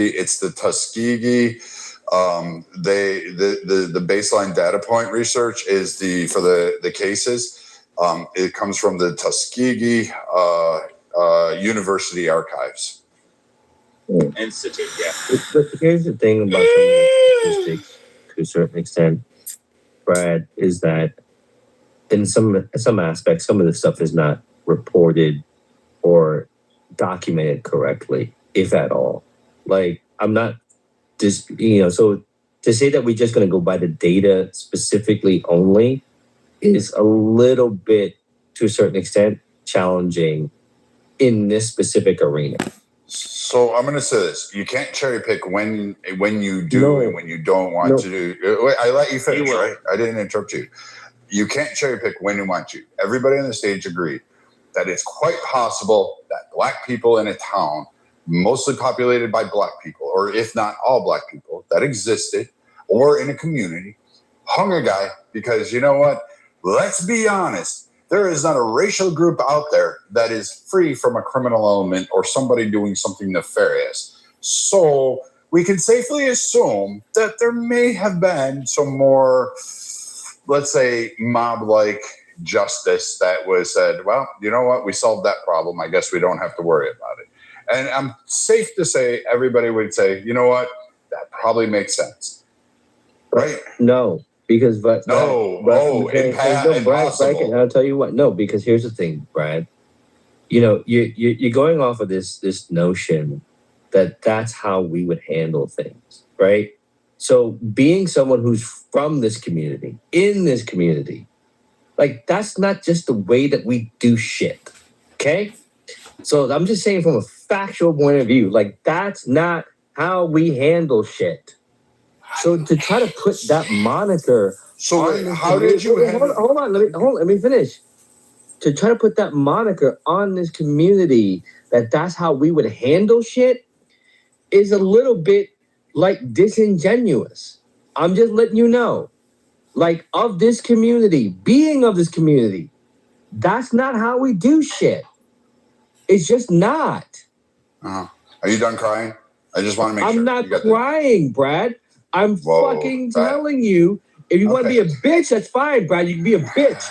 It's the Tuskegee. The baseline data point research is for the cases. It comes from the Tuskegee University Archives. Institute, yeah. But here's the thing about some of the statistics, to a certain extent, Brad, is that in some aspects, some of the stuff is not reported or documented correctly, if at all. Like, I'm not just, so to say that we're just going to go by the data specifically only is a little bit, to a certain extent, challenging in this specific arena. So I'm going to say this: you can't cherry pick when you do and when you don't want to do. Wait, I let you finish, right? I didn't interrupt you. You can't cherry pick when you want to. Everybody on the stage agreed that it's quite possible that black people in a town, mostly populated by black people, or if not all black people that existed, or in a community, hung a guy because, you know what? Let's be honest. There is not a racial group out there that is free from a criminal element or somebody doing something nefarious. So we can safely assume that there may have been some more, let's say, mob-like justice that was said, well, you know what? We solved that problem. I guess we don't have to worry about it. And I'm safe to say everybody would say, you know what? That probably makes sense. Right? No. Because impossible. Brad, I'll tell you what. No, because here's the thing, Brad. You're going off of this notion that that's how we would handle things, right? So being someone who's from this community, in this community, like that's not just the way that we do shit. Okay? So I'm just saying from a factual point of view, like that's not how we handle shit. So to try to put that moniker. So wait, how did you? Hold on. Let me finish. To try to put that moniker on this community that's how we would handle shit is a little bit like disingenuous. I'm just letting you know, like of this community, being of this community, that's not how we do shit. It's just not. Are you done crying? I just want to make sure. I'm not crying, Brad. I'm fucking telling you, if you want to be a bitch, that's fine, Brad. You can be a bitch.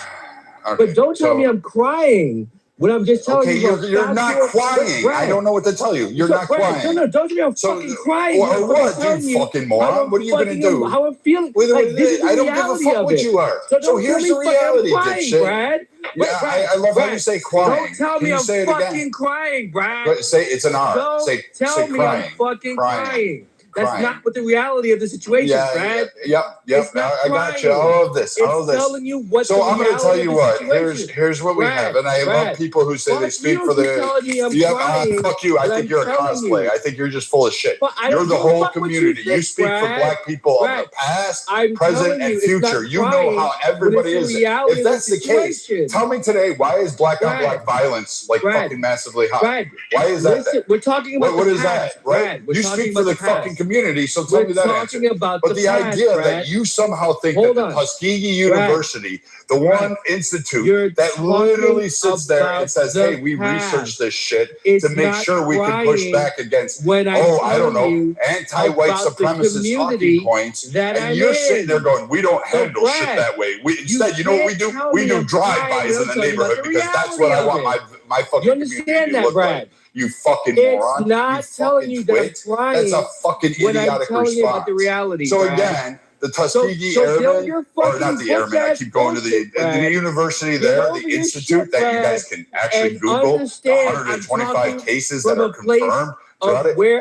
But don't tell me I'm crying when I'm just telling you. You're not crying. Brad. I don't know what to tell you. You're not crying. No, don't tell me I'm fucking crying. Or what, you fucking moron? What are you going to do? How I'm feeling. I don't give a fuck what you are. So here's the reality, dipshit. Brad. Yeah, I love how you say crying. Don't tell me I'm fucking crying, Brad. Say it's an R. Don't tell me I'm fucking crying. That's not what the reality of the situation, Brad. Yep. I got you. All of this. Telling you what. So I'm going to tell you what. Here's what we have, and I love people who say they speak for the. Fuck you. I think you're a cosplay. I think you're just full of shit. You're the whole community. You speak for black people of the past, present, and future. You know how everybody is. If that's the case, tell me today, why is black on black violence like fucking massively high? Why is that? Listen, we're talking about what is that, right? You speak for the fucking community, so tell me that answer. But the idea that you somehow think that the Tuskegee University, the one institute that literally sits there and says, hey, we researched this shit to make sure we can push back against, I don't know, anti-white supremacist talking points, and you're sitting there going, we don't handle shit that way. Instead, you know what we do? We do drive-bys in the neighborhood because that's what I want my fucking community to look like. You fucking moron. It's not telling you that I'm crying. That's a fucking idiotic response. You about the reality, so again, the Tuskegee Airmen, or not the Airmen, I keep going to the university there, the institute that you guys can actually Google, the 125 cases that are confirmed.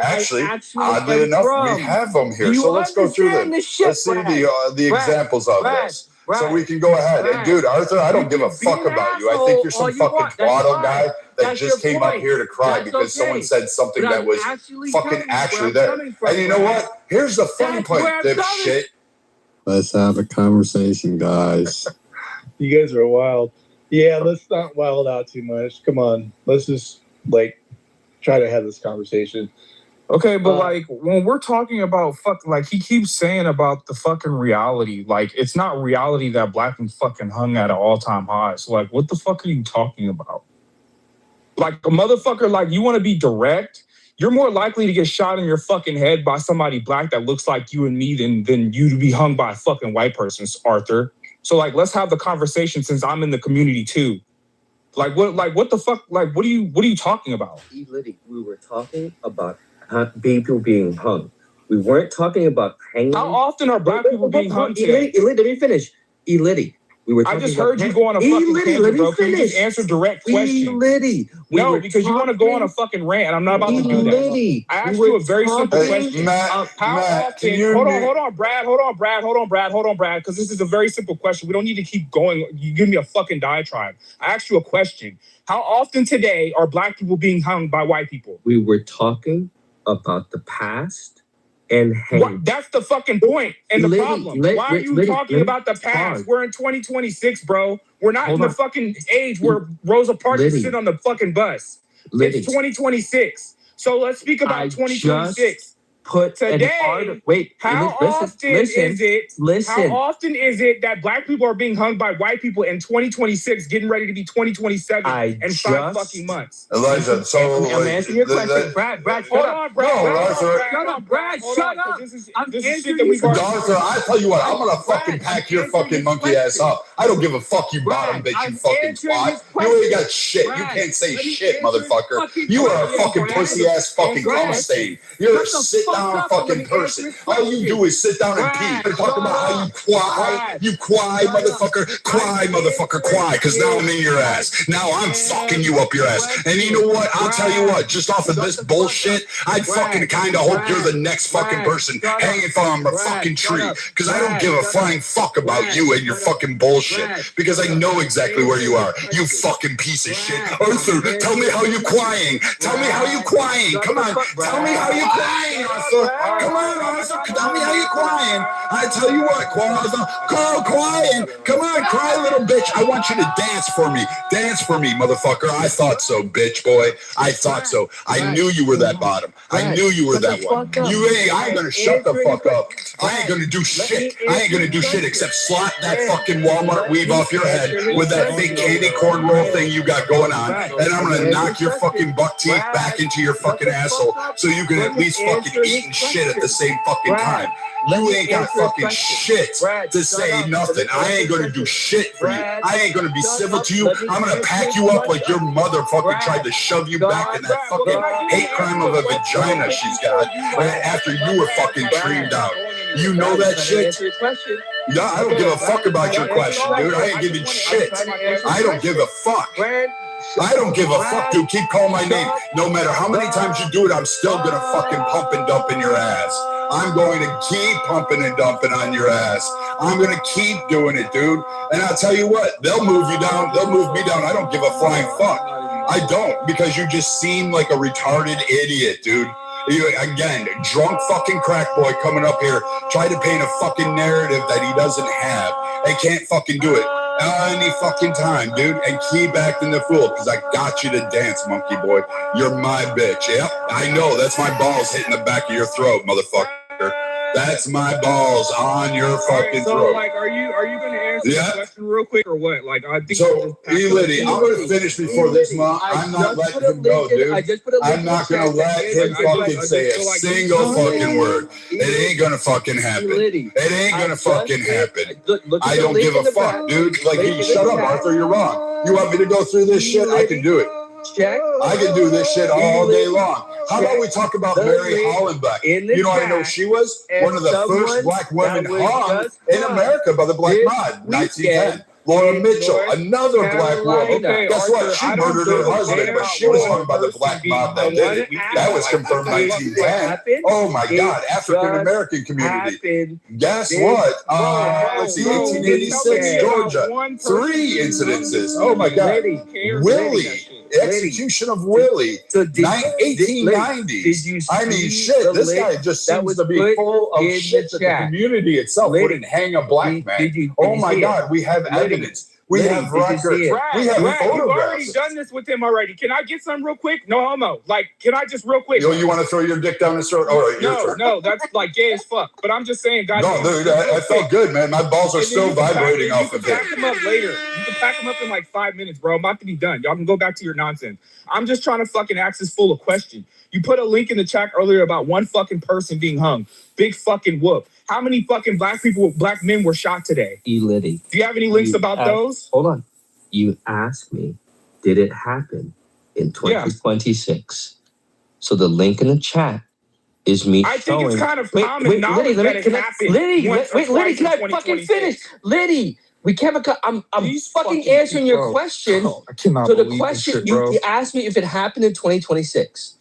Actually, oddly enough, we have them here. So let's go through them. Let's see the examples of this. So we can go ahead. And dude, Arthur, I don't give a fuck about you. I think you're some fucking twaddle guy that just came up here to cry because someone said something that was fucking actually there. And you know what? Here's the funny point, dipshit. Let's have a conversation, guys. You guys are wild. Yeah, let's not wild out too much. Come on. Let's just, try to have this conversation. Okay, but when we're talking about he keeps saying about the fucking reality, it's not reality that black people fucking hung at an all-time high. So what the fuck are you talking about? A motherfucker, you want to be direct, you're more likely to get shot in your fucking head by somebody black that looks like you and me than you to be hung by a fucking white person, Arthur. So like, let's have the conversation since I'm in the community too. Like what the fuck? Like, what are you talking about? Liddy, we were talking about people being hung. We weren't talking about hanging. How often are black people being hung today? Let me finish. Liddy. I just heard you go on a fucking tangent, bro. Can you just answer direct questions? No, because you want to go on a fucking rant, and I'm not about to do that. I asked you a very simple question. How often? Hold on, Brad, because this is a very simple question. We don't need to keep going. You give me a fucking diatribe. I asked you a question. How often today are black people being hung by white people? We were talking about the past. And that's the fucking point and the problem. Why are you talking about the past? We're in 2026, bro. We're not in the fucking age where Rosa Parks is sitting on the fucking bus. It's 2026. So let's speak about 2026. Today, how often is it that black people are being hung by white people in 2026 getting ready to be 2027 in 5 fucking months? Elijah, so I'm answering your question. Brad, hold on, Brad. Shut up. This is shit that we've already Arthur, I tell you what, I'm gonna fucking pack your fucking monkey ass up. I don't give a fuck, you bottom bitch, you fucking twat. You ain't got shit. You can't say shit, motherfucker. You are a fucking pussy ass fucking cum stain. You're a sit down fucking person. All you do is sit down and pee. You're talking about how you cry. You cry, motherfucker. Cry, motherfucker, cry. Because now I'm in your ass. Now I'm fucking you up your ass. And you know what? I'll tell you what. Just off of this bullshit, I'd fucking kind of hope you're the next fucking person hanging from a fucking tree. Because I don't give a flying fuck about you and your fucking bullshit. Because I know exactly where you are. You fucking piece of shit. Arthur, tell me how you crying. Tell me how you crying. Come on. Tell me how you crying, Arthur. Come on, Arthur. Tell me how you crying. I tell you what, crying. Come on, cry, little bitch. I want you to dance for me. Dance for me, motherfucker. I thought so, bitch boy. I thought so. I knew you were that bottom. I knew you were that one. I ain't gonna shut the fuck up. I ain't gonna do shit. I ain't gonna do shit except slot that fucking Walmart weave off your head with that fake candy corn roll thing you got going on. And I'm gonna knock your fucking buck teeth back into your fucking asshole so you can at least fucking eat and shit at the same fucking time. You ain't got fucking shit to say nothing. I ain't gonna do shit for you. I ain't gonna be civil to you. I'm gonna pack you up like your motherfucker tried to shove you back in that fucking hate crime of a vagina she's got after you were fucking creamed out. You know that shit? No, I don't give a fuck about your question, dude. I ain't giving shit. I don't give a fuck. I don't give a fuck, dude. Keep calling my name. No matter how many times you do it, I'm still gonna fucking pump and dump in your ass. I'm going to keep pumping and dumping on your ass. I'm gonna keep doing it, dude. And I'll tell you what, they'll move you down. They'll move me down. I don't give a flying fuck. I don't, because you just seem like a retarded idiot, dude. You, again, drunk fucking crack boy coming up here, trying to paint a fucking narrative that he doesn't have. I can't fucking do it any fucking time, dude. And keep acting the fool, because I got you to dance, monkey boy. You're my bitch. Yep, I know. That's my balls hitting the back of your throat, motherfucker. That's my balls on your fucking throat. So, like, are you going to answer the question real quick or what? Like, I think so. Liddy, I'm going to finish before this month. I'm not letting him go, dude. I'm not going to let him fucking say a single fucking word. It ain't going to fucking happen. It ain't going to fucking happen. I don't give a fuck, dude. Like, shut up, Arthur. You're wrong. You want me to go through this shit? I can do it. I can do this shit all day long. How about we talk about Mary Hollenbeck? You know, I know she was one of the first black women hung in America by the Black Mob, 1910. Laura Mitchell, another black woman. Guess what? She murdered her husband, but she was hung by the Black Mob that did it. That was confirmed 1910. Oh my God, African American community. Guess what? Let's see, 1886, Georgia. 3 incidences. Oh my God. Willie. Execution of Willie, 1890s. I mean, shit, this guy just seems to be full of shit that the community itself wouldn't hang a black man. Oh my God, we have evidence. We have records. We have Brad, you've already photographs. done this with him already. Can I get some real quick? No homo. Like, can I just real quick? You want to throw your dick down his throat? All right, your turn. No, that's like gay as fuck. But I'm just saying, guys. No, dude, I felt good, man. My balls are still vibrating off of it. You can pack them up later. You can pack them up in like 5 minutes, bro. I'm about to be done. Y'all can go back to your nonsense. I'm just trying to fucking ask this full of question. You put a link in the chat earlier about one fucking person being hung. Big fucking whoop. How many fucking black men were shot today? Liddy. Do you have any links about those? Hold on. You asked me, did it happen in 2026? So the link in the chat is me I showing. think it's kind of common knowledge that it happened. Liddy, can I fucking finish? Liddy, we can't. I'm fucking answering your question. I cannot so the believe question this shit, bro. you asked me if it happened in 2026.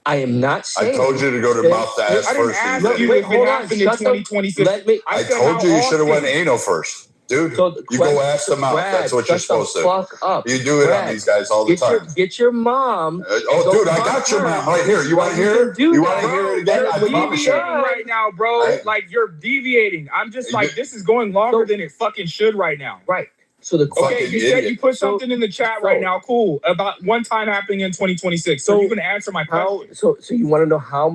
I am not saying. I told you to go to mouth to ass I didn't first. ask you if it happened in 2026. I told you should have went anal first. Dude, you go ask them out. That's what you're supposed to. Fuck up. You do it on these guys all the time. Get your mom. Dude, I got your mom right here. You want to hear it? You want to hear it again? I promise you. Right now, bro. Like, you're deviating. I'm just like, this is going longer than it fucking should right now. Right. So the okay, you said you put something in the chat right now. Cool. About one time happening in 2026. So you're gonna answer my question. So you want to know how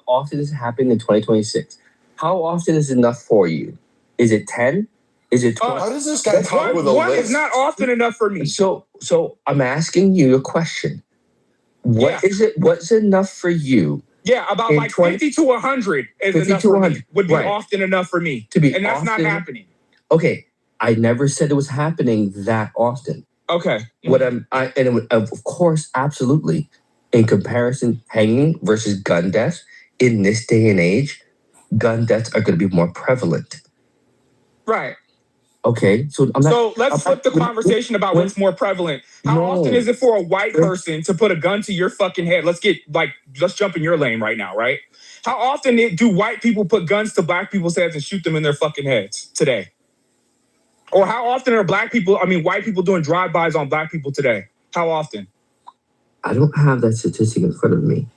often this happened in 2026? How often is enough for you? Is it 10? Is it 20? How does this guy talk with a one list? is not often enough for me. So I'm asking you a question. What is it? What's enough for you? Yeah, about like 50 to 100 is enough for me. Would be often enough for me. And that's not happening. Okay. I never said it was happening that often. Okay. Of course, absolutely. In comparison, hanging versus gun deaths in this day and age, gun deaths are going to be more prevalent. Right. Okay. So let's flip the conversation about what's more prevalent. How often is it for a white person to put a gun to your fucking head? Let's jump in your lane right now, right? How often do white people put guns to black people's heads and shoot them in their fucking heads today? Or how often are white people doing drive-bys on black people today? How often? I don't have that statistic in front of me.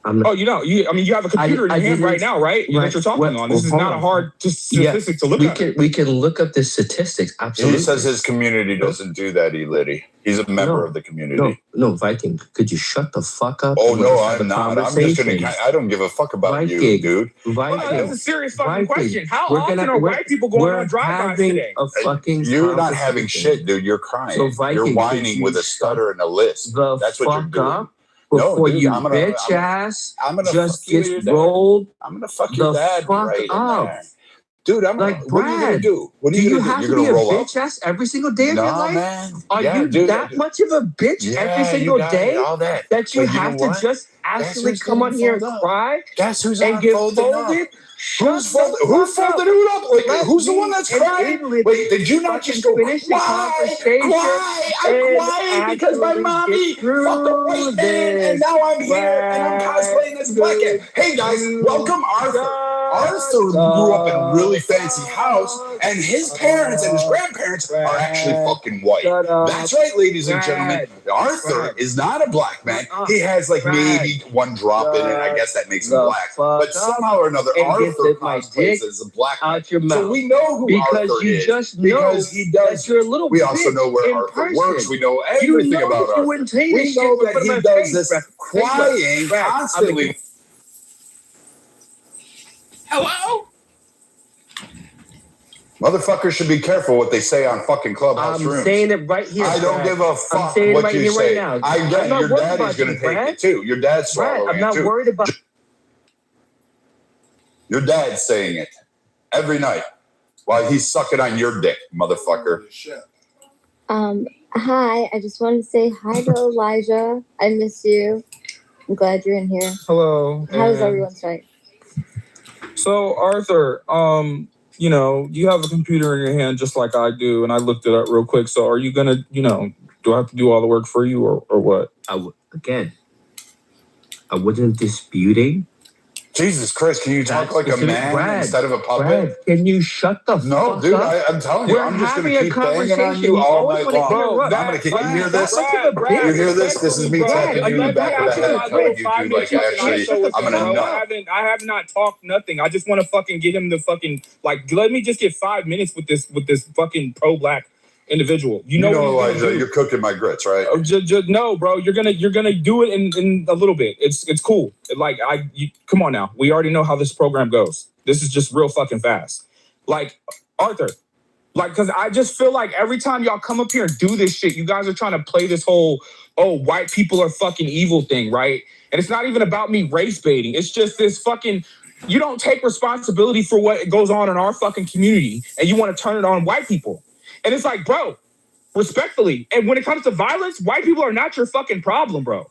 You have a computer in your hand right now, right? That you're talking on. This is not a hard statistic to look at. We can look up the statistics. Absolutely. He says his community doesn't do that, Liddy. He's a member of the community. No, Viking. Could you shut the fuck up? Oh no, I'm not. I'm just gonna. I don't give a fuck about you, dude. That's a serious fucking question. How often are white people going on drive-bys today? You're not having shit, dude. You're crying. You're whining with a stutter and a lisp. That's what you're doing. Before you bitch ass just gets rolled. I'm gonna fuck your dad right up. Dude, I'm like, what are you gonna do? What are you gonna do? You're Have to gonna be a roll bitch ass every single day of your life? Man. Are you that much of a bitch every single day that you have to just actually come on here and cry? Guess who's and get folded? Who folded who up? Like, who's the one that's crying? Wait, did you not just go finish the conversation? I'm crying because my mommy fucked a white man, and now I'm here and I'm cosplaying as black guy. Hey guys, welcome Arthur. Arthur grew up in a really fancy house, and his parents and his grandparents are actually fucking white. That's right, ladies and gentlemen. Arthur is not a black man. He has like maybe one drop in it. I guess that makes him black. But somehow or another, Arthur cosplays as a black man. So we know who Arthur is. Because he does. We also know where Arthur works. We know everything about Arthur. We know that he does this crying constantly. Hello? Motherfuckers should be careful what they say on fucking clubhouse rooms. I'm saying it right here. I don't give a fuck what you say. I get your daddy's going to take it too. Your dad's swallowing it too. I'm not worried about. Your dad's saying it every night while he's sucking on your dick, motherfucker. Hi. I just wanted to say hi to Elijah. I miss you. I'm glad you're in here. Hello. How's everyone's night? So Arthur, you have a computer in your hand just like I do, and I looked it up real quick. So are you gonna, do I have to do all the work for you or what? I wasn't disputing. Jesus Christ, can you talk like a man instead of a puppet? Brad, can you shut the fuck up? No, dude, I'm telling you, I'm just going to keep banging on you all night long. I'm going to keep, you hear this? You hear this? This is me tapping you in the back of the head, telling you, dude, like, actually, I'm going to nut. I have not talked nothing. I just want to fucking get him the fucking, let me just get 5 minutes with this fucking pro-black individual. You know Elijah, you're cooking my grits, right? No, bro. You're gonna do it in a little bit. It's cool. Like come on now. We already know how this program goes. This is just real fucking fast. Like Arthur, like because I just feel like every time y'all come up here and do this shit, you guys are trying to play this whole white people are fucking evil thing, right? And it's not even about me race baiting. It's just this fucking. You don't take responsibility for what goes on in our fucking community, and you want to turn it on white people. And it's like, bro. Respectfully. And when it comes to violence, white people are not your fucking problem, bro.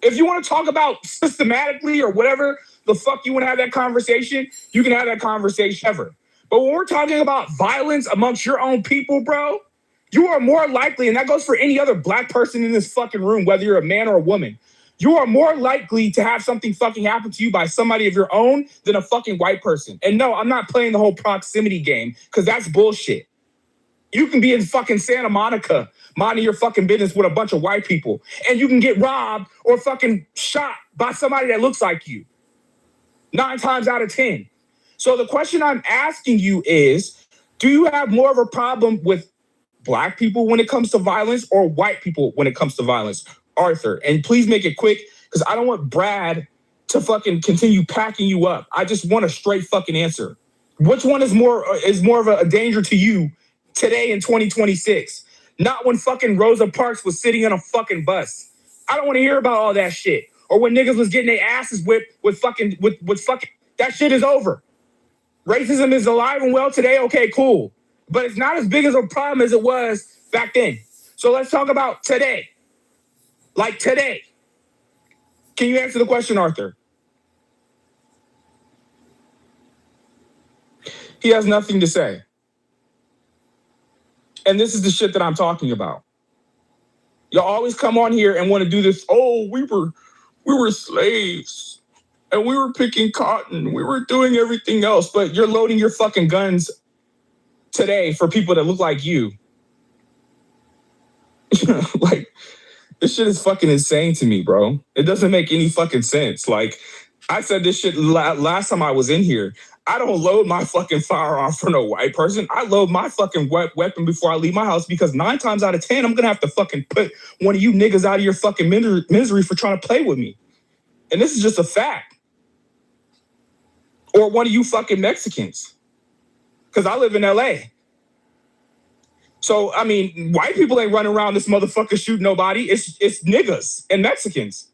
If you want to talk about systematically or whatever the fuck you want to have that conversation, you can have that conversation ever. But when we're talking about violence amongst your own people, bro, you are more likely, and that goes for any other black person in this fucking room, whether you're a man or a woman, you are more likely to have something fucking happen to you by somebody of your own than a fucking white person. And no, I'm not playing the whole proximity game because that's bullshit. You can be in fucking Santa Monica, minding your fucking business with a bunch of white people, and you can get robbed or fucking shot by somebody that looks like you. 9 times out of 10. So the question I'm asking you is, do you have more of a problem with black people when it comes to violence or white people when it comes to violence? Arthur, and please make it quick because I don't want Brad to fucking continue packing you up. I just want a straight fucking answer. Which one is more of a danger to you today in 2026, not when fucking Rosa Parks was sitting on a fucking bus. I don't want to hear about all that shit. Or when niggas was getting their asses whipped with fucking that shit is over. Racism is alive and well today. Okay, cool. But it's not as big as a problem as it was back then. So let's talk about today. Like today. Can you answer the question, Arthur? He has nothing to say. And this is the shit that I'm talking about. Y'all always come on here and want to do this. Oh, we were slaves and we were picking cotton. We were doing everything else, but you're loading your fucking guns today for people that look like you. Like, this shit is fucking insane to me, bro. It doesn't make any fucking sense. Like, I said this shit last time I was in here. I don't load my fucking firearm for no white person. I load my fucking weapon before I leave my house because 9 times out of 10, I'm going to have to fucking put one of you niggas out of your fucking misery for trying to play with me. And this is just a fact. Or one of you fucking Mexicans. Because I live in LA. So, I mean, white people ain't running around this motherfucker shooting nobody. It's niggas and Mexicans.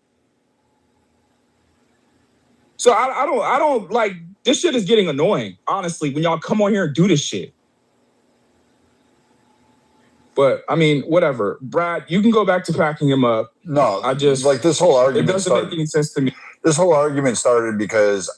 So I don't like, this shit is getting annoying, honestly, when y'all come on here and do this shit. But, I mean, whatever. Brad, you can go back to packing him up. No, I just... Like, this whole argument... It doesn't make any sense to me. This whole argument started because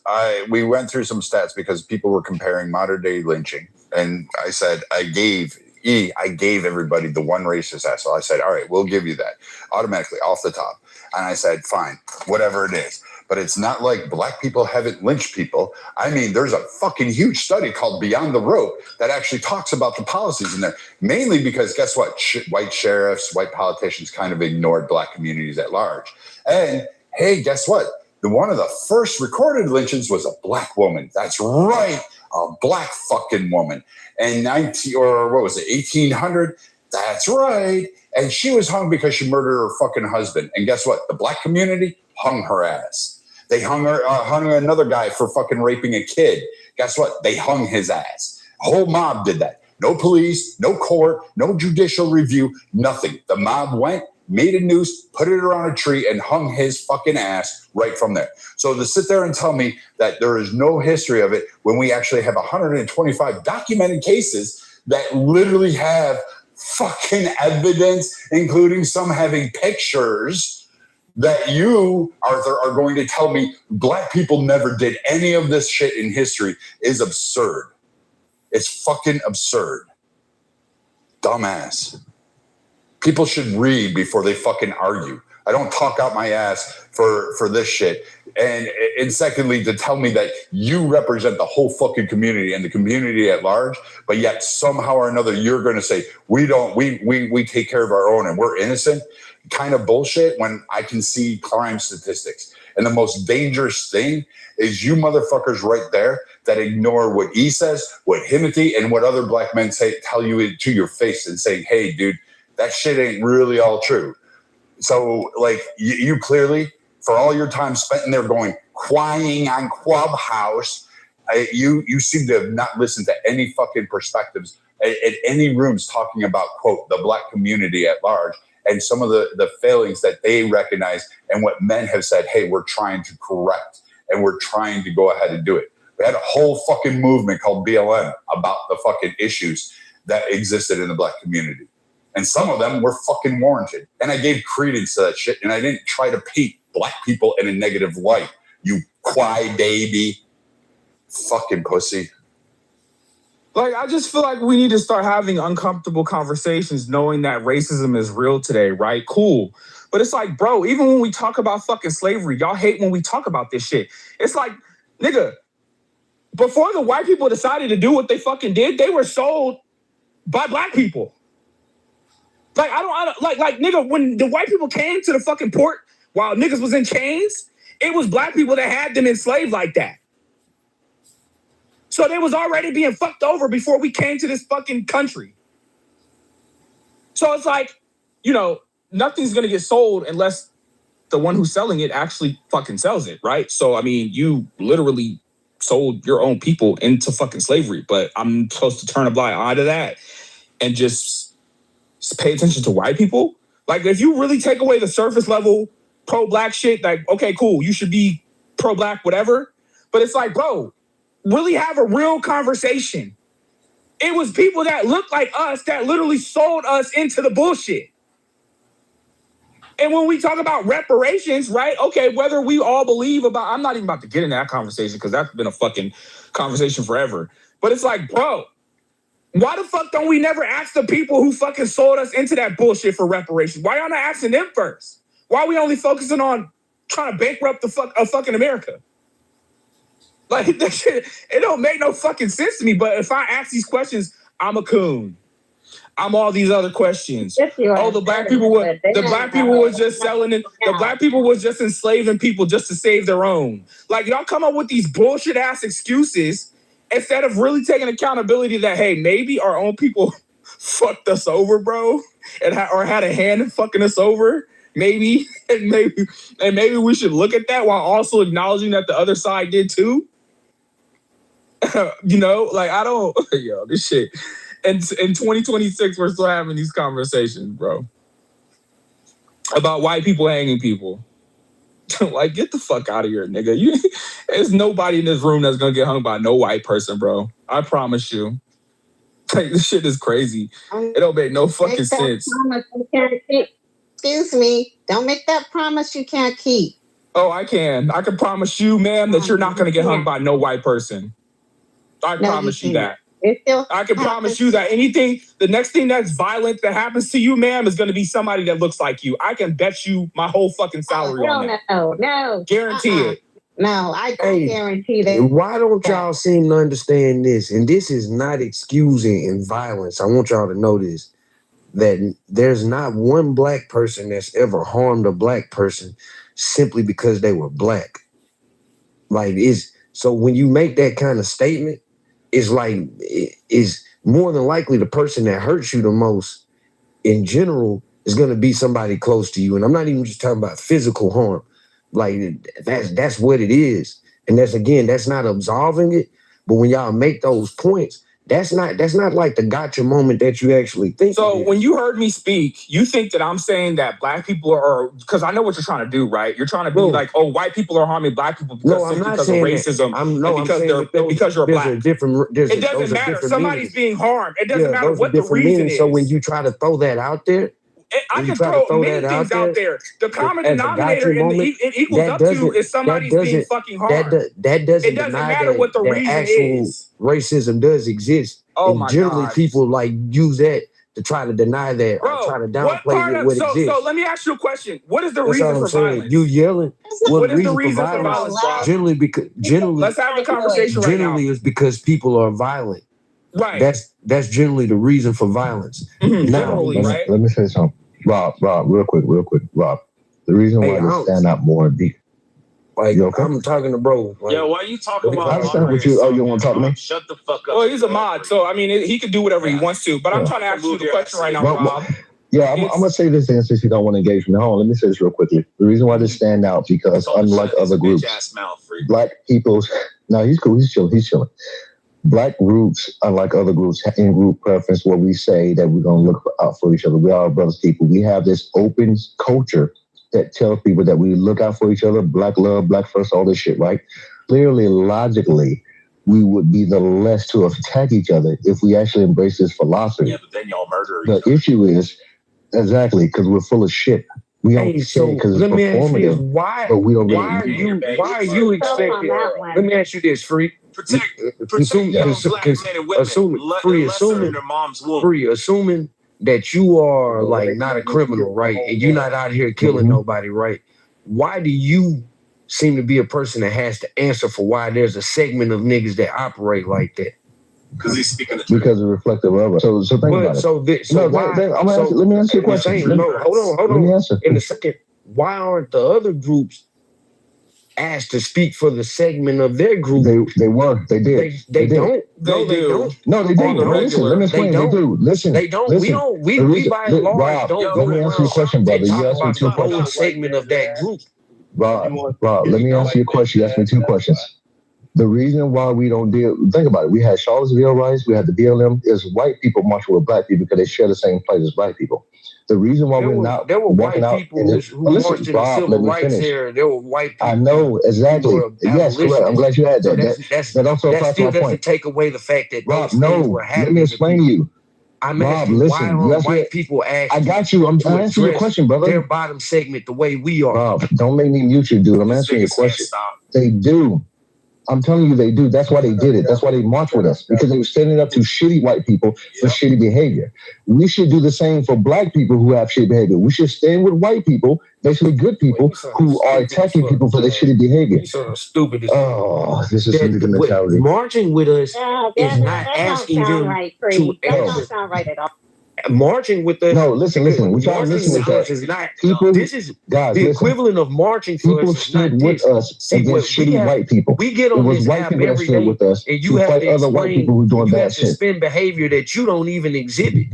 we went through some stats because people were comparing modern-day lynching. And I said, I gave everybody the one racist asshole. I said, all right, we'll give you that automatically off the top. And I said, fine, whatever it is. But it's not like black people haven't lynched people. I mean, there's a fucking huge study called Beyond the Rope that actually talks about the policies in there. Mainly because guess what? White sheriffs, white politicians kind of ignored black communities at large. And hey, guess what? One of the first recorded lynchings was a black woman. That's right. A black fucking woman. And 1800? That's right. And she was hung because she murdered her fucking husband. And guess what? The black community hung her ass. They hung another guy for fucking raping a kid. Guess what? They hung his ass. A whole mob did that. No police, no court, no judicial review, nothing. The mob went, made a noose, put it around a tree, and hung his fucking ass right from there. So to sit there and tell me that there is no history of it when we actually have 125 documented cases that literally have fucking evidence, including some having pictures, that you, Arthur, are going to tell me black people never did any of this shit in history is absurd. It's fucking absurd. Dumbass. People should read before they fucking argue. I don't talk out my ass for this shit. And secondly, to tell me that you represent the whole fucking community and the community at large, but yet somehow or another you're going to say we take care of our own and we're innocent, kind of bullshit when I can see crime statistics. And the most dangerous thing is you motherfuckers right there that ignore what he says, what Himothy and what other black men tell you to your face and saying, hey, dude, that shit ain't really all true. So, like, you clearly, for all your time spent in there going, crying on Clubhouse, you seem to have not listened to any fucking perspectives at any rooms talking about, quote, the black community at large and some of the failings that they recognize and what men have said, hey, we're trying to correct and we're trying to go ahead and do it. We had a whole fucking movement called BLM about the fucking issues that existed in the black community. And some of them were fucking warranted. And I gave credence to that shit. And I didn't try to paint black people in a negative light. You cry baby. Fucking pussy. Like, I just feel like we need to start having uncomfortable conversations knowing that racism is real today, right? Cool. But it's like, bro, even when we talk about fucking slavery, y'all hate when we talk about this shit. It's like, nigga, before the white people decided to do what they fucking did, they were sold by black people. Like, I don't like, nigga, when the white people came to the fucking port while niggas was in chains, it was black people that had them enslaved like that. So they was already being fucked over before we came to this fucking country. So it's like, you know, nothing's going to get sold unless the one who's selling it actually fucking sells it, right? So, I mean, you literally sold your own people into fucking slavery, but I'm supposed to turn a blind eye to that and just pay attention to white people? Like, if you really take away the surface level pro-black shit, like, okay, cool, you should be pro-black, whatever. But it's like, bro, really have a real conversation. It was people that looked like us that literally sold us into the bullshit. And when we talk about reparations, right? Okay, whether we all believe about, I'm not even about to get into that conversation because that's been a fucking conversation forever. But it's like, bro, why the fuck don't we never ask the people who fucking sold us into that bullshit for reparations? Why y'all not asking them first? Why are we only focusing on trying to bankrupt the fucking America? Like, that shit, it don't make no fucking sense to me. But if I ask these questions, I'm a coon. I'm all these other questions. Yes, you are. Oh, the black people was just selling it. The black people was just enslaving people just to save their own. Like, y'all come up with these bullshit ass excuses instead of really taking accountability that, hey, maybe our own people fucked us over, bro, or had a hand in fucking us over. Maybe we should look at that while also acknowledging that the other side did too. You know, like, I don't, yo, this shit. And in 2026, we're still having these conversations, bro, about white people hanging people. Like, get the fuck out of here, nigga. There's nobody in this room that's gonna get hung by no white person, bro. I promise you. Like, this shit is crazy. It don't make no fucking sense. Excuse me. Don't make that promise you can't keep. Oh, I can. I can promise you, ma'am, that you're not gonna get hung by no white person. I promise you that. I can promise you that the next thing that's violent that happens to you, ma'am, is going to be somebody that looks like you. I can bet you my whole fucking salary on that. No. Guarantee it. No, I don't guarantee that. Why don't y'all seem to understand this? And this is not excusing in violence. I want y'all to know this, that there's not one black person that's ever harmed a black person simply because they were black. Like, so when you make that kind of statement, it's like, is more than likely the person that hurts you the most in general is going to be somebody close to you. And I'm not even just talking about physical harm. Like, that's what it is. And that's not absolving it. But when y'all make those points, that's not like the gotcha moment that you actually think. So when you heard me speak, you think that I'm saying that black people are, because I know what you're trying to do, right? You're trying to be like, oh, white people are harming black people because of racism. Because you're black. It doesn't matter. Somebody's being harmed. It doesn't matter what the reason is. So when you try to throw that out there, I can throw many things out there. The common denominator it equals up to is somebody's being fucking harmed. That doesn't it doesn't matter what the reason is. Racism does exist. Oh, and my generally God. People like use that to try to deny that or try to downplay what exists. So let me ask you a question. What is the reason for violence? You yelling. What is the reason for violence, bro? Generally, let's have a conversation right now. Generally, it's because people are violent. Right. That's generally the reason for violence. Generally, right? Let me say something. Rob, real quick. Rob, the reason why they stand up more Like, okay? I'm talking to bro. Like, Yo, why you talking about? I understand what you. Oh, you want to talk to me? Shut the fuck up. Well, he's a mod, so I mean, he can do whatever he wants to. But I'm trying to ask you the question right now, Rob. Yeah, I'm gonna say this then, since you don't want to engage me. Hold on, let me say this real quickly. The reason why this stand out because unlike other groups, black people. No, he's cool. He's chilling. Black groups, unlike other groups, in group preference, where we say that we're gonna look out for each other. We are brothers people. We have this open culture that tells people that we look out for each other. Black love, black first, all this shit, right? Clearly, logically, we would be the less to attack each other if we actually embrace this philosophy. Yeah, but then y'all murder each other. The issue is. Exactly, because we're full of shit. We don't say because it's performative. Why are you expecting? Let me ask you this, Free. Protect assuming that you are like not a criminal, right? And you're not out here killing nobody, right? Why do you seem to be a person that has to answer for why there's a segment of niggas that operate like that? Because he's speaking the truth. Because it's reflective of us. So think about it. Let me ask you a question. Hold on. Let me answer. In a second, why aren't the other groups asked to speak for the segment of their group? They were. They did. They don't. No, they don't. No, they do. Listen, let me explain. They do. Listen. They don't. We by and large don't go around. Let me ask you a question, brother. You asked me two questions. Segment of that group. Rob, let me ask you a question. You asked me two questions. The reason why we don't think about it, we had Charlottesville riots, we had the BLM, is white people marching with black people because they share the same place as black people. The reason why there were white people who marched in the civil rights era. There were white people. I know, exactly. Yes, correct. I'm glad you had that. That also that still doesn't take away the fact that Rob, no, let me explain to you. Rob, listen. Why white people ask? I got you. I'm answering your question, brother. Their bottom segment the way we are. Rob, don't make me mute you, dude. I'm answering your question. They do. I'm telling you they do. That's why they did it. That's why they marched with us, because they were standing up to shitty white people for shitty behavior. We should do the same for black people who have shitty behavior. We should stand with white people, basically good people, who are attacking people for their shitty behavior. Stupid. Oh, this is the mentality. Marching with us is not asking them to. That don't sound right at all. Marching with us. No, listen. We try to listen to that. Is not, people, this is guys, the equivalent of marching for people us. Stood with us against shitty white people. We get on it was this white app people that every stood day, with us and you have to other white people who doing bad shit. Spend behavior that you don't even exhibit.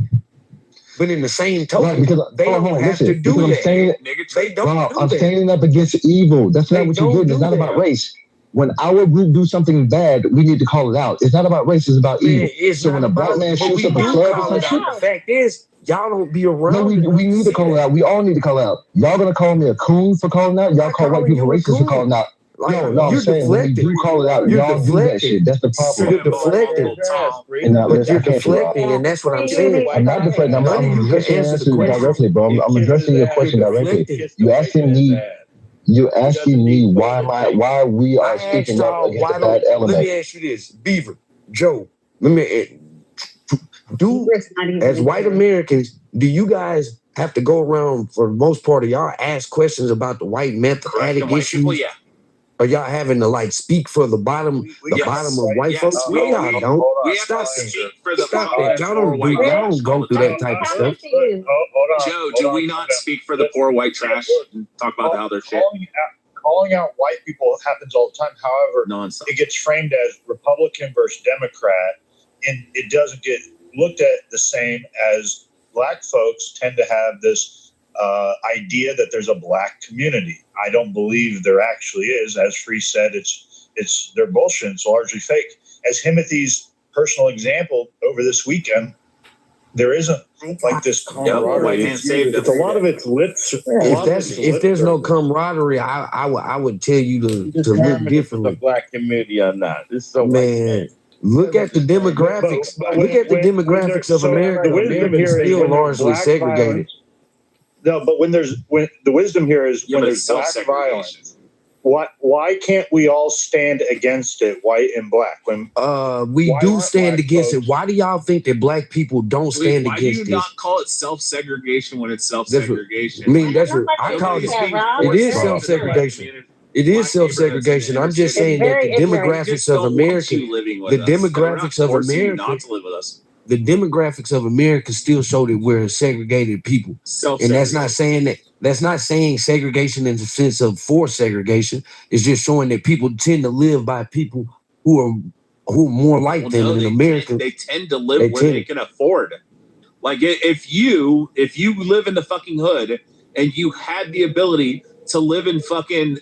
But in the same token, they don't have to do that. They don't do I'm that. standing up against evil. That's not what you're doing. It's not about race. When our group do something bad, we need to call it out. It's not about race. It's about evil. So when a black man shoots up a club or some shit, the fact is, y'all don't be around. No, we need to call it out. We all need to call it out. Y'all gonna call me a coon for calling out? Y'all call white people racist for calling out? No, I'm saying when you call it out, y'all do that shit. That's the problem. You're deflecting. But you're deflecting, and that's what I'm saying. I'm not deflecting. I'm addressing your answer directly, bro. I'm addressing your question directly. You're asking me why we are speaking up against the bad element. Let me ask you this, Beaver, Joe. As white Americans, do you guys have to go around for the most part of y'all ask questions about the white mathematic issues? Are y'all having to like speak for the bottom of white folks? No, y'all don't. Stop that. Y'all don't go through that type of stuff. Joe, do we not speak for the poor white trash and talk about how they're shit? Calling out white people happens all the time. However, it gets framed as Republican versus Democrat, and it doesn't get looked at the same as black folks tend to have this idea that there's a black community. I don't believe there actually is. As Free said, they're bullshit. It's largely fake. As Timothy's personal example over this weekend, there isn't like this camaraderie. It's a lot of it's lit. If there's no camaraderie, I would tell you to live differently. The black community or not? This is so man. Look at the demographics. Look at the demographics of America. America is still largely segregated. No, but when the wisdom here is when there's black violence, why can't we all stand against it, white and black? We do stand against it. Why do y'all think that black people don't stand against this? Why do you not call it self-segregation when it's self-segregation? I mean, that's what I call it. It is self-segregation. It is self-segregation. I'm just saying that the demographics of America, not to live with us. the demographics of America still show that we're segregated people. And that's not saying segregation in the sense of forced segregation. It's just showing that people tend to live by people who are more like them in America. They tend to live where they can afford. Like if you live in the fucking hood and you had the ability to live in fucking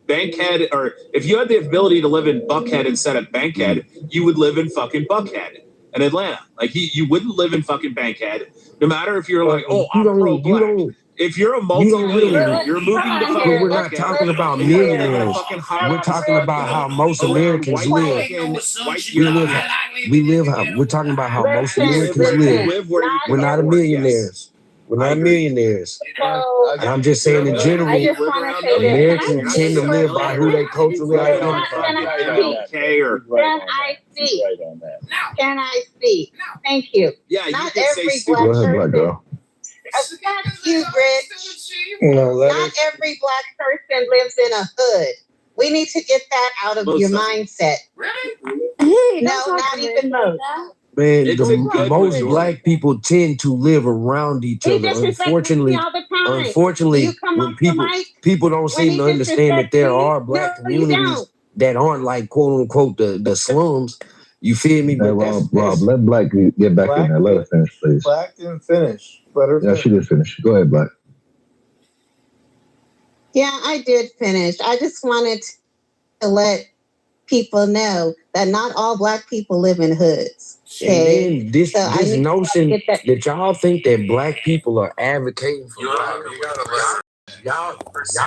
Bankhead, or if you had the ability to live in Buckhead instead of Bankhead, you would live in fucking Buckhead in Atlanta. Like you wouldn't live in fucking Bankhead, no matter if you're like, oh, I'm pro-black. If you're a multi-millionaire, you're moving to fucking we're not talking about millionaires. We're talking about how most Americans live. We're talking about how most Americans live. We're not millionaires. We're not millionaires. And I'm just saying in general, Americans tend to live by who they culturally identify. Can I speak? Thank you. Yeah, not you every say black Go ahead, black girl. Fuck you, Rich. Not every black person lives in a hood. We need to get that out of your mindset. Hey, No, not even most. Man, most black people tend to live around each other. Unfortunately, when people don't seem to understand that there are black communities that aren't like quote unquote the slums. You feel me? Hey, Rob, let Black get back in there. Let her finish, please. Black didn't finish. Let her finish. She did finish. Go ahead, Black. Yeah, I did finish. I just wanted to let people know that not all black people live in hoods. Okay? And then this notion that y'all think that black people are advocating for y'all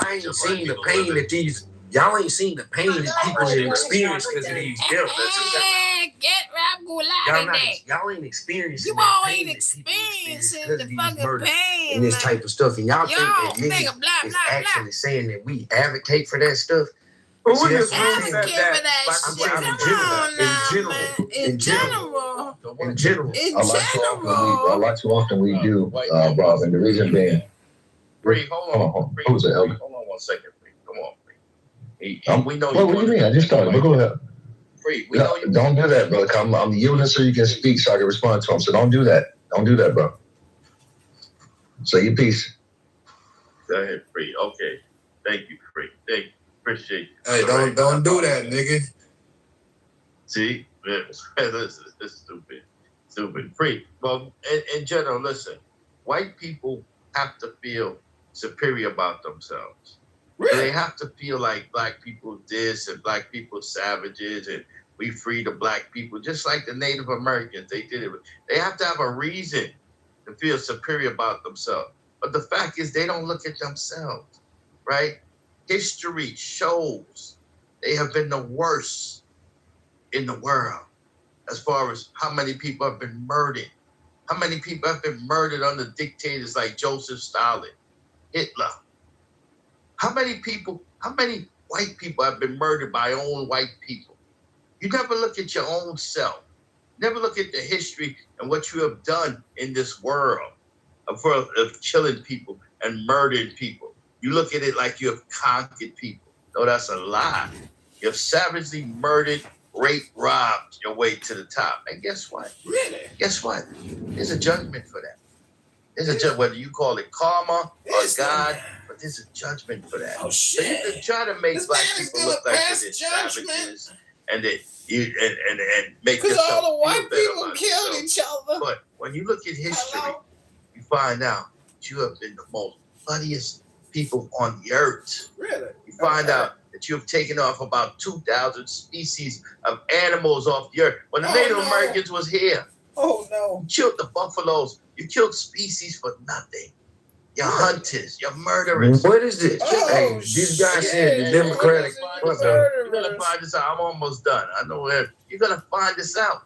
ain't seen the pain that these y'all ain't seen the pain that people have experienced because of these deaths. Y'all ain't experiencing you all ain't experiencing the fucking pain and this type of stuff, and y'all think that niggas is actually saying that we advocate for that stuff. But we just advocate for that shit. In general. A lot too often we do, Rob, and the reason being. Free, hold on. Who's that, Elder? Hold on 1 second, Free. Come on, Free. We know what do you mean? I just started, but go ahead. Free. We know you. Don't do that, bro. I'm yielding so you can speak so I can respond to him. So don't do that. Don't do that, bro. Say your piece. Go ahead, Free. Okay. Thank you, Free. Thank you. Appreciate you. Hey, don't do that, nigga. See? This is stupid. Stupid. Free. Well, in general, listen. White people have to feel superior about themselves. Really? They have to feel like black people this and black people savages and we free the black people, just like the Native Americans. They did it. They have to have a reason to feel superior about themselves. But the fact is they don't look at themselves, right? History shows they have been the worst in the world as far as how many people have been murdered. How many people have been murdered under dictators like Joseph Stalin, Hitler? How many white people have been murdered by own white people? You never look at your own self. Never look at the history and what you have done in this world of killing people and murdering people. You look at it like you have conquered people. No, that's a lie. You have savagely murdered, raped, robbed your way to the top. And guess what? Really? Guess what? There's a judgment for that. There's a judgment, whether you call it karma or God, but there's a judgment for that. Oh, shit. So you can try to make black people look like they're savages and that and make because yourself all the white feel better people about killed yourself. each other. But when you look at history, you find out that you have been the most bloodiest people on the earth. Really? You find out that you have taken off about 2,000 species of animals off the earth. When the Native Americans was here, you killed the buffaloes. You killed species for nothing. You're hunters. You're murderers. What is this? Hey, this guy said the Democratic. You're gonna find this out. I'm almost done. I know where you're gonna find this out.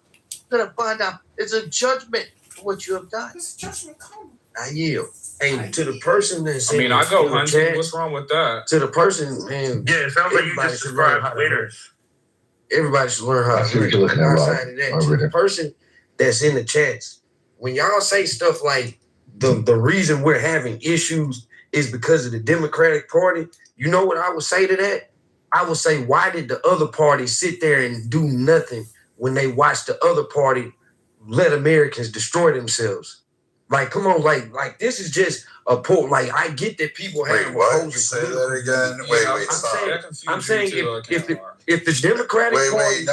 You're gonna find out. It's a judgment for what you have done. This judgment coming. I yield. Hey, to the person that's I go hunting. What's wrong with that? To the person, man. Yeah, it sounds like you just described winners. Everybody should learn how to do it. Outside of that, to the person that's in the chats, when y'all say stuff like the reason we're having issues is because of the Democratic Party, you know what I would say to that? I would say, why did the other party sit there and do nothing when they watched the other party let Americans destroy themselves. Like, come on, like this is just a point. Like, I get that people have what? Say that again. Wait, stop. I'm saying if the Democratic Party,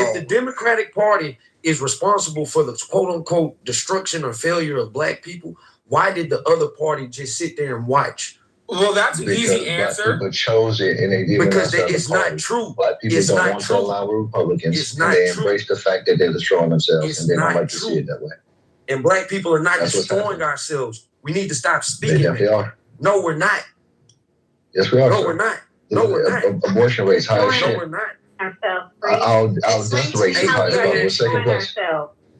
if the Democratic Party is responsible for the quote unquote destruction or failure of black people, why did the other party just sit there and watch? Well, that's an easy answer. People chose it and they did because it's not true. Black people it's don't not want true. to allow Republicans, it's not they true. embrace the fact that they're destroying themselves, it's and they don't like true. to see it that way. And black people are not That's destroying ourselves. We need to stop speaking. They definitely are. No, we're not. Yes, we are. No, we're not. No, we're not. Abortion rates high as shit. No, we're not. Our death rates is high as fuck. We're second place.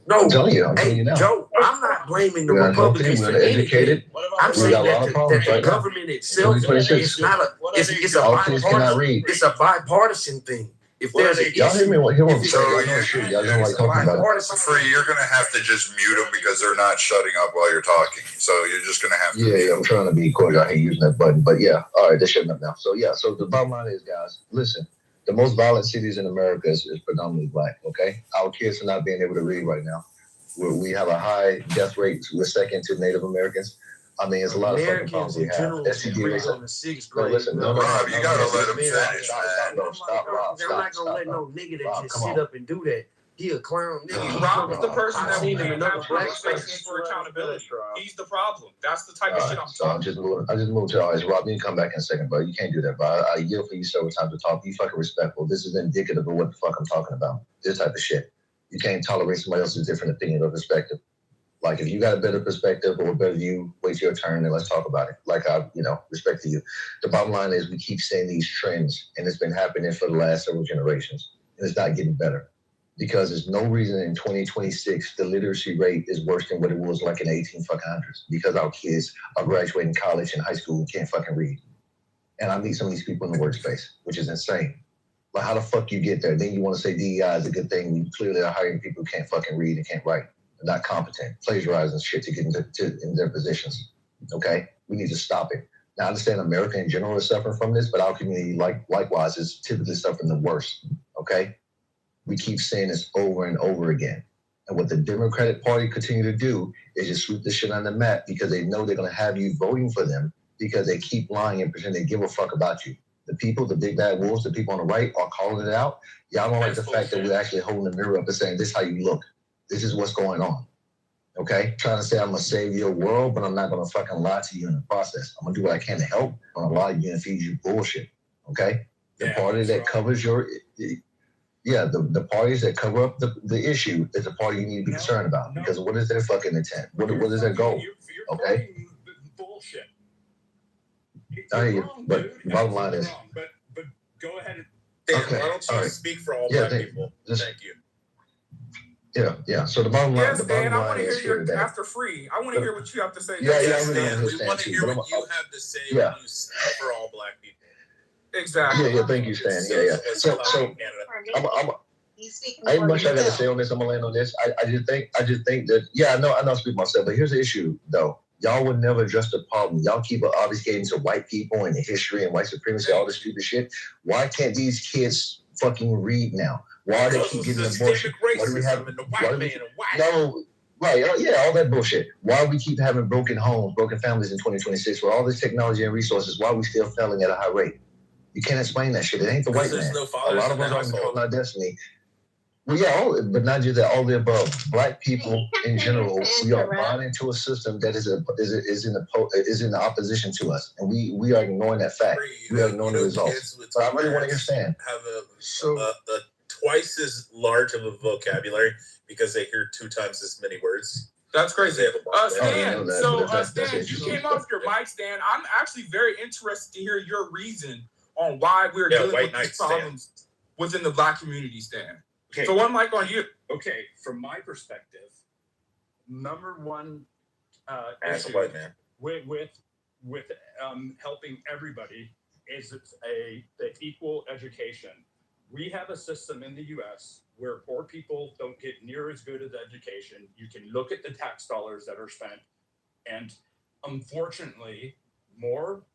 No, I'm telling you now. Joe, I'm not blaming the We're Republicans for educated. I'm We saying got a lot of problems that right the now. government itself 2026. is not a. It's a All kids cannot read. It's a bipartisan thing. If there's an y'all hear me? Hear what I'm saying? Y'all don't like talking about it. Free, you're gonna have to just mute them because they're not shutting up while you're talking. So you're just gonna have to. Yeah, I'm trying to be cordial. I hate using that button, but yeah. All right, they're shutting up now. So yeah. So the bottom line is, guys, listen. The most violent cities in America is predominantly black. Okay, our kids are not being able to read right now. We have a high death rate. We're second to Native Americans. I mean, it's a lot of fucking problems we have. STD rates on the 6th grade. Listen, no, Rob, you gotta let him finish, man. Stop. I'm not gonna let no nigga that just sit up and do that. He a clown nigga. Rob is the person that we seen him can't in have other black conversations for accountability. He's the problem. That's the type of shit I'm So talking I just moved to all right. Rob, you can come back in a second, bro. You can't do that, bro. I yield for you several times to talk. Be fucking respectful. This is indicative of what the fuck I'm talking about. This type of shit. You can't tolerate somebody else's different opinion or perspective. Like, if you got a better perspective or a better view, wait your turn and let's talk about it. Like, I, respect to you. The bottom line is we keep seeing these trends, and it's been happening for the last several generations, and it's not getting better. Because there's no reason in 2026 the literacy rate is worse than what it was like in the 1800s. Because our kids are graduating college and high school and can't fucking read. And I meet some of these people in the workspace, which is insane. Like, how the fuck you get there? Then you want to say DEI is a good thing. We clearly are hiring people who can't fucking read and can't write. They're not competent, plagiarizing shit to get in their positions. Okay? We need to stop it. Now, I understand America in general is suffering from this, but our community, likewise, is typically suffering the worst. Okay? We keep saying this over and over again. And what the Democratic Party continue to do is just sweep this shit on the map because they know they're going to have you voting for them because they keep lying and pretend they give a fuck about you. The people, the big bad wolves, the people on the right are calling it out. Y'all don't like the fact that we're actually holding the mirror up and saying, this is how you look. This is what's going on. Okay? Trying to say I'm going to save your world, but I'm not going to fucking lie to you in the process. I'm going to do what I can to help. I'm going to lie to you and feed you bullshit. Okay? The party that covers your... Yeah, the parties that cover up the issue is the party you need to be concerned about. Because what is their fucking intent? What is their goal? Okay? bullshit. I hear you, but bottom line is... But go ahead and... Dan, Okay, why don't you all right. speak for all black people? Thank you. Yeah. So the bottom line, Yes, Dan, I want to is hear here your that... After free. I want to hear what you have to say. Yes, Dan, we want to hear what you have to say when you speak for all black people. Exactly. Yeah, thank you, Stan. Yeah. So I ain't much I gotta say on this. I'm gonna land on this. I just think that I know I speak myself, but here's the issue though. Y'all would never address the problem. Y'all keep obfuscating to white people and the history and white supremacy, all this stupid shit. Why can't these kids fucking read now? Why do they keep getting abortion? Why do we have no? Right, all that bullshit. Why we keep having broken homes, broken families in 2026 with all this technology and resources? Why we still failing at a high rate? You can't explain that shit. It ain't the white man. A lot of us aren't controlling our destiny. Well, but not just that. All the above. Black people in general, we are buying into a system that is in opposition to us, and we are ignoring that fact. We are ignoring the results. But I really want to understand. Have a twice as large of a vocabulary because they hear 2 times as many words. That's crazy. Stan, that's you came off your mic, Stan. I'm actually very interested to hear your reason on why we're dealing with these problems within the black community, Stan. Okay. So one mic on you. Okay, from my perspective, number one issue with helping everybody is the equal education. We have a system in the U.S. where poor people don't get near as good as education. You can look at the tax dollars that are spent, and unfortunately, more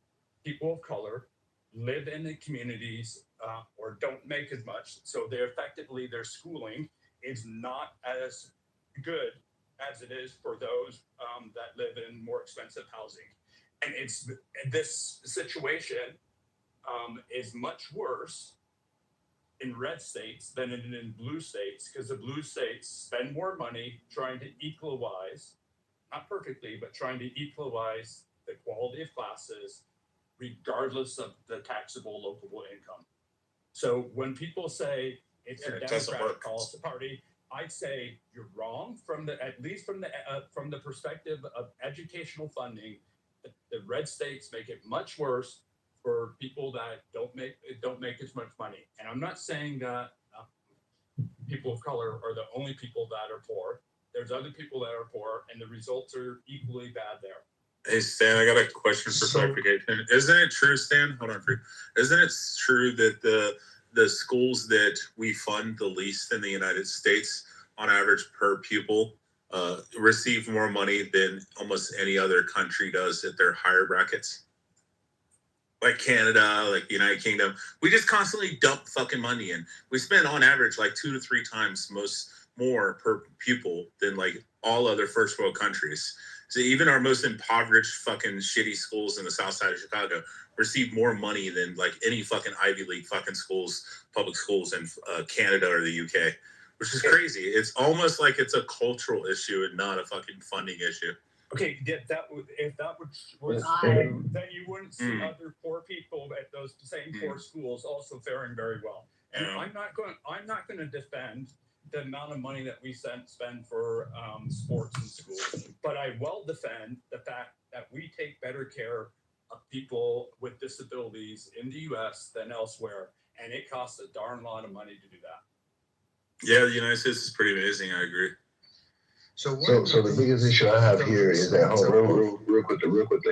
people of color live in the communities or don't make as much. So their schooling is not as good as it is for those that live in more expensive housing. And this situation is much worse in red states than in blue states, because the blue states spend more money trying to equalize, not perfectly, but trying to equalize the quality of classes regardless of the taxable local income. So when people say it's a Democratic policy party, I'd say you're wrong at least from the perspective of educational funding. The red states make it much worse for people that don't make as much money. And I'm not saying that people of color are the only people that are poor. There's other people that are poor, and the results are equally bad there. Hey Stan, I got a question for clarification. Isn't it true, Stan? Hold on, isn't it true that the schools that we fund the least in the United States, on average per pupil, receive more money than almost any other country does at their higher brackets? Like Canada, like the United Kingdom, we just constantly dump fucking money in. We spend on average like 2 to 3 times more per pupil than like all other first world countries. So even our most impoverished fucking shitty schools in the south side of Chicago receive more money than like any fucking Ivy League fucking schools, public schools in Canada or the UK, which is crazy. It's almost like it's a cultural issue and not a fucking funding issue. Okay, if that was true, then you wouldn't see other poor people at those same poor schools also faring very well. And I'm not going to defend the amount of money that we spend for sports in schools, but I will defend the fact that we take better care of people with disabilities in the U.S. than elsewhere, and it costs a darn lot of money to do that. Yeah, the United States is pretty amazing. I agree. So the biggest issue I have here is that real quickly. Real quick.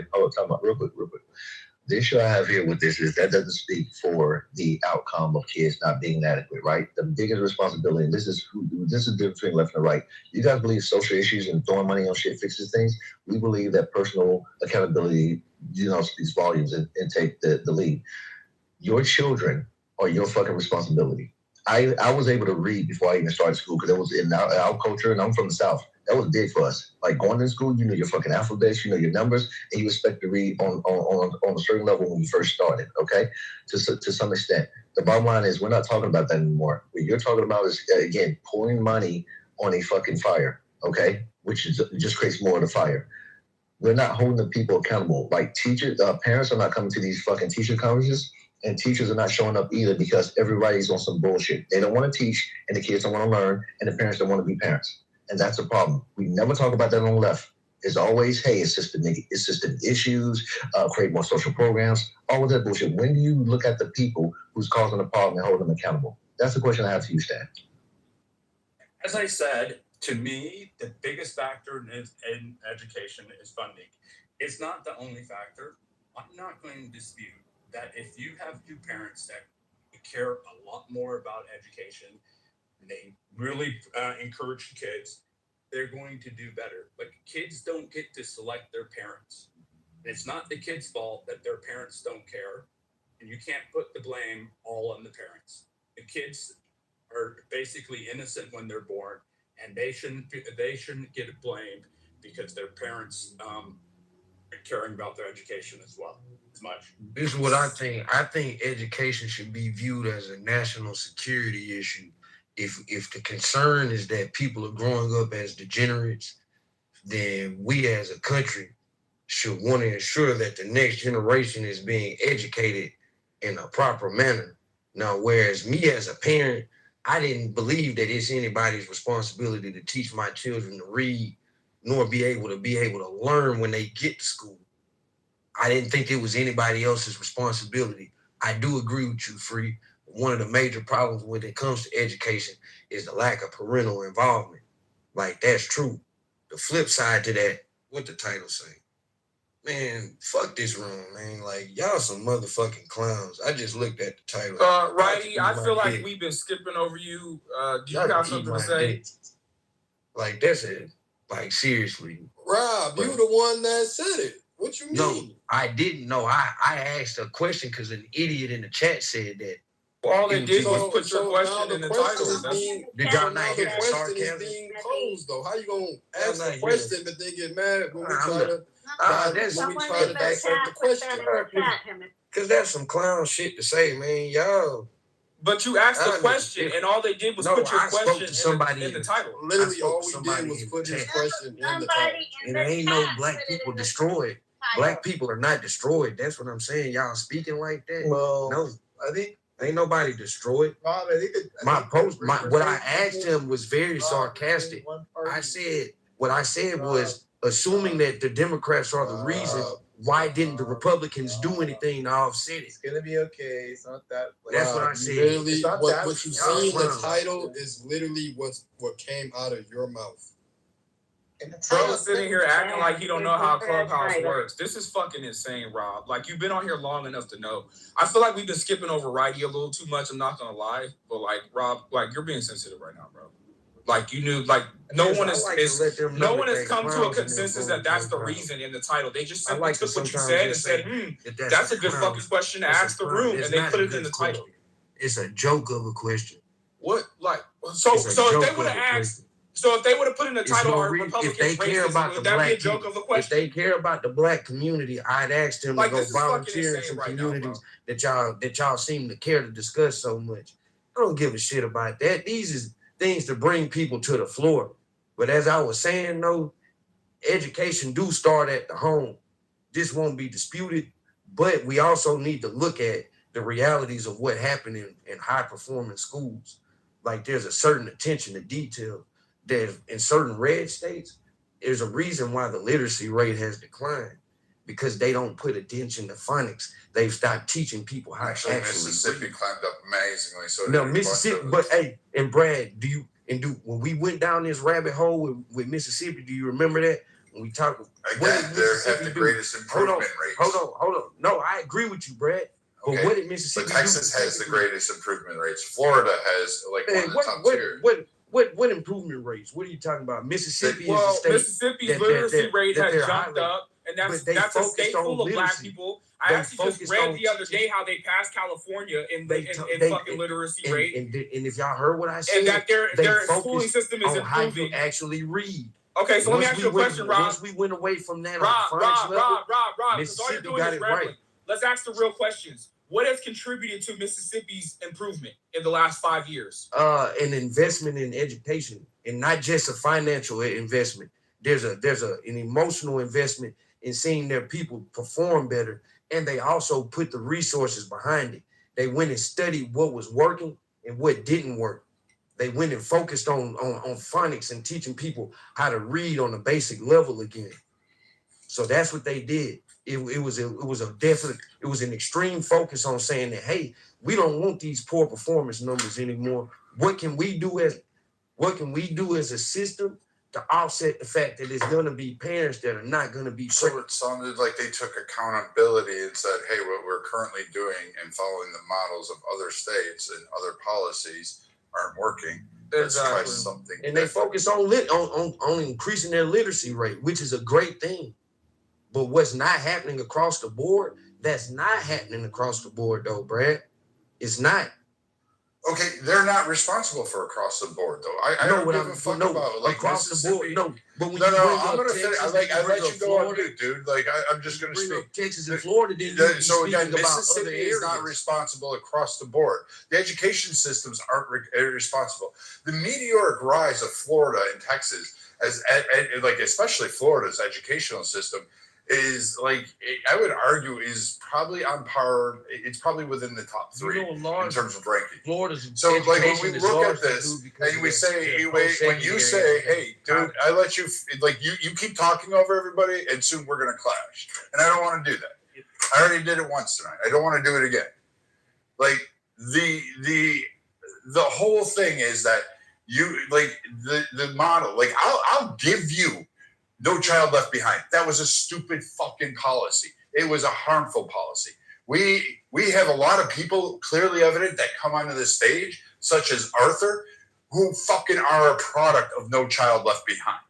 The issue I have here with this is that doesn't speak for the outcome of kids not being adequate, right? The biggest responsibility, and this is the difference between left and right. You guys believe social issues and throwing money on shit fixes things. We believe that personal accountability, speaks volumes and take the lead. Your children are your fucking responsibility. I was able to read before I even started school because it was in our culture, and I'm from the South. That was big for us. Like going to school, you know your fucking alphabets, you know your numbers, and you expect to read on a certain level when you first started, okay? To some extent. The bottom line is we're not talking about that anymore. What you're talking about is, again, pouring money on a fucking fire, okay? Which just creates more of the fire. We're not holding the people accountable. Like teachers, parents are not coming to these fucking teacher conferences. And teachers are not showing up either because everybody's on some bullshit. They don't want to teach, and the kids don't want to learn, and the parents don't want to be parents. And that's a problem. We never talk about that on the left. It's always, hey, it's system issues, create more social programs, all of that bullshit. When do you look at the people who's causing the problem and hold them accountable? That's the question I have to you, Stan. As I said, to me, the biggest factor in education is funding. It's not the only factor. I'm not going to dispute that if you have two parents that care a lot more about education, and they really encourage kids, they're going to do better. But kids don't get to select their parents. And it's not the kids' fault that their parents don't care, and you can't put the blame all on the parents. The kids are basically innocent when they're born, and they shouldn't get blamed because their parents are caring about their education as much. This is what I think. I think education should be viewed as a national security issue. If the concern is that people are growing up as degenerates, then we as a country should want to ensure that the next generation is being educated in a proper manner. Now, whereas me as a parent, I didn't believe that it's anybody's responsibility to teach my children to read, nor be able to learn when they get to school. I didn't think it was anybody else's responsibility. I do agree with you, Free. One of the major problems when it comes to education is the lack of parental involvement. Like, that's true. The flip side to that, what the title say? Man, fuck this room, man. Like, y'all some motherfucking clowns. I just looked at the title. Righty, I feel like we've been skipping over you. Do you got something to say? Like, that's it. Like, seriously. Rob, you the one that said it. What you mean? No, I didn't know. I asked a question because an idiot in the chat said that. All they did was put your question in the title. Did y'all not hear the question is being posed though? How you gonna ask the question but then get mad when we try to dissect the question? Because that's some clown shit to say, man. Y'all. But you asked the question, and all they did was put your question to somebody in the title. Literally, all we did was put his question in the title. And there ain't no black people destroyed. Black people are not destroyed. That's what I'm saying. Y'all speaking like that? Well, no, I think ain't nobody destroyed. Rob, What I asked him was very sarcastic. What I said was, assuming that the Democrats are the reason, why didn't the Republicans do anything to offset it? It's gonna be okay. It's not that. That's what I said. Literally, what you see in the title is literally what came out of your mouth. Bro sitting here acting like he don't know how Clubhouse works. This is fucking insane, Rob. Like, you've been on here long enough to know. I feel like we've been skipping over Righty a little too much. I'm not gonna lie, but like, Rob, like, you're being sensitive right now, bro. Like, you knew, like, no one has come to a consensus that that's the reason in the title. They just simply took what you said and said, that's a good fucking question to ask the room, and they put it in the title. It's a joke of a question. What, like, so if they would have asked. So if they would have put in the title, "Are Republicans racist?" Would that be a joke of a question? If they care about the black community, I'd ask them to go volunteer in some communities that y'all seem to care to discuss so much. I don't give a shit about that. These is things to bring people to the floor. But as I was saying, though, education do start at the home. This won't be disputed, but we also need to look at the realities of what happened in high-performing schools. Like, there's a certain attention to detail that in certain red states, there's a reason why the literacy rate has declined, because they don't put attention to phonics. They've stopped teaching people how to actually Mississippi read. climbed up amazingly. So no, Mississippi, but hey, and Brad, when we went down this rabbit hole with Mississippi, do you remember that? When we talked, again, they have the greatest improvement rates. Hold on. No, I agree with you, Brad. But okay. What did Mississippi do? Texas has the greatest improvement rates. Florida has like one of the top tier. What improvement rates? What are you talking about? Mississippi is a state. Mississippi's literacy rate has jumped up, and that's a state full of black people. I actually just read the other day how they passed California in fucking literacy rate. And if y'all heard what I said, and that their schooling system is how improving. you actually read. Okay, so let me ask you a question, Rob. Once we went away from that, Rob, because all you're doing is rambling. Let's ask the real questions. What has contributed to Mississippi's improvement in the last 5 years? An investment in education, and not just a financial investment. There's an emotional investment in seeing their people perform better, and they also put the resources behind it. They went and studied what was working and what didn't work. They went and focused on phonics and teaching people how to read on a basic level again. So that's what they did. It was an extreme focus on saying that, hey, we don't want these poor performance numbers anymore. What can we do as a system to offset the fact that there's going to be parents that are not going to be so it sounded like they took accountability and said, hey, what we're currently doing and following the models of other states and other policies aren't working. Let's try something and they focus on increasing their literacy rate, which is a great thing. But what's not happening across the board, that's not happening across the board, though, Brad. It's not. Okay, they're not responsible for across the board, though. I don't give a fuck about like across the board. No, but when I'm gonna finish. I let you go on mute, dude. Like I'm just gonna speak. Texas and Florida so again, Mississippi is not responsible across the board. The education systems aren't responsible. The meteoric rise of Florida and Texas, especially Florida's educational system, is like, I would argue, is probably on par. It's probably within the top three in terms of ranking. Florida's so like when we look at this and we say, when you say, hey, dude, I let you, like you keep talking over everybody and soon we're going to clash. And I don't want to do that. I already did it once tonight. I don't want to do it again. Like the whole thing is that you like the model, like I'll give you No Child Left Behind. That was a stupid fucking policy. It was a harmful policy. We have a lot of people clearly evident that come onto the stage, such as Arthur, who fucking are a product of No Child Left Behind.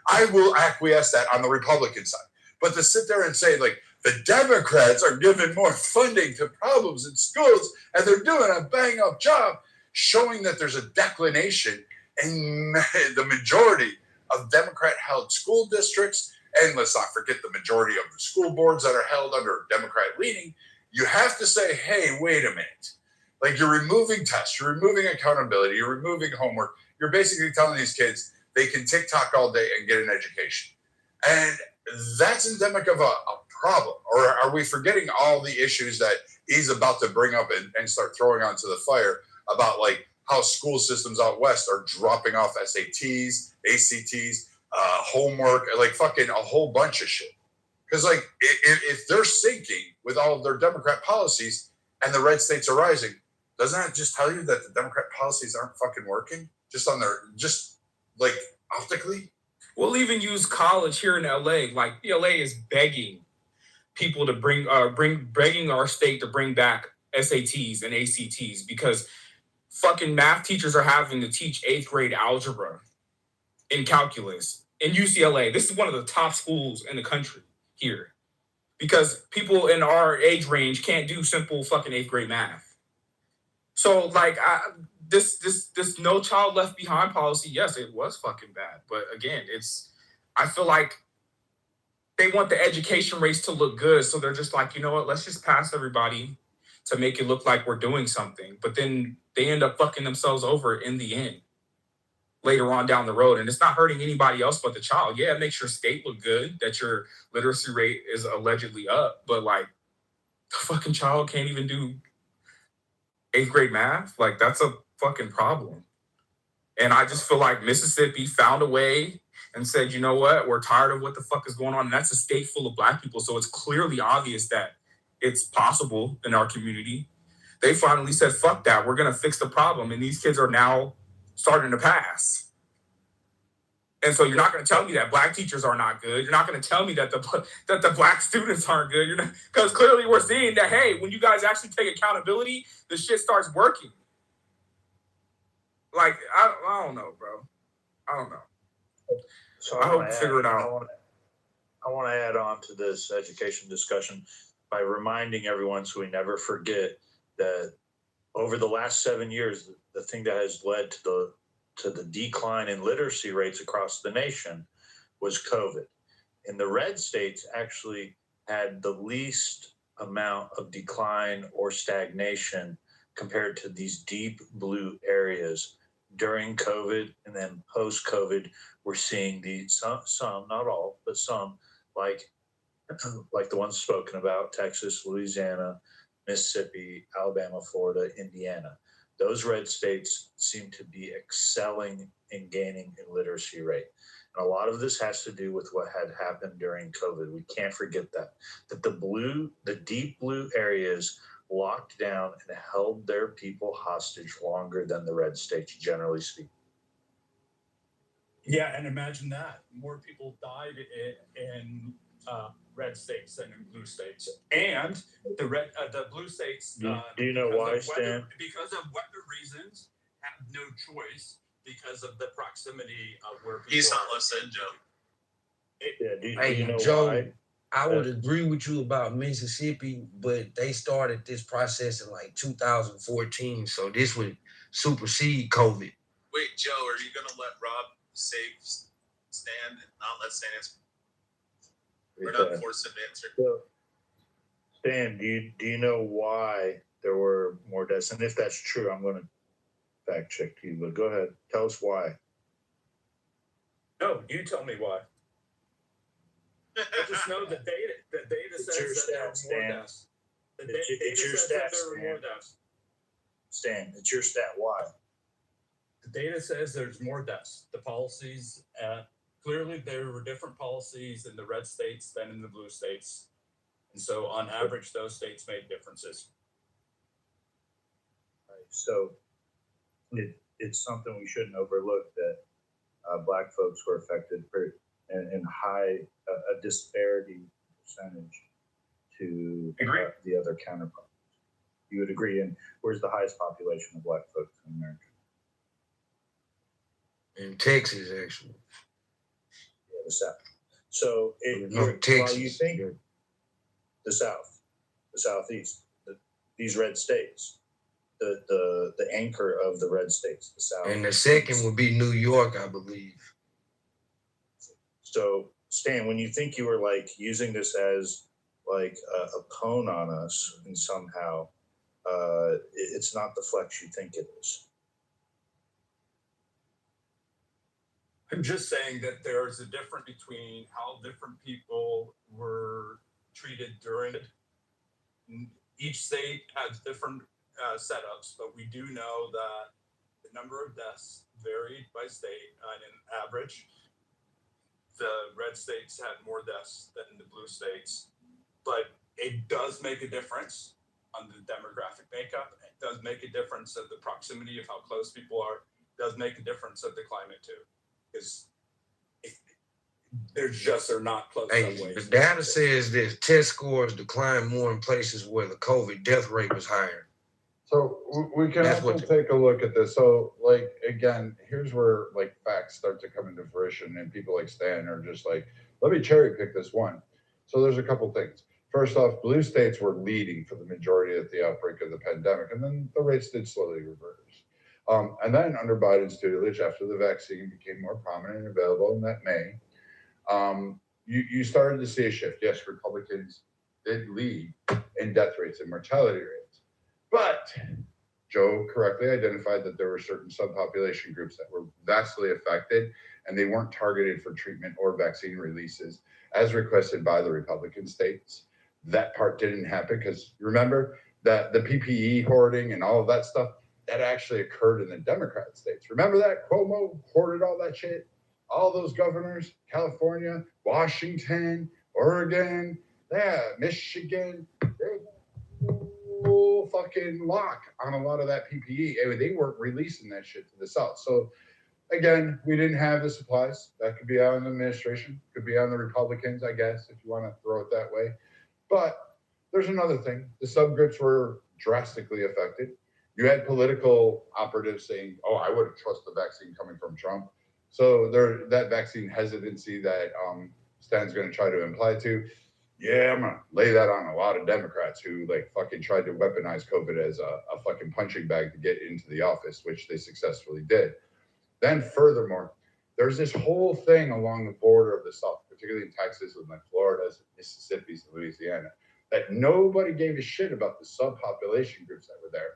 I will acquiesce that on the Republican side. But to sit there and say, like, the Democrats are giving more funding to problems in schools, and they're doing a bang-up job showing that there's a declination in the majority of Democrat-held school districts, and let's not forget the majority of the school boards that are held under Democrat leaning. You have to say, hey, wait a minute. Like, you're removing tests, you're removing accountability, you're removing homework. You're basically telling these kids they can TikTok all day and get an education. And that's endemic of a problem. Or are we forgetting all the issues that he's about to bring up and start throwing onto the fire about like how school systems out west are dropping off SATs, ACTs, homework, like fucking a whole bunch of shit. Because like if they're sinking with all of their Democrat policies and the red states are rising, doesn't that just tell you that the Democrat policies aren't fucking working? Just on their, just like optically? We'll even use college here in LA. Like LA is begging people to begging our state to bring back SATs and ACTs because fucking math teachers are having to teach 8th grade algebra in calculus in UCLA. This is one of the top schools in the country here because people in our age range can't do simple fucking 8th grade math. So like this No Child Left Behind policy, yes, it was fucking bad. But again, I feel like they want the education rates to look good. So they're just like, you know what, let's just pass everybody to make it look like we're doing something. But then they end up fucking themselves over in the end later on down the road. And it's not hurting anybody else but the child. Yeah, it makes your state look good that your literacy rate is allegedly up. But like the fucking child can't even do 8th grade math. Like that's a fucking problem. And I just feel like Mississippi found a way and said, you know what, we're tired of what the fuck is going on. And that's a state full of black people. So it's clearly obvious that it's possible in our community. They finally said, fuck that. We're going to fix the problem. And these kids are now starting to pass. And so you're not going to tell me that black teachers are not good. You're not going to tell me that the black students aren't good. You're not, because clearly we're seeing that, hey, when you guys actually take accountability, the shit starts working. Like, I don't know, bro. I don't know. So I hope to figure it out. I want to add on to this education discussion by reminding everyone so we never forget that over the last 7 years, the thing that has led to the decline in literacy rates across the nation was COVID. And the red states actually had the least amount of decline or stagnation compared to these deep blue areas during COVID, and then post-COVID, we're seeing some, not all, but some, like the ones spoken about, Texas, Louisiana, Mississippi, Alabama, Florida, Indiana. Those red states seem to be excelling in gaining in literacy rate. And a lot of this has to do with what had happened during COVID. We can't forget that the deep blue areas locked down and held their people hostage longer than the red states, generally speaking. Yeah, and imagine that. More people died in red states than in blue states. And the blue states... Do you know why, Stan? Because of weather reasons, have no choice because of the proximity of where people He's not listening, Joe. Do you know Joe, why? I would agree with you about Mississippi, but they started this process in like 2014, so this would supersede COVID. Wait, Joe, are you going to let Rob save Stan and not let Stan answer? We're not forcing him to answer. So, Stan, do you know why there were more deaths? And if that's true, I'm going to fact check you, but go ahead. Tell us why. No, you tell me why. I just know the data says that there were more deaths. It's your stat, Stan. It's your stat. Why? The data says there's more deaths. The policies, clearly there were different policies in the red states than in the blue states. And so on average, those states made differences. Right. So it's something we shouldn't overlook that black folks were affected in high a disparity percentage to the other counterparts. You would agree. And where's the highest population of black folks in America? In Texas, actually. Yeah, the South. So Texas. while you think the South, the Southeast, these red states, the anchor of the red states, the South. And the second would be New York, I believe. So, Stan, when you think you were like using this as like a pwn on us, and somehow it's not the flex you think it is. I'm just saying that there's a difference between how different people were treated during it. Each state has different setups, but we do know that the number of deaths varied by state. And in average, the red states had more deaths than the blue states. But it does make a difference on the demographic makeup. It does make a difference of the proximity of how close people are. It does make a difference of the climate too. Because they're not close Hey, some ways. the data says that test scores decline more in places where the COVID death rate was higher. So we can also take a look at this. So, like, again, here's where like facts start to come into fruition, and people like Stan are just like, let me cherry pick this one. So there's a couple things. First off, blue states were leading for the majority of the outbreak of the pandemic, and then the rates did slowly reverse. And then under Biden's tutelage, after the vaccine became more prominent and available in that May, you started to see a shift. Yes, Republicans did lead in death rates and mortality rates, but Joe correctly identified that there were certain subpopulation groups that were vastly affected, and they weren't targeted for treatment or vaccine releases as requested by the Republican states. That part didn't happen because remember that the PPE hoarding and all of that stuff, that actually occurred in the Democrat states. Remember that? Cuomo hoarded all that shit? All those governors, California, Washington, Oregon, Michigan, they full fucking lock on a lot of that PPE. I mean, they weren't releasing that shit to the South. So again, we didn't have the supplies. That could be on the administration, could be on the Republicans, I guess, if you want to throw it that way. But there's another thing. The subgroups were drastically affected. You had political operatives saying, oh, I wouldn't trust the vaccine coming from Trump. So that vaccine hesitancy that Stan's going to try to imply to, yeah, I'm going to lay that on a lot of Democrats who like fucking tried to weaponize COVID as a fucking punching bag to get into the office, which they successfully did. Then furthermore, there's this whole thing along the border of the South, particularly in Texas and like Florida, Mississippi, and Louisiana, that nobody gave a shit about the subpopulation groups that were there.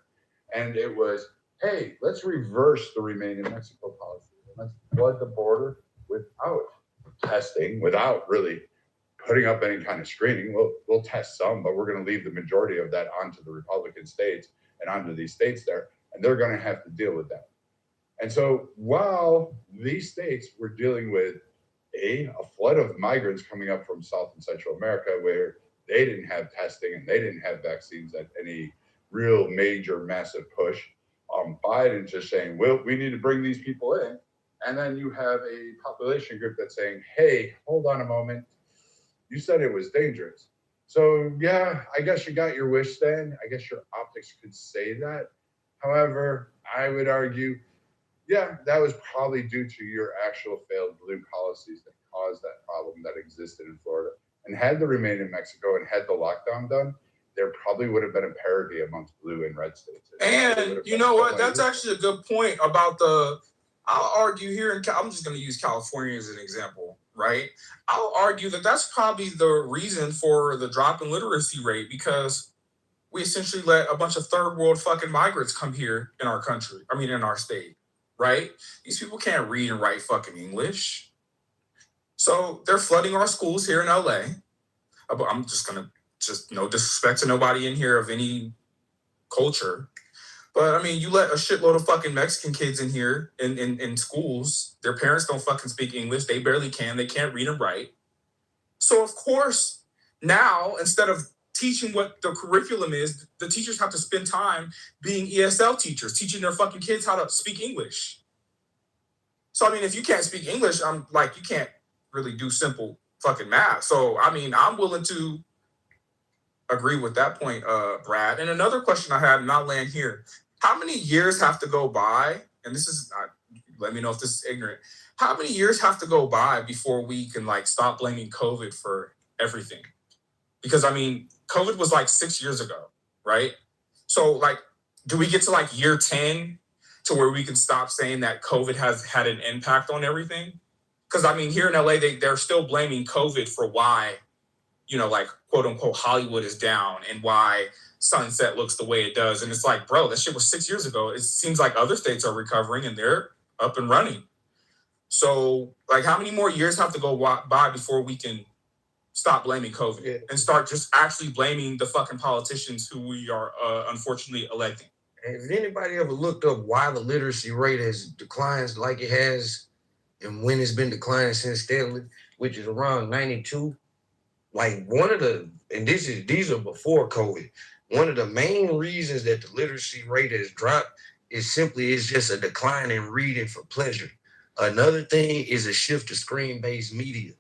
And it was, hey, let's reverse the Remain in Mexico policy. Let's flood the border without testing, without really putting up any kind of screening. We'll test some, but we're going to leave the majority of that onto the Republican states and onto these states there, and they're going to have to deal with that. And so while these states were dealing with a flood of migrants coming up from South and Central America where they didn't have testing and they didn't have vaccines at any real major massive push, Biden's just saying, well, we need to bring these people in. And then you have a population group that's saying, hey, hold on a moment. You said it was dangerous. So yeah, I guess you got your wish then. I guess your optics could say that. However, I would argue, yeah, that was probably due to your actual failed blue policies that caused that problem that existed in Florida. And had the Remain in Mexico and had the lockdown done, there probably would have been a parity amongst blue and red states. And you know what? That's actually a good point about I'll argue here, I'm just going to use California as an example, right? I'll argue that that's probably the reason for the drop in literacy rate, because we essentially let a bunch of third world fucking migrants come here in our country. I mean, in our state, right? These people can't read and write fucking English. So they're flooding our schools here in LA. I'm just going to no disrespect to nobody in here of any culture. But I mean, you let a shitload of fucking Mexican kids in here in schools. Their parents don't fucking speak English. They barely can. They can't read and write. So of course, now, instead of teaching what the curriculum is, the teachers have to spend time being ESL teachers, teaching their fucking kids how to speak English. So I mean, if you can't speak English, I'm like, you can't really do simple fucking math. So I mean, I'm willing to agree with that point, Brad. And another question I had, and I'll land here. How many years have to go by? And this is, let me know if this is ignorant. How many years have to go by before we can like stop blaming COVID for everything? Because I mean, COVID was like 6 years ago, right? So like, do we get to like year 10 to where we can stop saying that COVID has had an impact on everything? Because I mean, here in LA, they're still blaming COVID for why, like quote unquote Hollywood is down and why Sunset looks the way it does. And it's like, bro, that shit was 6 years ago. It seems like other states are recovering and they're up and running. So like, how many more years have to go by before we can stop blaming COVID and start just actually blaming the fucking politicians who we are unfortunately electing? Has anybody ever looked up why the literacy rate has declined like it has and when it's been declining since steadily, which is around 92? Like one of the, and these are before COVID, one of the main reasons that the literacy rate has dropped is just a decline in reading for pleasure. Another thing is a shift to screen-based media.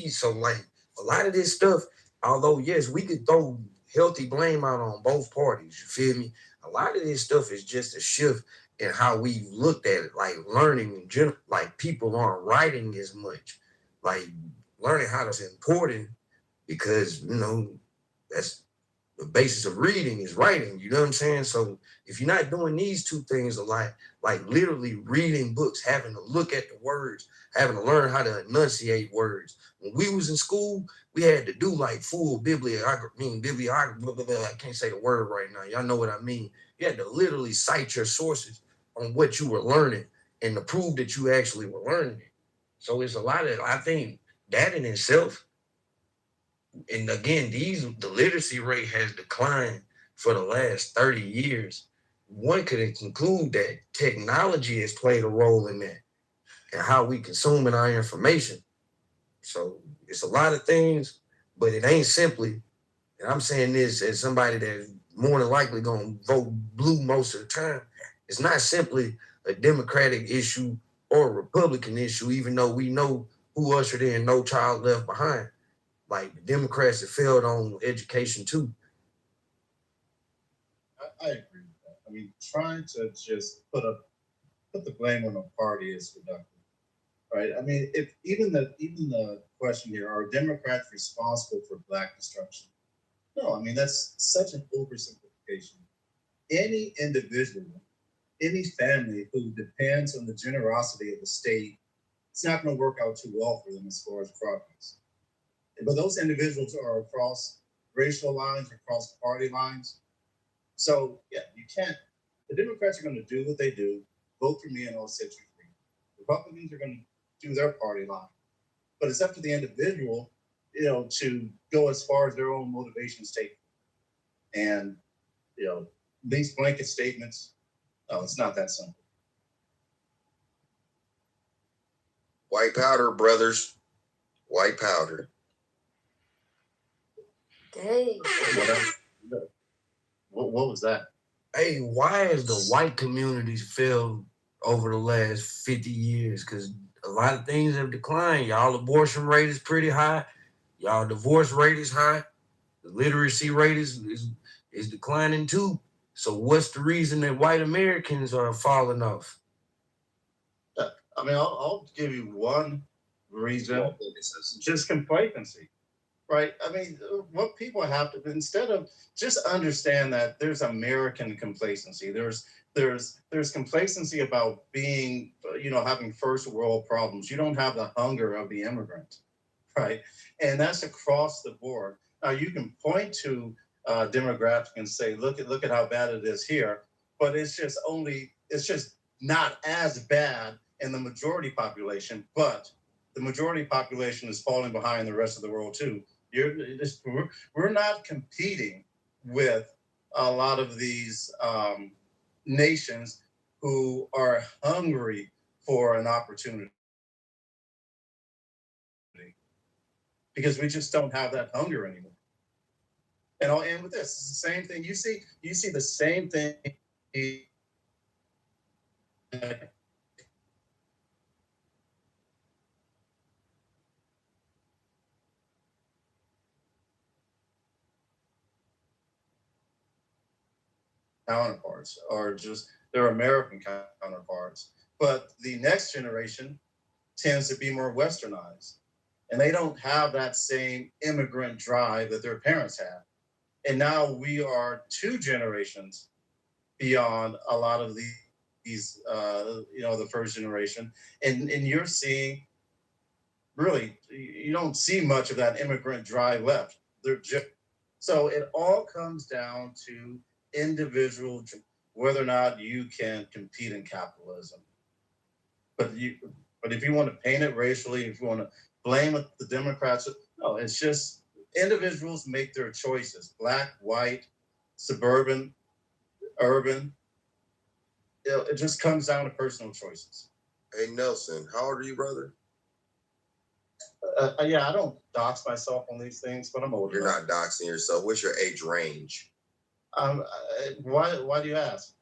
So a lot of this stuff, although yes, we could throw healthy blame out on both parties, you feel me? A lot of this stuff is just a shift in how we looked at it, like learning in general. Like people aren't writing as much. Like learning how to important because, that's the basis of reading is writing, you know what I'm saying? So if you're not doing these two things a lot, like literally reading books, having to look at the words, having to learn how to enunciate words. When we was in school, we had to do like full bibliography, I can't say the word right now. Y'all know what I mean. You had to literally cite your sources on what you were learning and to prove that you actually were learning it. So it's a lot of, I think that in itself, and again, the literacy rate has declined for the last 30 years. One could conclude that technology has played a role in that and how we consuming our information. So it's a lot of things, but it ain't simply, and I'm saying this as somebody that's more than likely going to vote blue most of the time, it's not simply a Democratic issue or a Republican issue, even though we know who ushered in No Child Left Behind. Like the Democrats have failed on education too. I agree with that. I mean, trying to just put the blame on a party is reductive, right? I mean, if even the question here, are Democrats responsible for Black destruction? No, I mean that's such an oversimplification. Any individual, any family who depends on the generosity of the state, it's not going to work out too well for them as far as progress. But those individuals are across racial lines, across party lines. So yeah, you can't. The Democrats are going to do what they do, vote for me and I'll set you free. Republicans are going to do their party line, but it's up to the individual, to go as far as their own motivations take. And these blanket statements, no, it's not that simple. White powder, brothers. White powder. Dang. What was that? Hey, why has the white communities failed over the last 50 years? Because a lot of things have declined. Y'all abortion rate is pretty high. Y'all divorce rate is high. The literacy rate is declining too. So what's the reason that white Americans are falling off? I mean, I'll give you one reason. It's just complacency. Right. I mean, what people have to, instead of just understand that there's American complacency, there's complacency about being, having first world problems. You don't have the hunger of the immigrant. Right. And that's across the board. Now you can point to demographic and say, look at how bad it is here. But it's just not as bad in the majority population. But the majority population is falling behind the rest of the world too. We're not competing with a lot of these nations who are hungry for an opportunity, because we just don't have that hunger anymore. And I'll end with this. It's the same thing. You see the same thing. Counterparts are just their American counterparts, but the next generation tends to be more westernized, and they don't have that same immigrant drive that their parents had. And now we are 2 generations beyond a lot of these the first generation. And you're seeing, really, you don't see much of that immigrant drive left. So it all comes down to individual, whether or not you can compete in capitalism. But if you want to paint it racially, if you want to blame the Democrats, no, it's just individuals make their choices. Black, white, suburban, urban. It just comes down to personal choices. Hey, Nelson, how old are you, brother? Yeah, I don't dox myself on these things, but I'm older. You're not doxing yourself. What's your age range? Why do you ask?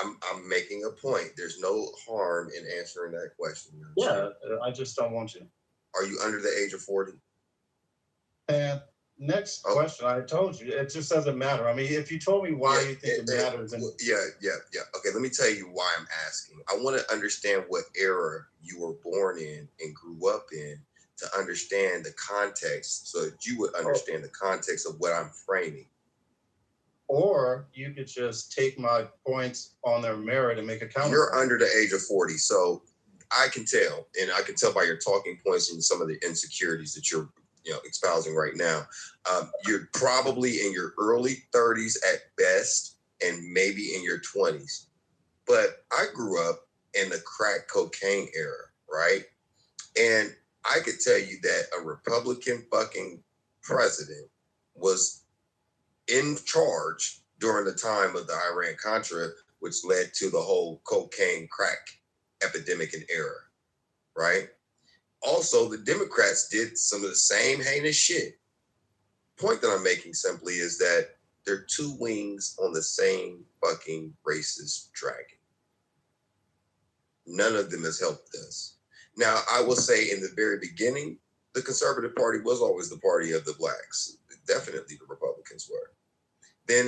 I'm making a point. There's no harm in answering that question. Yeah, I just don't want you. Are you under the age of 40? And next question, I told you, it just doesn't matter. I mean, if you told me why you think it matters. Yeah. Okay, let me tell you why I'm asking. I want to understand what era you were born in and grew up in to understand the context so that you would understand the context of what I'm framing. Or you could just take my points on their merit and make a counter. You're under the age of 40, so I can tell, and I can tell by your talking points and some of the insecurities that you're espousing right now. You're probably in your early 30s at best, and maybe in your 20s. But I grew up in the crack cocaine era, right? And I could tell you that a Republican fucking president was in charge during the time of the Iran-Contra, which led to the whole cocaine crack epidemic and era, right? Also, the Democrats did some of the same heinous shit. Point that I'm making simply is that they're 2 wings on the same fucking racist dragon. None of them has helped us. Now, I will say in the very beginning, the Conservative Party was always the party of the blacks. Definitely the Republicans were. Then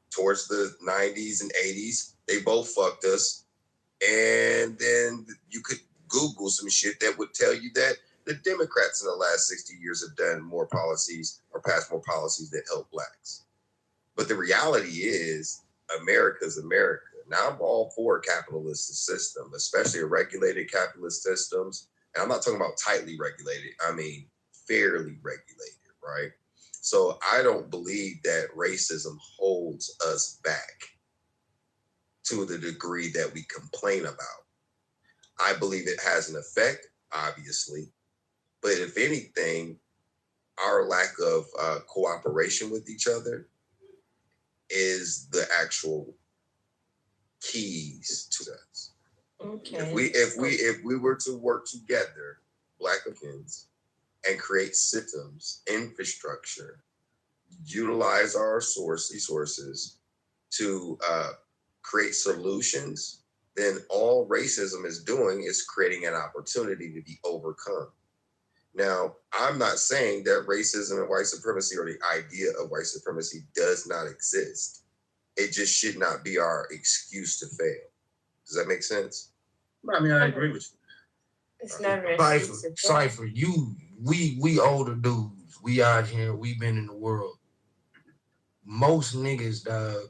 towards the 90s and 80s, they both fucked us. And then you could Google some shit that would tell you that the Democrats in the last 60 years have done more policies or passed more policies that help blacks. But the reality is America's America. Now, I'm all for a capitalist system, especially regulated capitalist systems. And I'm not talking about tightly regulated. I mean, fairly regulated, right? So I don't believe that racism holds us back to the degree that we complain about. I believe it has an effect, obviously. But if anything, our lack of cooperation with each other is the actual keys to us. Okay. If we were to work together, Black Americans, and create systems, infrastructure, utilize our resources to create solutions, then all racism is doing is creating an opportunity to be overcome. Now, I'm not saying that racism and white supremacy or the idea of white supremacy does not exist. It just should not be our excuse to fail. Does that make sense? I mean, I agree with you. It's not Cypher, we older dudes. We out here, we been in the world. Most niggas, dog,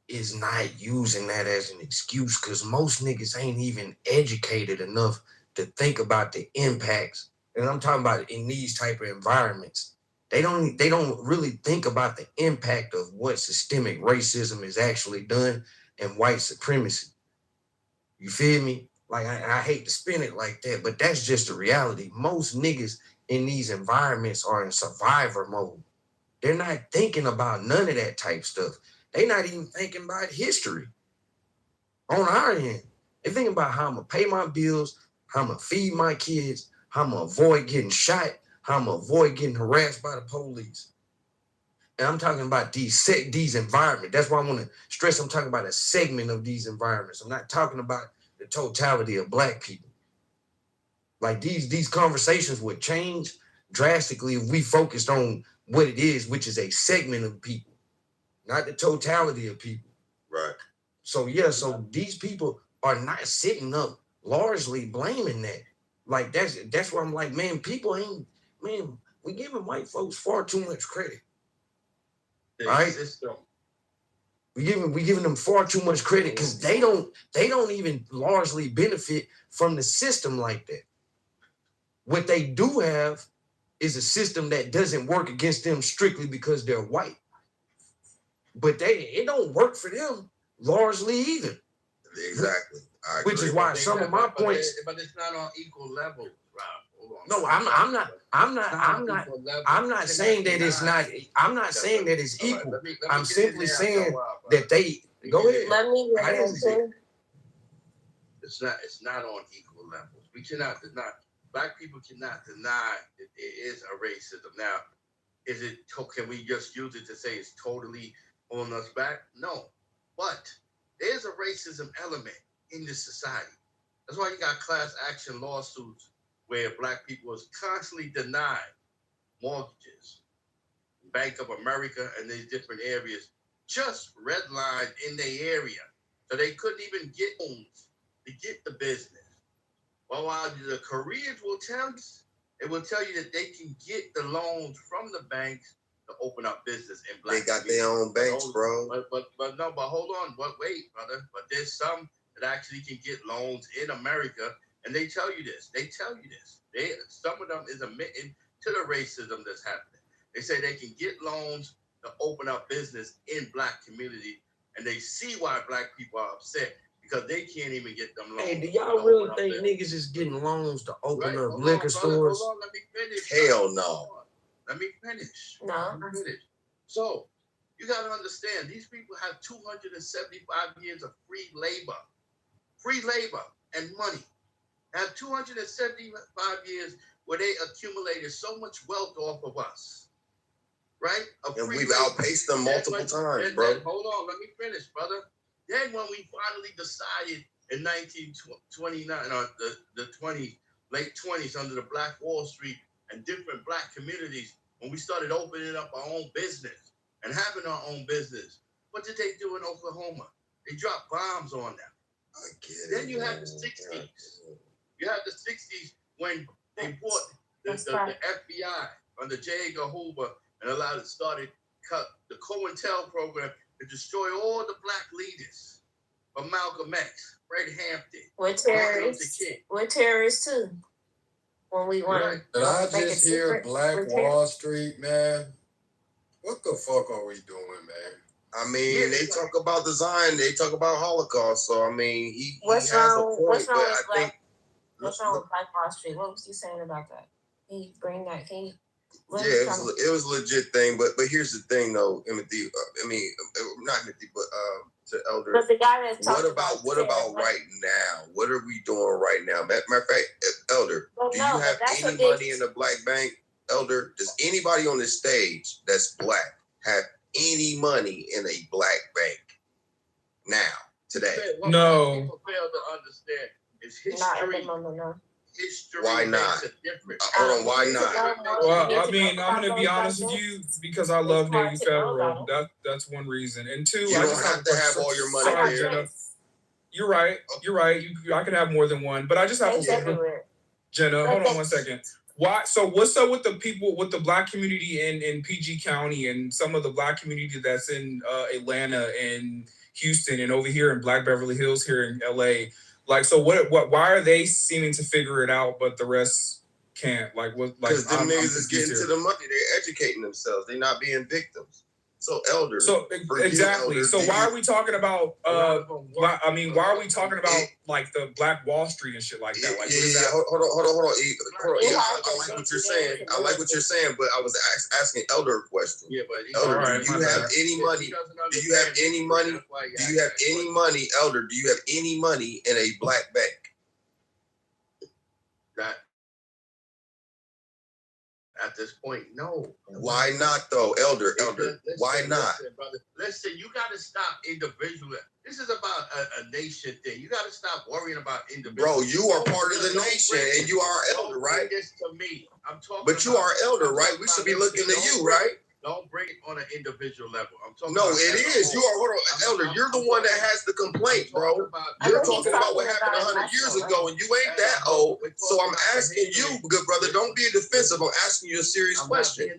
is not using that as an excuse because most niggas ain't even educated enough to think about the impacts. And I'm talking about in these type of environments. They don't really think about the impact of what systemic racism is actually done and white supremacy. You feel me? Like, I hate to spin it like that, but that's just the reality. Most niggas in these environments are in survivor mode. They're not thinking about none of that type stuff. They're not even thinking about history on our end. They're thinking about how I'm going to pay my bills, how I'm going to feed my kids, how I'm going to avoid getting shot, how I'm going to avoid getting harassed by the police. And I'm talking about these environments. That's why I want to stress I'm talking about a segment of these environments. I'm not talking about the totality of Black people. Like these conversations would change drastically if we focused on what it is, which is a segment of people, not the totality of people. Right. So these people are not sitting up largely blaming that. Like that's why I'm like, man, we giving white folks far too much credit. right? System. We giving them far too much credit because they don't even largely benefit from the system like that. What they do have is a system that doesn't work against them strictly because they're white. But it don't work for them largely either. Exactly. Which is why some of my points. But it's not on equal level, Rob. No, I'm not saying that it's not. I'm not saying that it's equal. I'm simply saying that they go ahead. Let me It's not on equal levels. We cannot deny. Black people cannot deny that there is a racism. Now, can we just use it to say it's totally on us back? No. But there's a racism element in this society. That's why you got class action lawsuits where black people was constantly denied mortgages. Bank of America and these different areas just redlined in their area. So they couldn't even get loans to get the business. Well, while the Koreans will tell you that they can get the loans from the banks to open up business in black. They got their own banks, bro. But hold on. Wait, brother. But there's some that actually can get loans in America, and they tell you this. Some of them is admitting to the racism that's happening. They say they can get loans to open up business in black community, and they see why black people are upset. Because they can't even get them loans. Hey, do y'all really think niggas is getting loans to open up liquor stores? Hold on, let me finish. Hell no. Let me finish. No. So, you got to understand, these people have 275 years of free labor and money. They have 275 years where they accumulated so much wealth off of us. Right? And we've outpaced them multiple times, bro. Hold on, let me finish, brother. Then when we finally decided in 1929, or the late 20s, under the Black Wall Street and different black communities, when we started opening up our own business and having our own business, what did they do in Oklahoma? They dropped bombs on them. I get it. Then you have the 60s. You have the 60s when they brought the FBI under J. Edgar Hoover and started cut the COINTEL program to destroy all the black leaders, from Malcolm X, Fred Hampton. We're terrorists too. When we want to. Did I just hear Black Wall Street, man? What the fuck are we doing, man? I mean, they talk about the Zion, they talk about Holocaust. So I mean, he has a point. What's wrong with Black Wall Street? What was you saying about that? Can you bring that? It was a legit thing, but here's the thing though, Timothy. Not Timothy, but to Elder. But the guy that's what about right now? What are we doing right now? Matter of fact, Elder, do you have any money in the black bank? Elder, does anybody on this stage that's black have any money in a black bank now, today? No. People fail to understand is history. Not at the moment, no. History. Why not? Hold on, why not? Well, I mean, I'm gonna be honest with you because I love Navy Federal. That's one reason. And two, you don't have to have all your money there. You're right. I could have more than one, but I just have Jenna, hold on 1 second. Why? So what's up with the people, with the black community in PG County and some of the black community that's in Atlanta and Houston and over here in Black Beverly Hills here in LA? Like, so what? Why are they seeming to figure it out, but the rest can't? Like, what? Like, because them niggas is getting to the money. They're educating themselves. They're not being victims. So, Elder. So exactly. Elder, so why are we talking about? Why are we talking about like the Black Wall Street and shit like that? Like, hold on. I like what you're saying. But I was asking Elder a question. Yeah, but Elder, do you have any money? Do you have any money? Do you have any money, Elder? Do you have any money in a black bank? At this point, no. Why not, though, Elder? Why not? Listen, you got to stop individual. This is about a nation thing. You got to stop worrying about individuals. Bro, you are part of the nation, and you are elder, right? This to me, I'm talking. But you are elder, right? We should be looking to you, right? Don't bring it on an individual level. I'm talking. No, about it is. You are, hold on, Elder. You're the one that has the complaint, bro. You're talking about what happened 100 years ago, and you ain't that old. So I'm asking you, good brother, don't be defensive. I'm asking you a serious question.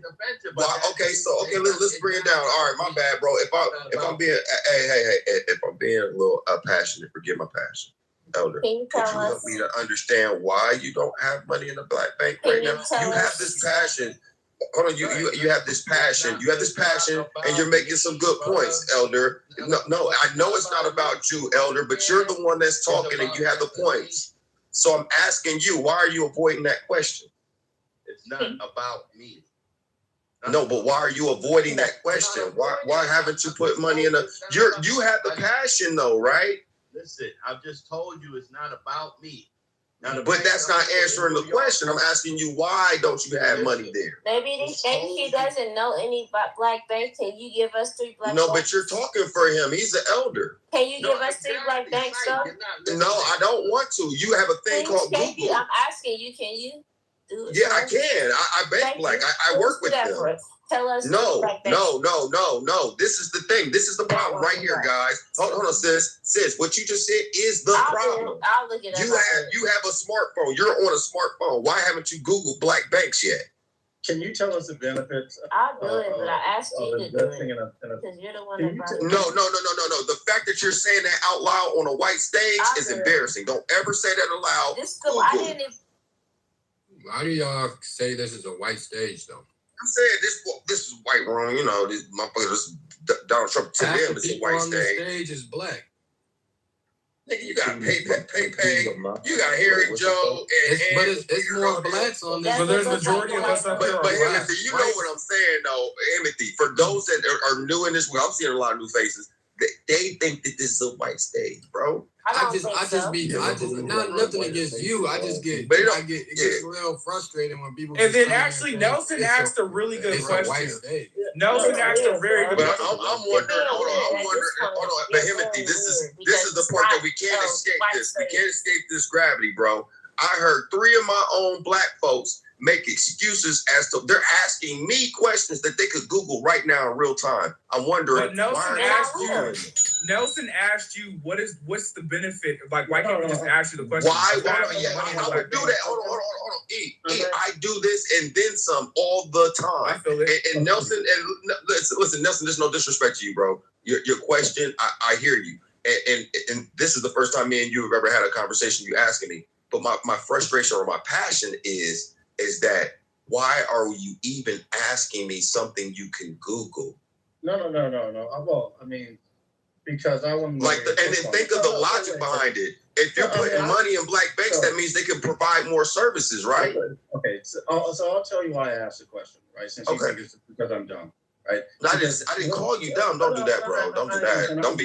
Well, okay, let's bring it down. All right, my bad, bro. If I'm being, if I'm being a little passionate, forgive my passion. Elder, could you help me to understand why you don't have money in the black bank right now? You have this passion. Hold on, you have this passion. You have this passion, and you're making some good points, Elder. No, I know it's not about you, Elder, but you're the one that's talking, and you have the points. So I'm asking you, why are you avoiding that question? It's not about me. No, but why are you avoiding that question? Why haven't you put money in you have the passion though, right? Listen, I've just told you it's not about me. But that's not answering the question. I'm asking you, why don't you have money there? Maybe he doesn't know any black banks. Can you give us 3 black banks? No, but you're talking for him. He's an elder. Can you give us 3 black banks, though? No, I don't want to. You have a thing called Google. I'm asking you, can you do it? Yeah, I can. I bank black. I work with them. Tell us. No. This is the thing. This is the problem right here, guys. Hold on, sis. What you just said is the problem. I'll look it up. You have a smartphone. You're on a smartphone. Why haven't you Googled black banks yet? Can you tell us the benefits? I'll do it, but I asked you to do it because you're the one that brought it. No. The fact that you're saying that out loud on a white stage is embarrassing. Don't ever say that aloud. Why do y'all say this is a white stage, though? I'm saying this is white wrong. You know, this motherfuckers, Donald Trump to them is a white stage. The stage is black. Nigga, you got pay. You got Harry Joe, but it's more blacks on this. But there's majority of us up here. But Timothy, you know what I'm saying, though, Timothy. For those that are new in this, I'm seeing a lot of new faces. They think that this is a white stage, bro. I just not nothing against you. I just get it gets real frustrating when people. And then actually, Nelson asked a really good question. Nelson asked a very good question. I'm wondering. Hold on. But Timothy, this is the part that we can't escape this. We can't escape this gravity, bro. I heard 3 of my own black folks make excuses as to they're asking me questions that they could Google right now in real time. I'm wondering. But Nelson asked you what's the benefit? Like, why can't we just ask you the question? I would do that. Hold on. I do this and then some all the time. I feel it. And Nelson, and listen, Nelson, there's no disrespect to you, bro. Your question, I hear you. And this is the first time me and you have ever had a conversation you asking me. But my frustration or my passion is that why are you even asking me something you can Google? No. Well, I mean, because I want and then think of the logic behind it. If you're putting money in black banks, that means they can provide more services, right? Okay. So I'll tell you why I asked the question, right? Since you think it's because I'm dumb. Right. I didn't call you dumb. Don't do that, bro. Don't do that. Don't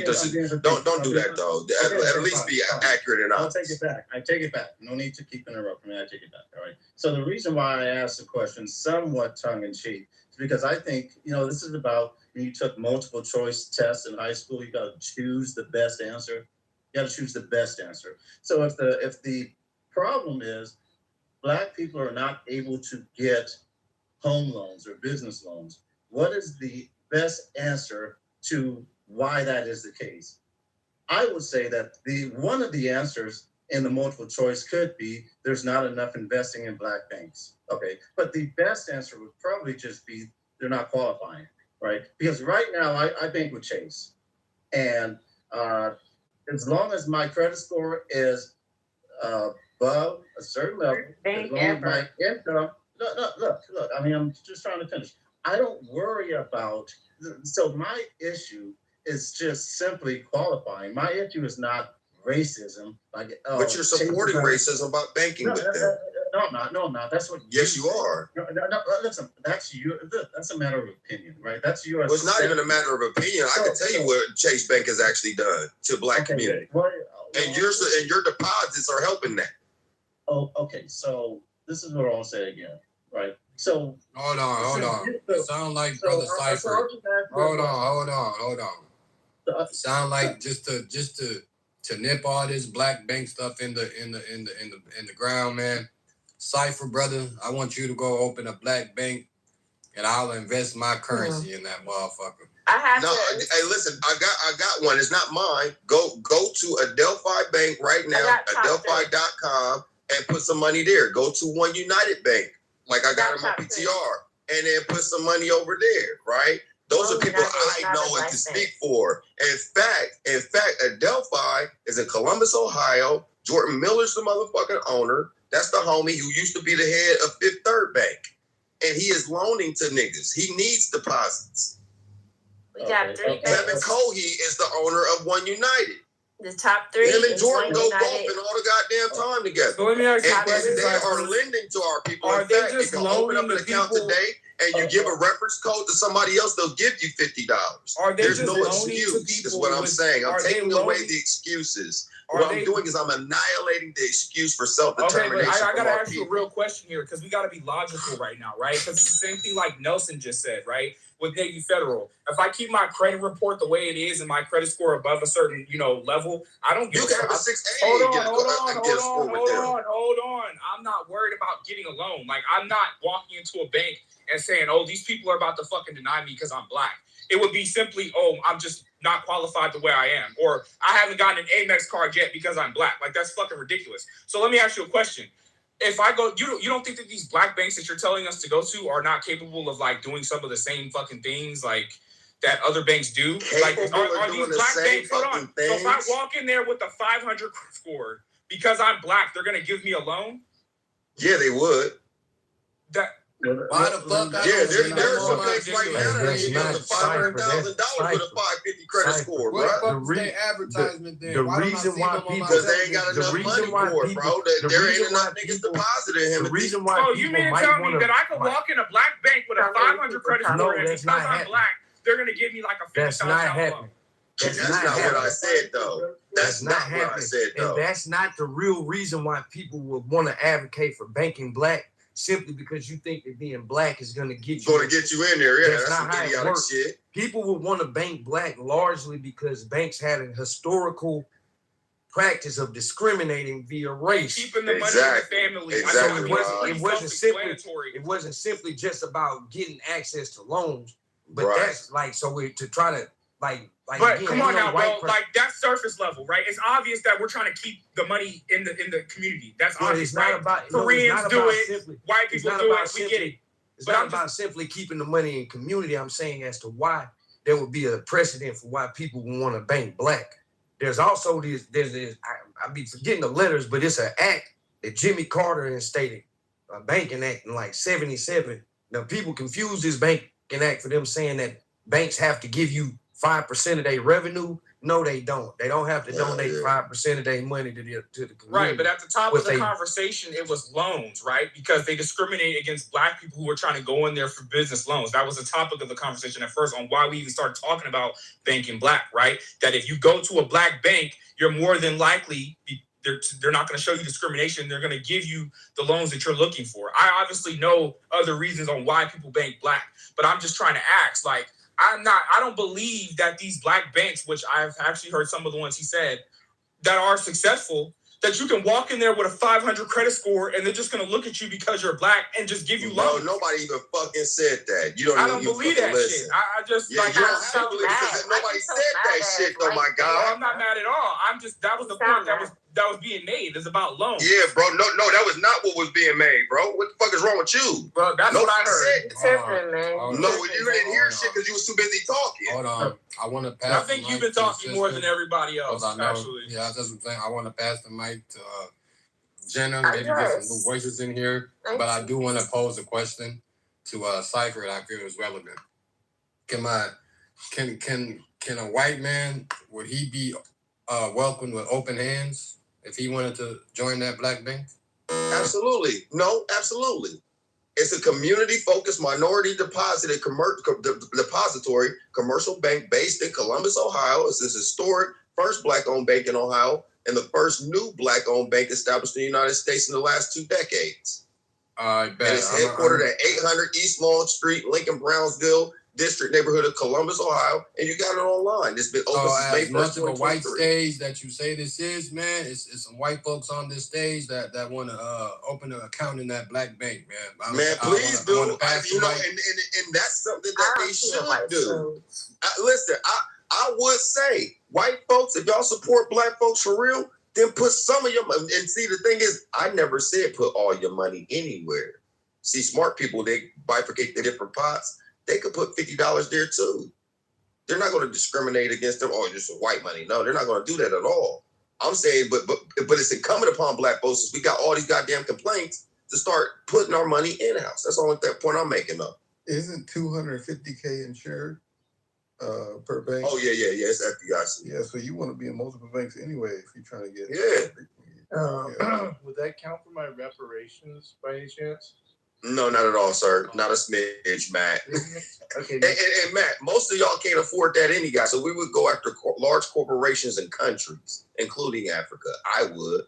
do that, though. At least be accurate and honest. I take it back. No need to keep interrupting me. I take it back. All right. So the reason why I asked the question somewhat tongue in cheek is because I think, this is about when you took multiple choice tests in high school, you got to choose the best answer. You got to choose the best answer. So if the problem is black people are not able to get home loans or business loans, what is the best answer to why that is the case? I would say that one of the answers in the multiple choice could be there's not enough investing in black banks. Okay, but the best answer would probably just be they're not qualifying, right? Because right now I bank with Chase, and as long as my credit score is above a certain level, as long as my income. Look. I mean, I'm just trying to finish. I don't worry about, so my issue is just simply qualifying. My issue is not racism. But you're supporting racism by banking with them. No, I'm not. That's what. Yes, you are. No, listen, that's a matter of opinion, right? That's yours. Well, it's not even a matter of opinion. I can tell you what Chase Bank has actually done to black community. And your deposits are helping that. Oh, okay. So this is what I'll say again, right? So hold on. Sound like Brother Cypher. Hold on. Sound like just to nip all this black bank stuff in the ground, man. Cypher, brother, I want you to go open a black bank and I'll invest my currency in that motherfucker. Hey, listen, I got one. It's not mine. Go to a Delphi bank right now, Delphi.com, and put some money there. Go to One United Bank, like I got in my PTR, and then put some money over there, right? Those are people I know and can speak for. In fact, a Delphi is in Columbus, Ohio. Jordan Miller's the motherfucking owner. That's the homie who used to be the head of Fifth Third Bank. And he is loaning to niggas. He needs deposits. We got 3 banks. Kevin Cohey is the owner of One United. The top 3. Him and Jordan go golfing all the goddamn time together. So let me ask you, and they are lending to our people. Are In they fact, just if you open up an loaning account people? today and you give a reference code to somebody else, they'll give you $50. Are they There's just no loaning to excuse, is people what I'm with- saying. I'm are they taking away loaning- the excuses. Are What they- I'm doing is I'm annihilating the excuse for Okay, self-determination but I from gotta our ask you a people. real question here because we gotta be logical right now, right? Because it's the same thing like Nelson just said, right? With Navy Federal, if I keep my credit report the way it is and my credit score above a certain, level, I don't get. You can have a 680 Hold and on, get a hold score on, with hold them. on, hold on. I'm not worried about getting a loan. Like I'm not walking into a bank and saying, "Oh, these people are about to fucking deny me because I'm black." It would be simply, "Oh, I'm just not qualified the way I am," or "I haven't gotten an Amex card yet because I'm black." Like that's fucking ridiculous. So let me ask you a question. If I go, you don't think that these black banks that you're telling us to go to are not capable of like doing some of the same fucking things like that other banks do? Like are these black banks? Hold on. So if I walk in there with a 500 score because I'm black, they're gonna give me a loan? Yeah, they would. Why the fuck? Yeah, there are some banks right now that are giving up to $500,000 with a 550 credit score, bro. What the fuck is their advertisement then? the Why don't I reason see why them on people- my Because they ain't got enough money for it, bro. There ain't enough niggas depositing him. The reason why Oh, you people mean to might tell me wanna- that I could walk in a black bank with a 500 credit No, score and that's because not I'm happening. black, they're gonna give me like a That's not $50,000 happening. loan? That's That's not not what happening. I said, though. That's not what I happening. said, though. And that's not the real reason why people would want to advocate for banking black, simply because you think that being black is going to get you. Going to get you in there, yeah. That's not some how it idiotic works. shit. People would want to bank black largely because banks had a practice of discriminating via race. Keeping the Exactly. money in the family. Exactly. I know It wasn't simply just about getting access to loans, but Right. that's like to try to like. But again, come ain't on no now, white bro. person- Like that's surface level, right? It's obvious that we're trying to keep the money in the community. That's Yeah, obvious, it's not right? about Koreans it's not do about it. simply- White it's people not do about it. We get it. It's But not I'm about simply keeping the money in community. I'm saying as to why there would be a precedent for why people would want to bank black. There's also this. I be forgetting the letters, but it's an act that Jimmy Carter instated, a banking act in like '77. Now people confuse this banking act for them saying that banks have to give you 5% of their revenue. No, they don't. They don't have to donate 5% of their money to the community. Right, but at the top What of the they- conversation, it was loans, right? Because they discriminate against black people who were trying to go in there for business loans. That was the topic of the conversation at first on why we even started talking about banking black, right? That if you go to a black bank, you're more than likely they're not going to show you discrimination. They're going to give you the loans that you're looking for. I obviously know other reasons on why people bank black, but I'm just trying to ask, like, I don't believe that these black banks, which I've actually heard some of the ones he said that are successful, that you can walk in there with a 500 credit score and they're just going to look at you because you're black and just give you loans. No, nobody even fucking said that. You don't I even don't believe fucking that listen. shit. I just Yeah, like you don't I'm have so to believe it because mad. nobody said that shit, though, my No, guy. I'm not mad at all. I'm just that was the point that was being made. It's about loans. Yeah, bro. No, that was not what was being made, bro. What the fuck is wrong with you? Bro, that's what I heard. No, you didn't hear shit because you was too busy talking. Hold on. I want to pass. I think you've been talking more than everybody else, actually. Yeah, that's what I'm saying. I want to pass the mic to Jenna, maybe get some new voices in here. But I do want to pose a question to Cypher that I feel is relevant. Can a white man, would he be welcomed with open hands if he wanted to join that black bank? Absolutely. No, absolutely. It's a community-focused minority deposited depository commercial bank based in Columbus, Ohio. It's this historic first black-owned bank in Ohio and the first new black-owned bank established in the United States in the last 2 decades. I bet. And it's headquartered at 800 East Long Street, Lincoln, Brownsville. district neighborhood of Columbus, Ohio, and you got it online. It's been open since May 1st, as much of a white 2023. stage that you say this is, man, it's some white folks on this stage that want to open an account in that black bank, man. Please do. And that's something that they should do. Listen, I would say, white folks, if y'all support black folks for real, then put some of your money. And see, the thing is, I never said put all your money anywhere. See, smart people, they bifurcate the different pots. They could put $50 there too. They're not going to discriminate against them. Oh, just white money. No, they're not going to do that at all. I'm saying, but it's incumbent upon black folks, since we got all these goddamn complaints, to start putting our money in-house. That's all that point I'm making up. Isn't $250K insured per bank? Oh, yeah. It's FDIC. Yeah, so you want to be in multiple banks anyway if you're trying to get Would that count for my reparations by any chance? No, not at all, sir. Not a smidge, Matt. Okay. And Matt, most of y'all can't afford that any guy. So we would go after large corporations and countries, including Africa. I would.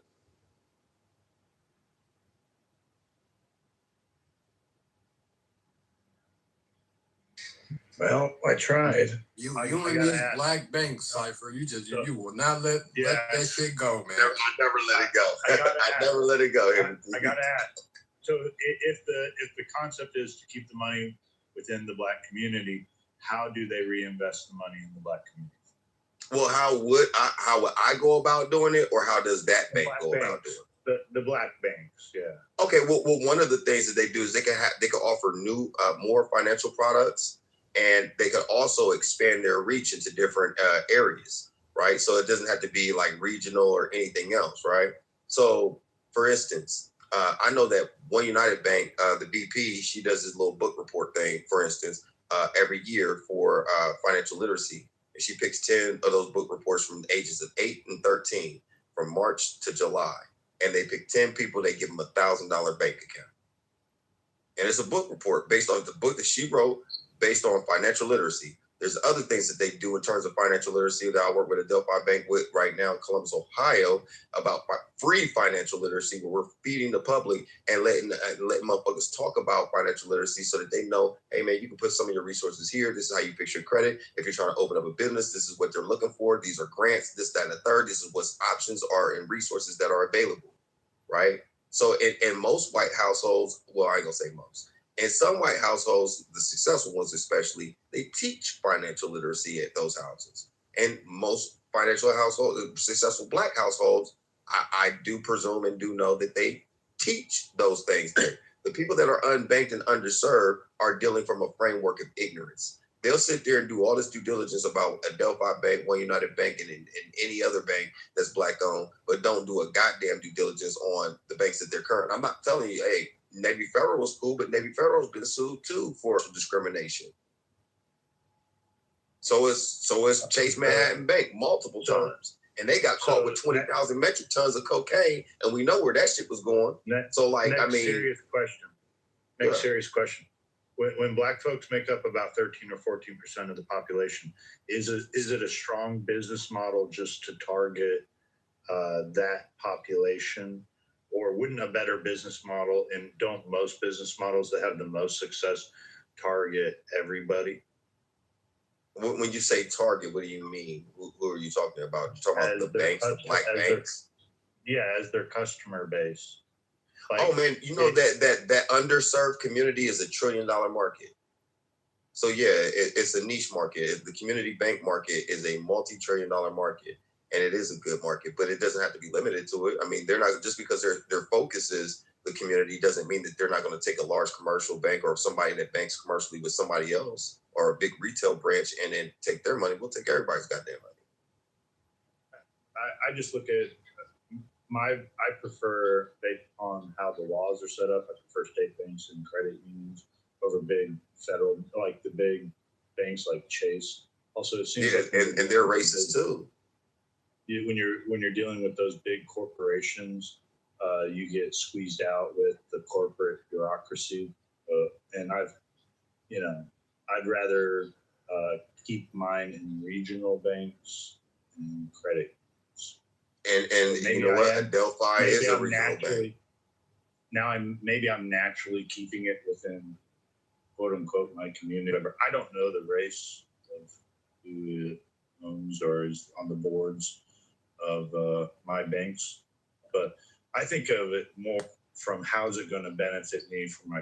Well, I tried. You and these black banks, Cypher. You will not let that shit go, man. I never let it go. I never let it go. I got to ask. So if the concept is to keep the money within the black community, how do they reinvest the money in the black community? Well, how would I go about doing it, or how does that bank go about doing it? The black banks, yeah. Okay, well, one of the things that they do is they can offer new more financial products, and they can also expand their reach into different areas, right? So it doesn't have to be like regional or anything else, right? So, for instance, I know that One United Bank, the BP, she does this little book report thing, for instance, every year for financial literacy. And she picks 10 of those book reports from the ages of 8 and 13 from March to July. And they pick 10 people, they give them $1,000 bank account. And it's a book report based on the book that she wrote based on financial literacy. There's other things that they do in terms of financial literacy that I work with a Delphi Bank with right now in Columbus, Ohio, about free financial literacy, where we're feeding the public and letting motherfuckers talk about financial literacy so that they know, hey man, you can put some of your resources here. This is how you fix your credit. If you're trying to open up a business, this is what they're looking for. These are grants, this, that, and the third. This is what options are and resources that are available, right? So in most white households, well, I ain't gonna say most. In some white households, the successful ones especially, they teach financial literacy at those houses. And most financial households, successful black households, I do presume and do know that they teach those things there. The people that are unbanked and underserved are dealing from a framework of ignorance. They'll sit there and do all this due diligence about a Delphi Bank, One United Bank, and any other bank that's black owned, but don't do a goddamn due diligence on the banks that they're current. I'm not telling you, hey, Navy Federal was cool, but Navy Federal's been sued too for discrimination. So it's Chase Manhattan Bank multiple times, and they got caught with 20,000 metric tons of cocaine, and we know where that shit was going. Serious question. When black folks make up about 13 or 14% of the population, is it a strong business model just to target that population? Or wouldn't a better business model, and don't most business models that have the most success target everybody? When you say target, what do you mean? Who are you talking about? You're talking about the banks, the black banks? As their customer base. Oh man, you know that underserved community is $1 trillion market. So yeah, it's a niche market. The community bank market is a multi-trillion-dollar market. And it is a good market, but it doesn't have to be limited to it. I mean, they're not, just because their focus is the community doesn't mean that they're not going to take a large commercial bank or somebody that banks commercially with somebody else or a big retail branch and then take their money. We'll take everybody's goddamn money. I just look at I prefer, based on how the laws are set up, I prefer state banks and credit unions over big federal, like the big banks like Chase. Also, it seems and they're racist too. When you're dealing with those big corporations, you get squeezed out with the corporate bureaucracy, and I'd rather keep mine in regional banks and credit unions. And you know what? Delphi is a regional bank. Now I'm naturally keeping it within quote unquote my community member. I don't know the race of who owns or is on the boards of my banks, but I think of it more from how's it going to benefit me for my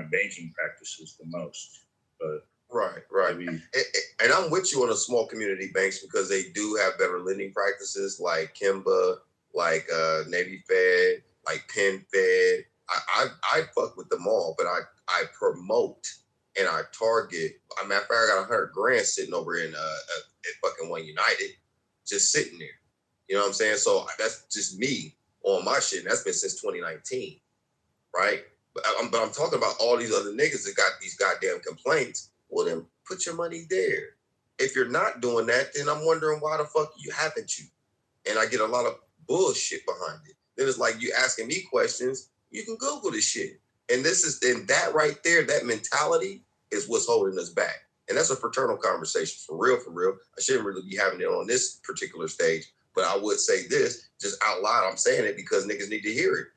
banking practices the most. But right. And I'm with you on the small community banks because they do have better lending practices like Kimba, like Navy Fed, like Penn Fed. I fuck with them all, but I promote and I target. As a matter of fact, I got $100,000 sitting over in at fucking One United, just sitting there. You know what I'm saying? So that's just me on my shit. And that's been since 2019, right? But I'm talking about all these other niggas that got these goddamn complaints. Well, then put your money there. If you're not doing that, then I'm wondering why the fuck haven't you? And I get a lot of bullshit behind it. Then it's like you asking me questions. You can Google this shit. And that right there, that mentality is what's holding us back. And that's a fraternal conversation for real. I shouldn't really be having it on this particular stage, but I would say this just out loud. I'm saying it because niggas need to hear it.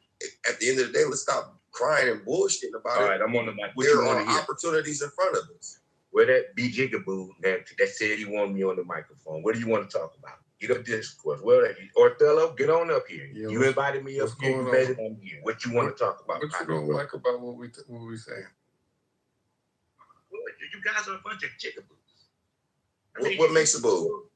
At the end of the day, let's stop crying and bullshitting about it. All right, I'm on the mic. There are opportunities in front of us. Where that B Jigaboo that said he wanted me on the microphone. What do you want to talk about? Get up discourse. Well, Othello, get on up here. Yo, you invited me up here. You made it on here. What you want to talk about? What you don't like about what we saying? Well, you guys are a bunch of jigaboos. What makes a boo?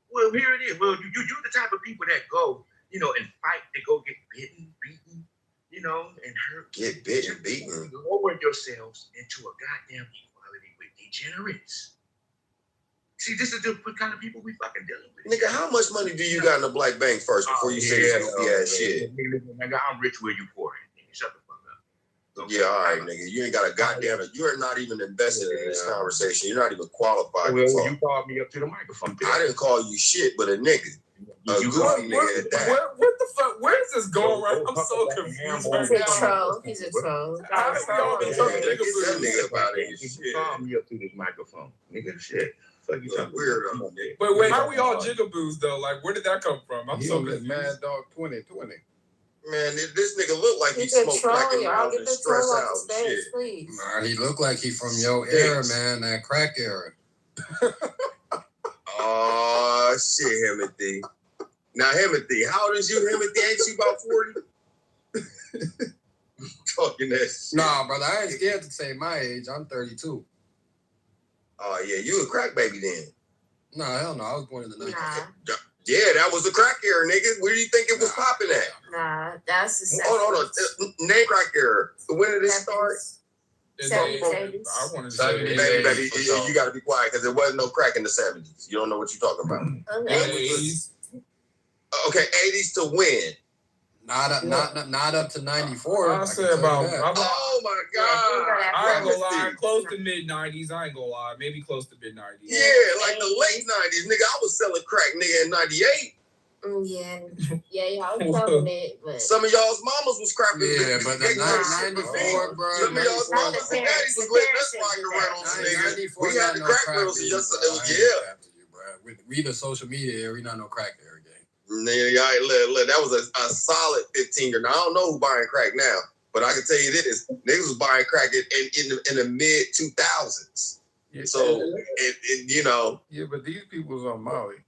Well, here it is. Well, you're the type of people that go, and fight. They go get bitten, beaten, and hurt. Get bitten, beaten. Lower yourselves into a goddamn equality with degenerates. See, this is the kind of people we fucking dealing with. Nigga, how much money do you got in the black bank first before you say this goofy ass shit? Nigga, I'm rich where you poor. Nigga, shut the fuck up. Yeah, all right, nigga. You ain't got a goddamn. You're not even invested in this conversation. You're not even qualified. Well, you called me up to the microphone. I didn't call you shit, but a nigga. A goofy nigga at that. What the fuck? Where is this going right? I'm so confused right now. He's a troll. He's a troll. How did y'all become jigaboos? That nigga about it. You called me up to this microphone. Nigga, shit. Fuck you talking weirdo. But wait, how are we all jigaboos though? Like, where did that come from? I'm so confused. Mad Dog 2020. Man, this nigga look like he smoked crack and out and stress out and shit. Please. Nah, he look like he from your era, man, that crack era. Oh shit, Himothy. Now, Himothy, how old is you, Himothy? Ain't you about 40? Talking that shit. Nah, brother, I ain't scared to say my age. I'm 32. Oh yeah, you a crack baby then? Nah, hell no. I was born in the 90s. Nah. Yeah, that was the crack era, nigga. Where do you think it was popping at? Nah, that's the second. Hold on. Name crack era. When did it start? 70s. I wanted to say baby, you got to be quiet because there wasn't no crack in the 70s. You don't know what you're talking about. Okay, 80s to when? Not up to 94. I said about. Oh my God! I ain't gonna lie, close to mid 90s. I ain't gonna lie, maybe close to mid 90s. Yeah, like the late 90s, nigga. I was selling crack, nigga, in 98. Yeah, y'all was selling it, but some of y'all's mamas was crapping. Yeah, but the 94, bro. Some of y'all's mamas and daddies was letting us rock around, nigga. We had the crack girls. We the social media era. We not no crack era gang. Nigga, that was a solid 15-year. Now I don't know who buying crack now, but I can tell you this: niggas was buying crack in the mid 2000s. Yeah, so Yeah, but these people was on Molly.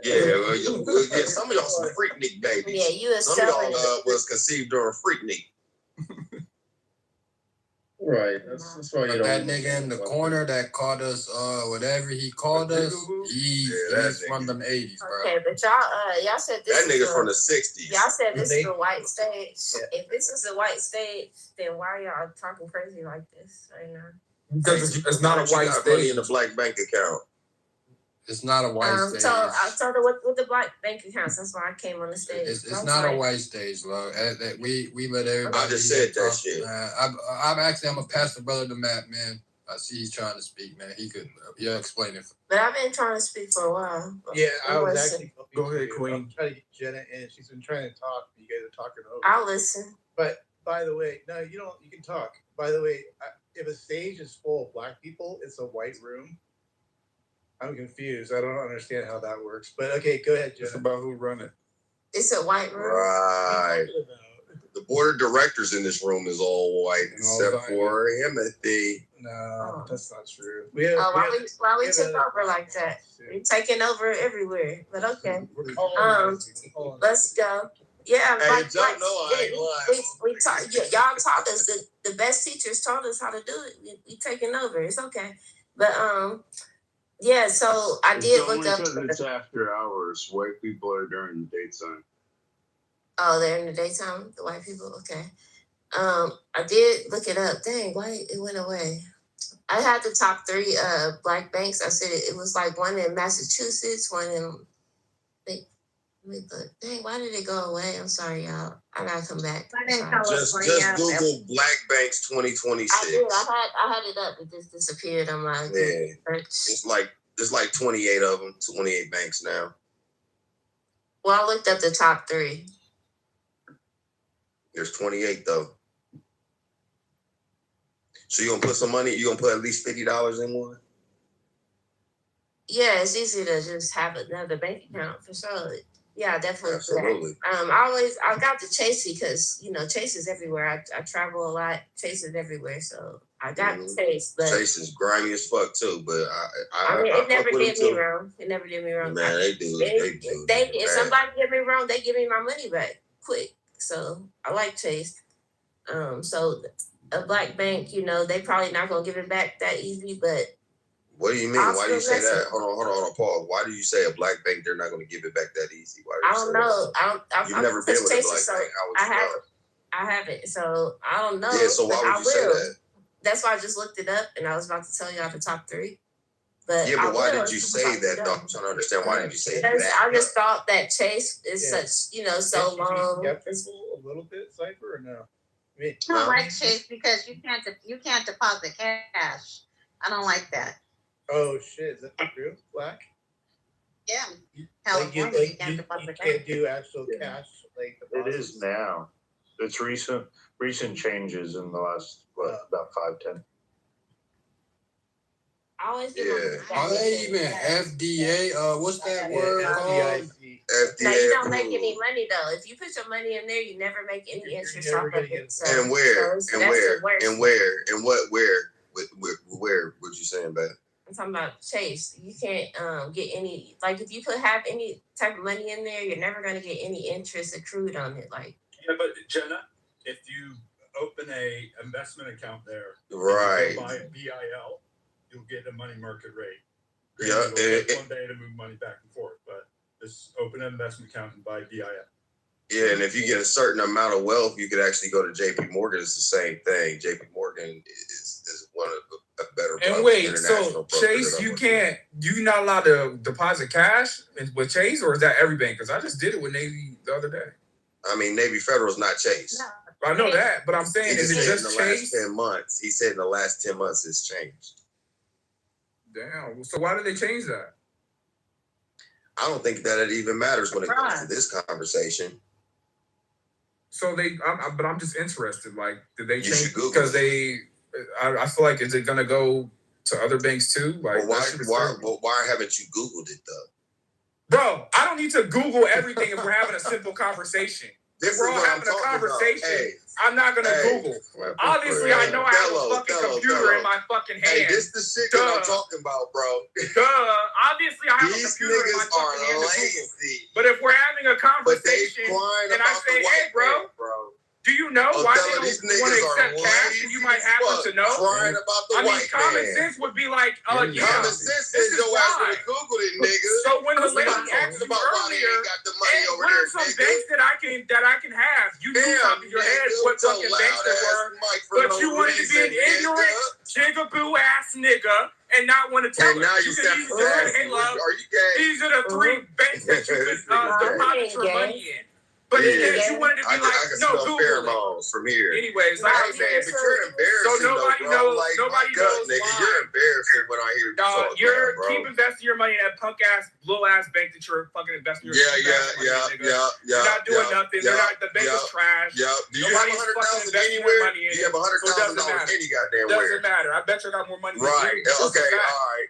Yeah, some of y'all some freaknik babies. Yeah, you were some of y'all was conceived during freaknik. Right. That's why but that nigga in the corner that called us whatever he called us, he's from them 80s, bro. Okay, but y'all said this. That nigga's from the 60s. Y'all said this is a white stage. Yeah. If this is a white stage, then why are y'all talking crazy like this right now? Because it's not a white stage. Money in the black bank account. It's not a white stage. So I told her with the black bank accounts. That's why I came on the stage. It's not a white stage, bro. We let everybody. I just said that shit. I'm gonna pass the brother to Matt, man. I see he's trying to speak, man. He'll explain it. But I've been trying to speak for a while. Yeah, I was actually. Go ahead, Queen. I'm trying to get Jenna in. She's been trying to talk. You guys are talking over. I'll listen. But by the way, no, you don't. You can talk. By the way, if a stage is full of black people, it's a white room. I'm confused. I don't understand how that works. But okay, go ahead, Jenna. It's about who run it. It's a white room. Right. The board of directors in this room is all white, except for Himothy. No, that's not true. Why we took over like that? We're taking over everywhere. But okay. Let's go. Yeah, Hey, Joe, no, I ain't lying. we taught y'all taught us the best teachers taught us how to do it. We taking over. It's okay. But yeah, so I did look up because it's after hours. White people are during the daytime. Oh, they're in the daytime, the white people? Okay. I did look it up. Dang, why it went away? I had the top 3 black banks. I said it was like one in Massachusetts, one in dang, why did it go away? I'm sorry, y'all. I gotta come back. Just Google Black Banks 2026. I did. I had it up. It just disappeared on my It's like 28 of them, 28 banks now. Well, I looked up the top 3. There's 28 though. So you gonna put some money? You gonna put at least $50 in one? Yeah, it's easy to just have another bank account for sure. Yeah, definitely. Absolutely. I got the Chase because Chase is everywhere. I travel a lot. Chase is everywhere, so I got Chase. But Chase is grimy as fuck too. But I mean, it never did me wrong. It never did me wrong. Man, they do. If somebody get me wrong, they give me my money back quick. So I like Chase. So a black bank, they probably not gonna give it back that easy, but. What do you mean? Why do you say that? Hold on, Paul. Why do you say a black bank they're not going to give it back that easy? Why do you I don't know. You've never been with a black bank. I haven't. So I don't know. Yeah. So why would you say that? That's why I just looked it up, and I was about to tell y'all the top 3. But why did you say that? Though? I'm trying to understand why did you say that? I just thought that Chase is such, so long. A little bit, Cypher, or no? I don't like Chase because you can't deposit cash. I don't like that. Oh shit! Is that true? Black? Yeah. California, you can't do actual cash. It is now. It's recent changes in the last about 5-10. I always do. Are they even FDA? What's that word called? FDA. No, you don't make any money though. If you put your money in there, you never make any interest off of it. So, and where? Where would you saying that? I'm talking about Chase. You can't get any, like if you have any type of money in there, you're never gonna get any interest accrued on it. Yeah, but Jenna, if you open a investment account there, right, buy a BIL, you'll get a money market rate. Yeah, it'll take one day to move money back and forth, but just open an investment account and buy BIL. Yeah, and if you get a certain amount of wealth, you could actually go to JP Morgan. It's the same thing. JP Morgan is one of the better. And wait, so Chase, you're not allowed to deposit cash with Chase, or is that every bank? Because I just did it with Navy the other day. I mean, Navy Federal is not Chase. No. I know that, but I'm saying, is it just Chase? In the last 10 months, he said in the last 10 months it's changed. Damn. So why did they change that? I don't think that it even matters when it comes to this conversation. So but I'm just interested. Like, did they change? Because I feel like, is it gonna go to other banks too? Like, why haven't you Googled it though? Bro, I don't need to Google everything if we're having a simple conversation. If we're all having a conversation, I'm not gonna Google. Obviously, I know I have a fucking computer in my fucking hand. Hey, this the shit that I'm talking about, bro. Obviously, I have a computer in my fucking hand. But if we're having a conversation and I say, hey, bro, do you know why they don't want to accept cash? And you might happen to know. Common sense would be like, yeah. Common sense says your ass would have Googled it, nigga. So when the lady asked you earlier, hey, what are some banks that I can have? You knew top of your head what fucking banks there were, but you wanted to be an ignorant, jigaboo ass nigga and not want to tell me. Now you step hey, love, these are the 3 banks that you could deposit your money in. But instead, you wanted to be no, Google pheromones from here. Anyways, but you're embarrassing. So nobody knows. Nobody knows. Nigga, you're embarrassing when I hear you talk. Keep investing your money in that punk ass, little ass bank that you're fucking investing your Yeah. You're not doing nothing. They're not. The bank is trash. Yeah. Do you have $100,000 anywhere? Do you have $100,000 any goddamn where? Doesn't matter. I bet you got more money. Right. Okay. All right.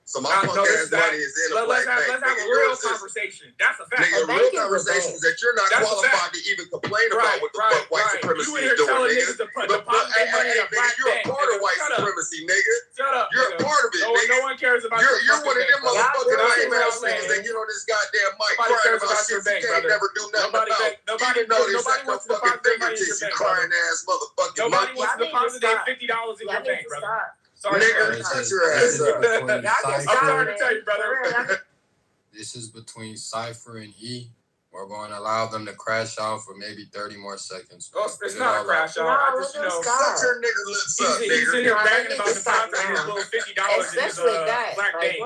So my punk ass money is in a black bank. Let's have a real conversation. That's a fact. Nigga, real conversation is that you're not qualified to even complain about what the fuck white supremacy is doing, nigga. But you're a part of white supremacy, nigga. Shut up. You're a part of it, nigga. No one cares about You're one of them motherfucking lame ass niggas that get on this goddamn mic crying about shit you can't never do nothing about. Nobody notice that no fucking fingertips, you crying ass motherfucking monkey. Nobody wants to deposit their $50 in your bank, brother. Sorry, nigga, shut your ass up. I'm sorry to tell you, brother. This is between Cypher and E. We're going to allow them to crash out for maybe 30 more seconds. Oh, it's not a crash out. I just, shut your nigga lips up, nigga. He's in here bragging about the fact that he's little $50 Especially in his black bank.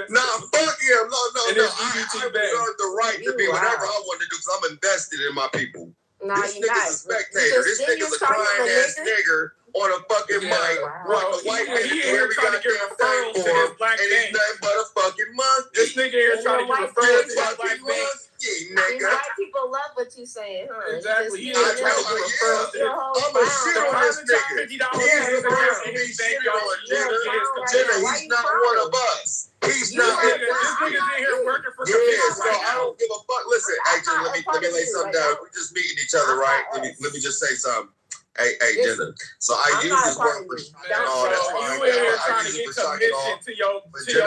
Nah, fuck him. No. I reserve the right to be whatever I want to do because I'm invested in my people. This nigga's a spectator. This nigga's a crying ass nigger on a fucking mic. Like a white man every goddamn thing for him. And he's nothing but a fucking monkey. This nigga here trying to get referrals to his black bank. Nigga. White people love what you saying, huh? Exactly. I'm a shit on this nigga. He's a he's shit on Jenna. He's not one of us. He's not. This nigga's in here working for so I don't give a fuck. Listen, hey, Jenna, let me lay something down. We're just meeting each other, right? Let me just say something. Hey, Jenna. So I use this word for that's fine. You in here trying to get commission to your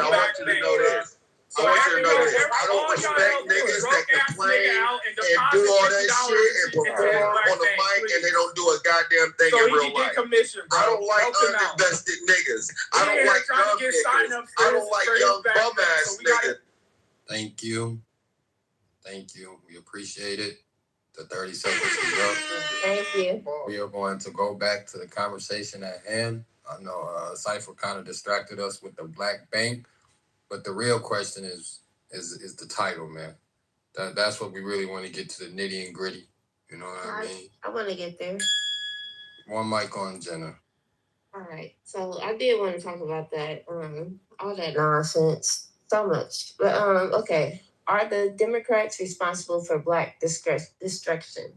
back thing, man. I want you to know this. I don't respect niggas that complain and do all that shit and perform on the mic and they don't do a goddamn thing in real life. I don't like uninvested niggas. I don't like dumb niggas. I don't like young bum ass niggas. Thank you. We appreciate it. The 30 seconds is up. Thank you. We are going to go back to the conversation at hand. I know Cypher kind of distracted us with the black bank. But the real question is the title, man. That's what we really want to get to the nitty and gritty. You know what I mean? I want to get there. One mic on Jenna. All right. So I did want to talk about that. All that nonsense. So much. But okay. Are the Democrats responsible for black destruction?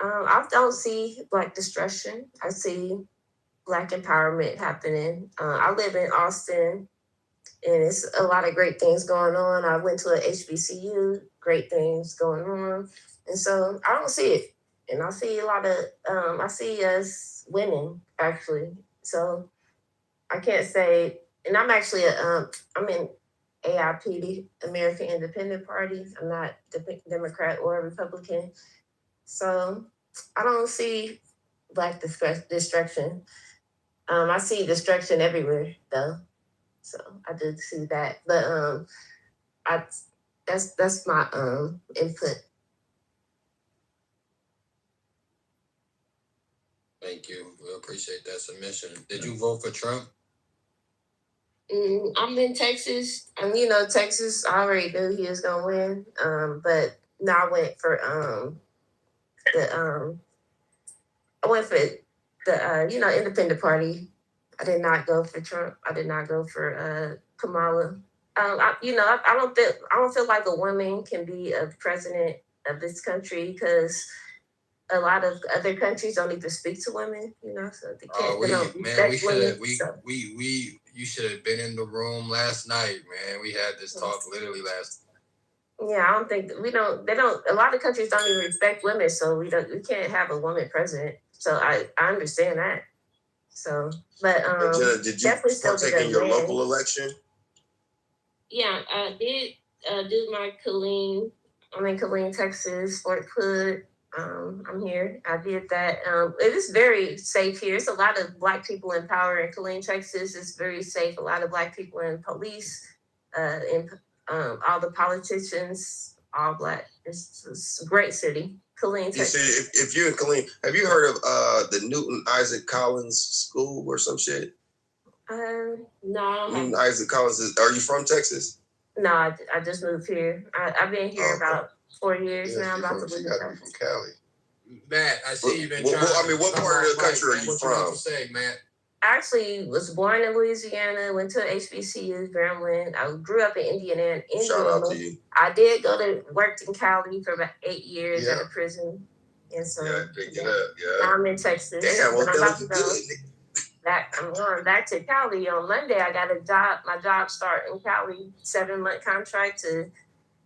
I don't see black destruction. I see black empowerment happening. I live in Austin. And it's a lot of great things going on. I went to a HBCU, great things going on. And so I don't see it. And I see a lot of, I see us winning, actually. So I can't say, and I'm actually, I'm in AIP, the American Independent Party. I'm not Democrat or Republican. So I don't see black destruction. I see destruction everywhere, though. So I did see that, but that's my input. Thank you. We appreciate that submission. Did you vote for Trump? I'm in Texas, and Texas. I already knew he was gonna win. But no, I went for the Independent Party. I did not go for Trump. I did not go for Kamala. I don't feel like a woman can be a president of this country because a lot of other countries don't even speak to women. So they can't. You should have been in the room last night, man. We had this talk literally last. Yeah, I don't think they don't. A lot of countries don't even respect women, so we can't have a woman president. So I understand that. So, but did you partake in your local election? Yeah, I did do my Killeen. I'm in Killeen, Texas, Fort Hood. I'm here. I did that. It is very safe here. It's a lot of Black people in power in Killeen, Texas. It's very safe. A lot of Black people in police, all the politicians, all Black. It's a great city. Killeen, Texas. You said if you're in Killeen, have you heard of the Newton Isaac Collins School or some shit? No. Newton Isaac Collins. Are you from Texas? No, I just moved here. I've been here about 4 years now. I'm about to leave. From Cali. Matt, I see you've been what part of the country are you from? What say, Matt? I actually was born in Louisiana, went to HBCU, Grambling. I grew up in Indiana. Shout out to you. I did worked in Cali for about 8 years at a prison. And so pick it up, now I'm in Texas. Damn, well, that was good. I'm going back to Cali on Monday. I got a job. My job start in Cali, 7-month contract to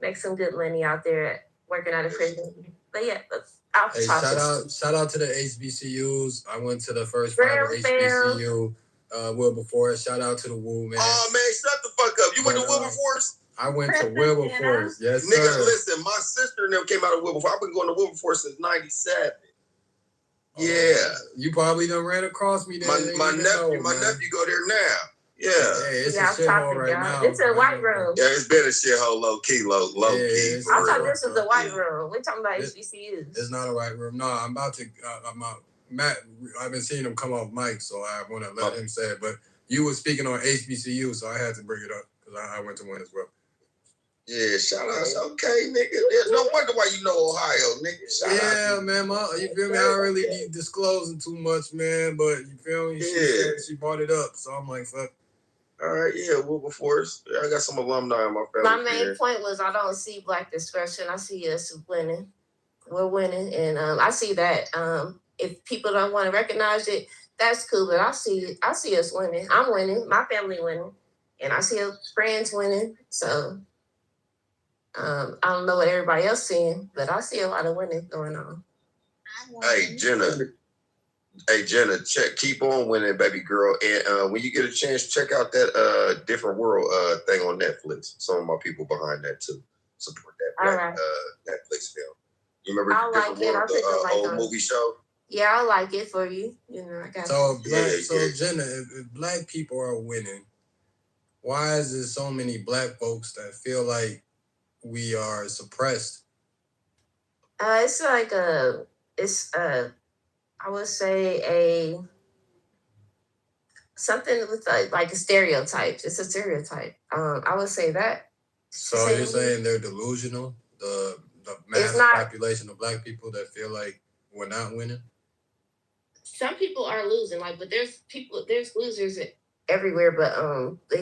make some good money out there working at a prison. But yeah, I'll talk shout out to the HBCUs. I went to the first private HBCU. Wilberforce. Shout out to the Woo, man. Oh man, shut the fuck up. You went to Wilberforce? I went to Wilberforce. Yes, sir. Nigga, listen, my sister and them came out of Wilberforce. I've been going to Wilberforce since '97. Yeah. You probably done ran across me there. My nephew go there now. Yeah. Hey, it's a shithole right now. It's a white room. Yeah, it's been a shithole low key. I thought this was the white room. We're talking about HBCUs. It's not a white room. No, I'm about to. Matt, I've been seeing him come off mic, so I want to let him say it. But you were speaking on HBCU, so I had to bring it up because I went to one as well. Yeah, shout out. Okay, nigga. There's no wonder why you know Ohio, nigga. Shout out. Man. You feel me? I don't really be disclosing too much, man. But you feel me? She brought it up, so I'm like, fuck. All right, yeah, Wilberforce. I got some alumni in my family. My main point was I don't see Black discretion. I see us winning. We're winning, and I see that. If people don't want to recognize it, that's cool. But I see us winning. I'm winning. My family winning, and I see friends winning. So I don't know what everybody else seeing, but I see a lot of winning going on. Hey, Jenna, keep on winning, baby girl. And when you get a chance, check out that Different World thing on Netflix. Some of my people behind that too. Support that Netflix film. You remember Different World, the old movie show? Yeah, I like it for you. You know, I got so Jenna, if Black people are winning, why is there so many Black folks that feel like we are suppressed? It's like I would say something with like a stereotype. It's a stereotype. I would say that. So you're saying they're delusional? The mass population of Black people that feel like we're not winning? Some people are losing, but there's losers everywhere. But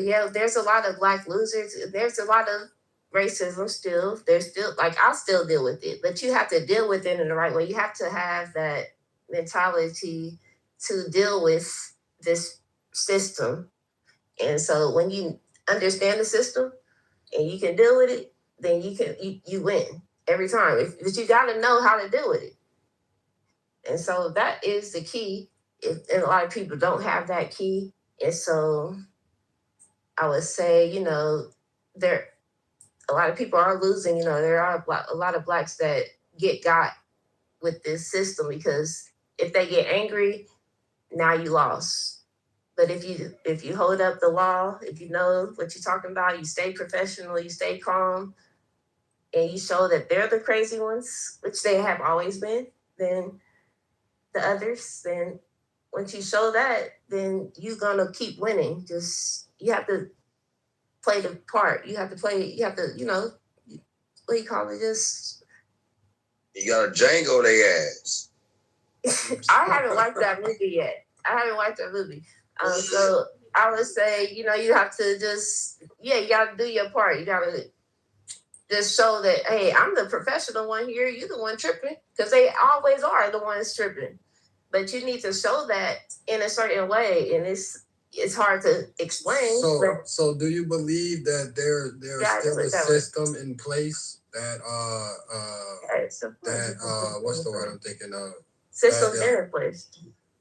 yeah, there's a lot of Black losers. There's a lot of racism still. There's still I'll still deal with it, but you have to deal with it in the right way. You have to have that mentality to deal with this system. And so when you understand the system and you can deal with it, then you win every time. But you got to know how to deal with it. And so that is the key. And a lot of people don't have that key. And so I would say, a lot of people are losing. There are a lot of Blacks that got with this system because if they get angry, now you lost. But if you hold up the law, if you know what you're talking about, you stay professional, you stay calm, and you show that they're the crazy ones, which they have always been, then the others, then once you show that, then you're gonna keep winning. Just you have to play the part. You have to, what do you call it? Just you gotta Django their ass. I haven't watched that movie yet. So I would say, you have to you gotta do your part. You gotta just show that, hey, I'm the professional one here. You're the one tripping, because they always are the ones tripping. But you need to show that in a certain way, and it's hard to explain. So do you believe that there's still a system in place that what's the word I'm thinking of? System's in place.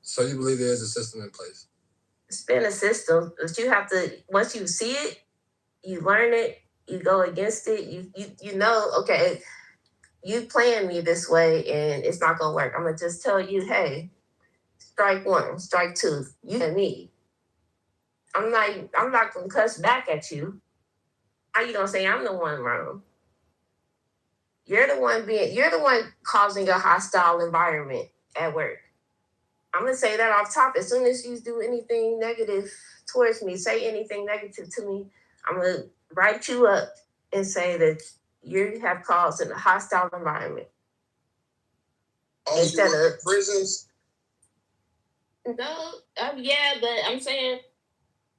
So you believe there's a system in place? It's been a system, but you have to, once you see it, you learn it, you go against it, you know, okay, you playing me this way and it's not gonna work. I'm gonna just tell you, hey, strike one, strike two, you and me. I'm not gonna cuss back at you. How you gonna say I'm the one wrong? You're the one causing a hostile environment at work. I'm gonna say that off top. As soon as you do anything negative towards me, say anything negative to me, I'm gonna write you up and say that you have caused a hostile environment. Instead of prisons. No, yeah, but I'm saying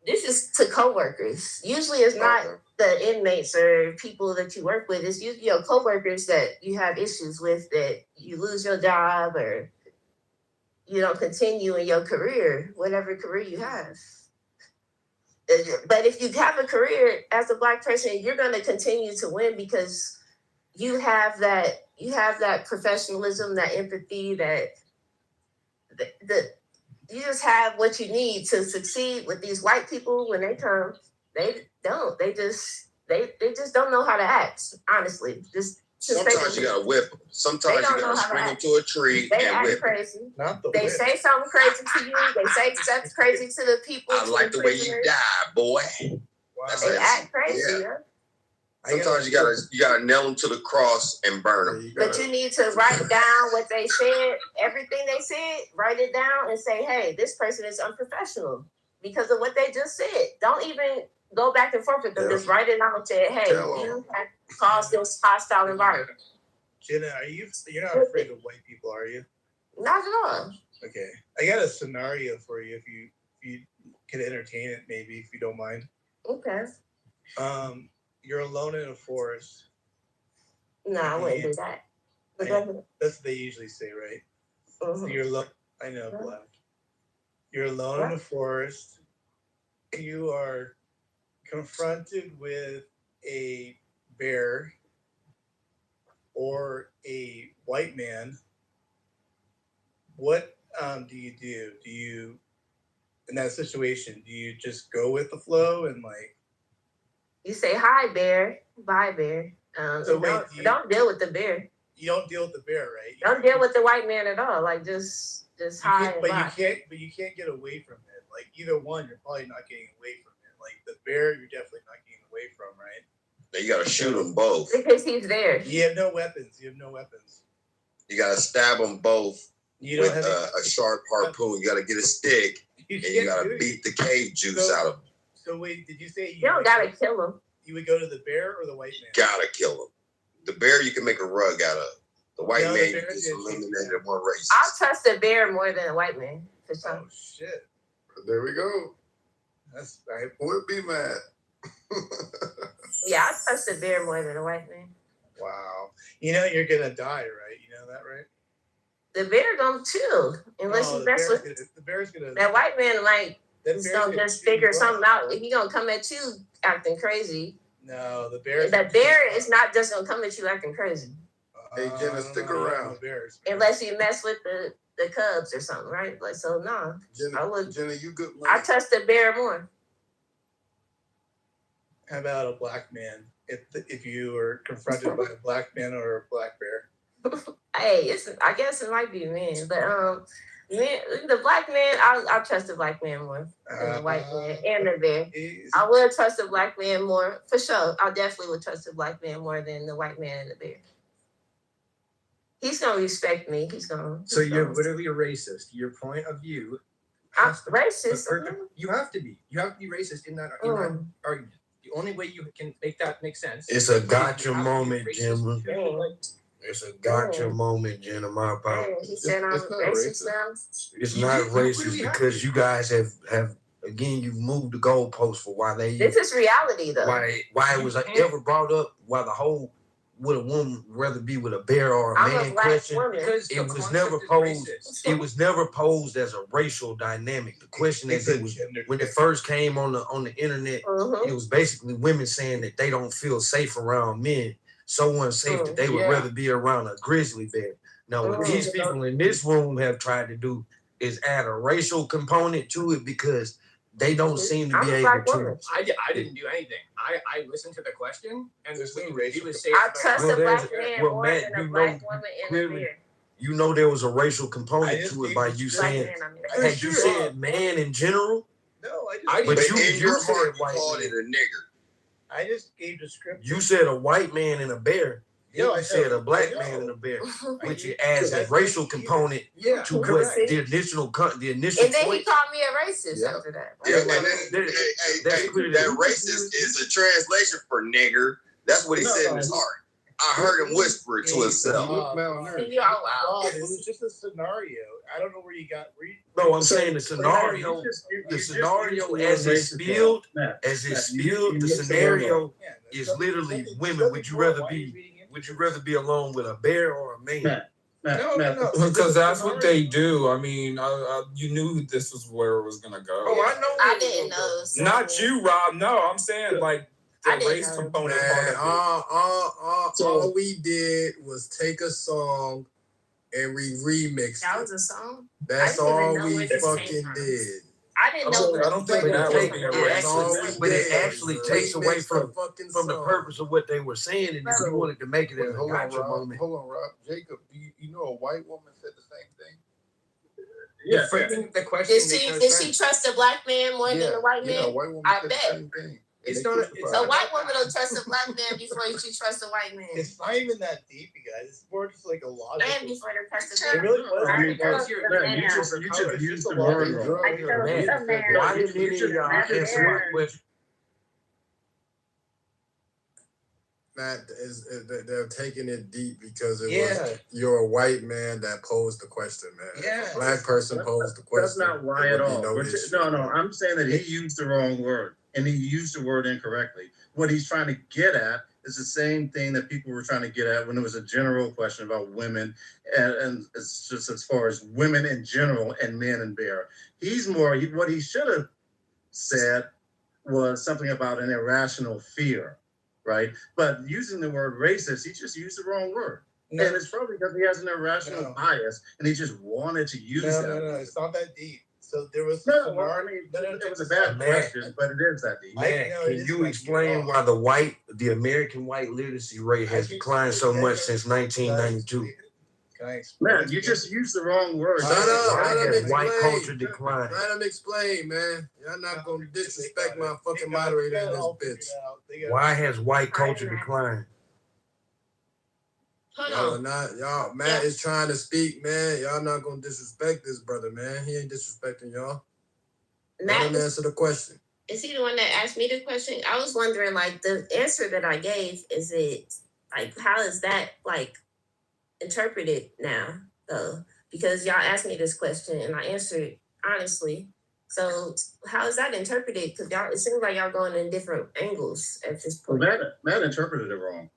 this is to coworkers. Usually, it's not the inmates or people that you work with. It's usually your coworkers that you have issues with, that you lose your job or you don't continue in your career, whatever career you have. But if you have a career as a Black person, you're going to continue to win because you have that professionalism, that empathy, that you just have what you need to succeed. With these white people, when they come, they don't. They just don't know how to act. Honestly, sometimes you gotta whip them. Sometimes you gotta string them to a tree they and act whip crazy. They They say something crazy to you. They say something crazy to the people. I like the way you die, boy. Wow. They act crazy. Yeah. Sometimes you gotta nail them to the cross and burn them. But you need to write down what they said, everything they said, write it down and say, hey, this person is unprofessional because of what they just said. Don't even go back and forth with them. Just write it down and say, hey, you have caused this hostile environment. Jenna, you're not afraid of white people, are you? Not at all. Okay. I got a scenario for you if you can entertain it, maybe, if you don't mind. Okay. You're alone in a forest. No, I wouldn't do that. That's what they usually say, right? So you're alone. I know, Black. You're alone in a forest. You are confronted with a bear or a white man. What do you do? Do you, in that situation, do you just go with the flow and like? You say, hi, bear. Bye, bear. So don't deal with the bear. You don't deal with the bear, right? Don't deal with the white man at all. Like just hi and bye. You can't get away from it. Like either one, you're probably not getting away from it. Like the bear, you're definitely not getting away from, right? You gotta shoot them both. Because he's there. You have no weapons. You gotta stab them both with a sharp harpoon. You gotta get a stick and you gotta beat the cave juice out of them. So wait, did you say you don't gotta kill him? You would go to the bear or the white man? Gotta kill him. The bear you can make a rug out of. The white man you just eliminated one race. I'll trust a bear more than a white man for sure. Oh shit! There we go. That's I would be mad. Yeah, I trust a bear more than a white man. Wow. You know you're gonna die, right? You know that, right? The bear gonna chill unless you mess with the bear's gonna. That white man he's gonna just figure something out. He gonna come at you acting crazy. No, the bear. The bear is not just gonna come at you acting crazy. Hey Jenna, stick around. Unless you mess with the cubs or something, right? Like so, no. Jenna, you good? I trust the bear more. How about a black man? If you were confronted by a black man or a black bear. Hey, I guess it might be men, but the black man, I'll trust the black man more than the white man and the bear. I would trust the black man more for sure. I definitely would trust the black man more than the white man and the bear. He's gonna respect me. So you're literally a racist. Your point of view. I'm racist. You have to be. You have to be racist in that argument. The only way you can make that make sense. It's a gotcha moment, Jim. It's a gotcha moment, Jenna. My apologies. He said I'm racist now. It's not racist because you guys have again, you've moved the goalpost for why they. This is reality, though. Why it was ever brought up? Why the whole would a woman rather be with a bear or a man question? It was never posed. It was never posed as a racial dynamic. The question is, it was when it first came on the internet. It was basically women saying that they don't feel safe around men. So unsafe that they would rather be around a grizzly bear. Now, what these people in this room have tried to do is add a racial component to it because they don't seem to be able to. I didn't do anything. I listened to the question and there's no racial. I trust a black man more than a black woman in a bear. You know there was a racial component to it by you saying, had you said man in general? No, but you called it a nigger. I just gave description. You said a white man and a bear. You said a black man and a bear, which it adds a racial component to what the initial And then he called me a racist after that. Yeah, and then that racist is a translation for nigger. That's what he said in his heart. I heard him whisper it to himself. It was just a scenario. I don't know where you got. No, I'm saying the scenario. The scenario as it's spilled, the scenario is literally women. Would you rather be alone with a bear or a man? No. Because that's what they do. I mean, you knew this was where it was gonna go. Oh, I know. I didn't know. So Not you, Rob. No, I'm saying like the race component part of it. All we did was take a song and we remixed that it. was a song. That's I didn't even all know we where this fucking came from. did. I didn't know. I don't think that was being That's all we But it did. actually takes away from the song. purpose of what they were saying, and if you wanted to make it as a gotcha moment. Hold on, Rob. Jacob, you know a white woman said the same thing? Yeah. The question. Did she trust a black man more than a white man? Yeah, a white woman I said bet. the same thing. It's And they not a- crucified A white woman will trust a black man before she trusts a white man. It's not even that deep, you guys. It's more just like a logical. And before they trust a It really was. I mean, Because you you're- just it's used a the lot of word wrong. Man, why did any of y'all answer with Matt, they're taking it deep because you're a white man that posed the question, man. Yeah. A black person posed the question. That's not why there at would be all. No, I'm saying that he used the wrong word and he used the word incorrectly. What he's trying to get at is the same thing that people were trying to get at when it was a general question about women, and it's just as far as women in general and men and bear. What he should have said was something about an irrational fear, right? But using the word racist, he just used the wrong word. No. And it's probably because he has an irrational bias and he just wanted to use that. No, it's not that deep. So there was it was a bad question, but it is that deep. Man, can you explain why the American white literacy rate has declined so much since 1992? Can I explain? Man, you just used the wrong word. Shut up. Why Let has him white explain. culture declined? Let him explain, man. Y'all not gonna disrespect my fucking moderator in this bitch. Why has white culture declined? Matt is trying to speak, man. Y'all not gonna disrespect this brother, man. He ain't disrespecting y'all. Let him answer the question. Is he the one that asked me the question? I was wondering, like, the answer that I gave, is it, like, how is that, like, interpreted now, though? Because y'all asked me this question and I answered honestly. So how is that interpreted? Because it seems like y'all going in different angles at this point. Well, Matt interpreted it wrong.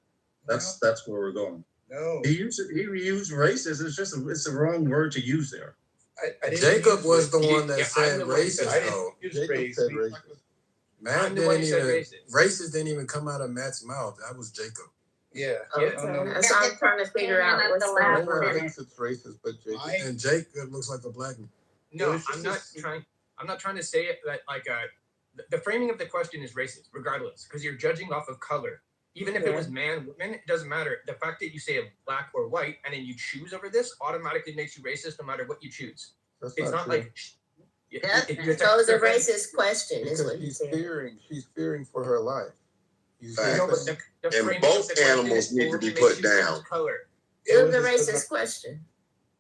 That's where we're going. No. He used racist. It's the wrong word to use there. Jacob was the one that said racist, though. Jacob said racist. Matt didn't even racist didn't even come out of Matt's mouth. That was Jacob. Yeah. That's all I'm trying to figure out. What's the No last one word? thinks it's racist, but Jacob. And Jacob looks like a black man. No, I'm not trying to say it that like the framing of the question is racist, regardless, because you're judging off of color. Even if it was man, woman, it doesn't matter. The fact that you say a black or white and then you choose over this automatically makes you racist no matter what you choose. It's not like So it's a racist question, is what She's fearing for her life. And both animals need to be put down. It was a racist question.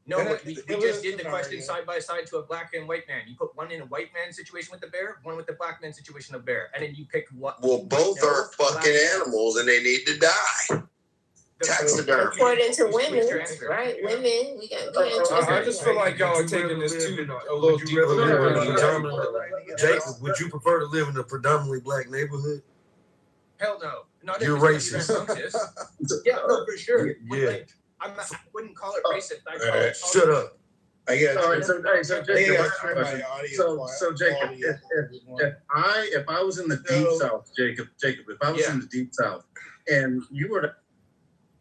No, we just did the question side by side to a black and white man. You put one in a white man situation with the bear, one with the black man situation of bear, and then you pick what. Well, both are fucking animals and they need to die. Taxidermy. According to women, right? Women, we got. I just feel like y'all are taking this a little deeper. Jacob, would you prefer to live in a predominantly black neighborhood? Hell no. Not You're racist. Yeah, no, for sure. Yeah. I wouldn't call it racist. I call it Shut up. I got All right, so Jacob, so Jacob, if I was in the deep south, Jacob, if I was in the deep south, and you were to.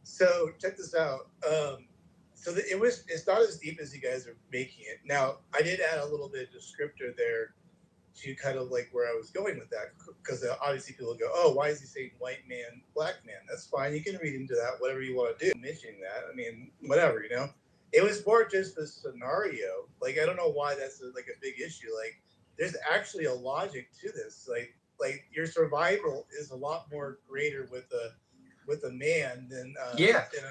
So check this out. It's not as deep as you guys are making it. Now, I did add a little bit of descriptor there to kind of like where I was going with that, because obviously people go, oh, why is he saying white man, black man? That's fine. You can read into that, whatever you want to do. Mentioning that, I mean, whatever, you know. It was more just the scenario. Like, I don't know why that's a big issue. Like, there's actually a logic to this. Like your survival is a lot more greater with a man than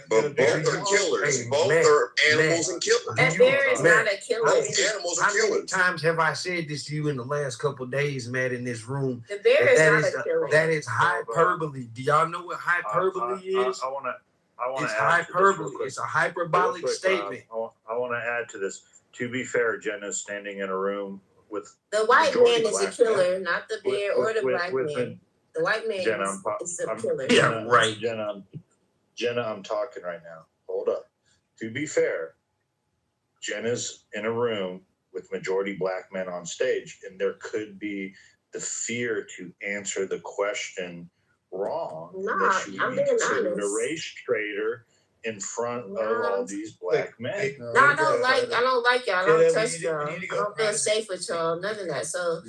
But both are killers. Both are animals and killers. That bear is not a killer. Both animals are How many killers. times have I said this to you in the last couple of days, Matt, in this room? The bear is not a killer. That is hyperbole. Do y'all know what hyperbole is? I want to. It's add hyperbole. To this It's a hyperbolic statement. I want to add to this. To be fair, Jenna's standing in a room with the white majority man is a black killer, men. not the bear or the black man. The white man Jenna, is a killer. Yeah, right. Jenna, I'm talking right now. Hold up. to be fair, Jenna's in a room with majority black men on stage, and there could be the fear to answer the question wrong. That she would be considered a race traitor in front of all these black men. No, I don't like y'all. I don't trust y'all. I don't feel safe with y'all. None of that. So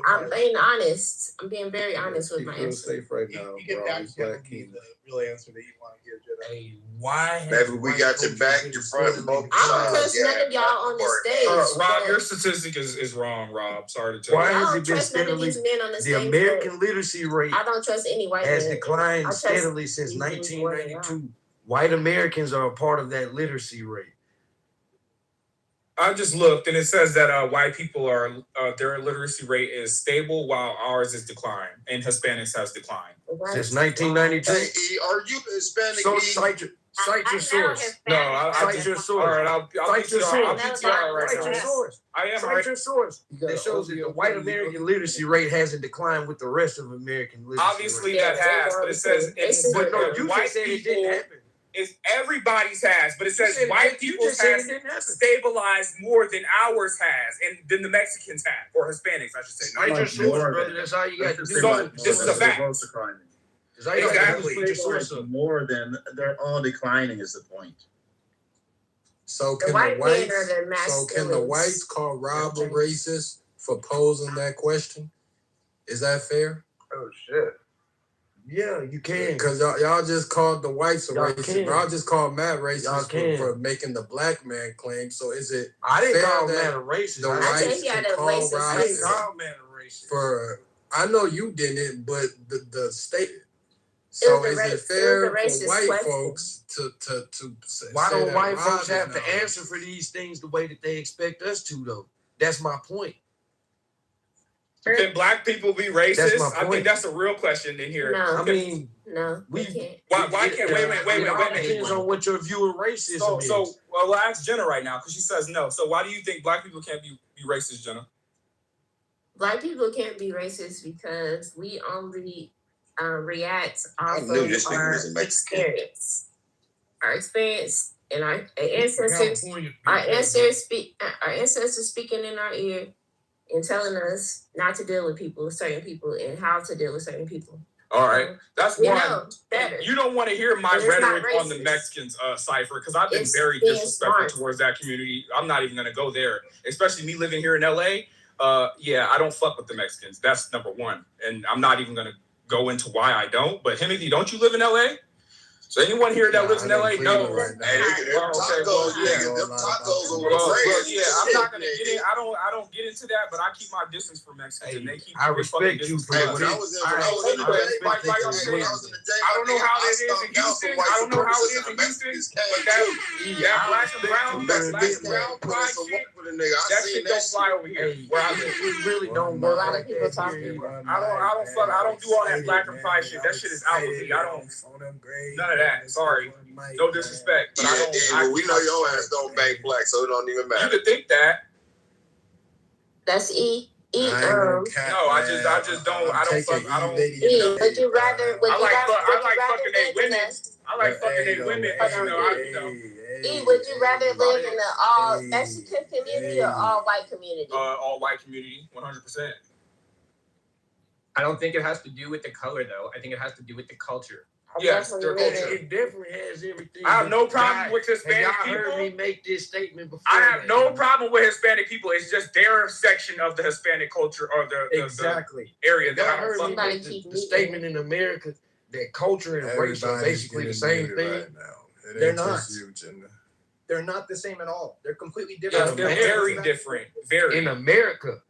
I'm being honest. I'm being very honest with my answer. Safe right now. You get back to the real answer that you want to give, Jenna. Hey, why? Maybe we got your back, your front, and both I don't sides. trust none of y'all on this stage. Rob, your statistic is wrong, Rob. Sorry to tell Why you. has it been trust none of steadily? these men on the The stage, American literacy rate I don't trust any white has man. declined I trust steadily since these niggas more than y'all. 1992. White Americans are a part of that literacy rate. I just looked, and it says that white people are their literacy rate is stable, while ours is declined, and Hispanics has declined Since 1992. Hey, E, are you Hispanic? So E? cite your source. No, I Cite just, your source. all right, I'll Cite your PTR source. right Cite now. your source. I am Cite your source. That shows that the white American literacy rate hasn't declined with the rest of American literacy. Obviously rate. that has, but it says it's But no, you white just said it people. didn't happen. It's everybody's has, but it says said white that- you people's just said has it didn't happen. stabilized more than ours has, and than the Mexicans have, or Hispanics, I should say. Cite your source, brother. That's all you got to do. So this is a fact. That's all you got to do is Exactly. cite your source up. More than they're all declining is the point. So The can white the men whites? are the So can the masculines. whites call Rob a racist for posing that question? Is that fair? Oh shit. Yeah, you can. Because y'all just called the whites a Y'all racist. can. Y'all just called Matt Y'all racist can. for making the black man claim. So is it I didn't fair call that Matt a racist. the I I whites think he had can a call racist Rob didn't racist. call Matt a racist. for? I know you didn't, but the state. So It was is a it ra- fair it was a for racist white question. folks to say Why don't that white Rob folks is have to not answer racist? for these things the way that they expect us to, though? That's my point. Can black people be That's racist? my I think point. that's a real question in here. No. I mean, No, we we can't. Why can't wait a minute? It all depends on what your view of racism is. So well, we'll ask Jenna right now because she says no. So why do you think black people can't be racist, Jenna? Black people can't be racist because we only react off of knew this nigga our was a Mexican. experience. Our experience and our ancestors. California Our people, ancestors speaking in our ear and telling us not to deal with certain people, and how to deal with certain people. All right, that's We one. know better. You don't want to hear my And it's not rhetoric on the racist. Mexicans, Cypher, because I've been It's very being disrespectful smart. towards that community. I'm not even going to go there, especially me living here in LA. Yeah, I don't fuck with the Mexicans. That's number one, and I'm not even going to go into why I don't. But Himothy, don't you live in LA? So anyone here that lives in LA knows. Hey, them tacos, nigga, them tacos are crazy. Yeah, I'm not gonna get in. I don't get into that, but I keep my distance from Mexicans, and they keep. I respect you for Hey, your when I was in the J, I don't know how it is in Houston. I don't know how it is in Houston, but that black and brown pride shit, that shit don't fly over here. Where I live. We really don't A work lot of like people that talk. here. I don't do all that black and pride shit. That shit is out with me. I don't. None of that. Sorry. No disrespect, but I don't. We know your ass don't bang black, so it don't even You matter. could think that. That's E. No, I just don't. I don't fuck. I don't. E. Would you rather? Would I you like rather? I Would you like rather fucking they live in women. a? I like fucking they women. But you know, E. Would you rather live in an all Mexican community or all white community? all white community, 100%. I don't think it has to do with the color, though. I think it has to do with the culture. Yes, their culture. It definitely has everything. I have no problem with Hispanic y'all people. heard me make this statement before. I have no problem with Hispanic people. It's just their section of the Hispanic culture or the area that Y'all I don't heard fuck me with. make the statement in America that culture and race are basically the same thing. Right now. They're not. Just you, Jenna. They're not the same at all. They're completely Yeah, different. they're very different. Very. In America,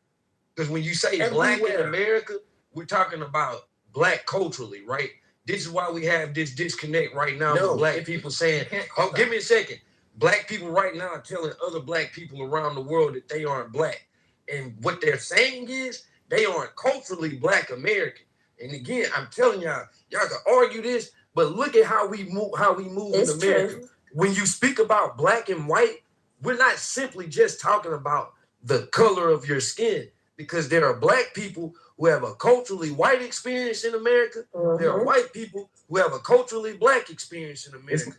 because when you say black in Everywhere. America, we're talking about black culturally, right? This is why we have this disconnect right now with black people saying, "Oh, give me a second." Black people right now are telling other black people around the world that they aren't black, and what they're saying is they aren't culturally black American. And again, I'm telling y'all can argue this, but look at how we move. How we move in America. True. When you speak about black and white, we're not simply just talking about the color of your skin, because there are black people who have a culturally white experience in America. There are white people who have a culturally black experience in America.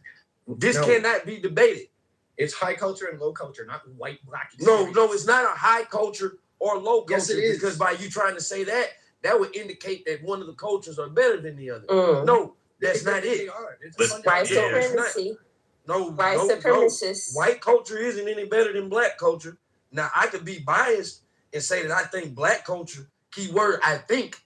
This cannot be debated. It's high culture and low culture, not white, black. No, it's not a high culture or low culture. Yes, it is. Because by you trying to say that would indicate that one of the cultures are better than the other. No, that's not it. They are. It's white supremacy. No, white supremacists. White culture isn't any better than black culture. Now, I could be biased and say that I think black culture, keyword, I think.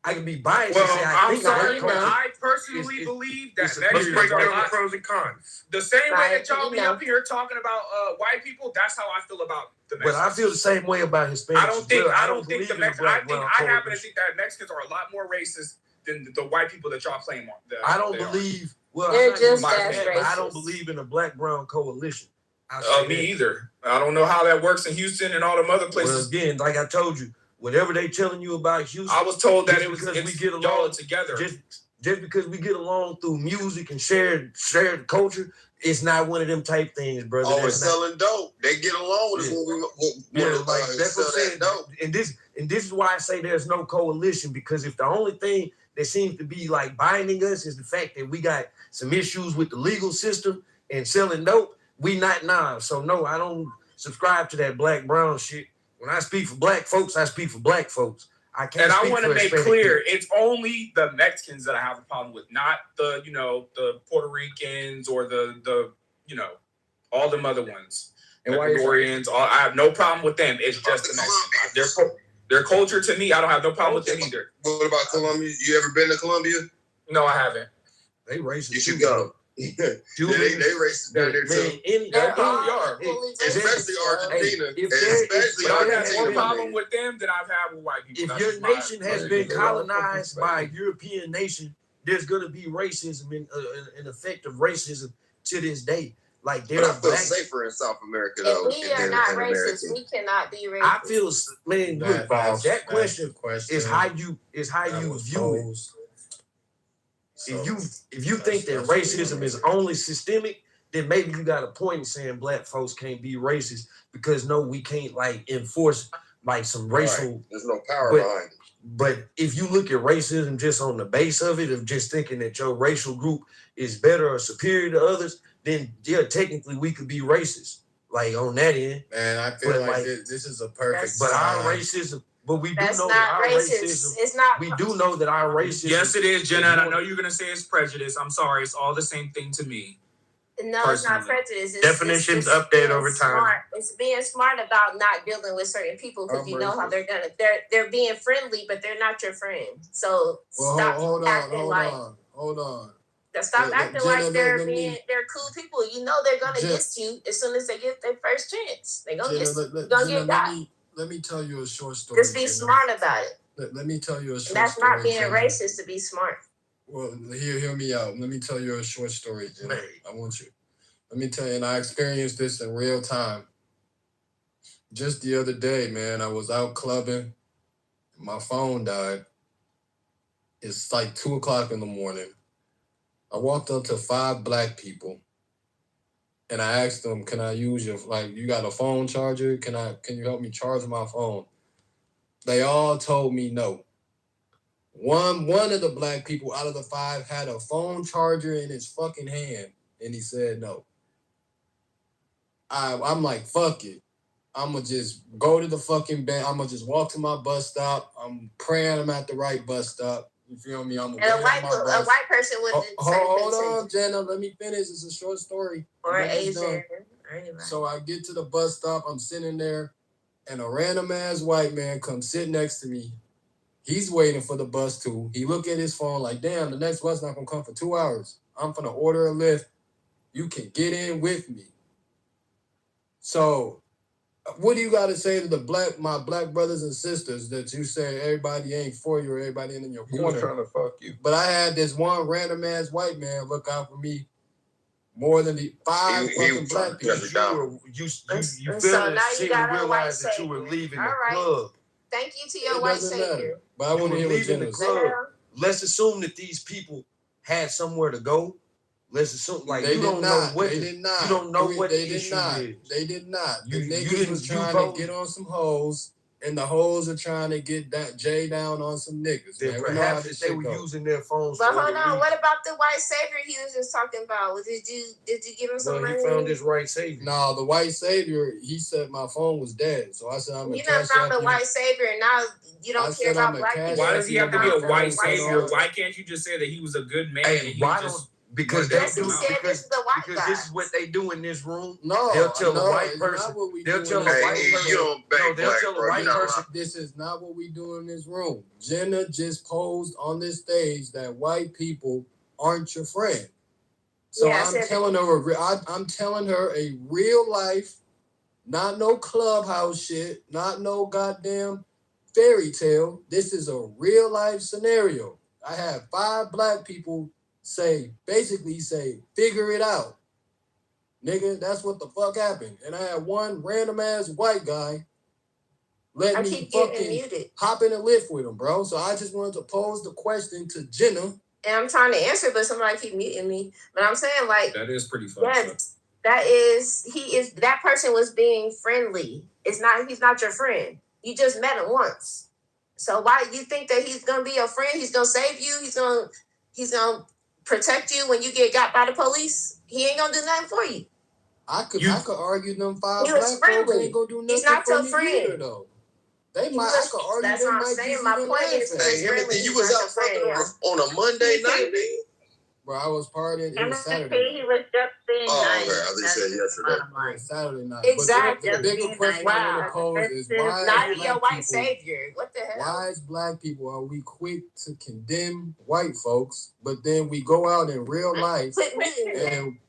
I can be biased and say I think sorry, black culture. I personally believe that let's break down the pros and cons. The same way that y'all be up here talking about white people, that's how I feel about the Mexicans. But I feel the same way about Hispanics. I don't think believe the in Mexicans. I happen to coalition. think that Mexicans are a lot more racist than the white people that y'all claim on. I don't believe. Well, they're I'm not just gonna as say that, but I don't racist. believe in a black-brown coalition. Me either. I don't know how that works in Houston and all them other places. Well, again, like I told you, whatever they telling you about Houston, I was told that just it was because we it's get along y'all together. Just because we get along through music and shared culture, it's not one of them type things, brother. Oh, it's selling dope. They get along with us when that's what I'm saying. Dope. And this is why I say there's no coalition, because if the only thing that seems to be like binding us is the fact that we got some issues with the legal system and selling dope, we not now. So no, I don't subscribe to that black brown shit. When I speak for black folks, I speak for black folks. I can't. And I speak want to for make Hispanic clear, people. it's only the Mexicans that I have a problem with, not the the Puerto Ricans or the all them other ones. And why is Ecuadorians, I have no problem with them. It's just the Mexicans. Their culture to me, I don't have no problem with them either. What about Colombia? You ever been to Colombia? No, I haven't. They racist. You should go. they racist down there too. They probably are. Especially Argentina. I have more problem with them than I've had with white people. If your nation has been colonized by a European nation, there's going to be racism and an effect of racism to this day. Like But I feel safer in South America though. If we are not racist, we cannot be racist. I feel, man, look, that question is how you view it. If you think that racism is only systemic, then maybe you got a point in saying black folks can't be racist, because no, we can't like enforce like some racial. Right. There's no power behind it. But if you look at racism just on the base of it, of just thinking that your racial group is better or superior to others, then yeah, technically we could be racist. Like on that end. Man, I feel like this is a perfect. But our racism. But we do That's know not that our racist. racism. It's not. We do know that our racism. Yes, it is, Jenna. And I know you're gonna say it's prejudice. I'm sorry. It's all the same thing to me. No, it's not prejudice. Definitions it's update over time. Smart. It's being smart about not dealing with certain people, because you know how they're gonna. They're being friendly, but they're not your friend. So stop acting like. Hold on. Stop acting like they're cool people. You know they're gonna diss you as soon as they get their first chance. They're gonna get got. Let me tell you a short story. Just be smart about it. Let me tell you a short That's story. That's not being racist to be smart. Well, hear me out. Let me tell you a short story, Jenna. I want you. Let me tell you, and I experienced this in real time. Just the other day, man, I was out clubbing. My phone died. It's like 2:00 in the morning. I walked up to 5 black people, and I asked them, "Can I use your you got a phone charger? Can you help me charge my phone?" They all told me no. One of the black people out of the 5 had a phone charger in his fucking hand, and he said no. I'm like, fuck it. I'm gonna just go to the fucking bank. I'm gonna just walk to my bus stop. I'm praying I'm at the right bus stop. You feel me? I'm and a white person wouldn't. Hold on, Jenna. Let me finish. It's a short story. Or Asian. So I get to the bus stop. I'm sitting there, and a random ass white man comes sit next to me. He's waiting for the bus too. He look at his phone like, damn, the next bus not gonna come for 2 hours. I'm gonna order a Lyft. You can get in with me. So, what do you got to say to my black brothers and sisters that you say everybody ain't for you or everybody in your corner? He was trying to fuck you. But I had this one random ass white man look out for me more than the 5 fucking black people. You so feel now you got a white realize that you were savior. leaving All the right. club. Thank you to your white savior. But I want to hear what Jenna said. Let's assume that these people had somewhere to go. Let's assume they don't know what the issue is. They did not. The niggas was trying to get on some hoes. and the hoes are trying to get that J down on some niggas. Then Man. perhaps if they were using their phones. But hold on, what about the white savior he was just talking about? Did you give him some money? He found his white savior. No, the white savior, he said my phone was dead. So I said I'm You done found the white savior and now you don't care about black people. Why does he have to be a white savior? Why can't you just say that he was a good man? Hey, why don't because this is what they do in this room. No, they'll tell a white it's person. not what we They'll do tell in a this white room. person. You don't bang They'll black, tell a bro. white person. This is not what we do in this room. Jenna just posed on this stage that white people aren't your friend. So Yeah, I'm telling her a real life, not no clubhouse shit, not no goddamn fairy tale. This is a real life scenario. I had 5 black people basically say, figure it out. Nigga, that's what the fuck happened. And I had one random ass white guy let me fucking hop in a lift with him, bro. So I just wanted to pose the question to Jenna. And I'm trying to answer, but somebody keep muting me. But I'm saying, like, that is pretty funny. That person was being friendly. He's not your friend. You just met him once. So why you think that he's gonna be your friend? He's gonna save you. He's gonna protect you when you get got by the police. He ain't gonna do nothing for you. I could argue them 5 he black was folks ain't gonna do nothing He's not for your me friend. either, though. I could argue that's them what I'm might saying. just My even point is, Hey, Timothy, you was out fucking on a Monday night, nigga? Bro, I was partying. It was Saturday. He was just being nice. Okay. I think said yesterday. Saturday night. Exactly. But the bigger question I want to pose is why not is your black white people, savior. What the hell? why as black people are we quick to condemn white folks, but then we go out in real life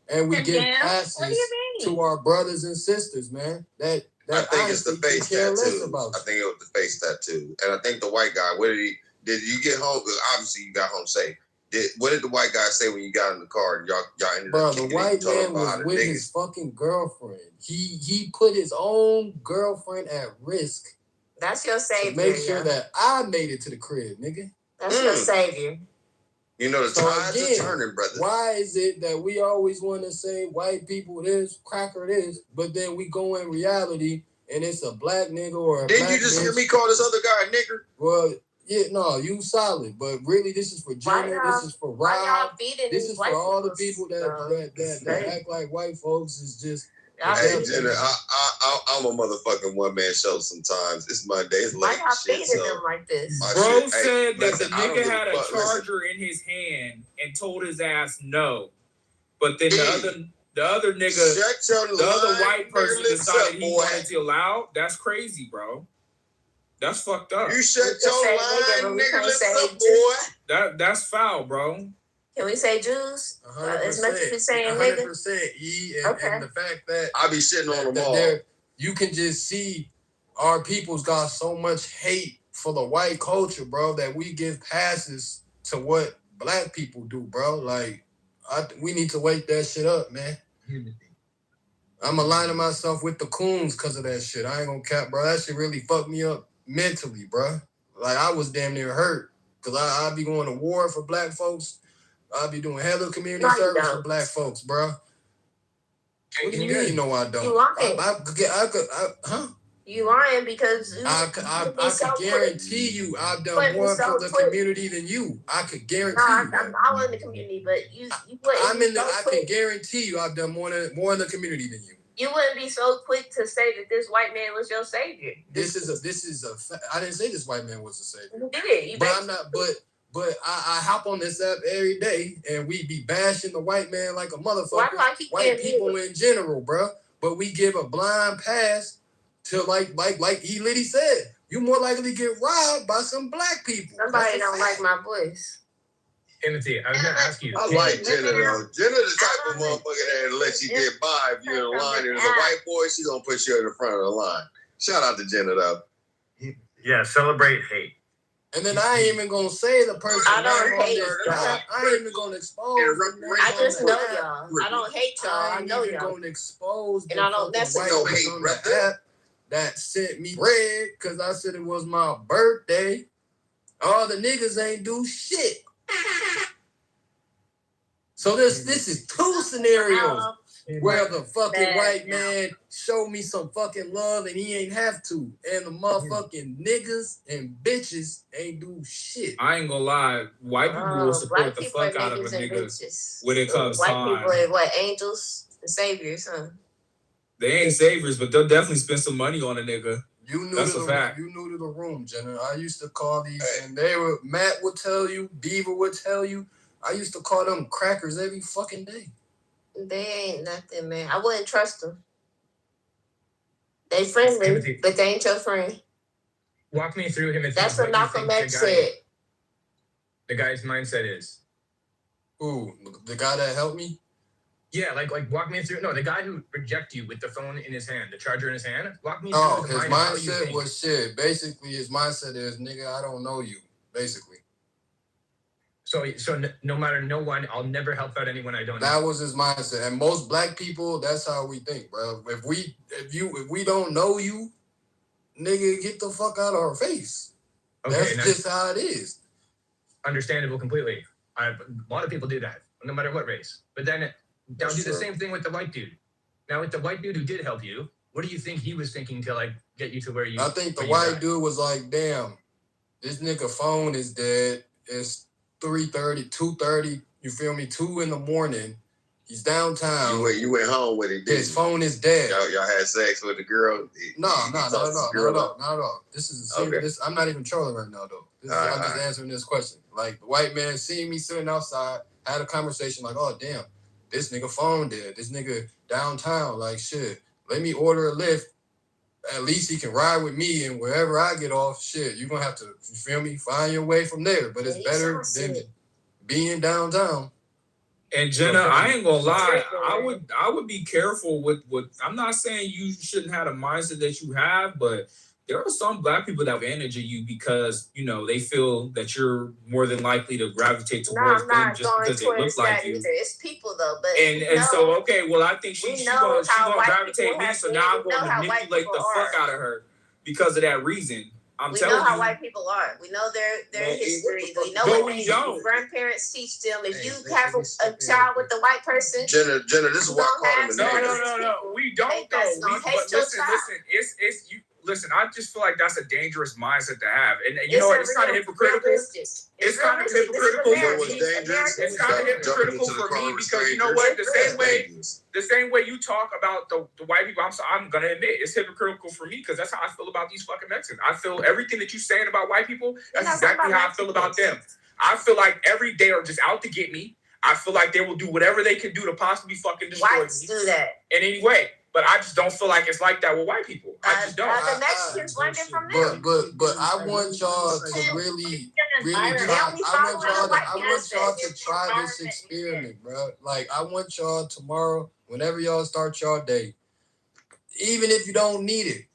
and we give passes to our brothers and sisters, man? I think it's the face tattoo. I think it was the face tattoo. And I think the white guy, did you get home? Obviously you got home safe. What did the white guy say when you got in the car and y'all ended up kicking the white man was with his fucking girlfriend. He put his own girlfriend at risk. That's your savior. To make sure that I made it to the crib, nigga. That's your savior. You know, the tides are turning, brother. Why is it that we always want to say white people this, cracker this, but then we go in reality and it's a black nigga or a black Didn't you just hear bitch? me call this other guy a nigger? Well, yeah, no, you solid, but really, this is for Jenna. This is for Rob. This is for all the people that act like white folks is just. Hey, Jenna, I'm a motherfucking one-man show sometimes. It's my day. It's late shit. So them like this? Bro said that the nigga had a charger in his hand and told his ass no. But then the other nigga, the other white person decided he wanted to allow. That's crazy, bro. That's fucked up. You shut your line, nigga, lips up, boy. That's foul, bro. Can we say Jews? 100%. As much as we saying nigga? 100%. And the fact that I be shitting on them all. You can just see our people's got so much hate for the white culture, bro, that we give passes to what black people do, bro. Like, we need to wake that shit up, man. I'm aligning myself with the coons because of that shit. I ain't gonna cap, bro. That shit really fucked me up mentally, bro. Like, I was damn near hurt because I be going to war for black folks. I be doing hella community service for black folks, bro. What do you mean? No, I don't. You lying? Huh? You lying because I could guarantee you I've done more for the community than you. I could guarantee you. I'm all in the community, but you I can guarantee you I've done more in the community than you. You wouldn't be so quick to say that this white man was your savior. This is a I didn't say this white man was a savior. You did. But I'm not. But I hop on this app every day and we be bashing the white man like a motherfucker. White people in general, bro. But we give a blind pass to like E. Liddy said, you more likely to get robbed by some black people. Somebody don't like my voice. Timothy, I was gonna ask you. I like Jenna though. Jenna the type of motherfucker that let you get by if you're in line and there's a white boy, she gonna put you in the front of the line. Shout out to Jenna though. Yeah, celebrate hate. And then I ain't even gonna say the person. I don't hate I ain't even gonna expose. I just know y'all. I don't hate y'all. I know y'all. I ain't even gonna expose. And I don't necessarily hate on the app that sent me bread because I said it was my birthday. All the niggas ain't do shit. So this is two scenarios. where the fucking white man showed me some fucking love and he ain't have to. And the motherfucking niggas and bitches ain't do shit. I ain't gonna lie, white people will support the fuck out of a nigga when it comes time. White people are what, angels and saviors, huh? They ain't saviors, but they'll definitely spend some money on a nigga. That's a fact. You new to the room, Jenna. I used to call these, and Matt would tell you, Beaver would tell you, I used to call them crackers every fucking day. They ain't nothing, man. I wouldn't trust them. They friendly, but they ain't your friend. Walk me through him. That's what Malcolm X said. The guy's mindset is. Who? The guy that helped me? Yeah, like walk me through. No, the guy who rejected you with the phone in his hand, the charger in his hand. Walk me through. Oh, his mindset was shit. Basically, his mindset is, nigga, I don't know you. Basically. So no matter no one, I'll never help out anyone I don't know. That was his mindset, and most black people, that's how we think, bro. If we don't know you, nigga, get the fuck out of our face. Okay, that's just how it is. Understandable completely. A lot of people do that, no matter what race. But then they'll do the same thing with the white dude. Now, with the white dude who did help you, what do you think he was thinking to get you to where you? I think the white dude was like, damn, this nigga phone is dead. It's 3:30, 2:30, you feel me? 2 a.m. He's downtown. You went home with it, didn't His phone is dead. Y'all had sex with the girl? No, not at all. This is a serious. I'm not even trolling right now, though. I'm just answering this question. Like, the white man seen me sitting outside, had a conversation like, oh, damn, this nigga phone dead. This nigga downtown, like, shit, let me order a Lyft. At least he can ride with me, and wherever I get off, shit, you're going to have to, you feel me, find your way from there. But it's better than being downtown. And Jenna, I ain't gonna lie, I would be careful with I'm not saying you shouldn't have the mindset that you have, but there are some black people that advantage of you because, they feel that you're more than likely to gravitate towards them just because they look like you. Either. It's people though, but so okay, well I think she's gonna gravitate me, so now I'm gonna manipulate the fuck out of her because of that reason. We know how white people are. We know their history. We know what grandparents teach them. If you have a child with a white person, Jenna, this is why I call him a No. We don't though. Listen. It's you. Listen, I just feel like that's a dangerous mindset to have, and it's kind of hypocritical. It's kind of hypocritical for me. It's kind of hypocritical for me because you know what? The same way you talk about the white people, I'm gonna admit it's hypocritical for me because that's how I feel about these fucking Mexicans. I feel everything that you're saying about white people. That's exactly how I feel about them. I feel like every day are just out to get me. I feel like they will do whatever they can do to possibly fucking destroy me. Do that in any way. But I just don't feel like it's like that with white people. I just don't. The Mexicans learned it from them. But I want y'all to really try. I want y'all to try this experiment, bro. Like, I want y'all tomorrow, whenever y'all start your day, even if you don't need it,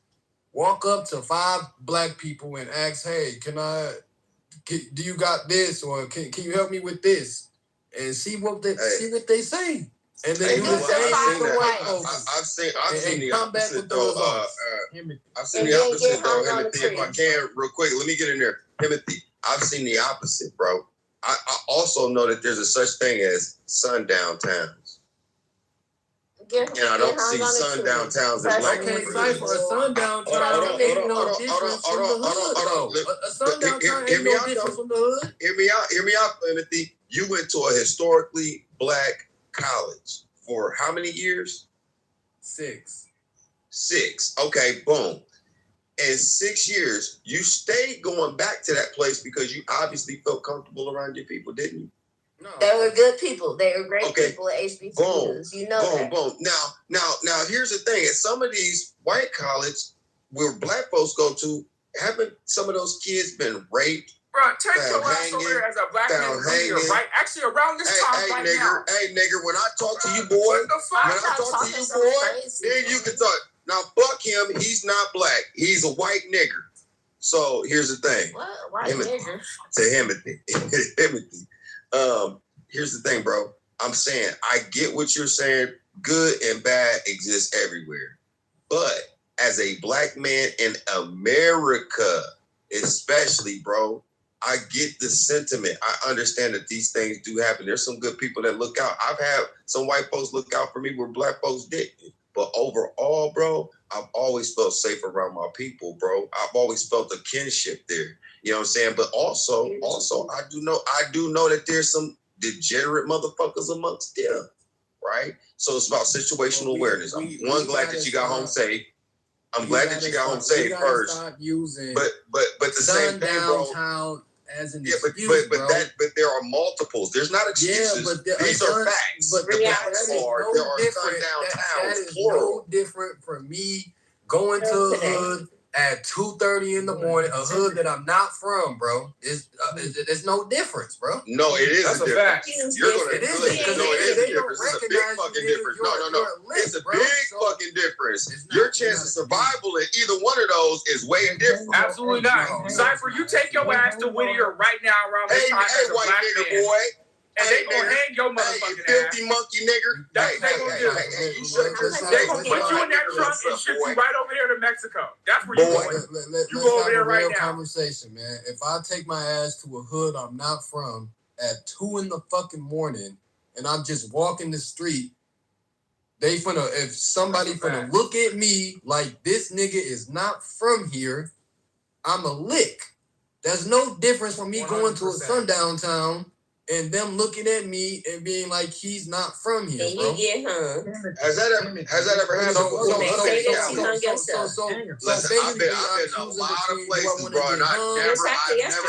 walk up to 5 black people and ask, hey, do you got this? Or can you help me with this? And see what they say. And then do the same thing for white folks. I've seen the opposite though. I've seen the opposite though, Timothy. If I can, real quick, let me get in there. Timothy, I've seen the opposite, bro. I also know that there's a such thing as sundown towns. And I don't see sundown towns in black people. For a sundown town ain't no difference from the hood, though. A sundown town ain't no different from the hood. Hear me out, Timothy. You went to a historically black college for how many years? 6. Okay, boom. In 6 years, you stayed going back to that place because you obviously felt comfortable around your people, didn't you? No. They were good people. They were great people at HBCUs. You know that. Boom. Now, here's the thing. At some of these white colleges where black folks go to, haven't some of those kids been raped? Bro, take your ass over here as a black man here, right? Actually, around this time right now. Hey, nigga, when I talk to you, boy, then you can talk. Now, fuck him. He's not black. He's a white nigger. So, here's the thing. What? White nigger? To Timothy. Here's the thing, bro. I'm saying, I get what you're saying. Good and bad exist everywhere. But as a black man in America, especially, bro, I get the sentiment. I understand that these things do happen. There's some good people that look out. I've had some white folks look out for me where black folks didn't. But overall, bro, I've always felt safe around my people, bro. I've always felt a kinship there. You know what I'm saying? But also, I do know that there's some degenerate motherfuckers amongst them, right? So it's about situational awareness. I'm glad that you got home safe. I'm glad that you got home safe first. Stop using but the same thing, bro. As an excuse, but there are multiples. There's not excuses. These are facts. But there are sundown towns. That is no different from me going to a hood at 2:30 in the morning, a hood that I'm not from, bro. There's no difference, bro. No, it is. That's a fact. You're gonna it is because no, it is a difference. It's a big fucking difference. No. It's a big fucking difference. Your chance of survival in either one of those is way different. Absolutely not. Cypher, you take your ass to Whittier right now around this time as a white black nigga man. boy. And they gonna hang your motherfucking ass. Filthy monkey nigger. That's what they gonna do. They gonna put you in that trunk and ship you right over there to Mexico. That's where you going. You go over there right now. Conversation, man. If I take my ass to a hood I'm not from at 2 in the fucking morning and I'm just walking the street, if somebody finna look at me like this nigga is not from here, I'm a lick. There's no difference from me 100%. Going to a sundown town and them looking at me and being like, he's not from here, and bro. you get hung. Has that ever happened? Listen, I've been in a lot of places, bro, and I'm not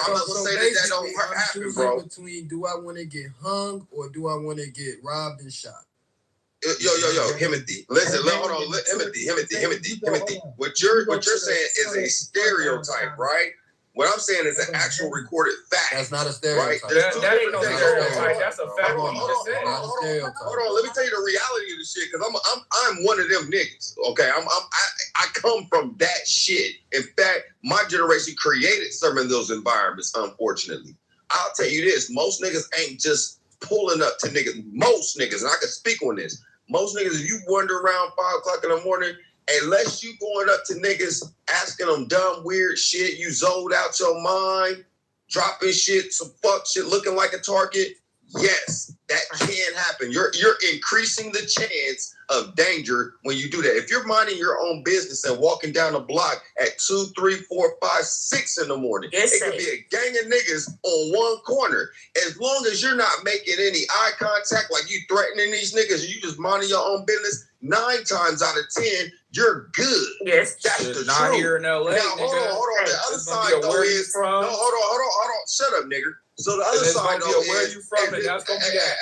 gonna say that don't happen, bro. Between do I want to get hung or do I want to get robbed and shot? Yo, Himothy. Listen, hold on, Himothy. What you're saying is a stereotype, right? What I'm saying is an actual recorded fact. That's not a stereotype. Right? That ain't no stereotype. That's a fact. Hold on. Let me tell you the reality of the shit, because I'm one of them niggas. Okay, I come from that shit. In fact, my generation created some of those environments. Unfortunately, I'll tell you this: most niggas ain't just pulling up to niggas. Most niggas, and I can speak on this. Most niggas, if you wander around 5 o'clock in the morning, unless you going up to niggas asking them dumb, weird shit, you zoned out your mind, dropping shit, some fuck shit, looking like a target. Yes, that can happen. You're increasing the chance of danger when you do that. If you're minding your own business and walking down the block at 2, 3, 4, 5, 6 in the morning, it could be a gang of niggas on one corner. As long as you're not making any eye contact, like you threatening these niggas, you just minding your own business, 9 times out of 10, you're good. Yes, that's the truth. Not here in LA. Now, hold on. The other side though is no. Hold on. Shut up, nigga. So the other side though is where you from, and that's gonna be that.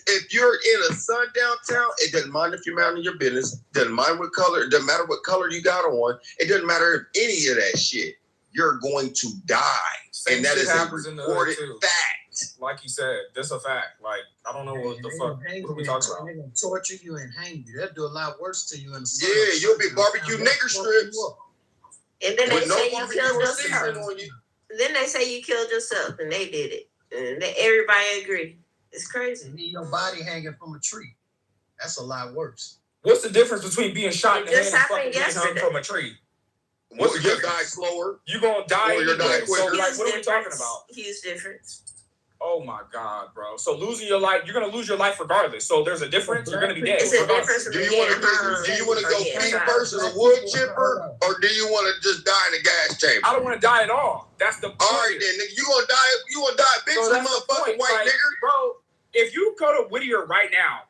If you're in a sundown town, it doesn't mind if you're minding your business. Doesn't mind what color. It doesn't matter what color you got on. It doesn't matter if any of that shit. You're going to die, and that is a recorded fact. Like you said, that's a fact. Like I don't know what the fuck. What are we talking about? They're gonna torture you and hang you. They'll do a lot worse to you in the Yeah, you'll be barbecue nigger strips. And then they say you killed yourself. Then they say you killed yourself, and they did it, and everybody agree. It's crazy. And your body hanging from a tree. That's a lot worse. What's the difference between being shot in the head and fucking being hung from a tree? What's your die slower? You gonna die? Or you're die quicker? So, like, what are we talking about? Huge difference. Oh my God, bro! So losing your life, you're gonna lose your life regardless. So there's a difference. You're gonna be dead. It's a difference. Do you want to go feet first in a wood chipper, or do you want to just die in a gas chamber? I don't want to die at all. That's the point. All right, then, nigga, you gonna die? You gonna die, bitch? So motherfucking white nigga, bro. If you go to Whittier right now,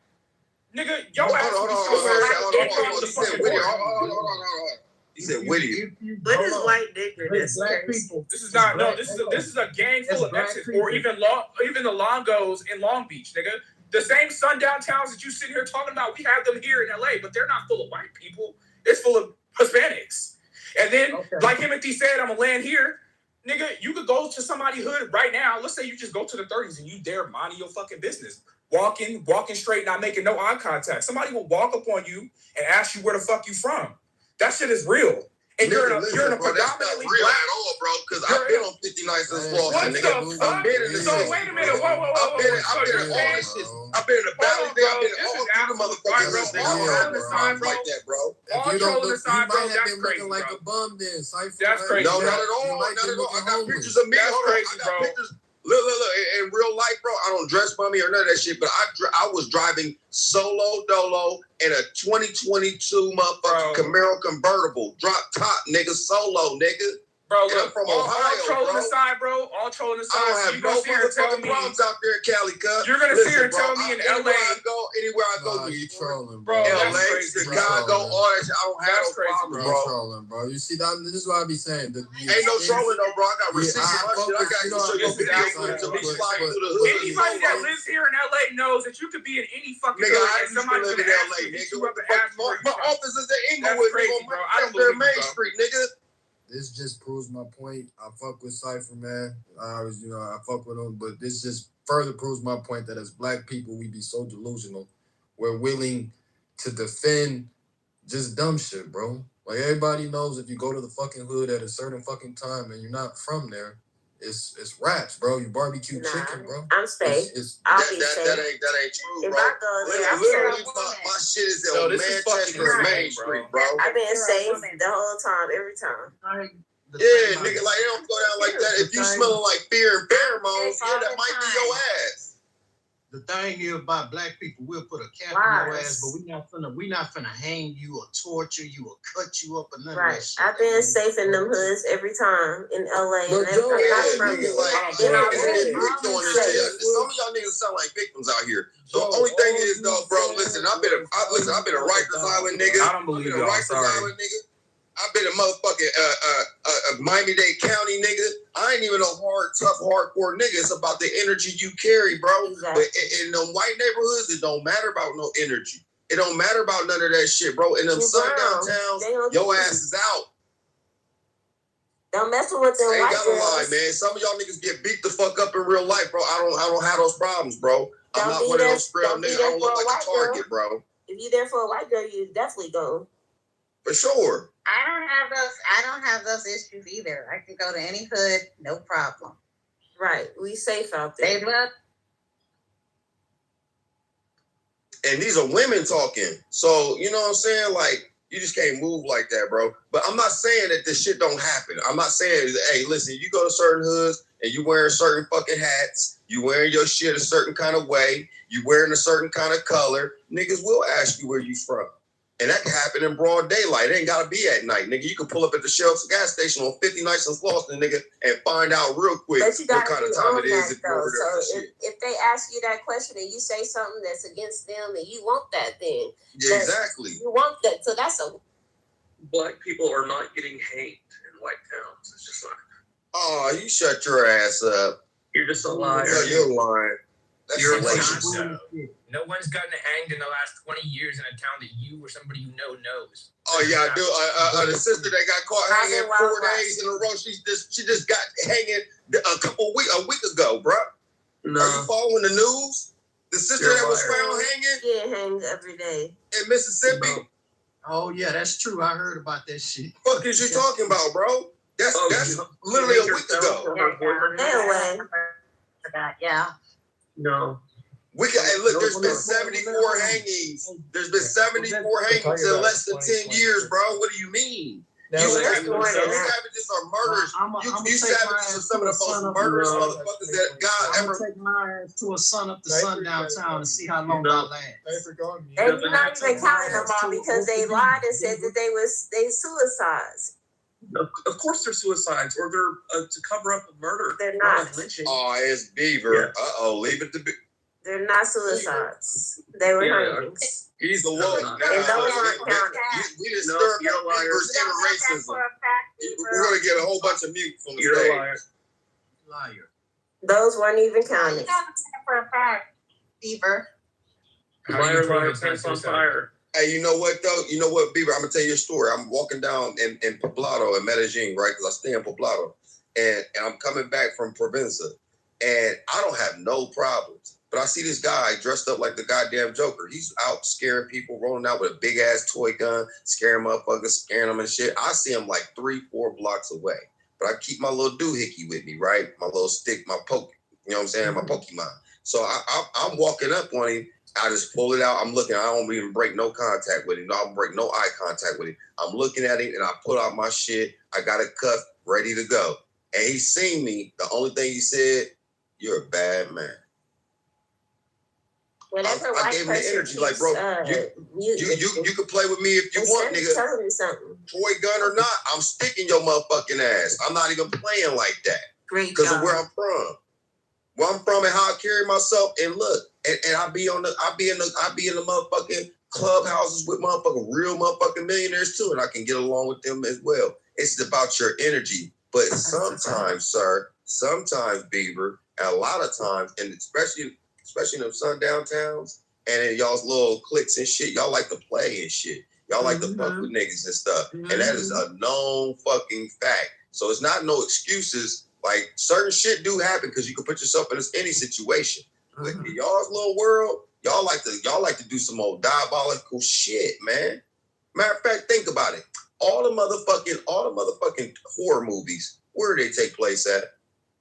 nigga, your ass will be somewhere. Hold on. You said Whittier. What is white nigger? This black people. This is not. No, this is a gang full of exes, or even the Longos in Long Beach, nigga. The same sundown towns that you sit here talking about, we have them here in LA, but they're not full of white people. It's full of Hispanics. And then, like Himothy said, I'm gonna land here. Nigga, you could go to somebody's hood right now. Let's say you just go to the 30s and you there minding your fucking business. Walking straight, not making no eye contact. Somebody will walk up on you and ask you where the fuck you from. That shit is real. And you're in a bro, that's not predominantly real black. at all, bro. Because I've been on 50 Nights and Flossing, What nigga. the fuck? I've been in the So wait a minute. Whoa. I've been in So all you're saying, this shit. I've been in the Valley Day. I've been in all through the motherfucking hoods. Nigga, I don't have no problems like that, bro. all trolling aside, bro, that's been crazy, looking like bro. a bum then. That's crazy, No, bro. not at all. Not at all. I got pictures of me. That's Hold on. crazy, I got bro. pictures. Look. In real life, bro, I don't dress bummy or none of that shit, but I was driving solo dolo in a 2022 motherfucking Camaro convertible. Drop top, nigga, solo, nigga. Bro, And I'm from Ohio, all trolling bro. aside, bro. All trolling aside. I don't have no motherfucking problems out there in Cali, cuz. You're gonna sit here and tell me in LA. Anywhere I go, you trolling, bro. LA, That's crazy, Chicago, all that shit. I don't have no problems, bro. Trolling, bro. You see, this is what I be saying. Ain't no trolling, though, bro. I got receipts and my shit. I got to show you video footage of me sliding through the hood. Anybody that lives here in LA knows that you could be in any fucking nigga, hood I and used to somebody's live in gonna LA, ask nigga. you What up the and ask fuck? where My you from. office is in Inglewood, That's crazy, nigga. bro. I don't That's believe Main you, bro. Street, nigga. This just proves my point. I fuck with Cypher, man. I fuck with him, but this just further proves my point that as black people, we be so delusional. We're willing to defend just dumb shit, bro. Like, everybody knows if you go to the fucking hood at a certain fucking time and you're not from there, it's raps, bro. You barbecue chicken, bro. I'm safe. That ain't true, bro. Literally, my shit is on Manchester and Main Street, bro. I've been safe the whole time, every time. Yeah, nigga, like, it don't go down like that. If you smelling like fear and pheromones, yeah, that might be your ass. The thing is about black people, we'll put a cap in your ass, but we not finna hang you or torture you or cut you up or none of that shit. I've been safe in them hoods every time in LA. But and Joe, everything. some of y'all niggas sound like victims out here. The only thing is, though, bro, listen, I've been a Rikers Island nigga. I don't believe y'all. Sorry. I've been a motherfucking Miami-Dade County nigga. I ain't even a tough, hardcore nigga. It's about the energy you carry, bro. Exactly. But in them white neighborhoods, it don't matter about no energy. It don't matter about none of that shit, bro. In them sundown towns, your ass is out. Don't mess with them I ain't white gotta lie, girls. man. Some of y'all niggas get beat the fuck up in real life, bro. I don't have those problems, bro. I'm not one of those scrub niggas. I don't look like a target, bro. If you there for a white girl, you definitely go. For sure. I don't have those issues either. I can go to any hood, no problem. Right. We safe out there. They love. And these are women talking. So, you know what I'm saying? Like, you just can't move like that, bro. But I'm not saying that this shit don't happen. I'm not saying, hey, listen, you go to certain hoods and you wearing certain fucking hats, you wearing your shit a certain kind of way, you wearing a certain kind of color, niggas will ask you where you from. And that can happen in broad daylight. It ain't gotta be at night, nigga. You can pull up at the Shell's gas station on 50 Nights in Floston, nigga, and find out real quick what kind of time it is if you're over there. So if they ask you that question and you say something that's against them and you want that, then yeah, exactly. You want that. So that's a black people are not getting hanged in white towns. It's just like, oh, you shut your ass up. You're just a liar. No, you're lying. That's You're salacious. No one's gotten hanged in the last 20 years in a town that you or somebody you know knows. Oh yeah, I do. The sister that got caught hanging 4 days in a row, she just got hanging a week ago, bro. No. Are you following the news? The sister that was found hanging? Yeah, hangs every day In Mississippi? No. Oh yeah, that's true. I heard about that shit. Fuck is you talking about, bro? That's literally a week ago. Yeah. No. We got, hey, look, there's been 74 hangings. There's been 74 hangings in less than 10 years, bro. What do you mean? You savages are murderers. You savages are some of the most murderous motherfuckers that God ever. I'm gonna take my ass to a sun up to sundown town and see how long I last. They're not even counting them all because they lied and said that they suicides. Of course they're suicides, or they're to cover up a murder. They're not. Lynching. Oh, it's Beaver. Yeah. Leave it to be. They're not suicides. They were hangings. He's the one. And those aren't counted. We just stir up Beaver's inner racism. We're gonna get a whole bunch of mute from the stage. Liar. Those weren't even counted. For a fact, Beaver. Liar, pants on fire. Hey, you know what though? You know what, Beaver? I'm gonna tell you a story. I'm walking down in Poblado in Medellin, right? Because I stay in Poblado, and I'm coming back from Provenza, and I don't have no problems. But I see this guy dressed up like the goddamn Joker. He's out scaring people, rolling out with a big ass toy gun, scaring motherfuckers, scaring them and shit. I see him like 3-4 blocks away. But I keep my little doohickey with me, right? My little stick, my poke, you know what I'm saying? My Pokemon. So I'm walking up on him. I just pull it out. I'm looking. I don't even break no contact with him. I don't break no eye contact with him. I'm looking at him and I pull out my shit. I got it cuffed, ready to go. And he seen me. The only thing he said, "You're a bad man." Whatever I gave him the energy, like, bro, you can play with me if you want, nigga. Tell me something. Toy gun or not, I'm sticking your motherfucking ass. I'm not even playing like that. Great because job. of where I'm from. Where I'm from and how I carry myself. And look, and I be in the motherfucking clubhouses with motherfucking real motherfucking millionaires too, and I can get along with them as well. It's about your energy. But sometimes, sir, sometimes, Beaver, and a lot of times, and especially in them sundown towns and in y'all's little cliques and shit, y'all like to play and shit. Y'all like to fuck with niggas and stuff. And that is a known fucking fact. So it's not no excuses. Like, certain shit do happen because you can put yourself in any situation. But in y'all's little world, y'all like to do some old diabolical shit, man. Matter of fact, think about it. All the motherfucking horror movies, where do they take place at?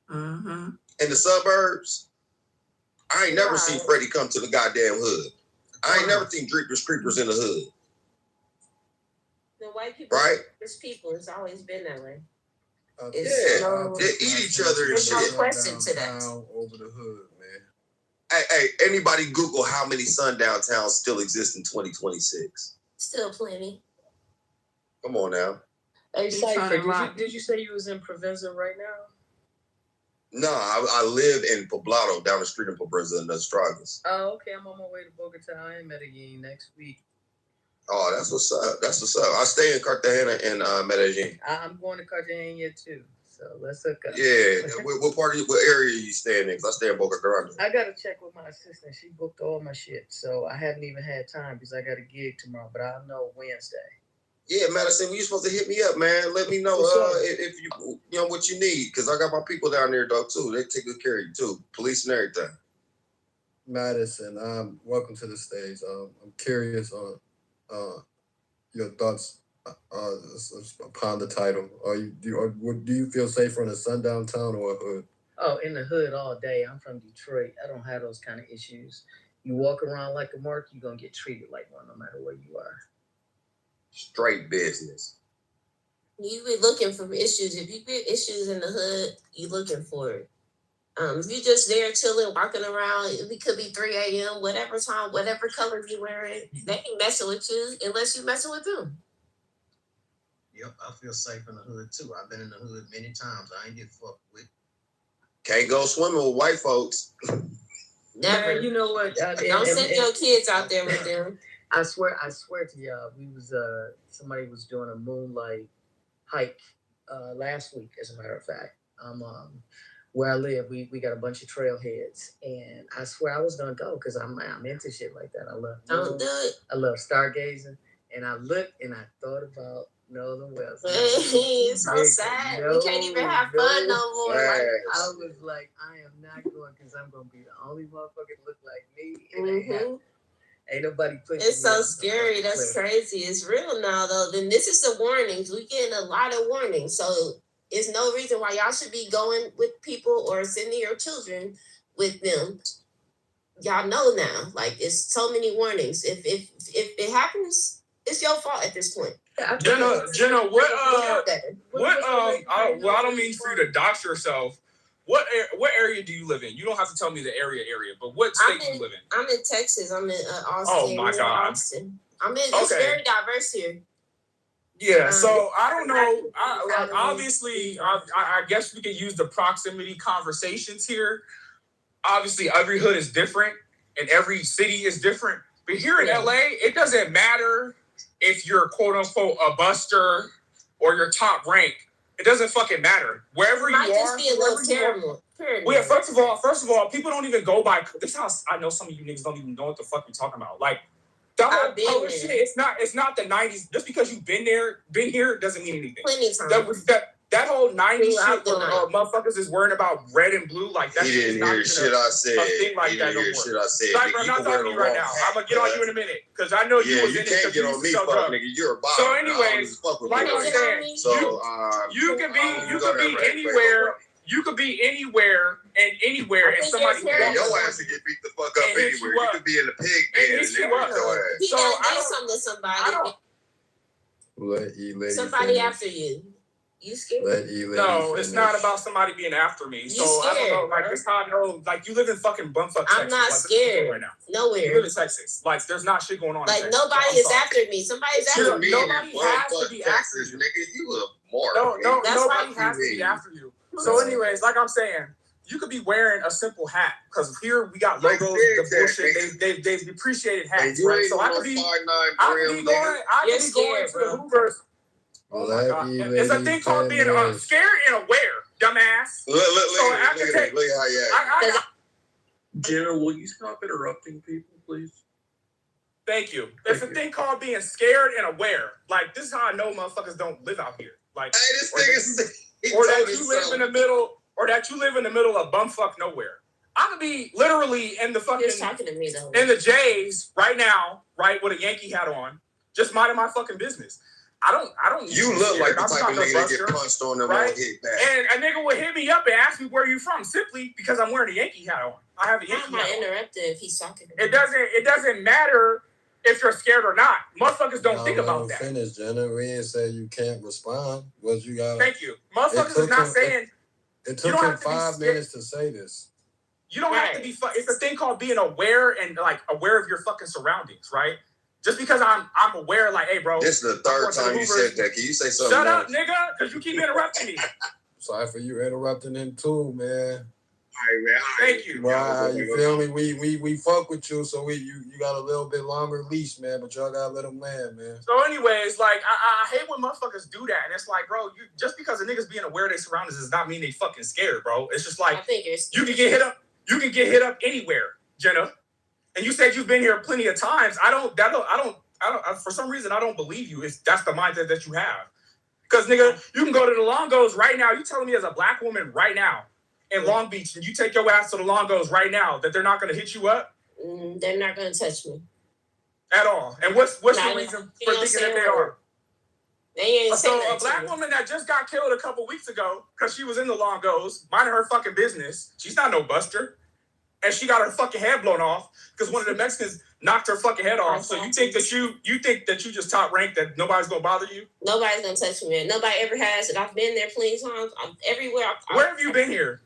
In the suburbs. I ain't never seen Freddy come to the goddamn hood. I ain't never seen Creepers in the hood. The white people, right? It's people. It's always been that way. They eat each other and there's shit. no question to that. Over the hood, man. Hey, anybody Google how many sundown towns still exist in 2026? Still plenty. Come on now. Hey, Cypher, did you say you was in Provenza right now? No, I live in Poblado, down the street in Pobreza in the Estradas. Oh, okay. I'm on my way to Bogota and Medellin next week. Oh, that's what's up. That's what's up. I stay in Cartagena and Medellin. I'm going to Cartagena too, so let's hook up. Yeah, what area are you staying in? Because I stay in Boca Grande. I got to check with my assistant. She booked all my shit, so I haven't even had time because I got a gig tomorrow, but I'll know Wednesday. Yeah, Madison, you're supposed to hit me up, man. Let me know if you know what you need, because I got my people down there, though, too. They take good care of you, too. Police and everything. Madison, welcome to the stage. I'm curious on your thoughts upon the title. Do you feel safer in a sundown town or a hood? Oh, in the hood all day. I'm from Detroit. I don't have those kind of issues. You walk around like a mark, you're going to get treated like one no matter where you are. Straight business. You be looking for issues. If you get issues in the hood, you looking for it. If you just there chilling, walking around, it could be 3 a.m., whatever time, whatever color you wearing, they ain't messing with you unless you messing with them. Yep, I feel safe in the hood too. I've been in the hood many times. I ain't get fucked with. Can't go swimming with white folks. Never. Man, you know what? Don't send your kids out there with them. I swear to y'all, somebody was doing a moonlight hike last week, as a matter of fact. Where I live, we got a bunch of trailheads, and I swear I was gonna go because I'm into shit like that. I love Don't do it. I love stargazing, and I looked and I thought about Northern Wells. It's so sad. We can't even have fun no more. Like, I was like, I am not going because I'm gonna be the only motherfucker that look like me. Ain't nobody pushing. It's so scary. That's crazy. It's real now, though. Then this is the warnings. We getting a lot of warnings. So it's no reason why y'all should be going with people or sending your children with them. Y'all know now. Like, it's so many warnings. If it happens, it's your fault at this point. Jenna, I don't mean for you to dox yourself. What area do you live in? You don't have to tell me the area, but what state do you live in? I'm in Texas. I'm in Austin. Oh my God. Austin. It's very diverse here. Yeah, so I don't know. Obviously, I guess we could use the proximity conversations here. Obviously, every hood is different and every city is different. But here in LA, it doesn't matter if you're quote unquote a buster or your top rank. It doesn't fucking matter. Wherever you are. Just be a little terrible. Well, yeah, first of all, people don't even go by. This is how I know some of you niggas don't even know what the fuck you're talking about. Like, the whole color shit, it's not the 90s. Just because you've been here doesn't mean anything. Plenty of times. that whole 90s shit where motherfuckers is worrying about red and blue, like that He shit is didn't not hear even shit I said. a thing like He that didn't no hear more. shit I said. Cypher, Nigga, I'm you not can wear talking to the you right wrong now. hat, I'm gonna get on you in a minute because I know you yeah, was you in it can't because get you on used to me, sell fuck, drugs. nigga. You're a bottom. So, I don't anyways, just fuck with like people I'm like saying, that. So, you could be right, anywhere. You could be anywhere and anywhere, and somebody could yeah, walk your up ass would get beat the fuck up and hit anywhere. you You up. could be in a pig And pen and hit they you beat up. your ass. He So done I did don't. something to somebody. I don't. Let E-Lady Somebody finish. after you. You scared? Let E-Lady No, it's finish. not about somebody being after me. So You I don't know. scared, Like bro. this how I know. Like you live in fucking bumfuck Texas. I'm not like, this is the thing scared. right now. You Nowhere. live in Texas. Like there's not shit going on. Like in Texas. nobody I'm is sorry. after me. Somebody's What after you me. mean Nobody in has to bumfuck be after Texas, you. nigga? You a mark. No, That's nobody why has to be after you. So, anyways, like I'm saying, you could be wearing a simple hat because here we got Like logos, big the bullshit. that, They've depreciated And hats, you right? ain't So I no could be, 5'9" I could brim, be going, nigga. I You're could be going scared, to the bro. Hoovers. Oh my Let God. E-Lady It's a thing called being finish. scared and aware, dumbass. Look So I can take. look how you act. Jenna, will you stop interrupting people, please? Thank you. It's a thing called being scared and aware. Like this is how I know motherfuckers don't live out here. Like, Hey, this nigga or that you live in the middle, or that you live in the middle of bumfuck nowhere. I could be literally in the fucking You're talking to me though. in the J's right now, right, with a Yankee hat on, just minding my fucking business. I don't. You look like the type of nigga that get punched on and won't hit back. And a nigga would hit me up and ask me where you from simply because I'm wearing a Yankee hat on. I have a Yankee hat on. I'm not interrupting if he's talking to me. It doesn't matter if you're scared or not. Motherfuckers don't think about that. Finish, Jenna. We ain't say you can't respond. What you got? Thank you. Motherfuckers is not saying. It took him 5 minutes to say this. You don't have to be. It's a thing called being aware and like aware of your fucking surroundings, right? Just because I'm aware, like, hey, bro. This is the third time you said that. Can you say something Shut else? up, nigga, because you keep interrupting me. Sorry for you interrupting him too, man. All right, man. Thank you. Wow, you feel me? We fuck with you, so you got a little bit longer leash, man. But y'all gotta let him land, man. So, anyways, like I hate when motherfuckers do that, and it's like, bro, you just because a niggas being aware of their surroundings does not mean they fucking scared, bro. It's just like you can get hit up. You can get hit up anywhere, Jenna. And you said you've been here plenty of times. I don't. For some reason, I don't believe you. That's the mindset that you have. Because nigga, you can go to the Longos right now. You telling me as a black woman right now in Long Beach, and you take your ass to the Longos right now that they're not going to hit you up? They're not going to touch me at all. And what's the reason for thinking that they are? They ain't so a black woman that just got killed a couple weeks ago because she was in the Longos, minding her fucking business. She's not no buster. And she got her fucking head blown off because one of the Mexicans knocked her fucking head off. So you think that you just top rank that nobody's gonna bother you? Nobody's gonna touch me. Nobody ever has. And I've been there plenty of times. I'm everywhere. Where have you been here?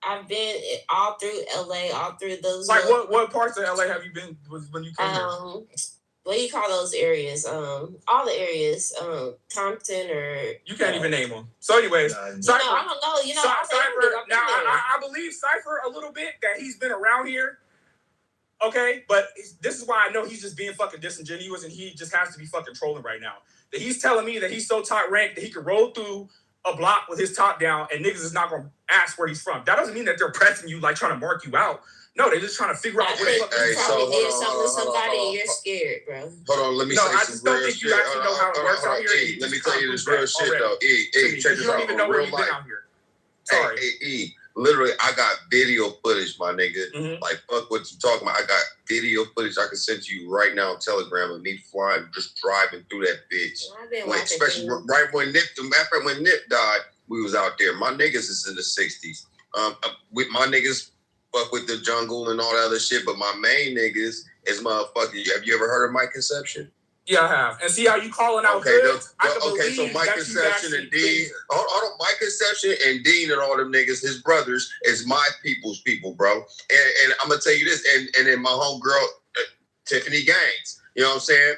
I've been all through LA, all through those. Like what parts of LA have you been when you came here? What do you call those areas? All the areas. Compton or you can't even name them. So, anyways, I don't know. You know, Cypher. Now, I believe Cypher a little bit that he's been around here. Okay, but this is why I know he's just being fucking disingenuous and he just has to be fucking trolling right now. That he's telling me that he's so top ranked that he can roll through a block with his top down and niggas is not gonna ask where he's from. That doesn't mean that they're pressing you like trying to mark you out. No, they're just trying to figure out where the fuck you probably did something to somebody and you're scared, bro. Hold on, let me say I some just don't real think shit. you actually know how it works out here. Let me tell you this real shit though. Check this out. You don't even know where you've been out here. Sorry. Hey, literally, I got video footage, my nigga. Mm-hmm. Like, fuck what you talking about. I got video footage I can send to you right now on Telegram of me flying, just driving through that bitch. Especially right when Nip died, we was out there. My niggas is in the 60s. With my niggas, fuck with the jungle and all that other shit, but my main niggas is motherfucking. Have you ever heard of Mike Conception? Yeah, I have. And see how you calling out goods? So Mike Conception and Dean. Hold on, Mike Conception and Dean and all them niggas, his brothers, is my people's people, bro. And I'm gonna tell you this, and then my homegirl, Tiffany Gaines. You know what I'm saying?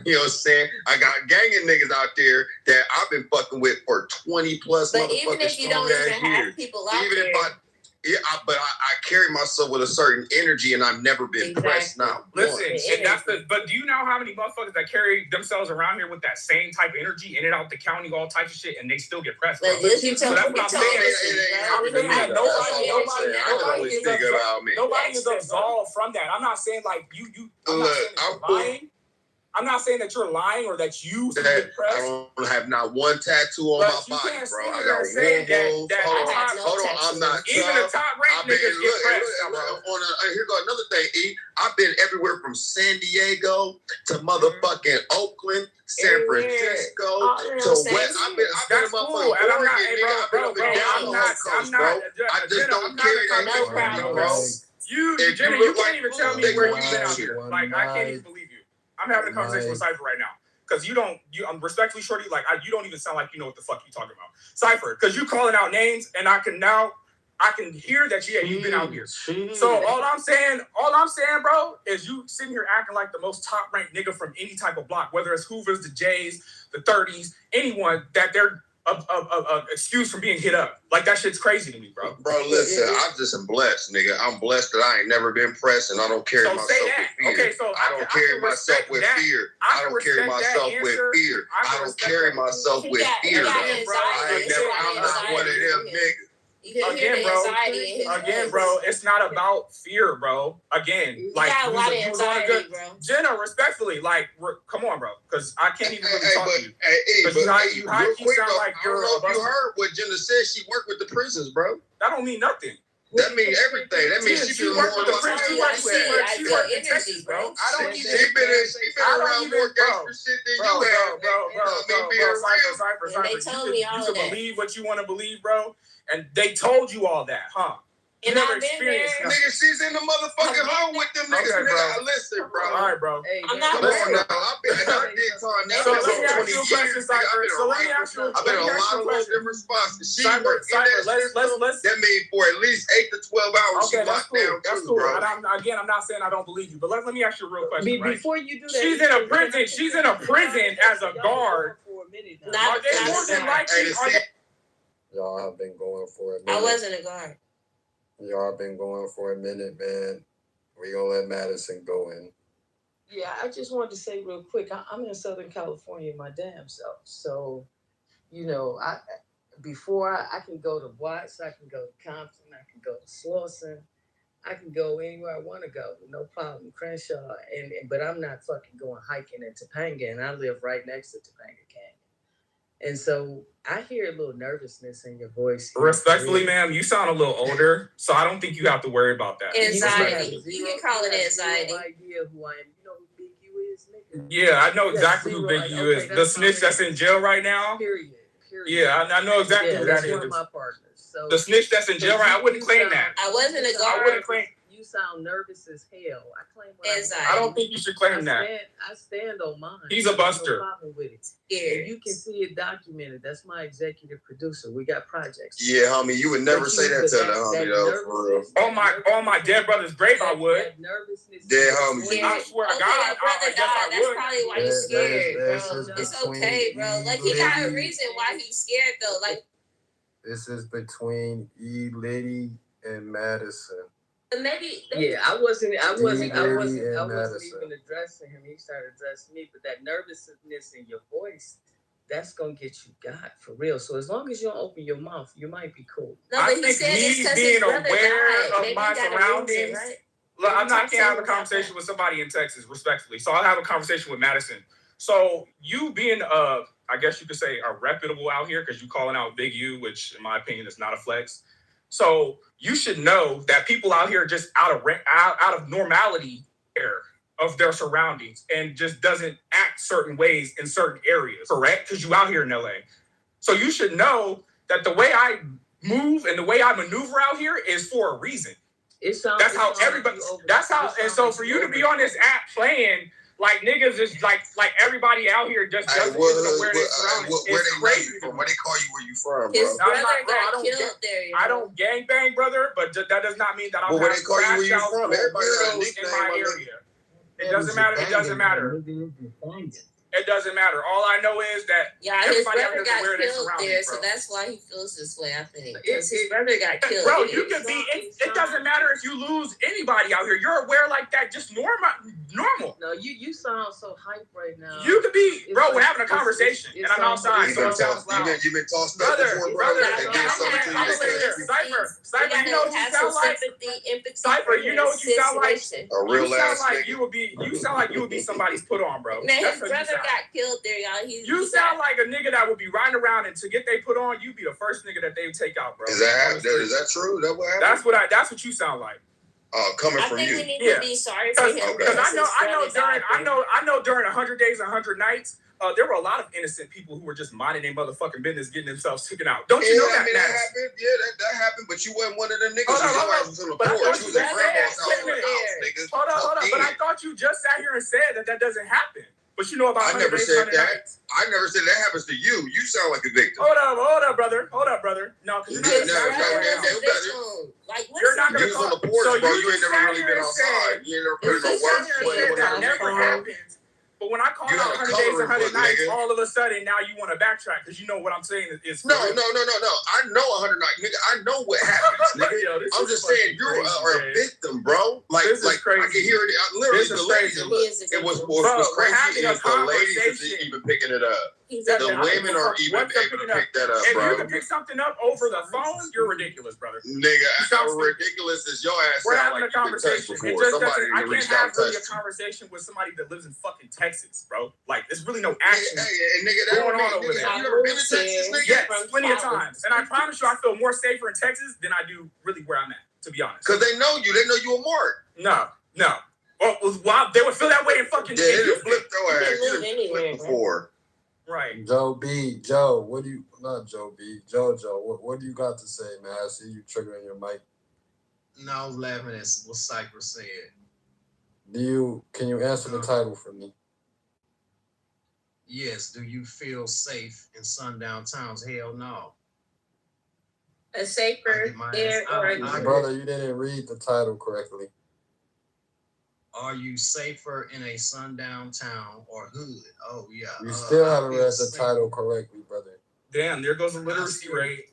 You know what I'm saying? I got ganging niggas out there that I've been fucking with for 20 plus but even if you don't even have people out there. But I carry myself with a certain energy, and I've never been pressed now. Listen, and but do you know how many motherfuckers that carry themselves around here with that same type of energy in and out the county, all types of shit, and they still get pressed? So that's what I'm saying. Nobody is absolved from that. I'm not saying like you. I'm not saying you're lying. I'm not saying that you're lying or that you that I don't have not one tattoo on my body, bro. I got wolves. Hold on, I'm not tough. Even the top ranked niggas get pressed. Here go another thing, E. I've been everywhere from San Diego to motherfucking Oakland, San Francisco to West. I've been That's cool. And I'm not, hey, bro. I just don't carry that with me, bro. You can't even tell me where you've been out here. Like, I can't even believe you. I'm having a conversation with Cypher right now. Because I'm respectfully, Shorty, like, you don't even sound like you know what the fuck you talking about. Cypher, because you calling out names, and I can hear that, you've been out here. So all I'm saying, bro, is you sitting here acting like the most top-ranked nigga from any type of block, whether it's Hoovers, the Jays, the 30s, anyone, that they're excuse from being hit up. Like, that shit's crazy to me, bro. Bro, listen, I just am blessed, nigga. I'm blessed that I ain't never been pressed, and I don't carry myself with fear. Okay, so I don't carry myself with fear. I don't carry myself with fear. I don't carry myself with fear. I'm not one of them niggas. Again, bro, it's not about fear, bro. Again, like, you was on a good, Jenna, respectfully, like, come on, bro, because I can't even really talk to you. You sound like you're a buster. You heard what Jenna said. She worked with the prisons, bro. That don't mean nothing. That means everything. That means she worked with the prisons. She worked in Texas, bro. I don't even. She been around more gangster shit than you have, bro. They told me all of that. You can believe what you want to believe, bro. And they told you all that, huh? You never experienced nothing. Nigga, she's in the motherfucking home with them niggas. Okay, nigga, listen, bro. All right, bro. Hey, I'm not Come on now. I've been in our big time now. So let me ask you a question, Cypher. I've been in a lot of different spots. She worked in that system. That means for at least 8 to 12 hours she locked down too, bro. Again, I'm not saying I don't believe you, but let me ask you a real question, right? Before you do that, She's in a prison as a guard. Are they more than likely? Y'all have been going for a minute. I wasn't a guard. Y'all have been going for a minute, man. We gonna let Madison go in. Yeah, I just wanted to say real quick, I'm in Southern California my damn self. So, before I can go to Watts, I can go to Compton, I can go to Slauson, I can go anywhere I want to go, no problem, Crenshaw, but I'm not fucking going hiking in Topanga, and I live right next to Topanga Canyon. And so I hear a little nervousness in your voice. Respectfully, ma'am, you sound a little older, so I don't think you have to worry about that. Anxiety. You can call it anxiety. No idea who I am. You know who Big U is, nigga? Yeah, I know exactly who Big U is. The snitch that's in jail right now. Period. Yeah, I know exactly who that is. That's one of my partners. So the snitch that's in jail right now, I wouldn't claim that. I wasn't a guard. I wouldn't claim. You sound nervous as hell. I claim anxiety. I don't think you should claim that. I stand on mine. He's a buster. No problem with it. And you can see it documented. That's my executive producer. We got projects. Yeah, homie, you would never say that to the homie though, for real. On my dead brother's grave, I would. That nervousness. Dead homie. I swear to God, I guess I That's would. probably why he's scared, bro. It's okay, bro. Like, he got a reason why he's scared, though. Like, this is between E. Liddy and Madison. Maybe. Yeah, I wasn't even addressing him. He started addressing me, but that nervousness in your voice, that's gonna get you got for real. So as long as you don't open your mouth, you might be cool. No, but he said it's because his brother died. Of my surroundings. Right? Look, I can't have a conversation with somebody in Texas, respectfully. So I'll have a conversation with Madison. So you being I guess you could say a reputable out here because you calling out Big U, which in my opinion is not a flex. So you should know that people out here are just out of normality of their surroundings and just doesn't act certain ways in certain areas, correct? Because you out here in LA. So you should know that the way I move and the way I maneuver out here is for a reason. That's how everybody. That's how. And so for you to be on this app playing like niggas is like everybody out here just doesn't know where they're surrounded. It's crazy. Where they call you where you from, his bro? brother got killed there. I don't gangbang, brother, but that does not mean that I'm where they call you where you from? Everybody got a nickname in my area. It doesn't matter. It doesn't matter. It doesn't matter. All I know is that his brother got killed there, so that's why he feels this way. I think because his brother got killed. Bro, you can be. It doesn't matter if you lose anybody out here. You're aware like that. Just normal. No, you sound so hype right now. You could be, bro. We're having a conversation, and I'm outside. You've been tossed up before, brother. Cypher, you know what you sound like? Cypher, you know what you sound like? A real You sound ass like nigga. you sound like you would be somebody's put on, bro. Man, That's his what you brother sound. got killed there, y'all. You sound like a nigga that would be riding around, and to get they put on, you be the first nigga that they would take out, bro. Is that true? That what happened? That's what you sound like. Coming I from think you. we need to be sorry for him. Because I know during 100 days, 100 nights, there were a lot of innocent people who were just minding their motherfucking business, getting themselves taken out. Don't you know that? I mean, that happened. Yeah, that happened. But you wasn't one of them niggas. Your ass was on the porch. You was at grandma's house in the house, nigga. Hold on. But I thought you just sat here and said that doesn't happen. But you know about I never said that. Nights. I never said that happens to you. You sound like a victim. Hold up, brother. No, because you're not going to you was on the porch, so bro. You ain't never really been outside. You ain't never put in no work. That never happens. But when I call out 100 days, 100 nights, nigga. all of a sudden now you want to backtrack because you know what I'm saying is No. I know 100 nights, nigga. I know what happens, nigga. Yo, I'm just saying you are a victim, bro. Like I can hear it. Literally, the ladies. It was crazy is the ladies is even picking it up. The women are even able to pick that up, if bro. you can pick something up over the phone, you're ridiculous, brother. Nigga, how ridiculous is your ass? We're sound having like a conversation. It just doesn't. I can't have really a conversation with somebody that lives in fucking Texas, bro. Like, there's really no action going on over there. You ever been to Texas, nigga? Yes, plenty of times. And I promise you, I feel more safer in Texas than I do really where I'm at, to be honest. Because they know you. They know you a mark. No. Well, they would feel that way in fucking... Yeah, they done flipped your ass. You done flipped before. Right. Jojo, what do you got to say, man? I see you triggering your mic. No, I was laughing at what Cypher said. Can you answer the title for me? Yes. Do you feel safe in sundown towns? Hell no. A safer there or brother, you didn't read the title correctly. Are you safer in a sundown town or hood? Oh yeah. You still haven't read the title correctly, brother. Damn, there goes the literacy rate.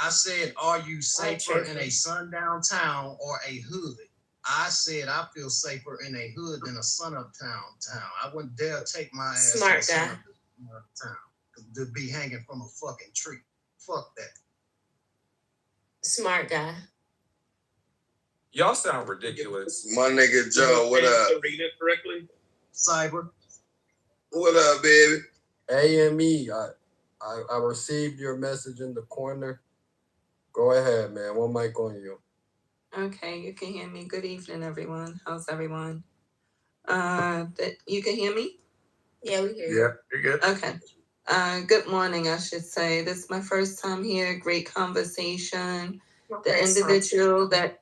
I said, are you safer in a sundown town or a hood? I said I feel safer in a hood than a sunup town. I wouldn't dare take my ass smart to guy town to be hanging from a fucking tree. Fuck that. Smart guy. Y'all sound ridiculous. My nigga Joe, what up? To read it correctly? Cyber. What up, baby? AME, I received your message in the corner. Go ahead, man. One mic on you. Okay, you can hear me. Good evening, everyone. How's everyone? You can hear me? Yeah, we hear you. Yeah, you're good. Okay. Good morning, I should say. This is my first time here. Great conversation. The individual that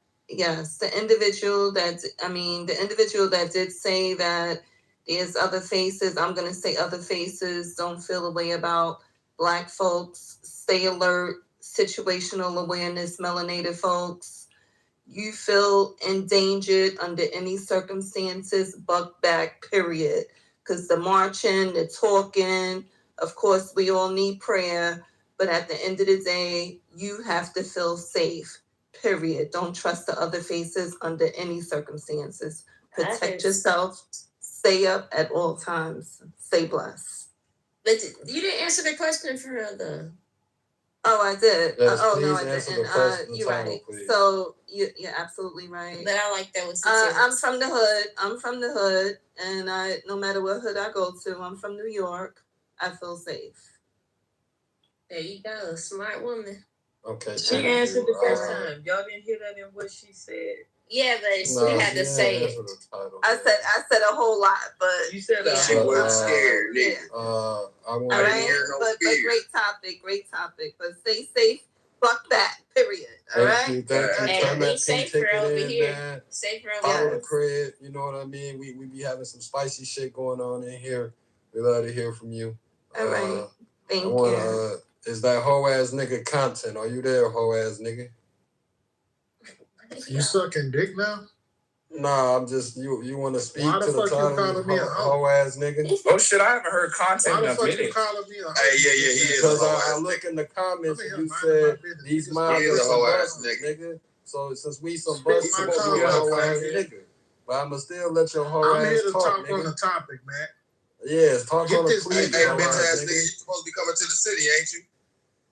did say that there's other faces. I'm going to say other faces. Don't feel a way about Black folks. Stay alert. Situational awareness, melanated folks. You feel endangered under any circumstances, buck back, period. Because the marching, the talking, of course, we all need prayer. But at the end of the day, you have to feel safe, period. Don't trust the other faces under any circumstances. Protect yourself. Stay up at all times. Stay blessed. But you didn't answer the question for the... Oh, I did. Yes, No, I didn't. You're right. Please. So you're absolutely right. But I like that. I'm from the hood. And no matter what hood I go to, I'm from New York. I feel safe. There you go, smart woman. Okay. She answered the first time. Y'all didn't hear that in what she said. Yeah, but she had to say it. I said a whole lot, but you said she wasn't scared, nigga. I want to hear no but great topic. But stay safe, buck back, period. All right. Thank you. And be safer over here. Safer over Follow the crib. You know what I mean? We be having some spicy shit going on in here. We love to hear from you. All right. Thank you. Is that hoe ass nigga content? Are you there, hoe ass nigga? You sucking dick now? Nah, I'm just you want to speak Why the to the fuck you title, calling me a hoe ass nigga? Oh shit, I haven't heard content Why in the a fuck you minute. calling me a hoe? Hey, yeah, he is. Because I look in the comments and you said these minds are some bust nigga. So since we some bust, you a hoe ass nigga. But I'ma still let your hoe I'm ass here to talk, talk nigga. on the topic, man. Yes, talk Get on the this please. Hey, bitch ass nigga, you supposed to be coming to the city, ain't you?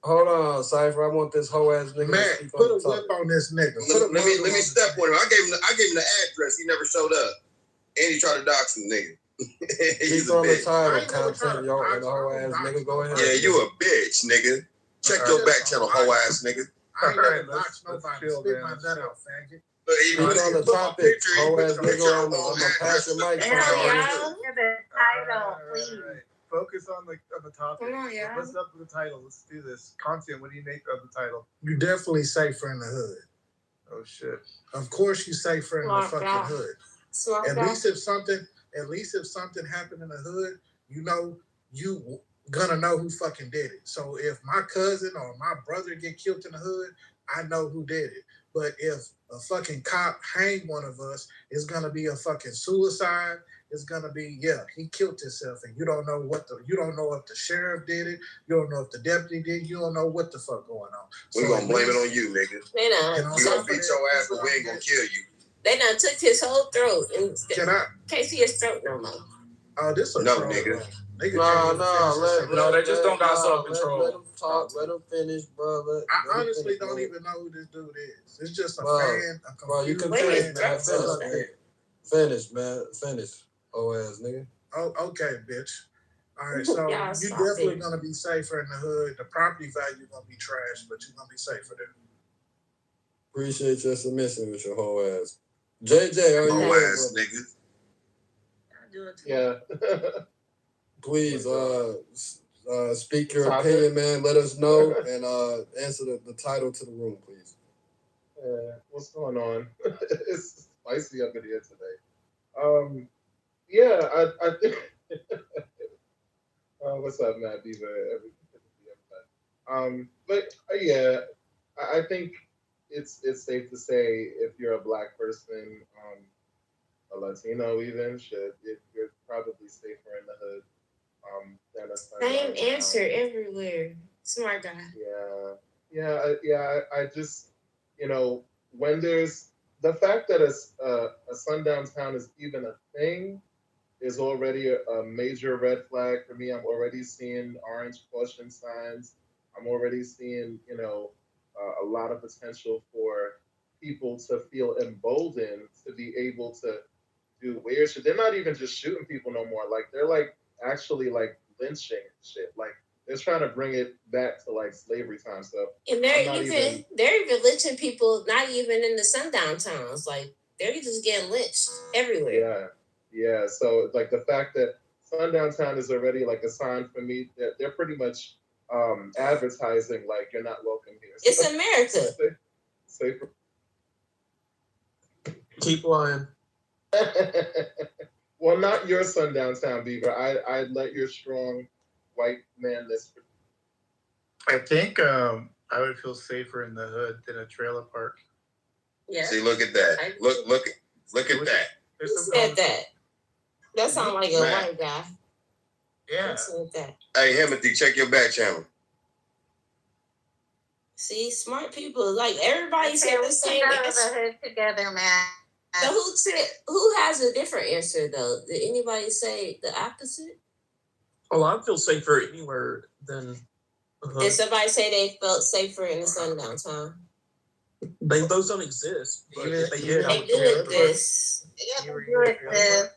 Hold on, Cypher. I want this whole ass nigga. Man, to put a whip on this nigga. Let me step on him. I gave him the address. He never showed up, and he tried to dox him, nigga. He's Keep a on the bitch. title, content, yo, and the whole ass nigga. Go ahead. Yeah, you a bitch, nigga. Check your back channel, hoe ass nigga. I ain't never doxed nobody. Spit my nut out, faggot. Keep on the topic, whole ass nigga. I'm gonna pass your mic. The title, please. Focus on the topic. Come on, y'all. What's up with the title? Let's do this. Content, what do you make of the title? You definitely safer in the hood. Oh shit. Of course you safer in the fucking hood. At least if something happened in the hood, you know you gonna know who fucking did it. So if my cousin or my brother get killed in the hood, I know who did it. But if a fucking cop hang one of us, it's gonna be a fucking suicide. It's gonna be, he killed himself, and you don't know if the sheriff did it, you don't know if the deputy did, you don't know what the fuck going on. We gonna blame it on you, nigga. They done. We gonna beat your ass, but we ain't gonna kill you. They done took his whole throat and can't see his throat no more. Oh, this a no, troll, nigga. No, they just don't got self-control. Let him talk. Let him finish, brother. I honestly don't even know who this dude is. It's just a fan. Bro, you can finish, man. Finish, man. Finish. Oh ass nigga. Oh, okay, bitch. All right, so you definitely gonna be safer in the hood. The property value gonna be trash, but you're gonna be safer there. Appreciate your submission with your whole ass. JJ, are you whole ass nigga? Yeah. Please, speak your opinion, man. Let us know and answer the title to the room, please. What's going on? It's spicy up in here today. Yeah, I think. What's up, Matt Beaver? But yeah, I think it's safe to say if you're a black person, a Latino even, you're probably safer in the hood. Than a Same answer everywhere. Smart guy. Yeah. I just, when there's the fact that a sundown town is even a thing is already a major red flag for me. I'm already seeing orange caution signs. I'm already seeing, a lot of potential for people to feel emboldened to be able to do weird shit. They're not even just shooting people no more. Like they're like actually like lynching and shit. Like they're trying to bring it back to like slavery time. So and they're even lynching people not even in the sundown towns. Like they're just getting lynched everywhere. Yeah. So like the fact that sundown town is already like a sign for me that they're pretty much advertising like you're not welcome here. So, it's America. Safer. Keep lying. Well, not your sundown town, Beaver. I'd let your strong white manness. I think I would feel safer in the hood than a trailer park. Yeah. See, look at that. Look at that. Who said that? That sounds like a white guy. Yeah. Who said that? Hey, Timothy, check your back channel. See, smart people. Like everybody said the same answer together, man. So who has a different answer though? Did anybody say the opposite? Oh, I feel safer anywhere than. Did somebody say they felt safer in the sundown town? Those don't exist. But They do exist. America.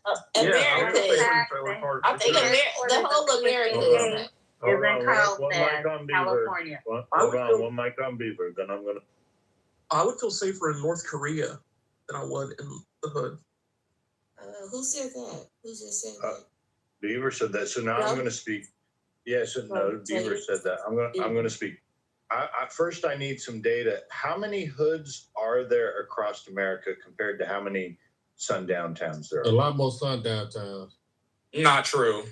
I think the whole America is. Hold on, one mic on Beaver. One mic on Beaver. Then I'm gonna. I would feel safer in North Korea than I would in the hood. Who said that? Who just said that? Beaver said that. So now I'm going to speak. Yes and no. Beaver said that. I'm going to speak. First, I need some data. How many hoods are there across America compared to how many sundown towns there are? A lot more sundown towns. Not true.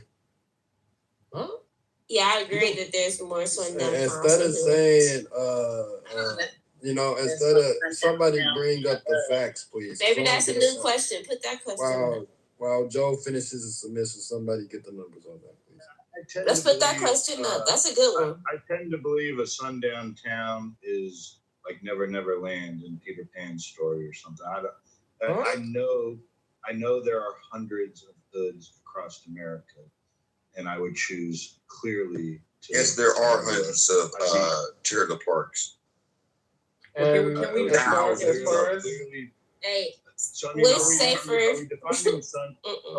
Huh? Yeah, I agree that there's more sundown towns. Instead of saying, instead of somebody bring up the facts, please. Maybe that's a new question. Put that question. While Joe finishes his submission, somebody get the numbers on that, please. Let's put that question up. That's a good one. I tend to believe a sundown town is like Never Never Land in Peter Pan's story or something. I know there are hundreds of hoods across America, and I would choose clearly. Yes, there are hundreds of trailer parks. And can we as far as Hey, So I mean, we're are safer.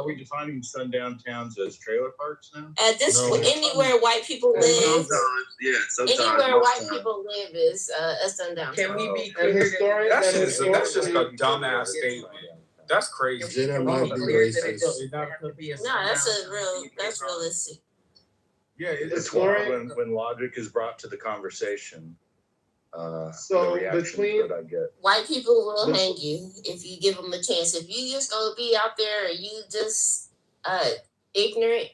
we defining sundown towns as trailer parks now? Anywhere white people live. Sometimes. Anywhere white people live is a sundown. Can we be and clear historic, That's and just a historically, dumbass statement. That's crazy. Jenna might be racist. No, that's realistic. Yeah, it's Historic- wild when logic is brought to the conversation. So the reactions between- that I get. White people will hang you if you give them a chance. If you just gonna be out there and you just ignorant,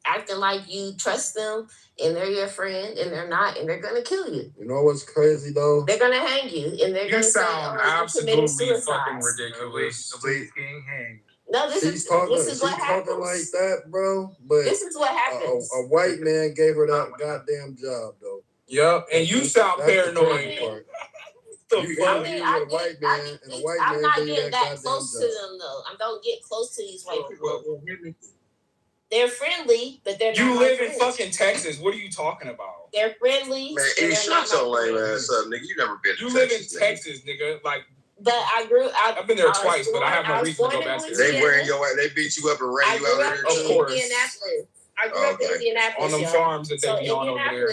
acting like you trust them and they're your friend and they're not, and they're gonna kill you. You know what's crazy though? They're gonna hang you and they're You gonna sound say, "Oh, you committed absolutely suicide." fucking ridiculous. Nobody's getting hanged. No, this is what She's talking happens. like that, bro. But This is what happens. a white man gave her that goddamn job, though. Yep, and you sound That's the paranoid. crazy part. The You fuck? interviewed a white man, and a white I'm man not gave you getting that that goddamn close to job. them though. I don't get close to these white people. Well, hit me. They're friendly, but they're not. You my live in friends. fucking Texas. What are you talking about? They're friendly. Man, and hey, they're shut not your my lame friends. ass up, nigga. You never been to You live in Texas, nigga. Texas, nigga. Like, But I've been there I was twice, but I have no was reason to born go in back there. They Louisiana. wearing your ass. They beat you up and ran I you grew out up of there. Of in course. Indianapolis. I grew up in Okay. Indianapolis. On them y'all. farms that So they be on over there.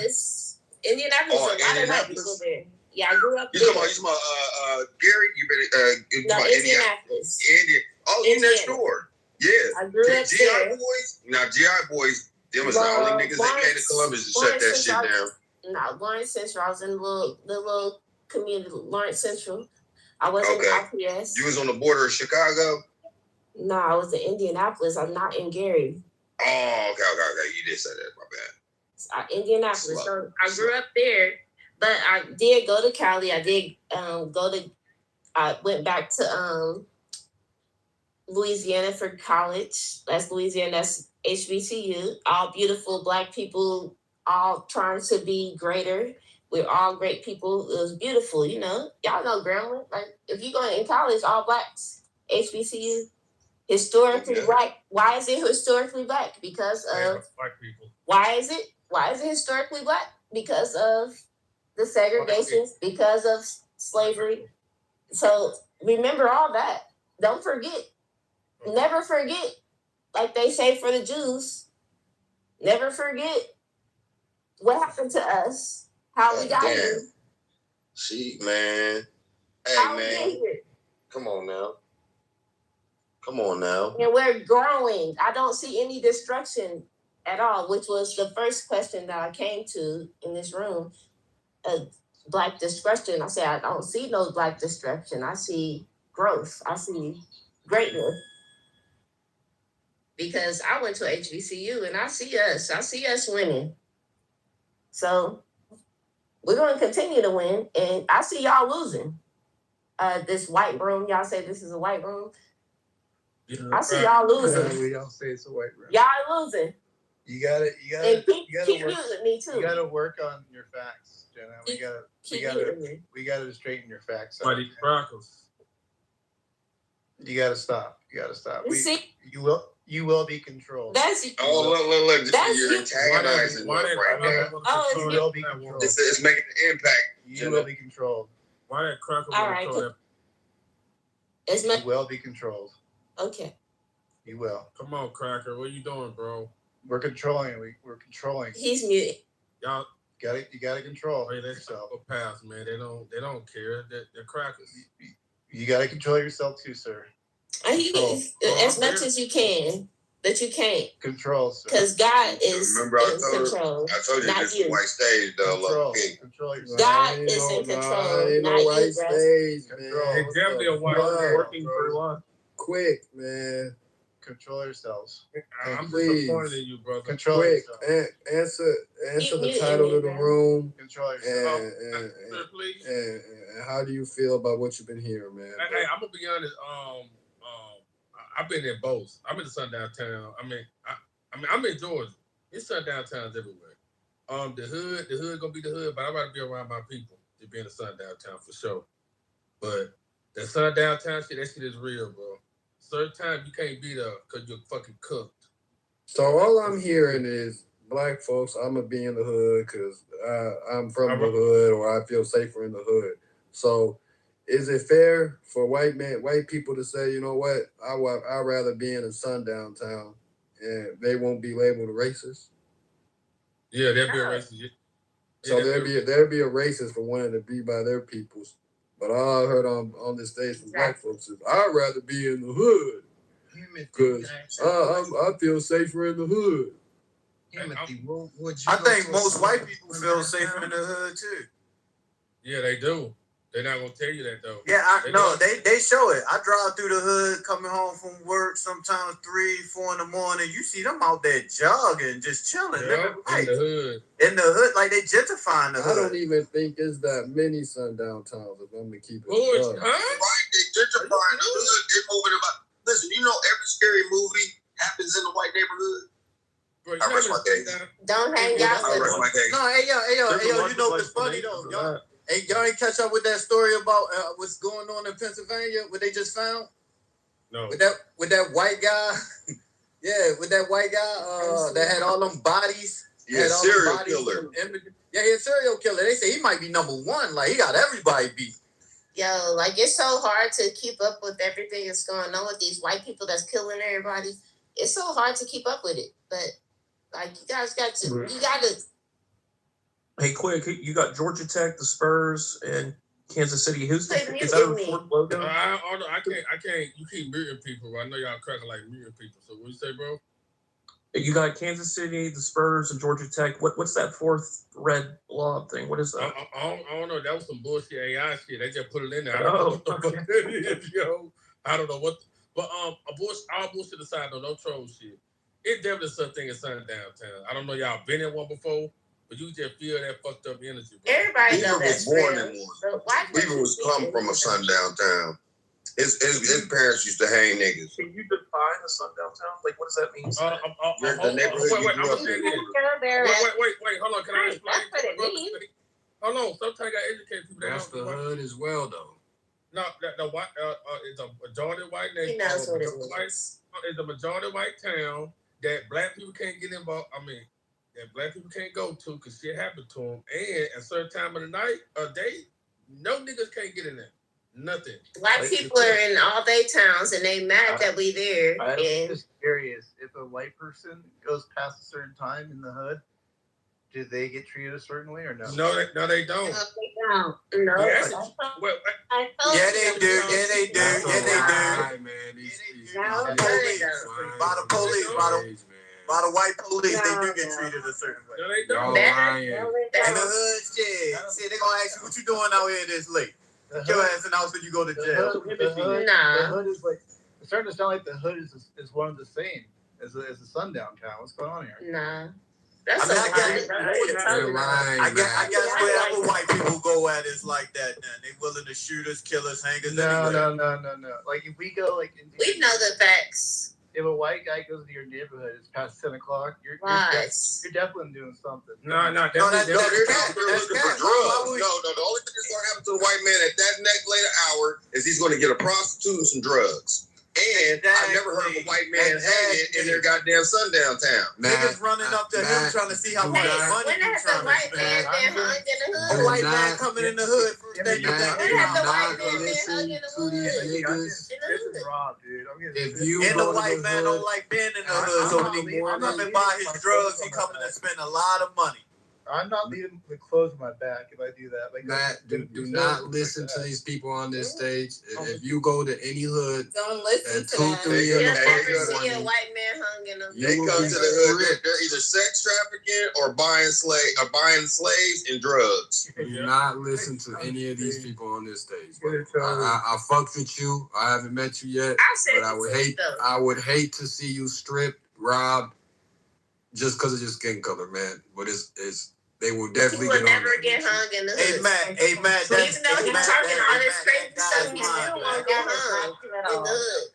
Indianapolis, Oh, a lot of white Indianapolis? people there. Yeah, I grew up You there. talking about Gary? You better No, about Indianapolis. Indiana. Oh, you next Indiana. door. Yeah. I grew up GI there. boys. Now GI boys, them was the only niggas that came to Columbus to shut that shit down. No, Lawrence Central. I was in the little community, Lawrence Central. I wasn't Okay. IPS. You was on the border of Chicago. No, I was in Indianapolis. I'm not in Gary. Oh, okay. You did say that. My bad. Indianapolis. Slow. So I grew up there, but I did go to Cali. I did I went back to Louisiana for college. That's Louisiana. That's HBCU. All beautiful Black people, all trying to be greater. We're all great people. It was beautiful, you know. Y'all know Grambling. Like if you going in college, all Blacks. HBCU. Historically Black. Why is it historically Black? Because of Black people. Why is it historically Black? Because of the segregation, because of slavery. So remember all that. Don't forget. Never forget. Like they say for the Jews, never forget what happened to us, how we got here. Man. Hey, How we man. got here. Come on now. And we're growing. I don't see any destruction at all, which was the first question that I came to in this room. Black destruction. I said, I don't see no Black destruction. I see growth. I see greatness. Because I went to HBCU and I see us winning. So we're going to continue to win. And I see y'all losing. This white room, y'all say this is a white room. I see y'all losing. we don't say it's a white room. Y'all losing. You gotta And keep using me too. You gotta work on your facts, Jenna. We gotta straighten your facts out. Buddy Crackles. You gotta stop. See? You will be controlled. That's Look. You're antagonizing them right now. You will be controlled. It's making an impact. You will be controlled. Why that Crackle? All right. You will be controlled. Okay. You will. Come on, Cracker. What you doing, bro? We're controlling. We're controlling. He's muted. Y'all you gotta control. Hey, that's a pass, man. They don't care. They're crackers. You gotta control yourself too, sir. As much as you can, but you can't. Control, sir. Because God is Remember, in control. I told you not this you. is white stage, though. Control yourself. God is in control, Ain't not no you, white bro. stage, man. It's definitely a white working for one. Quick, man. Control yourselves. I'm Please. disappointed in you, brother. Control Quick, yourself. answer the title of the room. Control yourself. And how do you feel about what you've been hearing, man? Hey, I'm gonna be honest. I've been in both. I'm in the sundown town. I'm in Georgia. It's sundown towns everywhere. The hood gonna be the hood, but I'd rather be around my people than be in the sundown town for sure. But that sundown town shit, that shit is real, bro. Certain times you can't be there because you're fucking cooked. So all I'm hearing is black folks, I'm going to be in the hood because I'm from the hood or I feel safer in the hood. So is it fair for white people to say, you know what, I'd rather be in a sundown town and they won't be labeled racist? Yeah, they'll be a racist. So there'd be a racist for wanting to be by their peoples. But all I heard on this stage from black folks is, I'd rather be in the hood because I feel safer in the hood. I think most white people feel safer in the hood too. Yeah, they do. They're not gonna tell you that though. Yeah, they show it. I drive through the hood coming home from work sometimes 3, 4 in the morning. You see them out there jogging, just chilling, living life. In the hood, like they gentrifying the hood. I don't even think it's that many sundown towns if I'm gonna keep it. Right, they gentrifying the hood. They're moving about. Listen, you know every scary movie happens in the white neighborhood. I rest my case. Don't hang out I with rest my case. No, hey yo, you know what's funny though? Y'all ain't catch up with that story about what's going on in Pennsylvania? What they just found? No. With that white guy, yeah, with that white guy that had all them bodies. Yeah, serial killer. Yeah, he's a serial killer. They say he might be number 1. Like he got everybody beat. Yo, like it's so hard to keep up with everything that's going on with these white people that's killing everybody. It's so hard to keep up with it. But like you guys got to, Hey, quick! You got Georgia Tech, the Spurs, and Kansas City. Who's Wait, is that a fourth logo? I can't. You keep muting people. I know y'all cracking like muting people. So what you say, bro? You got Kansas City, the Spurs, and Georgia Tech. What's that fourth red blob thing? What is that? I don't know. That was some bullshit AI shit. They just put it in there. I Oh, don't know what the fuck that is, yo. I don't know what. But all bullshit aside, though, no troll shit. It's definitely something in sundown town. I don't know y'all been in one before, but you just feel that fucked up energy, bro. Everybody knows was born in one. Weaver was come from a sundown town. His parents used to hang niggas. Can you define a sundown town? Like, what does that mean? The neighborhood you grew up in. Wait, hold on. Can I explain? That's what it means. Hold on. Sometimes I gotta educate people. That's the hood as well, though. No, the white it's a majority white neighborhood. He knows what it means. It's a majority white town that black people can't get involved. I mean, that black people can't go to because shit happened to them. And at a certain time of the night, day, no niggas can't get in there. Nothing. Black people are in all day towns and they mad that we there. I'm just curious, if a white person goes past a certain time in the hood, do they get treated a certain way or no? No, they don't. No. Yes. Yeah, they do. Yeah, they do. Right, man. By the police, by the white police, they do get treated a certain way. No, they don't. In the hood, shit, they gonna ask you what you doing out here this late. Get your ass in the house when you go to jail. The hood is like, it's starting to sound like the hood is one of the same as a sundown town. What's going on here? Nah. I guess wherever white people go at is like that. Then they willing to shoot us, kill us, hang us. No. Like if we go we know the facts. If a white guy goes to your neighborhood, it's past 10 o'clock. You're definitely doing something. No, that's cat. They're looking for drugs. No, the only thing that's going to happen to the white man at that next later hour is he's going to get a prostitute and some drugs. And I've never heard of a white man hanging in their goddamn sundown town. Niggas running up to him trying to see how much money he's trying to spend. A white man coming in the hood. Listen to these niggas. And the white man don't like being in the hood. So when he coming by his drugs, he coming to spend a lot of money. I'm not leaving the clothes on my back if I do that. Like Matt, do not listen to these people on this stage. If you go to any hood don't listen at to 2, 3 in the never see morning, a white man hung in a They come to the hood. They're either sex trafficking or buying slaves and drugs. do not listen to any of these people on this stage. I fucked with you. I haven't met you yet, but I would hate to see you stripped, robbed, just because of your skin color, man. But they will definitely get on. Never get hung in the hood. Hey, Matt. Even though he's talking all this crazy stuff, he still won't get hung. walking in the hood.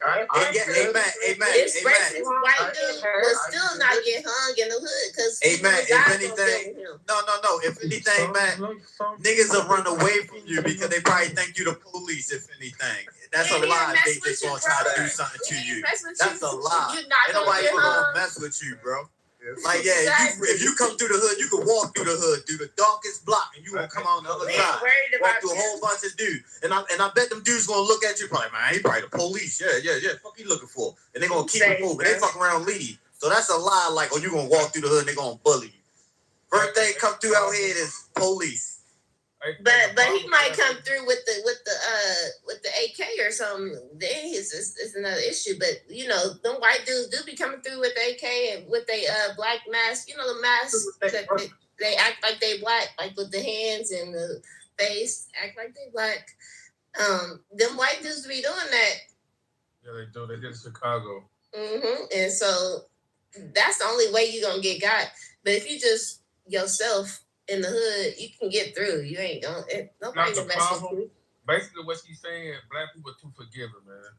This racist white dude will still not get hung in the hood because if anything, no. If anything, man, niggas will run away from you because they probably think you the police. If anything, that's a lie. They gonna try to do something to you. That's a lie. Ain't nobody gonna mess with you, bro. Like if you come through the hood, you can walk through the hood, through the darkest block, and you gonna come on the other side. Walk through a whole bunch of dudes, and I bet them dudes gonna look at you probably, man, he probably the police. Yeah. Fuck you looking for? And they gonna keep it moving. They fuck around, leave. So that's a lie. Like, you gonna walk through the hood and they gonna bully you. First thing come through out here is police. But he might come through with the AK or something. Then it's another issue. But them white dudes do be coming through with the AK and with a black mask. You know the mask that they act like they black, like with the hands and the face, act like they black. Them white dudes be doing that. Yeah, they do. They did in Chicago. And so that's the only way you gonna get got. But if you just yourself in the hood, you can get through. You ain't gonna. Nobody can mess with you. Basically, what she's saying, black people are too forgiving, man.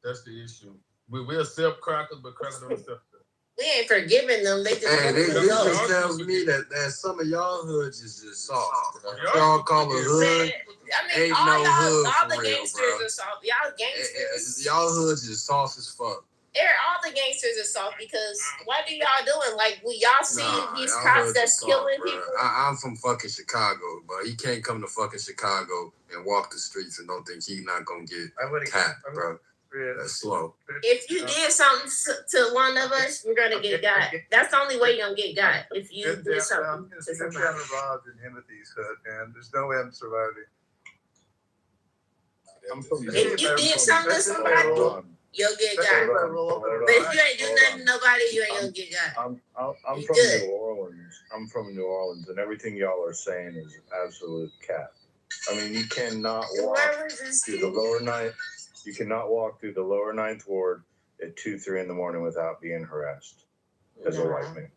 That's the issue. We accept crackers, but crackers don't accept them. We ain't forgiving them. They just this just tells me that some of y'all hoods is just soft. Y'all call it hood. Ain't no hood all the for real, gangsters bro. are soft. Y'all gangsters. Y'all hoods is soft as fuck. All the gangsters are soft because what do y'all doing? Like, y'all see these cops that's killing people? I'm from fucking Chicago, but he can't come to fucking Chicago and walk the streets and don't think he's not gonna get tapped, bro. That's slow. If you did something to one of us, you're gonna get got. That's the only way you're gonna get got. If you did something to somebody. I'm involved in Timothy's hood, man. There's no way I'm surviving. If you did something to somebody, you'll get got. But if you ain't do nothing to nobody, you ain't gonna get got. I'm from New Orleans. I'm from New Orleans, and everything y'all are saying is absolute cap. I mean, you cannot walk through the lower ninth. You cannot walk through the lower ninth ward at 2, 3 in the morning without being harassed as a white man.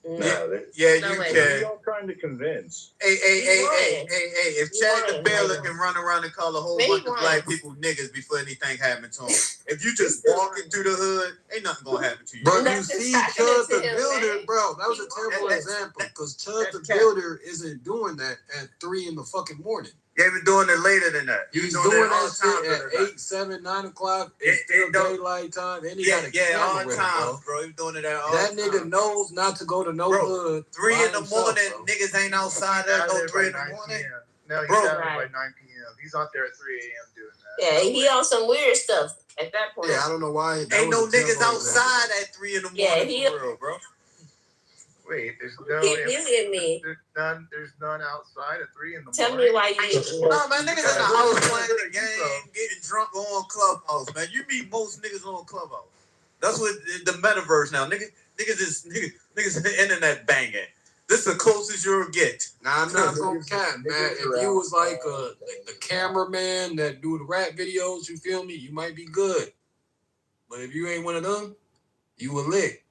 You can. Y'all trying to convince. Hey, if Chad the Bailiff can run around and call a whole bunch of black people niggas before anything happened to him, if you just walking through the hood, ain't nothing gonna happen to you. But you see Chud the Builder, bro, that was a terrible example because Chud the Builder isn't doing that at 3 in the fucking morning. They been doing it later than that. He's doing that shit at 8, 7, 9 o'clock. It's still daylight time. And he got a camera all time, bro. He's doing it at all that nigga knows not to go to no hood. 3 in the morning, niggas ain't outside at 3 in the morning. No, he's out by 9 p.m. He's out there at 3 a.m. doing that. Yeah, he on some weird stuff at that point. Yeah, I don't know why. Ain't no niggas outside at 3 in the morning. Yeah, for real, bro. Wait, there's no. There's none outside at 3 in the morning. Tell me why you. No, man, niggas in the house playing the game, getting drunk on Clubhouse, man. You meet most niggas on Clubhouse. That's what the metaverse now. Niggas in the internet banging. This is the closest you'll get. Nah, I'm not gonna cap, man. If you was like the cameraman that do the rap videos, you feel me? You might be good. But if you ain't one of them, you a lick.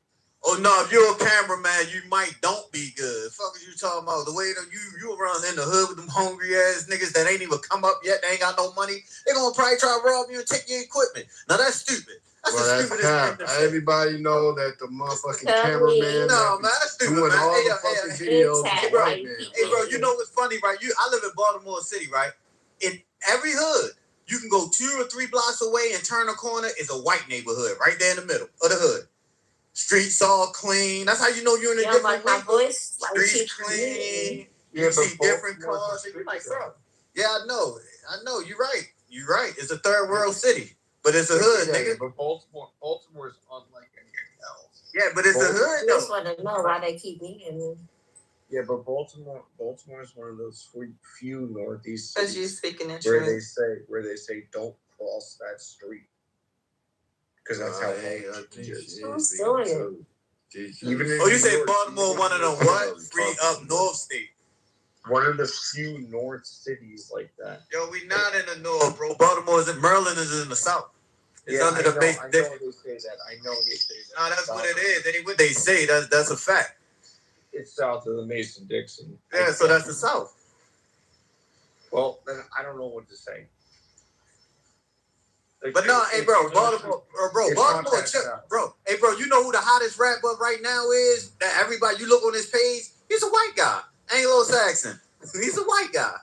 Oh no, if you're a cameraman, you don't be good. Fuck is you talking about? The way that you around in the hood with them hungry ass niggas that ain't even come up yet, they ain't got no money. They gonna probably try to rob you and take your equipment. Now that's stupid. That's cap. Everybody know that the motherfucking cameraman that's stupid, doing man. all the fucking videos. Hey, bro, you know what's funny, right? I live in Baltimore City, right? In every hood, you can go 2 or 3 blocks away and turn a corner is a white neighborhood right there in the middle of the hood. Streets all clean. That's how you know you're in a different like my voice. Streets clean. You see different cars. You're like, bro. Yeah, I know. You're right. It's a third world city, but it's a hood, nigga. But Baltimore's unlike anything else. Yeah, but it's a hood. I just want to know why they keep needing me. Yeah, but Baltimore is one of those few Northeast cities you speaking in where they say don't cross that street. Because that's how Who's doing it? You say Baltimore one of them what? Free up north state. One of the few north cities like that. Yo, we not in the north, bro. Baltimore is in Maryland is in the south. It's under the base. I know they say that. No, that's what it is. That ain't what they say. That's a fact. It's south of the Mason-Dixon. Yeah, so that's the south. Well, then I don't know what to say. But no, hey, bro, Baltimore, bro. Hey, bro, you know who the hottest rapper right now is? That everybody, you look on his page, he's a white guy. Anglo-Saxon. He's a white guy.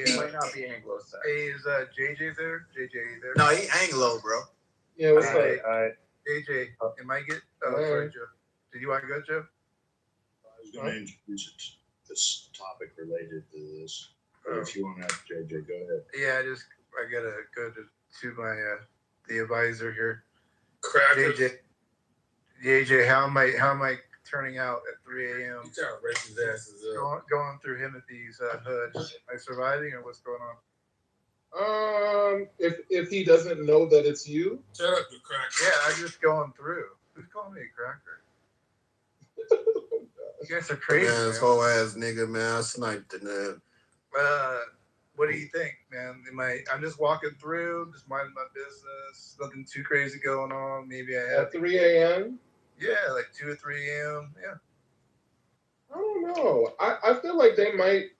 He might not be Anglo-Saxon. Hey, is JJ there? JJ there? No, he Anglo, bro. Yeah, what's up? JJ, am I get? Oh, sorry, Joe. Did you want to go, Joe? I was going to introduce this topic related to this. But if you want to ask JJ, go ahead. Yeah, I gotta go to my the advisor here. JJ, how am I turning out at 3 a.m.? You trying to raise his asses up. Going through Timothy's hood. Am I surviving or what's going on? If he doesn't know that it's you, Shut up, you cracker. Yeah, I'm just going through. Who's calling me a cracker? You guys are crazy. Man, this whole ass nigga, man, I sniped the man. What do you think, man? I'm just walking through, just minding my business, nothing too crazy going on. Maybe I have at 3 a.m. Yeah, like 2 or 3 a.m. Yeah. I don't know. I feel like they might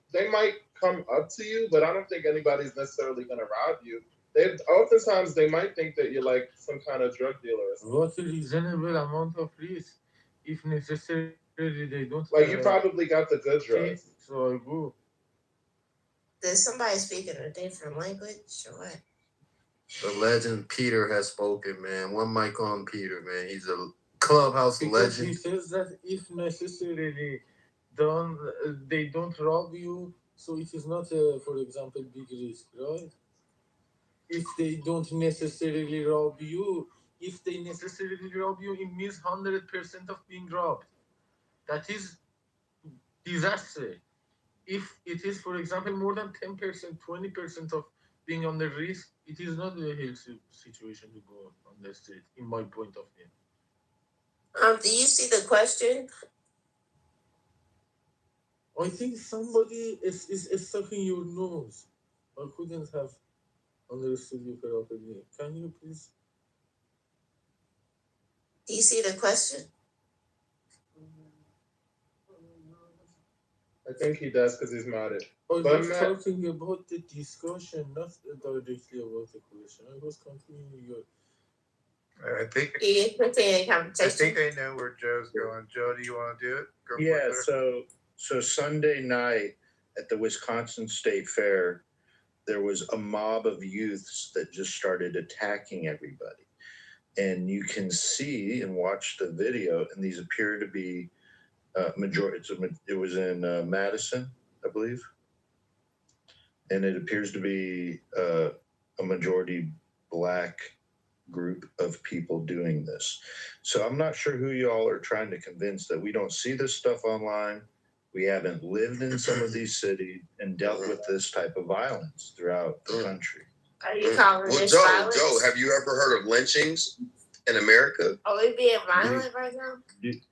come up to you, but I don't think anybody's necessarily gonna rob you. Oftentimes they might think that you're like some kind of drug dealer or something. What a reasonable amount of risk, if necessary, they don't. Like you probably got the good drugs. So I go. Did somebody speak in a different language or what? The legend Peter has spoken, man. One mic on Peter, man. He's a clubhouse Because legend. he says that if necessarily they don't rob you, so it is not, for example, big risk, right? If they don't necessarily rob you, if they necessarily rob you, it means 100% of being robbed. That is disaster. If it is, for example, more than 10%, 20% of being on the risk, it is not a healthy situation to go on the street, in my point of view. Do you see the question? I think somebody is sucking your nose. I couldn't have understood you properly. Can you please? Do you see the question? I think he does because he's mad at. I was talking about the discussion, not directly about the question. I was continuing your. I think I know where Joe's going. Joe, do you want to do it? So Sunday night at the Wisconsin State Fair, there was a mob of youths that just started attacking everybody. And you can see and watch the video, and these appear to be it was in Madison, I believe. And it appears to be a majority black group of people doing this. So I'm not sure who y'all are trying to convince that we don't see this stuff online. We haven't lived in some of these cities and dealt with this type of violence throughout the country. Are you calling this violence? Joe, have you ever heard of lynchings in America? Are we being violent right now?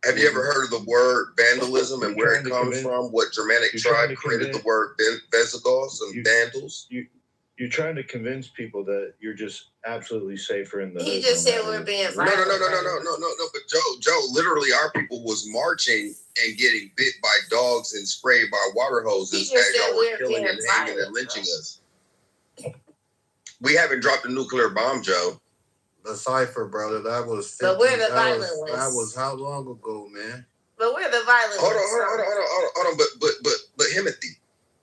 Have you ever heard of the word vandalism and where it comes from? What Germanic tribe created the word Visigoths and Vandals? You're trying to convince people that you're just absolutely safer in the hood. He just said we're being violent. No. But Joe, literally, our people was marching and getting bit by dogs and sprayed by water hoses as y'all were killing and hanging and lynching us. We haven't dropped a nuclear bomb, Joe. The cipher, brother. That was 50. But where the violence was. That was how long ago, man? But where the violence Hold on. But Timothy,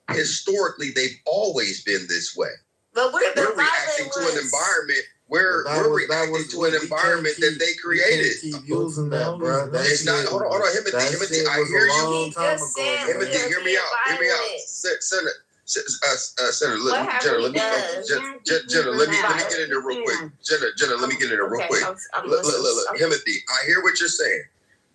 historically, they've always been this way. But we're reacting to an environment where we're reacting to an environment that they created. Keep using that, bro. It's not. Hold on, Timothy. I hear you. Timothy, hear me out. Senator, let me get in there real quick. Jenna, let me get in there real quick. Look, Timothy, I hear what you're saying.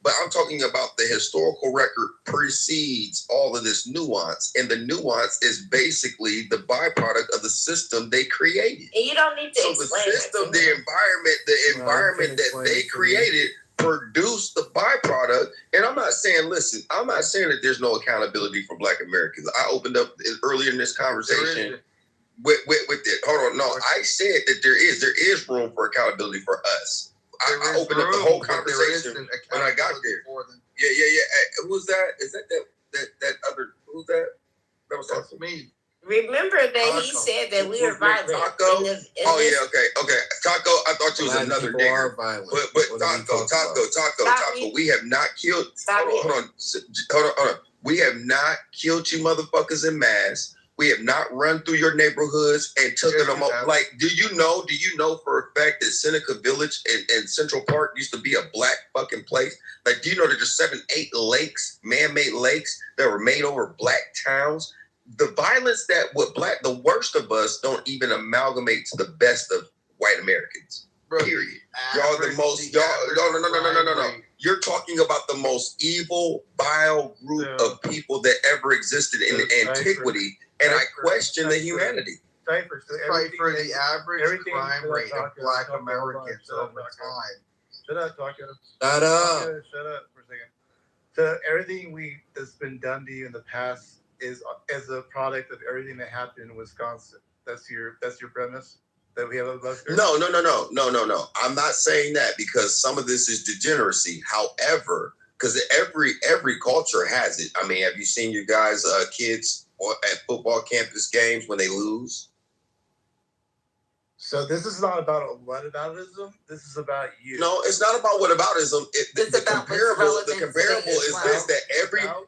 But I'm talking about the historical record precedes all of this nuance. And the nuance is basically the byproduct of the system they created. And you don't need to explain the system, the environment that they created produced the byproduct. And I'm not saying that there's no accountability for Black Americans. I opened up earlier in this conversation with it. Hold on. No, I said that there is room for accountability for us. I opened up the whole conversation when I got there. Yeah. Who's that? Is that other? Who's that? That was That's me. Remember that he said that we were violent. Taco? Okay. Taco, I thought you was another nigger. But Taco, we have not killed. Hold on. We have not killed you motherfuckers in mass. We have not run through your neighborhoods and took them up. Like, do you know for a fact that Seneca Village and Central Park used to be a black fucking place? Like, do you know that there's 7, 8 lakes, man-made lakes that were made over black towns? The violence that the worst of us don't even amalgamate to the best of white Americans. Period. Y'all the most. No. You're talking about the most evil, vile group of people that ever existed in antiquity, and I question the humanity. Right for the average crime rate of Black Americans over time. Shut up, Taco. Shut up. Shut up for a second. So everything that's been done to you in the past is as a product of everything that happened in Wisconsin. That's your premise? That we have a buster? No. I'm not saying that because some of this is degeneracy. However, because every culture has it. I mean, have you seen your guys' kids at football campus games when they lose? So this is not about whataboutism. This is about you. No, it's not about whataboutism. The comparable is this: that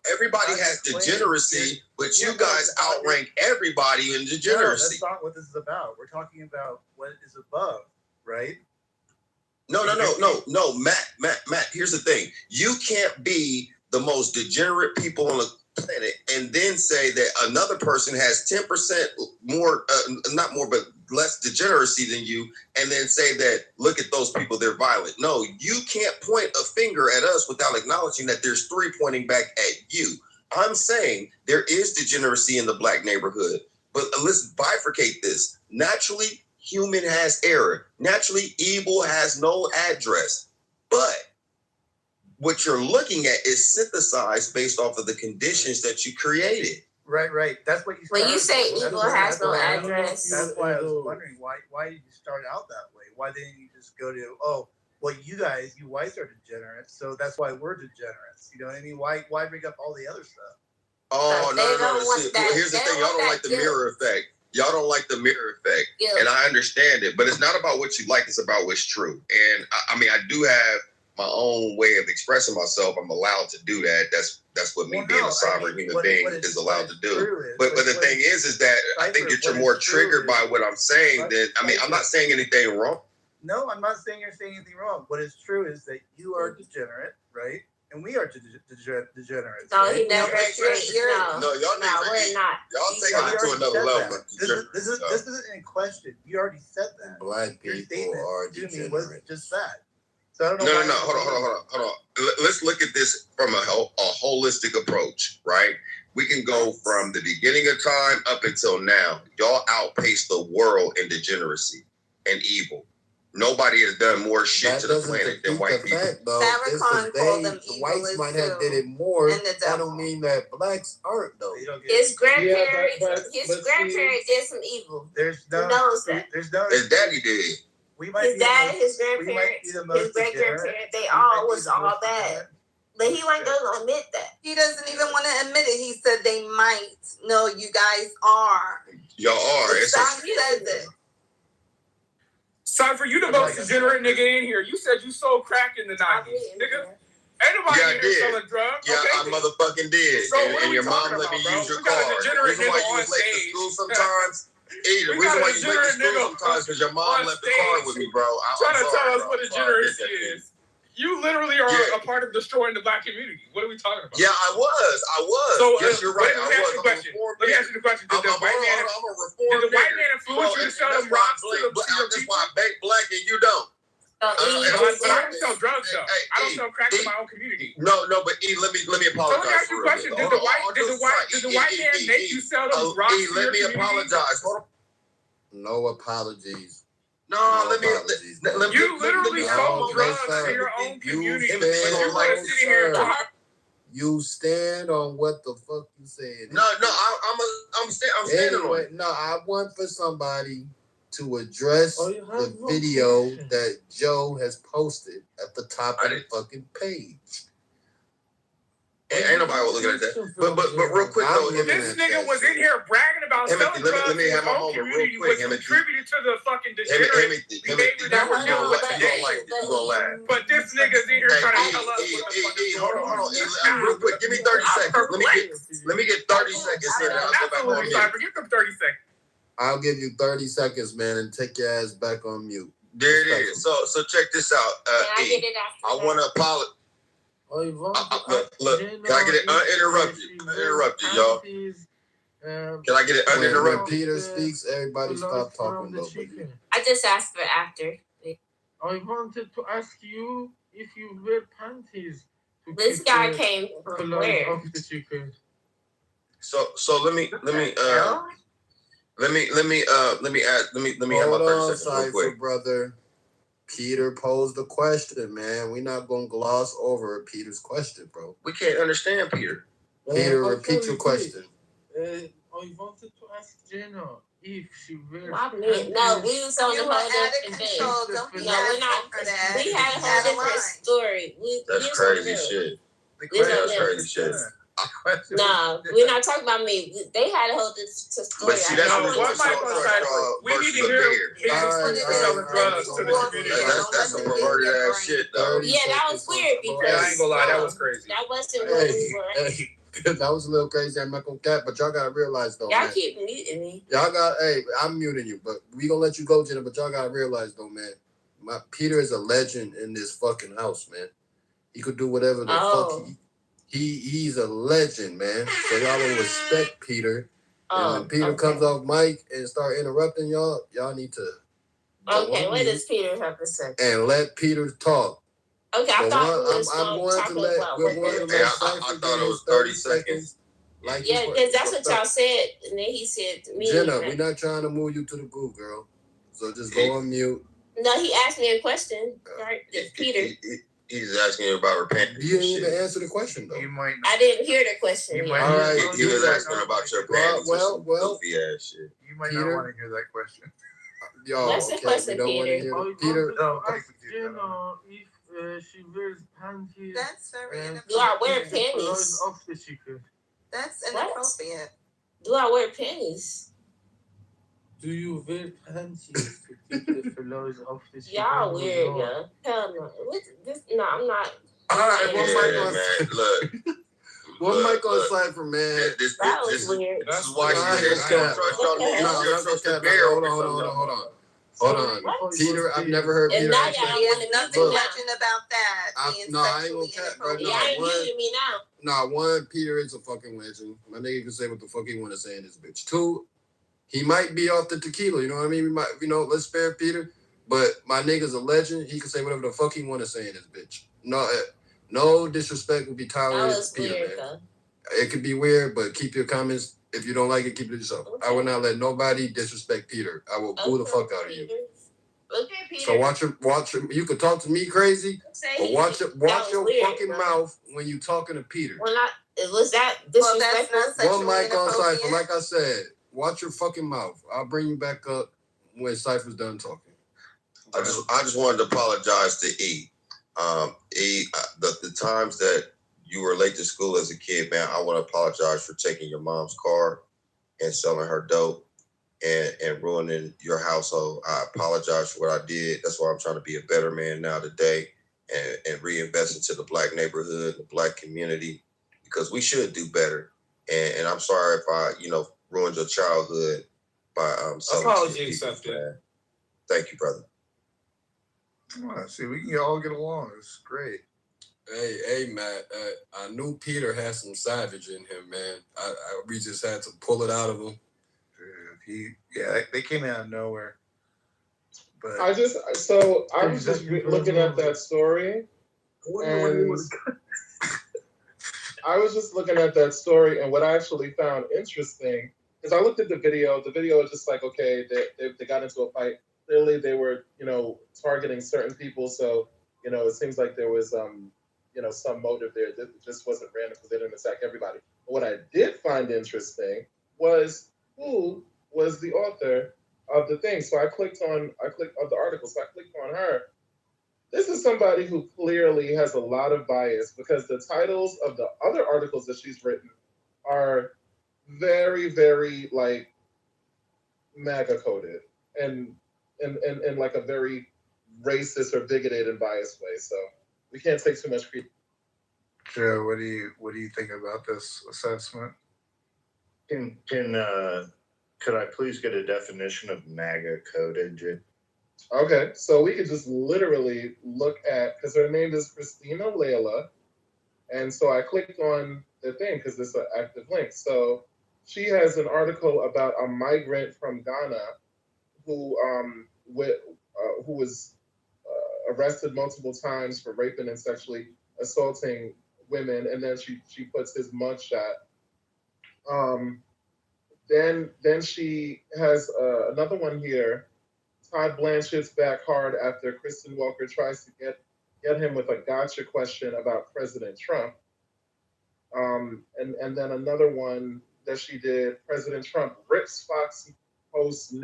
everybody has degeneracy, but you guys outrank everybody in degeneracy. No, that's not what this is about. We're talking about what is above, right? No, Matt. Here's the thing: you can't be the most degenerate people on the planet and then say that another person has 10% more, not more, but less degeneracy than you, and then say that, look at those people, they're violent. No, you can't point a finger at us without acknowledging that there's 3 pointing back at you. I'm saying there is degeneracy in the black neighborhood, but let's bifurcate this. Naturally, human has error. Naturally, evil has no address. But what you're looking at is synthesized based off of the conditions that you created. Right. That's what you started. When you say evil has no address. That's why I was wondering why did you start out that way? Why didn't you just go to, you whites are degenerates, so that's why we're degenerates. You know what I mean? Why bring up all the other stuff? Oh, no. See, here's the thing. Y'all don't like the mirror effect. Y'all don't like the mirror effect. And I understand it, but it's not about what you like, it's about what's true. And I mean, I do have my own way of expressing myself. I'm allowed to do that. That's what being a sovereign human being is allowed to do. But the thing is that I think that you're more triggered by what I'm saying than, I mean, I'm not saying anything wrong. No, I'm not saying you're saying anything wrong. What is true is that you are degenerate, right? And we are degenerates. No, he never said No, y'all we're not. Y'all take it to another level. This isn't in question. You already said that. Black people are degenerate. Was just that. So I don't know. No. Hold on. Let's look at this from a holistic approach, right? We can go from the beginning of time up until now. Y'all outpace the world in degeneracy and evil. Nobody has done more shit to the planet than white people. The whites might have did it more. That don't mean that blacks aren't though. His grandparents, did some evil. Who knows that? His daddy did. His dad, his grandparents, his great grandparents, they all was all bad. But he wasn't gonna admit that. He doesn't even want to admit it. He said they might. No, you guys are. Y'all are. He said that. Cypher, you the most degenerate nigga in here. You said you sold crack in the 90s, nigga. Ain't nobody in here selling drugs. Yeah, I motherfucking did. So and your mom let me use your car. The reason why you was late to school sometimes. The reason why you late to school sometimes because your mom left the car with me, bro. Trying to tell us what degeneracy is. You literally are a part of destroying the black community. What are we talking about? Yeah, I was. So, yes, you're right. Let me ask you the question. Did the white man influence you to sell them rocks to your people? That's why I bank black and you don't. But I don't sell drugs though. I don't sell crack in my own community. No, but let me apologize. So let me ask you a question. Did the white man make you sell them rocks to your community? Let me apologize. No apologies. No, let me. You literally sold drugs to your own community. You stand on what the fuck you said. No, I'm standing on it. No, I want for somebody to address the video that Joe has posted at the top of the fucking page. Ain't nobody looking at that. But real quick though, This nigga was in here bragging about selling drugs let me in his have my own moment community, real quick. which contributed to the fucking degenerate behavior that we're dealing with today. But this nigga's in here trying to tell us what the fuck is going on. Real quick, give me 30 seconds. Let me get 30 seconds in. Absolutely, Cypher. Give them 30 seconds. I'll give you 30 seconds, man, and take your ass back on mute. There it is. So check this out. I want to apologize. Look, can I get it uninterrupted? Uninterrupted, y'all. Can I get it uninterrupted? When Peter speaks, everybody stop talking though. I just asked for after. I wanted to ask you if you wear panties. This guy came from where? Of the chicken. So let me add. Let me have my 30 seconds real quick, brother. Peter posed the question, man. We're not gonna gloss over Peter's question, bro. We can't understand Peter. Peter, repeat your question. I wanted to ask Jenna if she wears. No, we was on the whole different thing. No, we're not. We had a whole different story. That's crazy shit. That's crazy shit. No, we're not talking about me. They had a whole story. But see, that's we need to hear selling drugs to the community. That's some perverted ass shit, though. Yeah, that was weird because I ain't gonna lie, that was crazy. That wasn't what we were. That was a little crazy. I'm not gonna cap, but y'all gotta realize though. Y'all keep muting me. Y'all got. Hey, I'm muting you, but we gonna let you go, Jenna. But y'all gotta realize though, man. Peter is a legend in this fucking house, man. He could do whatever the fuck he's a legend, man. So y'all will respect Peter. And when Peter comes off mic and start interrupting y'all need to. Okay, what does Peter have to say? And let Peter talk. Okay, I thought we was talking about. I thought it was 30 seconds. Like yeah, because that's what y'all said, and then he said to me. Jenna, we're not trying to move you to the goo, girl. So just go on mute. No, he asked me a question, right? Peter. He's asking you about repentance. You didn't even answer the question, though. I didn't hear the question. All right. He was asking about your panties. Well. Goofy ass shit. You might not want to hear that question. What's the question, Peter? Peter. If she wears panties. That's very inappropriate. Do I wear panties? Off the chicken. That's inappropriate. Do I wear panties? Do you wear panties to keep the fellows off the chicken? Y'all weird, yeah. Hell no. No, I'm not. All right, Look. One mic on Cypher, man. That was weird. This is why you trust y'all. Hold on. Peter, I've never heard Peter. He has nothing legend about that. No, I ain't gonna cap, bro. Y'all ain't muting me now. One, Peter is a fucking legend. My nigga can say what the fuck he want to say in this bitch. Two, he might be off the tequila. You know what I mean? We might, let's spare Peter. But my nigga's a legend. He can say whatever the fuck he want to say in this bitch. No disrespect will be tolerated. That was Peter, weird, man. It could be weird, but keep your comments. If you don't like it, keep it to yourself. Okay. I will not let nobody disrespect Peter. I will boo the fuck out of you. Okay, Peter. So watch him. You can talk to me crazy, but watch your fucking mouth when you talking to Peter. Was that disrespectful? One mic on Cypher. Like I said, watch your fucking mouth. I'll bring you back up when Cypher's done talking. I just wanted to apologize to E. The times that you were late to school as a kid, man, I want to apologize for taking your mom's car and selling her dope and ruining your household. I apologize for what I did. That's why I'm trying to be a better man now today and reinvest into the black neighborhood, the black community, because we should do better. And I'm sorry if I, ruined your childhood by selling apology accepted. Thank you, brother. Come on, see, we can all get along. It's great. Hey, Matt. I knew Peter had some savage in him, man. We just had to pull it out of him. They came out of nowhere. But I was just looking at that story, and I was just looking at that story, and what I actually found interesting is I looked at the video. The video was just like, okay, they got into a fight. Clearly, they were, targeting certain people. So, it seems like there was, some motive there. It just wasn't random because they didn't attack everybody. But what I did find interesting was who was the author of the thing. So I clicked on the article. So I clicked on her, this is somebody who clearly has a lot of bias because the titles of the other articles that she's written are very, very like MAGA coded and like a very racist or bigoted and biased way. So we can't take too much credit. Joe, what do you think about this assessment? Could I please get a definition of MAGA coded? Okay, so we could just literally look at, because her name is Christina Layla, and so I clicked on the thing because it's an active link. So she has an article about a migrant from Ghana who was arrested multiple times for raping and sexually assaulting women, and then she puts his mugshot. Then she has another one here. Todd Blanchett's back hard after Kristen Walker tries to get him with a gotcha question about President Trump. And then another one that she did, President Trump rips Fox host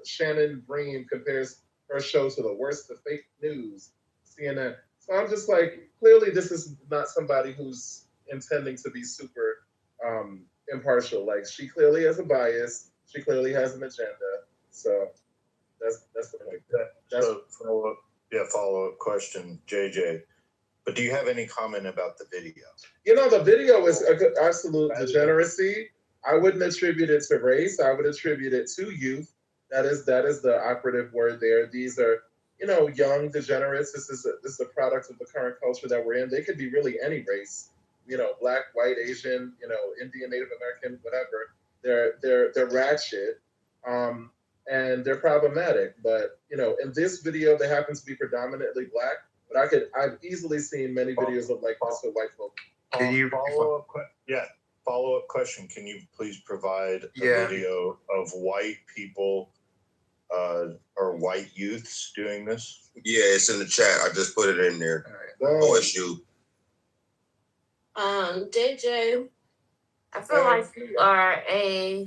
Shannon Bream compares her show to the worst of fake news, CNN. So I'm just like, clearly this is not somebody who's intending to be super impartial. Like, she clearly has a bias. She clearly has an agenda. So that's the point. So follow-up question, JJ. But do you have any comment about the video? The video is absolute degeneracy. I wouldn't attribute it to race. I would attribute it to youth. That is the operative word there. These are, young degenerates. This is a product of the current culture that we're in. They could be really any race. Black, white, Asian, Indian, Native American, whatever. They're ratchet. And they're problematic. But, in this video, they happen to be predominantly Black. But I've easily seen many videos of like this with white folk. Can you follow-up question? Can you please provide a video of white people or white youths doing this? Yeah, it's in the chat. I just put it in there. OSU. JJ, I feel like you are a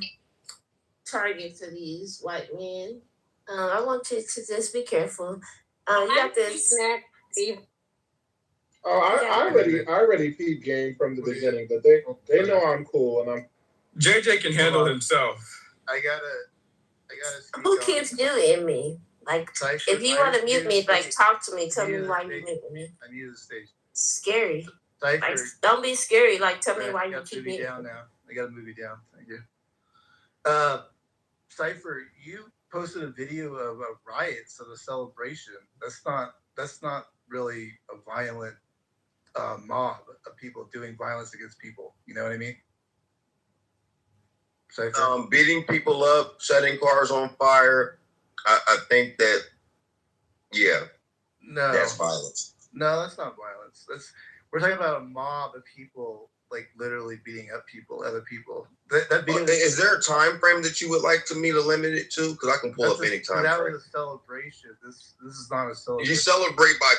target for these white men. I want you to just be careful. You got this. I already peeped game from the beginning, but they know I'm cool and I'm. JJ can handle himself. I gotta. Who keeps you in me? Like, if you want to mute me, like, talk to me. Tell me why you mute me. I need the stage. Scary. Cypher, like, don't be scary. Like, tell me why you keep me muting down me. now. I gotta move you down. Thank you. Cypher, you posted a video of riots of a celebration. That's not really a violent mob of people doing violence against people. You know what I mean? Cypher? Beating people up, setting cars on fire. I think that, that's violence. No, that's not violence. We're talking about a mob of people, like literally beating up people, other people. Is there a time frame that you would like me to limit it to? Because I can pull up any time that frame. Was a celebration. This is not a celebration. You celebrate by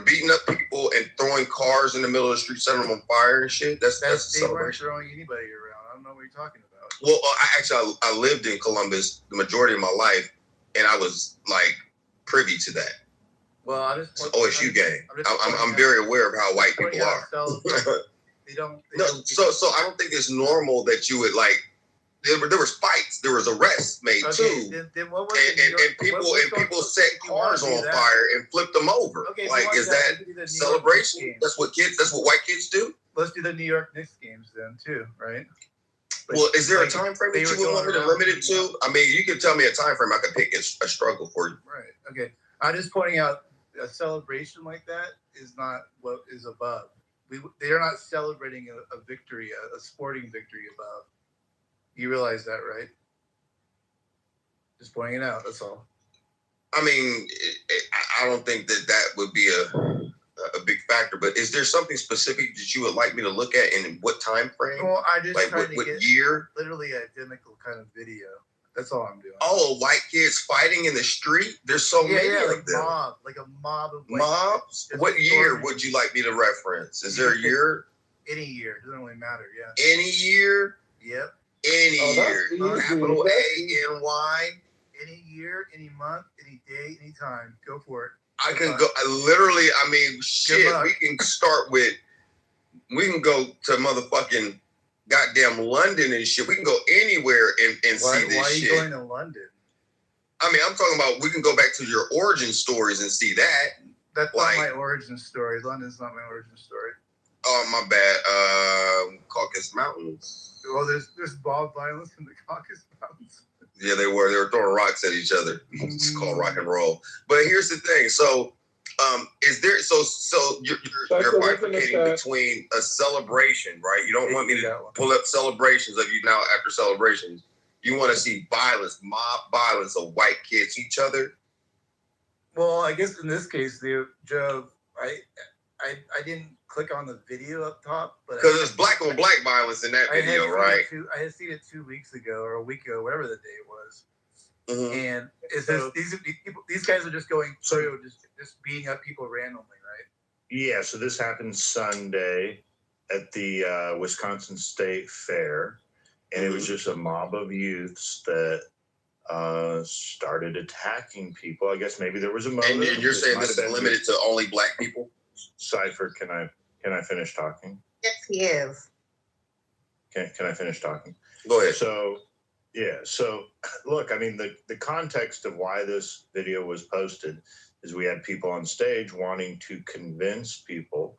beating up people and throwing cars in the middle of the street, setting them on fire and shit. That's a celebration. They weren't throwing anybody around. I don't know what you're talking about. Well, I lived in Columbus the majority of my life, and I was like privy to that. Well, it's an OSU game. I'm very aware of how white people are. So I don't think it's normal that you would like. There was fights, there was arrests made too, then what was and people set cars on fire and flipped them over. Okay, like, is that celebration? That's what white kids do. Let's do the New York Knicks games then too, right? Well, is there a time frame that you would want me to limit it to? I mean, you can tell me a time frame. I could pick a struggle for you. Right. Okay. I'm just pointing out a celebration like that is not what is above. They are not celebrating a victory, a sporting victory above. You realize that, right? Just pointing it out. That's all. I mean, I don't think that would be a big factor. But is there something specific that you would like me to look at, and in what time frame? Well, I just like trying to what get year? Literally identical kind of video. That's all I'm doing. Oh, white kids fighting in the street? There's so many of them. Like a mob of white mobs. What year would you like me to reference? Is there a year? Any year. It doesn't really matter. Yeah. Any year? Yep. Any year. Capital A-N-Y. any year, any month, any day, any time. Go for it. I can go. I mean, shit. We can start with. We can go to motherfucking goddamn London and shit. We can go anywhere and see this shit. Why are you going to London? I mean, I'm talking about we can go back to your origin stories and see that. That's not my origin story. London's not my origin story. Oh, my bad. Caucasus Mountains. Well, there's mob violence in the Caucasus Mountains. Yeah, they were throwing rocks at each other. It's called rock and roll. But here's the thing. So, is there you're bifurcating between a celebration, right? You don't want me to pull up celebrations of you now after celebrations. You want to see violence, mob violence of white kids each other. Well, I guess in this case, Joe, I didn't click on the video up top, but because it's black on black violence in that video, right? I had seen it 2 weeks ago or a week ago, whatever the day was. Mm-hmm. And it's these guys are just going through, just beating up people randomly, right? Yeah. So this happened Sunday at the Wisconsin State Fair, and it was just a mob of youths that started attacking people. I guess maybe there was a motive. And you're saying this is limited to only black people? Cypher, can I finish talking? Yes, he is. Can I finish talking? Go ahead. So look, I mean, the context of why this video was posted is we had people on stage wanting to convince people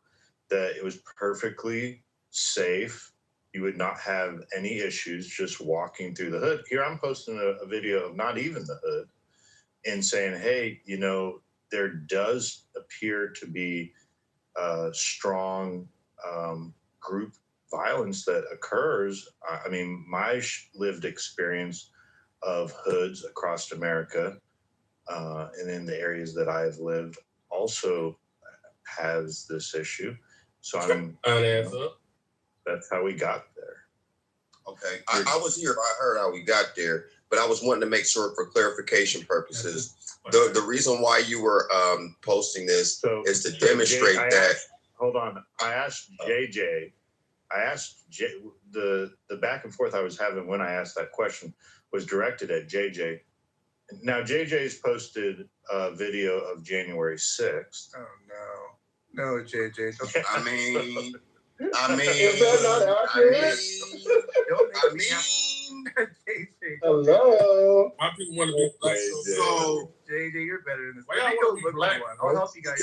that it was perfectly safe. You would not have any issues just walking through the hood. Here I'm posting a video of not even the hood and saying, hey, there does appear to be strong group violence that occurs. I mean, my lived experience of hoods across America and in the areas that I've lived also has this issue. So that's how we got there. Okay. I was here. I heard how we got there, but I was wanting to make sure for clarification purposes. The reason why you were posting this is to demonstrate that. Hold on. I asked JJ. The back and forth I was having when I asked that question was directed at JJ. Now JJ's posted a video of January 6th. Oh no, JJ. I mean, is that not accurate? Hello. Why people want to be black? So JJ, you're better than this. Why y'all want to be black? I'll help you guys.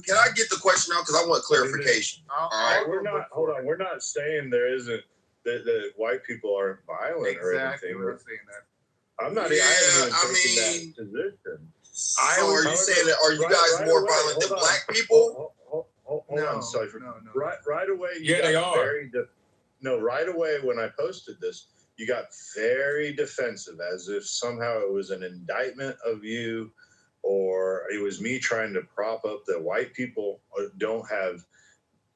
Can I get the question out? Because I want clarification. All right. We're not saying there isn't that white people aren't violent or anything. We're not saying that. I'm not. Yeah, I mean, that position. Are you saying that? Are you guys more violent than black people? Hold on, Cypher. No. Right away. They are. Right away when I posted this, you got very defensive, as if somehow it was an indictment of you, or it was me trying to prop up that white people don't have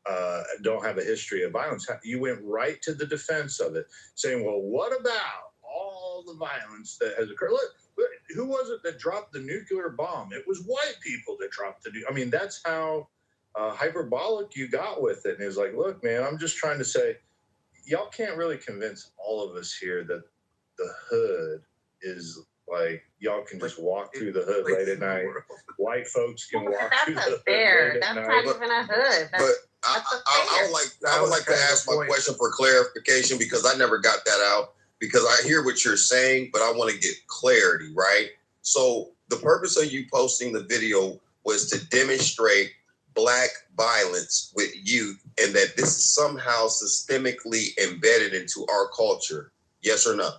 a history of violence. You went right to the defense of it, saying, "Well, what about all the violence that has occurred? Look, who was it that dropped the nuclear bomb? It was white people that dropped the. I mean, that's how hyperbolic you got with it." And it's like, look, man, I'm just trying to say, y'all can't really convince all of us here that the hood is like y'all can just walk through the hood late at night. White folks can walk through the hood late at night. That's not even a hood. I would like to ask my question for clarification because I never got that out. Because I hear what you're saying, but I want to get clarity, right? So the purpose of you posting the video was to demonstrate black violence with youth and that this is somehow systemically embedded into our culture. Yes or no?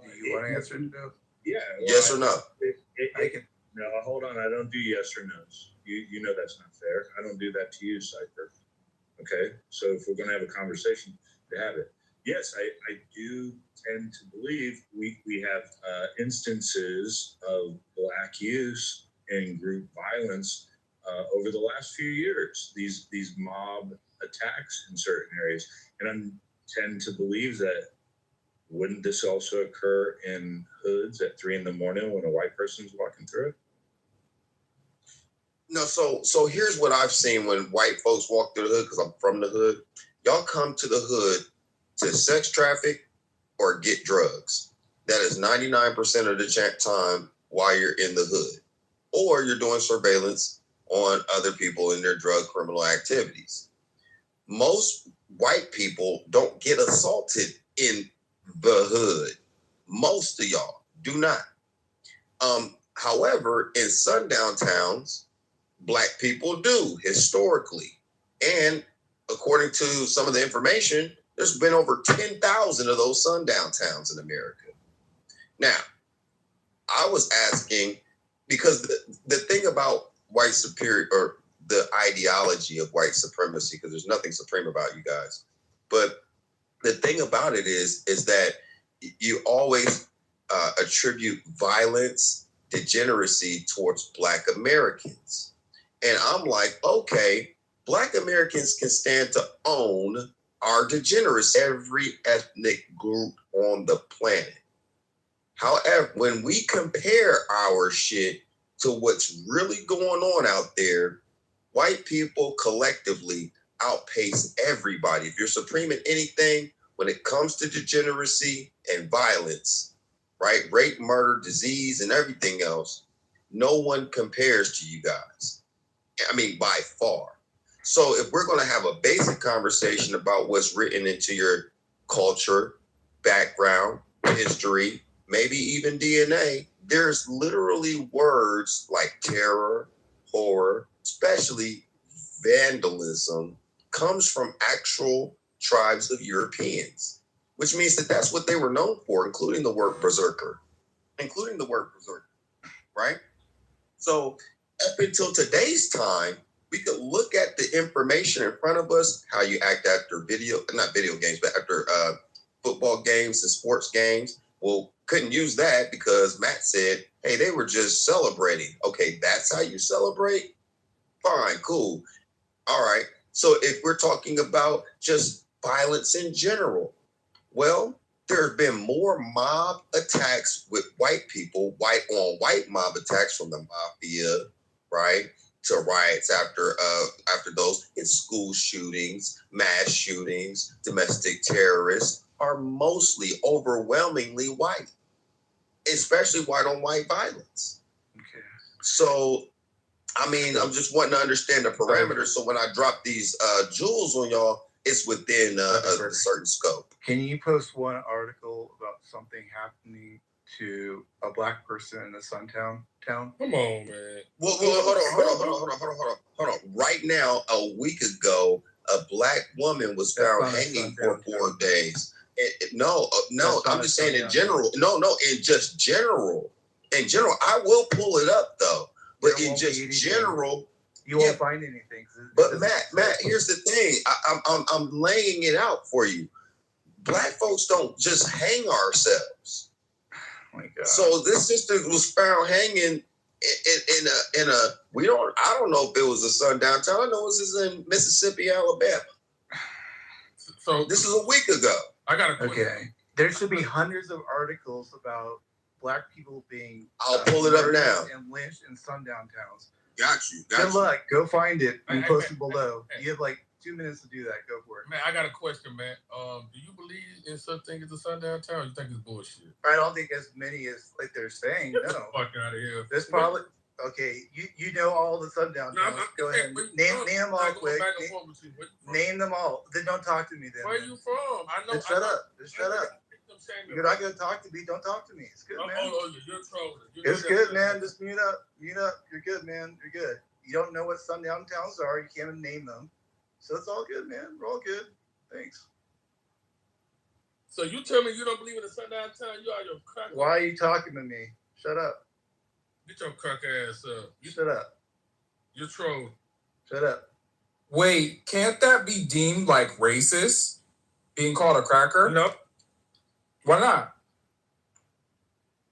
You want to answer it, Joe? Yeah. Yes or no? No, hold on. I don't do yes or no's. You know that's not fair. I don't do that to you, Cypher. Okay? So if we're going to have a conversation, to have it. Yes, I do tend to believe we have instances of black youth and group violence over the last few years. These mob attacks in certain areas, and I tend to believe that wouldn't this also occur in hoods at 3 a.m. when a white person's walking through it? No, so here's what I've seen when white folks walk through the hood, because I'm from the hood. Y'all come to the hood to sex traffic or get drugs. That is 99% of the time while you're in the hood, or you're doing surveillance on other people in their drug criminal activities. Most white people don't get assaulted in the hood. Most of y'all do not. However, in sundown towns, Black people do historically. And according to some of the information, there's been over 10,000 of those sundown towns in America. Now, I was asking, because the thing about white superior, or the ideology of white supremacy, because there's nothing supreme about you guys, but the thing about it is that you always attribute violence, degeneracy towards Black Americans. And I'm like, okay, Black Americans can stand to own our degeneracy, every ethnic group on the planet. However, when we compare our shit to what's really going on out there, white people collectively outpace everybody. If you're supreme in anything, when it comes to degeneracy and violence, right? Rape, murder, disease, and everything else, no one compares to you guys. I mean, by far. So if we're going to have a basic conversation about what's written into your culture, background, history, maybe even DNA, there's literally words like terror, horror, especially vandalism, comes from actual tribes of Europeans, which means that that's what they were known for, including the word berserker, right? So up until today's time, we could look at the information in front of us, how you act after not video games, but after football games and sports games. Well, couldn't use that because Matt said, hey, they were just celebrating. Okay, that's how you celebrate? Fine, cool. All right. So if we're talking about just violence in general, well, there have been more mob attacks with white people, white on white mob attacks from the mafia, right? To riots after those. It's school shootings, mass shootings, domestic terrorists are mostly overwhelmingly white, especially white on white violence. Okay. So, I mean, I'm just wanting to understand the parameters. So when I drop these jewels on y'all, it's within a certain scope. Can you post one article about something happening to a Black person in a sundown town? Come on, man. Well, hold on. Right now, a week ago, a Black woman was found hanging for 4 days. No, I'm just saying in general. No, in just general. In general, I will pull it up though. But in just general, you won't find anything. But Matt, here's the thing. I'm laying it out for you. Black folks don't just hang ourselves. Oh my God. So this sister was found hanging in a I don't know if it was a sundown town. I know this is in Mississippi, Alabama. So this is a week ago. I got a question. Okay. There should be hundreds of articles about Black people being I'll pull it up now. And lynched in sundown towns. Got you. Good luck. Go find it and post it below. You have like 2 minutes to do that. Go for it. Man, I got a question, man. Do you believe in such thing as a sundown town? Or you think it's bullshit? I don't think as many as like they're saying. Get No. the fuck out of here. There's probably okay. You know all the sundown towns. Go ahead. Name them all quick. Name them all. Then don't talk to me. Then. Where you from? I know. Just shut up. Just shut up. You're not gonna talk to me. Don't talk to me. It's good, man. You're trolling. It's good, man. Just mute up. Mute up. You're good, man. You're good. You don't know what sundown towns are. You can't even name them. So it's all good, man. We're all good. Thanks. So you tell me you don't believe in a sundown town? You are your crack. Why are you talking to me? Shut up. Get your crack ass up. Shut up. You're trolling. Shut up. Wait, can't that be deemed like racist? Being called a cracker? Nope. Why not?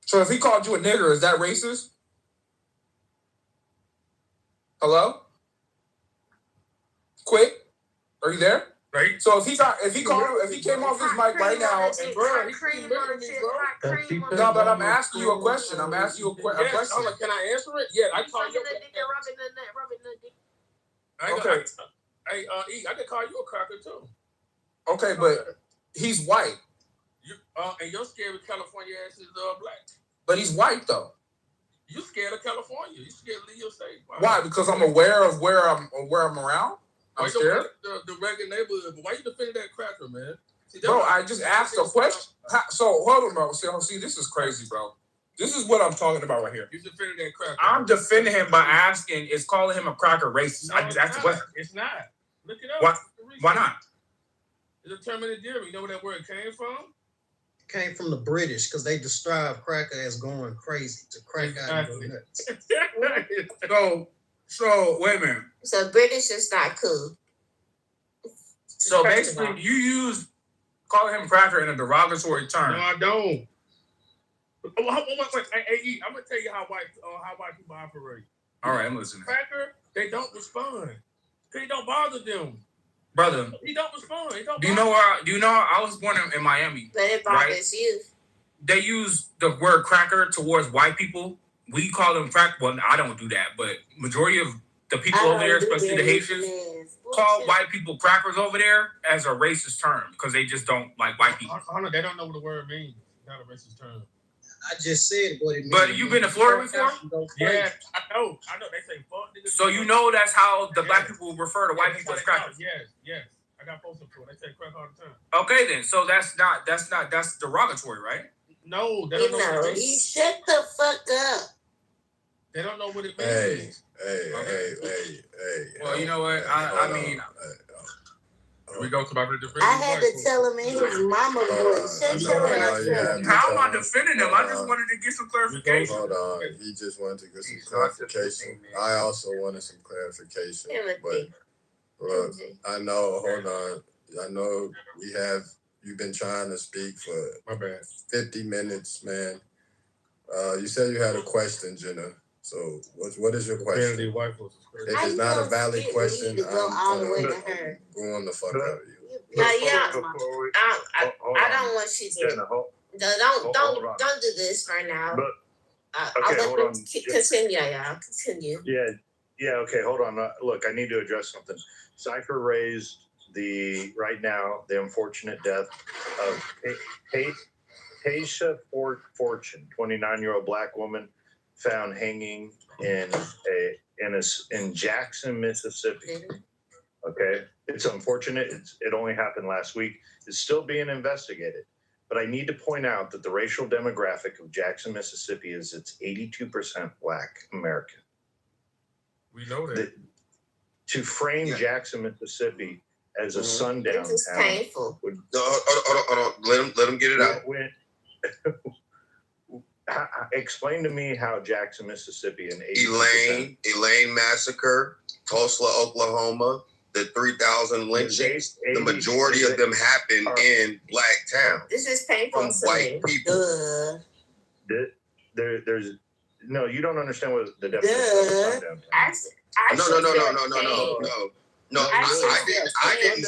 So if he called you a nigger, is that racist? Hello? Quick? Are you there? Right. So if he came off his mic right now, and bro, no, but I'm asking you a question. I'm asking you a question. Can I answer it? Yeah, I call you. Okay. Hey, I can call you a cracker too. Okay, but he's white. And you're scared of California ass is black. But he's white though. You scared of California. You scared to leave your state. Why? Because I'm aware of where I'm around. I'm scared. The regular neighborhood. But why you defending that cracker, man? See, bro, I just asked a question. So hold on, bro. See, this is crazy, bro. This is what I'm talking about right here. You defending that cracker. I'm defending him by asking, is calling him a cracker racist? No, I just asked the question. It's not. Look it up. Why not? It's a term in the dairy. You know where that word came from? Came from the British because they describe cracker as going crazy, to crack out and go nuts. So wait a minute. So British is not cool. So basically, you use calling him cracker in a derogatory term. No, I don't. Wait. Hey, I'm gonna tell you how white people operate. All right, I'm listening. Cracker, they don't respond. They don't bother them. Brother, he don't respond. Do you know I was born in Miami? But it bothers you. They use the word cracker towards white people. We call them crack. Well, I don't do that, but majority of the people over there, especially the Haitians, call white people crackers over there as a racist term because they just don't like white people. They don't know what the word means. It's not a racist term. I just said what it means. But you've been to Florida before? Yeah, I know. They say fuck niggas. So you know that's how the black people refer to white people as crackers. Yes. I got posted for it. They say crack all the time. Okay then. So that's derogatory, right? No, they don't know what it means. Shut the fuck up. They don't know what it means. Hey. Well, you know what? I mean, we go to my different. I had to tell him in his mama voice. How am I defending him? I just wanted to get some clarification. Hold on. He just wanted to get some clarification. I also wanted some clarification. But look, I know, hold on. I know you've been trying to speak for 50 minutes, man. You said you had a question, Jenna. So what is your question? If it's not a valid question, I'm gonna go on the fuck out of you. I don't want you to. Don't do this right now. Okay, hold on. Continue, y'all. Continue. Yeah. Okay, hold on. Look, I need to address something. Cypher raised right now the unfortunate death of Taisha Fortune, 29-year-old black woman found hanging in Jackson, Mississippi. Okay, it's unfortunate. It only happened last week. It's still being investigated. But I need to point out that the racial demographic of Jackson, Mississippi is it's 82% black American. We know that. To frame Jackson, Mississippi as a sundown town. It's painful. Hold on. Let him get it out. Explain to me how Jackson, Mississippi, and Elaine massacre, Tulsa, Oklahoma, the 3,000 lynchings. The majority of them happen in black towns. This is painful from white people. There's no, you don't understand what the definition of sundown town. No. I didn't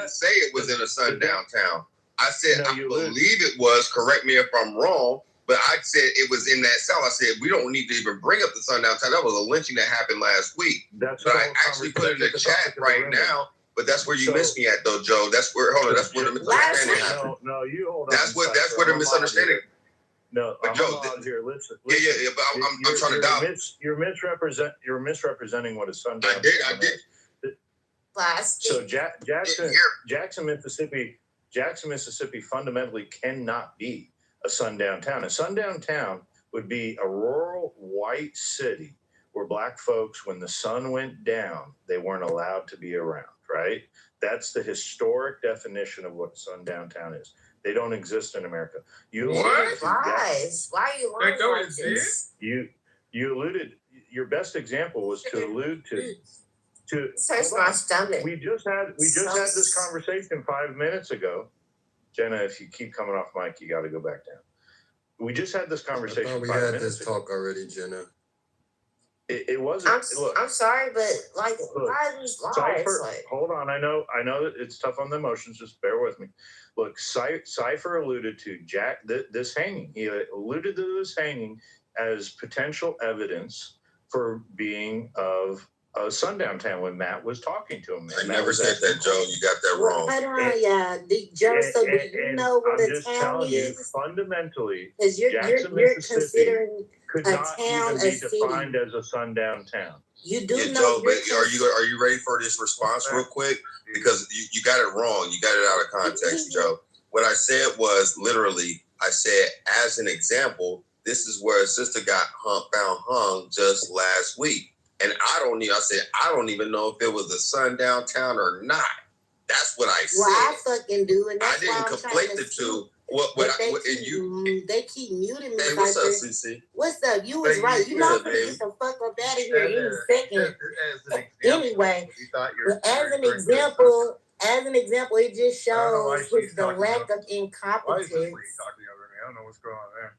say it was in a sundown town. I said I believe it was. Correct me if I'm wrong. But I said it was in that cell. I said, we don't need to even bring up the sundown town. That was a lynching that happened last week. But I actually put it in the chat right now. But that's where you missed me at, though, Joe. That's where the misunderstanding happened. No, you hold on. That's where the misunderstanding. No, but Joe, here, listen. But I'm trying to dial. You're misrepresenting what a sundown. I did. So Jackson, Mississippi fundamentally cannot be a sundown town. A sundown town would be a rural white city where black folks, when the sun went down, they weren't allowed to be around, right? That's the historic definition of what a sundown town is. They don't exist in America. Why are you lying like this? You alluded, your best example was to allude to Search my stomach. We just had this conversation 5 minutes ago. Jenna, if you keep coming off mic, you got to go back down. We just had this conversation. I thought we had this talk already, Jenna. It wasn't. I'm sorry, but why these lies? Cypher, hold on. I know that it's tough on the emotions. Just bear with me. Look, Cypher alluded to this hanging. He alluded to this hanging as potential evidence for being of sundown town when Matt was talking to him. I never said that, Joe. You got that wrong. Hold on, yeah. Joe, so do you know what I'm a just town telling you, is? fundamentally, Because you're Mississippi considering could a not town even a be defined city. as a sundown town. You do Yeah, know Joe, but are you ready for this response real quick? Because you got it wrong. You got it out of context, Joe. What I said was literally, I said, as an example, this is where a sister got found hung just last week. And I don't even know if it was a sundown town or not. That's what I said. Well, I fucking do, and that's I didn't why I'm conflate the two. They keep muting me. Hey, what's up, CC? What's up? You was right. You know I'm gonna get the fuck up out of here in a second. Anyway, as an example, it just shows the lack of incompetence. Why is this lady talking over me? I don't know what's going on there.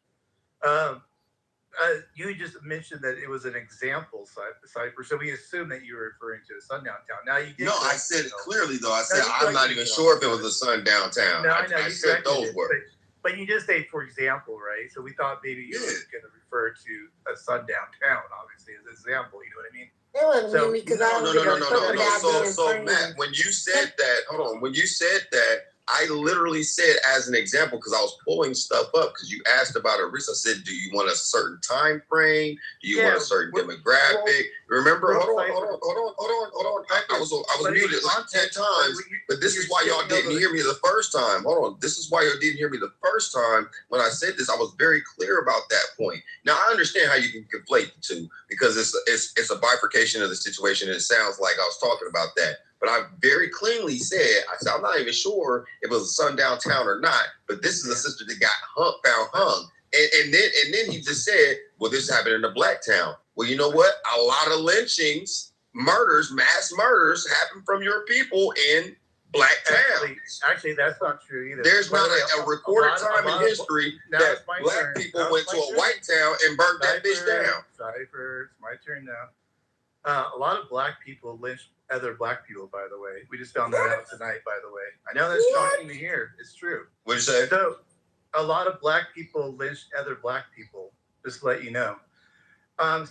You just mentioned that it was an example cipher, so we assume that you were referring to a sundown town. Now you did. No, I said it clearly though. I said I'm not even sure if it was a sundown town. No, I know I you said those words. But you just say, for example, right? So we thought maybe you were going to refer to a sundown town, obviously, as an example. You know what I mean? It wasn't me because No. So Matt, when you said that, hold on. When you said that, I literally said as an example because I was pulling stuff up because you asked about a risk. I said, do you want a certain time frame? Do you want a certain demographic? Remember? Hold on. I was muted like 10 times, but this is why y'all didn't hear me the first time. Hold on. This is why y'all didn't hear me the first time when I said this. I was very clear about that point. Now I understand how you can conflate the two because it's a bifurcation of the situation, and it sounds like I was talking about that. But I very cleanly said, I'm not even sure if it was a sundown town or not, but this is a sister that got found hung. And then he just said, well, this happened in a black town. Well, you know what? A lot of lynchings, mass murders happen from your people in black towns. Actually, that's not true either. There's not a recorded time in history that black people went to a white town and burnt that bitch down. Cypher, it's my turn now. A lot of black people lynched other black people, by the way. We just found that out tonight, by the way. I know that's shocking to hear. It's true. What'd you say? So, a lot of black people lynched other black people, just to let you know.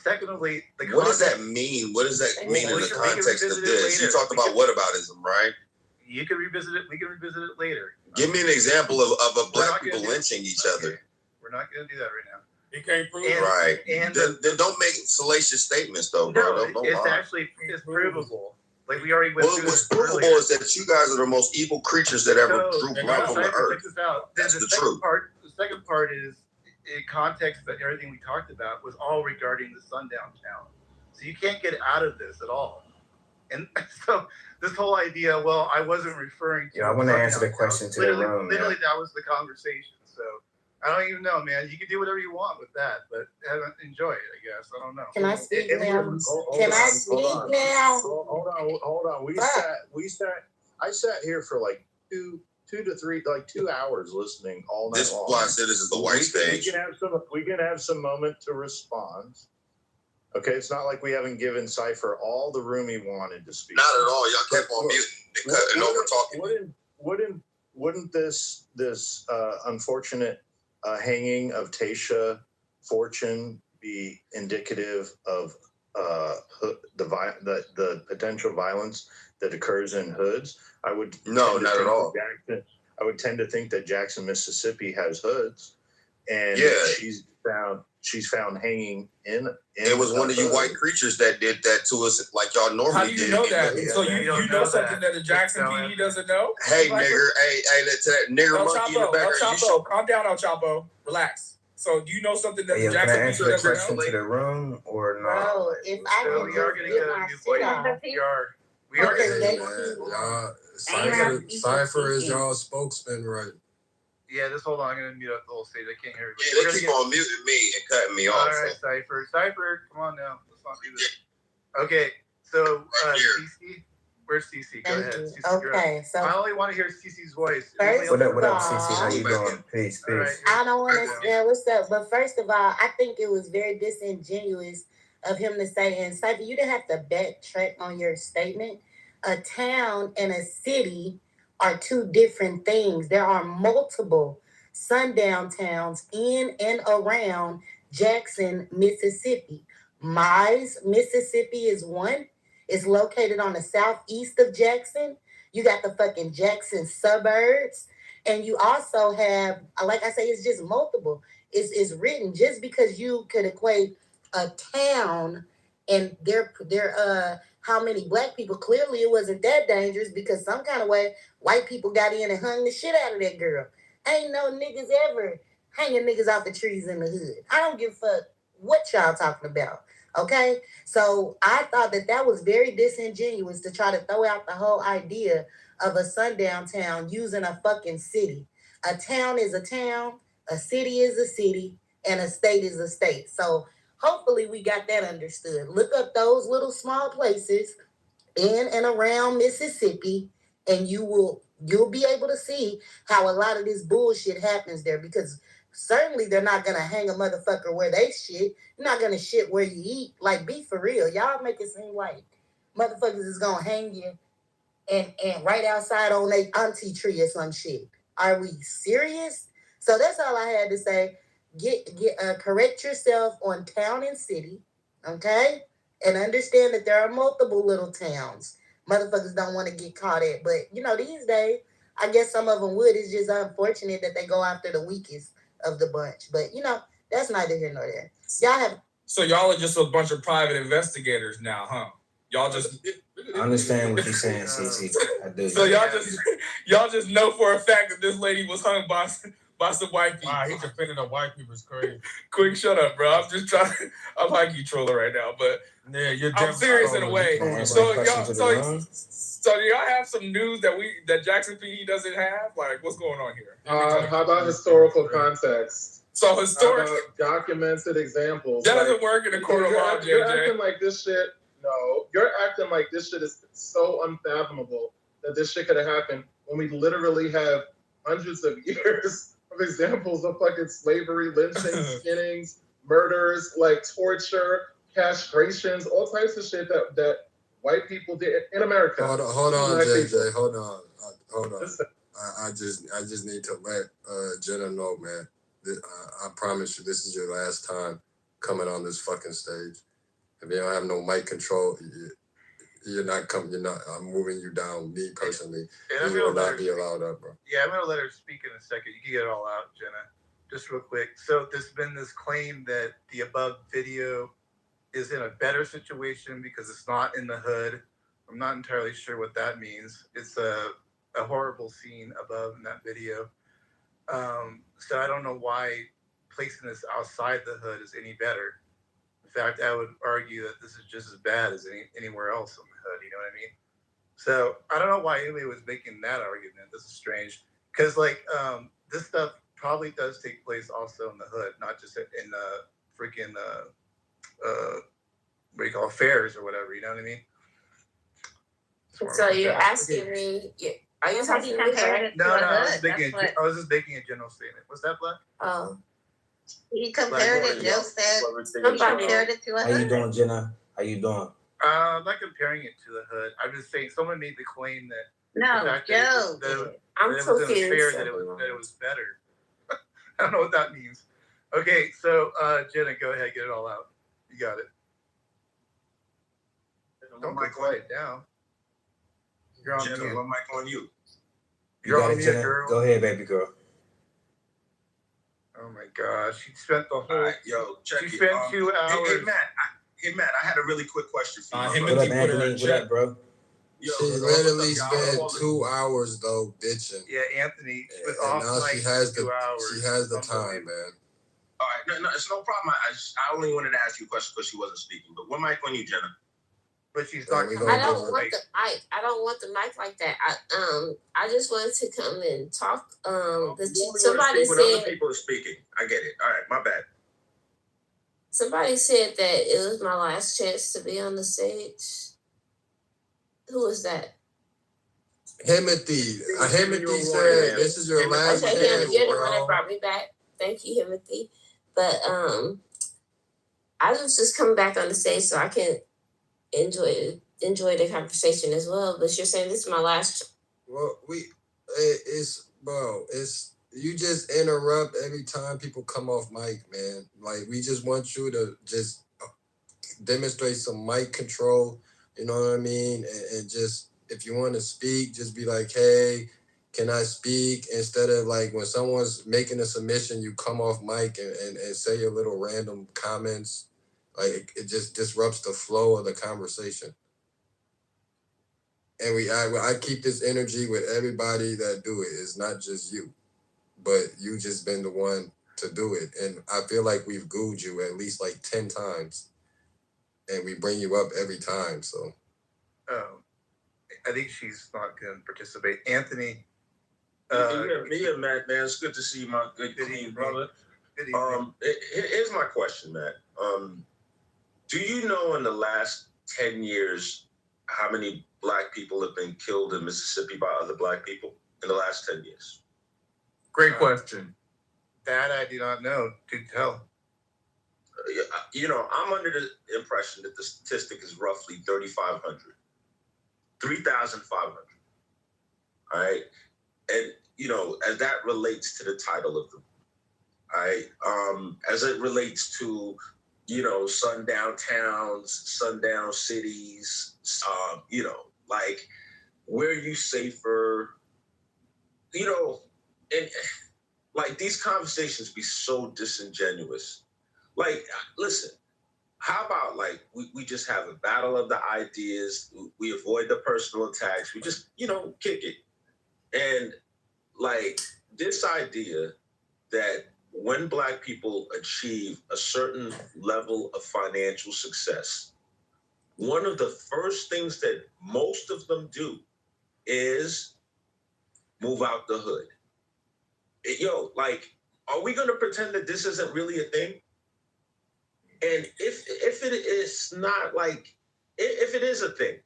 Secondly, what does that mean? What does that mean in the context of this? You talked about whataboutism, right? You can revisit it. We can revisit it later. Give me an example of a black people lynching each other. We're not going to do that right now. You can't prove it. Right. Then don't make salacious statements, though, bro. No, it's provable. Like we already went through. What's provable is that you guys are the most evil creatures that ever drew blood from the earth. That's the truth. The second part is in context that everything we talked about was all regarding the sundown town. So you can't get out of this at all. And so this whole idea, well, I wasn't referring to. Yeah, I want to answer the question to the room. Literally, that was the conversation. So I don't even know, man. You can do whatever you want with that, but enjoy it, I guess. I don't know. Can I speak now? Can I speak now? Hold on. I sat here for like 2 to 3, like 2 hours listening all night long. This is why I said this is the white stage. We can have some moment to respond. Okay, it's not like we haven't given Cypher all the room he wanted to speak. Not at all. Y'all kept on muting and cutting over talking. Wouldn't this unfortunate hanging of Tasha Fortune be indicative of the potential violence that occurs in hoods? Not at all. I would tend to think that Jackson, Mississippi has hoods, and she's found hanging in it was one of you white creatures that did that to us, like y'all normally. How do you know that? So you know something that the Jackson PD doesn't know? Hey, nigger, hey, that nigger monkey in the background. Calm down, El Chapo. Relax. So do you know something that the Jackson PD doesn't know? question to the room or not? Bro, if I can we are going to get a new point. We are going to Cypher is y'all spokesman, right? Yeah, just hold on. I'm going to mute up the whole stage. I can't hear everybody. Yeah, they keep on muting me and cutting me off. All right, Cypher. Cypher, come on now. Let's not do this. Okay, so CC. Where's CC? Go ahead. CC, okay, so I only want to hear CC's voice. What up, CC? How you doing? Peace. I don't want to say what's up, but first of all, I think it was very disingenuous of him to say, and Cypher, you didn't have to backtrack on your statement. A town and a city are two different things. There are multiple sundown towns in and around Jackson, Mississippi. Mize, Mississippi is one. It's located on the southeast of Jackson. You got the fucking Jackson suburbs. And you also have, like I say, it's just multiple. It's written just because you could equate a town and their how many black people. Clearly it wasn't that dangerous because some kind of way white people got in and hung the shit out of that girl. Ain't no niggas ever hanging niggas off the trees in the hood. I don't give a fuck what y'all talking about. Okay? So I thought that was very disingenuous to try to throw out the whole idea of a sundown town using a fucking city. A town is a town, a city is a city, and a state is a state. So hopefully we got that understood. Look up those little small places in and around Mississippi, and you'll be able to see how a lot of this bullshit happens there, because certainly they're not gonna hang a motherfucker where they shit. You're not gonna shit where you eat. Like, be for real. Y'all make it seem like motherfuckers is gonna hang you and right outside on a auntie tree or some shit. Are we serious? So that's all I had to say. Correct yourself on town and city, okay? And understand that there are multiple little towns motherfuckers don't want to get caught at. But, these days, I guess some of them would. It's just unfortunate that they go after the weakest of the bunch. But, that's neither here nor there. So y'all are just a bunch of private investigators now, huh? Y'all just... I understand what you're saying, CT. I do. So y'all just know for a fact that this lady was hung by some white people. Wow, he's defending the white people is crazy. Quick, shut up, bro. I'm just trying. I'm high key trolling right now, but yeah, I'm serious in a way. So do y'all have some news that Jackson PD doesn't have? Like, what's going on here? How about historical context? So historic documented examples. That doesn't work in a court of law, JJ. You're acting like this shit. No, you're acting like this shit is so unfathomable that this shit could have happened when we literally have hundreds of years of examples of fucking slavery, lynching, skinnings, murders, like torture, castrations, all types of shit that white people did in America. Hold on, JJ. Hold on. I just need to let Jenna know, man. I promise you, this is your last time coming on this fucking stage. If you don't have no mic control, you're not coming. I'm moving you down. Me personally, you will not be allowed up, bro. Yeah, I'm gonna let her speak in a second. You can get it all out, Jenna. Just real quick. So there's been this claim that the above video is in a better situation because it's not in the hood. I'm not entirely sure what that means. It's a horrible scene above in that video. So I don't know why placing this outside the hood is any better. In fact, I would argue that this is just as bad as anywhere else in the hood. You know what I mean? So I don't know why anybody was making that argument. This is strange because this stuff probably does take place also in the hood, not just in freaking what do you call it, fairs or whatever. You know what I mean? So you're asking me? Are you talking comparative? No. I was just making a general statement. What's that, Black? Oh. He compared it, Joe said. Compared it to a hood. How you doing, Jenna? How you doing? I'm not comparing it to the hood. I'm just saying someone made the claim that Joe. I'm confused. That it was better. I don't know what that means. Okay, so Jenna, go ahead, get it all out. You got it. Don't be quiet down. You're on Jenna, mute. one mic on you. You're on mute, girl. Go ahead, baby girl. Oh my gosh, she spent the whole. All right, yo, check she it. spent 2 hours. Hey Matt, I had a really quick question for you. What up, Anthony? What up, bro? Yo, she literally spent 2 hours though bitching. Yeah, Anthony was and off now like she has 2 hours. She has the time, man. All right, no, it's no problem. I only wanted to ask you a question because she wasn't speaking. But one mic on you, Jenna. But she's not. I don't want the mic like that. I just wanted to come and talk. Somebody said other people are speaking. I get it. All right, my bad. Somebody said that it was my last chance to be on the stage. Who was that? Himothy. Himothy said this is your last chance. You're the one that brought me back. Thank you, Himothy. But I was just coming back on the stage so I can enjoy the conversation as well. But you're saying this is my last. Well, it's you just interrupt every time people come off mic, man. Like we just want you to just demonstrate some mic control You know what I mean? And just, if you want to speak, just be like, hey, can I speak? Instead of like when someone's making a submission, you come off mic and say your little random comments. Like it just disrupts the flow of the conversation. And I keep this energy with everybody that do it. It's not just you, but you just been the one to do it. And I feel like we've gooed you at least like 10 times. And we bring you up every time, so. I think she's not going to participate. Anthony. Me and Matt, man, it's good to see you, my good clean brother. Here's my question, Matt. Do you know in the last 10 years how many Black people have been killed in Mississippi by other Black people in the last 10 years? Great question. That I do not know. Do tell. You know, I'm under the impression that the statistic is roughly 3,500. 3,500. All right. And, you know, as that relates to the title of the book, all right, as it relates to, you know, sundown towns, sundown cities, you know, like, where you safer, you know, and like these conversations be so disingenuous. Like, listen, how about like we just have a battle of the ideas, we avoid the personal attacks, we just, you know, kick it. And like this idea that when Black people achieve a certain level of financial success, one of the first things that most of them do is move out the hood. Yo, like, are we going to pretend that this isn't really a thing? And if it is not, like, if it is a thing,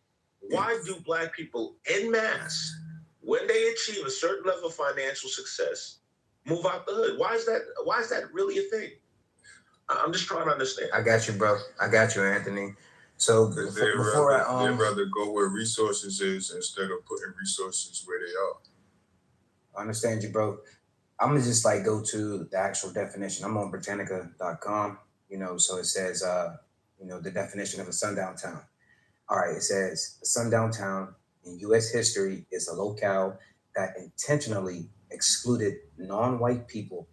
why do Black people en masse, when they achieve a certain level of financial success, move out the hood? Why is that really a thing? I'm just trying to understand. I got you, bro. I got you, Anthony. So They'd rather go where resources is instead of putting resources where they are. I understand you, bro. I'm gonna just like go to the actual definition. I'm on Britannica.com, you know, so it says, you know, the definition of a sundown town. All right, it says a sundown town in U.S. history is a locale that intentionally excluded non-white people,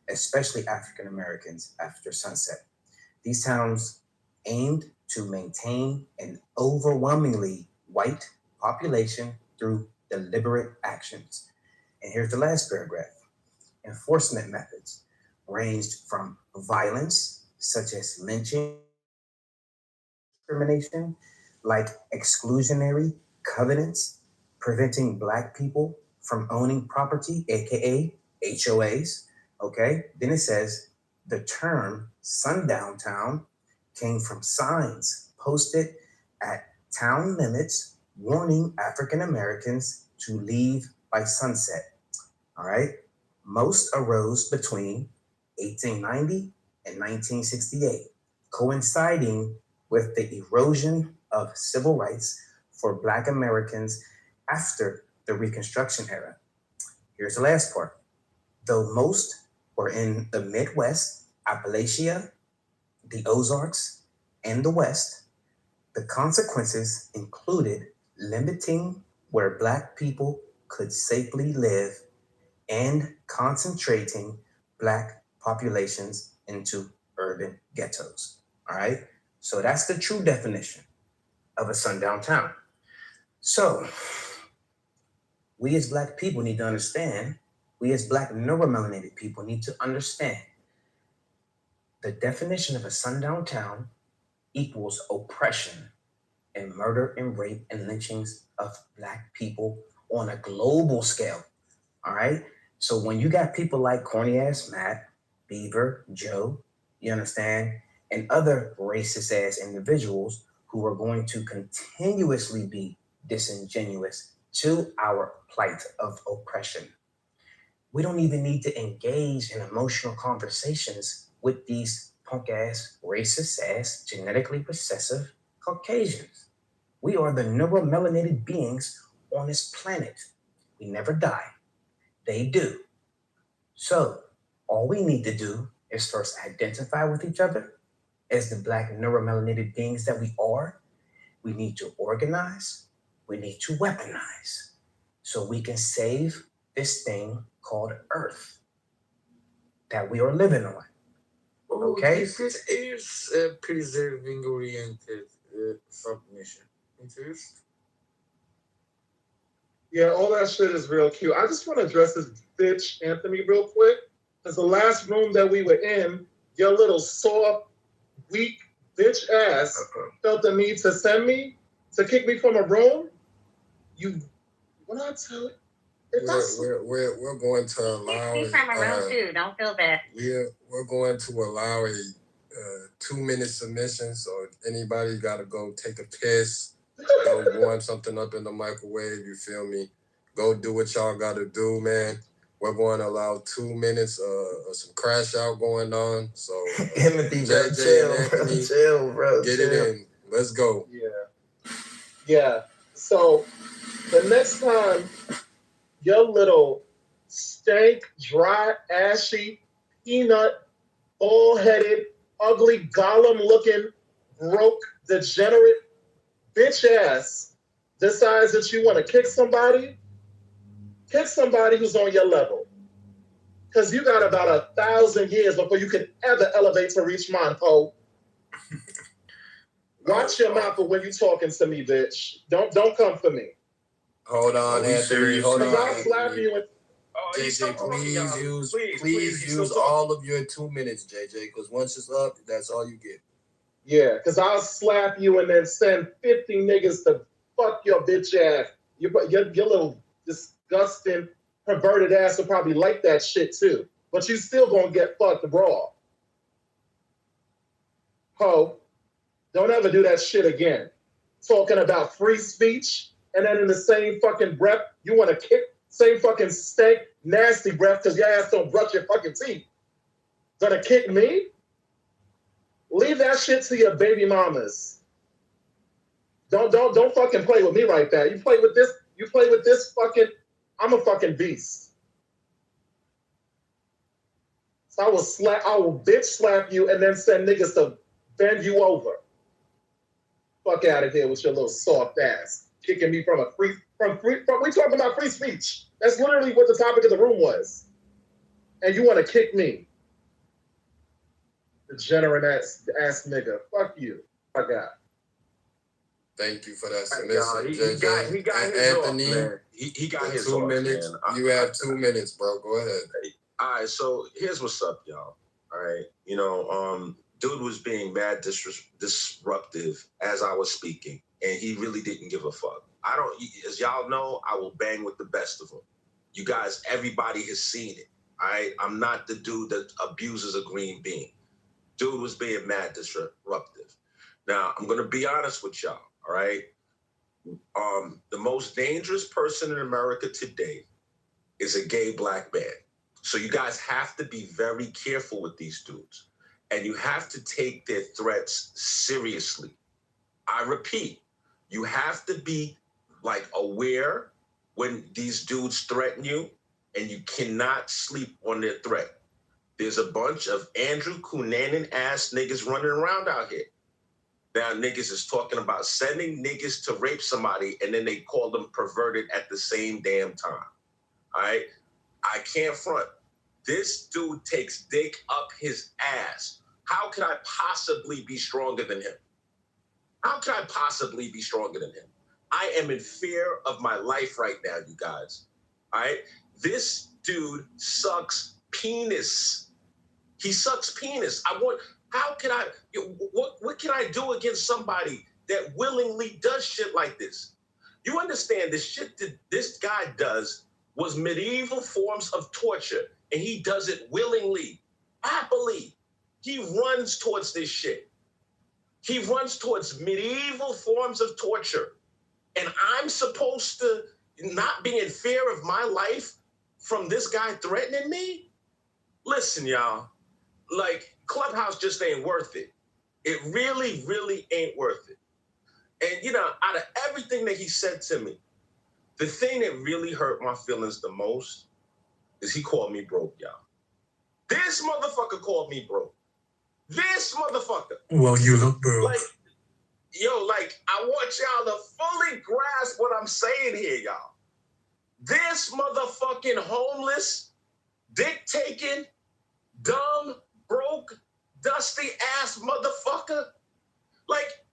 especially African Americans, after sunset. These towns aimed to maintain an overwhelmingly white population through deliberate actions. And here's the last paragraph. Enforcement methods ranged from violence, such as lynching, discrimination, like exclusionary covenants, preventing Black people from owning property, aka HOAs. Okay, then it says the term sundown town came from signs posted at town limits warning African Americans to leave by sunset. All right. Most arose between 1890 and 1968, coinciding with the erosion of civil rights for Black Americans after the Reconstruction era. Here's the last part. Though most were in the Midwest, Appalachia, the Ozarks, and the West, the consequences included limiting where Black people could safely live and concentrating Black populations into urban ghettos. All right. So that's the true definition of a sundown town. So we as Black people need to understand, we as Black neuromelanated people need to understand the definition of a sundown town equals oppression and murder and rape and lynchings of Black people on a global scale. All right. So when you got people like corny ass Matt, Beaver, Joe, you understand, and other racist ass individuals who are going to continuously be disingenuous to our plight of oppression, we don't even need to engage in emotional conversations with these punk ass, racist ass, genetically recessive Caucasians. We are the neuromelanated beings on this planet. We never die. They do. So all we need to do is first identify with each other as the Black neuromelanated beings that we are. We need to organize. We need to weaponize so we can save this thing called Earth that we are living on. Okay? This is a preserving-oriented submission. Interest? Yeah, all that shit is real cute. I just want to address this bitch, Anthony, real quick. Because the last room that we were in, your little soft, weak bitch ass felt the need to send me, to kick me from a room. What I tell you? We're going to allow Kick me from a room too. Don't feel bad. we're going to allow a 2-minute submission. So if anybody got to go take a piss, go warm something up in the microwave, you feel me? Go do what y'all got to do, man. We're going to allow 2 minutes of some crash out going on. So Timothy, JJ and Anthony, chill, bro. get it in. Let's go. Yeah. So the next time your little stank, dry, ashy, peanut, bald-headed, ugly, Gollum-looking, broke, degenerate bitch ass decides that you want to kick somebody who's on your level. Because you got about 1,000 years before you can ever elevate to reach mine, ho. Watch your mouth when you talking to me, bitch. Don't come for me. Hold on, Anthony. Hold on. I'll slap you. JJ, please use all of your 2 minutes, JJ, because once it's up, that's all you get. Yeah, because I'll slap you and then send 50 niggas to fuck your bitch ass. Your little disgusting, perverted ass will probably like that shit too. But you still gonna get fucked raw. Ho, don't ever do that shit again. Talking about free speech, and then in the same fucking breath, you want to kick, same fucking stank, nasty breath, because your ass don't brush your fucking teeth. Gonna kick me? Leave that shit to your baby mamas. Don't fucking play with me right there. You play with this fucking, I'm a fucking beast. So I will bitch slap you and then send niggas to bend you over. Fuck out of here with your little soft ass. Kicking me from we talking about free speech. That's literally what the topic of the room was. And you want to kick me. Degenerate ass nigga. Fuck you. I got. Thank you for that submission, JJ. He got his Anthony, off, man. He got his 2 off, minutes. man. You have 2 minutes, bro. Go ahead. All right, so here's what's up, y'all. All right, dude was being mad disruptive as I was speaking, and he really didn't give a fuck. As y'all know, I will bang with the best of them. You guys, everybody has seen it. All right, I'm not the dude that abuses a green bean. Dude was being mad disruptive. Now, I'm gonna be honest with y'all. All right, the most dangerous person in America today is a gay black man. So you guys have to be very careful with these dudes. And you have to take their threats seriously. I repeat, you have to be aware when these dudes threaten you, and you cannot sleep on their threat. There's a bunch of Andrew Cunanan ass niggas running around out here. Now niggas is talking about sending niggas to rape somebody, and then they call them perverted at the same damn time. All right? I can't front. This dude takes dick up his ass. How can I possibly be stronger than him? How can I possibly be stronger than him? I am in fear of my life right now, you guys. All right? This dude sucks penis. He sucks penis. What can I do against somebody that willingly does shit like this? You understand the shit that this guy does was medieval forms of torture, and he does it willingly, happily. He runs towards this shit. He runs towards medieval forms of torture. And I'm supposed to not be in fear of my life from this guy threatening me? Listen, y'all, Clubhouse just ain't worth it. It really, really ain't worth it. And, out of everything that he said to me, the thing that really hurt my feelings the most is he called me broke, y'all. This motherfucker called me broke. This motherfucker. Well, you look broke. like, I want y'all to fully grasp what I'm saying here, y'all. This motherfucking homeless, dick-taking, dumb, broke, dusty ass motherfucker, like,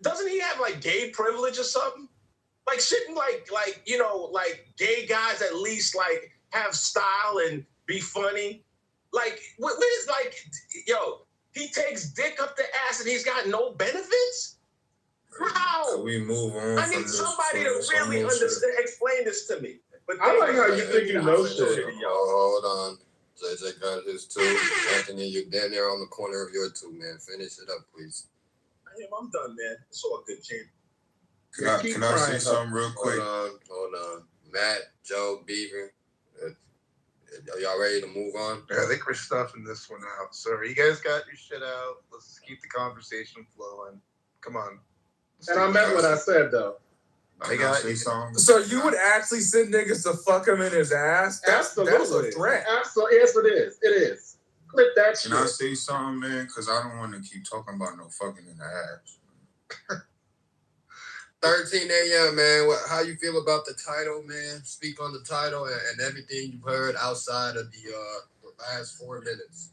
doesn't he have like gay privilege or something? Like, shouldn't like gay guys at least like have style and be funny? Like, what is like, he takes dick up the ass and he's got no benefits? How? Can we move on? I need somebody to really understand, explain this to me. But I like how you think you know shit. Hold on. JJ got his two. Anthony, you're down there on the corner of your two, man. Finish it up, please. I'm done, man. It's all good, champ. Can I say something real quick? Hold on. Matt, Joe, Beaver, are y'all ready to move on? Yeah, I think we're stuffing this one out. So you guys got your shit out. Let's keep the conversation flowing. Come on. And I meant what I said, though. I got you. So you would actually send niggas to fuck him in his ass? That's a threat. Absolutely. Yes, it is. It is. Clip that shit. Can I say something, man? Because I don't want to keep talking about no fucking in the ass. 13 a.m., man. How you feel about the title, man? Speak on the title and everything you've heard outside of the last 4 minutes.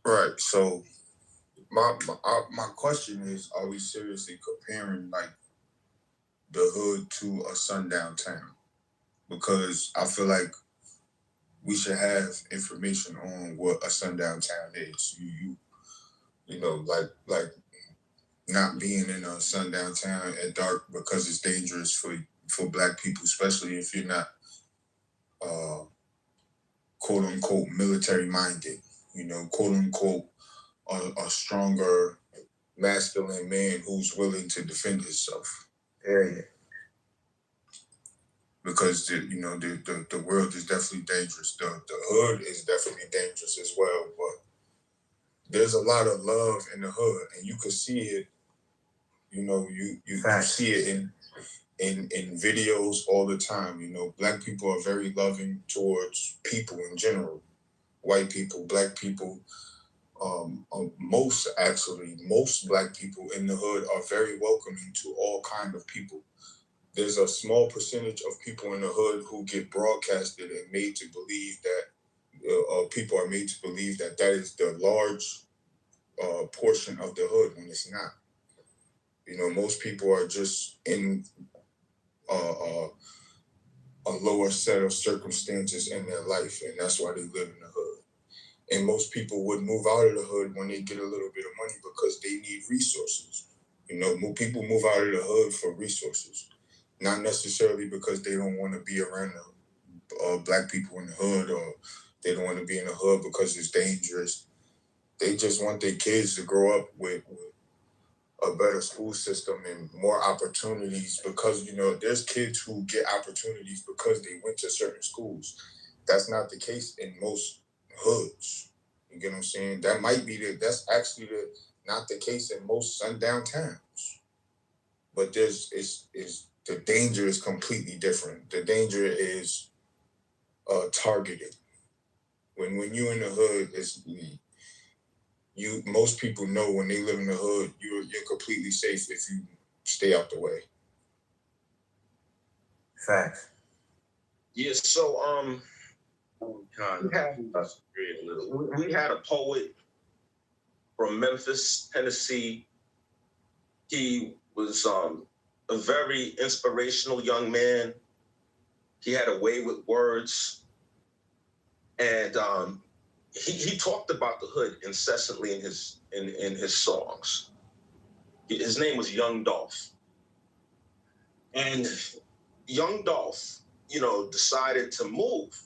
Right. So my question is, are we seriously comparing like the hood to a sundown town? Because I feel like we should have information on what a sundown town is. You know, like not being in a sundown town at dark because it's dangerous for Black people, especially if you're not quote unquote military minded. You know, quote unquote a stronger masculine man who's willing to defend himself. Period. Because the world is definitely dangerous. The hood is definitely dangerous as well. But there's a lot of love in the hood, and you can see it. You know, you see it in videos all the time. You know, Black people are very loving towards people in general. White people, Black people. Most Black people in the hood are very welcoming to all kind of people. There's a small percentage of people in the hood who get broadcasted and made to believe that people are made to believe that is the large portion of the hood when it's not. You know, most people are just in a lower set of circumstances in their life, and that's why they live in the hood. And most people would move out of the hood when they get a little bit of money because they need resources. You know, people move out of the hood for resources. Not necessarily because they don't want to be around Black people in the hood, or they don't want to be in the hood because it's dangerous. They just want their kids to grow up with a better school system and more opportunities, because, you know, there's kids who get opportunities because they went to certain schools. That's not the case in most hoods. You get what I'm saying? That's actually not the case in most sundown towns. But the danger is completely different. The danger is targeted. When you in the hood, most people know when they live in the hood, you're completely safe if you stay out the way. Facts. Yeah, so we had a poet from Memphis, Tennessee. He was a very inspirational young man. He had a way with words, and he talked about the hood incessantly in his songs. His name was Young Dolph, and Young Dolph, you know, decided to move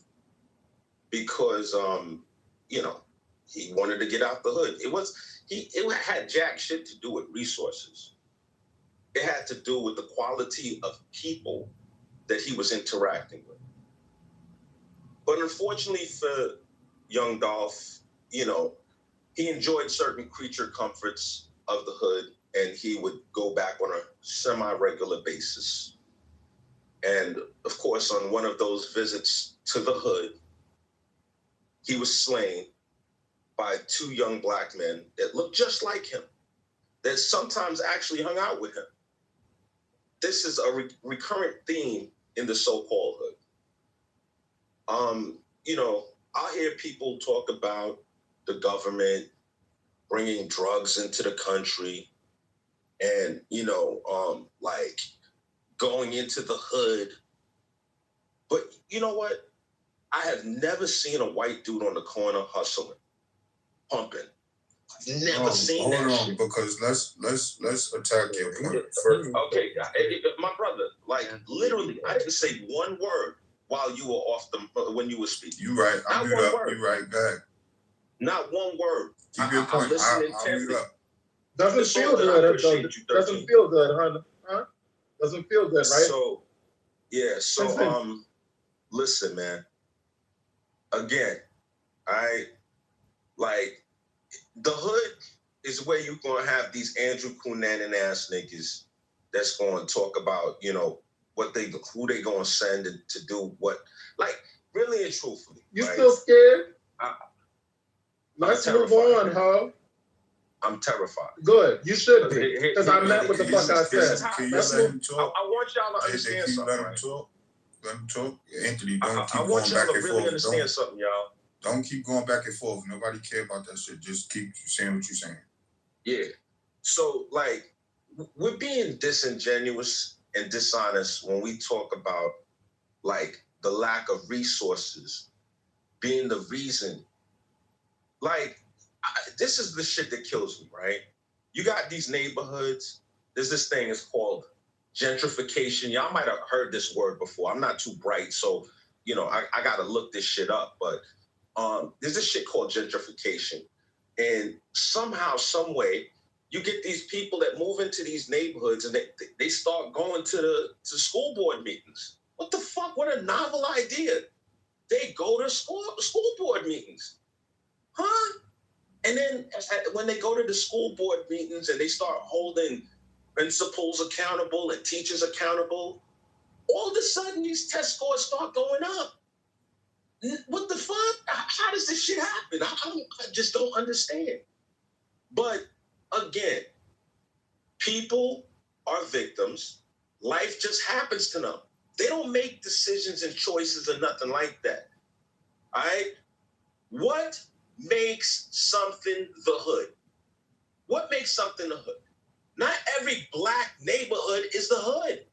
because you know, he wanted to get out the hood. It had jack shit to do with resources. It had to do with the quality of people that he was interacting with. But unfortunately for Young Dolph, you know, he enjoyed certain creature comforts of the hood, and he would go back on a semi-regular basis. And of course, on one of those visits to the hood, he was slain by two young Black men that looked just like him. that sometimes actually hung out with him. This is a recurrent theme in the so-called hood. You know, I hear people talk about the government bringing drugs into the country and, you know, like going into the hood. But you know what? I have never seen a white dude on the corner hustling, pumping. Never seen that shit. Because let's attack your point first. Okay, my brother, like literally, I didn't say one word while you were off when you were speaking. You right. I'll mute up. You right. Go ahead. Not one word. Keep your point. I'll mute up. Doesn't feel good. Doesn't feel good, huh? Doesn't feel good, right? So, yeah. So, listen, man. Again, the hood is where you're gonna have these Andrew Cunanan ass niggas that's gonna talk about, you know, who they gonna send to do what, like, really and truthfully. You still scared? Let's move on, huh? I'm terrified. Good. You should be. Because I meant what the fuck I said. Can you let him talk? I want y'all to understand something. Let him talk. Let him talk. Anthony, don't keep I going want y'all back to and really forth. understand something, y'all. Don't keep going back and forth. Nobody care about that shit. Just keep saying what you're saying. Yeah. So, like, we're being disingenuous and dishonest when we talk about, like, the lack of resources being the reason. Like, this is the shit that kills me, right? You got these neighborhoods. There's this thing, it's called gentrification. Y'all might have heard this word before. I'm not too bright, so, you know, I got to look this shit up. But there's this shit called gentrification. And somehow, some way, you get these people that move into these neighborhoods and they start going to school board meetings. What the fuck? What a novel idea. They go to school board meetings. Huh? And then when they go to the school board meetings and they start holding principals accountable and teachers accountable, all of a sudden these test scores start going up. What the fuck? How does this shit happen? I just don't understand. But again, people are victims. Life just happens to them. They don't make decisions and choices or nothing like that. All right? What makes something the hood? What makes something the hood? Not every black neighborhood is the hood.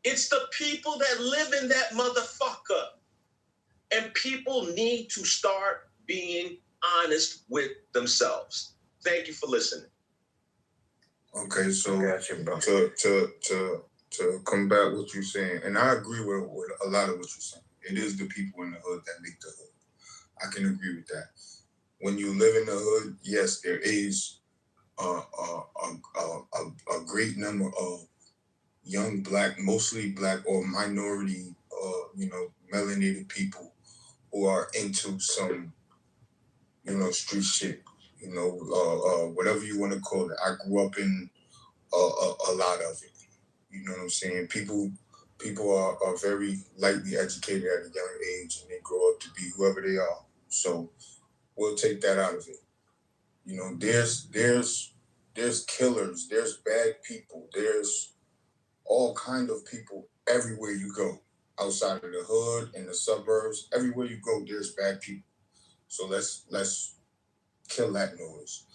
It's the people that live in that motherfucker. And people need to start being honest with themselves. Thank you for listening. Okay, so to combat what you're saying, and I agree with a lot of what you're saying. It is the people in the hood that make the hood. I can agree with that. When you live in the hood, yes, there is a great number of young black, mostly black or minority, melanated people who are into some, street shit, whatever you want to call it. I grew up in a lot of it. You know what I'm saying? People are very lightly educated at a young age, and they grow up to be whoever they are. So we'll take that out of it. You know, there's killers, there's bad people, there's all kind of people everywhere you go. Outside of the hood, in the suburbs, everywhere you go, there's bad people. So let's kill that noise.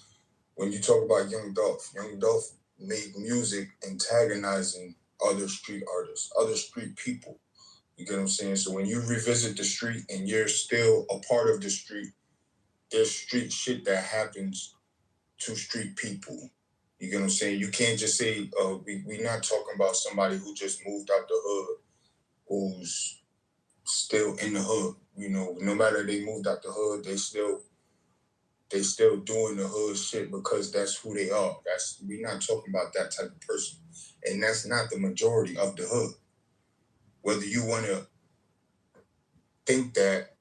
When you talk about Young Dolph made music antagonizing other street artists, other street people. You get what I'm saying? So when you revisit the street and you're still a part of the street, there's street shit that happens to street people. You get what I'm saying? You can't just say, we're not talking about somebody who just moved out the hood, who's still in the hood. You know, no matter they moved out the hood, they still doing the hood shit because that's who they are. We're not talking about that type of person. And that's not the majority of the hood. Whether you want to think that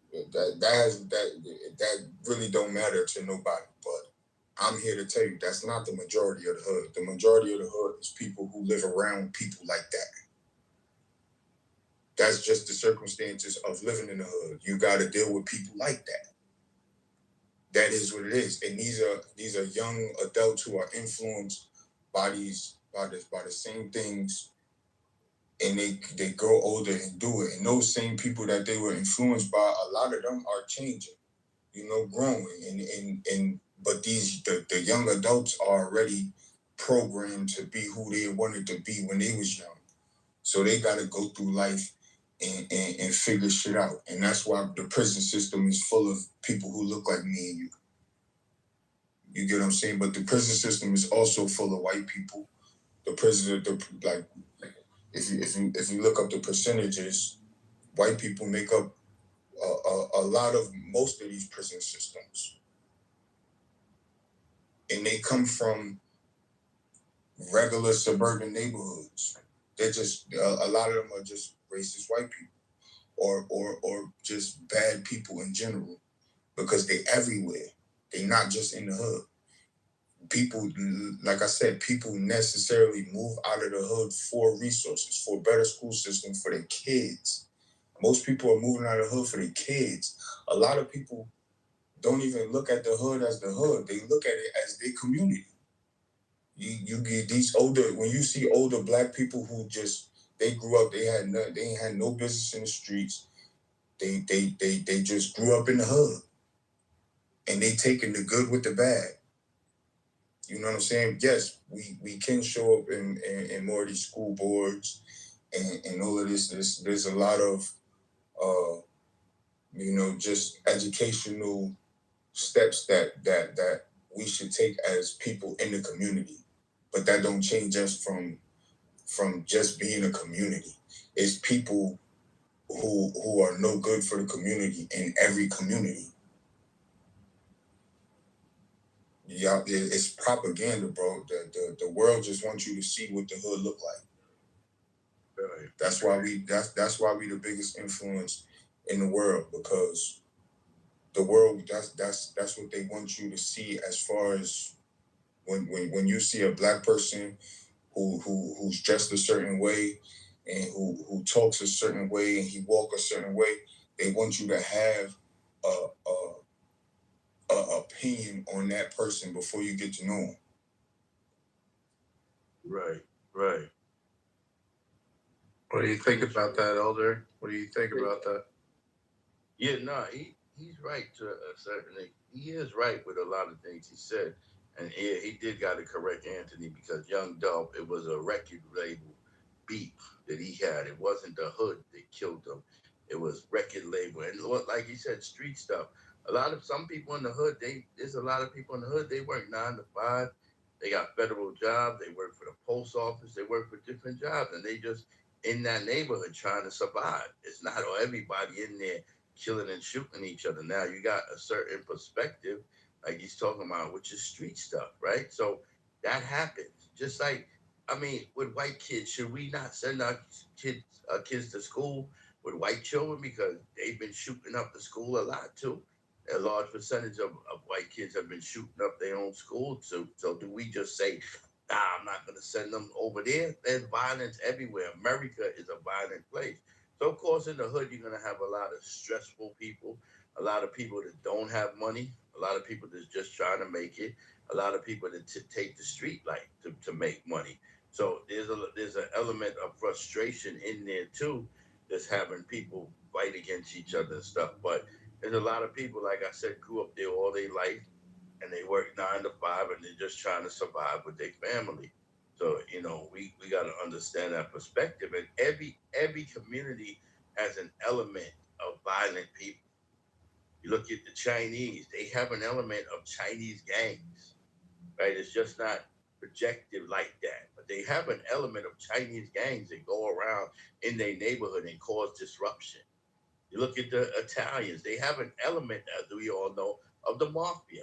really don't matter to nobody. But I'm here to tell you that's not the majority of the hood. The majority of the hood is people who live around people like that. That's just the circumstances of living in the hood. You got to deal with people like that. that is what it is. And these are young adults who are influenced by the same things, and they grow older and do it. And those same people that they were influenced by, a lot of them are changing, growing. But the young adults are already programmed to be who they wanted to be when they was young. So they got to go through life and figure shit out. And that's why the prison system is full of people who look like me and you. You get what I'm saying? But the prison system is also full of white people. The prison, if you look up the percentages, white people make up a lot of most of these prison systems. And they come from regular suburban neighborhoods. They're just a lot of them are just racist white people, or just bad people in general, because they everywhere. They not just in the hood. People, like I said, people necessarily move out of the hood for resources, for a better school system for their kids. Most people are moving out of the hood for their kids. A lot of people don't even look at the hood as the hood. They look at it as their community. You get these when you see older black people who just, they grew up, they ain't had no business in the streets. They just grew up in the hood, and they taking the good with the bad. You know what I'm saying? Yes, we can show up in more of these school boards and all of this. There's a lot of just educational steps that we should take as people in the community. But that don't change us from just being a community. It's people who are no good for the community in every community. Yeah, it's propaganda, bro. The world just wants you to see what the hood look like. Right. That's why we the biggest influence in the world, because the world, that's what they want you to see. As far as when you see a black person who's dressed a certain way and who talks a certain way and he walk a certain way, they want you to have a opinion on that person before you get to know him. Right. What do you think about that, Elder? What do you think about that? Yeah, no, he's right to a certain. He is right with a lot of things he said, and yeah, he did got to correct Anthony, because Young Dolph, it was a record label beef that he had. It wasn't the hood that killed him. It was record label, and like he said, street stuff. Some people in the hood, there's a lot of people in the hood. They work 9 to 5. They got federal jobs. They work for the post office. They work for different jobs, and they just in that neighborhood trying to survive. It's not everybody in there killing and shooting each other. Now you got a certain perspective, like he's talking about, which is street stuff, right? So that happens. Just like, with white kids, should we not send our kids to school with white children, because they've been shooting up the school a lot too? A large percentage of white kids have been shooting up their own school. So do we just say, nah, I'm not going to send them over there? There's violence everywhere. America is a violent place. So, of course, in the hood, you're going to have a lot of stressful people, a lot of people that don't have money, a lot of people that's just trying to make it, a lot of people that take the street life to make money. So there's an element of frustration in there, too, that's having people fight against each other and stuff. But there's a lot of people, like I said, grew up there all their life, and they work 9 to 5, and they're just trying to survive with their family. So, we got to understand that perspective. And every community has an element of violent people. You look at the Chinese, they have an element of Chinese gangs, right? It's just not projected like that. But they have an element of Chinese gangs that go around in their neighborhood and cause disruption. You look at the Italians, they have an element, as we all know, of the mafia.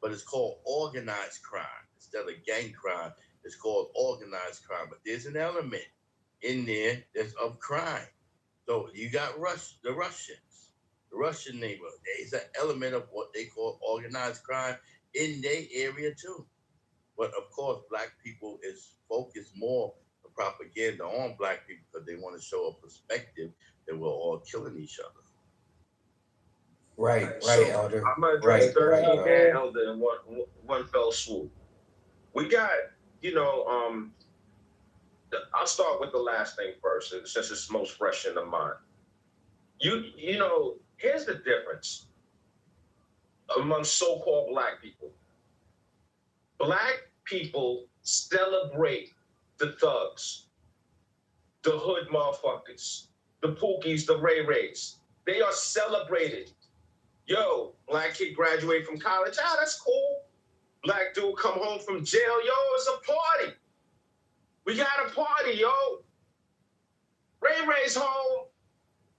But it's called organized crime. Instead of gang crime, it's called organized crime. But there's an element in there that's of crime. So you got the Russians, the Russian neighborhood. There's an element of what they call organized crime in their area too. But of course, black people is focused more the propaganda on black people, because they want to show a perspective that we're all killing each other. Right, So Elder. I'm gonna address 13 and Elder in one fell swoop. We got, I'll start with the last thing first, since it's most fresh in the mind. Here's the difference among so-called black people. Black people celebrate the thugs, the hood motherfuckers, the Pookies, the Ray Rays. They are celebrated. Yo, black kid graduate from college. That's cool. Black dude come home from jail. Yo, it's a party. We got a party, yo. Ray Ray's home.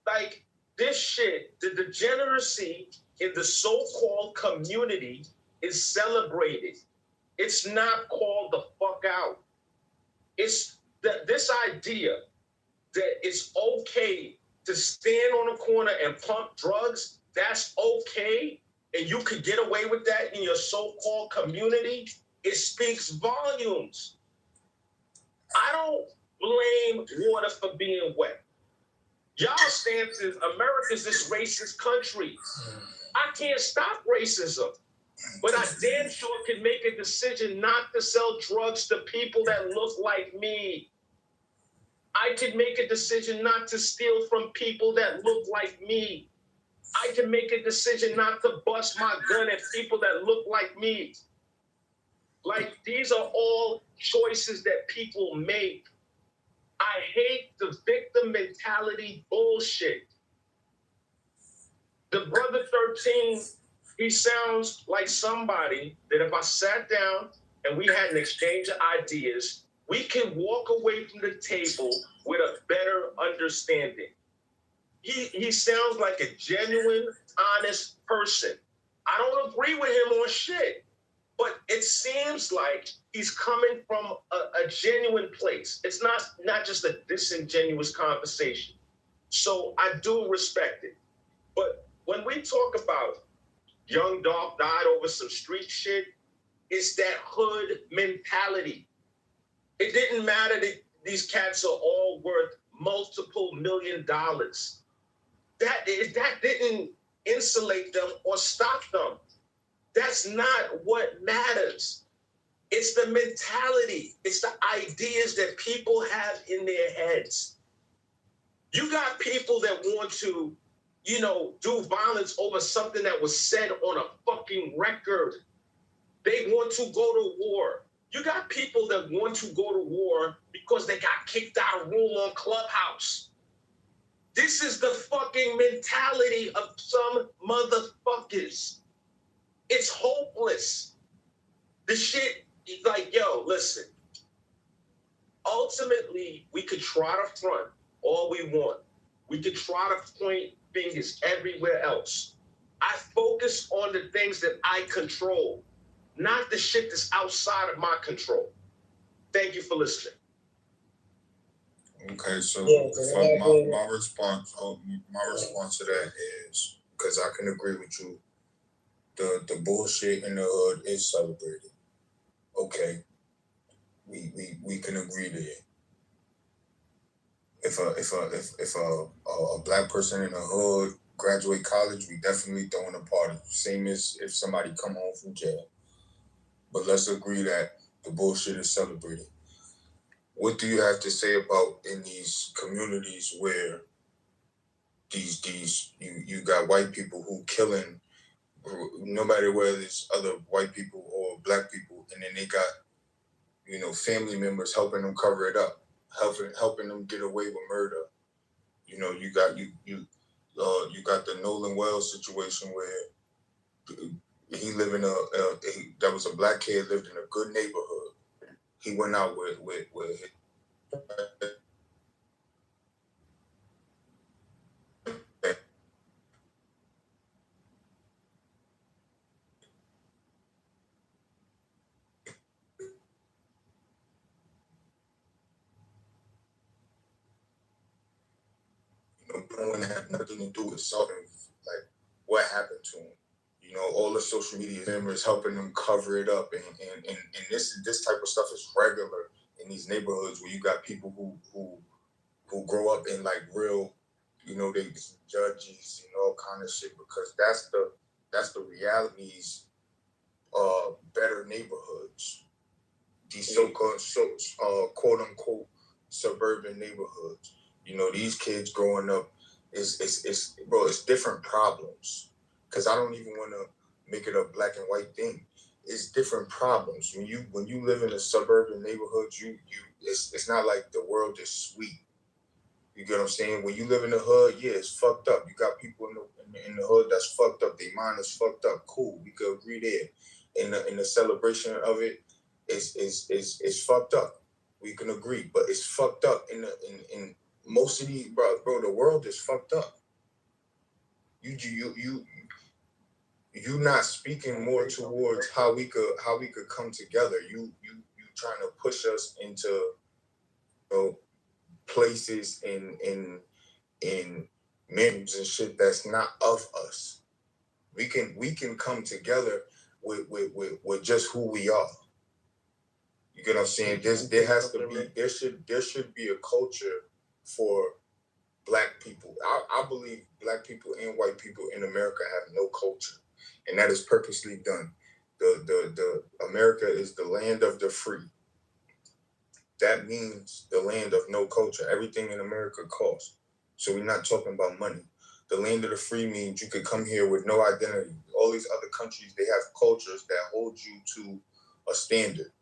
Like, this shit, the degeneracy in the so-called community is celebrated. It's not called the fuck out. It's this idea that it's okay to stand on a corner and pump drugs, that's okay, and you could get away with that in your so-called community, it speaks volumes. I don't blame water for being wet. Y'all stance is America's this racist country. I can't stop racism, but I damn sure can make a decision not to sell drugs to people that look like me. I can make a decision not to steal from people that look like me. I can make a decision not to bust my gun at people that look like me. Like, these are all choices that people make. I hate the victim mentality bullshit. The brother 13, he sounds like somebody that if I sat down and we had an exchange of ideas, we can walk away from the table with a better understanding. He sounds like a genuine, honest person. I don't agree with him on shit, but it seems like he's coming from a genuine place. It's not just a disingenuous conversation. So I do respect it. But when we talk about Young Dolph died over some street shit, it's that hood mentality. It didn't matter that these cats are all worth multiple $1 million. That didn't insulate them or stop them. That's not what matters. It's the mentality. It's the ideas that people have in their heads. You got people that want to, do violence over something that was said on a fucking record. They want to go to war. You got people that want to go to war because they got kicked out of room on Clubhouse. This is the fucking mentality of some motherfuckers. It's hopeless. The shit, like, yo, listen. Ultimately, we could try to front all we want. We could try to point fingers everywhere else. I focus on the things that I control, not the shit that's outside of my control. Thank you for listening. Okay, so my response to that is, because I can agree with you, the bullshit in the hood is celebrated. Okay, we can agree there. If a black person in the hood graduate college, we definitely throwing a party. Same as if somebody come home from jail. But let's agree that the bullshit is celebrated. What do you have to say about in these communities where you got white people who killing, no matter whether it's other white people or black people, and then they got, family members helping them cover it up, helping them get away with murder. You got the Nolan Wells situation where he lived in that was a black kid, lived in a good neighborhood. He went out with no one had nothing to do with solving like what happened to him. All the social media members helping them cover it up, and this type of stuff is regular in these neighborhoods where you got people who grow up in like real you know, they judges and all kind of shit, because that's the realities of better neighborhoods. These so-called quote unquote suburban neighborhoods. You know, these kids growing up it's different problems. Cause I don't even want to make it a black and white thing. It's different problems. When you live in a suburban neighborhood, it's not like the world is sweet. You get what I'm saying? When you live in the hood, yeah, it's fucked up. You got people in the hood that's fucked up. Their mind is fucked up. Cool, we could agree there. In the celebration of it, it's fucked up. We can agree, but it's fucked up in most of these, bro. The world is fucked up. You not speaking more towards how we could come together. You trying to push us into, you know, places and menus and shit that's not of us. We can come together with just who we are. You get what I'm saying? There should be a culture for black people. I believe black people and white people in America have no culture, and that is purposely done. The America is the land of the free. That means the land of no culture. Everything in America costs. So we're not talking about money. The land of the free means you could come here with no identity. All these other countries, they have cultures that hold you to a standard.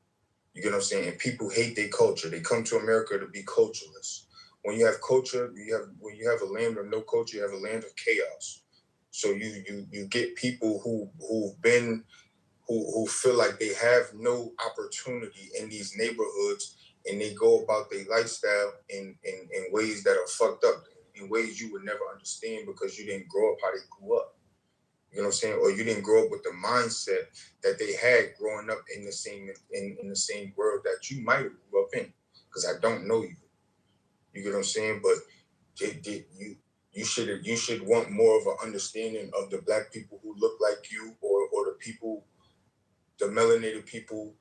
You get what I'm saying? And people hate their culture. They come to America to be cultureless. When you have culture, when you have a land of no culture, you have a land of chaos. So you get people who feel like they have no opportunity in these neighborhoods, and they go about their lifestyle in ways that are fucked up, in ways you would never understand because you didn't grow up how they grew up. You know what I'm saying? Or you didn't grow up with the mindset that they had growing up in the same world that you might have grew up in. Because I don't know you. You get what I'm saying? But you should want more of an understanding of the black people who look like you, or the people, the melanated people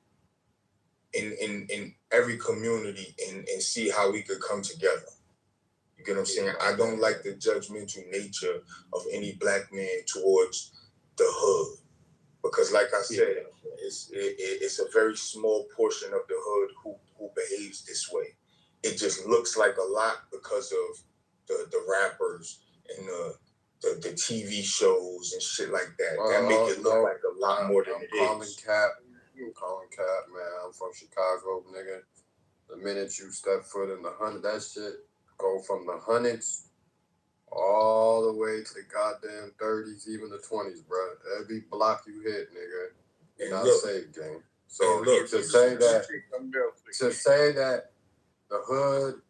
in every community, and see how we could come together. You get what I'm saying? I don't like the judgmental nature of any black man towards the hood, because, like I said, it's a very small portion of the hood who behaves this way. It just looks like a lot because of the rappers and the TV shows and shit like that. That make it look like a lot more than it is. I'm calling cap, man. I'm from Chicago, nigga. The minute you step foot in the 100, that shit go from the hundreds all the way to the goddamn 30s, even the 20s, bro. Every block you hit, nigga, you're not safe, gang. So to say that the hood,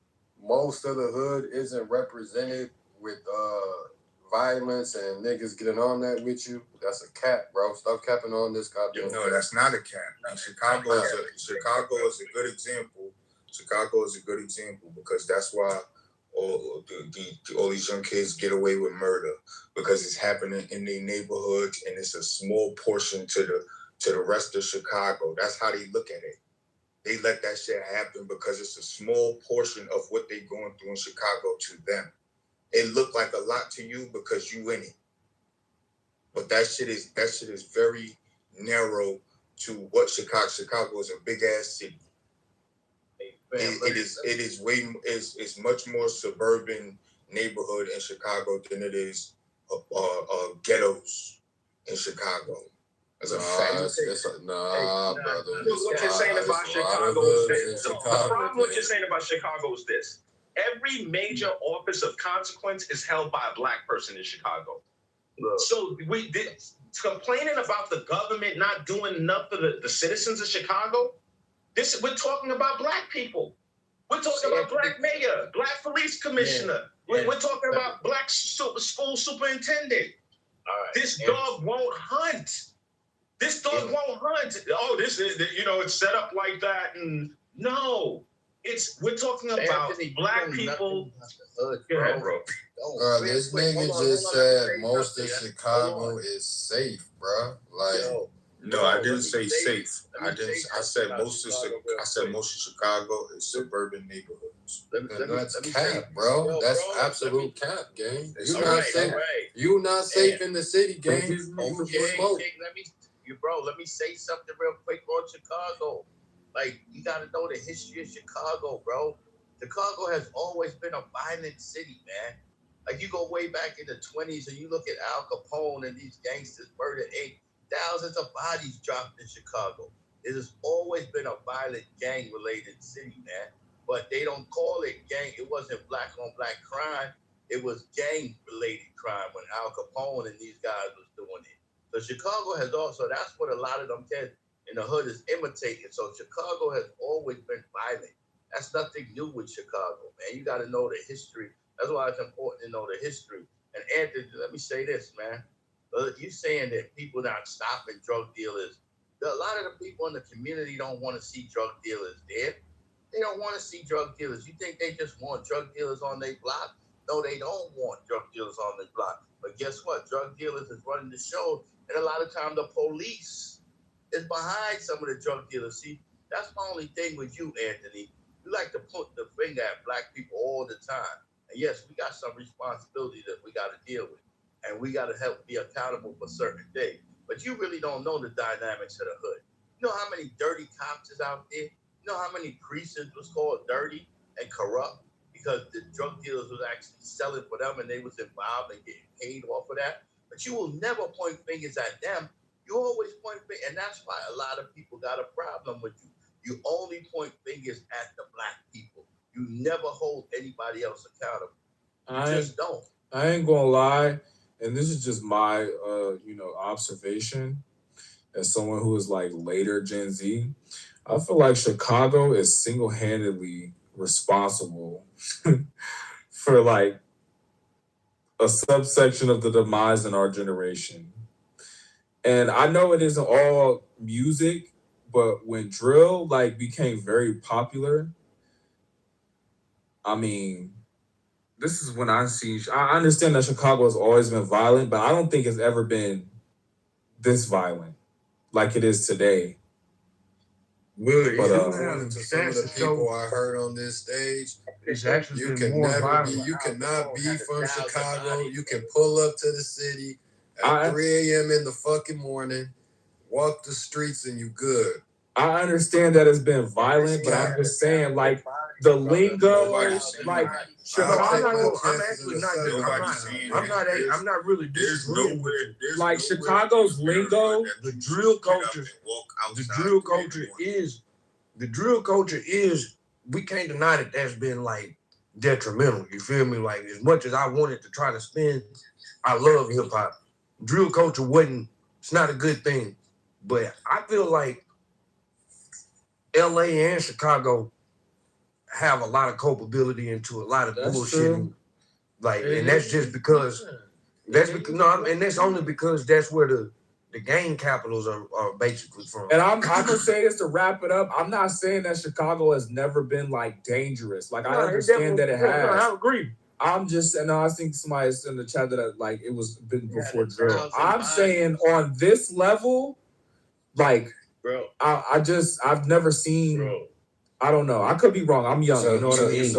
most of the hood isn't represented with violence and niggas getting on that with you, that's a cap, bro. Stop capping on this goddamn. No, that's not a cap. Chicago is a good example. Chicago is a good example because that's why all these young kids get away with murder, because it's happening in their neighborhoods and it's a small portion to the rest of Chicago. That's how they look at it. They let that shit happen because it's a small portion of what they're going through in Chicago to them. It looked like a lot to you because you in it. But that shit is very narrow to what Chicago is a big ass city. It's much more suburban neighborhood in Chicago than it is ghettos in Chicago. As a fact. Brother. What you're saying about Chicago is this. The problem what you're saying about Chicago is this. Every major office of consequence is held by a black person in Chicago. So complaining about the government not doing enough for the citizens of Chicago, we're talking about black people. We're talking about black mayor, black police commissioner. We're talking about black school superintendent. This dog won't hunt. This dog won't hunt. Oh, this is, it's set up like that. And no, we're talking about black people. Go ahead, bro. This nigga just said most of Chicago is safe, bro. No, I didn't say safe. I said most of Chicago is suburban neighborhoods. That's cap, bro. That's absolute cap, gang. You not safe in the city, gang. Okay, let me say something real quick on Chicago. Like, you got to know the history of Chicago, bro. Chicago has always been a violent city, man. Like, you go way back in the 20s and you look at Al Capone and these gangsters murdered thousands of bodies dropped in Chicago. It has always been a violent gang-related city, man. But they don't call it gang. It wasn't black-on-black crime. It was gang-related crime when Al Capone and these guys was doing it. So Chicago has also, that's what a lot of them kids in the hood is imitating. So Chicago has always been violent. That's nothing new with Chicago, man. You got to know the history. That's why it's important to know the history. And Anthony, let me say this, man. You saying that people not stopping drug dealers. A lot of the people in the community don't want to see drug dealers dead. They don't want to see drug dealers. You think they just want drug dealers on their block? No, they don't want drug dealers on their block. But guess what? Drug dealers is running the show. And a lot of times the police is behind some of the drug dealers. See, that's my only thing with you, Anthony. You like to point the finger at black people all the time. And yes, we got some responsibility that we got to deal with. And we got to help be accountable for certain things. But you really don't know the dynamics of the hood. You know how many dirty cops is out there? You know how many precincts was called dirty and corrupt because the drug dealers was actually selling for them and they was involved and getting paid off of that? But you will never point fingers at them. You always point fingers. And that's why a lot of people got a problem with you. You only point fingers at the black people. You never hold anybody else accountable. You just don't. I ain't gonna lie, and this is just my observation as someone who is like later Gen Z. I feel like Chicago is single-handedly responsible for like a subsection of the demise in our generation. And I know it isn't all music, but when drill like became very popular, I mean, this is when I understand that Chicago has always been violent, but I don't think it's ever been this violent like it is today. Willie, to some of the people I heard on this stage, you cannot be from Chicago. You can pull up to the city at 3 a.m. in the fucking morning, walk the streets, and you good. I understand that it's been violent, but I'm just saying, like, the lingo, like, Chicago. I'm not really disagreeing with you. Like, Chicago's lingo, the drill culture is, we can't deny that that's been like detrimental. You feel me? Like, as much as I wanted to try to spin, I love hip hop. Drill culture it's not a good thing. But I feel like LA and Chicago have a lot of culpability into a lot of bullshit. Like, and that's just because and that's only because that's where the gang capitals are basically from. And I'm gonna say this to wrap it up. I'm not saying that Chicago has never been like dangerous. Like, I understand that it has. I agree. I'm just, and I think somebody in the chat that like it was been before drill. I'm saying on this level, like, bro, I've never seen. Bro. I don't know. I could be wrong. I'm young. You know what I mean?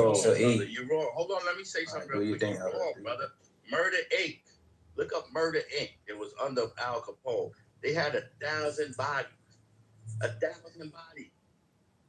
You're wrong. Hold on. Let me say something real quick. You're wrong, brother. Murder Inc. Look up Murder Inc. It was under Al Capone. They had 1,000 bodies. 1,000 bodies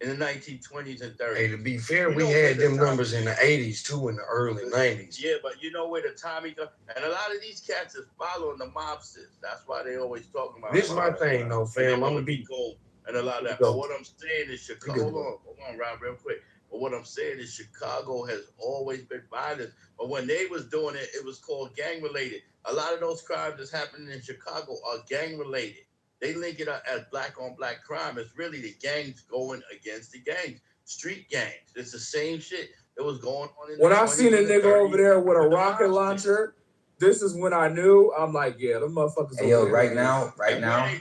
in the 1920s and 30s. Hey, to be fair, we had them numbers in the 80s too, in the early 90s. Yeah, but you know where the Tommy go, and a lot of these cats is following the mobsters. That's why they always talking about. This is my thing, though, fam. I'm gonna be cold and a lot of that. But what I'm saying is Chicago. Hold on, Rob, real quick. But what I'm saying is Chicago has always been violent. But when they was doing it, it was called gang related. A lot of those crimes that's happening in Chicago are gang related. They link it up as black on black crime. It's really the gangs going against the gangs. Street gangs. It's the same shit that was going on in when I seen a nigga over there with a rocket launcher, this is when I knew. I'm like, yeah, them motherfuckers. Hey, yo, right now,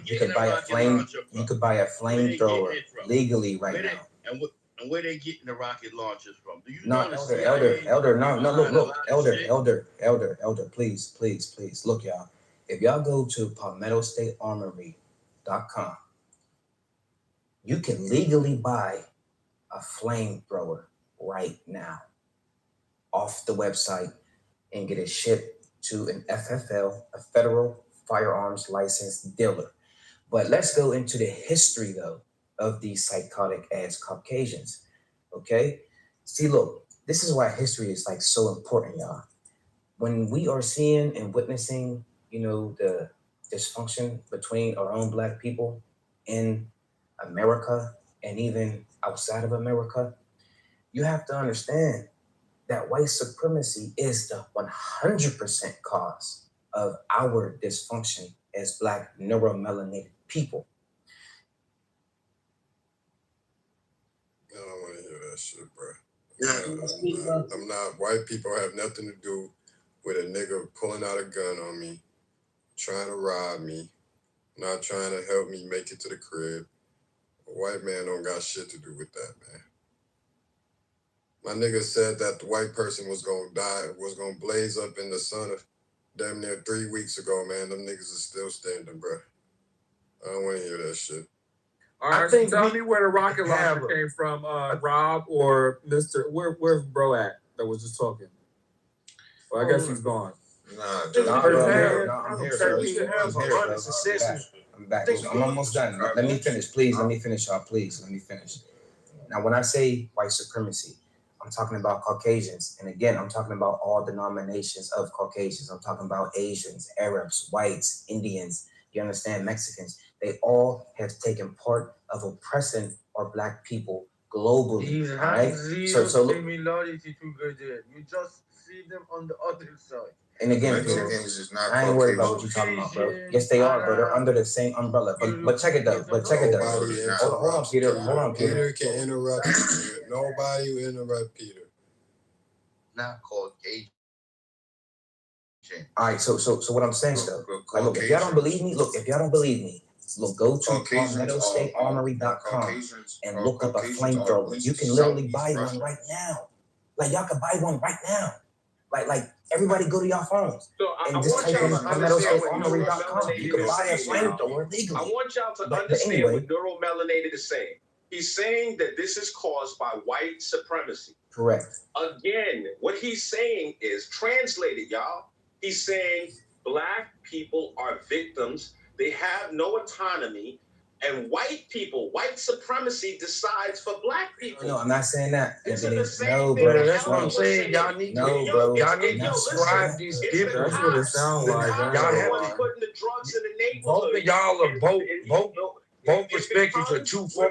you could buy a flame. You could buy a flamethrower legally right now. And where they getting the rocket launchers from? Do you know? Elder, please. Look, y'all. If y'all go to PalmettoStateArmory.com, you can legally buy a flamethrower right now off the website and get it shipped to an FFL, a federal firearms licensed dealer. But let's go into the history, though, of these psychotic ass Caucasians, okay? See, look, this is why history is like so important, y'all. When we are seeing and witnessing, the dysfunction between our own Black people in America and even outside of America, you have to understand that white supremacy is the 100% cause of our dysfunction as Black neuromelanated people. I don't want to hear that shit, bro. I'm not. White people have nothing to do with a nigga pulling out a gun on me, trying to rob me, not trying to help me make it to the crib. A white man don't got shit to do with that, man. My nigga said that the white person was gonna die, was gonna blaze up in the sun of damn near 3 weeks ago, man. Them niggas is still standing, bro. I don't want to hear that shit. All right, so tell me where the rocket launcher came from, Rob or Mr. Where's bro at that was just talking? Well, I guess he's gone. I'm here. I'm back. I'm almost done. Let me finish, please. Let me finish, y'all. Please, let me finish. Now, when I say white supremacy, I'm talking about Caucasians. And again, I'm talking about all denominations of Caucasians. I'm talking about Asians, Arabs, whites, Indians, you understand, Mexicans. They all have taken part of oppressing our Black people globally. Right? So similarity to Gajah. You just see them on the other side. And again, Peter, I ain't worried about what you're talking about, bro. Yes, they are, bro. They're under the same umbrella. But check it though. Hold on, Peter. Peter can interrupt. Nobody will interrupt Peter. Not called Asian. All right, so what I'm saying, though, like, look, if y'all don't believe me, go to PalmettoStateArmory.com and look up a flamethrower. You can literally buy one right now. Like, y'all can buy one right now. Like everybody go to your phones and just type in PalmettoStateArmory.com. You can buy a flamethrower legally. I want y'all to understand what neuromelanated is saying. He's saying that this is caused by white supremacy. Correct. Again, what he's saying is, translated, y'all, he's saying Black people are victims. They have no autonomy. And white people, white supremacy decides for Black people. No, I'm not saying that. No, bro, that's what I'm saying. Y'all need to describe these different. That's what it sounds like. Y'all have to putting the drugs in the neighborhood. Both of y'all are both perspectives are too far.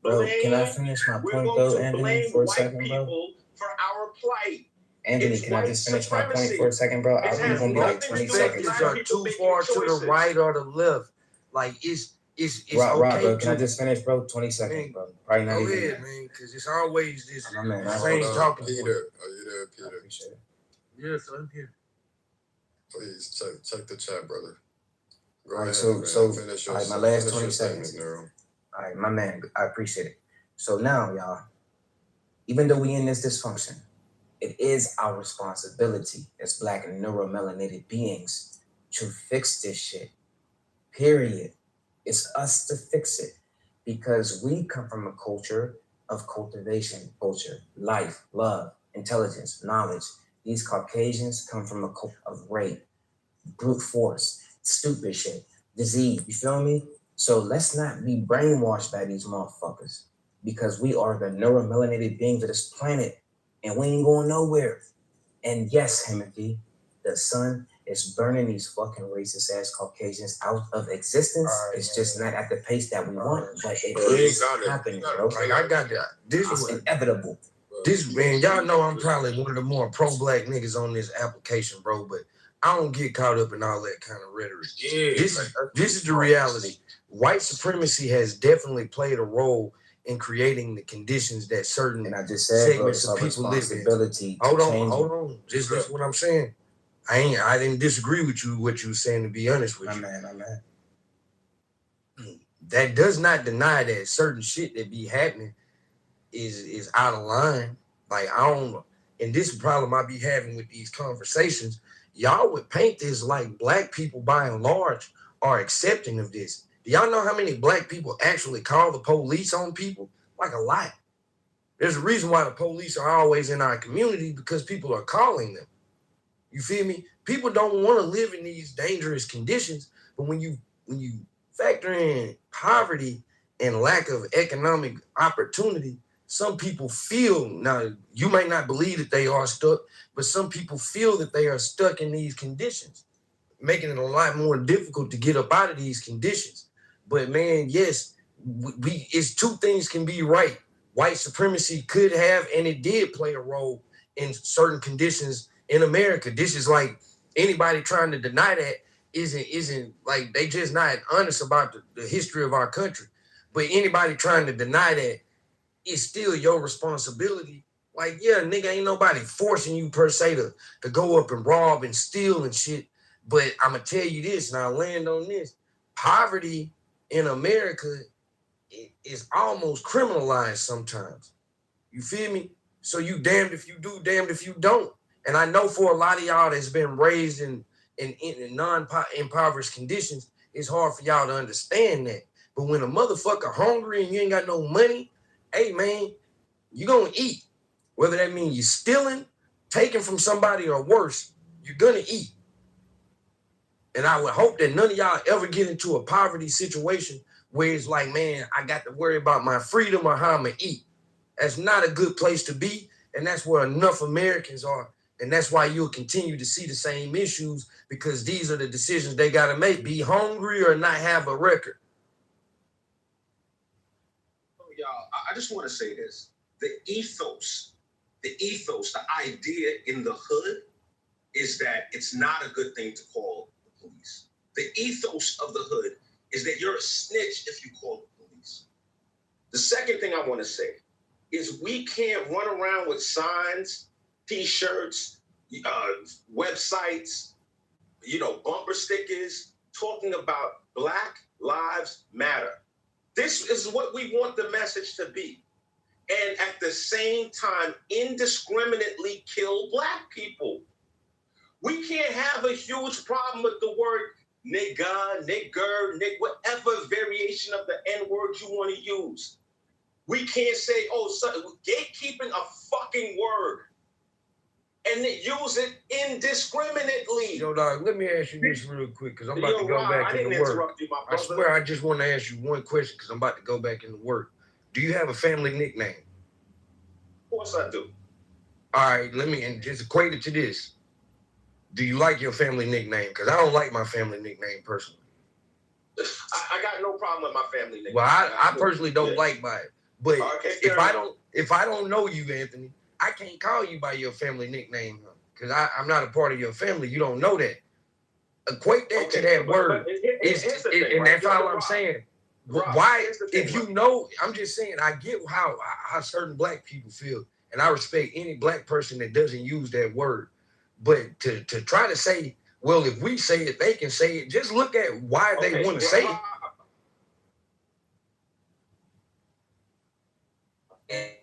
Bro, can I finish my point though, Anthony, for a second, bro? For our plight. Anthony, can I just finish my point for a second, bro? I'm gonna be like 20 seconds. Perspectives are too far to the right or the left. Like it's Rob, okay, bro, can I just finish, bro? 20 seconds, bro. Probably not go even. ahead, man, because it's always this same talking. Peter, are you there, Peter? I appreciate it. Yes, I'm here. Please check the chat, brother. Go all right, ahead, so finish all right, my last 20 seconds. All right, my man, I appreciate it. So now, y'all, even though we in this dysfunction, it is our responsibility as Black and neuromelanated beings to fix this shit. Period. It's us to fix it because we come from a culture of cultivation, culture, life, love, intelligence, knowledge. These Caucasians come from a culture of rape, brute force, stupid shit, disease. You feel me? So let's not be brainwashed by these motherfuckers because we are the neuromelanated beings of this planet and we ain't going nowhere. And yes, Timothy, the sun is burning these fucking racist ass Caucasians out of existence. It's just not at the pace that we want, but it is happening, bro. I got that. This is is inevitable. This, man, y'all know I'm probably one of the more pro-Black niggas on this application, bro, but I don't get caught up in all that kind of rhetoric. This is the reality. White supremacy has definitely played a role in creating the conditions that certain segments of people live in. Hold on. Just listen what I'm saying. I didn't disagree with you what you were saying, to be honest with you. My man. That does not deny that certain shit that be happening is out of line. Like, I don't, and this is the problem I be having with these conversations. Y'all would paint this like Black people by and large are accepting of this. Do y'all know how many Black people actually call the police on people? Like a lot. There's a reason why the police are always in our community, because people are calling them. You feel me? People don't want to live in these dangerous conditions, but when you factor in poverty and lack of economic opportunity, some people feel, now you might not believe that they are stuck, but some people feel that they are stuck in these conditions, making it a lot more difficult to get up out of these conditions. But man, yes, it's two things can be right. White supremacy could have, and it did play a role in certain conditions in America. This is like anybody trying to deny that isn't like, they just not honest about the history of our country. But anybody trying to deny that, it's still your responsibility. Like, yeah, nigga, ain't nobody forcing you per se to go up and rob and steal and shit. But I'm gonna tell you this, and I'll land on this. Poverty in America is almost criminalized sometimes. You feel me? So you damned if you do, damned if you don't. And I know for a lot of y'all that's been raised in non-impoverished conditions, it's hard for y'all to understand that. But when a motherfucker hungry and you ain't got no money, hey man, you gonna eat. Whether that means you're stealing, taking from somebody, or worse, you're gonna eat. And I would hope that none of y'all ever get into a poverty situation where it's like, man, I got to worry about my freedom or how I'm gonna eat. That's not a good place to be, and that's where enough Americans are. And that's why you'll continue to see the same issues, because these are the decisions they gotta make: be hungry or not have a record. Y'all, I just want to say this. The ethos, the idea in the hood is that it's not a good thing to call the police. The ethos of the hood is that you're a snitch if you call the police. The second thing I want to say is we can't run around with signs, t-shirts, websites, bumper stickers talking about Black Lives Matter. This is what we want the message to be. And at the same time, indiscriminately kill Black people. We can't have a huge problem with the word nigga, nigger, whatever variation of the N-word you want to use. We can't say, gatekeeping a fucking word and use it indiscriminately. Yo, dog, let me ask you this real quick, because I'm about to go back into work. I swear, I just want to ask you one question, because I'm about to go back into work. Do you have a family nickname? Of course I do. All right, and just equate it to this. Do you like your family nickname? Because I don't like my family nickname personally. I got no problem with my family nickname. Well, I personally don't like by it. But if I don't know you, Anthony, I can't call you by your family nickname, because I'm not a part of your family. You don't know that. Equate that to that word. And that's all I'm saying. Why, if you know, I'm just saying, I get how certain Black people feel, and I respect any Black person that doesn't use that word. But to try to say, well, if we say it, they can say it. Just look at why they want to say it.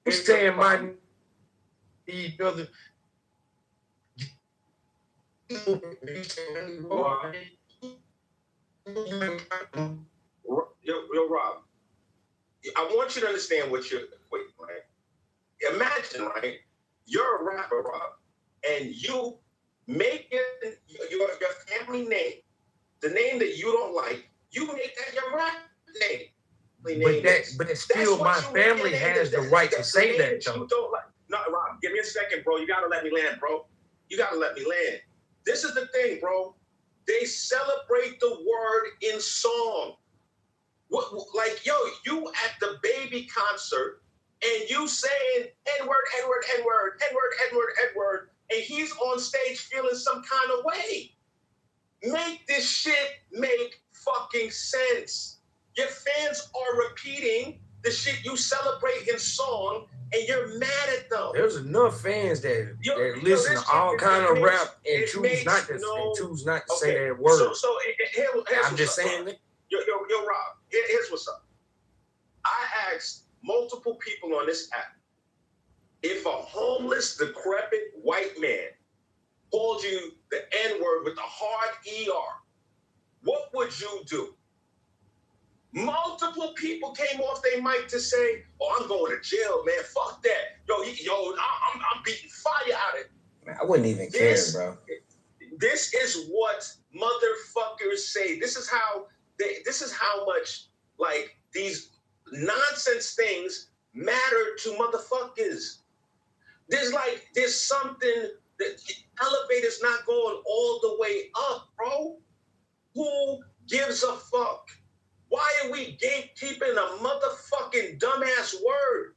You saying my other. Yo, Rob, I want you to understand what you're equating, right? Imagine, right? You're a rapper, Rob, and you make your family name, the name that you don't like, you make that your rap name. But it's still, my family has the right to say that, though. You don't like. No, Rob, give me a second, bro. You gotta let me land, bro. You gotta let me land. This is the thing, bro. They celebrate the word in song. Like, yo, you at the baby concert and you saying N-word, N-word, N-word, N-word, N-word, N-word, and he's on stage feeling some kind of way. Make this shit make fucking sense. Your fans are repeating the shit you celebrate in song, and you're mad at them. There's enough fans that listen to all kind of rap and choose not to say that word. So I'm just saying that. Yo, Rob, here's what's up. I asked multiple people on this app, if a homeless, decrepit white man called you the N-word with the hard ER, what would you do? Multiple people came off their mic to say, "Oh, I'm going to jail, man. Fuck that. I'm beating fire out of it." Man, I wouldn't even care, bro. This is what motherfuckers say. This is how much like these nonsense things matter to motherfuckers. There's something that the elevator's not going all the way up, bro. Who gives a fuck? Why are we gatekeeping a motherfucking dumbass word?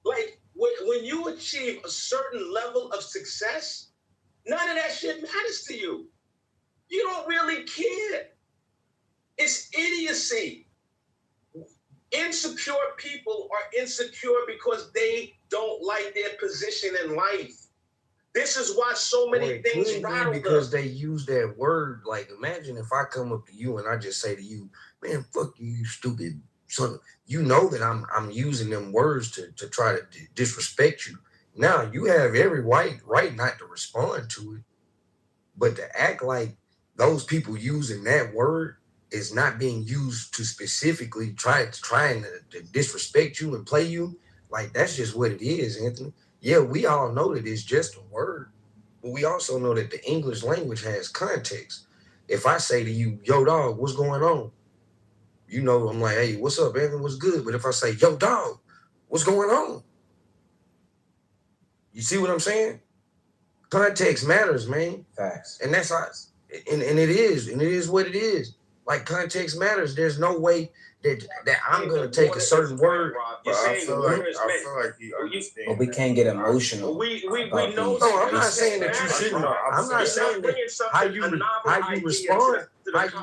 Like, when you achieve a certain level of success, none of that shit matters to you. You don't really care. It's idiocy. Insecure people are insecure because they don't like their position in life. This is why so many things rattle because them. they use that word. Like, imagine if I come up to you and I just say to you, "Man, fuck you, you stupid son." You know that I'm using them words to try to disrespect you. Now you have every right not to respond to it, but to act like those people using that word is not being used to specifically trying to disrespect you and play you, like that's just what it is, Anthony. Yeah, we all know that it's just a word, but we also know that the English language has context. If I say to you, "Yo, dog, what's going on?" You know, I'm like, "Hey, what's up, Anthony? What's good?" But if I say, "Yo, dog, what's going on?" You see what I'm saying? Context matters, man. Facts. And that's us. And it is what it is. Like, context matters. There's no way that I'm gonna take a certain word. You're saying I feel like he understands. But we can't get emotional. We about know. these. No, I'm not These- saying that you shouldn't. I'm not saying that how you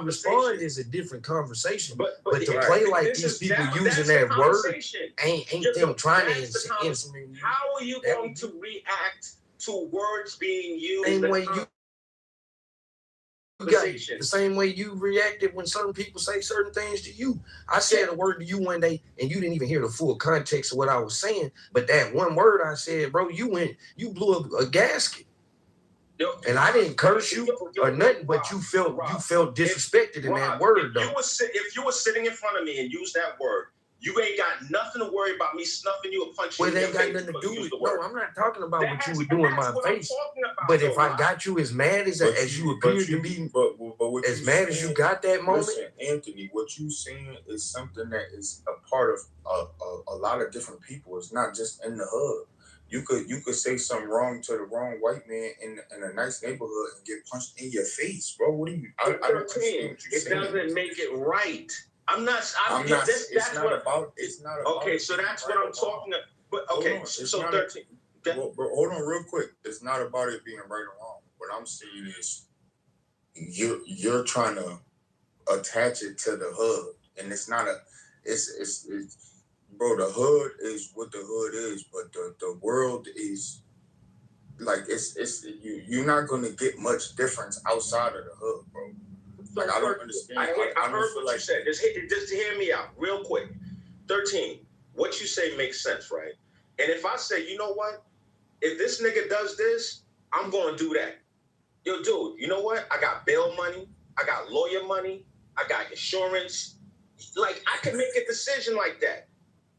respond is a different conversation. But to play like these people using that word ain't them trying to insinuate. How are you going to react to words being used? Same way you got the same way you reacted when certain people say certain things to you. I said a word to you one day and you didn't even hear the full context of what I was saying. But that one word I said, bro, you blew up a gasket. And I didn't curse you or nothing, but you felt disrespected in that word, though. If you were sitting in front of me and used that word, you ain't got nothing to worry about me snuffing you or punching you. Well, it ain't got nothing to do with. No, I'm not talking about what you were doing in my face. But if I got you as mad as you appeared to be, but as mad as you got that moment. Listen, Anthony, what you saying is something that is a part of a lot of different people. It's not just in the hood. You could say something wrong to the wrong white man in a nice neighborhood and get punched in your face, bro. What do you? I don't understand what you're saying. It doesn't make it right. It's not about. Okay, so that's what I'm talking about. But okay, so 13. But hold on, real quick. It's not about it being right or wrong. What I'm saying is, you're trying to attach it to the hood, and it's not a. It's bro. The hood is what the hood is, but the world is like it's you're not gonna get much difference outside of the hood, bro. Like, I don't understand. I heard what you said. Just hear me out real quick. 13. What you say makes sense, right? And if I say, you know what? If this nigga does this, I'm going to do that. Yo, dude, you know what? I got bail money. I got lawyer money. I got insurance. Like, I can make a decision like that.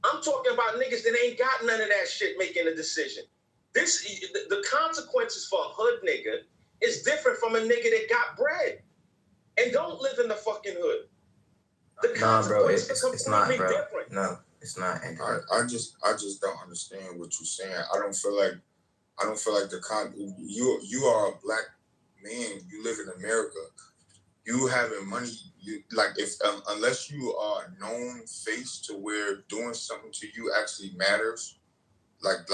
I'm talking about niggas that ain't got none of that shit making a decision. The consequences for a hood nigga is different from a nigga that got bread and don't live in the fucking hood. Nah, bro, it's not, bro. Different. No, it's not. I just don't understand what you're saying. I don't feel like you are a black man. You live in America. You having money. You like if unless you are a known face to where doing something to you actually matters. Like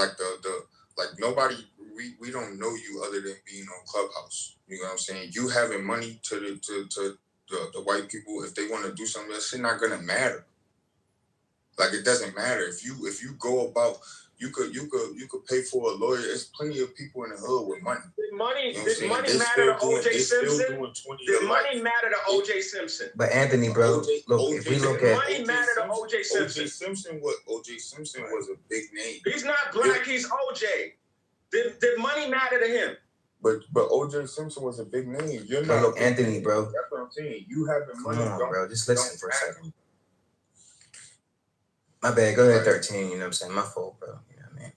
nobody. We don't know you other than being on Clubhouse. You know what I'm saying? You having money to the white people, if they want to do something, that shit not gonna matter. Like, it doesn't matter if you go about. You could pay for a lawyer. There's plenty of people in the hood with money. Did money matter to O.J. Simpson? Did money matter to O.J. Simpson? But Anthony, bro, look, if we look at money matter to O.J. Simpson. O.J. Simpson was a big name. He's not black. He's O.J. Did money matter to him? But O.J. Simpson was a big name. You're not. Look, Anthony, bro. That's what I'm saying. You having money. Come on, bro. Just listen for a second. My bad. Go ahead, 13. You know what I'm saying? My fault, bro. You know what I mean?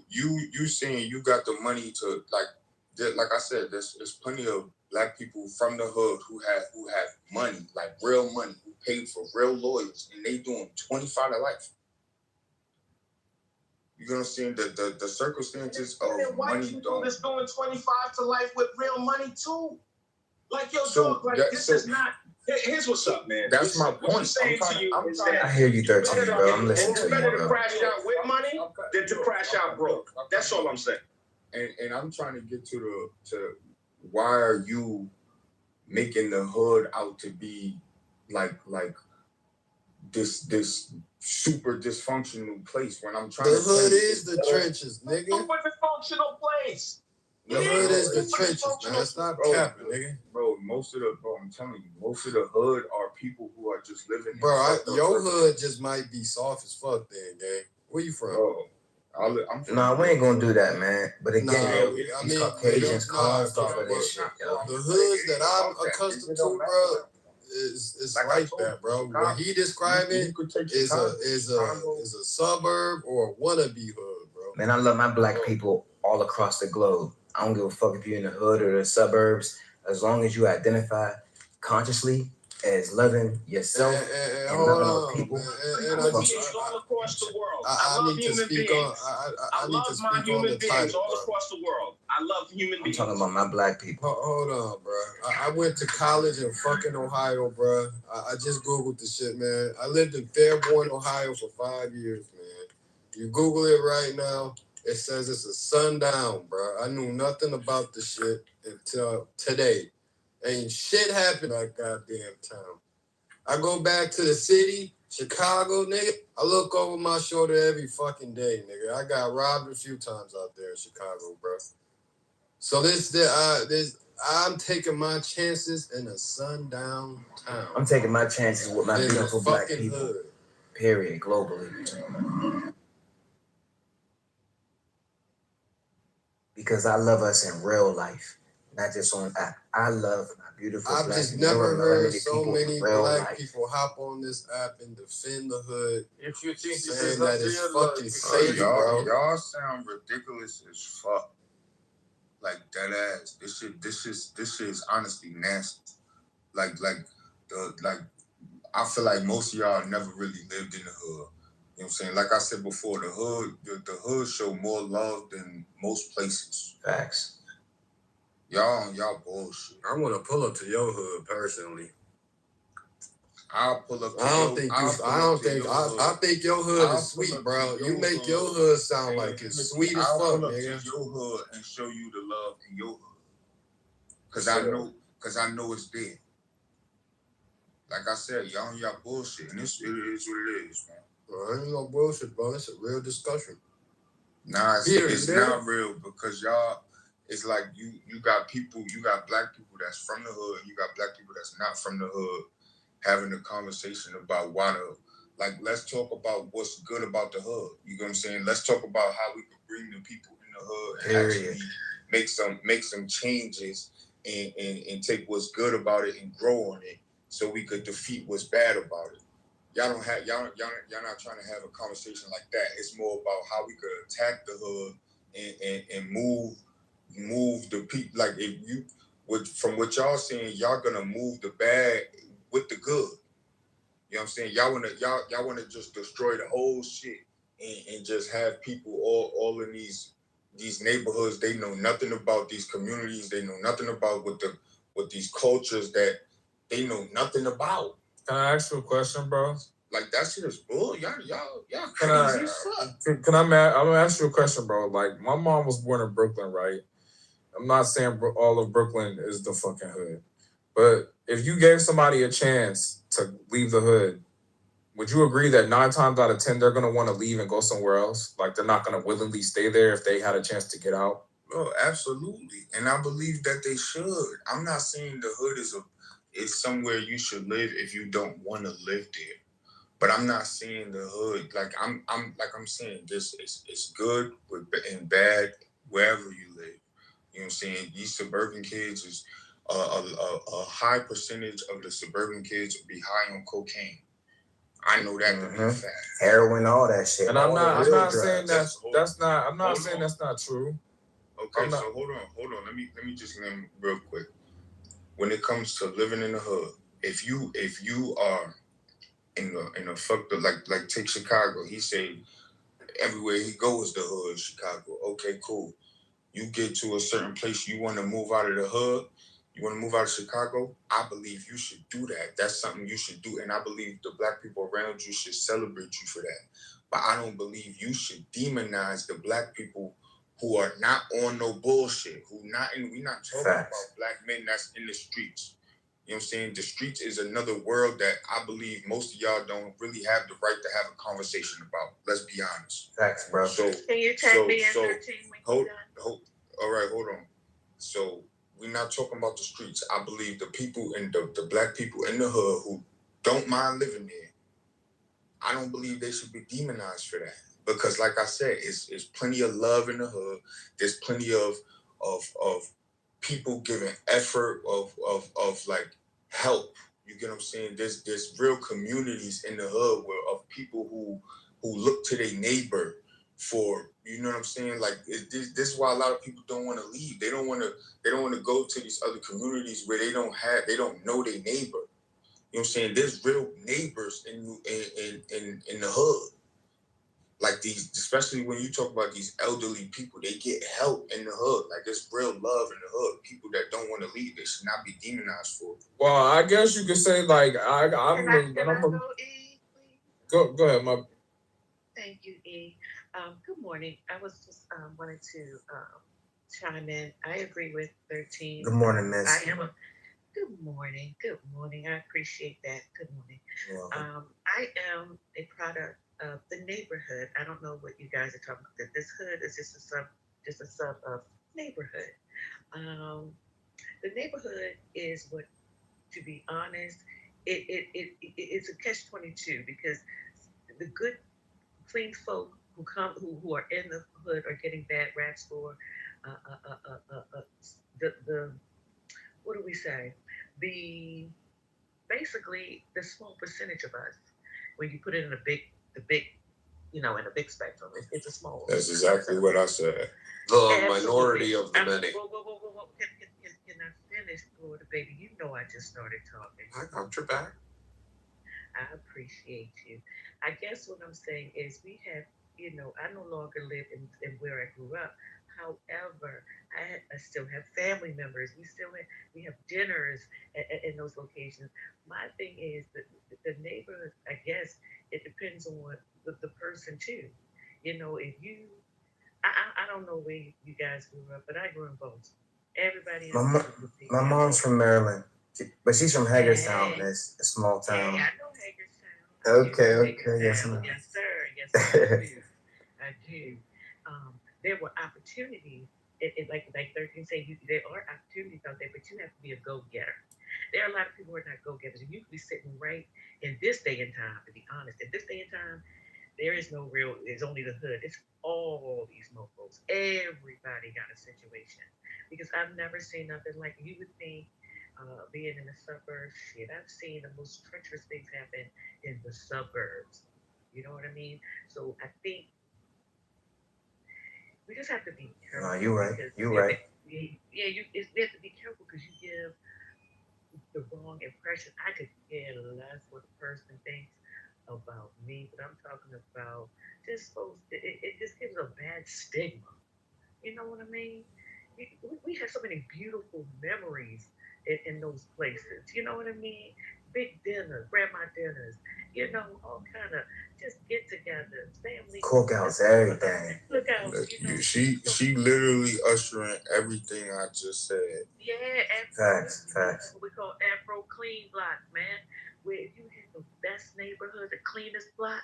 You saying you got the money to like I said, there's plenty of black people from the hood who have money, like real money, who paid for real lawyers, and they doing 25 to life. You know what I'm saying? The circumstances of money people that's doing 25 to life with real money too. Like yo, So dog, like this is not. Here's what's up, man. That's my point. I'm saying to you is that I hear you, 13, bro. I'm listening to it's you, better to bro. crash out with money than to crash out broke. That's all I'm saying. And I'm trying to get to why are you making the hood out to be like this super dysfunctional place when I'm trying the to hood is the trenches, nigga. Super dysfunctional place. The hood is the trenches, man. Stop capping, nigga. Bro, I'm telling you, most of the hood are people who are just living. Bro, your hood just might be soft as fuck, then, gang. Where you from? Bro, I'm from. Nah, we ain't gonna do that, man. But again, I these mean, Caucasians caused off of this shit, yo. The hoods that I'm accustomed to, bro, is like that, bro. What he describing is a suburb or a wannabe hood, bro. Man, I love my black people all across the globe. I don't give a fuck if you're in the hood or the suburbs, as long as you identify consciously as loving yourself and loving other people. And all across the world. I need to speak on. I need to speak on the title, all across the world. I love human beings. I'm talking about my black people. Hold on, bro. I went to college in fucking Ohio, bro. I just Googled the shit, man. I lived in Fairborn, Ohio for 5 years, man. You Google it right now. It says it's a sundown, bro. I knew nothing about the shit until today. Ain't shit happened in that goddamn town. I go back to the city, Chicago, nigga. I look over my shoulder every fucking day, nigga. I got robbed a few times out there in Chicago, bro. So I'm taking my chances in a sundown town. I'm taking my chances with my beautiful black people. Hood. Period. Globally. Because I love us in real life, not just on app. I love my beautiful black people. I've just never heard so many black people hop on this app and defend the hood. If you think saying that it's fucking safe, bro. Y'all sound ridiculous as fuck. Like dead ass. This shit is honestly nasty. Like I feel like most of y'all never really lived in the hood. You know what I'm saying? Like I said before, the hood show more love than most places. Facts. Y'all bullshit. I want to pull up to your hood personally. I'll pull up. I think your hood is sweet, bro. You make your hood sound like it's sweet as fuck, nigga. I'll pull up to your hood and show you the love in your hood. Cause I know it's there. Like I said, y'all on y'all bullshit, and it is what it is, man. Bro, ain't no bullshit, bro. It's a real discussion. Nah, it's not real because y'all. It's like you got people, you got black people that's from the hood, you got black people that's not from the hood, having a conversation about let's talk about what's good about the hood. You know what I'm saying? Let's talk about how we can bring the people in the hood and actually make some changes and take what's good about it and grow on it so we could defeat what's bad about it. Y'all not trying to have a conversation like that. It's more about how we could attack the hood and move the people. Like from what y'all saying, y'all gonna move the bad with the good. You know what I'm saying? Y'all wanna just destroy the whole shit and just have people all in these neighborhoods. They know nothing about these communities. They know nothing about what these cultures that they know nothing about. Can I ask you a question, bro? Like that shit is bull. Y'all crazy as fuck. I'm gonna ask you a question, bro. Like my mom was born in Brooklyn, right? I'm not saying all of Brooklyn is the fucking hood, but if you gave somebody a chance to leave the hood, would you agree that 9 times out of 10 they're gonna want to leave and go somewhere else? Like they're not gonna willingly stay there if they had a chance to get out? Oh, absolutely, and I believe that they should. I'm not saying the hood is somewhere you should live if you don't want to live there. But I'm not saying the hood I'm saying this is good and bad wherever you live. You know what I'm saying? These suburban kids is a high percentage of the suburban kids will be high on cocaine. I know that to be a fact. Heroin, all that shit. And I'm not saying that's not. I'm not saying that's not true. Okay, so hold on. Let me just name real quick. When it comes to living in the hood, if you are in a fucked up, like take Chicago, he said everywhere he goes the hood, Chicago. Okay, cool. You get to a certain place, you want to move out of the hood, you want to move out of Chicago, I believe you should do that. That's something you should do, and I believe the black people around you should celebrate you for that. But I don't believe you should demonize the black people who are not on no bullshit, we're not talking about black men that's in the streets. You know what I'm saying? The streets is another world that I believe most of y'all don't really have the right to have a conversation about. Let's be honest. Facts, bro. So, Can you tag me in 13 hold, all right, hold on. So we're not talking about the streets. I believe the people and the black people in the hood who don't mind living there, I don't believe they should be demonized for that. Because like I said, it's plenty of love in the hood. There's plenty of people giving effort of like help. You get what I'm saying? There's real communities in the hood of people who look to their neighbor for, you know what I'm saying? Like this is why a lot of people don't want to leave. They don't want to go to these other communities where they don't know their neighbor. You know what I'm saying? There's real neighbors in the hood. Like these, especially when you talk about these elderly people, they get help in the hood. Like there's real love in the hood. People that don't want to leave, they should not be demonized for it. Well, I guess you could say like I'm go ahead, my. Thank you, E. Good morning. I was just wanted to chime in. I agree with 13. Good morning, Miss. Good morning. Good morning. I appreciate that. Good morning. I am a product of the neighborhood. I don't know what you guys are talking about. This hood is just a sub of neighborhood. The neighborhood is what, to be honest, it's a catch-22 because the good, clean folk who are in the hood are getting bad raps for the what do we say? Basically the small percentage of us. When you put it in the big, in a big spectrum, it's a small. That's exactly what I said. The minority of the many. Can I finish, Florida baby? You know I just started talking. I got your back. I appreciate you. I guess what I'm saying is we have, I no longer live in where I grew up. However, I still have family members. We have dinners in those locations. My thing is that the neighborhood, I guess it depends on the person too. If you, I don't know where you guys grew up, but I grew in both. Everybody. My mom's from Maryland, but she's from Hagerstown. It's a small town. Yeah, I know Hagerstown. Okay, yes, ma'am. Yes, sir. Yes, sir. I do. There were opportunities. Like 13 say, there are opportunities out there, but you have to be a go-getter. There are a lot of people who are not go-getters, and you could be sitting right in this day and time. To be honest, in this day and time, there is no real. It's only the hood. It's all these mofos. Everybody got a situation because I've never seen nothing like you would think. Being in the suburbs, shit, I've seen the most treacherous things happen in the suburbs. You know what I mean? So I think we just have to be careful. No, you're right. You're right. We have to be careful because you give the wrong impression. I could care less what a person thinks about me, but I'm talking about just folks. It just gives a bad stigma. You know what I mean? We have so many beautiful memories in those places. You know what I mean? Big dinners, grandma dinners, all kind of just get-togethers, family cookouts, everything. Cookouts. She literally ushering everything I just said. Yeah, facts. What we call Afro clean block, man. Where if you have the best neighborhood, the cleanest block,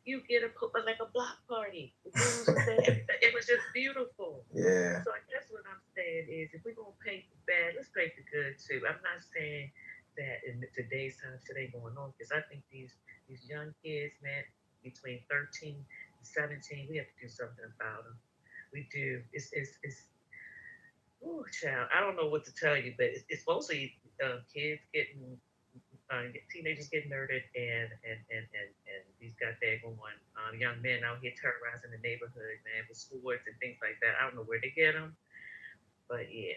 you get like a block party. It was just beautiful. Yeah. So I guess what I'm saying is, if we're gonna paint the bad, let's paint the good too. I'm not saying that in today's time shit ain't going on, because I think these young kids, man, between 13 and 17, we have to do something about them. We do. It's oh, child, I don't know what to tell you, but it's mostly kids getting teenagers get murdered, and these goddamn young men out here terrorizing the neighborhood, man, with swords and things like that. I don't know where they get them, but yeah.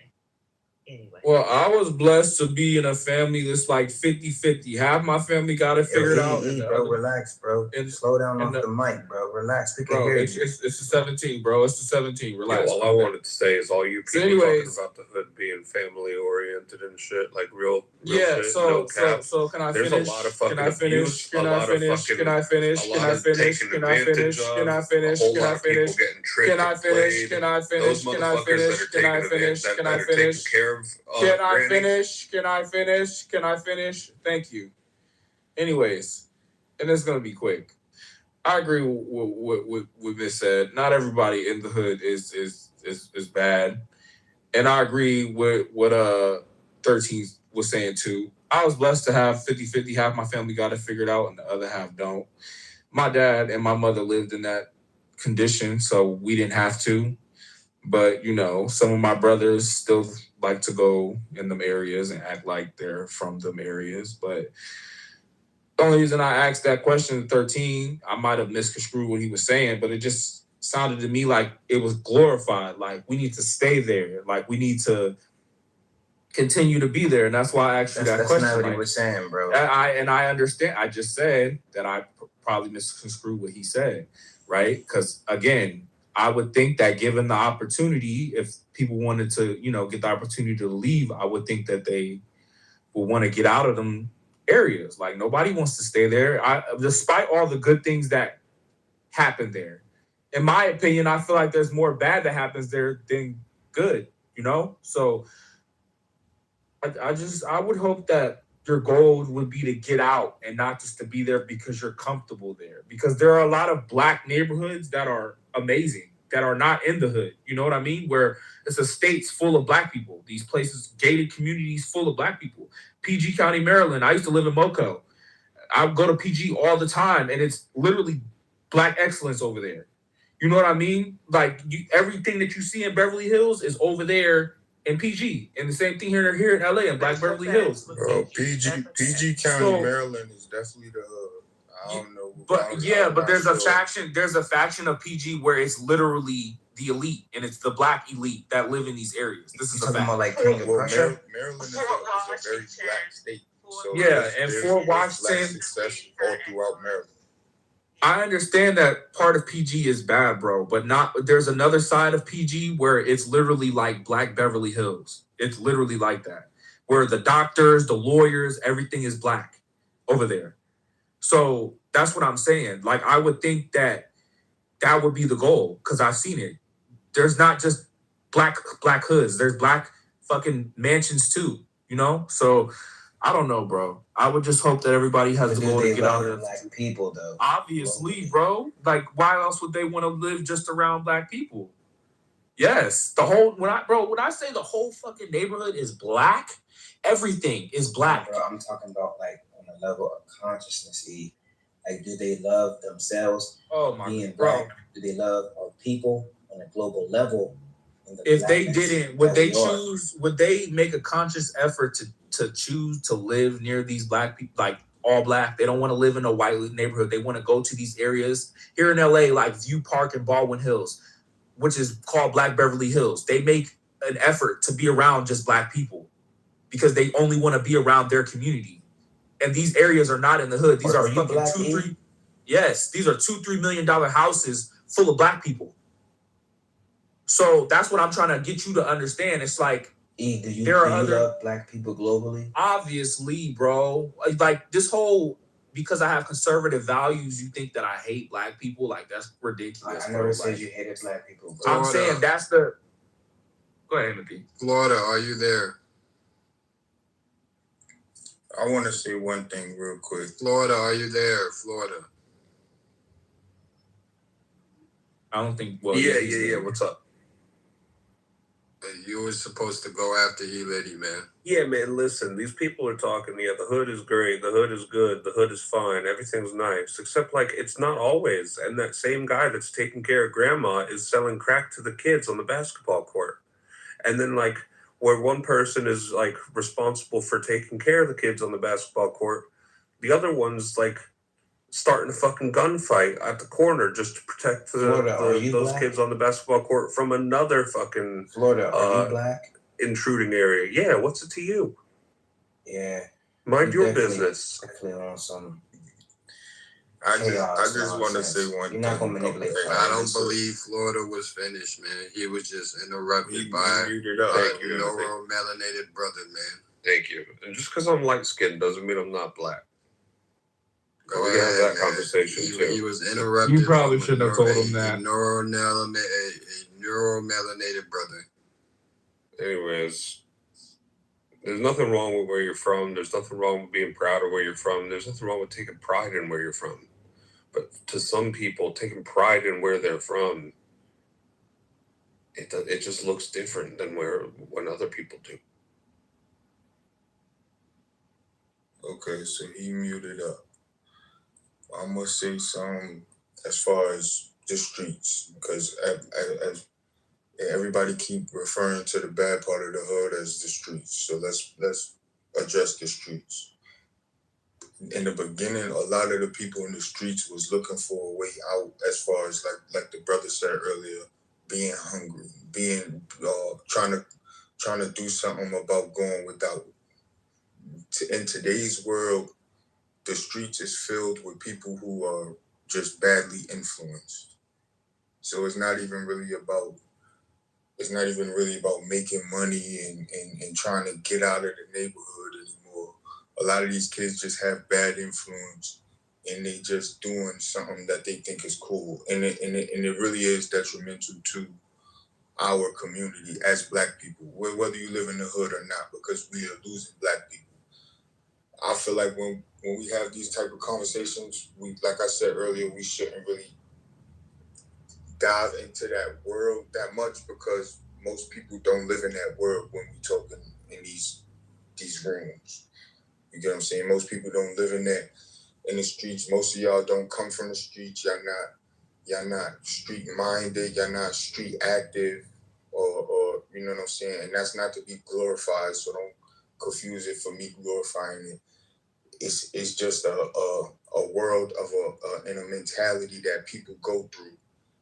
Anyway. Well, I was blessed to be in a family that's like 50-50. Half my family got it figured out. Bro, relax, bro. Slow down off the mic, bro. Relax. We can hear it's you. it's the 17, bro. It's the 17. Relax. Yeah, all I wanted to say is all you people anyways, talking about the hood being family oriented and shit, like real yeah, shit, so no cap. can I There's finish? a lot of fucking Can I finish? abuse, Can a I lot of finish? fucking, Can I finish? a Can lot I of finish? taking Can I advantage finish? of, Can I finish? a whole Can lot I of people finish? getting tricked Can I and finish? played. Can I Those finish? Can I motherfuckers finish? that are Can I taking finish? advantage, Can that I are taking finish? care of Can I granny. finish? Can I finish? Can I finish? Thank you. Anyways, and it's gonna be quick. I agree with what Miss said. Not everybody in the hood is bad, and I agree with what 13 was saying too. I was blessed to have 50-50. Half my family got it figured out, and the other half don't. My dad and my mother lived in that condition, so we didn't have to. But some of my brothers still like to go in them areas and act like they're from them areas. But the only reason I asked that question at 13, I might have misconstrued what he was saying, but it just sounded to me like it was glorified. Like we need to stay there. Like we need to continue to be there. And that's why I asked you that question. That's not what he was saying, bro. I understand. I just said that I probably misconstrued what he said, right? Because again, I would think that given the opportunity, if people wanted to, get the opportunity to leave, I would think that they would want to get out of them areas. Like nobody wants to stay there. Despite all the good things that happen there, in my opinion, I feel like there's more bad that happens there than good. So I would hope that your goal would be to get out and not just to be there because you're comfortable there. Because there are a lot of black neighborhoods that are amazing, that are not in the hood. You know what I mean? Where it's estates full of black people. These places, gated communities full of black people. PG County, Maryland. I used to live in Moco. I go to PG all the time, and it's literally black excellence over there. You know what I mean? Like everything that you see in Beverly Hills is over there in PG, and the same thing here in LA in Black Beverly Hills. Bro, PG County, Maryland is definitely the I don't know. But there's a faction. There's a faction of PG where it's literally the elite, and it's the black elite that live in these areas. This is a fact. Like King of Prussia? Maryland is a very black state. So and Fort Washington, success all throughout Maryland. I understand that part of PG is bad, bro, but there's another side of PG where it's literally like Black Beverly Hills. It's literally like that, where the doctors, the lawyers, everything is black over there. So that's what I'm saying. Like, I would think that would be the goal because I've seen it. There's not just black hoods. There's black fucking mansions too, So I don't know, bro. I would just hope that everybody has the goal to get out of there. Black people, though. Obviously, bro. Like, why else would they want to live just around black people? Yes, when I say the whole fucking neighborhood is black, everything is black. Bro, I'm talking about like on a level of consciousness. Like, do they love themselves? Oh my being bro. black? Do they love our people on a global level? If they didn't, would they make a conscious effort to choose to live near these black people, like all black? They don't want to live in a white neighborhood. They want to go to these areas here in LA, like View Park and Baldwin Hills, which is called Black Beverly Hills. They make an effort to be around just black people because they only want to be around their community. And these areas are not in the hood. These are fucking these are $2-3 million houses full of black people. So that's what I'm trying to get you to understand. It's like, do you love black people globally? Obviously, bro. Like this whole, because I have conservative values, you think that I hate black people? Like, that's ridiculous. I never said you hated black people, bro. I'm saying that's the. Go ahead, Timothy. Florida, are you there? I want to say one thing real quick. Florida, are you there? Florida. I don't think. Well, yeah. What's up? You were supposed to go after E-Liddy, man. Yeah, man, listen, these people are talking, the hood is great, the hood is good, the hood is fine, everything's nice, except, like, it's not always. And that same guy that's taking care of grandma is selling crack to the kids on the basketball court. And then, like, where one person is like responsible for taking care of the kids on the basketball court, the other one's like starting a fucking gunfight at the corner just to protect those kids on the basketball court from another fucking Florida, are you black? intruding area. Yeah, what's it to you? Yeah. Mind your business. Definitely on some. I just want to say one thing. You're not gonna manipulate. I don't believe Florida was finished, man. He was just interrupted by a neuromelanated brother, man. Thank you. And just because I'm light skinned doesn't mean I'm not black. Go we ahead, can have that man. conversation too. He was interrupted. You probably shouldn't have told him that. A neuromelanated brother. Anyways, there's nothing wrong with where you're from. There's nothing wrong with being proud of where you're from. There's nothing wrong with taking pride in where you're from. But to some people, taking pride in where they're from, it just looks different than when other people do. Okay, so he muted up. I'm gonna say something as far as the streets, because as everybody keep referring to the bad part of the hood as the streets. So let's address the streets. In the beginning, a lot of the people in the streets was looking for a way out, as far as like the brother said earlier, being hungry, being trying to do something about going without. In today's world, the streets is filled with people who are just badly influenced. So it's not even really about making money and trying to get out of the neighborhood anymore. A lot of these kids just have bad influence, and they just doing something that they think is cool, and it really is detrimental to our community as Black people, whether you live in the hood or not, because we are losing Black people. I feel like when we have these type of conversations, like I said earlier, we shouldn't really dive into that world that much, because most people don't live in that world when we talking in these rooms. You get what I'm saying? Most people don't live in the streets. Most of y'all don't come from the streets. Y'all not street minded. Y'all not street active, or you know what I'm saying? And that's not to be glorified, so don't confuse it for me glorifying it. It's just a world of and a mentality that people go through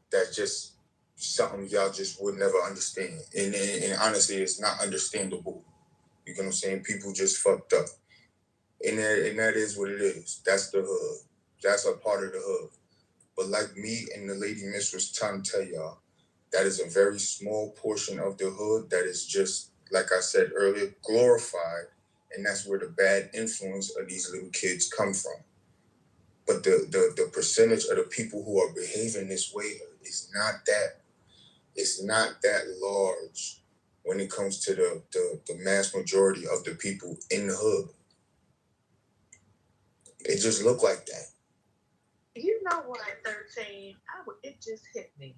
that just something y'all just would never understand. And honestly, it's not understandable. You know what I'm saying? People just fucked up. And that is what it is. That's the hood. That's a part of the hood. But like me and the lady Miss was trying to tell y'all, that is a very small portion of the hood that is just, like I said earlier, glorified. And that's where the bad influence of these little kids come from. But the percentage of the people who are behaving this way is not that large when it comes to the mass majority of the people in the hood. It just looked like that. You know what, 13? It just hit me.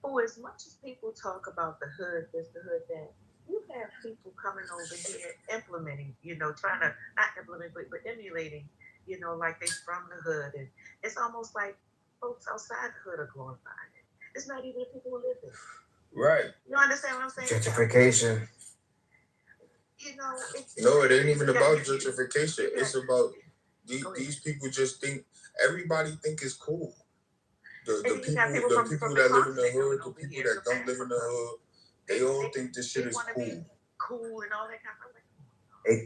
For as much as people talk about the hood, this, the hood, that, you have people coming over here implementing, trying to, not implement, but emulating, like they from the hood. And it's almost like folks outside the hood are glorifying it. It's not even the people who live there. Right. You understand what I'm saying? Gentrification. No, it ain't even about gentrification. It's about these people just think, everybody think it's cool. The people that live in the hood, the people that don't live in the hood, they all think this shit is cool. Cool and all that kind of stuff.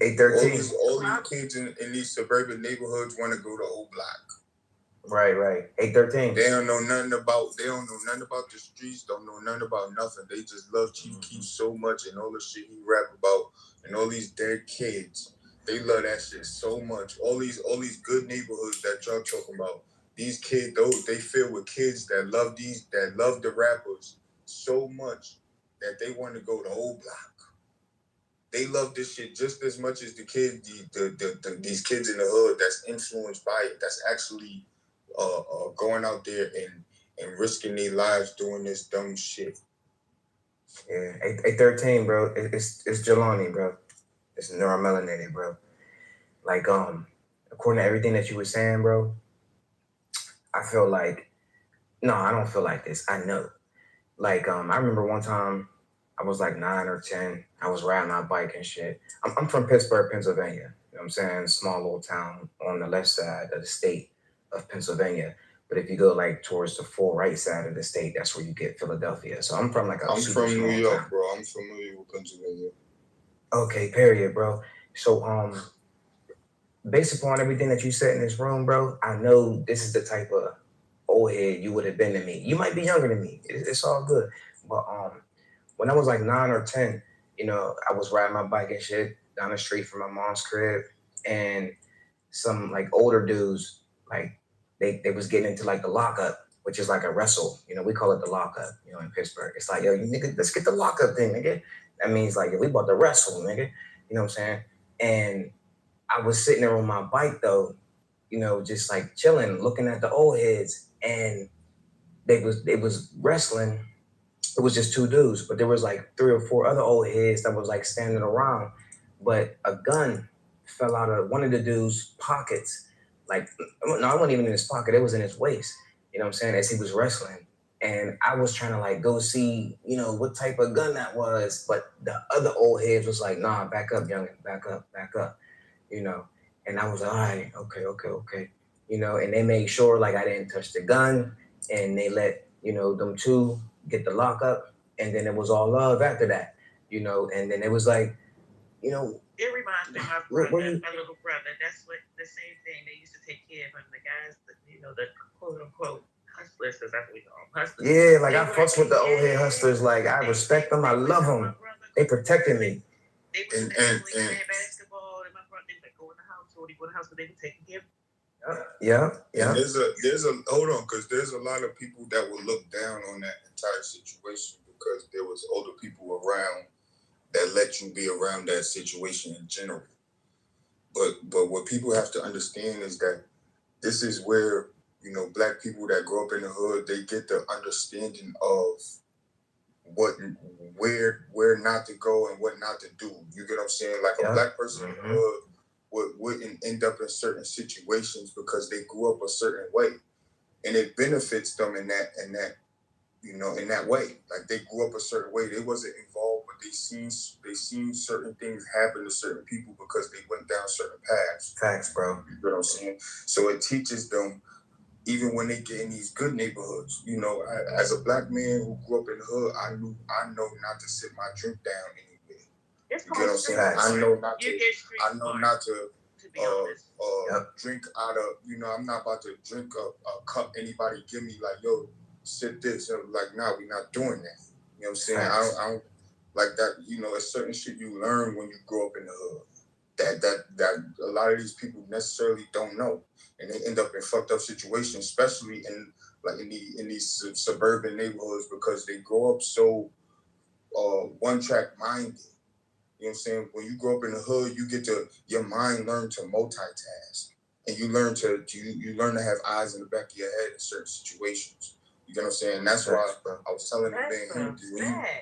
813. All these kids in these suburban neighborhoods want to go to Old Block. Right. 813. They don't know nothing about the streets, don't know nothing about nothing. They just love Chief Keef so much, and all the shit he rap about, and all these dead kids. They love that shit so much. All these good neighborhoods that y'all talking about. These kids, they filled with kids that love the rappers so much that they want to go to Old Block. They love this shit just as much as the kids, these kids in the hood that's influenced by it, that's actually going out there and risking their lives doing this dumb shit. Yeah, 813, bro. It's Jelani, bro. It's neuromelanated, bro. Like, according to everything that you were saying, bro, I feel like, no, I don't feel like this. I know. Like, I remember one time I was like 9 or 10. I was riding my bike and shit. I'm from Pittsburgh, Pennsylvania. You know what I'm saying? Small little town on the left side of the state of Pennsylvania. But if you go like towards the full right side of the state, that's where you get Philadelphia. So I'm from like a I'm super from New small York, town. bro. I'm familiar with Pennsylvania. Okay, period, bro. So based upon everything that you said in this room, bro, I know this is the type of old head you would have been to me. You might be younger than me. It's all good. But when I was like 9 or 10, you know, I was riding my bike and shit down the street from my mom's crib, and some like older dudes, like they was getting into like the lockup, which is like a wrestle. You know, we call it the lockup, you know, in Pittsburgh. It's like, yo, you nigga, let's get the lockup thing, nigga. That means like, yo, we about to wrestle, nigga. You know what I'm saying? And I was sitting there on my bike though, you know, just like chilling, looking at the old heads, and they was wrestling. It was just two dudes, but there was like 3 or 4 other old heads that was like standing around. But a gun fell out of one of the dude's pockets. Like, no, it wasn't even in his pocket. It was in his waist. You know what I'm saying? As he was wrestling. And I was trying to like go see, you know, what type of gun that was. But the other old heads was like, nah, back up, youngin', back up, you know. And I was like, all right, okay. You know, and they made sure like I didn't touch the gun, and they let, you know, them two get the lockup, and then it was all love after that, you know. And then it was like, you know, It reminds me of my brother, my little brother. That's what the same thing. They used to take care of him. The guys, you know, the quote unquote hustlers, because that's what we call them, hustlers. yeah, like I fucks with the old head hustlers. Like I respect them, I love them. They protected me. They would play basketball, and my brother, they would go in the house, or they go in the house, but they would take care of him. Yeah. And there's a hold on, because there's a lot of people that will look down on that entire situation because there was older people around that let you be around that situation in general. But what people have to understand is that this is where, you know, black people that grow up in the hood, they get the understanding of where not to go and what not to do. You get what I'm saying? Like a black person in the hood wouldn't end up in certain situations because they grew up a certain way, and it benefits them in that you know, in that way. Like they grew up a certain way. They wasn't involved, but they seen certain things happen to certain people because they went down certain paths. Facts, bro. You know what I'm saying? So it teaches them, even when they get in these good neighborhoods. You know, as a black man who grew up in the hood, I know not to sit my drink down anywhere. You get what I'm saying? I know not to drink out of, you know, I'm not about to drink a cup anybody give me, like, yo, sip this. Like, nah, we're not doing that. You know what I'm saying? I don't like that. You know, it's certain shit you learn when you grow up in the hood that a lot of these people necessarily don't know, and they end up in fucked up situations, especially in these suburban neighborhoods, because they grow up so one track minded. You know what I'm saying? When you grow up in the hood, you get to, your mind learn to multitask, and you learn to have eyes in the back of your head in certain situations. You know what I'm saying? That's why I was telling him,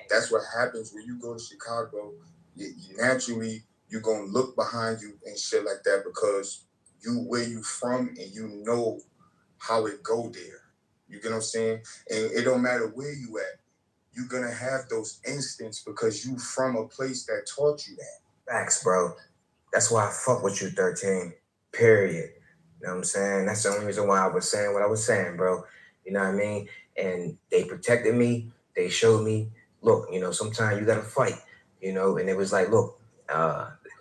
that's what happens when you go to Chicago. You naturally, you're gonna look behind you and shit like that because where you from, and you know how it go there. You get what I'm saying? And it don't matter where you at. You're gonna have those instincts because you from a place that taught you that. Facts, bro. That's why I fuck with you, 13. Period. You know what I'm saying? That's the only reason why I was saying what I was saying, bro. You know what I mean? And they protected me. They showed me, look, you know, sometimes you gotta fight, you know, and it was like, look,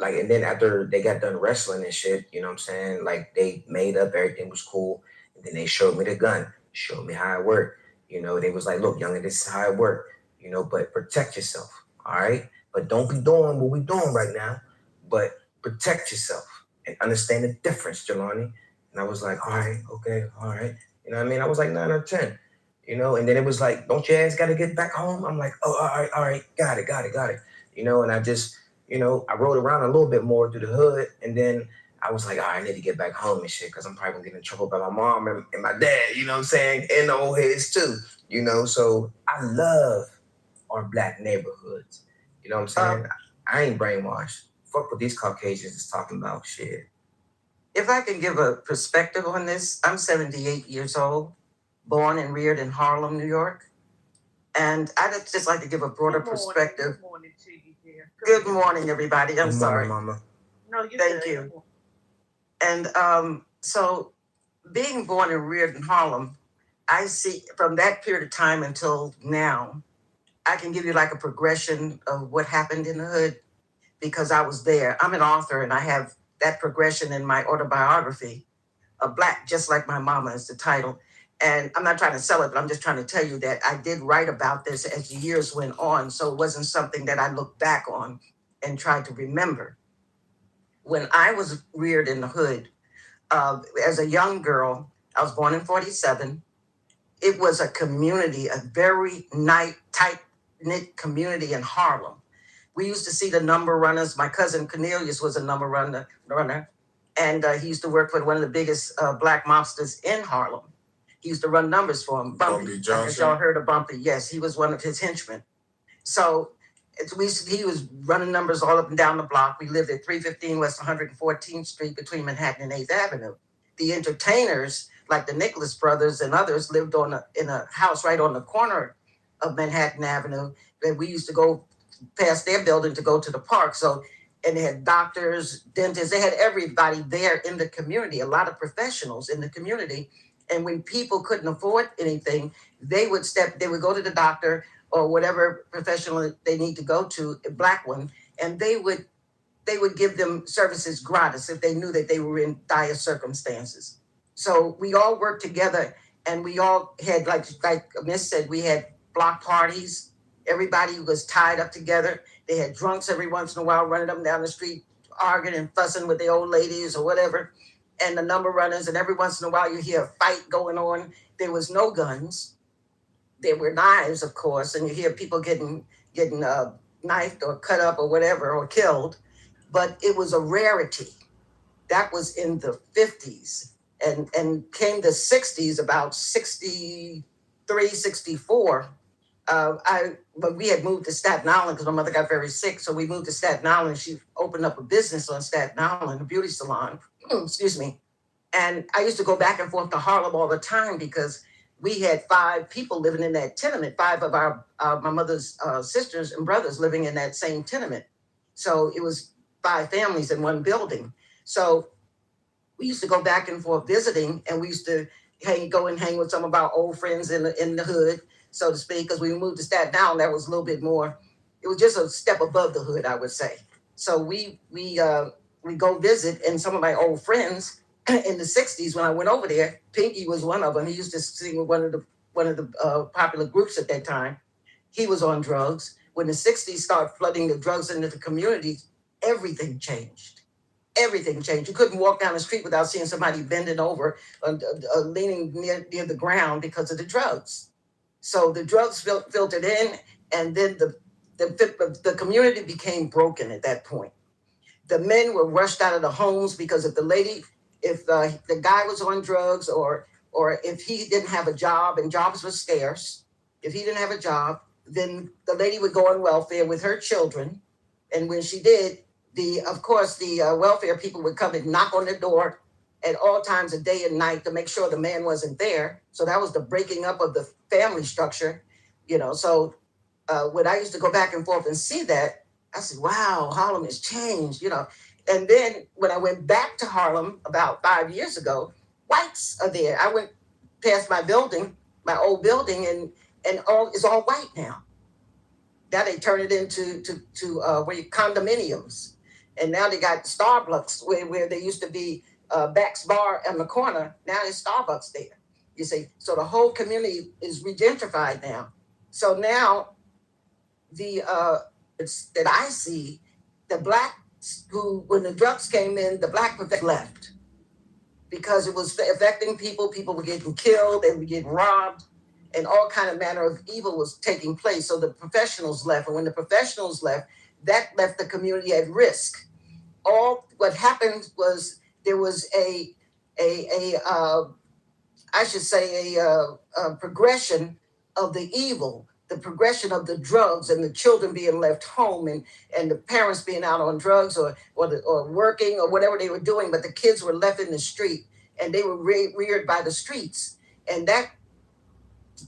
like, and then after they got done wrestling and shit, you know what I'm saying? Like, they made up, everything was cool. And then they showed me the gun, showed me how it worked. You know, they was like, look, youngin', this is how it worked, you know, but protect yourself, all right? But don't be doing what we doing right now, but protect yourself and understand the difference, Jelani. And I was like, all right, okay, all right. You know what I mean? I was like 9 or 10, you know, and then it was like, don't your ass got to get back home? I'm like, oh, all right, got it. You know, and I just, you know, I rode around a little bit more through the hood, and then I was like, all right, I need to get back home and shit, because I'm probably going to get in trouble by my mom and my dad, you know what I'm saying? And the old heads too, you know? So I love our black neighborhoods. You know what I'm saying? I ain't brainwashed. Fuck what these Caucasians is talking about, shit. If I can give a perspective on this, I'm 78 years old, born and reared in Harlem, New York. And I'd just like to give a broader perspective. Good morning to you, dear. Good morning, everybody. I'm Good sorry. morning, Mama. No, you Thank good. you. And so being born and reared in Harlem, I see from that period of time until now, I can give you like a progression of what happened in the hood because I was there. I'm an author and I have that progression in my autobiography. Black, Just Like My Mama is the title. And I'm not trying to sell it, but I'm just trying to tell you that I did write about this as the years went on. So it wasn't something that I look back on and tried to remember. When I was reared in the hood, as a young girl, I was born in 47. It was a community, a very tight-knit community in Harlem. We used to see the number runners. My cousin Cornelius was a number runner. And he used to work for one of the biggest black mobsters in Harlem. He used to run numbers for him. Bumpy Johnson. I guess y'all heard of Bumpy. Yes, he was one of his henchmen. So he was running numbers all up and down the block. We lived at 315 West 114th Street between Manhattan and 8th Avenue. The entertainers, like the Nicholas brothers and others, lived in a house right on the corner of Manhattan Avenue. And we used to go past their building to go to the park. And they had doctors, dentists, they had everybody there in the community, a lot of professionals in the community. And when people couldn't afford anything, they would go to the doctor or whatever professional they need to go to, a black one, and they would give them services gratis if they knew that they were in dire circumstances. So we all worked together and we all had, like Miss said, we had block parties. Everybody was tied up together. They had drunks every once in a while running up and down the street, arguing and fussing with the old ladies or whatever, and the number runners. And every once in a while you hear a fight going on. There was no guns. There were knives, of course, and you hear people getting knifed or cut up or whatever or killed. But it was a rarity. That was in the 50s. And came the 60s, about 63, 64. But we had moved to Staten Island because my mother got very sick. So we moved to Staten Island. She opened up a business on Staten Island, a beauty salon. Excuse me. And I used to go back and forth to Harlem all the time because we had 5 people living in that tenement, 5 of my mother's sisters and brothers living in that same tenement. So it was 5 families in one building. So we used to go back and forth visiting, and we used to go and hang with some of our old friends in the hood, so to speak, because we moved to Staten Island. That was a little bit more, it was just a step above the hood, I would say. So we go visit, and some of my old friends in the 60s, when I went over there, Pinky was one of them. He used to sing with one of the popular groups at that time. He was on drugs. When the 60s started flooding the drugs into the community, everything changed. Everything changed. You couldn't walk down the street without seeing somebody bending over, leaning near the ground because of the drugs. So the drugs filtered in, and then the community became broken at that point. The men were rushed out of the homes because if the guy was on drugs or if he didn't have a job, and jobs were scarce, if he didn't have a job, then the lady would go on welfare with her children. And when she did, the welfare people would come and knock on the door at all times of day and night to make sure the man wasn't there. So that was the breaking up of the family structure, So when I used to go back and forth and see that, I said, wow, Harlem has changed, And then when I went back to Harlem about 5 years ago, whites are there. I went past my building, my old building, and it's all white now. Now they turn it into condominiums. And now they got Starbucks where there used to be Back's Bar on the corner. Now there's Starbucks there, you see. So the whole community is regentrified now. So now that I see, the blacks when the drugs came in, the black left because it was affecting people. People were getting killed, they were getting robbed, and all kind of manner of evil was taking place. So the professionals left, and when the professionals left, that left the community at risk. What happened was there was a progression of the evil, the progression of the drugs and the children being left home and the parents being out on drugs or working or whatever they were doing, but the kids were left in the street and they were reared by the streets. And that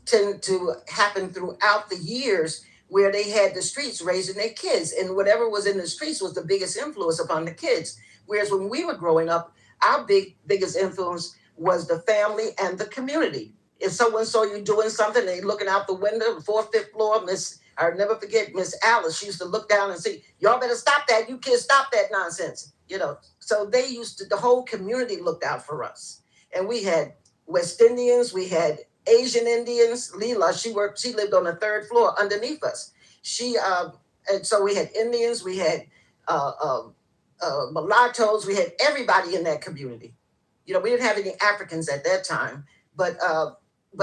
tend to happen throughout the years where they had the streets raising their kids, and whatever was in the streets was the biggest influence upon the kids. Whereas when we were growing up, our biggest influence was the family and the community. If someone saw you doing something, they looking out the window, fourth, fifth floor, I'll never forget Miss Alice. She used to look down and say, "Y'all better stop that. You kids stop that nonsense." So they the whole community looked out for us. And we had West Indians, we had Asian Indians. Leela, she lived on the third floor underneath us. And so we had Indians, we had mulattoes, we had everybody in that community. We didn't have any Africans at that time, but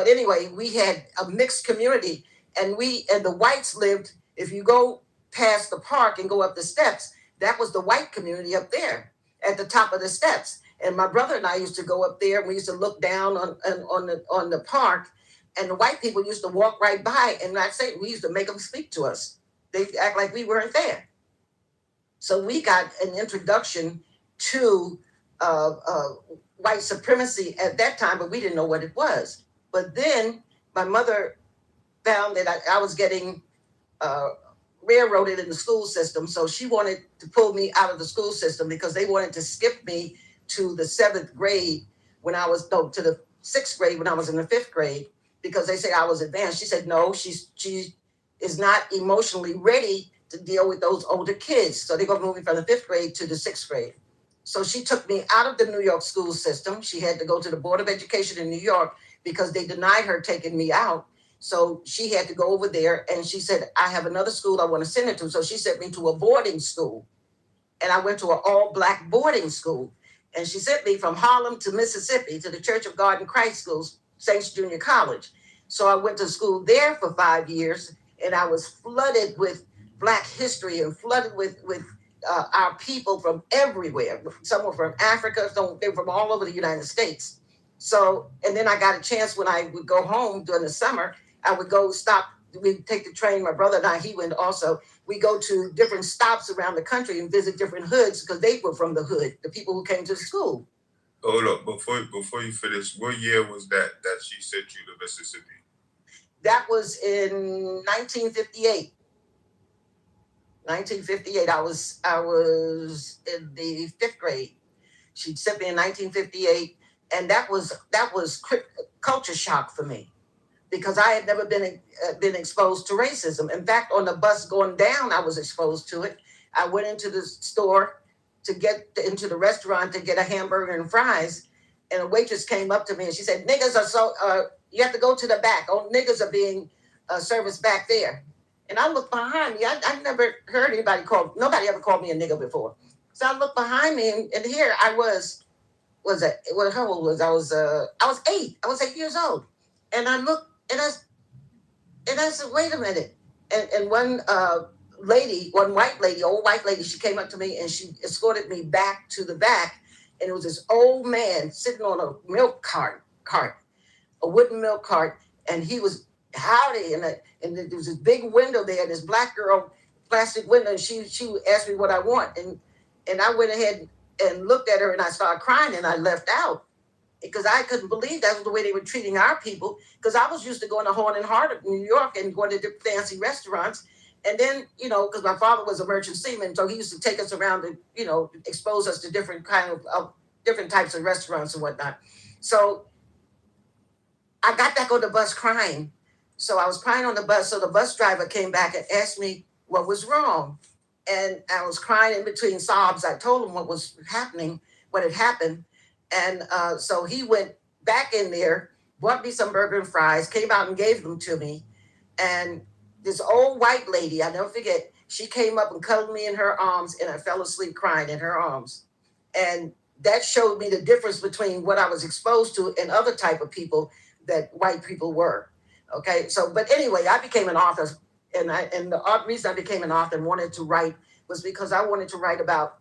anyway, we had a mixed community, and the whites lived. If you go past the park and go up the steps, that was the white community up there at the top of the steps. And my brother and I used to go up there, and we used to look down on the park, and the white people used to walk right by, and we used to make them speak to us. They act like we weren't there. So we got an introduction to white supremacy at that time, but we didn't know what it was. But then my mother found that I was getting railroaded in the school system. So she wanted to pull me out of the school system because they wanted to skip me to the 7th grade to the 6th grade when I was in the 5th grade, because they said I was advanced. She said, no, she is not emotionally ready to deal with those older kids. So they're going to move me from the 5th grade to the 6th grade. So she took me out of the New York school system. She had to go to the Board of Education in New York because they denied her taking me out. So she had to go over there, and she said, I have another school I want to send her to. So she sent me to a boarding school, and I went to an all-Black boarding school. And she sent me from Harlem to Mississippi to the Church of God in Christ schools, Saints Junior College. So I went to school there for 5 years, and I was flooded with Black history and flooded with our people from everywhere. Some were from Africa, some they were from all over the United States. So, and then I got a chance when I would go home during the summer, I would go we'd take the train, my brother and I, he went also. We go to different stops around the country and visit different hoods because they were from the hood, the people who came to the school. Hold up, before you finish, what year was that she sent you to Mississippi? That was in 1958. 1958. I was in the 5th grade. She sent me in 1958, and that was culture shock for me, because I had never been exposed to racism. In fact, on the bus going down, I was exposed to it. I went into the store to get into the restaurant to get a hamburger and fries, and a waitress came up to me and she said, "Niggas are you have to go to the back. Oh, niggas are being serviced back there." And I looked behind me. I never heard nobody ever called me a nigga before. So I looked behind me, and here I was how old was I? I was 8. I was 8 years old, and I looked. And I said, wait a minute. And one white lady, old white lady, she came up to me and she escorted me back to the back. And it was this old man sitting on a milk cart, a wooden milk cart. And he was howdy. And there was this big window there, this Black girl, plastic window. And she asked me what I want. And I went ahead and looked at her, and I started crying, and I left out, because I couldn't believe that was the way they were treating our people. Because I was used to going to Horn and Hart of New York and going to different fancy restaurants. And then, because my father was a merchant seaman, so he used to take us around to, expose us to different different types of restaurants and whatnot. So I got back on the bus crying. So I was crying on the bus. So the bus driver came back and asked me what was wrong. And I was crying in between sobs. I told him what was happening, what had happened. And so he went back in there, bought me some burger and fries, came out and gave them to me. And this old white lady, I'll never forget, she came up and cuddled me in her arms, and I fell asleep crying in her arms. And that showed me the difference between what I was exposed to and other type of people that white people were. Okay, so, but anyway, I became an author. And the reason I became an author and wanted to write was because I wanted to write about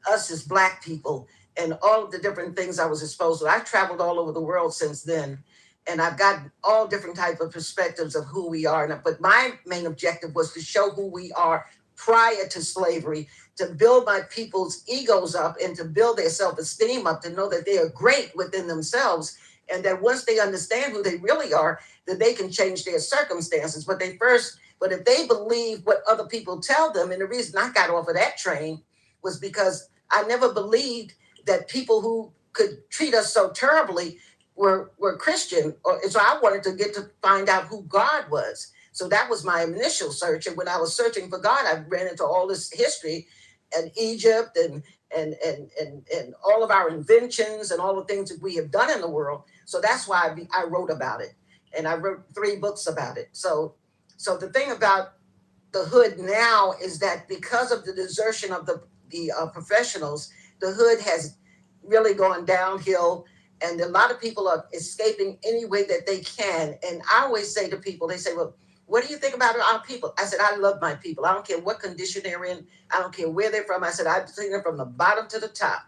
us as Black people and all of the different things I was exposed to. I've traveled all over the world since then, and I've got all different types of perspectives of who we are. But my main objective was to show who we are prior to slavery, to build my people's egos up and to build their self-esteem up, to know that they are great within themselves, And that once they understand who they really are, that they can change their circumstances. But if they believe what other people tell them, and the reason I got off of that train was because I never believed that people who could treat us so terribly were Christian. So I wanted to get to find out who God was. So that was my initial search. And when I was searching for God, I ran into all this history and Egypt and all of our inventions and all the things that we have done in the world. So that's why I wrote about it. And I wrote 3 books about it. So the thing about the hood now is that because of the desertion of the professionals, the hood has really gone downhill. And a lot of people are escaping any way that they can. And I always say to people, they say, well, what do you think about our people? I said, I love my people. I don't care what condition they're in. I don't care where they're from. I said, I've seen them from the bottom to the top.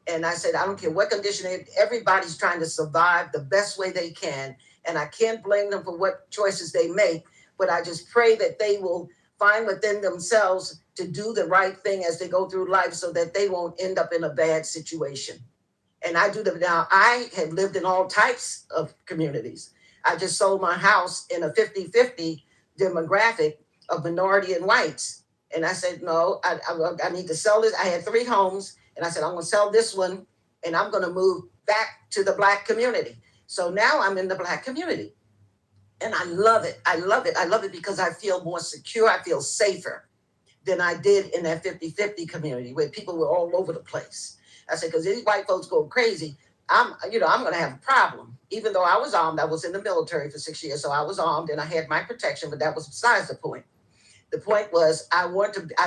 And I said, I don't care what condition they're in. Everybody's trying to survive the best way they can. And I can't blame them for what choices they make. But I just pray that they will find within themselves to do the right thing as they go through life so that they won't end up in a bad situation. And I do them now. I have lived in all types of communities. I just sold my house in a 50-50 demographic of minority and whites. And I said, no, I need to sell this. I had 3 homes. And I said, I'm going to sell this one. And I'm going to move back to the Black community. So now I'm in the Black community. And I love it. I love it. I love it because I feel more secure. I feel safer than I did in that 50-50 community where people were all over the place. I said, because these white folks go crazy, I'm going to have a problem. Even though I was armed, I was in the military for 6 years, so I was armed and I had my protection, but that was besides the point. The point was I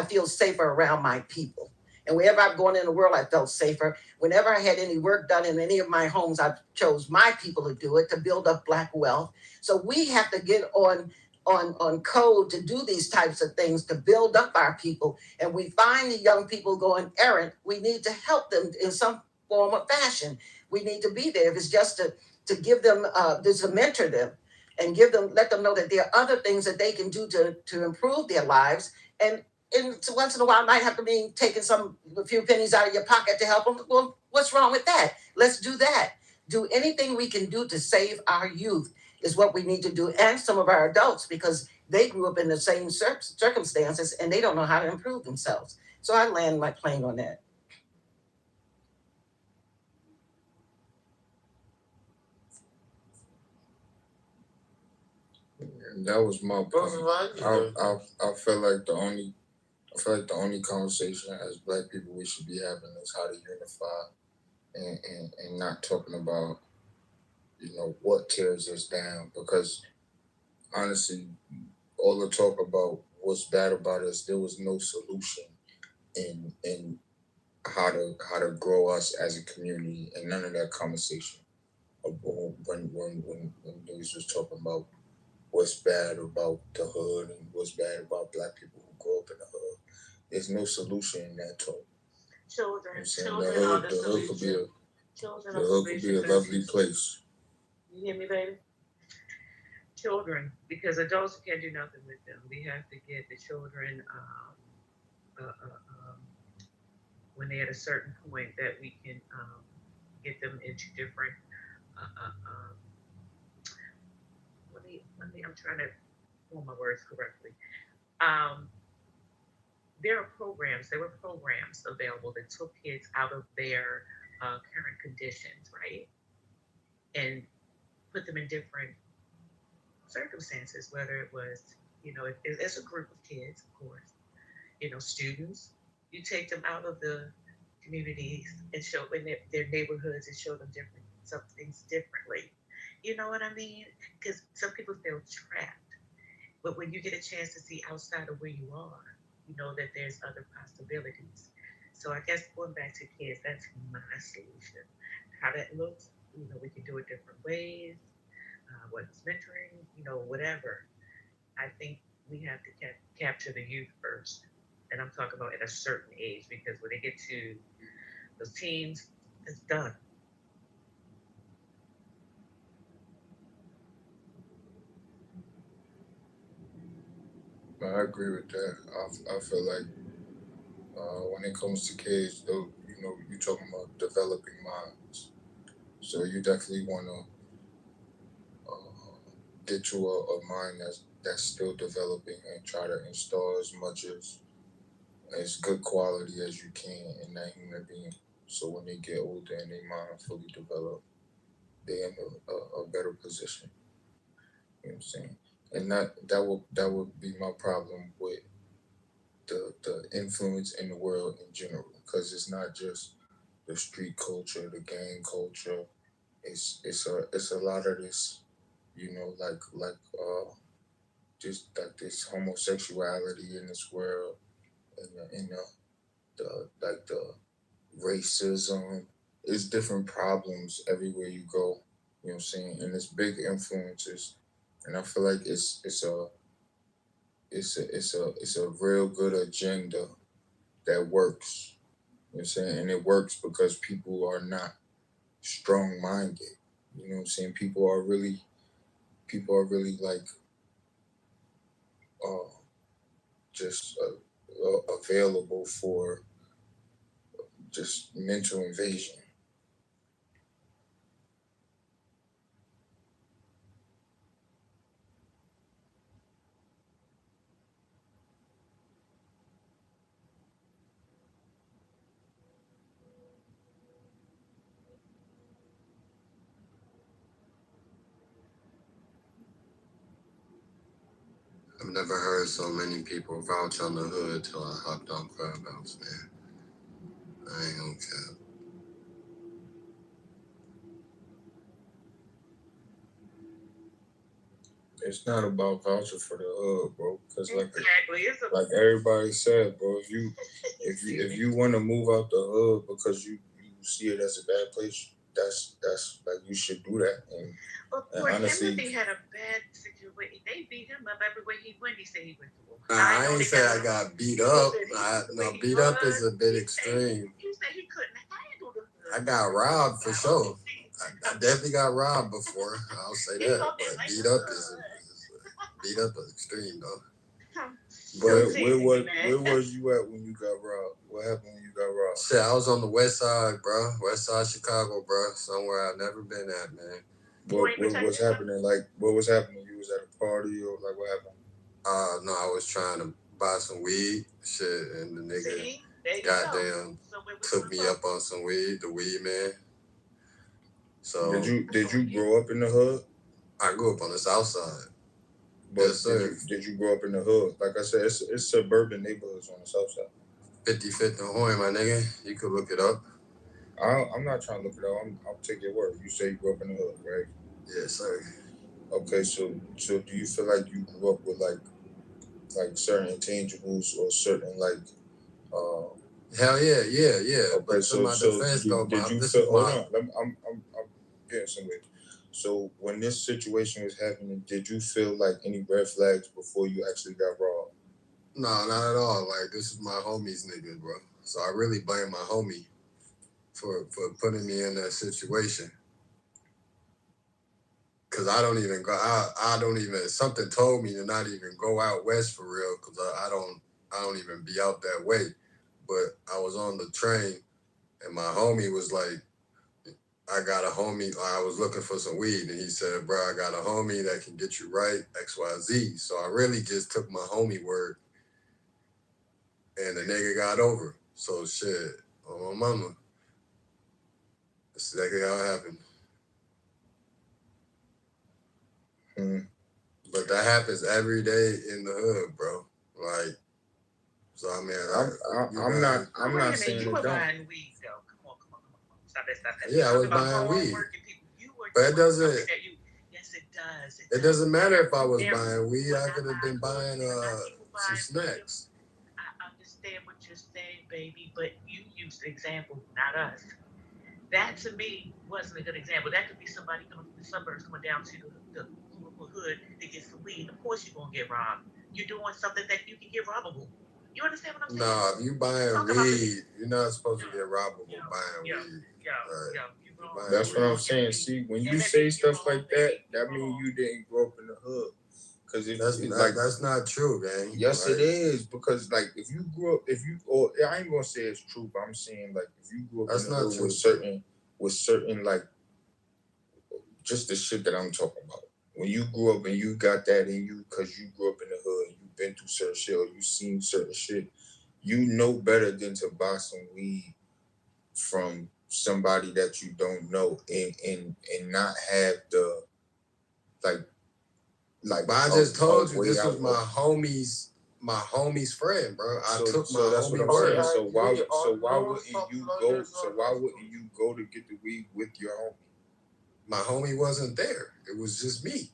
feel safer around my people. And wherever I've gone in the world, I felt safer. Whenever I had any work done in any of my homes, I chose my people to do it, to build up Black wealth. So we have to get on code to do these types of things, to build up our people. And we find the young people going errant, we need to help them in some form or fashion. We need to be there. If it's just to give them, just to mentor them and let them know that there are other things that they can do to improve their lives. And so once in a while, it might have to mean taking a few pennies out of your pocket to help them. Well, what's wrong with that? Let's do that. Do anything we can do to save our youth is what we need to do, and some of our adults, because they grew up in the same circumstances and they don't know how to improve themselves. So I land my plane on that. And that was my point. I feel like the only conversation as Black people we should be having is how to unify and not talking about, what tears us down, because honestly, all the talk about what's bad about us, there was no solution in how to grow us as a community, and none of that conversation when niggas was talking about what's bad about the hood and what's bad about Black people who grow up in the hood. There's no solution in that talk. Children The hood could be a lovely place. You hear me, baby? Children, because adults can't do nothing with them. We have to get the children when they're at a certain point that we can get them into different. I'm trying to form my words correctly. There were programs available that took kids out of their current conditions, right? And put them in different circumstances, whether it was, it's a group of kids, of course, students, you take them out of the communities and show in their neighborhoods and show them some things differently. You know what I mean? Because some people feel trapped. But when you get a chance to see outside of where you are, you know that there's other possibilities. So I guess going back to kids, that's my solution. How that looks, we can do it different ways. Whether it's mentoring, whatever. I think we have to capture the youth first. And I'm talking about at a certain age, because when they get to those teens, it's done. I agree with that. I feel like when it comes to kids, though, you're talking about developing minds. So you definitely want to get to a mind that's still developing and try to install as much as good quality as you can in that human being. So when they get older and their mind fully developed, they're in a better position. You know what I'm saying? And that would be my problem with the influence in the world in general, because it's not just the street culture, the gang culture. It's a lot of this, you know, like just like this homosexuality in this world, and the racism. It's different problems everywhere you go. You know what I'm saying? And it's big influences, and I feel like it's a real good agenda that works. You know what I'm saying? And it works because people are not strong-minded. You know what I'm saying? People are really like just available for just mental invasion. I've never heard so many people vouch on the hood till I hopped on Clubhouse, man. I ain't gonna cap. It's not about vouching for the hood, bro. Because like everybody said, bro, if you want to move out the hood because you see it as a bad place, that's like you should do that. And Poor honestly, Timothy had a bad situation. They beat him up everywhere he went. He said he went to. I ain't say I got beat up. No, beat up is a bit extreme. He said he couldn't handle the hood. I got robbed for sure. I definitely got robbed before. I'll say that. But beat up is extreme though. where was you at when you got robbed? What happened when you got robbed? Shit, I was on the west side, bro. West side Chicago, bro. Somewhere I've never been at, man. What was happening? Like, what was happening? You was at a party or like what happened? No, I was trying to buy some weed, shit, and the nigga goddamn took me up on some weed, the weed man. So did you grow up in the hood? I grew up on the south side. But yes, sir. Did you grow up in the hood? Like I said, it's suburban neighborhoods on the south side. 55th and Horn, my nigga. You could look it up. I'm not trying to look it up. I'll take your word. You say you grew up in the hood, right? Yes, sir. Okay, so do you feel like you grew up with like certain intangibles or certain like hell yeah. Okay, but to my defense though, did you feel hold on, I'm getting somewhere. So when this situation was happening, did you feel like any red flags before you actually got robbed? No, not at all. Like, this is my homie's nigga, bro. So I really blame my homie for putting me in that situation. Cause I don't even go. I don't even. Something told me to not even go out west for real. Cause I don't even be out that way. But I was on the train, and my homie was like, I got a homie. I was looking for some weed, and he said, bro, I got a homie that can get you right, XYZ. So I really just took my homie word, and the nigga got over. So shit, on my mama. That's exactly how it happened. But that happens every day in the hood, bro. Like, so I mean, I'm not saying you were buying weed though. Come on. Stop that. Yeah, I was buying weed. But it doesn't. Yes, it does. It doesn't matter if I was buying weed. I could have been buying some snacks. I understand what you're saying, baby, but you used the example, not us. That to me wasn't a good example. That could be somebody coming from the suburbs, coming down to the hood to get some weed. Of course you're gonna get robbed. You're doing something that you can get robbable. You understand what I'm saying? No, if you buying weed, you're not supposed to get robbable buying weed. That's what I'm saying. See, when you say stuff like that, that means you didn't grow up in the hood. Because that's not true, man. Yes, it is. Because like if you grew up, I ain't gonna say it's true, but I'm saying like if you grew up in the hood with certain like just the shit that I'm talking about. When you grew up and you got that in you because you grew up in the hood and you've been through certain shit or you've seen certain shit, you know better than to buy some weed from somebody that you don't know and not have the like. But I just told you this was my homie's friend, bro. I took my that's what homie I'm word. saying. So why wouldn't you go? So why wouldn't you go to get the weed with your homie? My homie wasn't there. It was just me.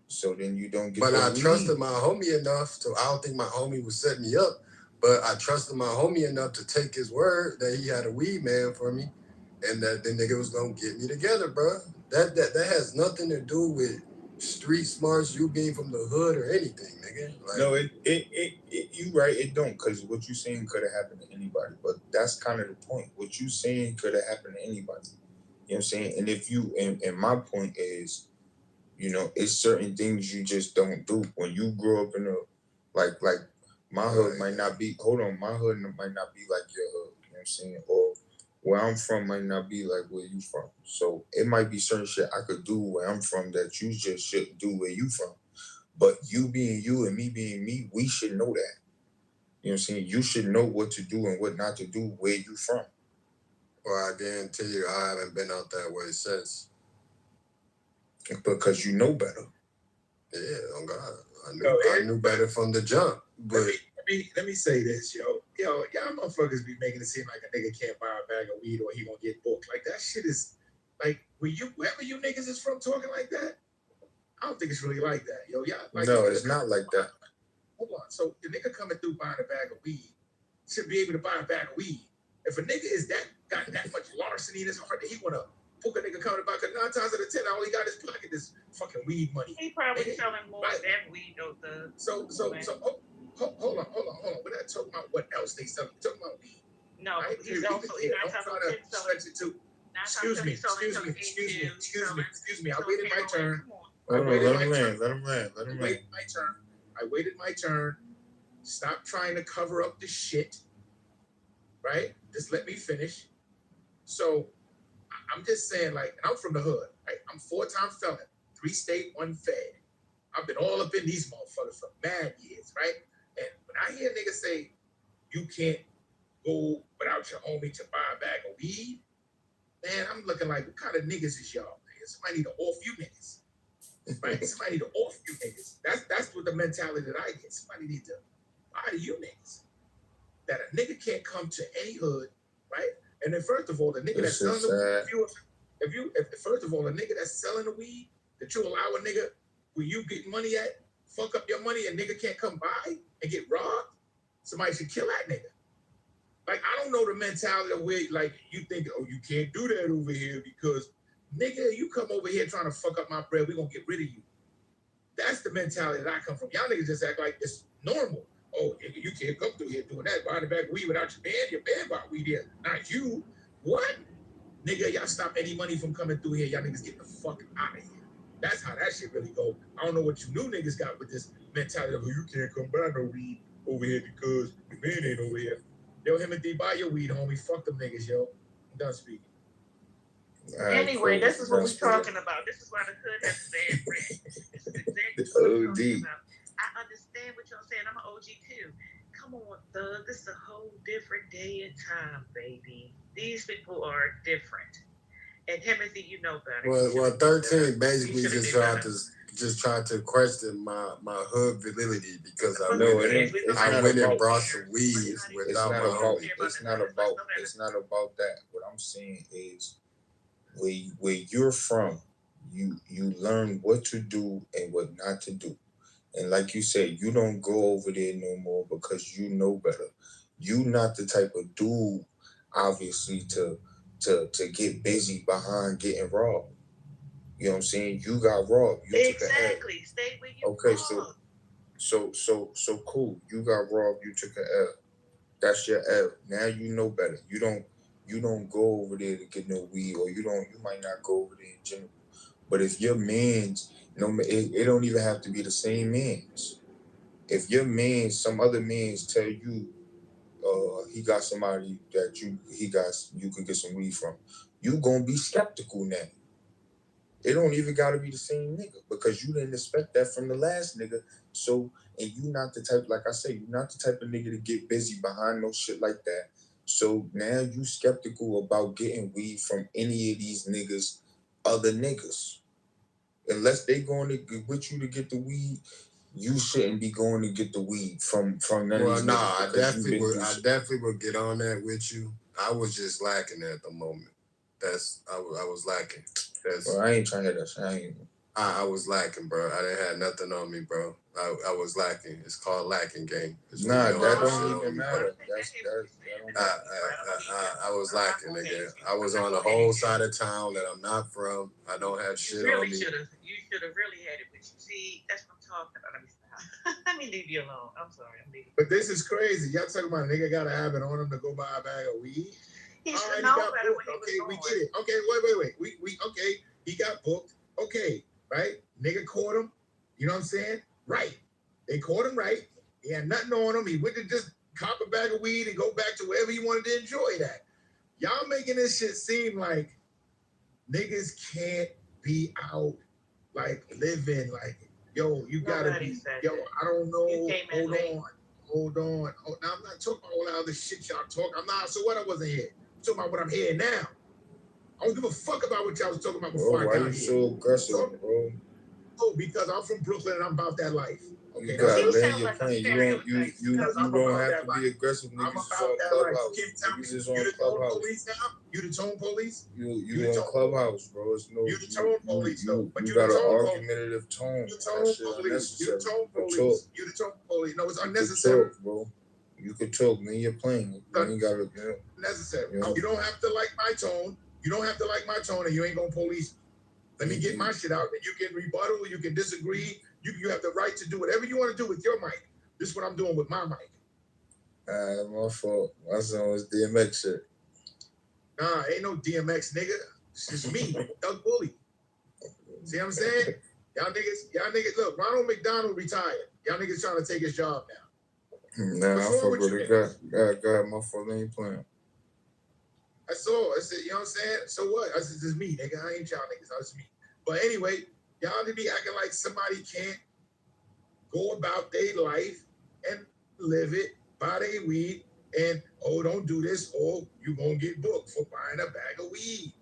So then you don't get. But the I weed. trusted my homie enough to. I don't think my homie would set me up, but I trusted my homie enough to take his word that he had a weed man for me, and that the nigga was gonna get me together, bro. That has nothing to do with street smarts, you being from the hood or anything, nigga. Like, No, you right, it don't, because what you saying could have happened to anybody. But that's kind of the point. What you saying could have happened to anybody. You know what I'm saying? And if you and my point is, you know, it's certain things you just don't do. When you grow up in a like my hood might not be my hood might not be like your hood, you know what I'm saying? Or where I'm from might not be like where you from. So it might be certain shit I could do where I'm from that you just shouldn't do where you from. But you being you and me being me, we should know that. You know what I'm saying? You should know what to do and what not to do where you from. Well, I guarantee you I haven't been out that way since. Because you know better. Yeah, oh God. I knew better from the jump. But let me say this, yo, y'all motherfuckers be making it seem like a nigga can't buy a bag of weed or he gonna get booked. Like that shit is like wherever you niggas is from talking like that, I don't think it's really like that, yo. Yeah, like, no, it's not like that. Hold on. So the nigga coming through buying a bag of weed should be able to buy a bag of weed. If a nigga is got that much larceny in his heart that he wanna book a nigga coming to buy, because 9 times out of 10, all he got in his pocket is fucking weed money. He probably selling more than weed though. So hold on. We're not talking about what else they sell. We're talking about weed. No, right? he's also Don't try to stretch it too. Excuse me. I waited my turn. Let him land. I waited my turn. Stop trying to cover up the shit. Right? Just let me finish. So I'm just saying, like, and I'm from the hood. Right? I'm 4-time felon, 3 state, 1 fed. I've been all up in these motherfuckers for mad years, right? And when I hear niggas say you can't go without your homie to buy a bag of weed, man, I'm looking like, what kind of niggas is y'all, man? Somebody need to off you niggas. Right? Somebody need to off you niggas. That's what the mentality that I get. Somebody need to buy to you niggas. That a nigga can't come to any hood, right? And then first of all, the nigga that's selling the weed, if first of all, the nigga that's selling the weed, that you allow a nigga where you get money at, fuck up your money and nigga can't come by and get robbed, somebody should kill that nigga. Like, I don't know the mentality of where, like, you think, oh, you can't do that over here because, nigga, you come over here trying to fuck up my bread, we gonna get rid of you. That's the mentality that I come from. Y'all niggas just act like it's normal. Oh, nigga, you can't come through here doing that, buying a bag of weed without your man bought weed here. Not you. What? Nigga, y'all stop any money from coming through here. Y'all niggas get the fuck out of here. That's how that shit really go. I don't know what you new niggas got with this mentality of, oh, you can't come buy no weed over here because your man ain't over here. Yo, him and D, buy your weed, homie. Fuck them niggas, yo. I'm done speaking. Anyway, this is what we're talking about. This is why the hood has bad rent. This is exactly what we're talking about. I understand what y'all saying. I'm an OG too. Come on, thug. This is a whole different day and time, baby. These people are different. And Timothy, you know better. Well, 13 basically just tried to question my hood validity because I went and brought some weed without my homie. It's not about that. What I'm saying is where you're from, you learn what to do and what not to do. And like you said, you don't go over there no more because you know better. You not the type of dude, obviously, to get busy behind getting robbed. You know what I'm saying? You got robbed. You exactly. Took a L. Stay where you okay, are. so cool. You got robbed. You took a L. That's your L. Now you know better. You don't go over there to get no weed, or you might not go over there in general. But if your man's, it don't even have to be the same man's. If your man, some other man's tell you, he got somebody that you could get some weed from, you gonna be skeptical now. It don't even gotta be the same nigga because you didn't expect that from the last nigga. So, and you not the type, like I say, you not the type of nigga to get busy behind no shit like that. So now you skeptical about getting weed from any of these niggas, other niggas. Unless they going to with you to get the weed, you shouldn't be going to get the weed from none of these niggas. I definitely would get on that with you. I was just lacking at the moment. I was lacking. Well, I ain't trying to hear that shit. I was lacking, bro. I didn't have nothing on me, bro. I was lacking. It's called lacking game. Nah, that don't even matter. I was lacking, nigga. I was on a whole side of town that I'm not from. I don't have shit on me. You should have really had it with you. See, that's what I'm talking about. Let me stop. Let me leave you alone. I'm sorry. I'm leaving. But this is crazy. Y'all talking about a nigga got to have it on him to go buy a bag of weed? He should know better when he was we get it. Okay, wait. We okay. He got booked. Okay, right? Nigga caught him. You know what I'm saying? Right. They caught him right. He had nothing on him. He went to just cop a bag of weed and go back to wherever he wanted to enjoy that. Y'all making this shit seem like niggas can't be out like living like, yo, you gotta be, yo, I don't know. Hold on. Oh, now I'm not talking about all that other shit y'all talk. I'm not, so what? I wasn't here. I'm talking about what I'm here now. I don't give a fuck about what y'all was talking about before I got here. Why you so aggressive, bro? Oh, because I'm from Brooklyn and I'm about that life. Okay, you gotta land your plane. You don't have to be aggressive. Niggas is on Clubhouse. Niggas is on Clubhouse. You the tone police? You on Clubhouse, bro. It's no. You the tone police, though. You got an argumentative tone. You the tone police. You the tone police. You the tone police. No, it's unnecessary. Talk, bro. You could talk. Man, you're playing. You ain't got to. Necessary. You don't have to like my tone. You don't have to like my tone, and you ain't gonna police me. Let me get my shit out. And you can rebuttal. You can disagree. You have the right to do whatever you want to do with your mic. This is what I'm doing with my mic. My fault. My son was DMX shit. Nah, ain't no DMX, nigga. It's just me, Doug Bully. See what I'm saying? Y'all niggas, look, Ronald McDonald retired. Y'all niggas trying to take his job now. Nah, I fuck with it. God, my fault, ain't playing. I said, you know what I'm saying? So what? I said, this is me, nigga. I ain't y'all niggas. That's me. But anyway, y'all need to be acting like somebody can't go about their life and live it, buy their weed, and, oh, don't do this, or you gonna get booked for buying a bag of weed.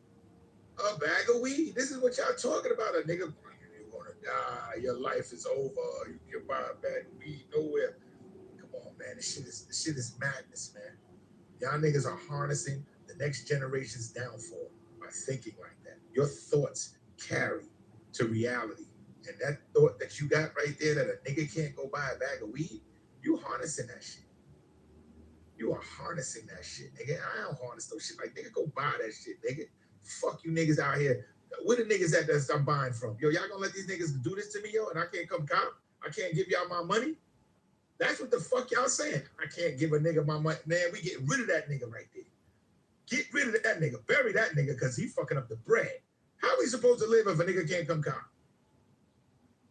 A bag of weed. This is what y'all talking about. A nigga, you're gonna die. Your life is over. You can buy a bag of weed nowhere. Come on, man. This shit is madness, man. Y'all niggas are harnessing the next generation's downfall by thinking like that. Your thoughts carry to reality. And that thought that you got right there that a nigga can't go buy a bag of weed, you harnessing that shit. You are harnessing that shit, nigga. I don't harness no shit. Like, nigga, go buy that shit, nigga. Fuck you niggas out here. Where the niggas at that I'm buying from? Yo, y'all gonna let these niggas do this to me, yo, and I can't come cop? I can't give y'all my money? That's what the fuck y'all saying. I can't give a nigga my money. Man, we get rid of that nigga right there. Get rid of that nigga. Bury that nigga because he fucking up the bread. How we supposed to live if a nigga can't come cop?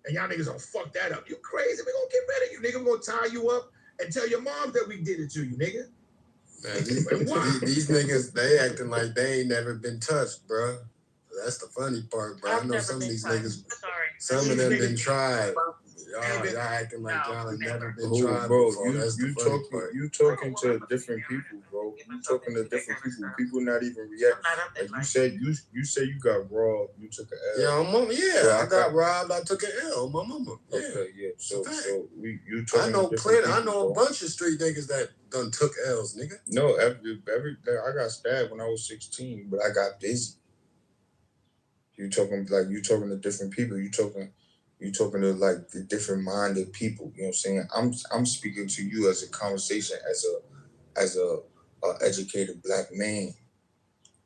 And y'all niggas gonna fuck that up. You crazy? We gonna get rid of you, nigga. We gonna tie you up and tell your mom that we did it to you, nigga. Man, these niggas, they acting like they ain't never been touched, bro. That's the funny part, bro. I know some of these niggas, some of them been tried. Y'all acting like y'all have never been tried before. That's the funny part. You talking to different people, bro. You talking to different people. People not even react. Like you said, you say you got robbed. You took an L. Yeah, I got robbed. I took an L. My mama. Yeah. Okay, yeah. So you I talking? know to plenty. people, I know bro. a bunch of street niggas that done took L's, nigga. No, I got stabbed when I was 16, but I got busy. You talking to different people. You talking to like the different minded people. You know what I'm saying? I'm speaking to you as a conversation as a educated black man.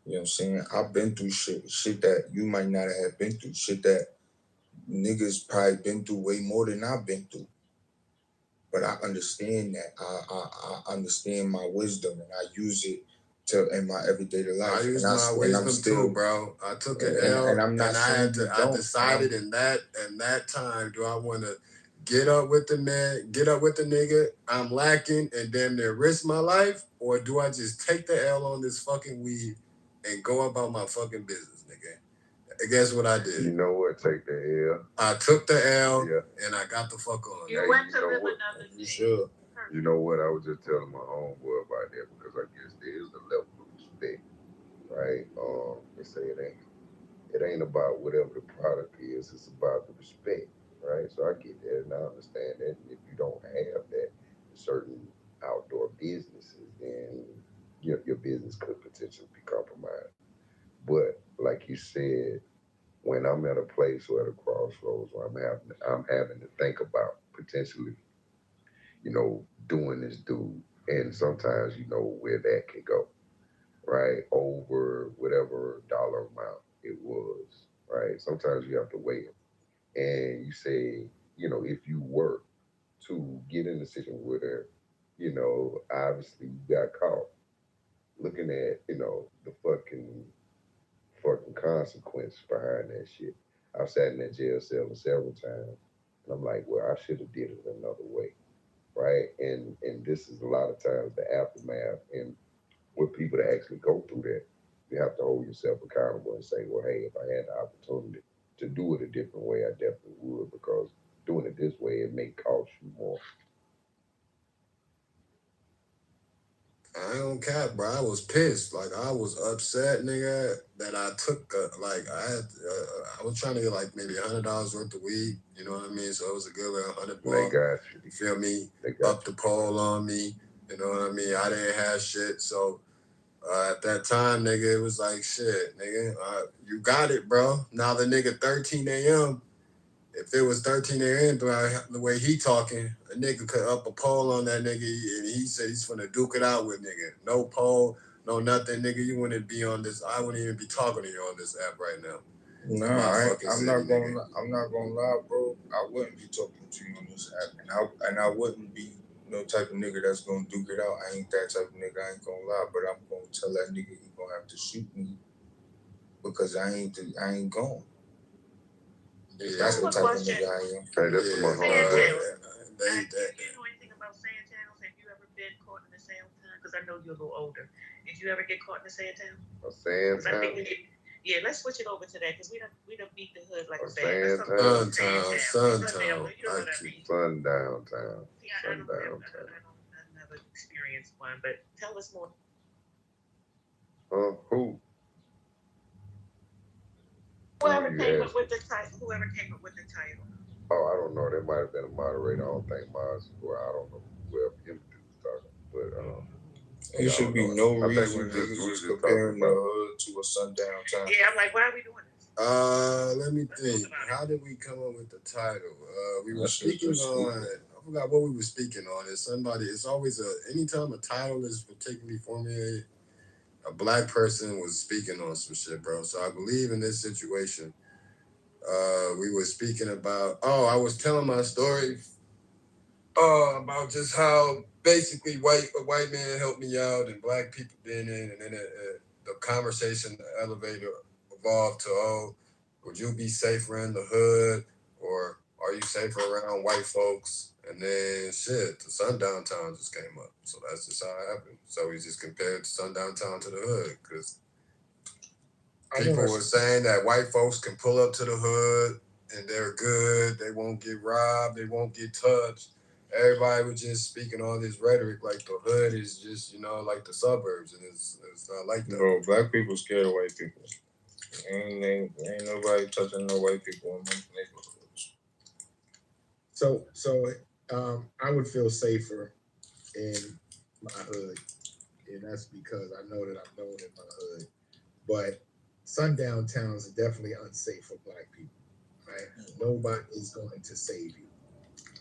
You know what I'm saying? I've been through shit that you might not have been through, shit that niggas probably been through way more than I've been through. But I understand that. I understand my wisdom and I use it in my everyday life. I use my wisdom too, bro. I took an L, and I'm not saying I decided in that time, do I want to get up with the nigga I'm lacking and damn near risk my life, or do I just take the L on this fucking weed and go about my fucking business, nigga? guess what I did? You know what? Take the L. I took the L, and I got the fuck on. You went to live another day. Sure. You know what? I was just telling my homeboy about that because I guess there is a level of respect, right? They say it ain't about whatever the product is, it's about the respect, right? So I get that and I understand that. And if you don't have that in certain outdoor businesses, then your business could potentially be compromised. But like you said, when I'm at a place or at a crossroads where I'm having to think about potentially, doing this dude, and sometimes where that can go, right? Over whatever dollar amount it was, right? Sometimes you have to weigh it. And you say, if you were to get in a situation where, obviously you got caught, looking at, the fucking consequence behind that shit. I've sat in that jail cell several times, and I'm like, well, I should have did it another way, right? And this is a lot of times the aftermath, and with people that actually go through that, you have to hold yourself accountable and say, well, hey, if I had the opportunity to do it a different way, I definitely would, because doing it this way, it may cost you more. I don't cap, bro. I was pissed. Like, I was upset, nigga, that I took, I was trying to get like maybe $100 worth of weed. You know what I mean? So it was a good little $100. They got you. You feel me? Up the pole on me. You know what I mean? I didn't have shit. So at that time, nigga, it was like, shit, nigga, you got it, bro. Now the nigga 13 a.m., if it was 13 a.m., the way he talking, a nigga could up a pole on that nigga, and he said he's finna duke it out with nigga. No pole, no nothing, nigga. You wouldn't be on this. I wouldn't even be talking to you on this app right now. Nah, I'm not gonna lie, bro. I wouldn't be talking to you on this app, and I wouldn't be no type of nigga that's gonna duke it out. I ain't that type of nigga. I ain't gonna lie, but I'm gonna tell that nigga he gonna have to shoot me because I ain't going. Yeah, that's the type of nigga I am. Hey, that's my Do you know anything about sand towns? Have you ever been caught in a sand town? Because I know you're a little older. Did you ever get caught in a sand town? A sand town? Yeah, let's switch it over to that because we don't beat the hood like a sand town. Sundown town. Yeah, I never experienced one, but tell us more. Who? Whoever came up with the title. Oh, I don't know. There might have been a moderator. I don't think Mars. Well, I don't know whoever him was talking, but there should be no reason niggas was comparing the hood to a sundown town. Yeah, I'm like, why are we doing this? Let me think. How did we come up with the title? We were speaking on. I forgot what we were speaking on. It's always anytime a title is particularly formulated, a black person was speaking on some shit, bro. So I believe in this situation. We were speaking about. I was telling my story. About just how basically a white man helped me out and black people being in, and then the conversation, the elevator evolved to, would you be safer in the hood or are you safer around white folks? And then shit, the sundown town just came up. So that's just how it happened. So we just compared the sundown town to the hood because people were saying that white folks can pull up to the hood and they're good. They won't get robbed. They won't get touched. Everybody was just speaking all this rhetoric like the hood is just, like the suburbs, and it's not like that. Bro, black people scared of white people. Ain't nobody touching no white people in most neighborhoods. So I would feel safer in my hood, and that's because I know that I'm known in my hood. But sundown towns are definitely unsafe for black people, right? Nobody is going to save you,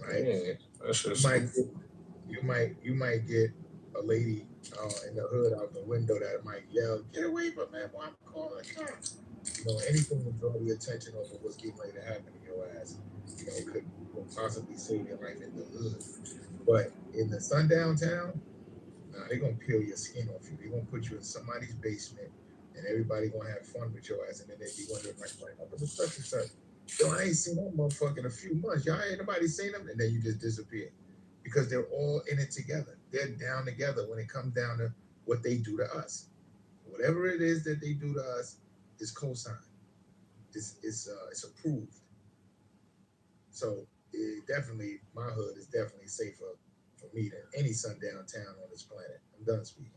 right? Yeah, that's just you might get a lady in the hood out the window that might yell, "Get away from me, boy, I'm calling the cops." Anything to draw the attention over what's getting ready to happen to your ass, could possibly save your life in the hood. But in the sundown town, they're gonna peel your skin off you. They're gonna put you in somebody's basement, and everybody gonna have fun with your ass, and then they be wondering like, "What the such and such? Yo, I ain't seen that motherfucker in a few months. Y'all ain't nobody seen him," and then you just disappear because they're all in it together. They're down together when it comes down to what they do to us. Whatever it is that they do to us is cosign. it's approved. So definitely, my hood is definitely safer for me than any sundown town on this planet. I'm done speaking.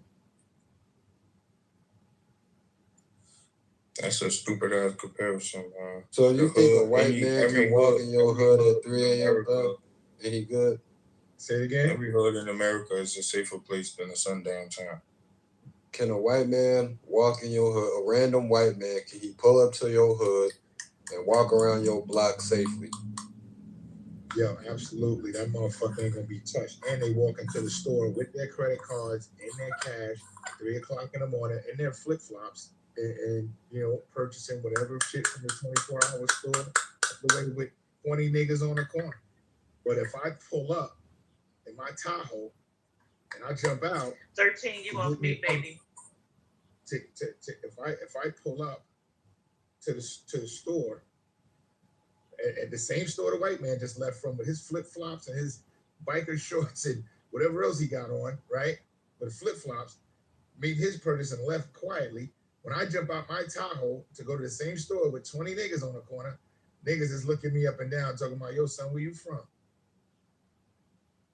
That's a stupid ass comparison, man. So you think a white man can walk in your hood at 3 a.m. and he good? Say it again. Every hood in America is a safer place than a sundown town. Can a white man walk in your hood? A random white man, can he pull up to your hood and walk around your block safely? Yo, absolutely. That motherfucker ain't gonna be touched. And they walk into the store with their credit cards and their cash, 3 o'clock in the morning, and their flip flops, and you know, purchasing whatever shit from the 24-hour store, the way with 20 niggas on the corner. But if I pull up in my Tahoe and I jump out, 13, you off me, baby. If I pull up to the store, at the same store the white man just left from, with his flip flops and his biker shorts and whatever else he got on, right? With flip flops, made his purchase and left quietly. When I jump out my Tahoe to go to the same store with 20 niggas on the corner, niggas is looking me up and down talking about, yo, son, where you from?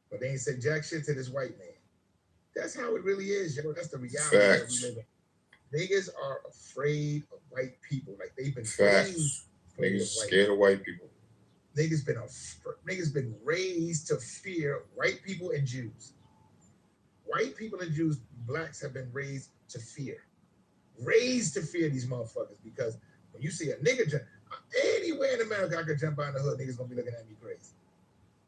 But they ain't said jack shit to this white man. That's how it really is, yo. That's the reality that we live in. Niggas are afraid of white people. Like they've been raised. Niggas scared of white people. Niggas been raised to fear white people and Jews. White people and Jews, blacks have been raised to fear. Raised to fear these motherfuckers, because when you see a nigga jump anywhere in America, I could jump out in the hood, niggas gonna be looking at me crazy.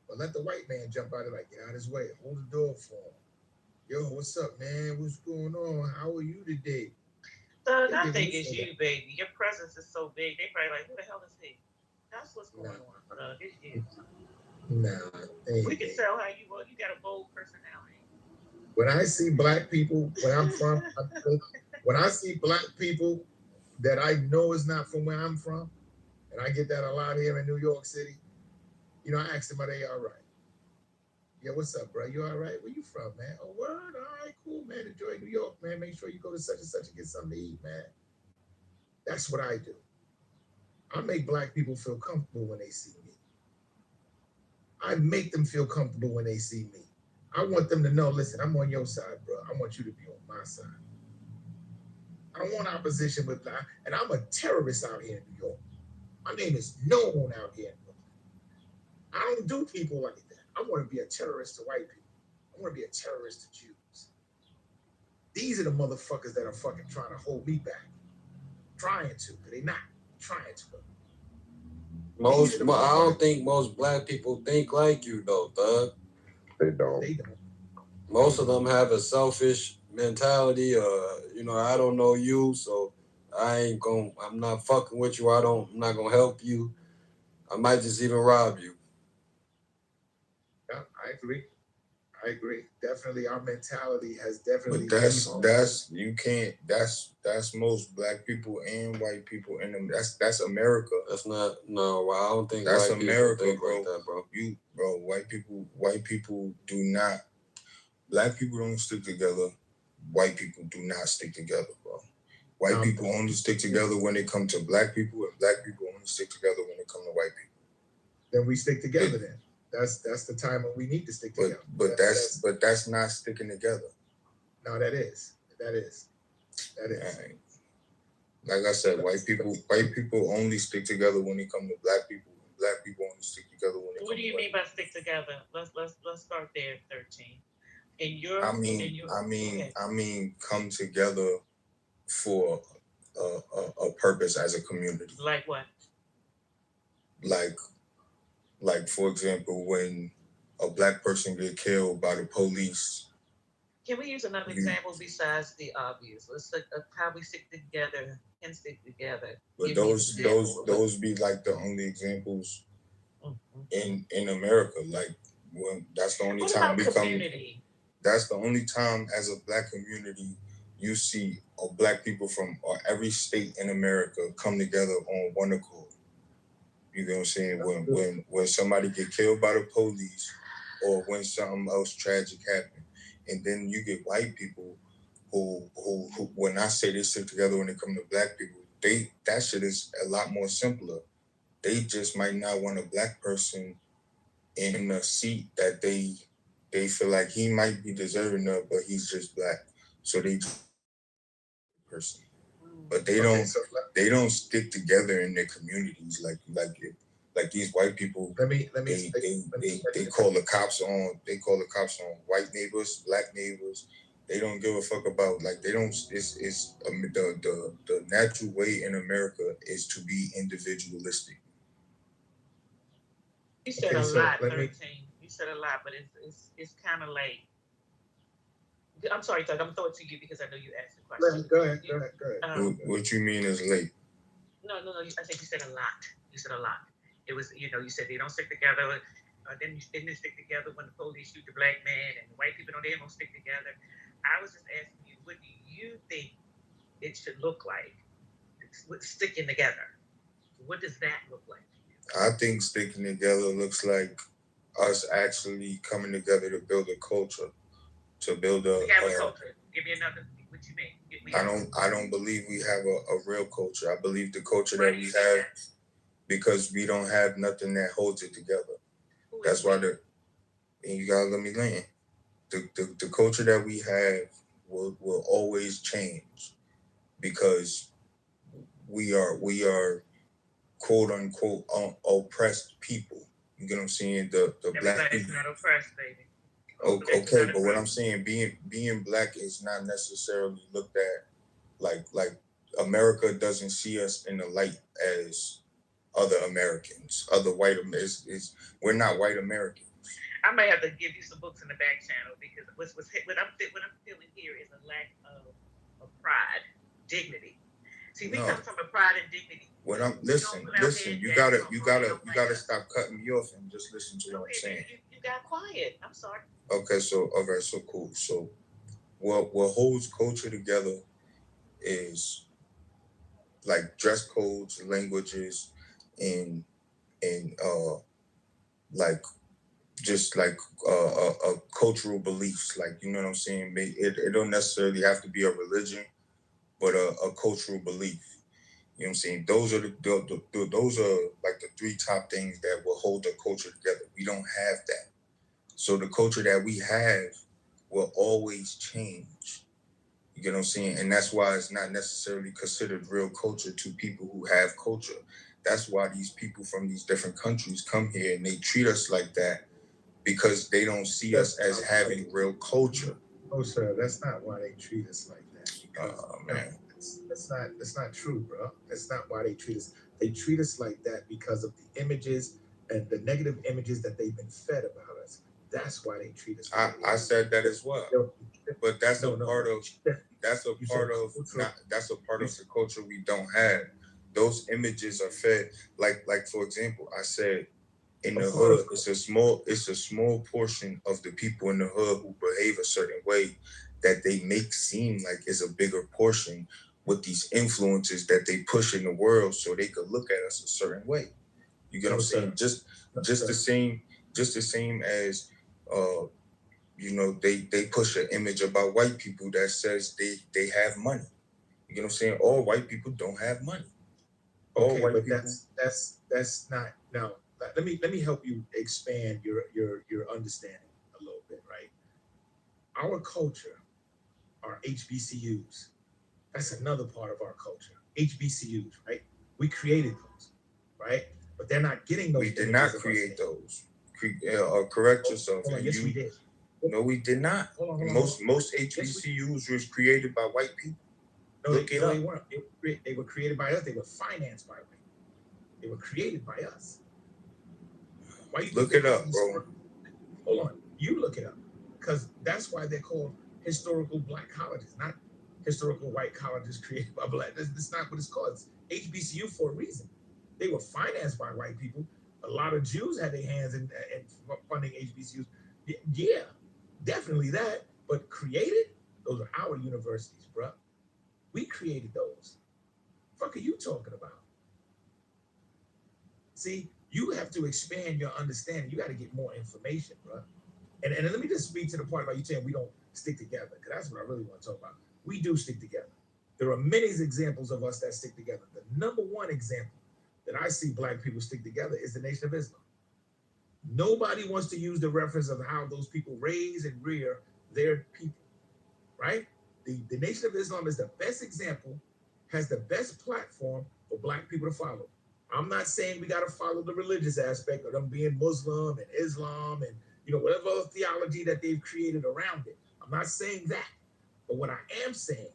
But let the white man jump out and like, get out his way, hold the door for him. Yo, what's up, man? What's going on? How are you today? So I think it's you, baby. Your presence is so big. They probably like, who the hell is he? That's what's going on. It's you. Nah. We can tell how you are. You got a bold personality. When I see black people, where I'm from, when I see black people that I know is not from where I'm from, and I get that a lot here in New York City, you know, I ask them, are they all right? Yeah, what's up, bro? You all right? Where you from, man? Oh, word? All right, cool, man. Enjoy New York, man. Make sure you go to such and such and get something to eat, man. That's what I do. I make black people feel comfortable when they see me. I make them feel comfortable when they see me. I want them to know, listen, I'm on your side, bro. I want you to be on my side. I don't want opposition with black, and I'm a terrorist out here in New York. My name is known out here in Brooklyn. I don't do people like that. I want to be a terrorist to white people. I want to be a terrorist to Jews. These are the motherfuckers that are fucking trying to hold me back. Trying to, but they're not trying to. I don't think most black people think like you, though, thug. They don't. Most of them have a selfish mentality. You know, I don't know you, so I'm not fucking with you. I'm not gonna help you. I might just even rob you. Yeah, I agree. Definitely, our mentality has definitely. But that's most black people and white people in them. That's America. That's not. No, I don't think that's white America, people think bro. like that, bro. White people do not. Black people don't stick together. White people do not stick together, bro. White people only stick together when it comes to black people, and black people only stick together when it comes to white people. Then we stick together. Then that's the time when we need to stick together. But that's not sticking together. No, that is. Like I said, white people only stick together when it comes to black people. Black people only stick together when it comes to What do you mean by stick together? Let's start there, 13. I mean, come together for a purpose as a community. Like what? Like for example, when a black person get killed by the police. Can we use another example besides the obvious? Let's look at how we stick together and stick together. But those be like the only examples in America. Like when that's the only time we come. That's the only time as a black community you see black people from every state in America come together on one accord. You know what I'm saying? When somebody get killed by the police or when something else tragic happen. And then you get white people who when I say they stick together when it comes to black people, that shit is a lot more simpler. They just might not want a black person in a seat that they feel like he might be deserving of, but he's just black. So they person. But they don't stick together in their communities like these white people. They call the cops on white neighbors, black neighbors. They don't give a fuck about they don't. It's the natural way in America is to be individualistic. You said a lot, 13. You said a lot, but it's kind of like. I'm sorry, Doug. I'm throwing it to you because I know you asked the question. Go ahead. What you mean is late? No. I think you said a lot. You said a lot. It was, you said they don't stick together. Then they stick together when the police shoot the black man and the white people they don't stick together. I was just asking you, what do you think it should look like with sticking together? What does that look like? I think sticking together looks like us actually coming together to build a culture, to build a. We have a culture. Give me another. What you mean? I don't believe we have a real culture. I believe the culture that we have, because we don't have nothing that holds it together. That's why and you gotta let me land. The culture that we have will always change because we are quote unquote oppressed people. You get what I'm saying? The black people. Not oppressed, baby. Okay, but what I'm saying, being black is not necessarily looked at like America doesn't see us in the light as other Americans, other white Americans. We're not white Americans. I may have to give you some books in the back channel because what I'm feeling here is a lack of pride, dignity. See, we come from a pride and dignity. What I'm listen. You gotta stop cutting me off and just listen to what I'm saying. You got quiet. I'm sorry. Okay, so cool. So what holds culture together is like dress codes, languages, and like just like cultural beliefs. Like, you know what I'm saying? It don't necessarily have to be a religion, but a cultural belief. You know what I'm saying? Those are those are like the three top things that will hold the culture together. We don't have that. So the culture that we have will always change. You get what I'm saying? And that's why it's not necessarily considered real culture to people who have culture. That's why these people from these different countries come here and they treat us like that because they don't see us as having real culture. Oh, sir, that's not why they treat us like that. Because, man. That's not true, bro. That's not why they treat us. They treat us like that because of the images and the negative images that they've been fed about us. That's why they treat us. I said that as well, but that's a part of the culture we don't have. Those images are fed. Like for example, I said in the hood, it's a small portion of the people in the hood who behave a certain way that they make seem like is a bigger portion with these influences that they push in the world so they could look at us a certain way. You get what I'm saying? Just the same as they push an image about white people that says they have money. You get what I'm saying? All white people don't have money. Okay, but that's not. Now let me help you expand your understanding a little bit, right? Our culture, our HBCUs, that's another part of our culture. HBCUs, right? We created those, right? But they're not getting those. We did not create those. Correct yourself. Yes, we did. No, we did not. Most HBCUs was created by white people. No, they weren't. They were created by us. They were financed by white people. They were created by us. Why you look it up, bro? Hold on. You look it up. Because that's why they're called historical black colleges, not historical white colleges created by black. That's not what it's called. It's HBCU for a reason. They were financed by white people. A lot of Jews had their hands in funding HBCUs. Yeah, definitely that. But created, those are our universities, bro. We created those. Fuck are you talking about? See, you have to expand your understanding. You got to get more information, bro. And let me just speak to the part about you saying we don't stick together, because that's what I really want to talk about. We do stick together. There are many examples of us that stick together. The number one example that I see Black people stick together is the Nation of Islam. Nobody wants to use the reference of how those people raise and rear their people, right? The Nation of Islam is the best example, has the best platform for Black people to follow. I'm not saying we got to follow the religious aspect of them being Muslim and Islam and, you know, whatever other theology that they've created around it. I'm not saying that. But what I am saying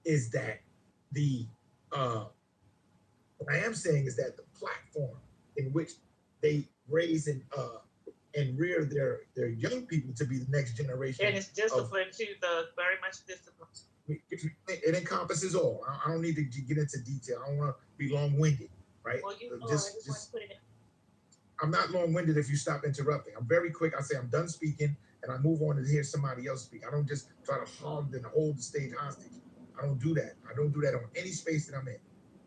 is that the platform in which they raise and rear their young people to be the next generation. And it's discipline too, very much discipline. It encompasses all. I don't need to get into detail. I don't want to be long-winded, right? Well, you just want to put it in. I'm not long-winded if you stop interrupting. I'm very quick. I say I'm done speaking and I move on to hear somebody else speak. I don't just try to hog and hold the stage hostage. I don't do that. I don't do that on any space that I'm in.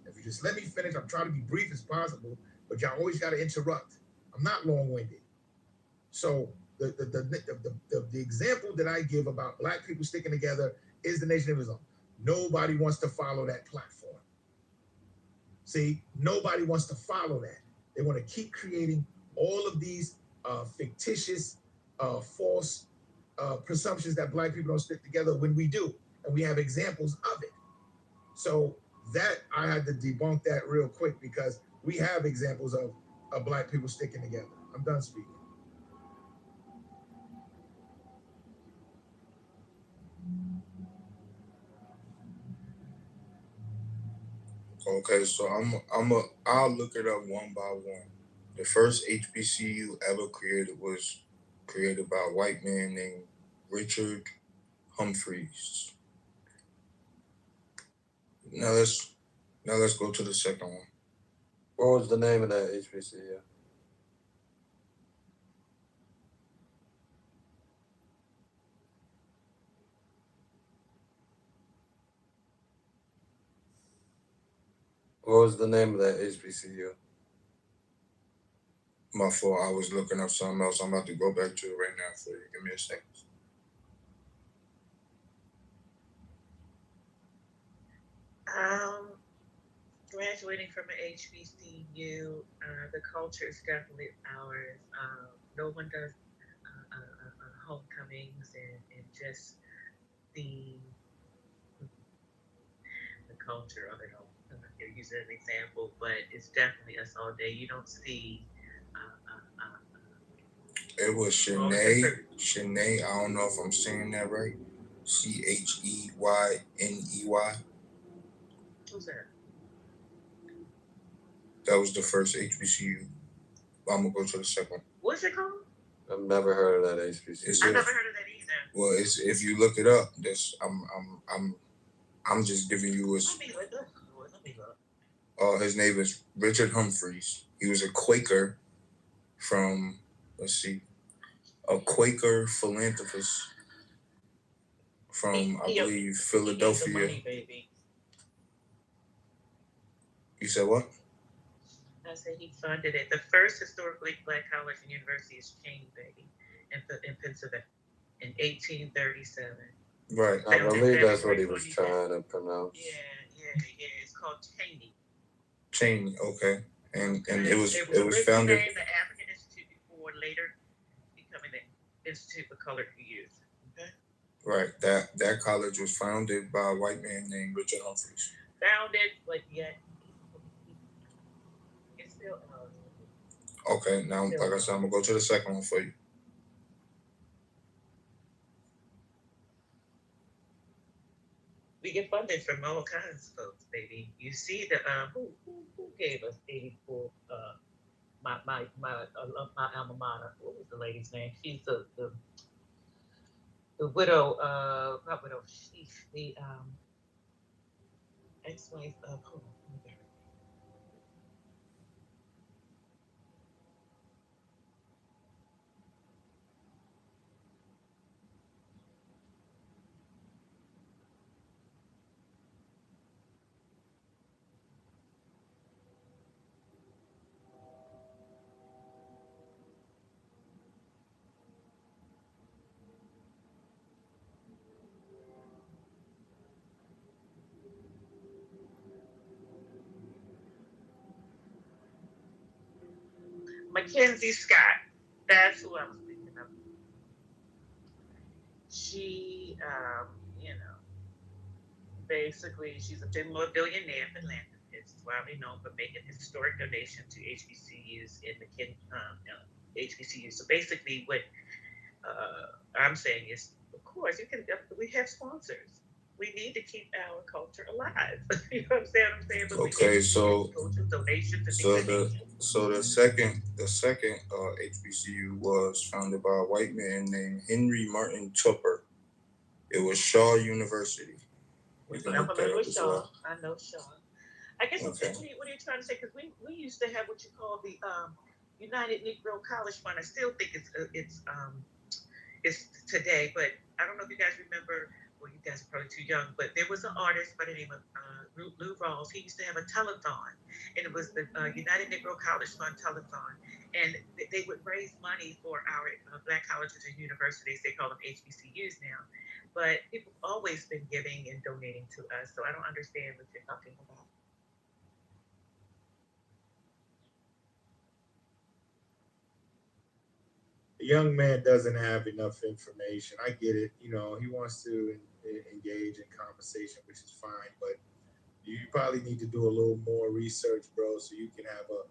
If you just let me finish, I'm trying to be brief as possible, but y'all always got to interrupt. I'm not long-winded. So the example that I give about Black people sticking together is the Nation of Islam. Nobody wants to follow that platform. See, nobody wants to follow that. They want to keep creating all of these fictitious, false presumptions that Black people don't stick together when we do, and we have examples of it. So that I had to debunk that real quick because we have examples of Black people sticking together. I'm done speaking. Okay, so I'll look it up one by one. The first HBCU ever created was created by a white man named Richard Humphreys. Now let's go to the second one. What was the name of that HBCU? What was the name of that HBCU? My fault. I was looking up something else. I'm about to go back to it right now for you. Give me a second. Graduating from an HBCU, the culture is definitely ours. No one does homecomings and just the culture of it all. I'm not going to use it as an example, but it's definitely us all day. You don't see. It was Shanae. I don't know if I'm saying that right. Cheyney. Who's that? That was the first HBCU. I'm gonna go to the second. What's it called? I've never heard of that HBCU. I've never heard of that either. Well, it's if you look it up. I'm just giving you Let me look. His name is Richard Humphreys. He was a Quaker from, a Quaker philanthropist from, I believe, Philadelphia. Money, baby. You said what? I said he funded it. The first historically Black college and university is Cheyney, baby, in Pennsylvania in 1837. Right. I believe that's what he was trying to pronounce. Yeah. It's called Cheyney. Cheyney, okay. And it was founded. founded. The African Institute before later becoming the Institute for Colored Youth. Okay. Right. That college was founded by a white man named Richard Humphreys. Founded, but yet it's still. Okay. Now, like I said, I'm gonna go to the second one for you. We get funded from all kinds of folks, baby. You see the who gave us 84 my alma mater. What was the lady's name? She's the widow, not widow, she's the ex-wife of who? Mackenzie Scott. That's who I was thinking of. She, basically, she's a billionaire philanthropist, widely known for making historic donations to HBCUs in the HBCUs. So basically, what I'm saying is, of course, we have sponsors. We need to keep our culture alive. You know what I'm saying? But Okay, so donations and the second HBCU was founded by a white man named Henry Martin Tupper. It was Shaw University. I'm familiar with Shaw. I know Shaw. I guess okay. What are you trying to say? Because we used to have what you call the United Negro College Fund. I still think it's today, but I don't know if you guys remember. Well, you guys are probably too young, but there was an artist by the name of Lou Rawls. He used to have a telethon, and it was the United Negro College Fund telethon, and they would raise money for our black colleges and universities. They call them HBCUs now, but people have always been giving and donating to us, so I don't understand what you're talking about. The young man doesn't have enough information. I get it. He wants to engage in conversation, which is fine, but you probably need to do a little more research, bro, so you can have a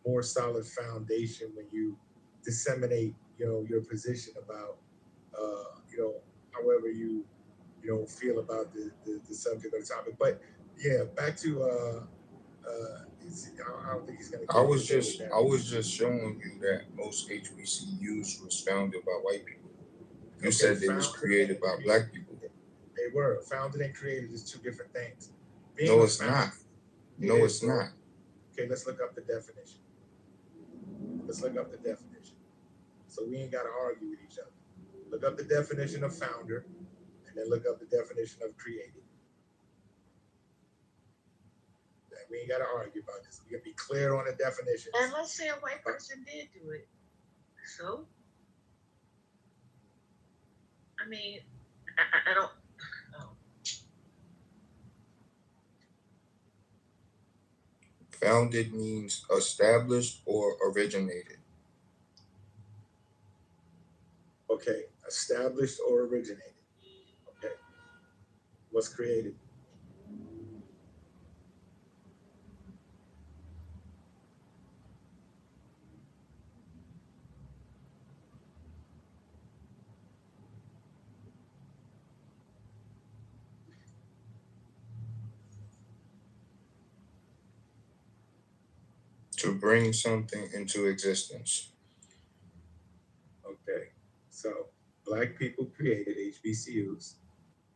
more solid foundation when you disseminate, your position about, however you feel about the subject or the topic. But yeah, back to I don't think he's gonna. I was just showing you that most HBCUs was founded by white people. You said they was created by black people. They were founded and created is two different things. No, it's not. No, it's not. Okay, let's look up the definition. So we ain't got to argue with each other. Look up the definition of founder, and then look up the definition of created. We ain't got to argue about this. We got to be clear on the definition. And let's say a white person did do it. So, I mean, I don't. Founded means established or originated. Okay, established or originated. Okay. What's created? To bring something into existence. Okay, so black people created HBCUs.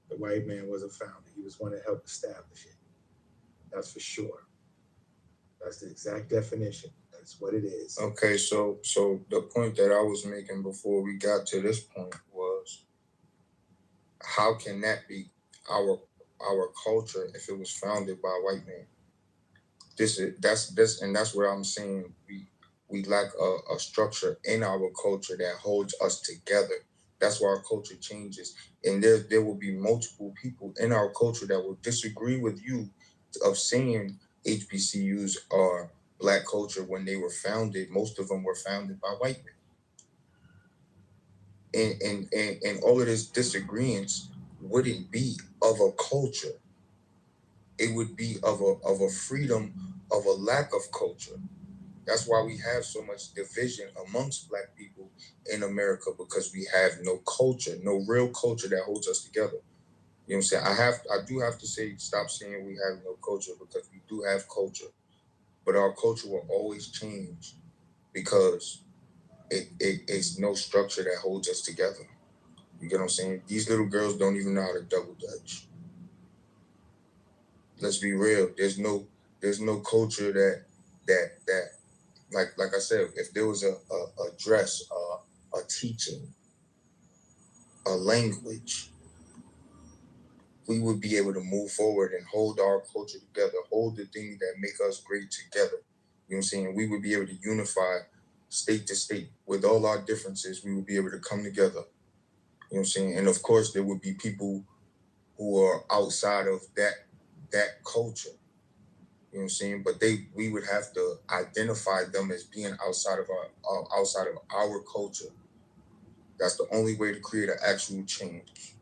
The white man was a founder. He was one that helped establish it. That's for sure. That's the exact definition. That's what it is. Okay, so the point that I was making before we got to this point was, how can that be our culture if it was founded by a white man? That's where I'm saying we lack a structure in our culture that holds us together. That's why our culture changes, and there will be multiple people in our culture that will disagree with you of saying HBCUs are black culture when they were founded. Most of them were founded by white men, and all of this disagreements wouldn't be of a culture. It would be of a freedom of a lack of culture. That's why we have so much division amongst black people in America, because we have no culture, no real culture that holds us together. You know what I'm saying? I do have to say, stop saying we have no culture, because we do have culture, but our culture will always change because it's no structure that holds us together. You get what I'm saying? These little girls don't even know how to double dutch. Let's be real. There's no culture that like I said, if there was a dress, a teaching, a language, we would be able to move forward and hold our culture together, hold the things that make us great together. You know what I'm saying? We would be able to unify state to state. With all our differences, we would be able to come together. You know what I'm saying? And of course, there would be people who are outside of that culture. You know You know what I'm saying? But we would have to identify them as being outside of our culture. That's the only way to create an actual change.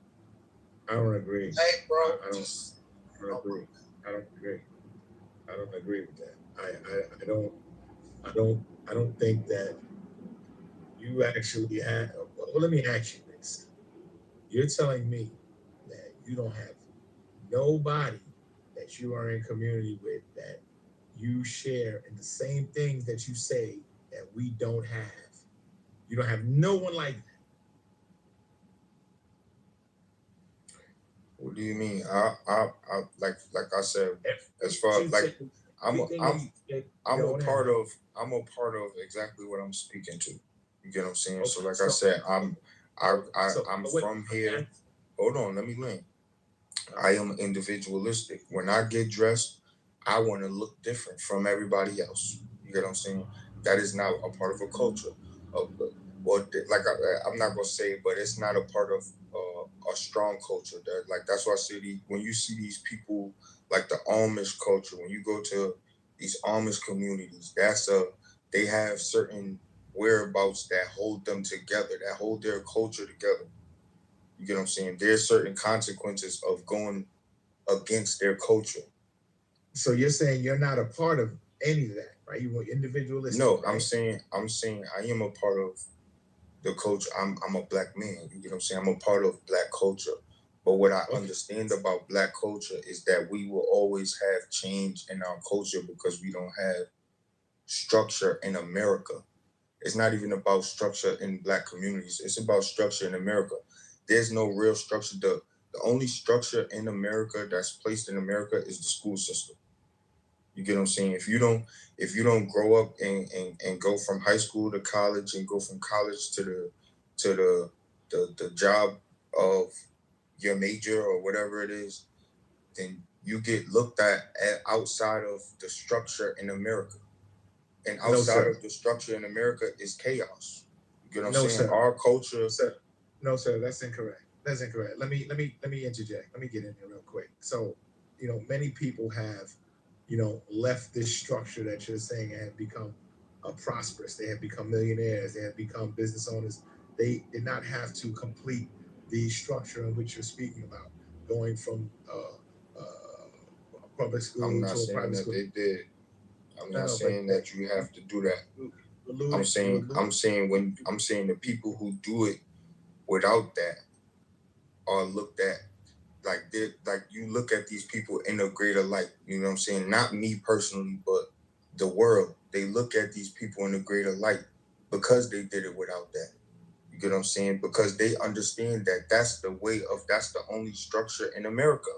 I don't agree. Hey, bro. I don't agree. I don't agree with that. I don't think that you actually have. Well, let me ask you this. You're telling me that you don't have nobody that you are in community with that you share in the same things that you say that we don't have. You don't have no one like that. What do you mean? I like I said, as far as like I'm a part of exactly what I'm speaking to. You get what I'm saying? Okay, so like I said, I'm from here. Hold on, let me land. I am individualistic. When I get dressed, I want to look different from everybody else. You get what I'm saying? That is not a part of a culture. I'm not gonna say it, but it's not a part of a strong culture. That's why I say when you see these people like the Amish culture, when you go to these Amish communities, they have certain whereabouts that hold them together, that hold their culture together. You get what I'm saying? There's certain consequences of going against their culture. So you're saying you're not a part of any of that, right? You want individualistic. No, right? I'm saying I am a part of the culture. I'm a black man. You get what I'm saying? I'm a part of black culture. But what I understand about black culture is that we will always have change in our culture because we don't have structure in America. It's not even about structure in black communities. It's about structure in America. There's no real structure. The only structure in America that's placed in America is the school system. You get what I'm saying? If you don't grow up and go from high school to college and go from college to the job of your major or whatever it is, then you get looked at outside of the structure in America. And outside of the structure in America is chaos. You get what I'm saying? Sir. Our culture. Sir. No, sir, that's incorrect. That's incorrect. Let me interject. Let me get in there real quick. So, many people have, left this structure that you're saying and have become prosperous. They have become millionaires. They have become business owners. They did not have to complete the structure in which you're speaking about, going from public school to a private school. They did. I'm not saying that you have to do that. I'm saying the people who do it without that are looked at like you look at these people in a greater light. You know what I'm saying? Not me personally, but the world. They look at these people in a greater light because they did it without that. You get what I'm saying? Because they understand that that's the only structure in America.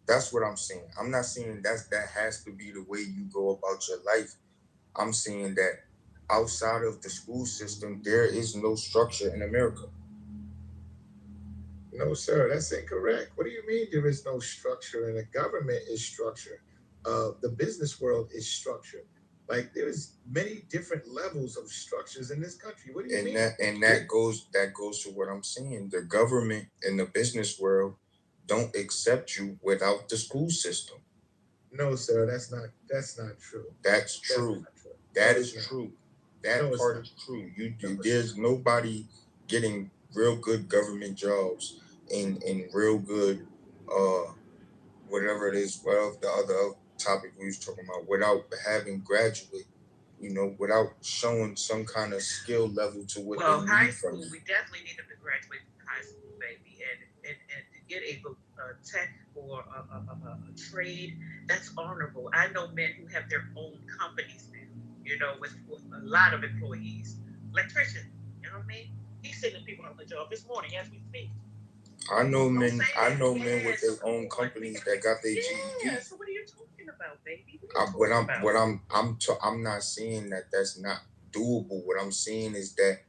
That's what I'm saying. I'm not saying that has to be the way you go about your life. I'm saying that outside of the school system, there is no structure in America. No, sir, that's incorrect. What do you mean there is no structure and the government is structured? The business world is structured. Like there's many different levels of structures in this country. What do you mean? That goes to what I'm saying. The government and the business world don't accept you without the school system. No, sir, that's not true. That's true. That is true. That part is true. There's nobody getting real good government jobs and real good whatever it is, the other topic we was talking about, without having graduate, without showing some kind of skill level to what they need high from school, you. we definitely need them to graduate from high school, baby, and to get a tech or a trade that's honorable. I know men who have their own companies now, with a lot of employees. Electrician, you know what I mean? He's sending people on the job this morning as we speak. I know men with their own companies that got their GED. Yeah, so what are you talking about, baby? I'm not saying that that's not doable. What I'm saying is that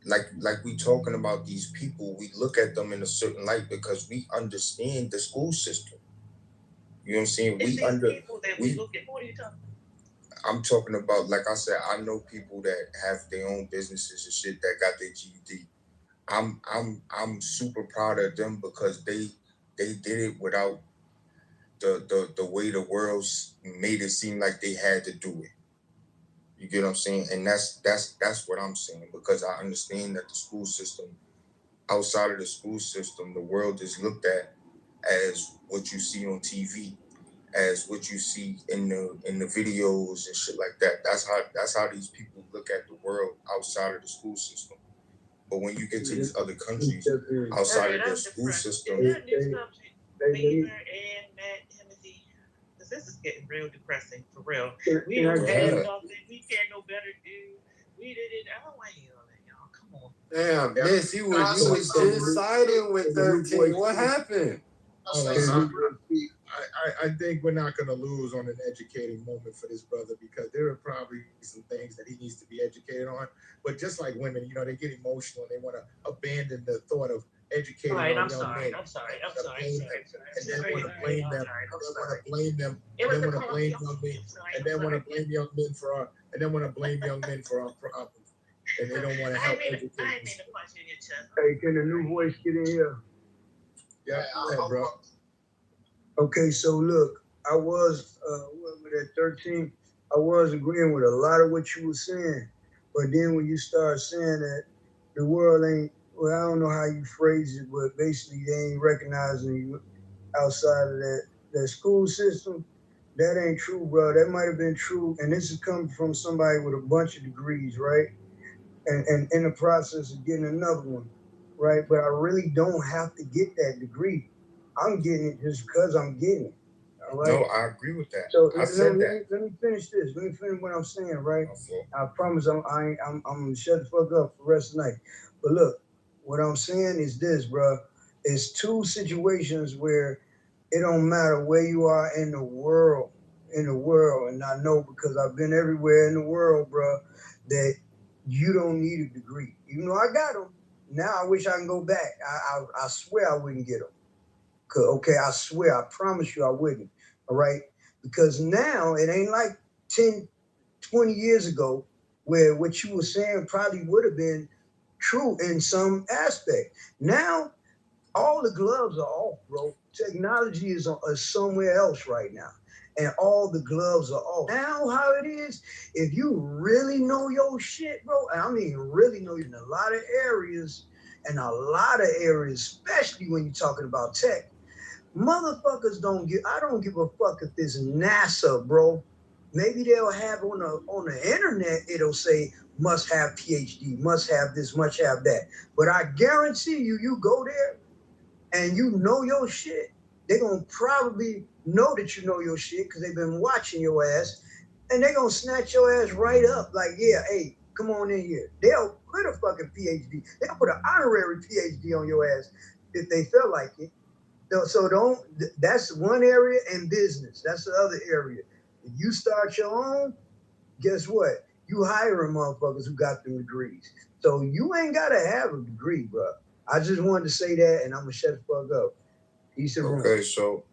like we talking about these people, we look at them in a certain light because we understand the school system. You know what I'm saying? What are you talking about? I'm talking about, like I said, I know people that have their own businesses and shit that got their GED. I'm super proud of them because they did it without the way the world's made it seem like they had to do it. You get what I'm saying? And that's what I'm saying, because I understand that the school system, outside of the school system, the world is looked at as what you see on TV, as what you see in the videos and shit like that. That's how these people look at the world outside of the school system. But when you get to these other countries outside of the school system, Is that new subject, Beaver and Matt Hennessy? Because this is getting real depressing, for real. We don't have nothing. We can't no better do. We did it. I don't want to hear all that, y'all. Come on. Damn, Miss, you was just siding with 13. What happened? I think we're not going to lose on an educating moment for this brother, because there are probably some things that he needs to be educated on. But just like women, you know, they get emotional and they want to abandon the thought of educating Right, our I'm young sorry. men. I'm sorry. And then want to blame them. And then want to blame young men. And then want to blame young men for our problems. And they don't want to help educate. I didn't mean to punch you in your chest. Hey, can the new voice get in here? Yeah, go ahead, bro. Okay, so look, I was at 13, I was agreeing with a lot of what you were saying. But then when you start saying that the world ain't, well, I don't know how you phrase it, but basically they ain't recognizing you outside of that school system, that ain't true, bro. That might have been true. And this is coming from somebody with a bunch of degrees, right? And in the process of getting another one, right? But I really don't have to get that degree. I'm getting it just because I'm getting it. All right. No, I agree with that. So I said that. Let me finish this. Let me finish what I'm saying, right? I promise I'm gonna shut the fuck up for the rest of the night. But look, what I'm saying is this, bro. It's two situations where it don't matter where you are in the world, and I know because I've been everywhere in the world, bro, that you don't need a degree. Even though I got them, now I wish I can go back. I swear I wouldn't get them. Okay, I swear, I promise you I wouldn't, all right? Because now it ain't like 10, 20 years ago where what you were saying probably would have been true in some aspect. Now, all the gloves are off, bro. Technology is somewhere else right now. And all the gloves are off. Now, how it is, if you really know your shit, bro, and I mean really know in a lot of areas, especially when you're talking about tech, motherfuckers I don't give a fuck if it's NASA, bro. Maybe they'll have on the internet, it'll say must have PhD, must have this, must have that. But I guarantee you go there and you know your shit, they're gonna probably know that you know your shit because they've been watching your ass, and they're gonna snatch your ass right up like, yeah, hey, come on in here. They'll put a fucking PhD. They'll put an honorary PhD on your ass if they feel like it. So that's one area, and business. That's the other area. If you start your own, guess what? You hiring motherfuckers who got them degrees. So you ain't gotta have a degree, bro. I just wanted to say that, and I'm gonna shut the fuck up. Okay, so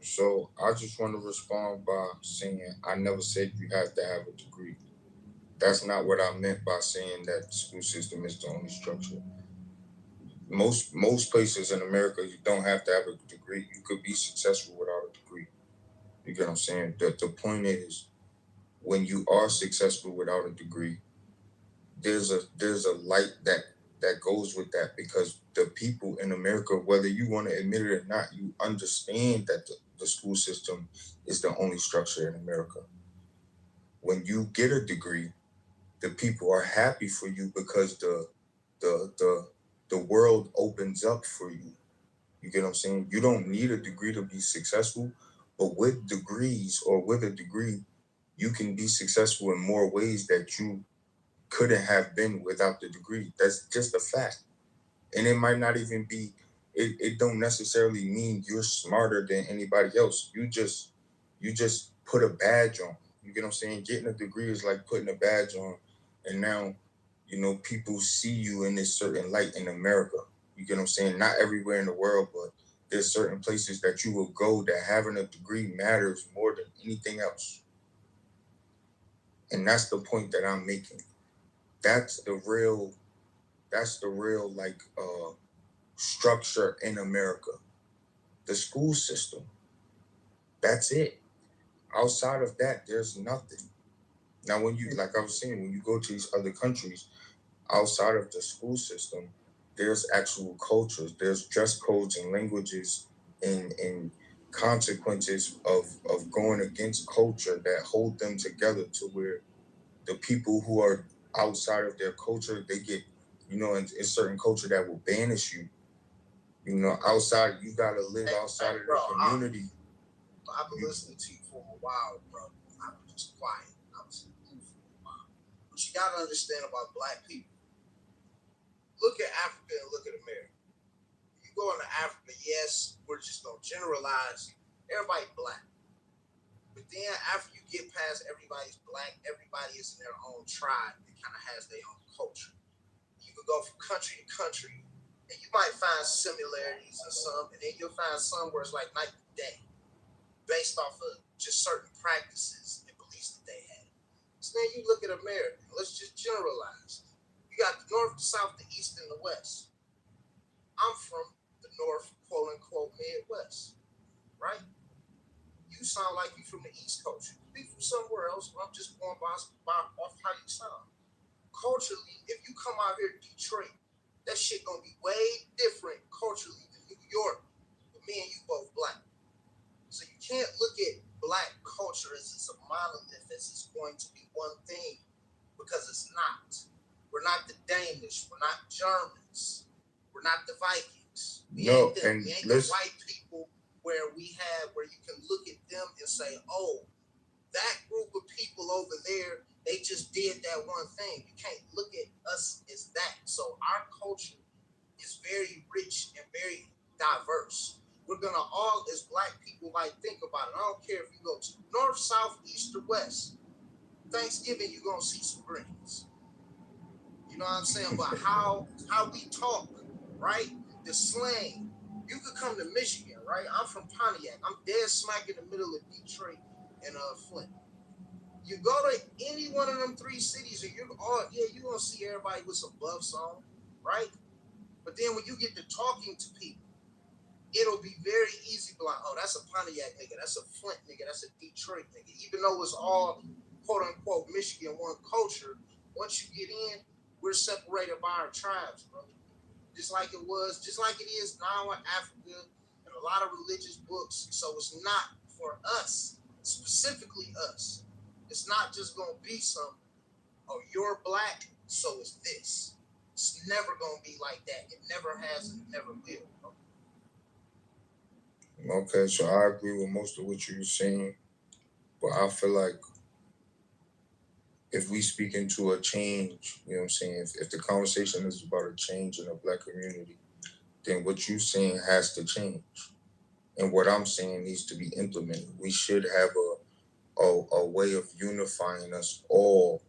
I just want to respond by saying I never said you have to have a degree. That's not what I meant by saying that the school system is the only structure. Most places in America, you don't have to have a degree. You could be successful without a degree. You get what I'm saying? The point is, when you are successful without a degree, there's a light that goes with that, because the people in America, whether you want to admit it or not, you understand that the school system is the only structure in America. When you get a degree, the people are happy for you because the world opens up for you. You get what I'm saying? You don't need a degree to be successful, but with degrees or with a degree, you can be successful in more ways that you couldn't have been without the degree. That's just a fact. And it might not even be, it don't necessarily mean you're smarter than anybody else. You just put a badge on. You get what I'm saying? Getting a degree is like putting a badge on. And now, people see you in this certain light in America. You get what I'm saying? Not everywhere in the world, but there's certain places that you will go that having a degree matters more than anything else. And that's the point that I'm making. That's the real structure in America. The school system. That's it. Outside of that, there's nothing. Now, when you, like I was saying, when you go to these other countries, outside of the school system, there's actual cultures. There's dress codes and languages and consequences of going against culture that hold them together to where the people who are outside of their culture, they get, you know, in certain culture that will banish you. You know, outside, you gotta live outside of the community. I've been listening to you for a while, bro. I was just quiet. I was cool for a while. What you gotta understand about black people, look at Africa and look at America. You go into Africa, yes, we're just gonna generalize. Everybody black. But then after you get past everybody's black, everybody is in their own tribe that kind of has their own culture. You can go from country to country, and you might find similarities in some, and then you'll find some where it's like night and day, based off of just certain practices and beliefs that they had. So then you look at America, let's just generalize. You got the north, the south, the east, and the west. I'm from the north, quote unquote, Midwest, right? You sound like you from the East Coast. You be from somewhere else, but I'm just going by off how you sound. Culturally, if you come out here to Detroit, that shit gonna be way different culturally than New York. But me and you both black. So you can't look at black culture as it's a monolith, as it's going to be one thing, because it's not. We're not the Danish. We're not Germans. We're not the Vikings. We ain't the white people where you can look at them and say, oh, that group of people over there, they just did that one thing. You can't look at us as that. So our culture is very rich and very diverse. We're gonna all, as black people, like think about it. I don't care if you go to north, south, east, or west. Thanksgiving, you're gonna see some greens. You know what I'm saying? But how we talk, right? The slang. You could come to Michigan, right? I'm from Pontiac. I'm dead smack in the middle of Detroit and Flint. You go to any one of them three cities, and you're gonna see everybody with some buff on, right? But then when you get to talking to people, it'll be very easy to be like, oh, that's a Pontiac nigga, that's a Flint nigga, that's a Detroit nigga. Even though it's all quote unquote Michigan one culture, once you get in, we're separated by our tribes, bro. Just like it is now in Africa and a lot of religious books. So it's not for us, specifically us. It's not just gonna be some, oh, you're black, so it's this. It's never gonna be like that. It never has and it never will, bro. Okay, so I agree with most of what you were saying, but I feel like if we speak into a change, you know what I'm saying, if the conversation is about a change in the black community, then what you're saying has to change. And what I'm saying needs to be implemented. We should have a way of unifying us all,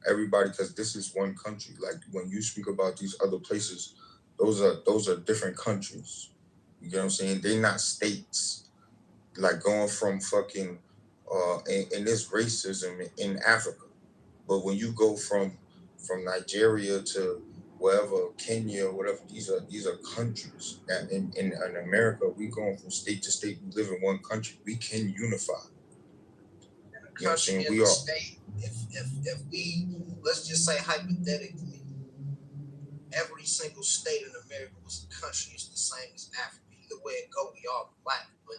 everybody, because this is one country. Like when you speak about these other places, those are different countries. You know what I'm saying? They're not states. Like going from fucking and there's racism in Africa. But when you go from Nigeria to wherever, Kenya, whatever, these are countries that in America, we going from state to state, we live in one country. We can unify. You know what I'm saying? We are state, if we, let's just say hypothetically, every single state in America was a country, it's the same as Africa. Either way it go, we all black. But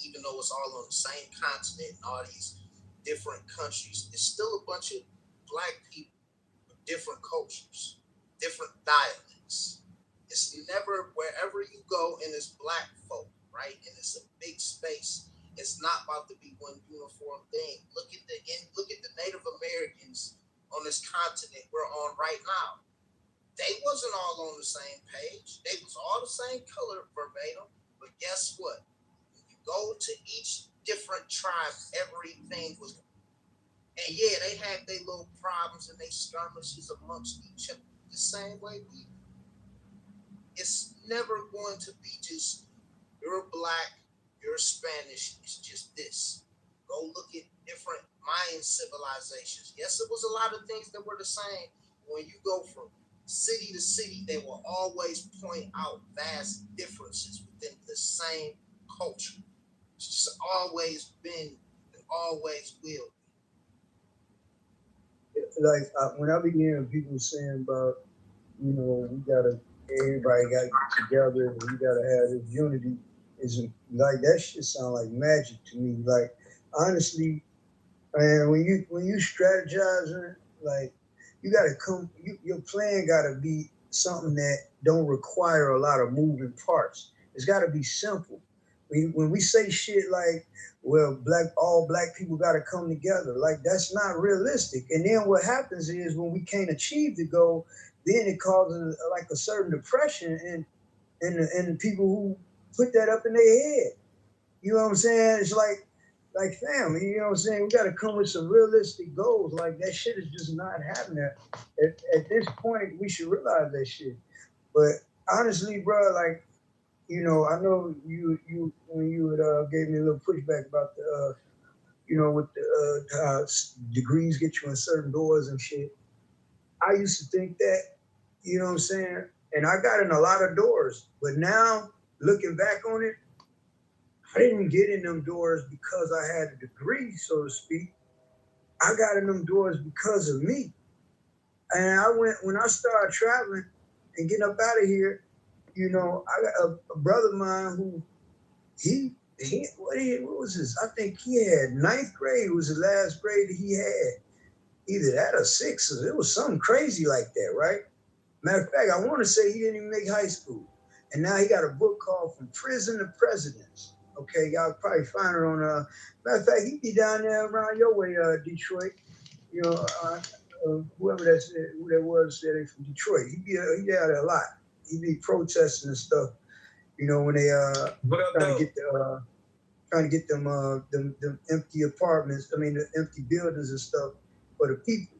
even though it's all on the same continent and all these different countries, it's still a bunch of black people with different cultures, different dialects. It's never, wherever you go and it's black folk, right? And it's a big space. It's not about to be one uniform thing. Look at the Native Americans on this continent we're on right now. They wasn't all on the same page. They was all the same color verbatim. But guess what? When you go to each different tribe, everything was. And yeah, they had their little problems and they skirmishes amongst each other the same way we. It's never going to be just you're black, you're Spanish. It's just this. Go look at different Mayan civilizations. Yes, it was a lot of things that were the same. When you go from city to city, they will always point out vast differences within the same culture. It's just always been and always will be. Like when I be hearing people saying about, everybody got to get together and we got to have this unity, is like that shit sound like magic to me. Like honestly, man, when you strategizing, like you got to come, your plan got to be something that don't require a lot of moving parts. It's got to be simple. When we say shit like, well, all black people got to come together, like that's not realistic. And then what happens is when we can't achieve the goal, then it causes like a certain depression in the people who put that up in their head. You know what I'm saying? It's like family, you know what I'm saying? We got to come with some realistic goals. Like that shit is just not happening. At this point, we should realize that shit. But honestly, bro, like, I know you when you would gave me a little pushback about the, with the degrees get you in certain doors and shit. I used to think that, you know what I'm saying? And I got in a lot of doors. But now, looking back on it, I didn't get in them doors because I had a degree, so to speak. I got in them doors because of me. And when I started traveling and getting up out of here, I got a brother of mine who, what was this? I think he had 9th grade was the last grade that he had. Either that or 6th. It was something crazy like that, right? Matter of fact, I want to say he didn't even make high school. And now he got a book called From Prison to Presidents. Okay, y'all probably find it on, matter of fact, he'd be down there around your way, Detroit. Whoever who that was said they from Detroit. He'd be out there a lot. He'd be protesting and stuff, when they trying to get them empty apartments, the empty buildings and stuff for the people.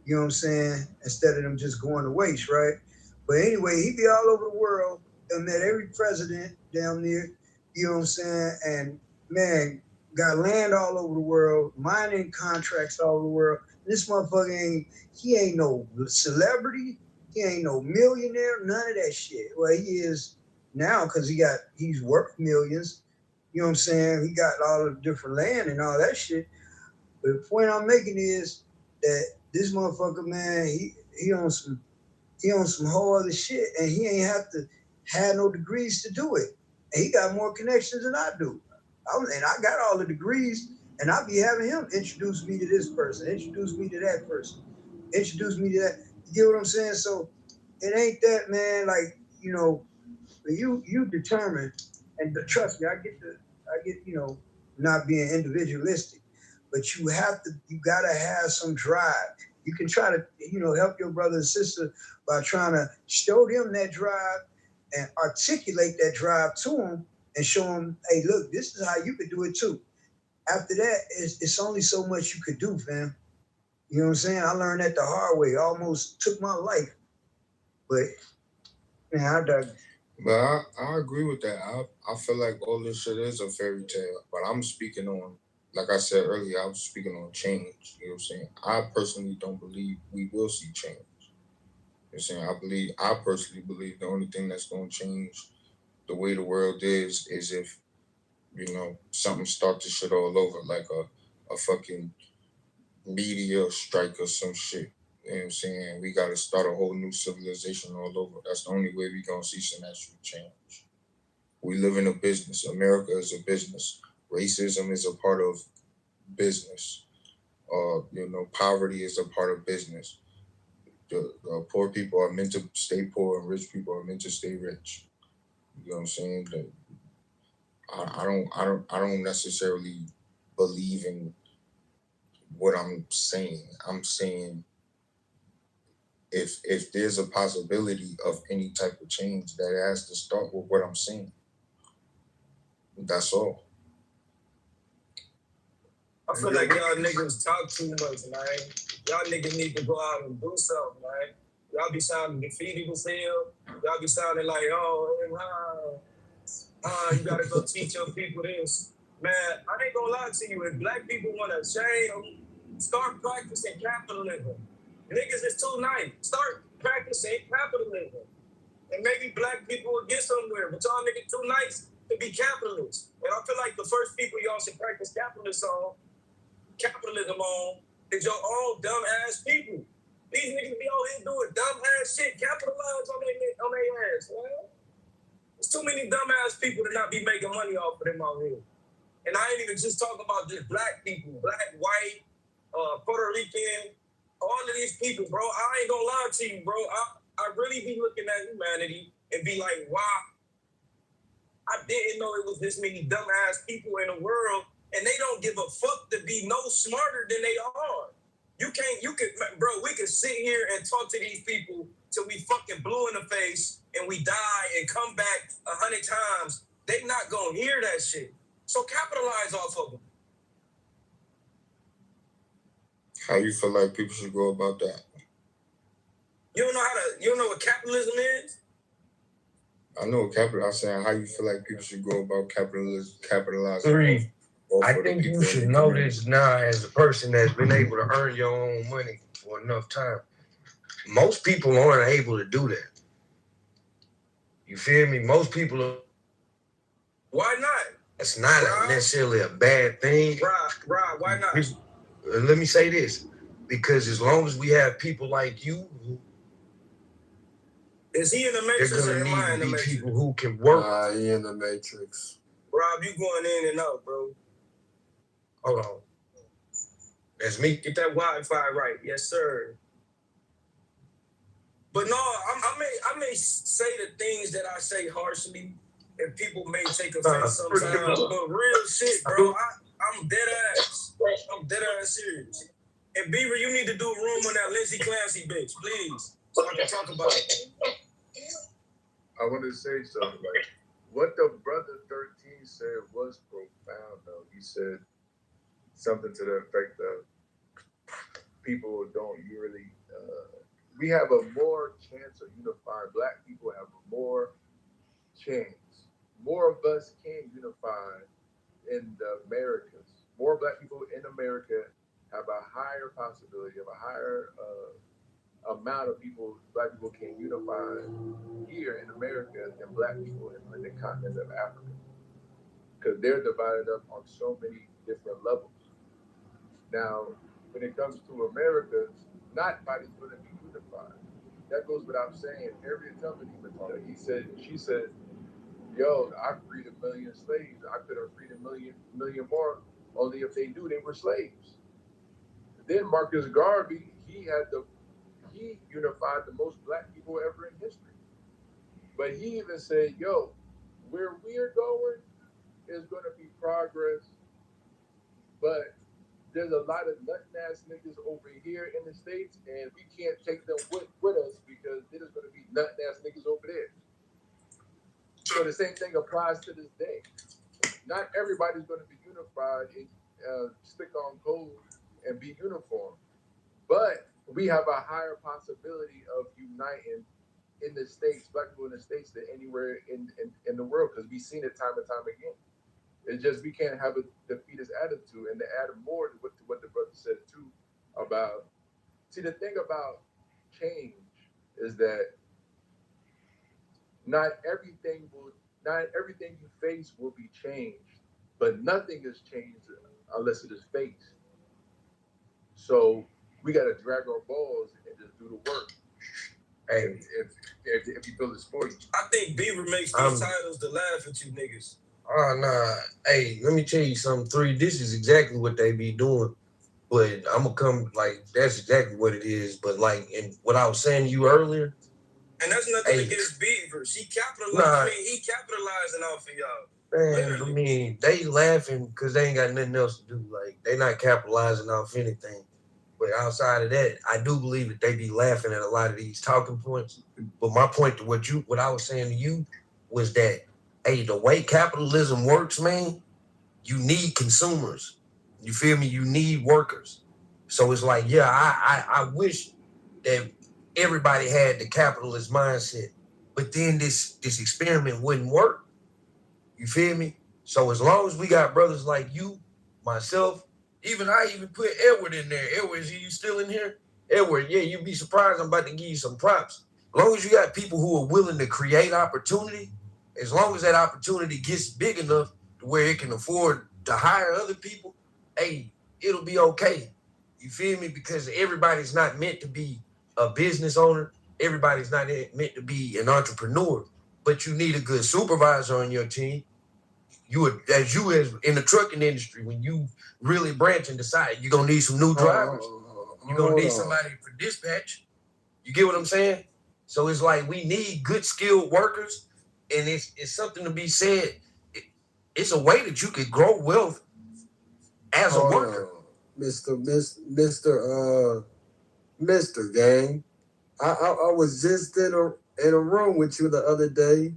You know what I'm saying? Instead of them just going to waste, right? But anyway, he be all over the world and met every president down there, you know what I'm saying? And man, got land all over the world, mining contracts all over the world. This motherfucker ain't no celebrity, he ain't no millionaire, none of that shit. Well, he is now because he's worth millions, you know what I'm saying? He got all the different land and all that shit. But the point I'm making is that this motherfucker, man, he on some whole other shit, and he ain't have to have no degrees to do it. And he got more connections than I do. And I got all the degrees, and I be having him introduce me to this person, introduce me to that person, introduce me to that. You get what I'm saying? So it ain't that, man. Like, you determine, and trust me, I get not being individualistic, but you gotta have some drive. You can try to, help your brother and sister by trying to show them that drive and articulate that drive to them and show them, hey, look, this is how you could do it too. After that, it's only so much you could do, fam. You know what I'm saying? I learned that the hard way. It almost took my life. But, man, I dug. But I agree with that. I feel like all this shit is a fairy tale. But I'm speaking on, like I said earlier, I was speaking on change. You know what I'm saying? I personally don't believe we will see change. You know what I'm saying? I personally believe the only thing that's going to change the way the world is if, something starts to shit all over, like a fucking meteor strike or some shit. You know what I'm saying? We got to start a whole new civilization all over. That's the only way we going to see some actual change. We live in a business. America is a business. Racism is a part of business. Poverty is a part of business. The poor people are meant to stay poor and rich people are meant to stay rich. You know what I'm saying? I don't necessarily believe in what I'm saying. I'm saying if there's a possibility of any type of change, that has to start with what I'm saying. That's all. I feel like y'all niggas talk too much, man. Y'all niggas need to go out and do something, man. Y'all be sounding defeated as hell. Y'all be sounding like, you gotta go teach your people this. Man, I ain't gonna lie to you. If black people want to change, start practicing capitalism. Niggas is too nice. Start practicing capitalism. And maybe black people will get somewhere. But y'all niggas too nice. to be capitalists. And I feel like the first people y'all should practice capitalism on is your own dumb ass people. These niggas be out here doing dumb ass shit, capitalize on their ass, man. There's too many dumb ass people to not be making money off of them out here. And I ain't even just talking about just black people, black, white, Puerto Rican, all of these people, bro. I ain't gonna lie to you, bro. I really be looking at humanity and be like, wow, I didn't know it was this many dumbass people in the world, and they don't give a fuck to be no smarter than they are. Bro, we can sit here and talk to these people till we fucking blue in the face and we die and come back 100 times. They not gonna hear that shit. So capitalize off of them. How you feel like people should go about that? You don't know what capitalism is? I know what I'm saying how you feel like people should go about capitalizing. Three, I think you should know this now as a person that's been able to earn your own money for enough time. Most people aren't able to do that. You feel me? Most people are. Why not? It's not necessarily a bad thing. Right, why not? Let me say this. Because as long as we have people like you, is he in the Matrix or am I in the Matrix? People who can work. He in the Matrix. Rob, you going in and out, bro. Hold on. That's me. Get that Wi-Fi right. Yes, sir. But no, I may say the things that I say harshly, and people may take offense sometimes. But real shit, bro. I'm dead ass. I'm dead ass serious. And Beaver, you need to do a room on that Lindsay Clancy bitch, please, so I can talk about it. I want to say something. Like, what the brother 13 said was profound, though. He said something to the effect of people don't really. We have a more chance of unifying. Black people have a more chance. More of us can unify in the Americas. More black people in America have a higher possibility of a higher amount of people. Black people can unify here in America than black people in the continent of Africa, because they're divided up on so many different levels. Now, when it comes to America, not everybody's going to be unified. That goes without saying. Harriet Tubman even told her. She said, yo, I freed 1 million slaves. I could have freed a million more, only if they knew they were slaves. Then Marcus Garvey, he unified the most black people ever in history. But he even said, yo, where we're going is going to be progress, but there's a lot of nut-ass niggas over here in the States, and we can't take them with us because there's going to be nut-ass niggas over there. So the same thing applies to this day. Not everybody's going to be unified and stick on code and be uniform. But we have a higher possibility of uniting in the States, black people in the States, than anywhere in the world, because we've seen it time and time again. It's just we can't have a defeatist attitude. And to add more to what the brother said too about, see, the thing about change is that not everything you face will be changed, but nothing is changed unless it is faced. So we got to drag our balls and just do the work. Hey, if you feel it's for you. I think Beaver makes these titles to laugh at you niggas. Oh, nah. Hey, let me tell you something, 3. This is exactly what they be doing. But I'm going to come, like, that's exactly what it is. But, like, and what I was saying to you earlier. And that's nothing against Beaver. He capitalizing off of y'all. Man, literally. I mean, they laughing because they ain't got nothing else to do. Like, they not capitalizing off anything. But outside of that, I do believe that they be laughing at a lot of these talking points. But my point to what I was saying to you was that, hey, the way capitalism works, man, you need consumers. You feel me? You need workers. So it's like, yeah, I wish that everybody had the capitalist mindset, but then this experiment wouldn't work. You feel me? So as long as we got brothers like you, myself, I even put Edward in there. Edward, is you still in here? Edward, yeah, you'd be surprised. I'm about to give you some props. As long as you got people who are willing to create opportunity, as long as that opportunity gets big enough to where it can afford to hire other people, hey, it'll be okay. You feel me? Because everybody's not meant to be a business owner. Everybody's not meant to be an entrepreneur. But you need a good supervisor on your team. As in the trucking industry, when you really branch and decide you're gonna need some new drivers, you're gonna need somebody for dispatch. You get what I'm saying? So it's like we need good skilled workers, and it's something to be said. It's a way that you could grow wealth as a worker. Mr. Gang. I was just in a room with you the other day,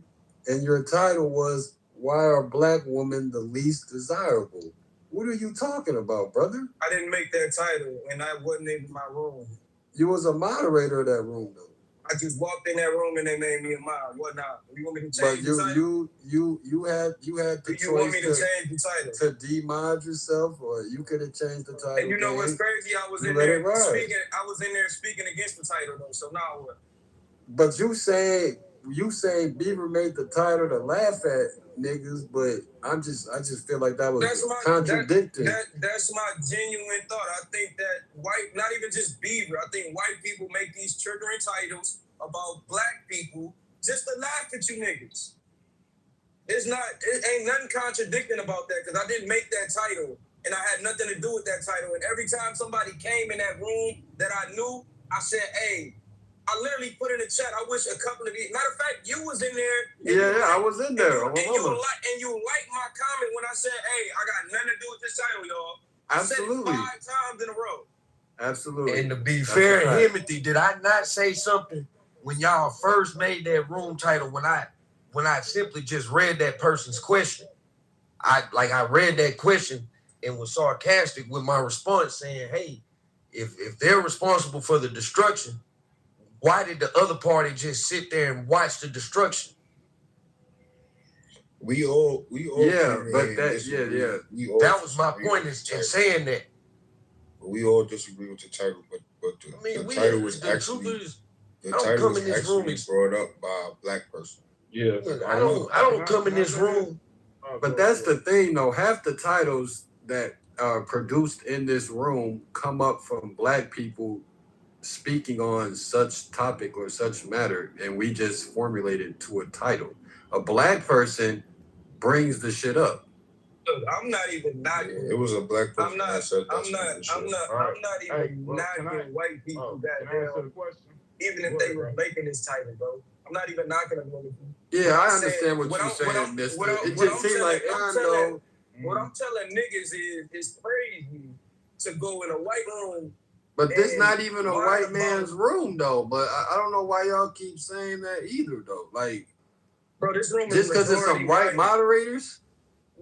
and your title was "Why Are Black Women the Least Desirable?" What are you talking about, brother? I didn't make that title, and I wasn't in my room. You was a moderator of that room, though. I just walked in that room and they made me a mod. What now? You want me to change the title? You had the choice. You want me to change the title? To demod yourself, or you could have changed the title. And you know what's crazy? I was in there speaking against the title though. So now what? But you saying Beaver made the title to laugh at niggas, but I just feel like that was contradicting. That's my genuine thought. I think that not even just Beaver, I think white people make these triggering titles about black people just to laugh at you niggas. It ain't nothing contradicting about that, because I didn't make that title and I had nothing to do with that title. And every time somebody came in that room that I knew, I said, hey, I literally put in the chat, I wish a couple of these, matter of fact, you was in there. Yeah, I was in there. And you liked my comment when I said, hey, I got nothing to do with this title, y'all. Absolutely. I said it 5 times in a row. Absolutely. And to be fair, Timothy, did I not say something when y'all first made that room title, when I simply just read that person's question? I read that question and was sarcastic with my response, saying, hey, if they're responsible for the destruction, why did the other party just sit there and watch the destruction? We all that was my point in saying that. We all disagree with the title, but the title was actually brought up by a black person. Yeah, I don't come in this room. But that's the thing, though. Half the titles that are produced in this room come up from black people speaking on such topic or such matter, and we just formulate it to a title. A black person brings the shit up. Look, I'm not even knocking. It was a black person that said that. I'm not even knocking white people that hell, even if they were making this title, bro. I'm not even knocking them. Yeah, I understand what you're saying, mister. It just seems like what I'm telling niggas is it's crazy to go in a white room. But this not even a white man's room, though. But I don't know why y'all keep saying that either, though. Like, bro, this room just because it's some white moderators.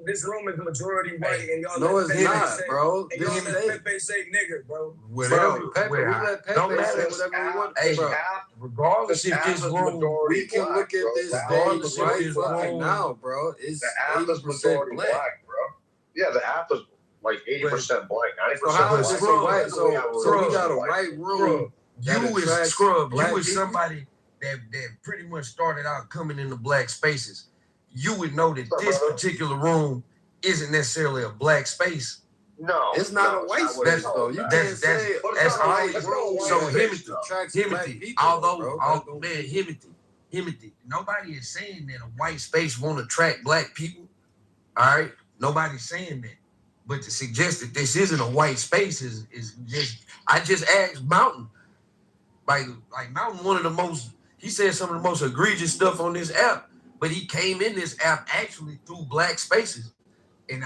This room is majority white, and y'all no, it's not, bro. And y'all let Pepe say nigga, bro. Whatever, Pepe, we let Pepe say whatever we want. Hey, regardless if this room, we can look at this stage right now, bro. It's the app is majority black, bro. Yeah, the app is like 80% black, 90%. So how is this a white? So we got a white room. You is scrub. You is somebody that pretty much started out coming into black spaces. You would know that this particular room isn't necessarily a black space. No, it's not a white space though. You can't say that's always so Himothy. Although Himothy, nobody is saying that a white space won't attract black people. All right, nobody's saying that. But to suggest that this isn't a white space is just. I just asked Mountain, like Mountain, one of the most. He said some of the most egregious stuff on this app. But he came in this app actually through black spaces. And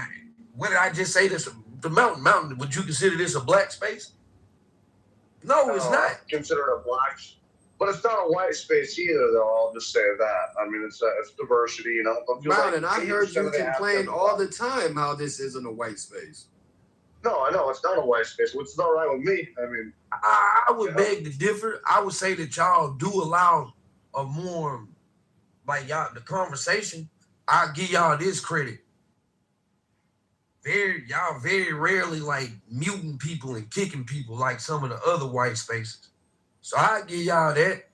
what did I just say this? The Mountain, would you consider this a black space? No, it's not. Consider it a black, but it's not a white space either, though. I'll just say that. I mean, it's diversity, you know. Mountain, I heard you complain all the time how this isn't a white space. No, I know it's not a white space. It's not right with me. I mean, I would beg to differ. I would say that y'all do allow a more. Like y'all, the conversation, I'll give y'all this credit. Y'all very rarely like muting people and kicking people like some of the other white spaces. So I give y'all that.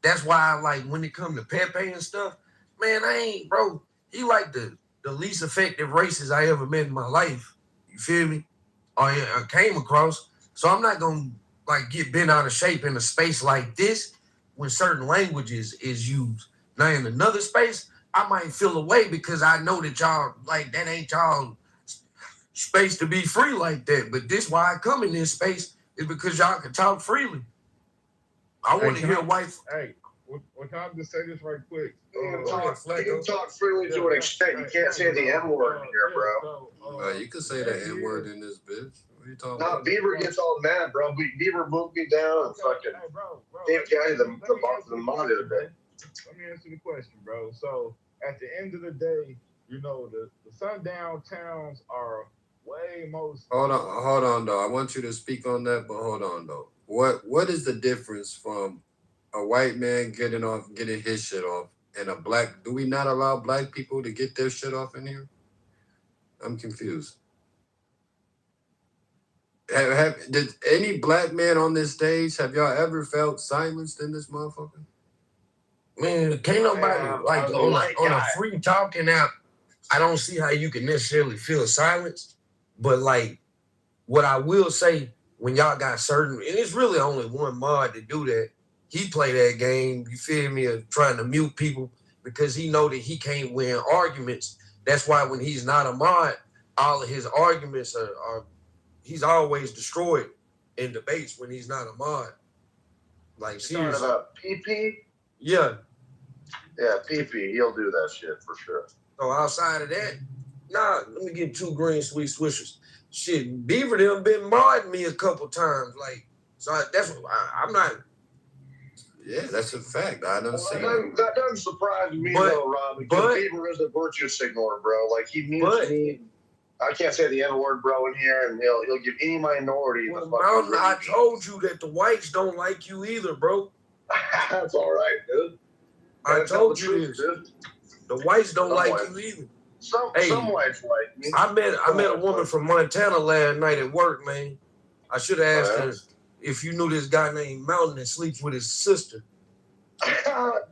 That's why I like when it comes to Pepe and stuff, man, I ain't, bro. He like the least effective racist I ever met in my life. You feel me? Or I came across. So I'm not gonna like get bent out of shape in a space like this when certain languages is used. Now in another space, I might feel away because I know that y'all like that ain't y'all space to be free like that. But this why I come in this space is because y'all can talk freely. I want to hear white. Hey, well, can I just say this right quick? You can talk freely to an extent. You can't say the N-word here, bro. You can say the N-word in this bitch. What are you talking about? about? Bieber gets all mad, bro. Bieber moved me down and fucking gave guy the monitor, man. Let me answer the question, bro. So at the end of the day, you know, the sundown towns are way most. Hold on, though. I want you to speak on that, but hold on, though. What is the difference from a white man getting his shit off and a black? Do we not allow black people to get their shit off in here? I'm confused. Did any black man on this stage, have y'all ever felt silenced in this motherfucker? Man, can't nobody on a free talking app. I don't see how you can necessarily feel silence, but like what I will say when y'all got certain, and it's really only one mod to do that. He play that game, you feel me, of trying to mute people because he know that he can't win arguments. That's why when he's not a mod, all of his arguments are he's always destroyed in debates when he's not a mod. Like seriously. About PP? Yeah. Yeah, PP, he'll do that shit for sure. So outside of that, nah, let me get 2 green sweet swishers. Shit, Beaver them been modding me a couple times. Like, so I'm not. Yeah, that's a fact. I don't see that doesn't surprise me though, Rob, because Beaver is a virtue signaler, bro. Like he mutes me. I can't say the N-word, bro, in here, and he'll give any minority the fucking. I told you that the whites don't like you either, bro. That's all right, dude. I told you this. Dude. The whites don't like you either. Some whites like me. I met a woman from Montana last night at work, man. I should have asked her if you knew this guy named Mountain that sleeps with his sister.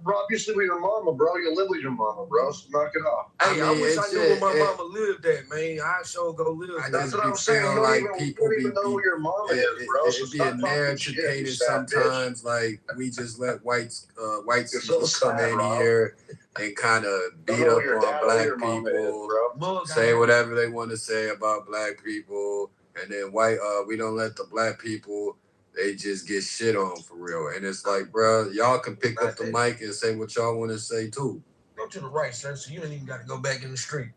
Rob, you sleep with your mama, bro. You live with your mama, bro. So knock it off. Hey, I wish I knew where my mama lived at, man. I sure go live there. That's what I'm saying. You don't even know who your mama is, bro. It'd be a narrative sometimes, like we just let white people come in here and kind of beat up on black people, say whatever they want to say about black people, and then we don't let the black people. They just get shit on for real. And it's like, bro, y'all can pick up the mic and say what y'all want to say too. Go to the right, sir, so you ain't even got to go back in the street.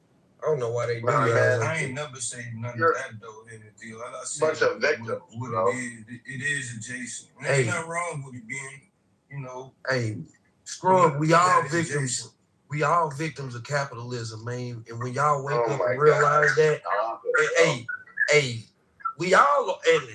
I don't know why they do that. I ain't never say nothing of that though in the deal. I say bunch of victims. What it is adjacent. There's nothing wrong with it being, you know. Hey, screw up. We all victims. We all victims of capitalism, man. And when y'all wake up and realize that, hey. We all, and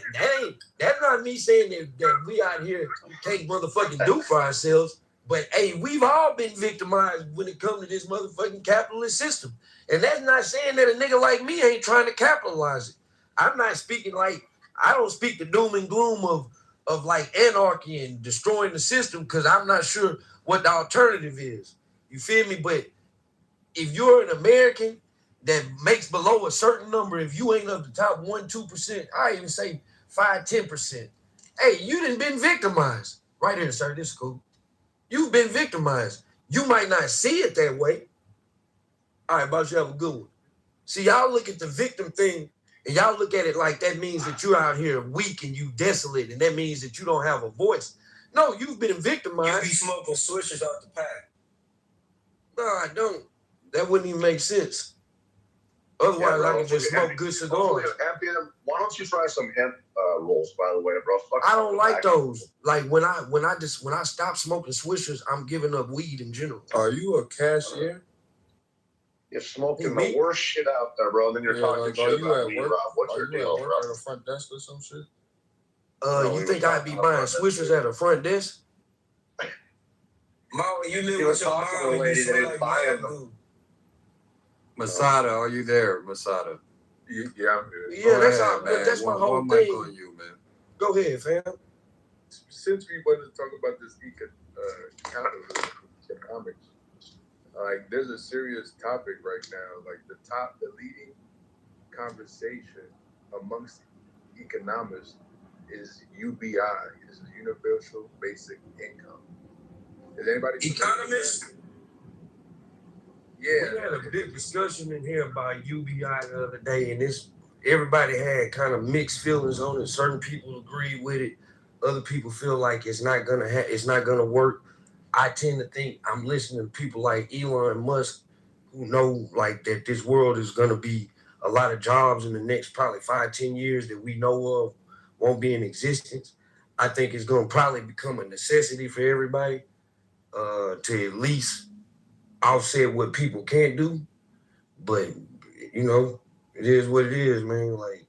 that's not me saying that we out here can't motherfucking do for ourselves, but hey, we've all been victimized when it comes to this motherfucking capitalist system. And that's not saying that a nigga like me ain't trying to capitalize it. I'm not speaking like, I don't speak the doom and gloom of like anarchy and destroying the system because I'm not sure what the alternative is. You feel me? But if you're an American that makes below a certain number, if you ain't up the top 1-2%, I even say 5-10%. Hey, you done been victimized. Right here, sir, this is cool. You've been victimized. You might not see it that way. All right, boss, you have a good one. See, y'all look at the victim thing, and y'all look at it like that means that you're out here weak and you desolate, and that means that you don't have a voice. No, you've been victimized. You be smoking swishers out the pack. No, I don't. That wouldn't even make sense. Otherwise, I can just smoke good cigars. Why don't you try some hemp rolls, by the way, bro? I don't like those. Like when I stop smoking swishers, I'm giving up weed in general. Are you a cashier? You're smoking the worst shit out there, bro. Then you're talking shit about weed, Rob. What's your deal, bro? At a front desk or some shit? You think I'd be buying swishers at a front desk? Mama, you live with your mom and you smell like mom. Masada, are you there, Masada? Yeah, I'm here. Yeah, that's my whole thing. Mic on you, man. Go ahead, fam. Since we wanted to talk about this economics, Like, there's a serious topic right now. Like, the leading conversation amongst economists is UBI, is Universal Basic Income. Is anybody Economists? Yeah. We had a big discussion in here about UBI the other day, and everybody had kind of mixed feelings on it. Certain people agree with it. Other people feel like it's not gonna work. I tend to think I'm listening to people like Elon Musk, who know like that this world is gonna be a lot of jobs in the next probably 5-10 years that we know of won't be in existence. I think it's gonna probably become a necessity for everybody to at least offset what people can't do. But it is what it is, man. Like,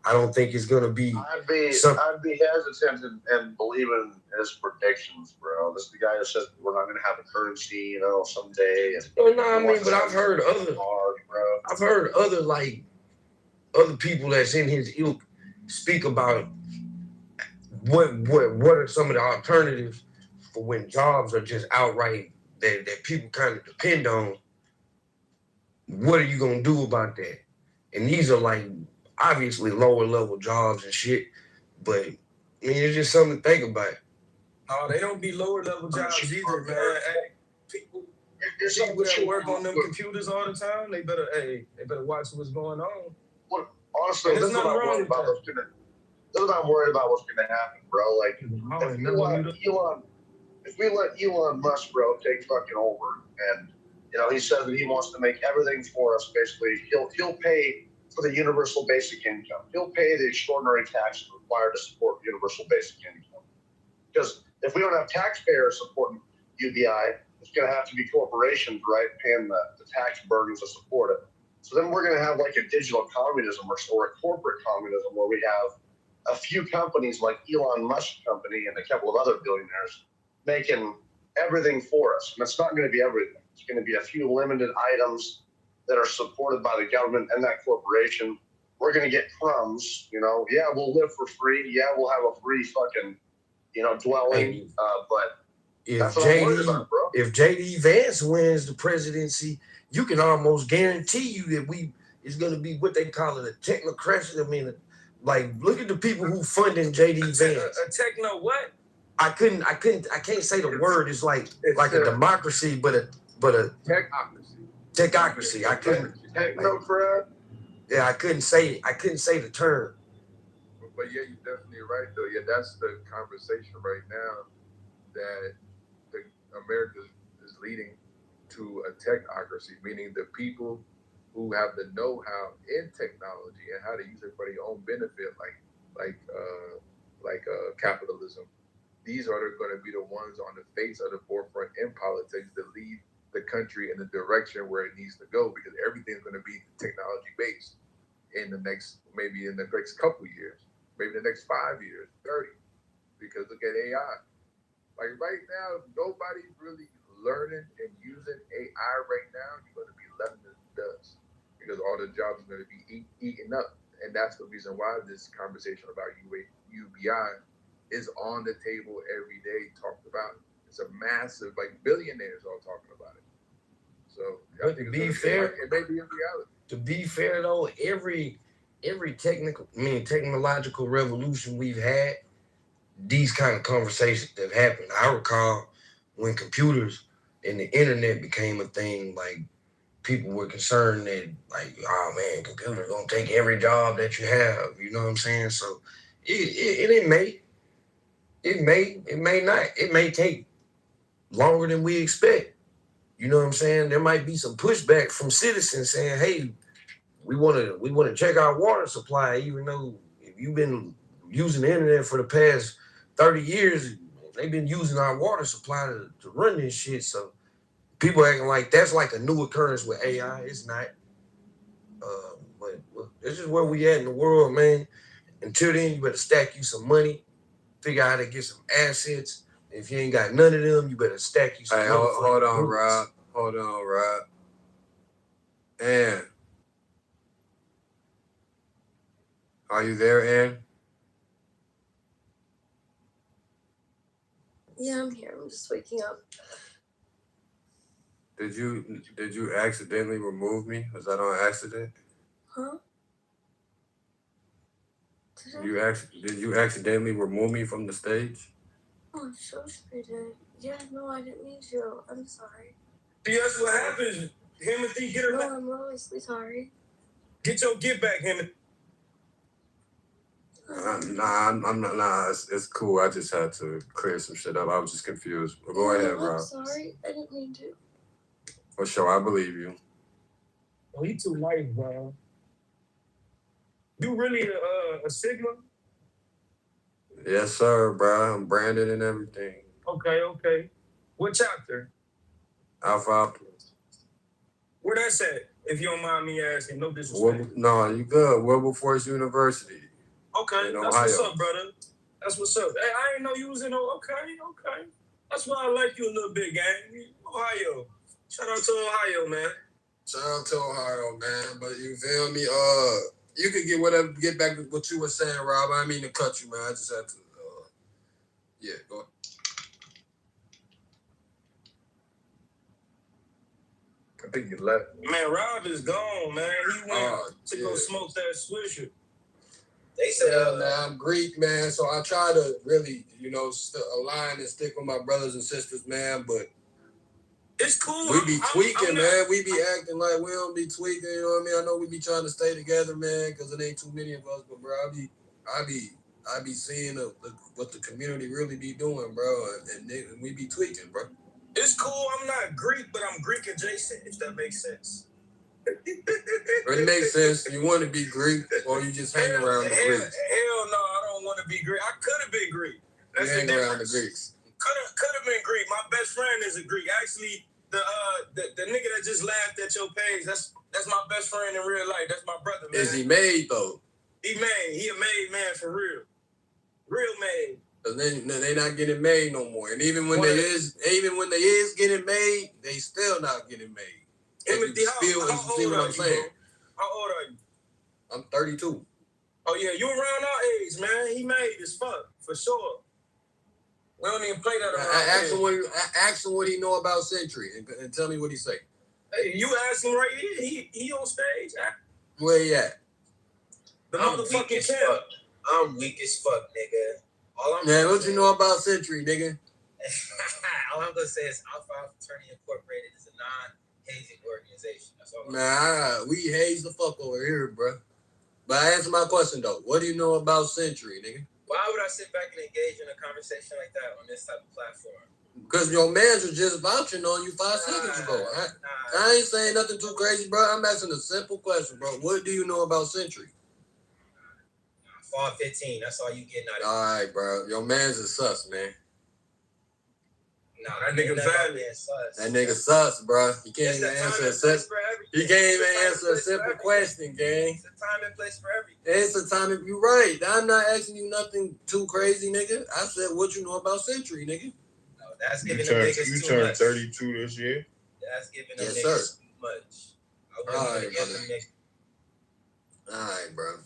I don't think it's gonna be. I'd be hesitant in believing his predictions, bro. This is the guy who says we're not going to have a currency, someday. But I've heard other people that's in his ilk speak about what are some of the alternatives for when jobs are just outright that people kind of depend on. What are you gonna do about that? And these are like obviously lower level jobs and shit, but it's just something to think about. No, they don't be lower level jobs either, man. Hey, people that work on them computers all the time, they better watch what's going on. Honestly, this is what I'm worried about. This is what I'm worried about what's gonna happen, bro. Like, if we let Elon Musk, bro, take fucking over, and he says that he wants to make everything for us. Basically, he'll pay for the universal basic income. He'll pay the extraordinary taxes required to support universal basic income. Because if we don't have taxpayers supporting UBI, it's going to have to be corporations, right, paying the tax burdens to support it. So then we're going to have like a digital communism or a corporate communism where we have a few companies like Elon Musk company and a couple of other billionaires making everything for us. And it's not going to be everything. It's going to be a few limited items that are supported by the government and that corporation. We're going to get crumbs, Yeah, we'll live for free. Yeah, we'll have a free fucking, dwelling. But that's what I'm worried about, bro. If JD Vance wins the presidency, you can almost guarantee you that it's going to be what they call it, a technocracy. I mean, like, look at the people who funding JD Vance. A techno what? I can't say the word. It's like a democracy, but a techocracy. I couldn't. Technocrat. Yeah, I couldn't say the term. But yeah, you're definitely right, though. Yeah, that's the conversation right now, that America is leading to a technocracy, meaning the people who have the know-how in technology and how to use it for their own benefit, like capitalism. These are going to be the ones on the face of the forefront in politics that lead the country in the direction where it needs to go, because everything's going to be technology based in the next couple years, maybe the next 5 years, 30. Because look at AI. Like right now, nobody's really learning and using AI right now. You're going to be left in the dust because all the jobs are going to be eaten up. And that's the reason why this conversation about UBI is on the table every day, talked about. It's a massive, billionaires all talking about it. So I think it may be a reality. To be fair though, every technological revolution we've had, these kind of conversations have happened. I recall when computers and the internet became a thing, like people were concerned that oh man, computers gonna take every job that you have. You know what I'm saying? So it may not. It may take longer than we expect. You know what I'm saying? There might be some pushback from citizens saying, hey, we want to check our water supply, even though if you've been using the internet for the past 30 years, they've been using our water supply to run this shit. So people acting like that's like a new occurrence with AI. It's not. But this is where we at in the world, man. Until then, you better stack you some money, figure out how to get some assets. If you ain't got none of them, you better stack you some money. Hold on, Rob. Ann. Are you there, Ann? Yeah, I'm here. I'm just waking up. Did you accidentally remove me? Was that on accident? Huh? Did you accidentally remove me from the stage? Oh, I'm so sorry, Dad. Yeah, no, I didn't mean to. I'm sorry. See, that's what happens. Timothy, get her back. No, I'm really sorry. Get your get back, Timothy. I'm not. Nah, it's cool. I just had to clear some shit up. I was just confused. But go ahead, Rob. I'm sorry. I didn't mean to. For sure, I believe you. Oh, he too nice, bro. You really a Sigma? Yes, sir, bro. I'm branded and everything. Okay. What chapter? Alpha Optimus. Where that's at? If you don't mind me asking, no disrespect. No, you good. Wilberforce University. Okay, that's what's up, brother. That's what's up. Hey, I didn't know you was in okay. That's why I like you a little bit, gang. Ohio. Shout out to Ohio, man. Shout out to Ohio, man. But you feel me? You could get back to what you were saying, Rob. I didn't mean to cut you, man. I just had to yeah, go ahead. I think you left. Man, Rob is gone, man. He went to go smoke that Swisher. They said, man, I'm Greek, man, so I try to really, align and stick with my brothers and sisters, man, but it's cool. We be tweaking, man. We be acting like we don't be tweaking, you know what I mean? I know we be trying to stay together, man, because it ain't too many of us, but, bro, I be seeing what the community really be doing, bro, and we be tweaking, bro. It's cool. I'm not Greek, but I'm Greek adjacent, if that makes sense. It makes sense. You want to be Greek, or you just hang around the Greeks? Hell no, I don't want to be Greek. I could have been Greek. That's you hang the around the difference. Greeks. Could have been Greek. My best friend is a Greek. Actually, the nigga that just laughed at your page, that's my best friend in real life. That's my brother, man. Is he made though? He made. He a made man for real. Real made. Cause they not getting made no more. And even when they is getting made, they still not getting made. Timothy, how old are you, bro? How old are you? I'm 32. Oh yeah, you around our age, man. He made as fuck, for sure. We don't even play that around. Ask him what he know about Century and tell me what he say. Hey, you ask him right here. He on stage. Where he at? The motherfucking camp. I'm weak as fuck, nigga. What you know about Century, nigga? All I'm gonna say is Alpha Fraternity Incorporated is a non-hazing organization. That's all. Nah, we haze the fuck over here, bro. But answer my question though. What do you know about Century, nigga? Why would I sit back and engage in a conversation like that on this type of platform? Because your mans was just vouching on you 5 seconds ago. I ain't saying nothing too crazy, bro. I'm asking a simple question, bro. What do you know about Century? Fall 15. That's all you getting out of it. All right, bro. Your man's is sus, man. Nah, that nigga valid. That nigga sus, bro. He can't even answer a simple. He can't even answer a simple question, gang. It's a time and place for everything. It's a time. You're right. I'm not asking you nothing too crazy, nigga. I said what you know about Century, nigga. No, that's giving the niggas too much. You turned 32 this year. That's giving the Yes, niggas sir. too much. All right, bro.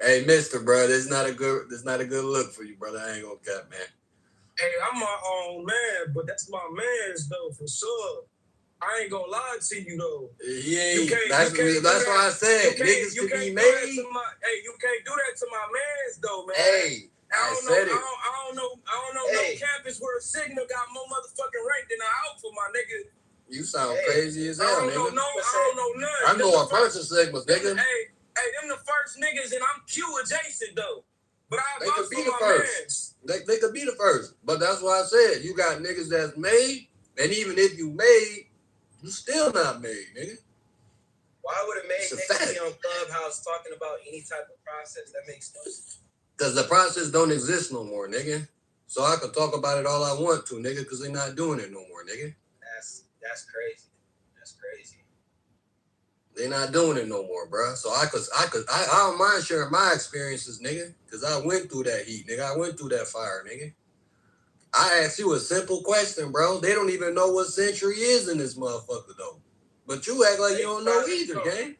Hey, mister, bro, this is not a good look for you, brother. I ain't gonna cap, man. Hey, I'm my own man, but that's my man's though, for sure. I ain't gonna lie to you though. He ain't. That's why I said niggas could be made. Hey, you can't do that to my man's though, man. Hey, I said it. I don't know no campus where a Sigma got more motherfucking rank than an Alpha, my nigga. You sound crazy as hell, nigga. I don't know none. I know a bunch of Sigmas, nigga. Hey, them the first niggas, and I'm Q adjacent though. But They could be the first. They could be the first. But that's why I said you got niggas that's made, and even if you made, you still not made, nigga. Why would a made nigga be on Clubhouse talking about any type of process? That makes no sense. Because the process don't exist no more, nigga. So I could talk about it all I want to, nigga, because they not doing it no more, nigga. That's crazy. That's crazy. They not doing it no more, bro. So I don't mind sharing my experiences, nigga, because I went through that heat, nigga. I went through that fire, nigga. I asked you a simple question, bro. They don't even know what Century is in this motherfucker, though. But you act like you don't know either, gang.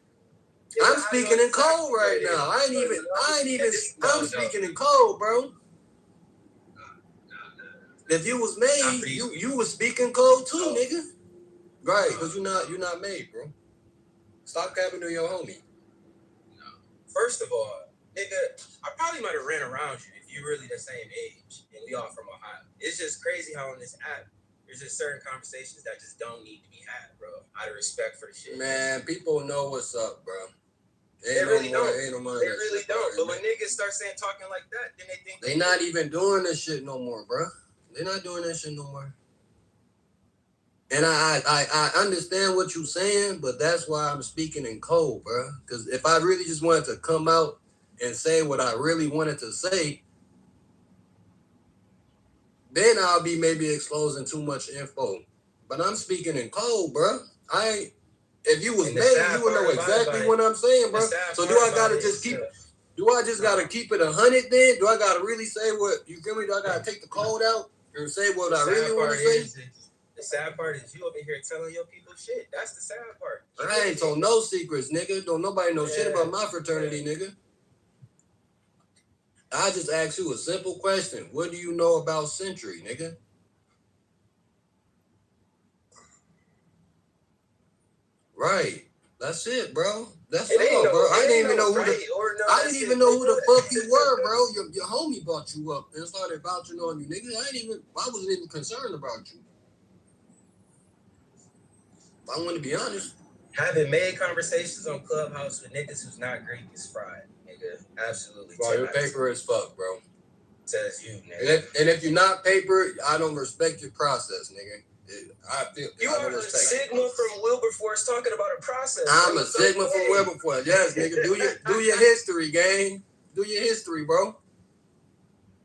I'm speaking in code right now. I'm speaking in code, bro. If you was made, you was speaking code too, nigga. Right, because you're not made, bro. Stop capping to your homie. First of all, nigga, I probably might have ran around you if you're really the same age and we all from Ohio. It's just crazy how on this app, there's just certain conversations that just don't need to be had, bro. Out of respect for the shit. Man, people know what's up, bro. They really don't. Ain't no more They really don't. But when niggas start talking like that, then they think they not even doing this shit no more, bro. They're not doing that shit no more. And I understand what you're saying, but that's why I'm speaking in code, bro. Because if I really just wanted to come out and say what I really wanted to say, then I'll be maybe exposing too much info. But I'm speaking in code, bro. If you was made, you would know exactly what I'm saying, bro. So do I just gotta keep it 100 then? Do I gotta really say what, you feel me? Do I gotta take the code out and say what I really want to say? The sad part is you over here telling your people shit. That's the sad part. I ain't told no secrets, nigga. Don't nobody know shit about my fraternity, nigga. I just asked you a simple question. What do you know about Century, nigga? Right. That's it, bro. That's all, bro. I didn't even know who the fuck you were, bro. Your homie brought you up and started vouching on you, nigga. I wasn't even concerned about you. I want to be honest. Having made conversations on Clubhouse with niggas who's not Greek is fried, nigga. Absolutely. Bro, you're paper as fuck, bro. Says you, nigga. And if you're not paper, I don't respect your process, nigga. You are a Sigma from Wilberforce talking about a process. I'm a Sigma from Wilberforce. Yes, nigga. Do your history, gang. Do your history, bro.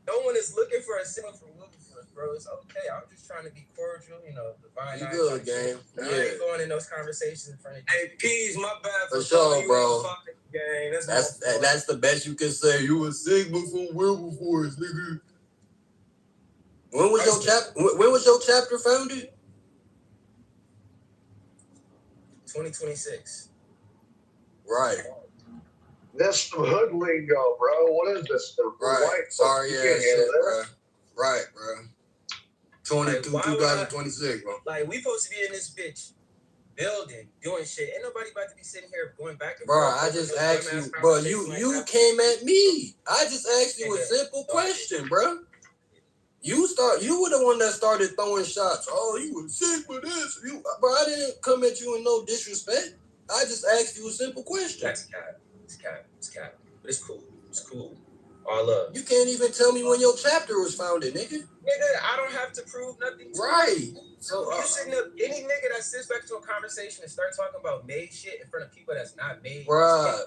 No one is looking for a Sigma from Wilberforce, bro. It's okay. I'm just trying to be cordial, divine. You good, gang. I ain't going in those conversations in front of you. Hey, P's, my bad for sure, bro. That's the best you can say. You a Sigma from Wilberforce, nigga. When was your chapter founded? 2026. Right. This hood lingo, bro. What is this? Right. Sorry, shit, bro. Right, bro. 2026, bro. Like, we supposed to be in this bitch building, doing shit. Ain't nobody about to be sitting here going back and forth. Bro, I just asked you, bro. You came at me. I just asked you a simple question, bro. You were the one that started throwing shots. Oh, you were sick with this. Bro, I didn't come at you in no disrespect. I just asked you a simple question. That's cap. It's cap. But it's cool. All love. You can't even tell me when your chapter was founded, nigga. Nigga, I don't have to prove nothing to you. So you sitting up, any nigga that sits back to a conversation and start talking about made shit in front of people that's not made. Bro,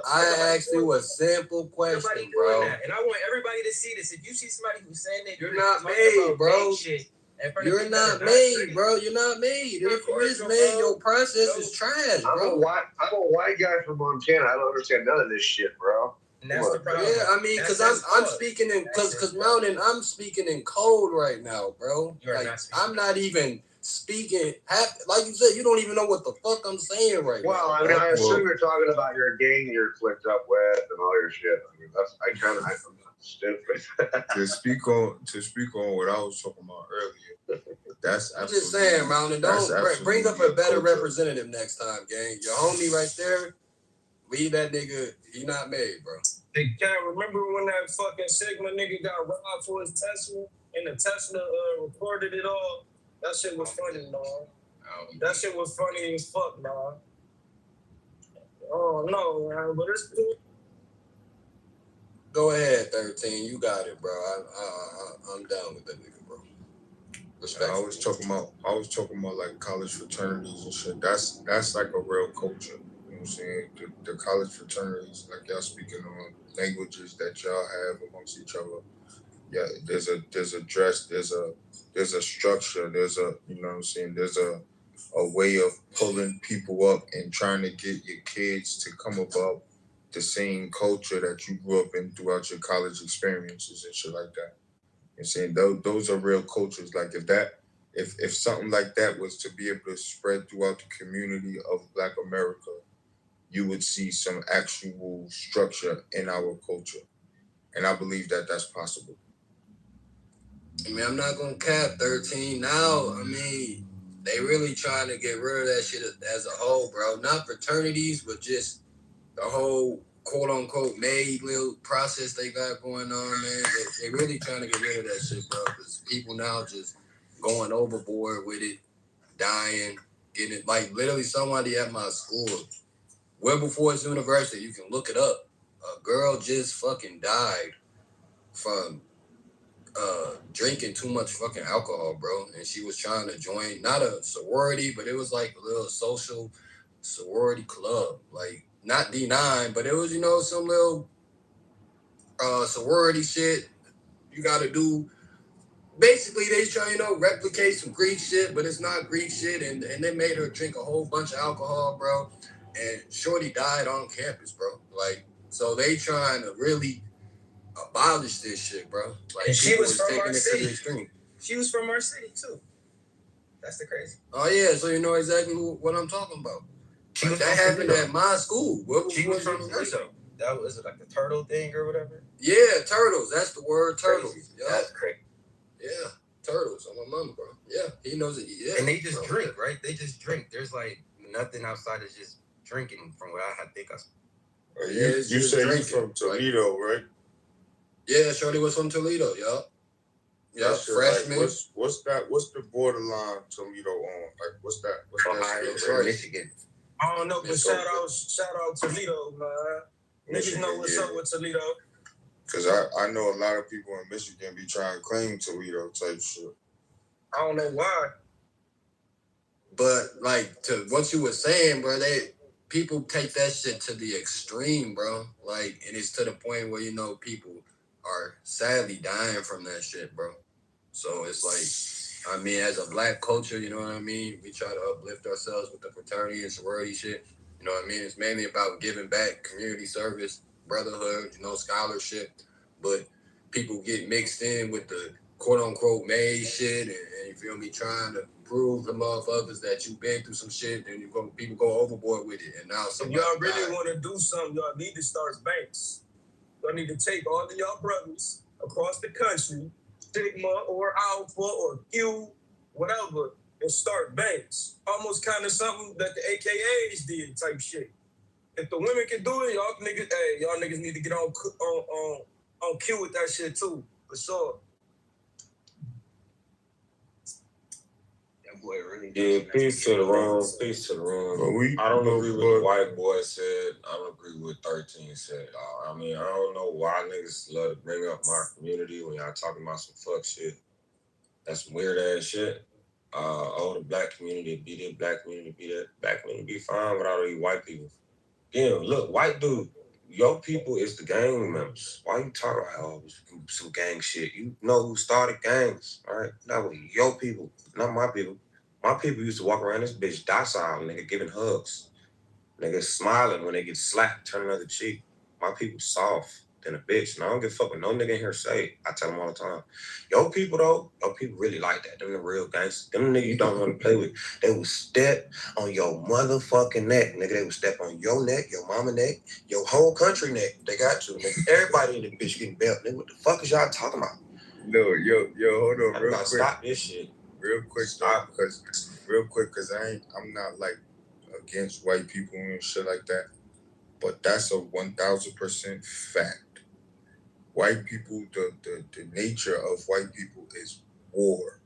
I asked you a simple question, bro. And I want everybody to see this. If you see somebody who's saying that you're not made, bro. You're not made, bro. You're not made. If you is made, your process is trash, bro. I'm a white guy from Montana. I don't understand none of this shit, bro. And that's the problem. Yeah, I mean, because I'm speaking in, because Mountain, I'm speaking in code right now, bro. I'm not even speaking, like you said, you don't even know what the fuck I'm saying right now. Well, I mean, I assume you're talking about your gang you're clicked up with and all your shit. I mean, I'm stupid. to speak on what I was talking about earlier. That's I'm just saying, Mountain, don't bring up a better representative next time, gang. Your homie right there. Leave that nigga, he not made, bro. Hey, can't remember when that fucking Sigma nigga got robbed for his Tesla and the Tesla recorded it all? That shit was funny, dog. That shit was funny as fuck, dog. Oh, no, man, but it's cool. Go ahead, 13. You got it, bro. I'm down with that nigga, bro. Respect. I was talking about like college fraternities and shit. That's like a real culture. You know what I'm saying? The college fraternities, like y'all speaking on languages that y'all have amongst each other. Yeah, there's a dress, there's a structure, there's a, you know what I'm saying, there's a way of pulling people up and trying to get your kids to come above the same culture that you grew up in throughout your college experiences and shit like that. You know what I'm saying? Those are real cultures. Like if something like that was to be able to spread throughout the community of Black America, you would see some actual structure in our culture. And I believe that that's possible. I mean, I'm not going to cap 13 now. I mean, they really trying to get rid of that shit as a whole, bro. Not fraternities, but just the whole quote-unquote made little process they got going on, man. They really trying to get rid of that shit, bro, because people now just going overboard with it, dying, getting it. Like, literally somebody at my school, Wilberforce University, you can look it up. A girl just fucking died from drinking too much fucking alcohol, bro. And she was trying to join, not a sorority, but it was like a little social sorority club. Like, not D9, but it was, you know, some little sorority shit you gotta do. Basically, they try, you know, replicate some Greek shit, but it's not Greek shit. And they made her drink a whole bunch of alcohol, bro. And Shorty died on campus, bro. Like, so they trying to really abolish this shit, bro. Like, And she was from taking our it to city. the extreme. She was from our city too. That's the crazy. Oh yeah, so you know exactly what I'm talking about. She Like, was that from happened Toledo. at my school. She was from Toledo. That was it, like the turtle thing or whatever. Yeah, turtles. That's the word, turtles. Yeah. That's crazy. Yeah, turtles. I'm my mama, bro. Yeah, he knows it. Yeah, And they just bro. drink, right? They just drink. There's like nothing outside of just drinking, from what I think. Yeah, it's You just say you drinking. from Toledo, right? Yeah, Shorty was from Toledo. Yup. Yup. That's Freshman. Like, what's that? What's the borderline Toledo on? Like, what's that? What's Ohio that? or Michigan. I don't know, but It's shout over. out Toledo, man. Niggas Michigan, know what's yeah. up with Toledo. Cause I know a lot of people in Michigan be trying to claim Toledo type shit. I don't know why. But like, to what you were saying, bro, people take that shit to the extreme, bro. Like, and it's to the point where, you know, people are sadly dying from that shit, bro. So it's like, I mean, as a black culture, you know what I mean? We try to uplift ourselves with the fraternity and sorority shit. You know what I mean? It's mainly about giving back, community service, brotherhood, you know, scholarship. But people get mixed in with the quote unquote made shit, and you feel me, trying to prove to motherfuckers that you've been through some shit, and people go overboard with it. And now If somebody y'all really died. want to do something, y'all need to start banks. Y'all need to take all of y'all brothers across the country, Sigma or Alpha or Q, whatever, and start banks. Almost kind of something that the AKAs did type shit. If the women can do it, y'all niggas need to get on Q with that shit too, for sure. That boy really. Yeah, peace to the room. Peace to the room. I don't agree with what the white boy said. I don't agree with 13 said. I mean, I don't know why niggas love to bring up my community when y'all talking about some fuck shit. That's some weird ass shit. The black community be this, black community be that. Black community be fine without all these white people. Yeah, look, white dude, your people is the gang members. Why you talking about some gang shit? You know who started gangs, all right? That was your people, not my people. My people used to walk around this bitch docile, nigga, giving hugs. Nigga smiling when they get slapped, turn another cheek. My people soft than a bitch. And I don't give a fuck what no nigga in here say. I tell them all the time. Your people, though, your people really like that. Them the real gangsters. Them niggas you don't want to play with. They will step on your motherfucking neck, nigga. They will step on your neck, your mama neck, your whole country neck. They got to, nigga. Everybody in the bitch getting belt. Nigga, what the fuck is y'all talking about? No, yo, hold on, real quick. Stop this shit. Real quick, because I'm not like against white people and shit like that, but that's a 1000% fact. White people, the nature of white people is war.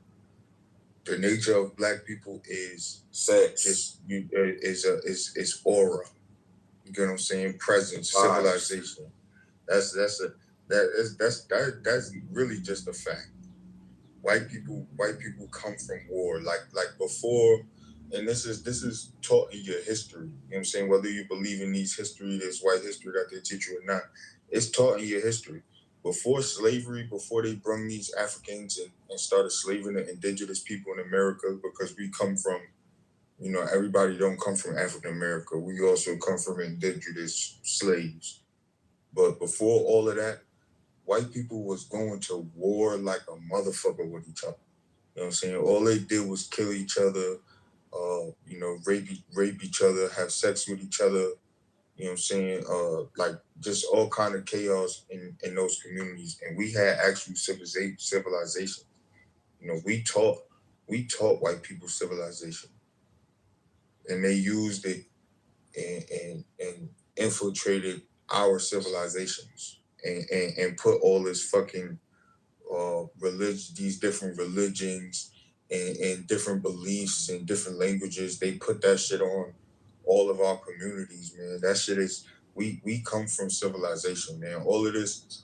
The nature of black people is sex. Is aura. You get what I'm saying? Presence, civilization. That's really just a fact. White people come from war. Like before, and this is taught in your history. You know what I'm saying? Whether you believe in this white history that they teach you or not, it's taught in your history. Before slavery, before they brought these Africans and started slaving the indigenous people in America, because we come from, you know, everybody don't come from African America. We also come from indigenous slaves. But before all of that, white people was going to war like a motherfucker with each other. You know what I'm saying? All they did was kill each other, rape each other, have sex with each other. You know what I'm saying? Like just all kind of chaos in those communities. And we had actual civilization. You know, we taught we taught white people civilization, and they used it and infiltrated our civilizations and put all this fucking these different religions and different beliefs and different languages. They put that shit on all of our communities, man. That shit is we come from civilization, man. All of this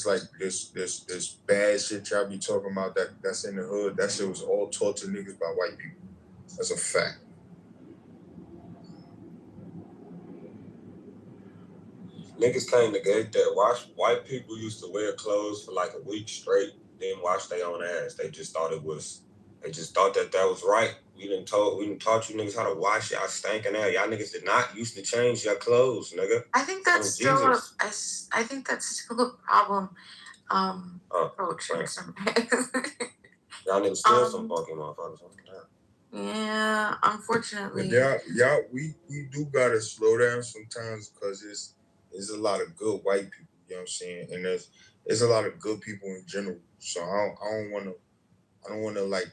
like this bad shit y'all be talking about that's in the hood, that shit was all taught to niggas by white people. That's a fact. Niggas can't negate that. White people used to wear clothes for like a week straight, then wash their own ass. They just thought that was right. We done taught you niggas how to wash y'all stinking ass. Y'all niggas did not used to change your clothes, nigga. I think that's I think that's still a problem. Approach in some ways. Y'all niggas still some funky motherfuckers. Yeah, unfortunately. But we do gotta slow down sometimes because there's a lot of good white people, you know what I'm saying? And there's a lot of good people in general. So I don't wanna like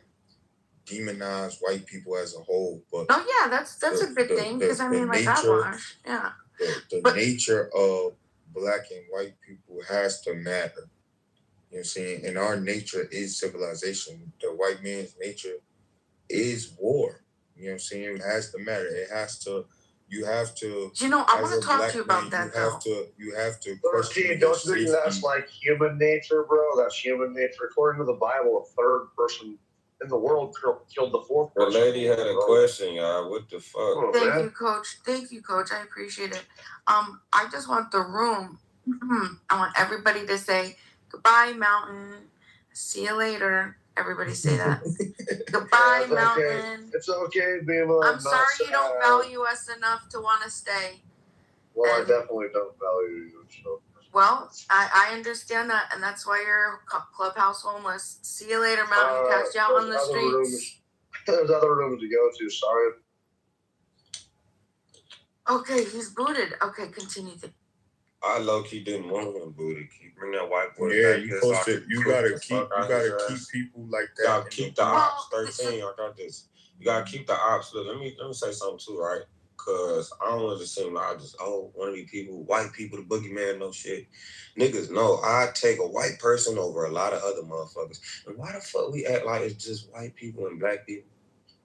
demonize white people as a whole. But yeah, that's a good thing because I mean, like nature, I wash, yeah. The nature of black and white people has to matter. You know what I'm saying? And our nature is civilization. The white man's nature is war. You know what I'm saying? It has to matter. You have to. You know, I want to talk to you about that. You have to. Don't you think that's like human nature, bro? That's human nature. According to the Bible, a third person in the world killed the fourth person. The lady had a question, y'all. What the fuck? Thank you, Coach. I appreciate it. I just want the room. I want everybody to say goodbye, Mountain. See you later. Everybody say that. Goodbye, Mountain. It's okay, Bima. I'm sorry you don't value us enough to want to stay. Well, I definitely don't value you. So. Well, I understand that, and that's why you're clubhouse homeless. See you later, Mountain. Catch you out on the streets. There's other rooms to go to. Sorry. Okay, he's booted. Okay, continue. I low-key didn't want him booted. Bring that white boy back. You gotta keep people like that. You gotta keep the ops. 13. I got this. You gotta keep the ops. Look, let me say something too, right? Cause I don't want it to seem like one of these people, white people, the boogeyman, no shit. Niggas, no, I take a white person over a lot of other motherfuckers. And why the fuck we act like it's just white people and black people?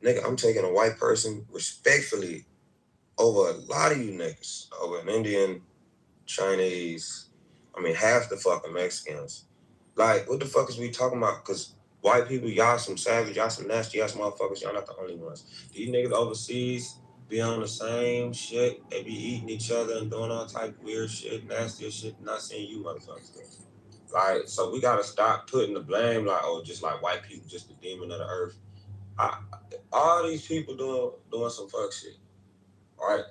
Nigga, I'm taking a white person respectfully over a lot of you niggas. Over an Indian, Chinese, half the fucking Mexicans. Like, what the fuck is we talking about? Because white people, y'all some savage, y'all some nasty ass motherfuckers, y'all not the only ones. These niggas overseas be on the same shit. They be eating each other and doing all type of weird shit, nasty shit, not seeing you motherfuckers. Like, so we gotta stop putting the blame like, just like white people, just the demon of the earth. All these people doing some fuck shit. All right?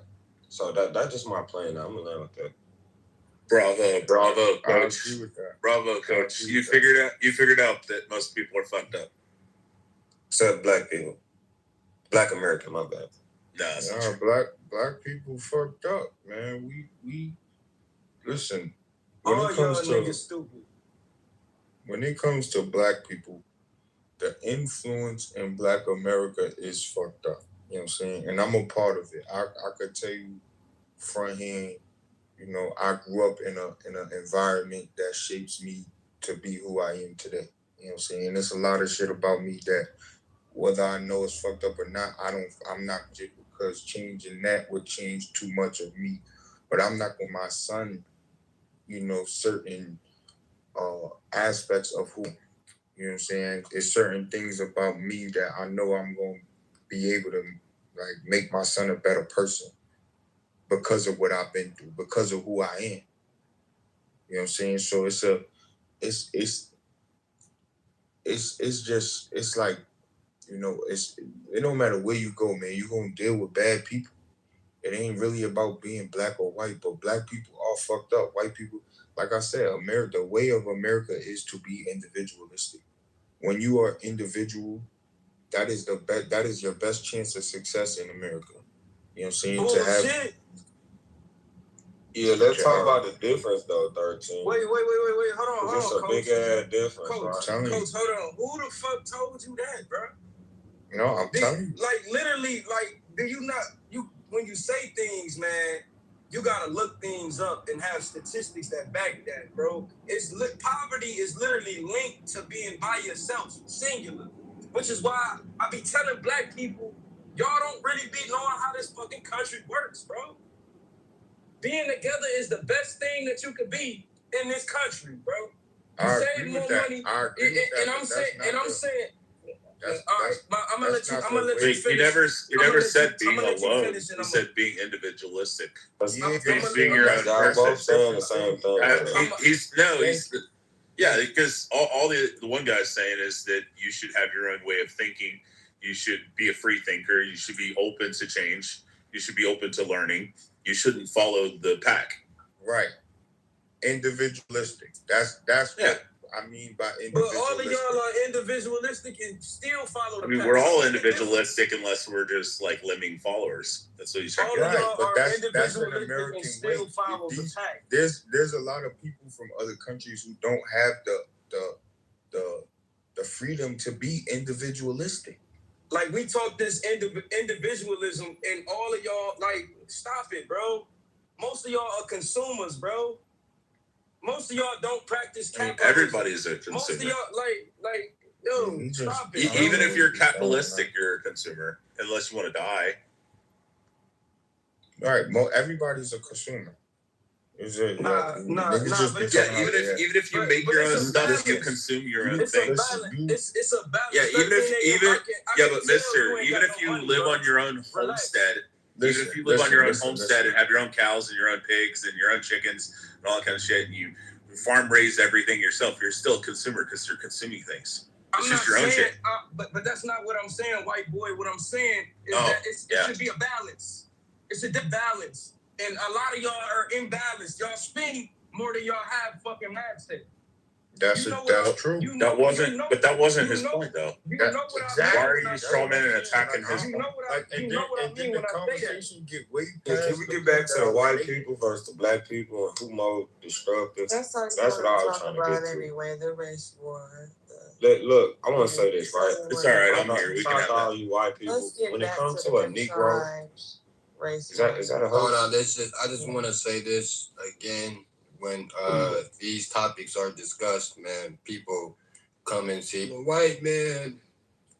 So that's just my plan now. I'm gonna land with that. Bravo, Coach. Bravo, Coach. You figured out that most people are fucked up. Except black people. Black America, my bad. Nah, black people fucked up, man. We listen. When it comes to black people, the influence in Black America is fucked up. You know what I'm saying? And I'm a part of it. I could tell you front hand. You know, I grew up in an environment that shapes me to be who I am today. You know what I'm saying? And there's a lot of shit about me that, whether I know it's fucked up or not, I'm not just because changing that would change too much of me. But I'm not with my son, certain aspects of who, you know what I'm saying? There's certain things about me that I know I'm going to be able to make my son a better person. Because of what I've been through, because of who I am. You know what I'm saying? So it's like, it don't matter where you go, man, you're gonna deal with bad people. It ain't really about being black or white, but black people are fucked up. White people, like I said, America, the way of America is to be individualistic. When you are individual, that is your best chance of success in America. You know what I'm saying? Yeah, let's talk about the difference though, 13. Wait. Hold on, it's a big ass difference, Coach, right? Coach, hold on. Who the fuck told you that, bro? No, I'm telling you. Like literally, like do you not when you say things, man, you gotta look things up and have statistics that back that, bro. Poverty is literally linked to being by yourself, singular. Which is why I be telling black people, y'all don't really be knowing how this fucking country works, bro. Being together is the best thing that you could be in this country, bro. You save more money, and I'm saying. I'm gonna let you finish. You never said being alone. You said being individualistic. Being your own person. Both saying the same thing. Because all the one guy's saying is that you should have your own way of thinking. You should be a free thinker. You should be open to change. You should be open to learning. You shouldn't follow the pack. Right. Individualistic. That's what I mean by individualistic. But all of y'all are individualistic and still follow the pack. We're all individualistic unless we're just like lemming followers. That's what he's trying to get. But that's an American way. There's a lot of people from other countries who don't have the freedom to be individualistic. Like we talk this individualism, and all of y'all like stop it, bro. Most of y'all are consumers, bro. Most of y'all don't practice capitalism. Everybody's a consumer. Most of y'all stop it. Even if you're capitalistic, you're a consumer, unless you want to die. All right, everybody's a consumer. Even if you make your own stuff, you consume your own things. It's a balance. Yeah, but mister, even if you live on your own homestead, even if you live on your own homestead and have your own cows and your own pigs and your own chickens and all that kind of shit, and you farm raise everything yourself, you're still a consumer because you're consuming things. It's just your own shit. But that's not what I'm saying, white boy. What I'm saying is that it should be a balance. It's a balance. And a lot of y'all are imbalanced. Y'all spend more than y'all have fucking mindset. That's true. That wasn't his point, though. Exactly. Why are you strawman and attacking his point? You know what I mean when I say that. Can we get back to the white people versus the black people and who more destructive? That's what I was trying to get to. Anyway, the race war. Look, I want to say this, right? It's all right. I'm here. We can have all you white people. When it comes to a Negro, is that a hold on? I just want to say this again. When these topics are discussed, man, people come and say, well, white man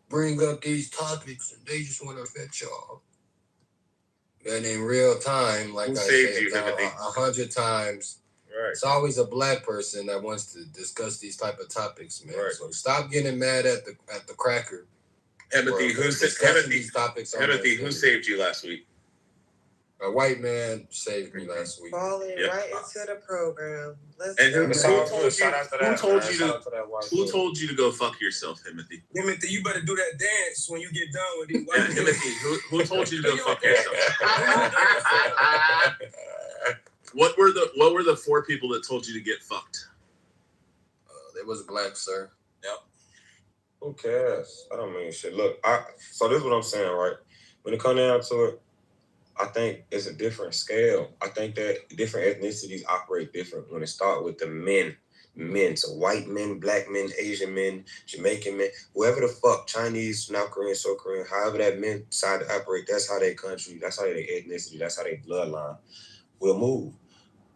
bring up these topics and they just want to affect y'all. And in real time, like I said 100 times, it's always a black person that wants to discuss these type of topics, man. Right. So stop getting mad at the cracker. Timothy, who saved you last week? A white man saved me last week. Falling right into the program. Who told you to go fuck yourself, Timothy? Timothy, you better do that dance when you get done with these white Timothy, who told you to go fuck yourself? What were the 4 people that told you to get fucked? There was a black, sir. Yep. Who cares? I don't mean shit. Look, so this is what I'm saying, right? When it comes down to it, I think it's a different scale. I think that different ethnicities operate different when it starts with the men. So white men, black men, Asian men, Jamaican men, whoever the fuck, Chinese, South Korean, South Korean, however that men decide to operate, that's how their country, that's how their ethnicity, that's how their bloodline will move.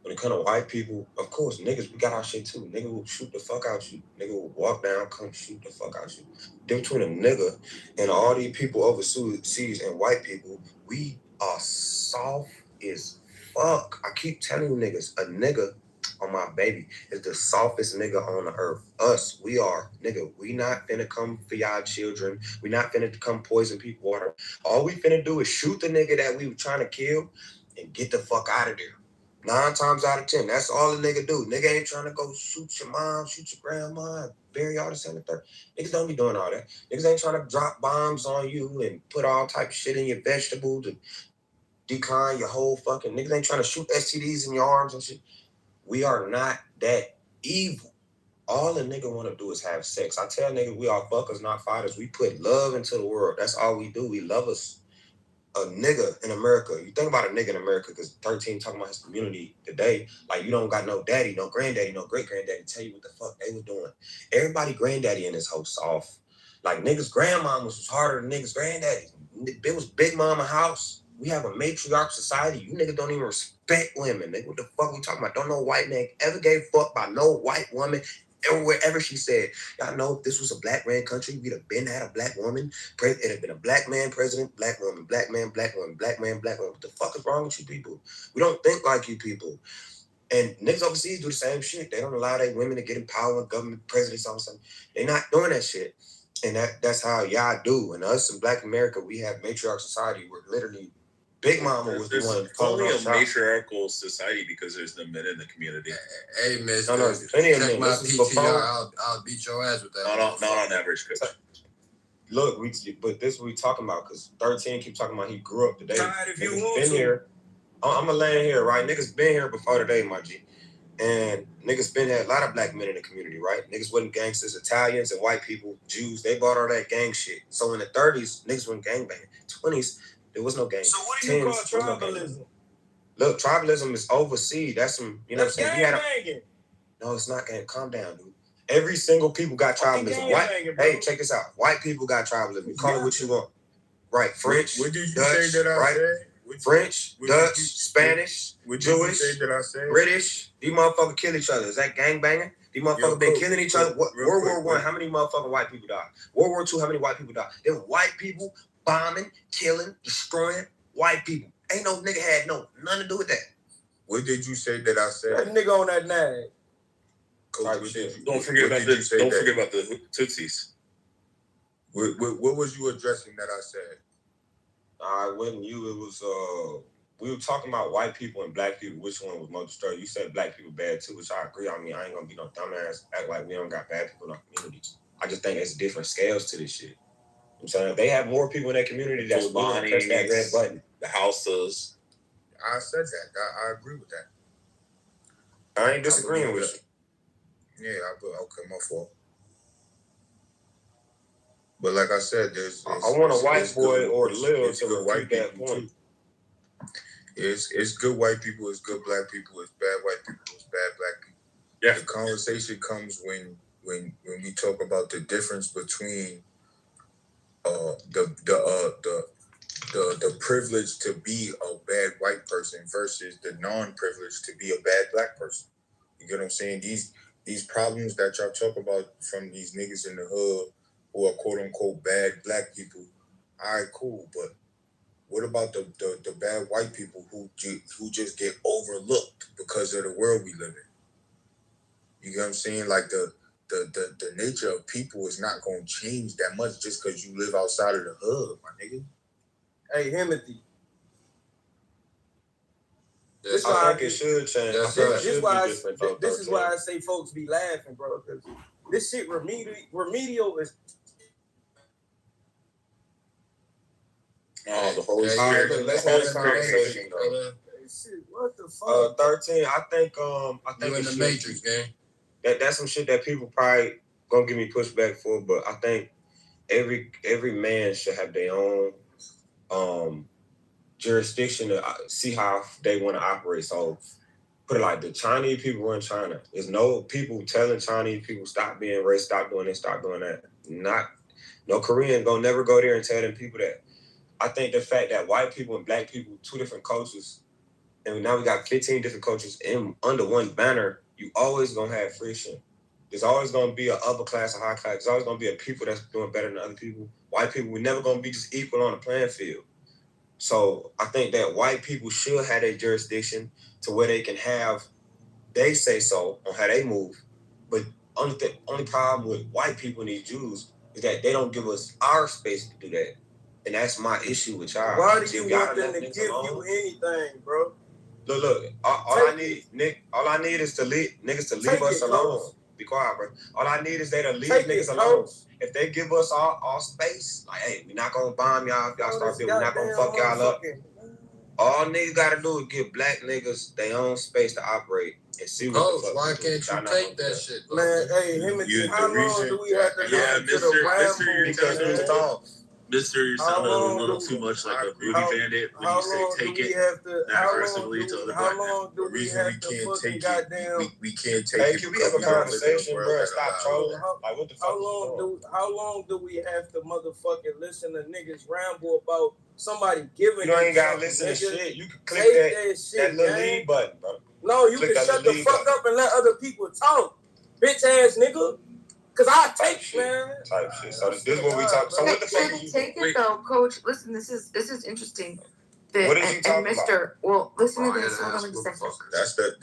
When it comes to white people, of course, niggas, we got our shit too. Nigga will shoot the fuck out you. Nigga will walk down, come shoot the fuck out you. Then between a nigga and all these people overseas and white people, we are soft as fuck. I keep telling you niggas, a nigga on my baby is the softest nigga on the earth. Us, we are. Nigga, we not finna come for y'all children. We not finna come poison people water. All we finna do is shoot the nigga that we were trying to kill and get the fuck out of there. 9 times out of 10, that's all a nigga do. Nigga ain't trying to go shoot your mom, shoot your grandma, bury all this and the third. Niggas don't be doing all that. Niggas ain't trying to drop bombs on you and put all type of shit in your vegetables and decline your whole fucking... Niggas ain't trying to shoot STDs in your arms and shit. We are not that evil. All a nigga want to do is have sex. I tell niggas we are fuckers, not fighters. We put love into the world. That's all we do. We love us. A nigga in America, you think about a nigga in America, because 13 talking about his community today, like you don't got no daddy, no granddaddy, no great granddaddy tell you what the fuck they was doing. Everybody granddaddy in this whole soft. Like, niggas' grandmamas was harder than niggas' granddaddies. It was Big Mama house. We have a matriarch society. You niggas don't even respect women. Nigga, what the fuck we talking about? Don't no white man ever gave a fuck by no white woman. Wherever she said, y'all know if this was a black man country, we'd have been had a black woman. It'd have been a black man president, black woman, black man, black woman, black man, black woman. What the fuck is wrong with you people? We don't think like you people. And niggas overseas do the same shit. They don't allow their women to get in power, government, presidents, all something. They're not doing that shit. And that's how y'all do. And us in Black America, we have matriarch society where literally Big Mama was the one. Only a matriarchal society because there's no men in the community. Hey, miss. No, plenty of men. My PTR, I'll beat your ass with that. Not on average, coach. Look, but this is what we talking about because 13 keep talking about he grew up today. Niggas been here. I'm gonna land here, right? Niggas been here before today, my G. And niggas been had a lot of black men in the community, right? Niggas wasn't gangsters, Italians and white people, Jews, they bought all that gang shit. So in the 30s, niggas wasn't gangbanging. 20s, there was no gang. So what do you call tribalism? Look, tribalism is overseas. That's some, you know what I'm saying? Gang. No, it's not gang. Calm down, dude. Every single people got tribalism. Hey, check this out. White people got tribalism. You call it what you want. Right. French, what did you Dutch, say that I right? said? French, Dutch, Spanish, Jewish, said? British. These motherfuckers kill each other. Is that gang banging? These motherfuckers been killing each other. World War I, how many motherfucking white people died? World War II, how many white people died? Them white people bombing, killing, destroying white people. Ain't no nigga had nothing to do with that. What did you say that I said? That nigga on that nag. Don't forget about the Tutsis. What was you addressing that I said? It wasn't you. It was we were talking about white people and black people. Which one was more disturbing? You said black people bad too, which I agree. I mean, I ain't gonna be no dumbass act like we don't got bad people in our communities. I just think it's different scales to this shit. You know what I'm saying if they have more people in that community that's willing to press that red button. The houses. I said that. I agree with that. I ain't disagreeing with you. Yeah, okay, my fault. But like I said, I want a white boy or live to white that point. It's good white people, it's good black people, it's bad white people, it's bad black people. Yeah. The conversation comes when we talk about the difference between the privilege to be a bad white person versus the non-privilege to be a bad black person. You get what I'm saying? These problems that y'all talk about from these niggas in the hood who are quote unquote bad black people, all right, cool, but what about the bad white people who just get overlooked because of the world we live in? You get what I'm saying? Like the nature of people is not going to change that much just because you live outside of the hood, my nigga. Hey, Timothy. I think it should change. This is why I say folks be laughing, bro. Because this shit remedial is. Oh, the Holy Spirit. Let's have a conversation, though. What the fuck? 13. I think you in the Matrix, gang. That's some shit that people probably gonna give me pushback for, but I think every man should have their own jurisdiction to see how they want to operate. So put it like the Chinese people were in China. There's no people telling Chinese people stop being racist, stop doing this, stop doing that. No Korean gonna never go there and tell them people that. I think the fact that white people and black people, two different cultures, and now we got 15 different cultures under one banner, you always gonna have friction. There's always gonna be an upper class and high class. There's always gonna be a people that's doing better than other people. White people, we're never gonna be just equal on the playing field. So I think that white people should have their jurisdiction to where they can have, they say so on how they move. But only problem with white people and these Jews is that they don't give us our space to do that. And that's my issue with y'all. Why do you want them to give you anything, bro? Look. All I need is niggas to leave us alone. Be quiet, bro. All I need is they to leave niggas alone. If they give us all space, like, hey, we're not gonna bomb y'all if y'all start building. We're not gonna fuck y'all up. All niggas gotta do is give black niggas their own space to operate and see what the fuck. Why can't you take that shit, bro? Man, hey, how long do we have to Mr. Because we talk. Mister, you're sounding a little too much like a booty bandit when you say take it that aggressively to other black men. How long do we have to fucking goddamn? We can't take it. Can we have a conversation, bro? Stop trolling. Like, what the fuck? How long do we have to motherfucking listen to niggas ramble about somebody giving? You ain't gotta listen to shit. You can click that little leave button, bro. No, you can shut the fuck up and let other people talk, bitch ass nigga. Cause I take shit, man. Type shit. So this is what we talk. So what the fuck are you take it though, Coach? Listen, this is interesting. What is he talking about? Well, listen to this. Hold on a second. That's the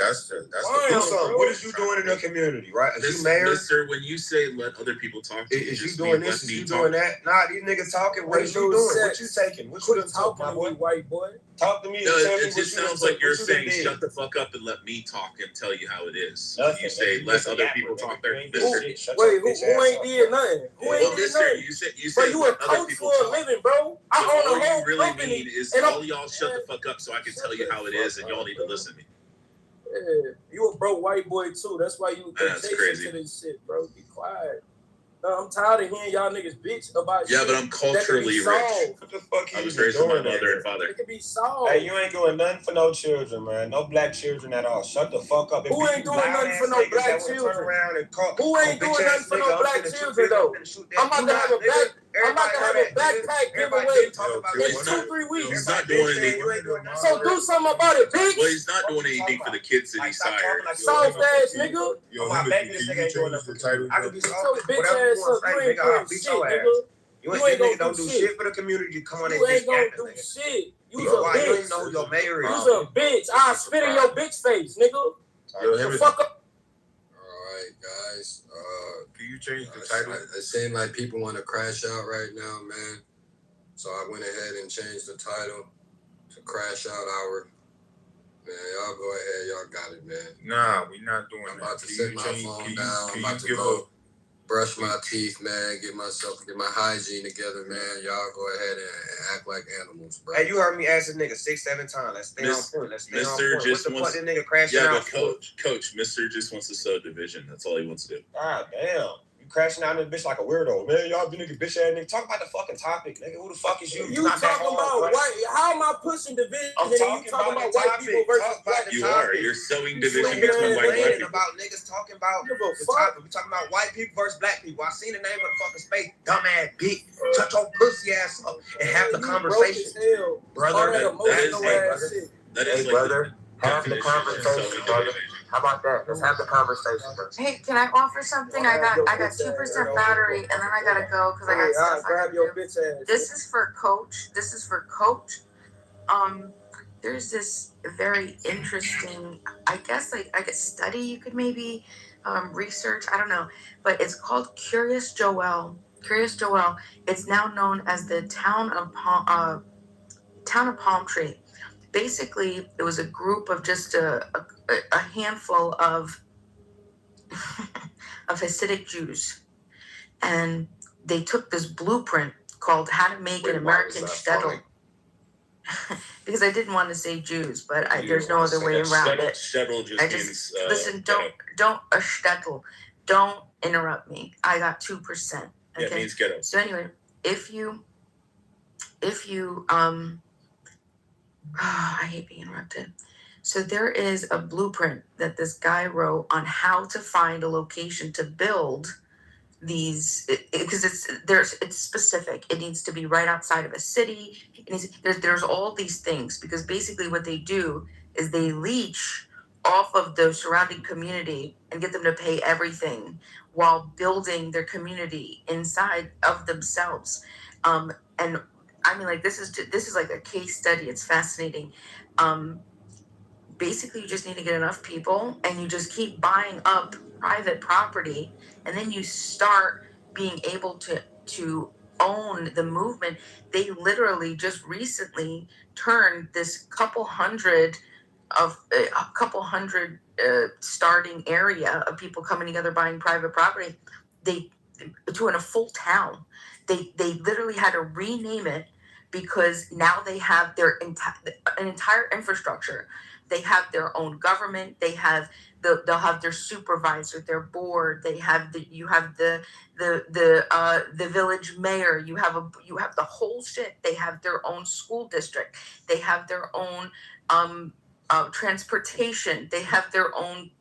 do something. What is you doing in the community, right? Is you married? Mister, when you say let other people talk, is you doing this? Is you doing that? Nah, these niggas talking. What is you doing? What you taking? What you talking, my boy? White boy. Talk to me. No, it just sounds like you're saying shut the fuck up and let me talk and tell you how it is. When you say let other people talk, there. Wait, who ain't did nothing? Who ain't did nothing? You said you a coach for a living, bro. I own a whole you really company. mean is all y'all shut the fuck up so I can tell you how it is, and y'all need to listen to me. Yeah, you a broke white boy too. That's why you crazy to this shit, bro. Be quiet. No, I'm tired of hearing y'all niggas bitch about shit. Yeah, but I'm culturally rich. What the fuck I was raised with my mother and father. It can be solved. Hey, you ain't doing nothing for no children, man. No black children at all. Shut the fuck up. Who ain't doing nothing for no black children? Who ain't doing nothing for no black children though? I'm about to have a backpack giveaway in 2-3 weeks. He's not doing anything. So do something about it, bitch. Well, he's not doing anything for the kids that he sired. Soft ass nigga. Yo, can you change the title? I could be So bitch ass up. You ain't doing shit, nigga. You ain't gonna do shit for the community. Come on, you ain't gonna do shit. You's a bitch. You don't even know who your mayor is. You's a bitch. I'll spit in your bitch face, nigga. The fuck up. Alright, guys. Can you change the title? It seems like people want to crash out right now, man. So I went ahead and changed the title to Crash Out Hour. Man, y'all go ahead. Y'all got it, man. Nah, we not doing I'm about to set my phone down. I'm about to go brush my teeth, man. Get my hygiene together, man. Y'all go ahead and act like animals, bro. Hey, you heard me ask this nigga 6-7 times. Let's stay on point. Let's stay on point. What the fuck this nigga crashing out? Yeah, but coach, Mister just wants to sow division. That's all he wants to do. God damn. Crashing out in this bitch like a weirdo, man. Y'all be nigga bitch ass nigga. Talk about the fucking topic, nigga. Who the fuck is you? You talking about white? How am I pushing division? I'm talking about white people versus black people. You are. You're sowing division between white and black people. About niggas talking about the topic. We talking about white people versus black people. I seen the name of the fucking space. Dumbass bitch. Shut your pussy ass up and have the conversation, brother. That is brother. Have the conversation, brother. How about that? Let's have the conversation. Hey, can I offer something? I got 2% battery, and then I gotta go because I got stuff. Grab your bitch ass. This is for Coach. There's this very interesting, I guess study you could maybe research. I don't know, but it's called Curious Joel. Curious Joel. It's now known as the town of Palm Tree. Basically, it was a group of just a handful of Hasidic Jews, and they took this blueprint called "How to Make an American Shtetl." Because I didn't want to say Jews, but there's no other way around it. Shtetl just means listen. Don't a shtetl. Don't interrupt me. I got 2%. Okay? Yeah, it means ghetto. So anyway, if you I hate being interrupted. So there is a blueprint that this guy wrote on how to find a location to build these, because it's specific. It needs to be right outside of a city. There's all these things, because basically what they do is they leech off of the surrounding community and get them to pay everything while building their community inside of themselves. And I mean, like, this is like a case study. It's fascinating. Basically, you just need to get enough people, and you just keep buying up private property, and then you start being able to own the movement. They literally just recently turned this couple hundred starting area of people coming together buying private property, to a full town. They literally had to rename it because now they have their entire infrastructure. They have their own government. They'll have their supervisor, their board. You have the village mayor. You have the whole shit. They have their own school district. They have their own transportation. They have their own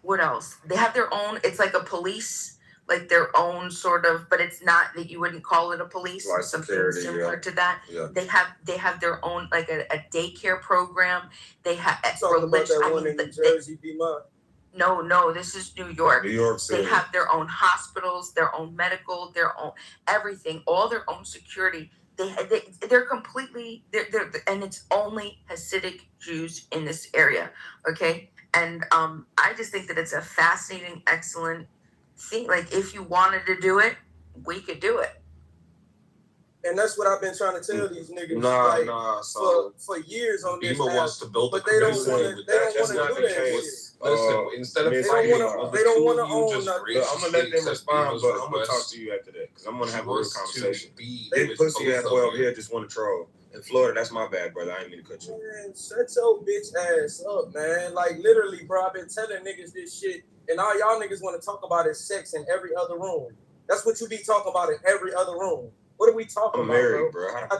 what else? They have their own. It's like a police, like their own sort of, but it's not that you wouldn't call it a police. Like something security, similar to that. Yeah. They have their own, like a daycare program. They have Talking about that one in New Jersey, No, this is New York. New York City. They have their own hospitals, their own medical, their own everything, all their own security. They're completely and it's only Hasidic Jews in this area. Okay. And I just think that it's a fascinating, excellent thing. Like, if you wanted to do it, we could do it. And that's what I've been trying to tell these niggas. For years on this. Bima wants to build but they don't want to. They don't want to do that shit. Listen, instead of they don't want to own nothing. I'm gonna let them respond, but I'm gonna talk to you after that because I'm gonna have a real conversation. This pussy ass boy over here just want to troll. In Florida, that's my bad, brother. I ain't mean to cut you. Man, shut your bitch ass up, man. Like, literally, bro, I've been telling niggas this shit, and all y'all niggas want to talk about is sex in every other room. That's what you be talking about in every other room. What are we talking about, married, bro? bro. I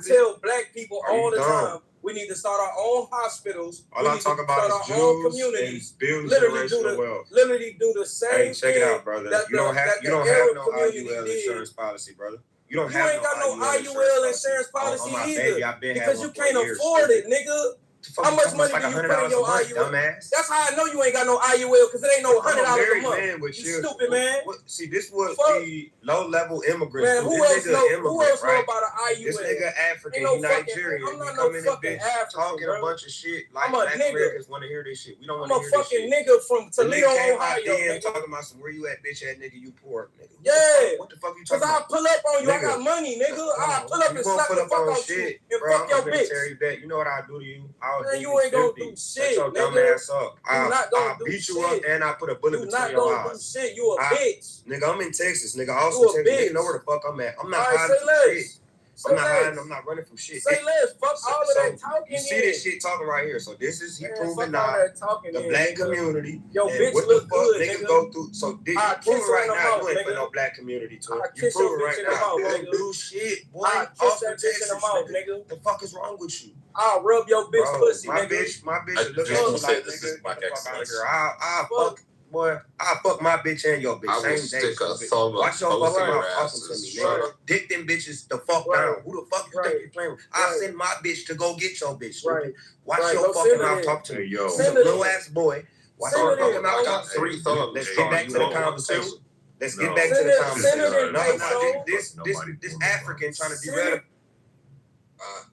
tell black people all the time, we need to start our own hospitals. All I talk about is Jews and building generational wealth. Literally do the same thing. Hey, check it out, brother. You don't have no IUL insurance policy, brother. You ain't got no IUL insurance policy either. Because you can't afford it, nigga. How much money do you put in your IUL? That's how I know you ain't got no IUL, because it ain't no $100 a month. You stupid, man. See, this would be low-level immigrants. Man, who else know about an IUL? This nigga African, he Nigerian. I'm not no fucking African, talking bro. a bunch of shit like I'm a black nigga. Americans want to hear this shit. We don't want to hear this shit. I'm a fucking nigga from Toledo, Ohio. Nigga talking about some where you at, bitch ass nigga, you poor nigga. Yeah. What the fuck you talking Because about? I pull up on you. I got money, nigga. I pull up and slap the fuck out you and fuck your bitch. You know what I'll do to you? Man, you ain't gonna do shit, your dumb nigga. ass up. I'll beat you up and I'll put a bullet between your eyes. You not gonna do shit. You a bitch. Nigga, I'm in Texas. Nigga, Austin, Texas. Nigga, know where the fuck I'm at. I'm not hiding from shit. I'm not hiding. I'm not running from shit. Say less. Fuck all of that talking. You see this shit talking right here. So this is he proving not the black community. Yo, bitch what look the fuck good, niggas nigga. go through. So you prove it right now. You ain't for no black community to it. You prove it right now. You don't do shit, boy. Austin, Texas, nigga. The fuck is wrong with you? I'll rub your bitch pussy, my nigga. My bitch look like nigga. I'll fuck my bitch and your bitch. I will stick a thumb Watch your fucking mouth talking asses. to me, nigga. Dick them bitches the fuck down. Who the fuck you think you playing with? I'll send my bitch to go get your bitch. Watch your fucking mouth talk to me. You little ass boy. Watch your fucking mouth talk to me. Let's get back to the conversation. Let's get back to the conversation. This African trying to derail.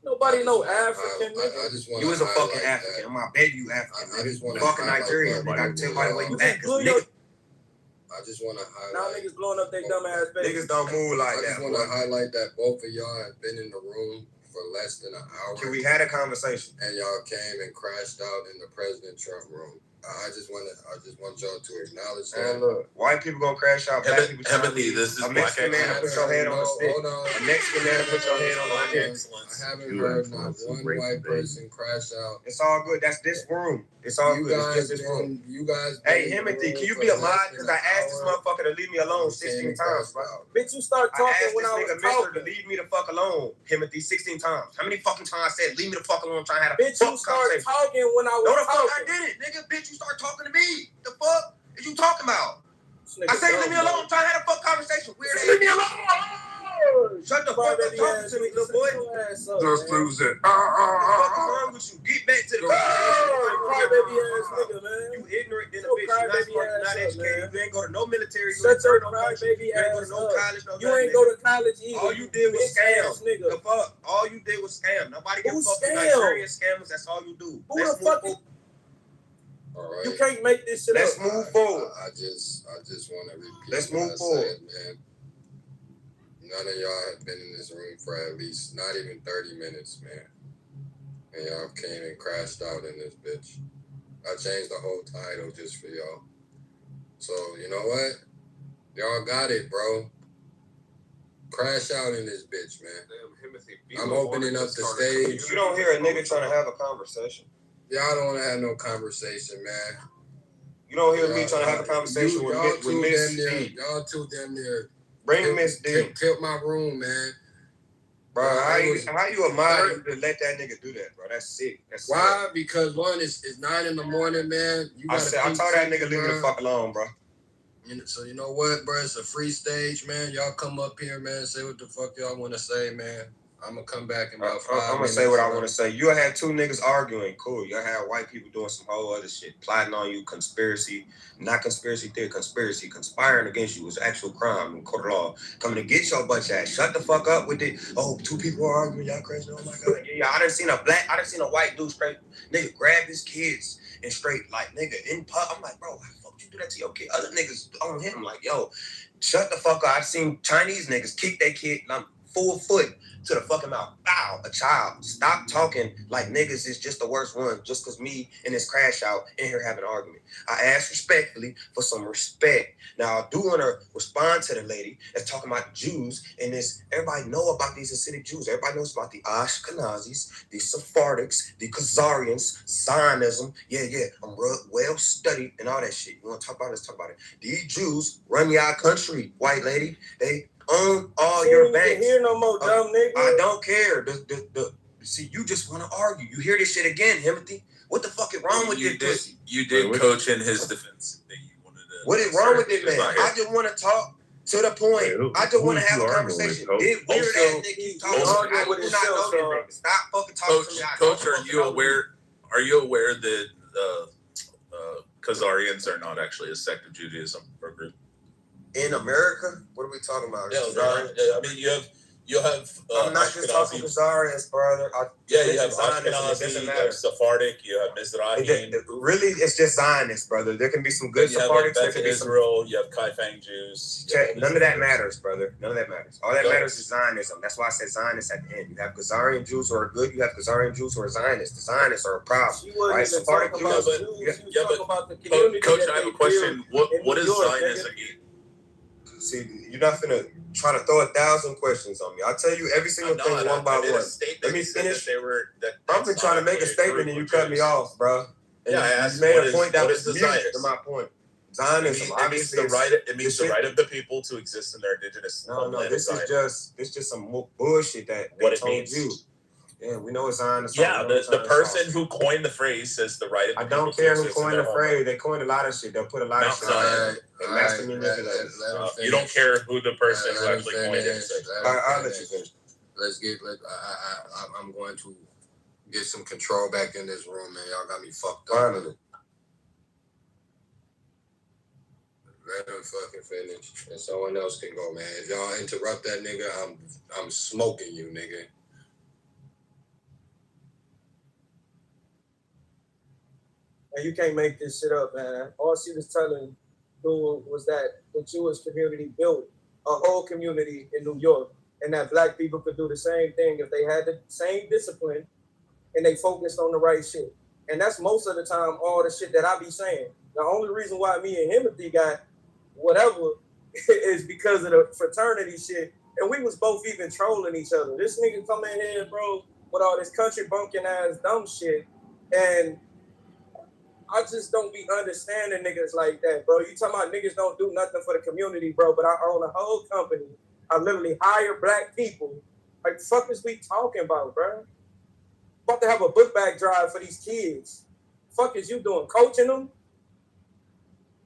Nobody know African, nigga. You was a fucking African. I'm my baby, you African. I just want fucking Nigerian. Nigga, I can tell by the way you act. Nigga. I just want to highlight. Now niggas blowing up their dumb ass babies. Niggas don't move like that. I just want to highlight that both of y'all have been in the room for less than an hour. Can we had a conversation? And y'all came and crashed out in the President Trump room. I just want y'all to acknowledge that. And look, white people gonna crash out. Black people Heavenly, this is a Mexican man put your head on the stick. A Mexican man put your head on the stick. I haven't heard not one white person crash out. It's all good. That's this room. It's all good. It's just this room. You guys. Hey, Timothy, can you be a mod? Because I asked this motherfucker to leave me alone 16 times, bro. Bitch, you start talking when I was talking. To leave me the fuck alone, Timothy, 16 times. How many fucking times I said leave me the fuck alone? I'm trying to have a bitch, you start talking when I was talking. No, the fuck talking. I didn't, nigga. Bitch, you start talking to me. The fuck is you talking about? I say leave me alone. I'm trying to have a fuck conversation. Weird ass. Leave me alone. Shut the fuck up talking to me, little boy. Just lose it. What the fuck is wrong with you? Get back to the crybaby ass nigga, man. You ignorant than a bitch. You not smart, you not educated. You ain't go to no military. Shut your crybaby ass up. You ain't go to college either. All you did was scam. The fuck? All you did was scam. Nobody can fuck with Nigerian scammers. That's all you do. Who the fuck is... All right. You can't make this shit Let's move forward. I just want to repeat. Let's move forward, man. None of y'all have been in this room for at least not even 30 minutes, man. And y'all came and crashed out in this bitch. I changed the whole title just for y'all. So, you know what? Y'all got it, bro. Crash out in this bitch, man. I'm opening up the stage. You don't hear a nigga trying to have a conversation. Y'all don't want to have no conversation, man. You don't hear me trying to have a conversation with Miss D. Y'all two damn near. Bring Miss D. Tilt my room, man. Bro, how you admire you to let that nigga do that, bro? That's sick. That's why? Sick. Because one, it's 9 in the morning, man. I told that nigga leave me the fuck alone, bro. So you know what, bro? It's a free stage, man. Y'all come up here, man. Say what the fuck y'all want to say, man. I'm gonna come back in about 5 minutes. I'm gonna say what I want to say. You had 2 niggas arguing, cool. You had white people doing some whole other shit, plotting on you, conspiracy, not conspiracy theory, conspiring against you was actual crime in court of law. Coming to get your bunch ass. Shut the fuck up with it. Oh, 2 people are arguing, y'all crazy. Oh my god. Yeah, I done seen a white dude straight nigga grab his kids and straight like nigga in pub. I'm like, bro, why the fuck you do that to your kid? Other niggas on him like, yo, shut the fuck up. I've seen Chinese niggas kick their kid full foot to the fucking mouth. Bow, a child. Stop talking like niggas is just the worst one just because me and this crash out in here having an argument. I asked respectfully for some respect. Now, I do want to respond to the lady that's talking about Jews and this. Everybody know about these Hasidic Jews. Everybody knows about the Ashkenazis, the Sephardics, the Khazarians, Zionism. Yeah, I'm well studied and all that shit. You want to talk about it? Let's talk about it. These Jews run y'all country, white lady. They own all your banks. Hear no more, dumb nigga. I don't care. See, you just want to argue. You hear this shit again, Timothy. What the fuck is wrong with this? You did coach in his defense. What is wrong with it, man? I just want to talk to the point. I just want to have a conversation. Weird ass nigga talking. I do not know this nigga. Stop fucking talking to me. Coach, are you aware that Khazarians are not actually a sect of Judaism or group? In America? What are we talking about? I mean, you'll have. I'm not just talking Khazarians, brother. You have Ashkenazi, you have Sephardic, you have Mizrahi. Really, it's just Zionists, brother. There can be some good Sephardics. There can be Israel. You have Kaifang Jews. None of that matters, brother. None of that matters. All that matters is Zionism. That's why I said Zionists at the end. You have Khazarian Jews who are good. You have Khazarian Jews who are Zionists. The Zionists are a problem. Right? Sephardic Jews. Coach, I have a question. What does Zionism mean? See, you're not finna try to throw 1,000 questions on me. I'll tell you every single thing one by one. Let me finish. I've been trying to make a statement and you cut me off, bro. And I asked, you made a point that was mute to my point. Zionism, it means the right of the people to exist in their indigenous homeland. This is just some bullshit that they told you. Yeah, we know it's Zionist. Yeah, the person who coined the phrase says the right of the people. I don't care who coined the phrase. They coined a lot of shit. They'll put a lot of shit on it. You don't care who the person who actually coined it says. I'll let you finish. I'm going to get some control back in this room, man. Y'all got me fucked up. Finally. Let him fucking finish, and someone else can go, man. If y'all interrupt that nigga, I'm smoking you, nigga. And you can't make this shit up, man. All she was telling dude was that the Jewish community built a whole community in New York, and that black people could do the same thing if they had the same discipline and they focused on the right shit. And that's most of the time all the shit that I be saying. The only reason why me and Timothy got whatever is because of the fraternity shit. And we was both even trolling each other. This nigga come in here, bro, with all this country bunking ass dumb shit. And I just don't be understanding niggas like that, bro. You talking about niggas don't do nothing for the community, bro, but I own a whole company. I literally hire black people. Like, the fuck is we talking about, bro? About to have a book bag drive for these kids. Fuck is you doing? Coaching them?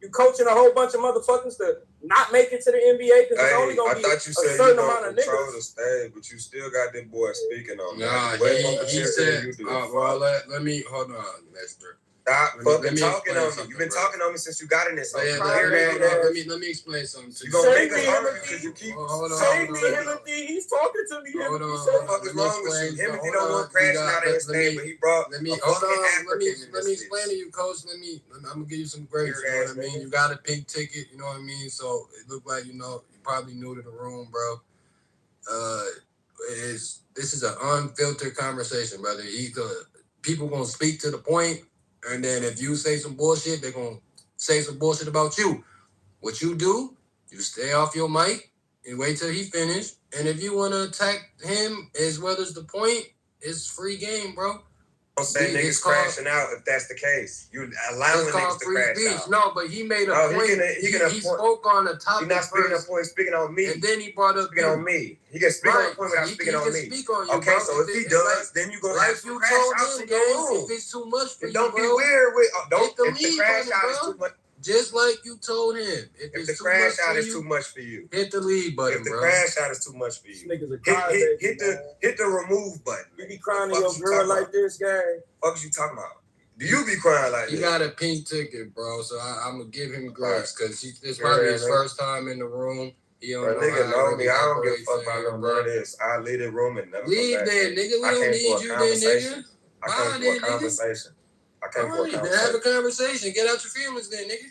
You coaching a whole bunch of motherfuckers to not make it to the NBA because it's only going to be a certain amount of niggas. Control the stage, but you still got them boys speaking on that. Nah, he said, well, let me, hold on, Lester. Stop fucking talking on me. You've been talking on me since you got in this. Let me explain something to you. Save me, Timothy. Save me, Timothy. He's talking to me. What the fuck is wrong with you? Timothy don't want crashing out of his name, but he brought. Let me explain to you, Coach. I'm gonna give you some grace. You know what I mean? You got a pink ticket. You know what I mean? So it looked like you probably new to the room, bro. This is an unfiltered conversation, brother. Either people gonna speak to the point. And then if you say some bullshit, they're going to say some bullshit about you. What you do, you stay off your mic And wait till he finish. And if you want to attack him as well as the point, it's free game, bro. Don't say niggas crashing out if that's the case. You allowing niggas to crash out. No, but he made a point. He spoke on a topic. He's not speaking on point, speaking on me. And then he brought up speaking on me. He can speak on a point without speaking on me. Speak on you, okay, bro. so if he does, then you gonna have to crash out in your room. If it's too much for you, don't bro, be weird with don't. If the crash out is too much. Just like you told him. If the crash out is too much for you, hit the leave button, bro. If the crash out is too much for you, hit the remove button. You be crying to your girl like this, gang. What you talking about? Do you be crying like this? He got a pink ticket, bro. So I'm gonna give him grace because it's probably his first time in the room. He don't know nigga how know me. I don't give a fuck about none of this. I leave the room and never leave then, nigga. We don't need you then, nigga. I came for a conversation. Have a conversation. Get out your feelings then, nigga.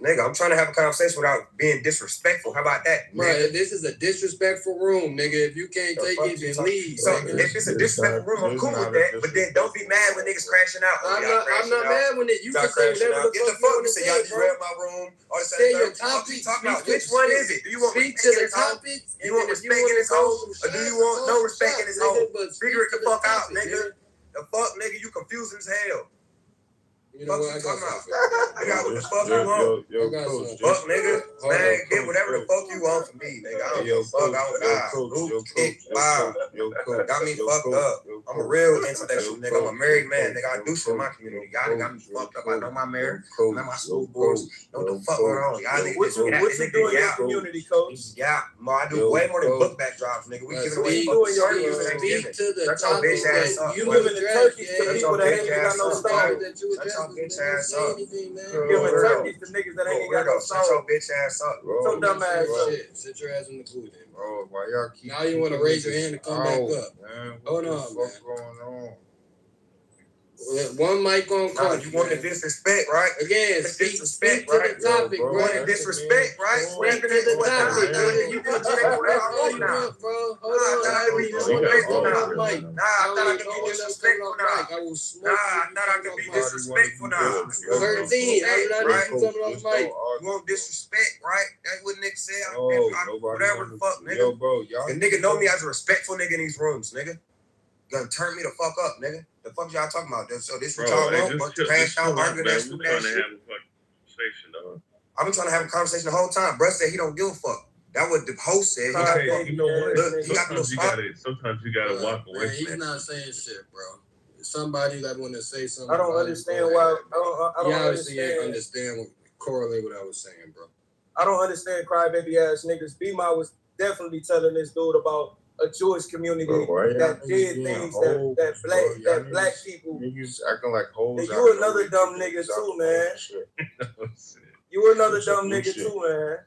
Nigga, I'm trying to have a conversation without being disrespectful. How about that, bro? This is a disrespectful room, nigga. If you can't take it, then leave. So if it's a disrespectful room, I'm cool with that. But then don't be mad when niggas crashing out. I'm not mad when you can say whatever the fuck you say. Y'all derailed my room. Say your topic. Which one is it? Do you want speak to the topic? Do you want respect in this hole, or do you want no respect in this hole? Figure it the fuck out, nigga. The fuck, nigga, you confusing as hell. You know what? I got I got what the fuck you want. Fuck, nigga. Man, get whatever the fuck you want from me, nigga. I don't give a fuck. I don't die. Got me fucked up. I'm a real intellectual nigga. I'm a married man, nigga. I do shit in my community. Y'all got me fucked up. I know my mayor. I know my school boards. Know what the fuck going on. Y'all niggas what you do in your community, coach? Yeah, I do way more than book back drops, nigga. We giving away fucking turkeys for Thanksgiving. Shut your bitch ass up. You giving the turkeys to people that ain't got no style. Bitch ass up. Giving turkeys to niggas that ain't got no soul. Shut your bitch ass up, bro. So dumb ass up. Sit your ass in the clue then, bro. Why y'all keep? Now you want to raise your hand to come back up? Man, hold on, what's going on? One mic on coach. You want to disrespect, right? Again, speak to the topic, bro. You want to disrespect, right? Speak to the topic, nigga. You can disrespect now, bro. Hold on. I thought I could be disrespectful now. I thought I could be disrespectful now. 13. Right? You want disrespect, right? That's what nigga said. Whatever the fuck, nigga. Yo, bro, y'all. The nigga know me as a respectful nigga in these rooms, nigga. Gonna turn me the fuck up, nigga. The fuck y'all talking about? So this what y'all want? But crash out, argue that shit. I've been trying to have a conversation the whole time. Bruh said he don't give a fuck. That what the host said. You know what? Sometimes you gotta walk away. Man, he's not saying shit, bro. Somebody that want to say something. I don't understand why. I don't understand. Correlate what I was saying, bro. I don't understand crybaby ass niggas. B-Ma was definitely telling this dude about a Jewish community that did things that black people. Niggas acting like hoes. And you another dumb nigga too, man. You another dumb nigga too, man.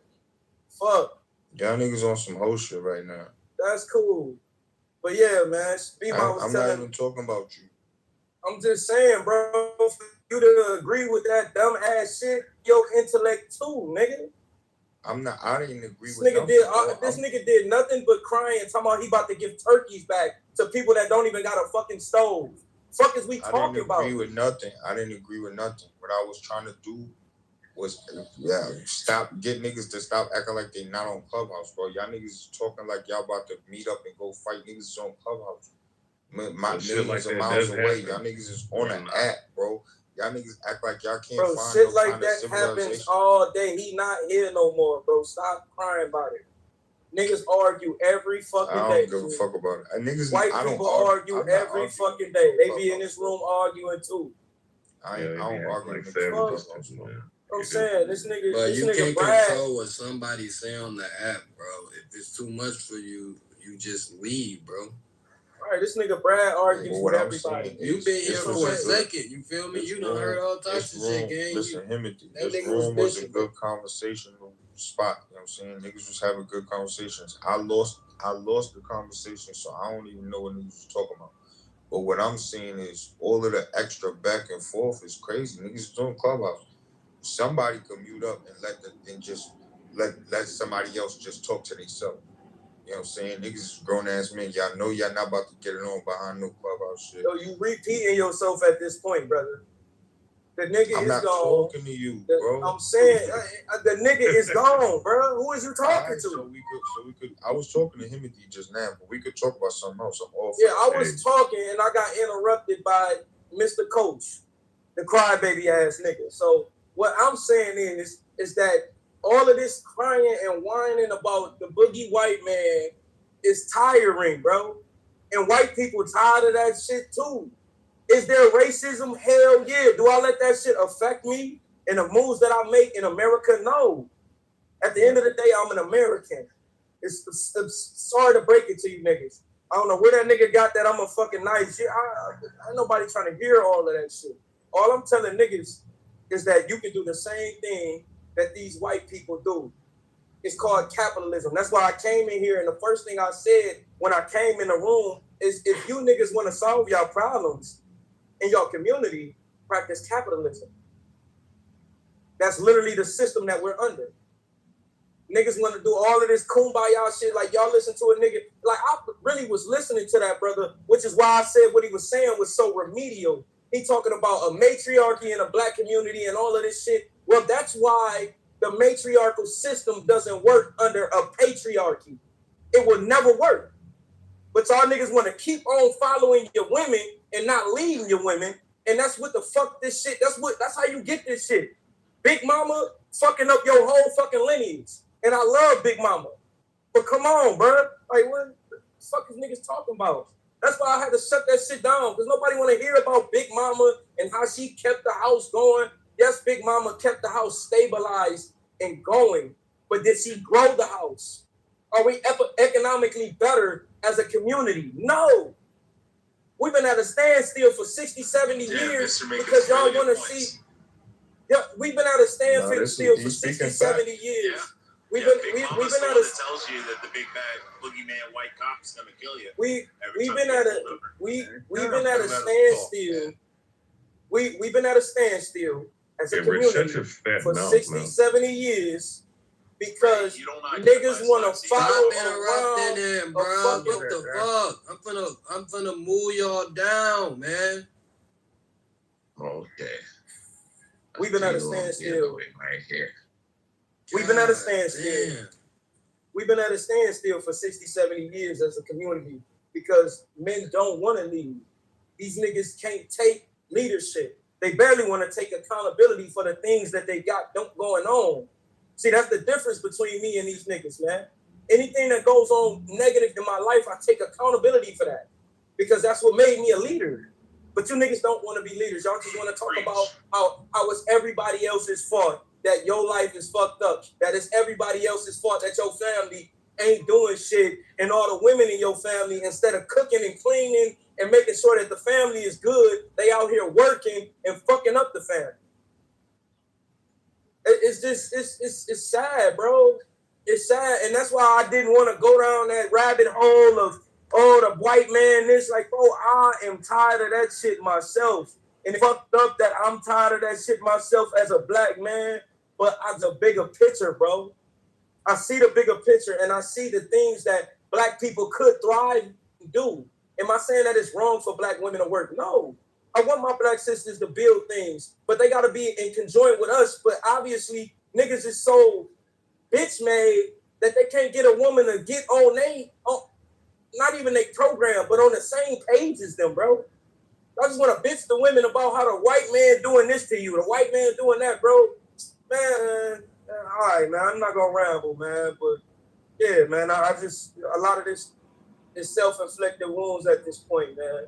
Fuck. Y'all niggas on some hoe shit right now. That's cool. But yeah, man. I'm not even talking about you. I'm just saying, bro. For you to agree with that dumb ass shit, your intellect too, nigga. I didn't agree with this nigga did nothing but crying, talking about he about to give turkeys back to people that don't even got a fucking stove. Fuck is we talking about? I didn't agree with nothing. What I was trying to do was, get niggas to stop acting like they not on Clubhouse, bro. Y'all niggas is talking like y'all about to meet up and go fight. Niggas is on Clubhouse. My millions of miles away. Y'all niggas is on an app, bro. Y'all niggas act like y'all can't bro, find shit no like kind that of happens all day. He not here no more, bro. Stop crying about it. Niggas argue every fucking day. I don't give a fuck about it. Niggas, white people argue every fucking day. They be in this room arguing too. I don't argue. I'm saying this nigga. But this you nigga can't Brad, control what somebody say on the app, bro. If it's too much for you, you just leave, bro. All right, this nigga Brad argues with everybody. You been here for a second. You feel me? You done heard all types of shit, gang. Listen, this room was a good conversational spot. You know what I'm saying? Niggas was having good conversations. I lost the conversation, so I don't even know what niggas was talking about. But what I'm seeing is all of the extra back and forth is crazy. Niggas is doing Clubhouse. Somebody can mute up and let somebody else just talk to themselves. You know what I'm saying? Niggas is grown ass men. Y'all know y'all not about to get it on behind no Clubhouse shit. Yo, you repeating yourself at this point, brother. The nigga I'm is not gone. talking to you, bro. I'm saying the nigga is gone, bro. Who is you talking to? So we could. I was talking to Timothy just now, but we could talk about something else. Yeah, I was talking and I got interrupted by Mr. Coach, the crybaby ass nigga. So what I'm saying is that all of this crying and whining about the boogie white man is tiring, bro. And white people tired of that shit too. Is there racism? Hell yeah. Do I let that shit affect me and the moves that I make in America? No. At the end of the day, I'm an American. It's sorry to break it to you niggas. I don't know where that nigga got that I'm a fucking nice shit. I nobody trying to hear all of that shit. All I'm telling niggas is that you can do the same thing that these white people do. It's called capitalism. That's why I came in here and the first thing I said when I came in the room is if you niggas want to solve y'all problems in your community, practice capitalism. That's literally the system that we're under. Niggas want to do all of this kumbaya shit. Like, y'all listen to a nigga. Like, I really was listening to that brother, which is why I said what he was saying was so remedial. He talking about a matriarchy in a black community and all of this shit. Well, that's why the matriarchal system doesn't work under a patriarchy. It will never work. But y'all niggas want to keep on following your women and not leading your women. And that's what the fuck this shit, that's how you get this shit. Big Mama fucking up your whole fucking lineage. And I love Big Mama. But come on, bro. Like, what the fuck is niggas talking about? That's why I had to shut that shit down. Because nobody want to hear about Big Mama and how she kept the house going. Yes, Big Mama kept the house stabilized and going. But did she grow the house? Are we economically better as a community? No. We've been at a standstill for 60, 70 years because y'all want to see. Yeah, we've been at a standstill for 60, 70 years. Yeah. We've been at a tells you that the big bad boogeyman white cop is gonna kill you. We've been at a standstill. We've been at a standstill as a community for 60, 70 years because niggas want to follow interrupting him, bro. What the fuck? I'm finna move y'all down, man. Okay. We've been at a standstill. Right here. We've been at a standstill. We've been at a standstill for 60, 70 years as a community because men don't want to lead. These niggas can't take leadership. They barely want to take accountability for the things that they got going on. See, that's the difference between me and these niggas, man. Anything that goes on negative in my life, I take accountability for that because that's what made me a leader. But you niggas don't want to be leaders. Y'all just want to talk about how it's everybody else's fault that your life is fucked up, that it's everybody else's fault that your family ain't doing shit, and all the women in your family, instead of cooking and cleaning and making sure that the family is good, they out here working and fucking up the family. It's just, it's sad, bro. It's sad, and that's why I didn't want to go down that rabbit hole of, the white man, this, like, bro, I am tired of that shit myself. And it's fucked up that I'm tired of that shit myself as a black man, but as a bigger picture, bro. I see the bigger picture, and I see the things that black people could thrive and do. Am I saying that it's wrong for black women to work? No. I want my black sisters to build things, but they got to be in conjoint with us. But obviously, niggas is so bitch-made that they can't get a woman to get on not even their program, but on the same page as them, bro. I just want to bitch the women about how the white man doing this to you, the white man doing that, bro. Man, all right, man, I'm not going to ramble, man. But, yeah, man, a lot of this is self-inflicted wounds at this point, man.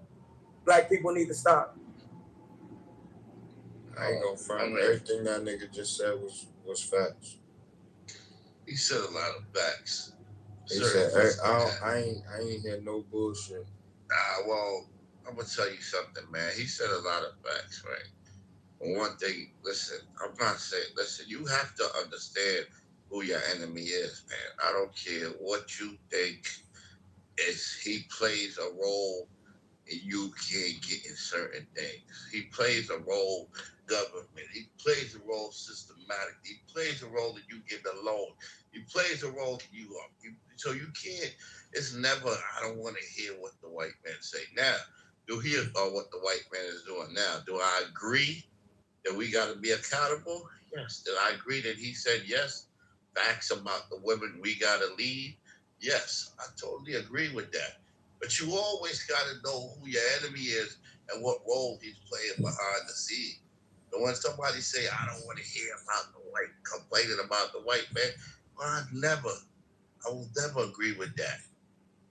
Black people need to stop. I ain't gonna front. Everything that nigga just said was facts. He said a lot of facts. He said, I ain't hear no bullshit. Well, I'm gonna tell you something, man. He said a lot of facts, right? One thing, listen, I'm not saying, listen, you have to understand who your enemy is, man. I don't care what you think. He plays a role and you can't get in certain things. He plays a role, government. He plays a role systematic. He plays a role that you get a loan. He plays a role that so you can't, it's never, I don't want to hear what the white man say. Now, do hear what the white man is doing now. Do I agree? that we got to be accountable? Yes. Did I agree that he said yes? Facts about the women we got to lead? Yes, I totally agree with that. But you always got to know who your enemy is and what role he's playing behind the scene. And when somebody say, I don't want to hear about the white, complaining about the white man, well, I will never agree with that.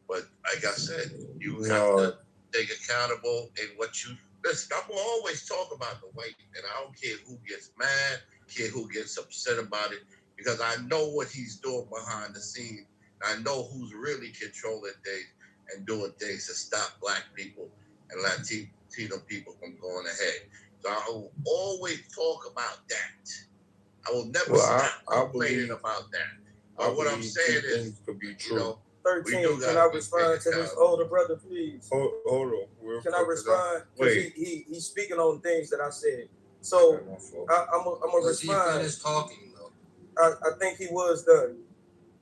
But like I said, you have to take accountable in what you listen. I'm gonna always talk about the white, and I don't care who gets mad, care who gets upset about it, because I know what he's doing behind the scenes. I know who's really controlling things and doing things to stop Black people and Latino people from going ahead. So I will always talk about that. I will never stop complaining about that. But what I'm saying is, could be true. you know, 13, can I respond to this older brother, please? Hold on. Can I respond? Because he's speaking on things that I said. So I'm gonna respond. He finished talking though. I think he was done,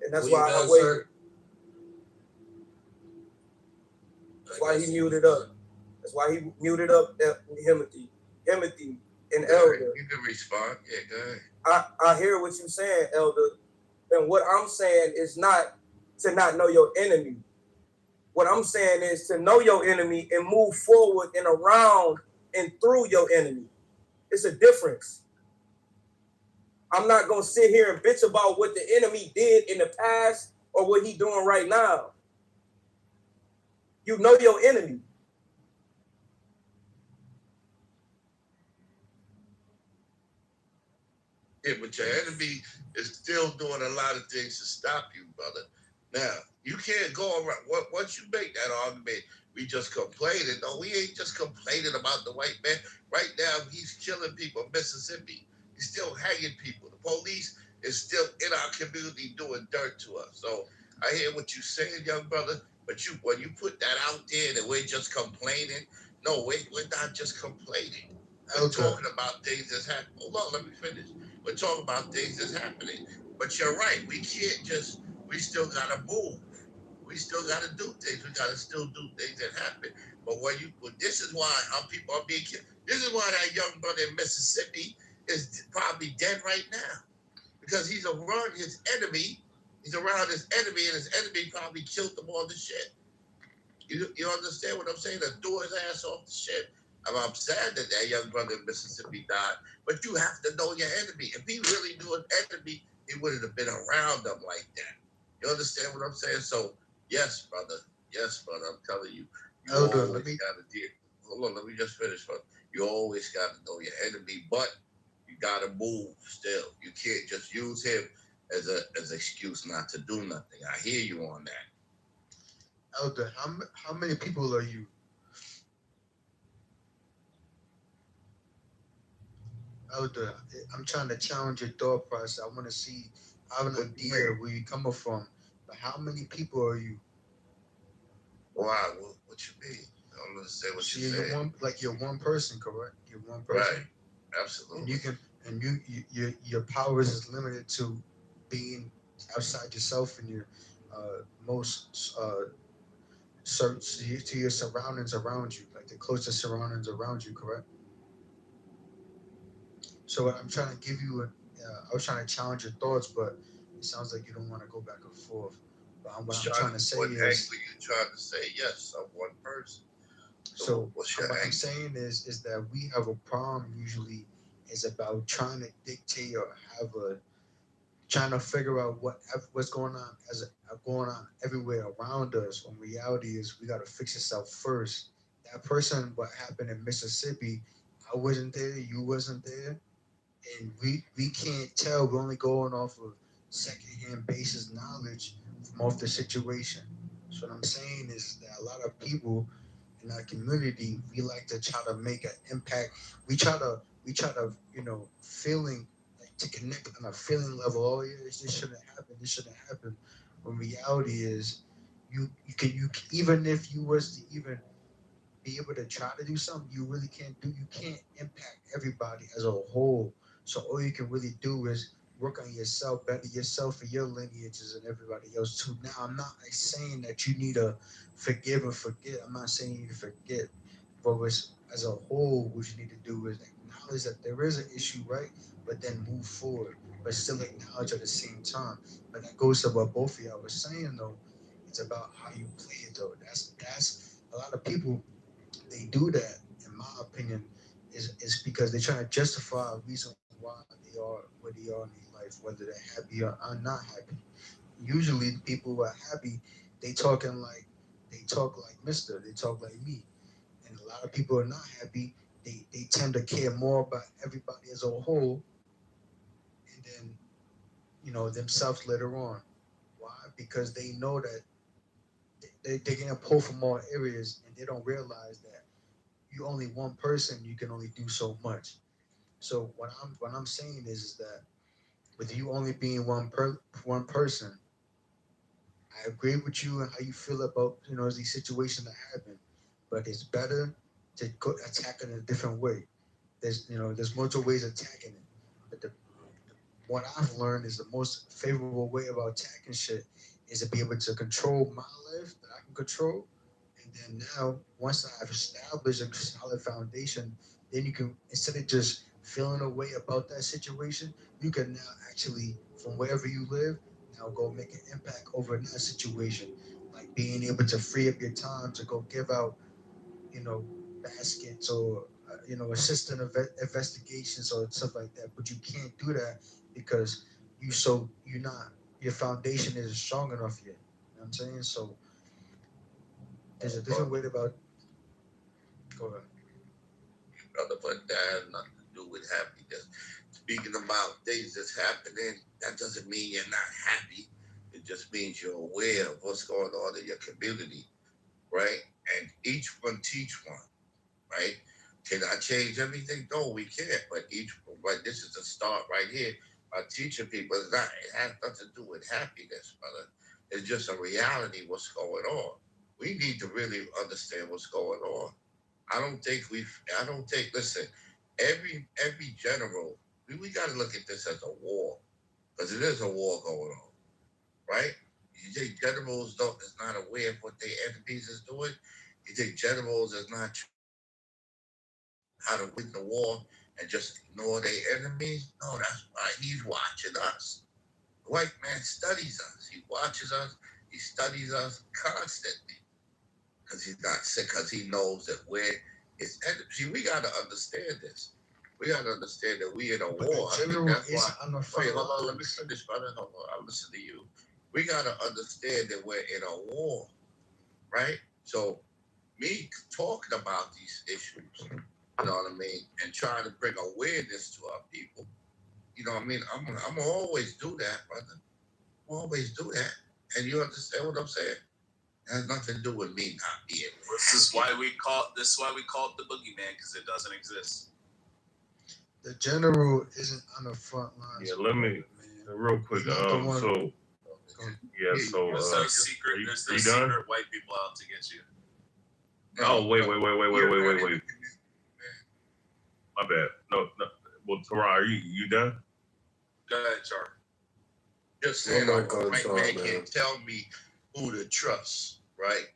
and that's why I waited. That's why he muted up. That's why he muted up Himothy, and Elder. You can respond. Yeah, go ahead. I hear what you're saying, Elder, and what I'm saying is not to not know your enemy. What I'm saying is to know your enemy and move forward and around and through your enemy. It's a difference. I'm not going to sit here and bitch about what the enemy did in the past or what he's doing right now. You know your enemy. Yeah, but your enemy is still doing a lot of things to stop you, brother. Now, you can't go around. Once you make that argument, we just complaining. No, we ain't just complaining about the white man. Right now, he's killing people in Mississippi. He's still hanging people. The police is still in our community doing dirt to us. So I hear what you're saying, young brother. But when you put that out there that we're just complaining, no, we're not just complaining. We're talking about things that's happening. Hold on, let me finish. We're talking about things that's happening. But you're right. We can't just, we still got to move. We still got to do things. We got to still do things that happen. But this is why people are being killed. This is why that young brother in Mississippi is probably dead right now. Because he's around his enemy. He's around his enemy, and his enemy probably killed him on the ship. You understand what I'm saying? To threw his ass off the ship. I'm sad that young brother in Mississippi died, but you have to know your enemy. If he really knew his enemy, he wouldn't have been around them like that. You understand what I'm saying? So, yes, brother, I'm telling you, hold on, let me just finish. Brother. You always got to know your enemy, but you got to move still. You can't just use him as an excuse not to do nothing. I hear you on that. Elder, how many people are you? Elder, I'm trying to challenge your thought process. I want to see, I have an idea where you're coming from, but how many people are you? Wow, what you mean? I don't understand what you're saying. You're one person, correct? You're one person. Right, absolutely. And you can, your powers is limited to being outside yourself and your most certain to your surroundings around you, like the closest surroundings around you, correct? So I'm trying to give you I was trying to challenge your thoughts, but it sounds like you don't want to go back and forth. But what I'm trying to say is, you trying to say yes, I'm one person. So what I'm saying is that we have a problem usually is about trying to dictate or trying to figure out what's going on everywhere around us. When reality is we got to fix yourself first. That person, what happened in Mississippi, I wasn't there, you wasn't there, and we can't tell. We're only going off of secondhand basis knowledge from off the situation. So what I'm saying is that a lot of people in our community, we like to try to make an impact. We try to feeling like to connect on a feeling level. Oh yeah, this shouldn't happen. This shouldn't happen. When reality is, you even if you was to even be able to try to do something, you really can't impact everybody as a whole. So all you can really do is work on yourself, better yourself and your lineages and everybody else too. Now, I'm not saying that you need to forgive or forget. I'm not saying you need to forget. But as a whole, what you need to do is acknowledge that there is an issue, right? But then move forward, but still acknowledge at the same time. But that goes to what both of y'all were saying, though. It's about how you play it, though. That's a lot of people. They do that, in my opinion, is because they're trying to justify a reason why they are where they are in their life, whether they're happy or are not happy. Usually, the people who are happy, they talk like Mister. They talk like me. And a lot of people are not happy. They tend to care more about everybody as a whole, and then themselves later on. Why? Because they know that they're getting pulled from all areas, and they don't realize that you only one person. You can only do so much. So what I'm saying is that with you only being one person, I agree with you and how you feel about these situations that happen, but it's better to go attack it in a different way. There's multiple ways of attacking it, but what I've learned is the most favorable way about attacking shit is to be able to control my life that I can control, and then now once I've established a solid foundation, then you can, instead of just feeling a way about that situation, you can now actually, from wherever you live, now go make an impact over that situation, like being able to free up your time to go give out you know, baskets or assistant investigations or stuff like that. But you can't do that because you're not your foundation isn't strong enough yet. You know what I'm saying? So there's a different way about. Go ahead. Brother, but that has nothing to do with happiness. Speaking about things that's happening, that doesn't mean you're not happy. It just means you're aware of what's going on in your community, right? And each one teach one, right? Can I change everything? No, we can't. But this is the start right here. By teaching people, it has nothing to do with happiness, brother. It's just a reality what's going on. We need to really understand what's going on. Listen, every general, we got to look at this as a war, because it is a war going on, right? You think generals is not aware of what their enemies is doing? You think generals is not how to win the war and just ignore their enemies? No, that's why he's watching us. The white man studies us. He watches us. He studies us constantly because he's not sick, because he knows that we're his enemy. See, we got to understand this. We got to understand that we in a war. I think that's why. Wait, hold on. Let me finish, brother. Hold on. I'll listen to you. We got to understand that we're in a war, right? So, me talking about these issues, you know what I mean, and trying to bring awareness to our people, you know what I mean, I'm gonna always do that, brother. Always do that. And you understand what I'm saying? It has nothing to do with me not being. This is why we call it the boogeyman, because it doesn't exist. The general isn't on the front lines. Yeah, let me real quick. There's no secret. There's no secret white people out to get you. Oh, wait. My bad. No. Well, Tara, are you done? Go ahead, Char. Just saying, a white man can't tell me who to trust, right?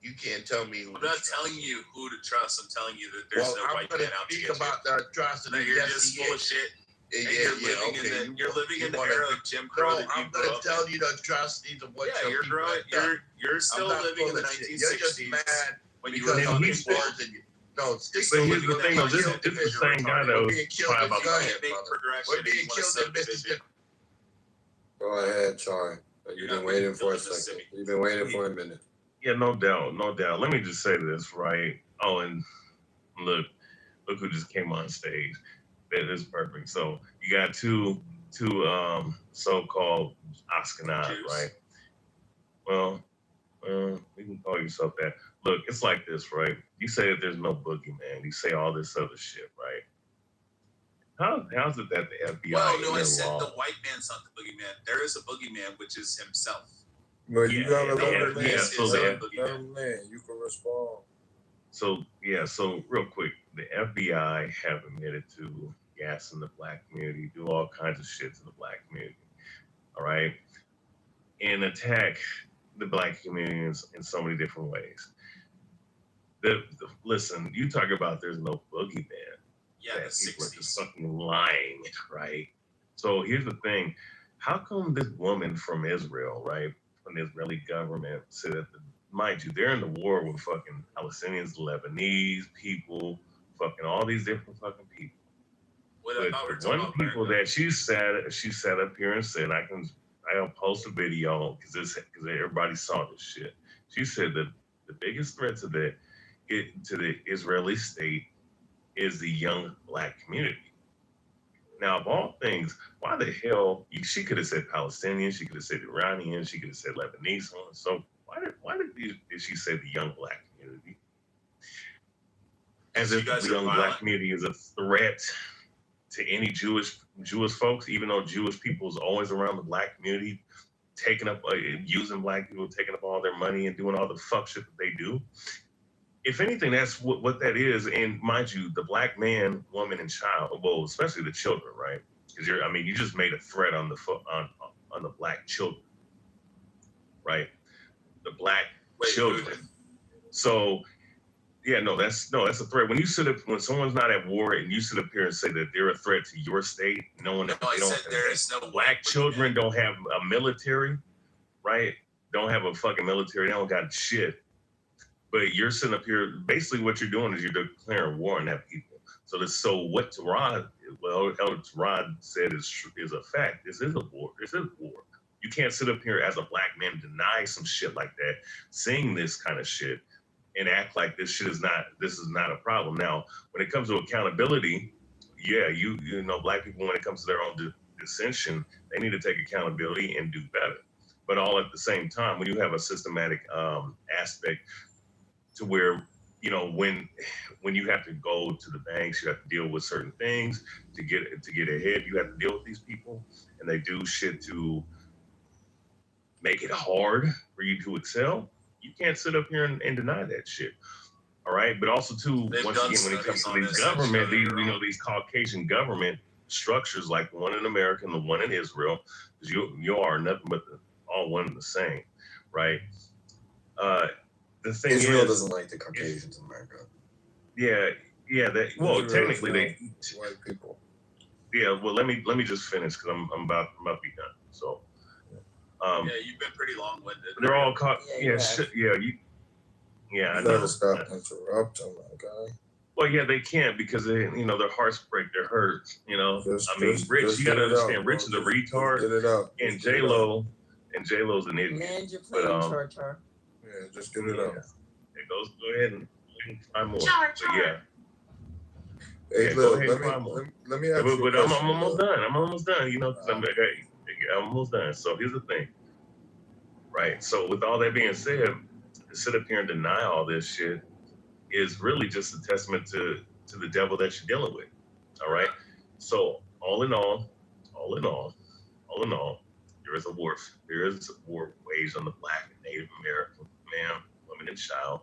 You can't tell me who. I'm not telling you who to trust. I'm telling you that there's no white man out to get you. About the atrocity. That you're just full of shit. You're living in the era of Jim Crow. I'm gonna tell you the atrocities of what you're growing. You're still living in the 1960s. You're just mad when you were on these boards. No, but here's the thing, though. This is the same guy that was talking about. We're being killed in Mississippi. Go ahead, Charlie. You've been waiting for a second. You've been waiting for a minute. Yeah, no doubt. Let me just say this, right? Oh, and look who just came on stage. That is perfect. So you got two so-called Ashkenaz, right? Well, we can call yourself that. Look, it's like this, right? You say that there's no boogeyman. You say all this other shit, right? How's it that the FBI? Well, no, I said the white man's not the boogeyman. There is a boogeyman, which is himself. But you gotta let him man. You can respond. So real quick, the FBI have admitted to gassing the black community, do all kinds of shit to the black community, all right, and attack the black communities in so many different ways. Listen, you talk about there's no boogeyman. Yeah, that people are just fucking lying, right? So here's the thing. How come this woman from Israel, right, from the Israeli government, said that, mind you, they're in the war with fucking Palestinians, Lebanese people, fucking all these different fucking people. But the one people that she sat up here and said, I'll post a video because everybody saw this shit. She said that the biggest threat to the Israeli state is the young black community. Now, of all things, why the hell she could have said Palestinian, she could have said Iranian, she could have said Lebanese, so on and so. Why did she say the young black community? As if the young black community is a threat to any Jewish folks, even though Jewish people is always around the black community, taking up, using black people, taking up all their money and doing all the fuck shit that they do. If anything, that's what that is. And mind you, the black man, woman, and child, well, especially the children, right? Because you just made a threat on the black children, right? The black children. So, yeah, that's a threat. When someone's not at war and you sit up here and say that they're a threat to your state, black children don't have a military, right? Don't have a fucking military. They don't got shit. But you're sitting up here, basically what you're doing is you're declaring war on that people. So what Elder Tarad said is a fact. This is a war. This is a war. You can't sit up here as a black man and deny some shit like that, saying this kind of shit, and act like this is not a problem. Now, when it comes to accountability, yeah, you know, black people, when it comes to their own dissension, they need to take accountability and do better. But all at the same time, when you have a systematic aspect to where, you know, when you have to go to the banks, you have to deal with certain things to get ahead. You have to deal with these people, and they do shit to make it hard for you to excel. You can't sit up here and deny that shit. All right, but also too, once again, when it comes to these government, these Caucasian government structures, like the one in America and the one in Israel, because you are nothing but all one and the same, right? The thing Israel is, doesn't like the Caucasians in America. Yeah. Technically they white people. Yeah, well, let me just finish because I'm about to be done. So, you've been pretty long-winded. They're all caught. You I gotta know. stop interrupting, okay? Well, yeah, they can't because their hearts break, they're hurt. You know, Rich, just you gotta understand, out, Rich is a retard, get it out. and J-Lo's an idiot. Man, you're But playing Char. Yeah, just get it out. Go ahead and we can find more. Char. So, yeah. Hey, Go look, ahead and find more. let me ask you a But question. I'm almost done. I'm almost done. You know, because I'm almost done. So here's the thing, right? So with all that being said, to sit up here and deny all this shit is really just a testament to the devil that you're dealing with. All right. So all in all, there is a war waged on the Black and Native American man, woman, and child.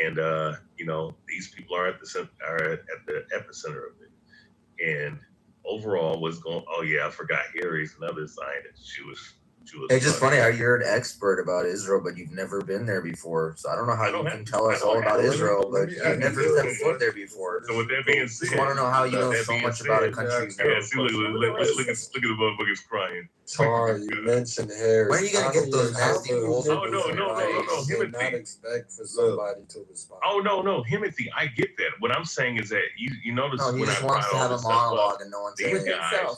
And these people are at the epicenter of it. And overall, what's going? Oh yeah, I forgot. Harry's another sign that Jewish. It's just funny how you're an expert about Israel, but you've never been there before. So I don't know how you can tell us all about Israel, but you've never stepped foot there before. So with that being said, I want to know how you know so much about a country. Yeah, see, look at the motherfuckers crying. Tar, you mentioned Harry. When are you gonna get those nasty rolls? Oh no, Did not expect for somebody to respond. Oh no, Timothy, I get that. What I'm saying is that you notice no, he when just I wants to have a monologue and no one's these guys.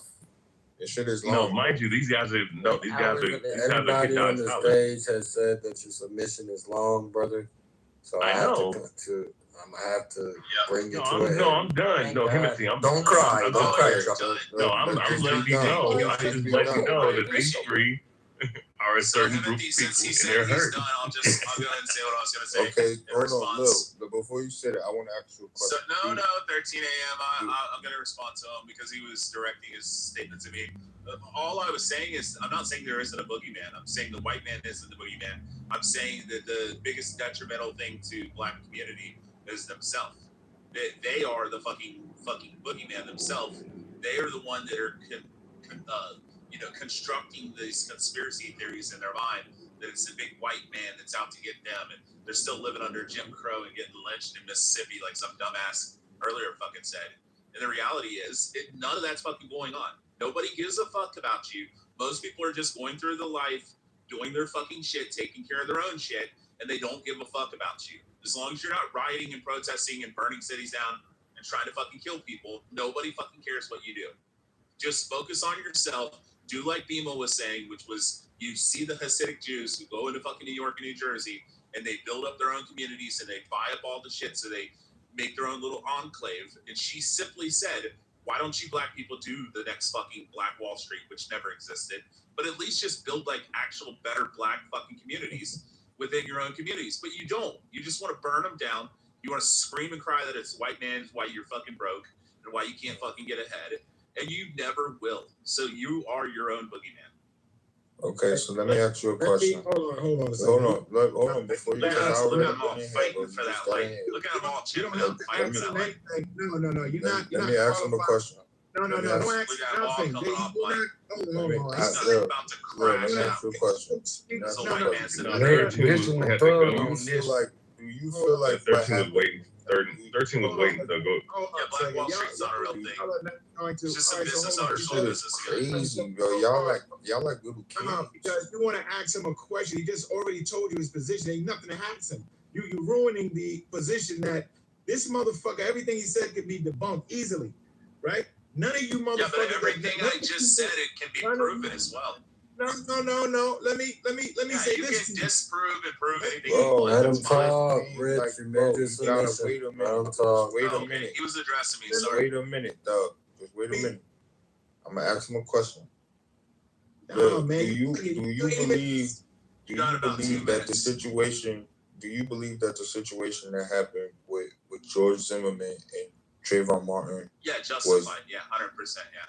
This shit is long. No, mind you, these guys are Everybody on the stage has said that your submission is long, brother. So I know. I'm gonna have to bring you to it. No, I'm done. No, Timothy, don't cry. Don't cry. No, I'm letting you know. I just let you know that these three are a certain group of people and they're hurt. I'll go ahead and say what I was gonna say. Okay, hold on, look. Before you say that, I want to ask you a question. So, no, 13 a.m. I'm gonna respond to him because he was directing his statement to me. All I was saying is, I'm not saying there isn't a boogeyman. I'm saying the white man isn't the boogeyman. I'm saying that the biggest detrimental thing to Black community is themselves. They are the fucking boogeyman themselves. They are the one that are constructing these conspiracy theories in their mind that it's a big white man that's out to get them, and they're still living under Jim Crow and getting lynched in Mississippi like some dumbass earlier fucking said. And the reality is, none of that's fucking going on. Nobody gives a fuck about you. Most people are just going through the life, doing their fucking shit, taking care of their own shit, and they don't give a fuck about you. As long as you're not rioting and protesting and burning cities down and trying to fucking kill people, nobody fucking cares what you do. Just focus on yourself. Do like Bima was saying, which was you see the Hasidic Jews who go into fucking New York and New Jersey and they build up their own communities and they buy up all the shit so they make their own little enclave. And she simply said, why don't you black people do the next fucking Black Wall Street, which never existed, but at least just build like actual better black fucking communities within your own communities. But you don't. You just want to burn them down. You want to scream and cry that it's white man's why you're fucking broke and why you can't fucking get ahead. And you never will. So you are your own boogeyman. Okay, so let me ask you a question. Hold on. Hold on. Before you Look at them all get fighting for that light. Look at them all chipping up fighting for that light. No. You're not. Let me ask him a question. No. Don't ask Look at them all nothing. coming off light. Let me It's not about to crash me out. ask you a question. It's a white man sitting on Larry, there. this one had to thug go. on this. Do you feel like 13 was waiting. 13 was waiting to go. Yeah, Black Wall Street's not a real thing. It's just a business owner. Shit is crazy, bro. Y'all like little kids. Because you want to ask him a question. He just already told you his position. Ain't nothing to ask him. You're ruining the position that this motherfucker, everything he said could be debunked easily, right? None of you motherfuckers. Yeah, but everything I just said, it can be proven as well. No. Let me say you this. can disprove and prove anything. Bro, Let him that's fine. talk, Rich. Like, You bro, made this you gotta submission. wait a Let him minute. talk. Wait a Okay, minute. he was addressing me. Just Sorry. wait a minute, dog. Just wait a minute. I'm gonna ask him a question. No, man. Do you believe that the situation? Do you believe that the situation that happened with George Zimmerman and Trayvon Martin? Yeah, justified. Yeah, 100%. Yeah.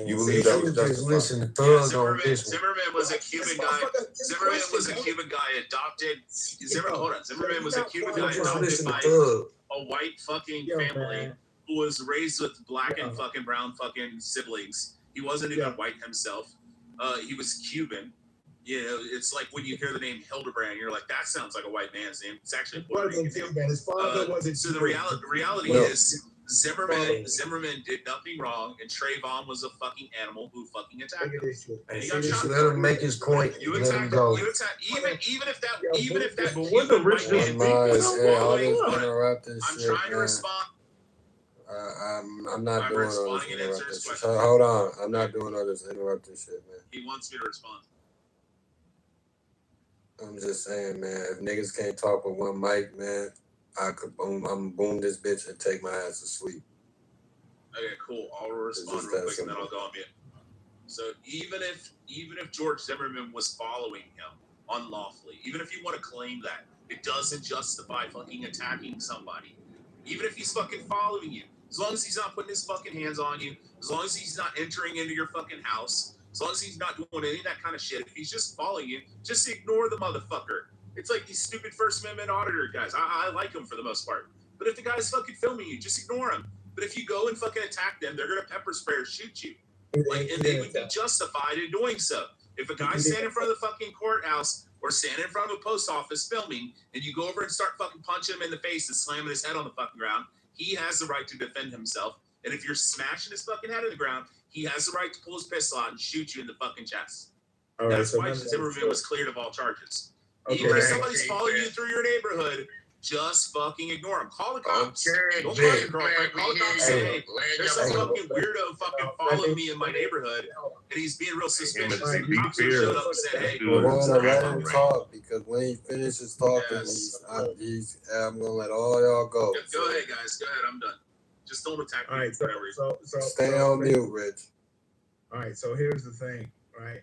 You believe that was justified? Listen, Yeah, thug on this one. Zimmerman was a Cuban guy. Zimmerman was a Cuban guy adopted. Zimmerman was a Cuban guy adopted by a white fucking family who was raised with black and fucking brown fucking siblings. He wasn't even white himself. He was Cuban. You know, it's like when you hear the name Hildebrand, you're like, that sounds like a white man's name. It's actually a Puerto Rican name. His father wasn't. So the reality is Zimmerman did nothing wrong, and Trayvon was a fucking animal who fucking attacked him. And he got shot. Let him make his point. You Let him attack go. even if that But Cuban the white man was following. I'm trying to respond. I'm not doing all responding this and answering his interrupting shit. question. Hold on. I'm not doing all this interrupting shit, man. He wants me to respond. I'm just saying, man, if niggas can't talk with one mic, man, I'm boom this bitch and take my ass to sleep. Okay, cool. I'll respond real quick and then I'll go on mute. So even if George Zimmerman was following him unlawfully, even if you want to claim that, it doesn't justify fucking attacking somebody. Even if he's fucking following you, as long as he's not putting his fucking hands on you, as long as he's not entering into your fucking house, as long as he's not doing any of that kind of shit, if he's just following you, just ignore the motherfucker. It's like these stupid First Amendment auditor guys. I like them for the most part. But if the guy's fucking filming you, just ignore him. But if you go and fucking attack them, they're gonna pepper spray or shoot you. Like, and they would be justified in doing so. If a guy's standing in front of the fucking courthouse or standing in front of a post office filming, and you go over and start fucking punching him in the face and slamming his head on the fucking ground, he has the right to defend himself. And if you're smashing his fucking head on the ground, he has the right to pull his pistol out and shoot you in the fucking chest. All That's right, why so Zimmerman was cleared of all charges. Okay. Even if somebody's following you through your neighborhood, just fucking ignore them. Call the cops. Don't call your girlfriend. Call the cops and say, hey, there's some fucking weirdo fucking following me in my neighborhood, and he's being real suspicious. And the cops have showed up and said, hey, I'm gonna let him talk because when he finishes talking, I'm gonna let all y'all go. Go ahead, guys. Go ahead. I'm done. Just don't attack me. All right, so Stay on mute, Rich. All right, so here's the thing, right?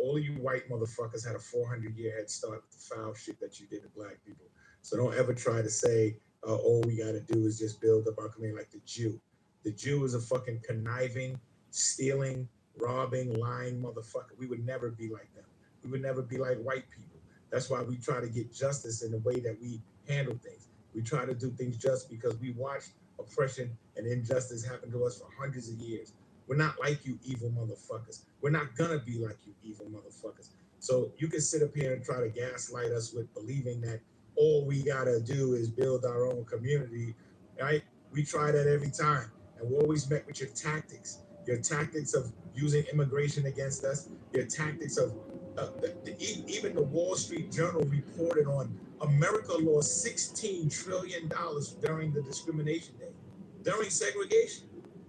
All of you white motherfuckers had a 400-year head start with the foul shit that you did to black people. So don't ever try to say, all we got to do is just build up our community like the Jew. The Jew is a fucking conniving, stealing, robbing, lying motherfucker. We would never be like them. We would never be like white people. That's why we try to get justice in the way that we handle things. We try to do things just because we watched oppression and injustice happen to us for hundreds of years. We're not like you evil motherfuckers. We're not gonna be like you evil motherfuckers. So you can sit up here and try to gaslight us with believing that all we gotta do is build our own community, right? We try that every time, and we're always met with your tactics of using immigration against us, your tactics of even the Wall Street Journal reported on America lost $16 trillion during the discrimination day, during segregation.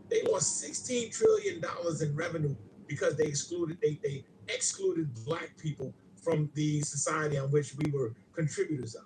They lost $16 trillion in revenue because they excluded black people from the society on which we were contributors of.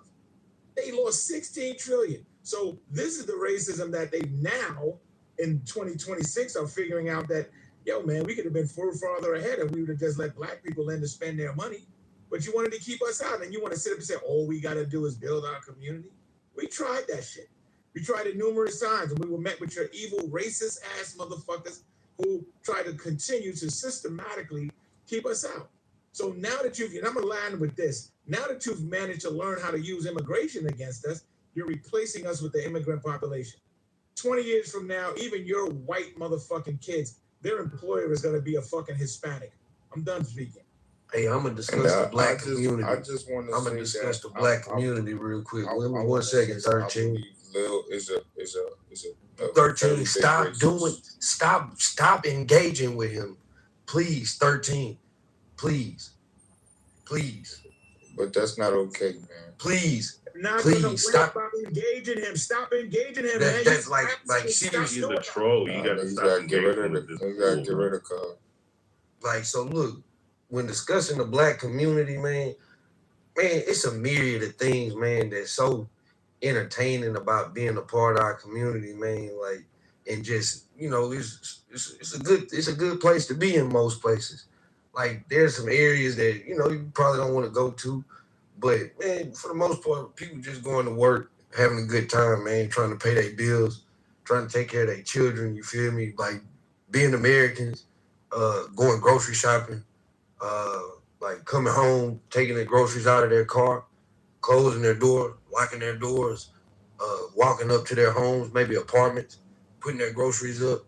They lost 16 trillion. So this is the racism that they now in 2026 are figuring out that, yo, man, we could have been farther ahead if we would have just let black people in to spend their money. But you wanted to keep us out, and you want to sit up and say, all we got to do is build our community. We tried that shit. We tried it numerous times, and we were met with your evil, racist ass motherfuckers who try to continue to systematically keep us out. So now that and I'm aligned with this, now that you've managed to learn how to use immigration against us, you're replacing us with the immigrant population. 20 years from now, even your white motherfucking kids, their employer is going to be a fucking Hispanic. I'm done speaking. Hey, I'm gonna discuss the black community. I just want to. I'm gonna discuss the black community real quick. Wait 1 second, 13. Lil is a 13. Stop engaging with him, please. 13, please. But that's not okay, man. Please. Please stop engaging him. Stop engaging him. That's like seriously. He's a troll. You gotta get rid of it. You gotta get rid of Carl. Like, so look, when discussing the black community, man, it's a myriad of things, man, that's so entertaining about being a part of our community, man. Like, and just, it's a good place to be in most places. Like, there's some areas that, you probably don't want to go to, but man, for the most part, people just going to work, having a good time, man, trying to pay their bills, trying to take care of their children, you feel me? Like, being Americans, going grocery shopping, like coming home, taking their groceries out of their car, closing their door, locking their doors, walking up to their homes, maybe apartments, putting their groceries up,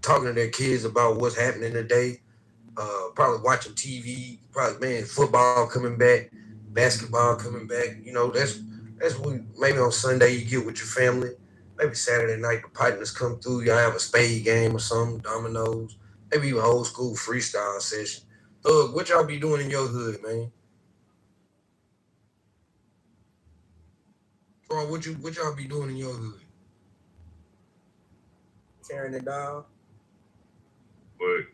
talking to their kids about what's happening today, probably watching TV, probably, football coming back, basketball coming back. That's when maybe on Sunday you get with your family. Maybe Saturday night the partners come through, y'all have a spade game or something, dominoes, maybe even old school freestyle session. What y'all be doing in your hood, man? Bro, what y'all be doing in your hood? Tearing it down. But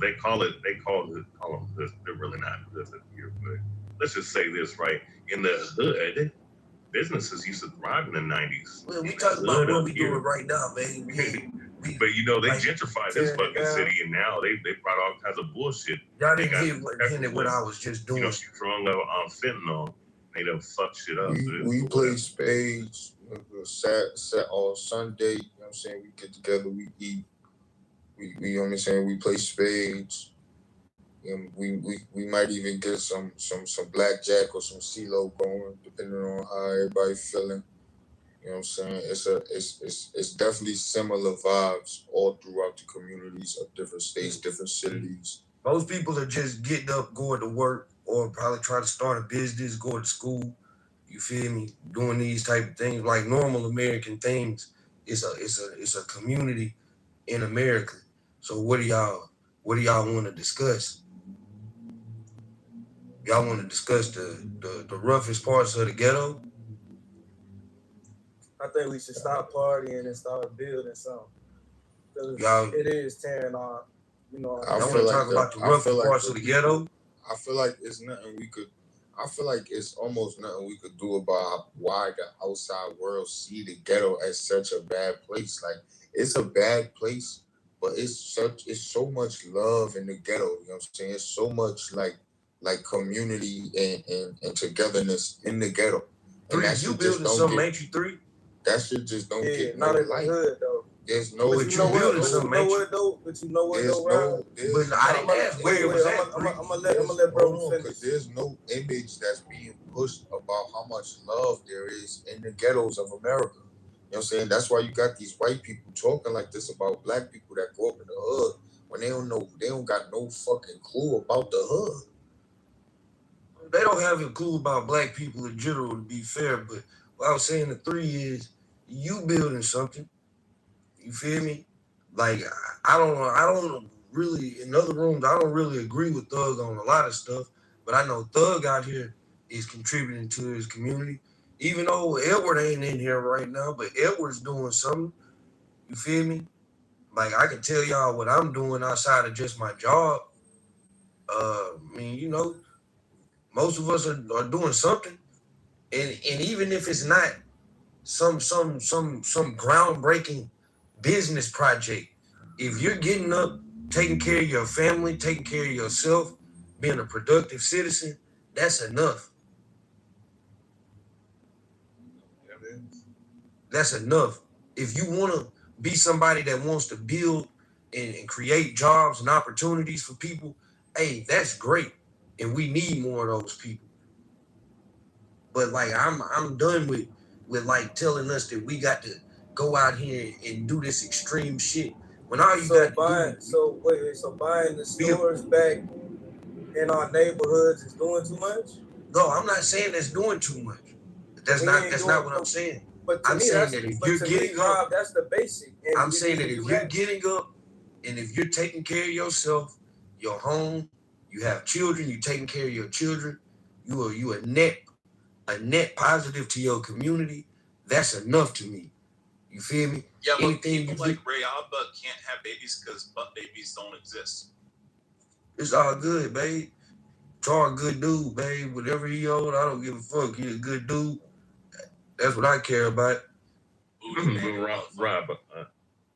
they call them hoods. They're really not hoods here. But let's just say this, right? In the hood, businesses used to thrive in the 90s. Well, we talking about what we doing right now, man. But they gentrified this fucking city, and now they brought all kinds of bullshit. Y'all didn't hear what I was just doing. Strong level on fentanyl, they done fuck shit up. We play spades on Sunday. You know what I'm saying? We get together, we eat. You know what I'm saying? We play spades. We might even get some blackjack or some CeeLo going, depending on how everybody feeling. You know what I'm saying? It's definitely similar vibes all throughout the communities of different states, different cities. Most people are just getting up, going to work, or probably trying to start a business, going to school. You feel me? Doing these type of things, like normal American things. It's a community in America. So what do y'all want to discuss? Y'all want to discuss the roughest parts of the ghetto? I think we should stop partying and start building something. It is tearing on. I want to talk about the roughest parts of the ghetto. I feel like it's nothing we could. I feel like it's almost nothing we could do about why the outside world see the ghetto as such a bad place. Like, it's a bad place, but it's so much love in the ghetto. You know what I'm saying? It's so much like community and togetherness in the ghetto. Three, you building something, ain't you? Three. That shit just don't get no light. There's no. But you know what though? But I didn't ask where it was at. I'm gonna let bro finish. Because there's no image that's being pushed about how much love there is in the ghettos of America. You know what I'm saying? That's why you got these white people talking like this about black people that grow up in the hood when they don't got no fucking clue about the hood. They don't have a clue about black people in general, to be fair, but what I was saying, the three is you building something. You feel me? Like I don't really in other rooms. I don't really agree with Thug on a lot of stuff, but I know Thug out here is contributing to his community. Even though Edward ain't in here right now, but Edward's doing something. You feel me? Like I can tell y'all what I'm doing outside of just my job. I mean, you know, most of us are doing something, and even if it's not some groundbreaking business project, if you're getting up, taking care of your family, taking care of yourself, being a productive citizen, that's enough. That's enough. If you want to be somebody that wants to build and create jobs and opportunities for people, hey, that's great, and we need more of those people. But like I'm done with like telling us that we got to go out here and do this extreme shit when all you got to do. So buying the stores back in our neighborhoods is doing too much? No, I'm not saying that's doing too much. That's not what I'm saying. But I'm saying that if you're getting up, that's the basic. I'm saying that if you're getting up and if you're taking care of yourself, your home, you have children, you're taking care of your children, you a net positive to your community, that's enough to me. You feel me? Yeah, but people like Ray Alba can't have babies because butt babies don't exist. It's all good, babe. Tar a good dude, babe. Whatever he old, I don't give a fuck. He a good dude. That's what I care about. Rob,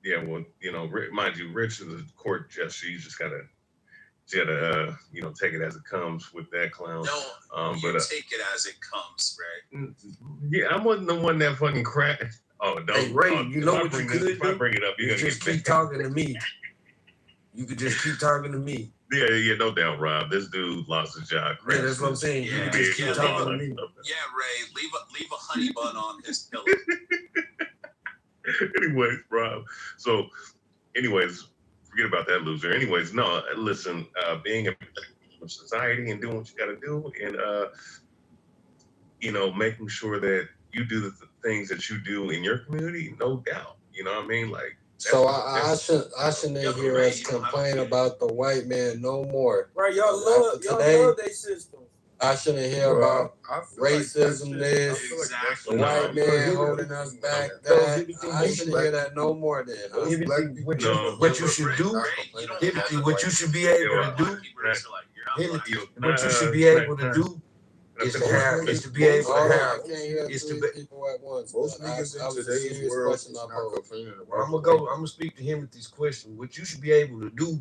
yeah, well, you know, mind you, Rich is a court jester. You just gotta you know, take it as it comes with that clown. No, you take it as it comes, right? Yeah, I wasn't the one that fucking cracked. Oh, don't. Hey, Ray, you know what you could do? If I bring it up, you're just keep talking to me. You could just keep talking to me. Yeah, no doubt, Rob. This dude lost his job. Yeah, that's what I'm saying. You can just keep talking to me. Yeah, Ray, leave a honey bun on his pillow. Anyways, Rob. So, forget about that loser. Anyways, no, listen, being a society and doing what you got to do, and you know, making sure that you do the things that you do in your community, no doubt. You know what I mean? Like, so I shouldn't hear us complain about the white man no more. Right, y'all love their system. I shouldn't hear about racism, the white man holding us back. I shouldn't hear that no more then. What you should do, what you should be able to do, what you should be able to do is to have, is to be able to have, is to be. People at once. Most niggas in today's world is not complaining about. I'm gonna speak to him with these questions. What you should be able to do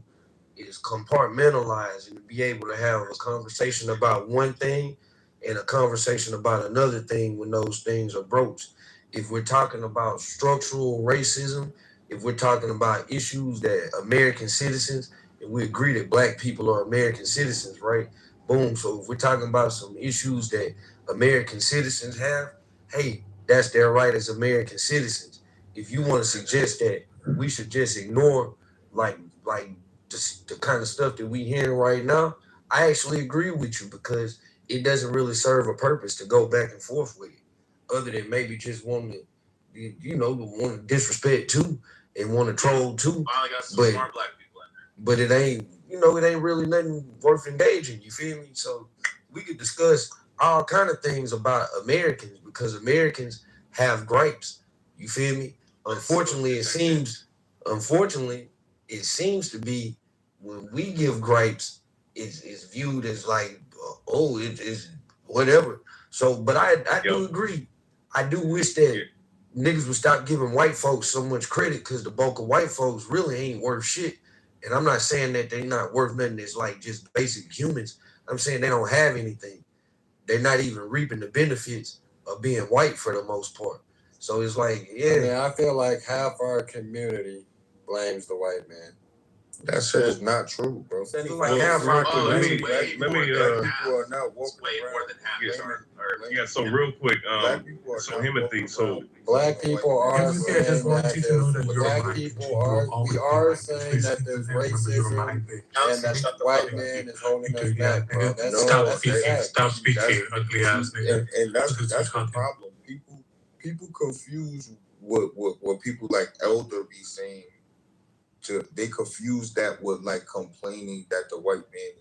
is compartmentalize and be able to have a conversation about one thing and a conversation about another thing when those things are broached. If we're talking about structural racism, if we're talking about issues that American citizens, and we agree that black people are American citizens, right? Boom. So if we're talking about some issues that American citizens have, hey, that's their right as American citizens. If you want to suggest that we should just ignore like the kind of stuff that we hearing right now, I actually agree with you because it doesn't really serve a purpose to go back and forth with it, other than maybe just wanting to, you know, want to disrespect too and want to troll too. Finally got some smart black people in there. But it ain't, you know, it ain't really nothing worth engaging. You feel me? So we could discuss all kind of things about Americans because Americans have gripes. You feel me? Unfortunately, it seems to be when we give gripes, it's viewed as like, oh, it is whatever. So, but I do agree. I do wish that niggas would stop giving white folks so much credit because the bulk of white folks really ain't worth shit. And I'm not saying that they're not worth nothing that's like just basic humans. I'm saying they don't have anything. They're not even reaping the benefits of being white for the most part. So it's like, yeah. I mean, I feel like half our community blames the white man. That shit is not true, bro. Like half our community. Let me people are not walking more than half. Yeah, so real quick, so Timothy, so black people are saying that black people are saying that there's racism and that the white man is holding us back, bro. Stop speaking, ugly ass nigga. And that's the problem. People confuse what people like Elder be saying. They confuse that with like complaining that the white man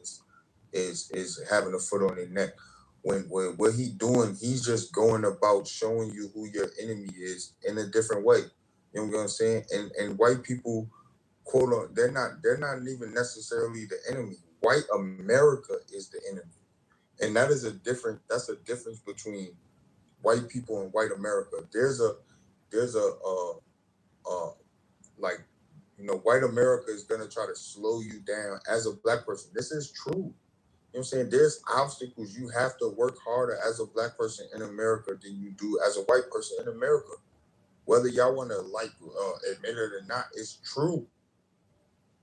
is having a foot on their neck. When what he doing, he's just going about showing you who your enemy is in a different way. You know what I'm saying? And white people, quote on, they're not even necessarily the enemy. White America is the enemy, and that's a difference between white people and white America. There's a like, you know, white America is gonna try to slow you down as a black person. This is true. You know what I'm saying? There's obstacles. You have to work harder as a black person in America than you do as a white person in America. Whether y'all want to admit it or not, it's true.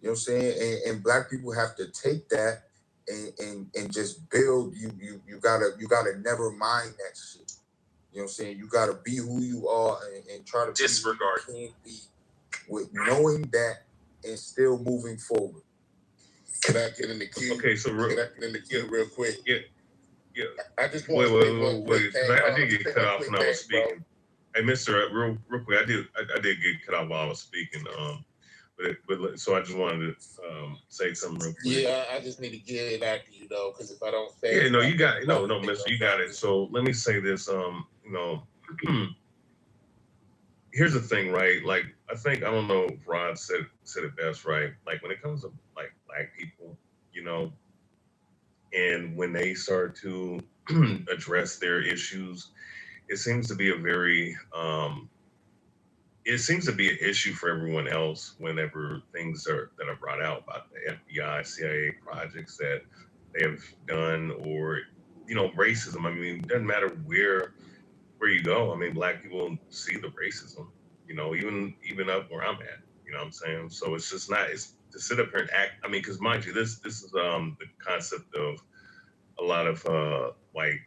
You know what I'm saying? And black people have to take that and just build. You gotta never mind that shit. You know what I'm saying? You gotta be who you are and try to disregard. Be who you can be with knowing that and still moving forward. Can I get in the queue? Okay, so can I get in the queue real quick? Yeah. I just want to say wait. I did get cut off when I was speaking. Hey, Mister, real quick, I did get cut off while I was speaking. But so I just wanted to say something real quick. Yeah, I just need to get it out to you though, because if I don't say yeah, it, no, you got it. No, Mister, you got it. So let me say this. You know, here's the thing, right? Like, I don't know if Rod said it best, right? Like, when it comes to like black people, you know, and when they start to address their issues, it seems to be a very it seems to be an issue for everyone else whenever things that are brought out about the FBI, CIA projects that they have done, or, you know, racism. I mean, it doesn't matter where you go. I mean, black people see the racism, you know, even up where I'm at, you know what I'm saying? So it's just not, it's to sit up here and act. I mean, because mind you, this is the concept of a lot of white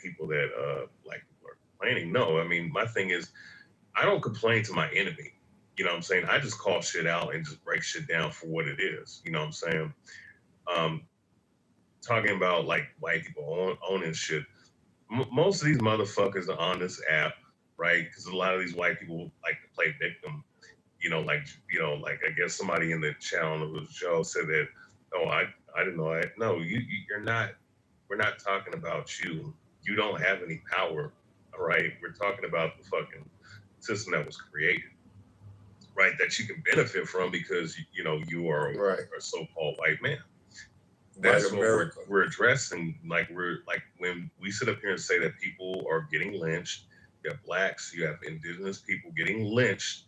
people that black people are complaining. No, I mean, my thing is, I don't complain to my enemy. You know what I'm saying? I just call shit out and just break shit down for what it is. You know what I'm saying? Talking about like white people owning shit. Most of these motherfuckers are on this app, right? Because a lot of these white people like to play victim. You know, like I guess somebody in the channel of the show said that, oh, I didn't know that. No, you're not. We're not talking about you. You don't have any power. All right. We're talking about the fucking system that was created, right? That you can benefit from because you know you are a so-called white man. That's what we're addressing. Like when we sit up here and say that people are getting lynched, you have blacks, you have indigenous people getting lynched,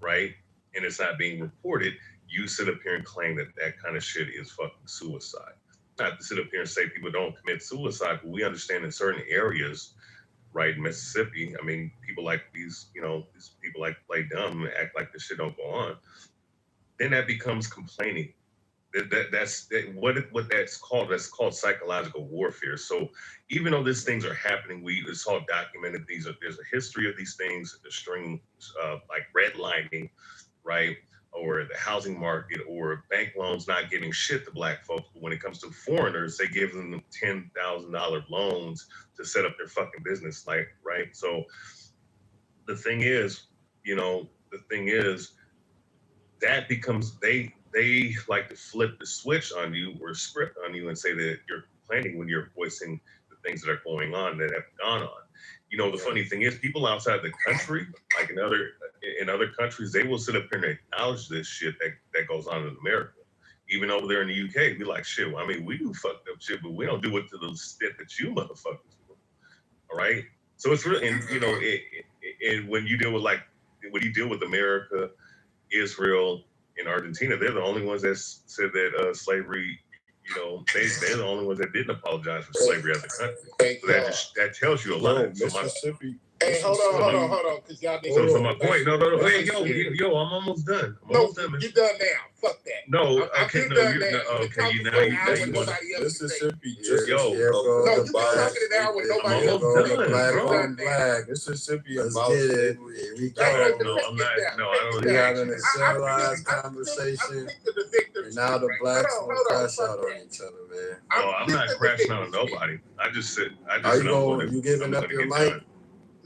right? And it's not being reported. You sit up here and claim that kind of shit is fucking suicide. Not to sit up here and say people don't commit suicide, but we understand in certain areas, right, in Mississippi, I mean, people like these people like play dumb and act like this shit don't go on. Then that becomes complaining. That's what that's called. That's called psychological warfare. So even though these things are happening, it's all documented. There's a history of these things, the string, like redlining, right? Or the housing market, or bank loans not giving shit to black folks. But when it comes to foreigners, they give them $10,000 loans to set up their fucking business, like, right? So the thing is, that becomes, they like to flip the switch on you or script on you and say that you're complaining when you're voicing the things that are going on that have gone on. You know, the funny thing is, people outside the country, like in other countries, they will sit up here and acknowledge this shit that goes on in America. Even over there in the UK, we like, shit, I mean, we do fucked up shit, but we don't do it to the extent that you motherfuckers do. All right? So it's really, and you know, and when you deal with America, Israel, and Argentina, they're the only ones that said that slavery, you know, they're the only ones that didn't apologize for slavery as a country. So that tells you a lot. Mississippi. Hey, hold on, because y'all need so my point. No. Hey, yo, I'm almost done. You're done now. Fuck that. No, okay, you want Mississippi. No, you've been talking an hour with nobody else. Black on black. Mississippi and Here we go. No, I'm not. No, I don't. We having a civilized conversation, and now the blacks will crash out on each other, man. No, I'm not crashing out on nobody. I just said. Are you giving up your mic?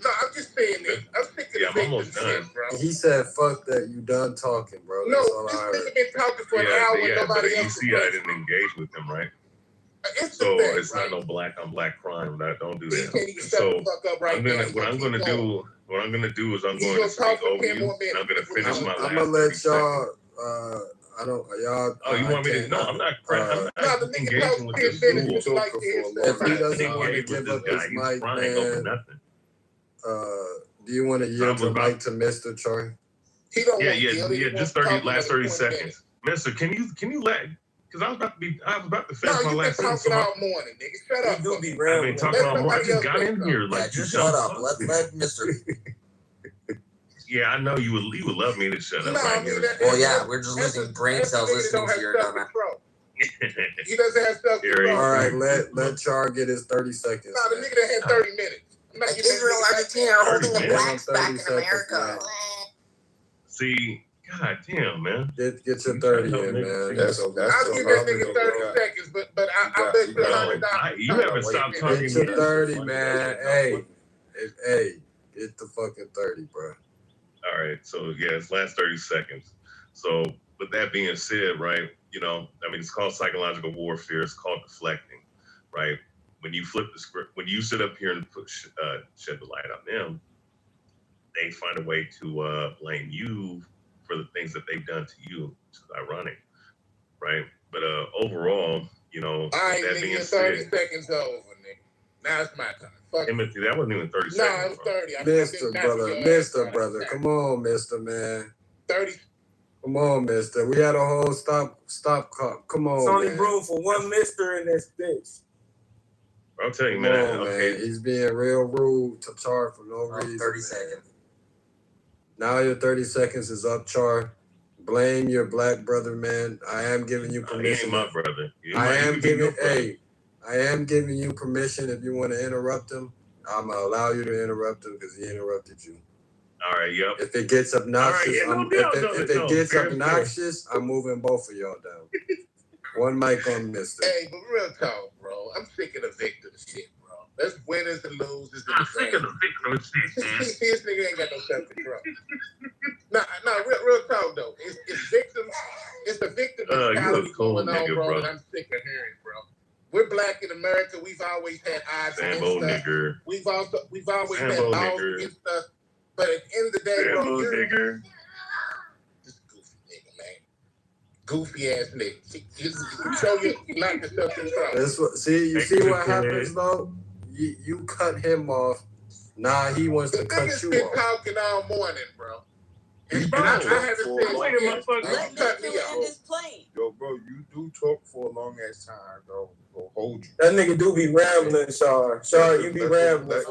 No, I'm just saying this. I'm sick of I'm almost done. Shit, bro. He said, "Fuck that, you done talking, bro." No, That's all this I heard. nigga been talking for an hour and nobody but you else. see, I didn't engage with him, right? So it's not no black on black crime. Don't do that. So what I'm gonna do is I'm going to speak over you, and I'm gonna finish my last. I'm gonna let y'all. I don't. Y'all. Oh, you want me to? No, I'm not. I'm not engaging with this fool. If he doesn't want to give up his mic, man. Do you want to yield your mic to Mr. Char? He don't. Yeah. Just last 30 seconds, Mister. Can you let? Because I was about to finish my last sentence. Talking all morning, nigga. Shut up. I've been talking all morning. I just got in here. Like, just shut up. Let Mr. Yeah, I know you would love me to shut up. Well, yeah, we're just losing brain cells listening to your dumb ass. He doesn't have self-control. All right, let Char get his 30 seconds. No, the nigga that had 30 minutes. Israel, Argentina are holding the blacks back in America. See, god damn, man. Get your 30 in, man. I'll give that nigga 30 seconds, but I bet you $100. You haven't stopped talking. Get your 30, man. Hey, get the fucking 30, bro. All right, so it's last 30 seconds. So with that being said, right, it's called psychological warfare. It's called deflecting, right? When you flip the script, when you sit up here and shed the light on them, they find a way to blame you for the things that they've done to you, which is ironic, right? But overall, that being 30 seconds over, nigga. Now it's my time. Timothy, that wasn't even 30 seconds. No, it was 30. Mr. Brother. Come on, Mr. Man. 30. Come on, Mister. We had a whole stop clock. Come on. It's only room for one Mister in this bitch. I'll tell you, man. Okay. He's being real rude to Char for no reason. 30 seconds. Now your 30 seconds is up, Char. Blame your black brother, man. I am giving you permission. He ain't my brother. I am giving you permission if you want to interrupt him. I'm going to allow you to interrupt him because he interrupted you. All right, yep. If it gets obnoxious, I'm moving both of y'all down. One mic on Mister. Hey, but real talk, bro. I'm sick of the victim shit, bro. There's winners and losers. I'm sick of the victim shit, man. This nigga ain't got no self-control. No, real talk, though. It's victims. It's the victim mentality going on, bro, and I'm sick of hearing, bro. We're black in America. We've always had odds against us. We've always had laws against us. But at the end of the day, bro, you're this goofy nigga, man. Goofy ass nigga. You show you not the self-control. You see what happens though? You cut him off. Nah, he wants to cut you off. Been talking all morning, bro. And bro, I haven't said you cut me off. Yo, bro, you do talk for a long ass time, bro. Go hold you. That nigga do be rambling, Shar. Shar, you be rambling.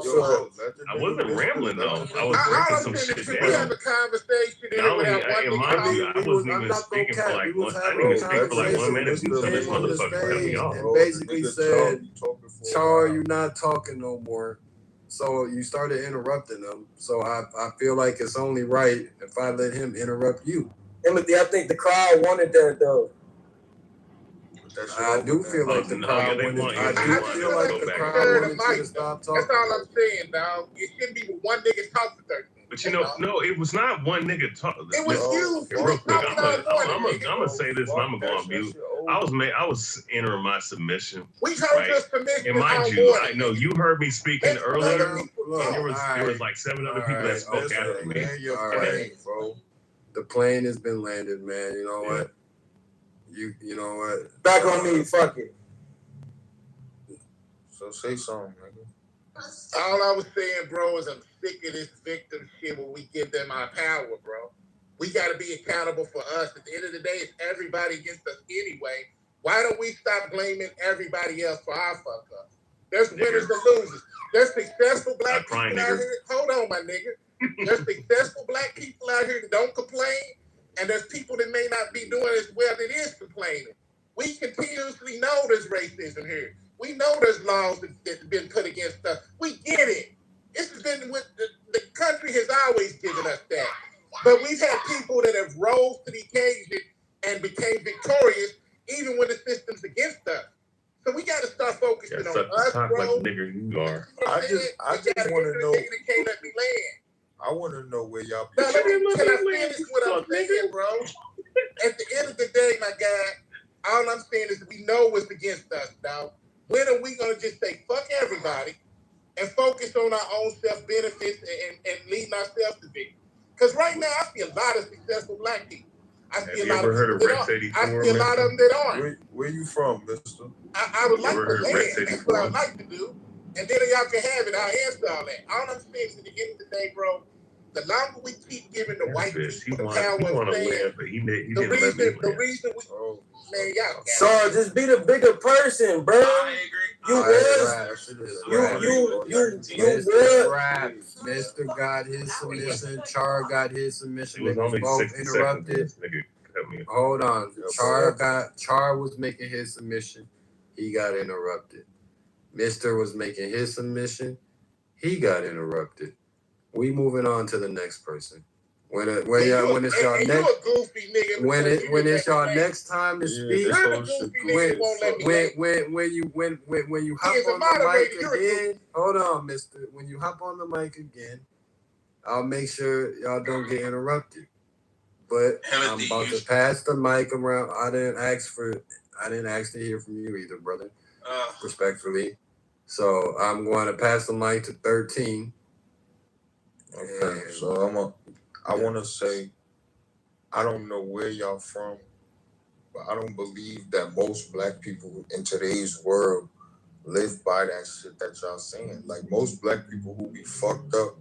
I wasn't rambling though. I was breaking some shit down. We have a conversation. I wasn't even speaking for like one. I didn't even speak for like 1 minute until this motherfucker cut me off. And basically said, Char, you not talking no more. So you started interrupting him. So I feel like it's only right if I let him interrupt you. Timothy, I think the crowd wanted that though. I do feel like the crowd wanted. I do feel like the crowd wanted you to stop talking. That's all I'm saying, dog. It shouldn't be one nigga talk for 30 minutes. But no, it was not one nigga talking. It was you. Real quick, I'm gonna say this, and I'm gonna go on mute. I was entering my submission. We heard your submission. And mind you, I know you heard me speaking earlier. And there was like 7 other people that spoke after me. All right, bro. The plane has been landed, man. You know what? You know what? Back on me, fuck it. So say something, nigga. All I was saying, bro, is I'm sick of this victim shit where we give them our power, bro. We got to be accountable for us. At the end of the day, it's everybody against us anyway. Why don't we stop blaming everybody else for our fuck up? There's winners and losers. There's successful black people out here. Hold on, my nigga. There's successful black people out here that don't complain, and there's people that may not be doing as well that is complaining. We continuously know there's racism here. We know there's laws that's been put against us. We get it. It's been with the country has always given us that. But we've had people that have rose to the occasion and became victorious even when the system's against us. So we got to start focusing on us, bro. Like the nigga you are. I just want to know. Can't let me land. I want to know where y'all be. Now, let me finish what I'm saying, bro. At the end of the day, my guy, all I'm saying is we know what's against us, dog. When are we going to just say, fuck everybody and focus on our own self-benefits and leading ourselves to victory? Because right now, I see a lot of successful black people. I see a lot of people that aren't. I see a lot of them that aren't. Where you from, mister? I would like to land. That's what I would like to do. And then y'all can have it. I'll answer all that. All I'm saying is at the end of the day, bro, the longer we keep giving the white people the power of saying, the reason we, man, y'all. So just be the bigger person, bro. I agree. You Mr. got his submission. Char got his submission. It was only both 60 interrupted. seconds. Hold on. Char was making his submission. He got interrupted. Mr. was making his submission. He got interrupted. We moving on to the next person. When it's y'all next time to speak, when you hop on the mic again, hold on, mister. When you hop on the mic again, I'll make sure y'all don't get interrupted. But I'm about to pass the mic around. I didn't ask to hear from you either, brother. Respectfully. So I'm going to pass the mic to 13. Okay, so I want to say, I don't know where y'all from, but I don't believe that most black people in today's world live by that shit that y'all saying. Like, most black people who be fucked up,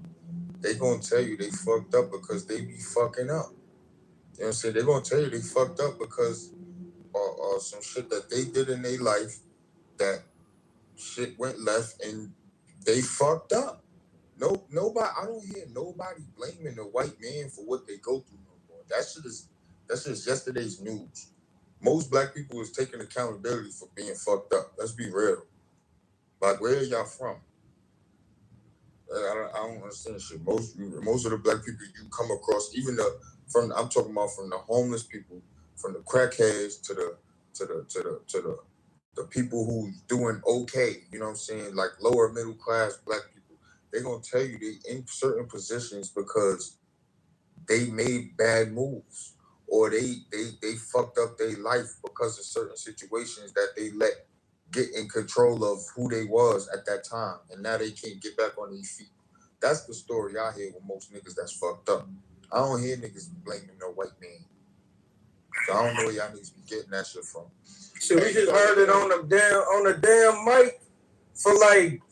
they gonna tell you they fucked up because they be fucking up. You know what I'm saying? They gonna tell you they fucked up because some shit that they did in their life, that shit went left and they fucked up. Nobody. I don't hear nobody blaming the white man for what they go through no more. That's just yesterday's news. Most black people is taking accountability for being fucked up. Let's be real. Like, where are y'all from? I don't understand shit. Most of the black people you come across, even I'm talking about from the homeless people, from the crackheads to the people who's doing okay. You know what I'm saying? Like lower middle class black people. They're going to tell you they in certain positions because they made bad moves or they fucked up their life because of certain situations that they let get in control of who they was at that time. And now they can't get back on their feet. That's the story I hear with most niggas that's fucked up. I don't hear niggas blaming no white man. So I don't know where y'all niggas be getting that shit from. Shit, we just heard it on the damn mic for like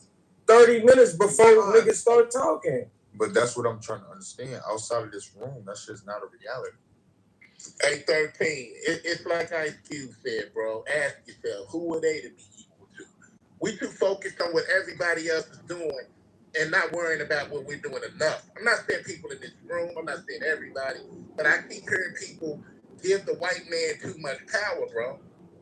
30 minutes before niggas start talking. But that's what I'm trying to understand. Outside of this room, that shit's not a reality. Hey, 13, it's like Ice Cube said, bro. Ask yourself, who are they to be equal to? We too focused on what everybody else is doing and not worrying about what we're doing enough. I'm not saying people in this room, I'm not saying everybody, but I keep hearing people give the white man too much power, bro.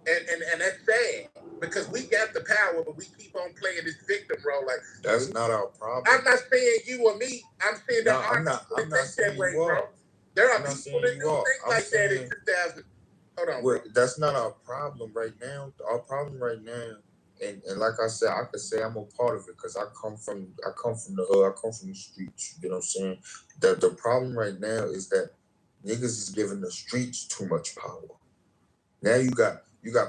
And that's sad because we got the power, but we keep on playing this victim role. Like, that's not our problem. I'm not saying you or me. I'm saying that I'm not saying you are. There are people that do things like that in 2000. Hold on. Well, that's not our problem right now. Our problem right now, and like I said, I could say I'm a part of it because I come from the hood, I come from the streets. You know what I'm saying? The problem right now is that niggas is giving the streets too much power. Now you got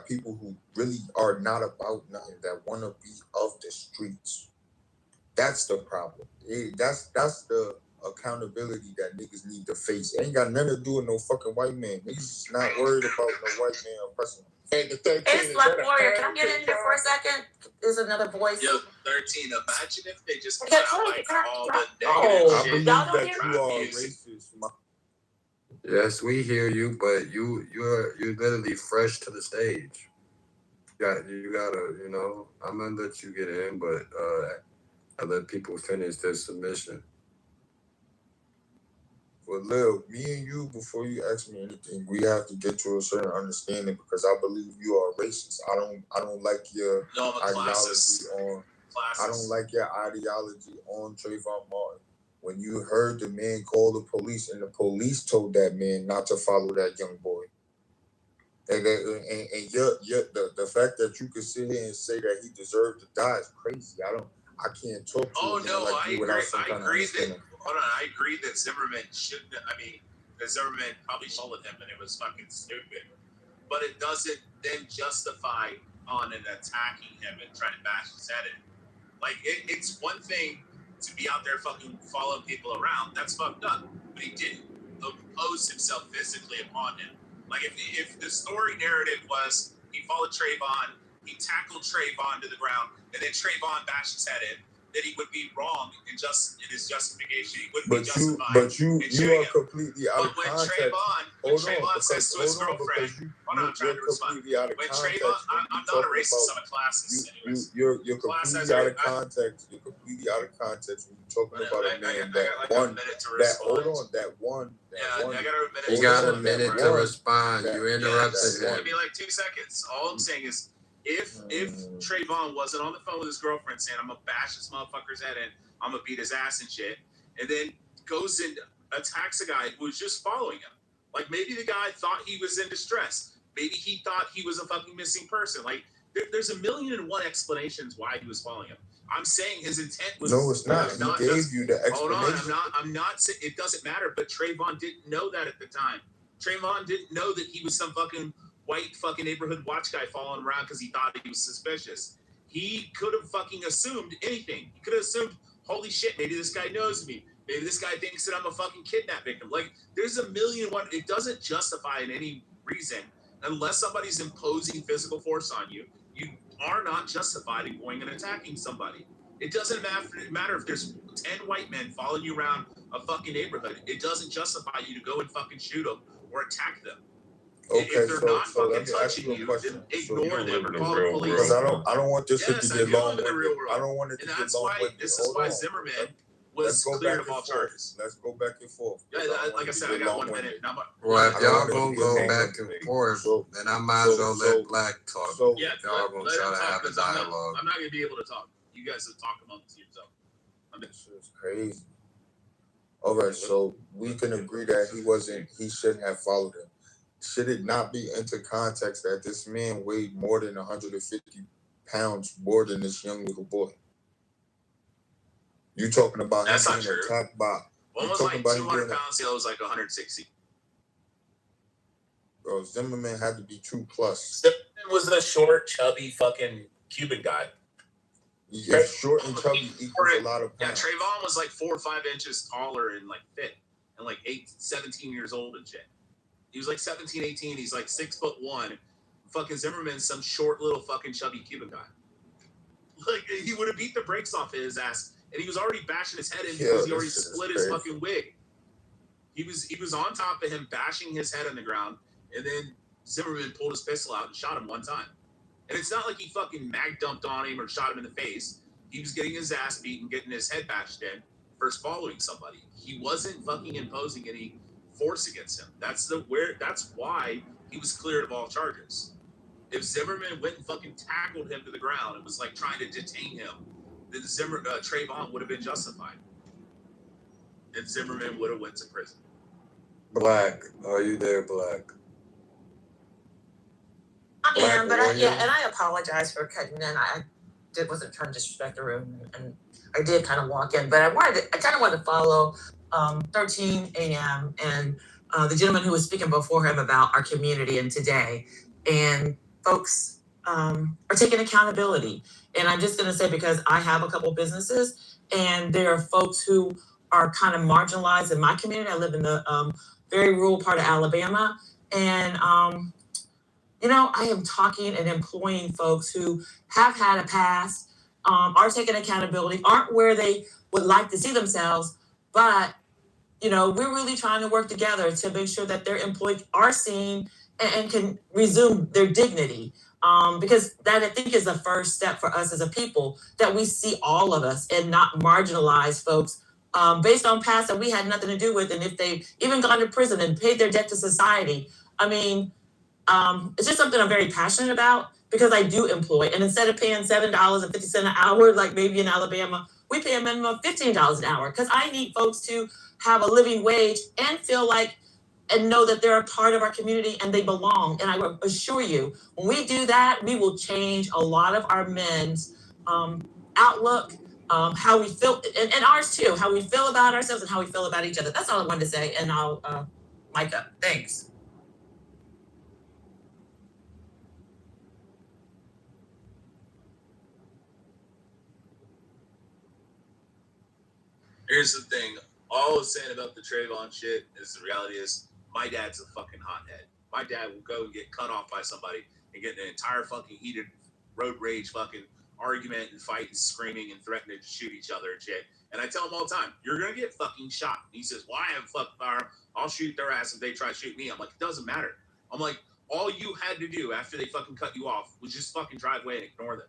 people who really are not about nothing, that want to be of the streets. That's the problem. That's the accountability that niggas need to face. It ain't got nothing to do with no fucking white man. Niggas is not worried about no white man oppressing them. Hey, the 13 It's Black Warrior. Can I get in here for a second? There's another voice. Yo, 13, imagine if they just cut out like all the negative shit. Y'all don't hear me? You are racist. Yes, we hear you, but you're literally fresh to the stage. You gotta, I'm gonna let you get in, but I let people finish their submission. Well, Lil, me and you, before you ask me anything, we have to get to a certain understanding because I believe you are racist. I don't like your ideology on. I don't like your ideology on Trayvon Martin. When you heard the man call the police and the police told that man not to follow that young boy. And the fact that you could sit here and say that he deserved to die is crazy. I can't talk to Oh a guy no, like you without some kind of understanding. I agree that Zimmerman shouldn't. That Zimmerman probably followed him, and it was fucking stupid. But it doesn't then justify on and attacking him and trying to bash his head in. Like it's one thing to be out there fucking following people around. That's fucked up. But he didn't impose himself physically upon him. Like if the story narrative was he followed Trayvon, he tackled Trayvon to the ground, and then Trayvon bashed his head in, then he would be wrong in his justification. He wouldn't be justified. But you are completely out of context. When Trayvon says to his girlfriend, I'm trying to respond. When Trayvon, I'm not a racist, I'm a classist. Anyways. You're completely out of context. You're completely out of context when you're talking about a man You got a minute to respond. You interrupted him. Give me like 2 seconds. All I'm saying is, if Trayvon wasn't on the phone with his girlfriend saying, I'm gonna bash this motherfucker's head in, I'm gonna beat his ass and shit, and then goes and attacks a guy who was just following him. Like maybe the guy thought he was in distress. Maybe he thought he was a fucking missing person. Like there's 1,000,001 explanations why he was following him. I'm saying his intent was. No, it's not. He gave you the explanation. Hold on, I'm not saying it doesn't matter, but Trayvon didn't know that at the time. Trayvon didn't know that he was some fucking white fucking neighborhood watch guy following around because he thought he was suspicious. He could have fucking assumed anything. He could have assumed, holy shit, maybe this guy knows me. Maybe this guy thinks that I'm a fucking kidnap victim. Like, there's 1,000,001. It doesn't justify in any reason unless somebody's imposing physical force on you. You are not justified in going and attacking somebody. It doesn't matter if there's 10 white men following you around a fucking neighborhood. It doesn't justify you to go and fucking shoot them or attack them. Okay, if they're not fucking touching you, then ignore them or call the police. I don't want this to get long. I don't want it to get long. This is why Zimmerman was cleared of all charges. Let's go back and forth. Yeah, like I said, I got 1 minute. Well, if y'all gonna go back and forth, then I might as well let Black talk. Yeah, y'all gonna try to have a dialogue. I'm not gonna be able to talk. You guys have talked amongst yourself. This is crazy. All right, so we can agree that he shouldn't have followed him. Should it not be into context that this man weighed more than 150 pounds more than this young little boy? You talking about that's him not being true. attacked by? One was like 200 pounds, the other was like 160. Bro, Zimmerman had to be 2+. Zimmerman was the short, chubby, fucking Cuban guy. Yeah, short and chubby equals a lot of pounds. Yeah, Trayvon was like 4 or 5 inches taller and like fit, and like 17 years old and shit. He was like 17, 18. He's like 6'1". Fucking Zimmerman's some short little fucking chubby Cuban guy. Like he would have beat the brakes off of his ass, and he was already bashing his head in because he already split his fucking wig. He was on top of him, bashing his head on the ground, and then Zimmerman pulled his pistol out and shot him one time. And it's not like he fucking mag dumped on him or shot him in the face. He was getting his ass beat and getting his head bashed in for following somebody. He wasn't fucking imposing any force against him. That's why he was cleared of all charges. If Zimmerman went and fucking tackled him to the ground and was like trying to detain him, then Trayvon would have been justified. And Zimmerman would have went to prison. Black, are you there, Black? I am, but I apologize for cutting in. I wasn't trying to disrespect the room, and I did kind of walk in, but I kind of wanted to follow 13 a.m. and the gentleman who was speaking before him about our community and today, and folks are taking accountability. And I'm just going to say, because I have a couple businesses, and there are folks who are kind of marginalized in my community. I live in the very rural part of Alabama, and I am talking and employing folks who have had a past, are taking accountability, aren't where they would like to see themselves, but we're really trying to work together to make sure that their employees are seen and can resume their dignity. Because that, I think, is the first step for us as a people, that we see all of us and not marginalize folks based on past that we had nothing to do with. And if they've even gone to prison and paid their debt to society, it's just something I'm very passionate about, because I do employ. And instead of paying $7.50 an hour, like maybe in Alabama, we pay a minimum of $15 an hour, because I need folks to have a living wage and feel like and know that they're a part of our community and they belong. And I assure you, when we do that, we will change a lot of our men's outlook how we feel, and ours too, how we feel about ourselves and how we feel about each other. That's all I wanted to say, and I'll mic up. Thanks. Here's the thing. All I was saying about the Trayvon shit is the reality is my dad's a fucking hothead. My dad will go and get cut off by somebody and get an entire fucking heated road rage fucking argument and fight and screaming and threatening to shoot each other and shit. And I tell him all the time, you're going to get fucking shot. And he says, well, I have a fucking firearm. I'll shoot their ass if they try to shoot me. I'm like, it doesn't matter. I'm like, all you had to do after they fucking cut you off was just fucking drive away and ignore them.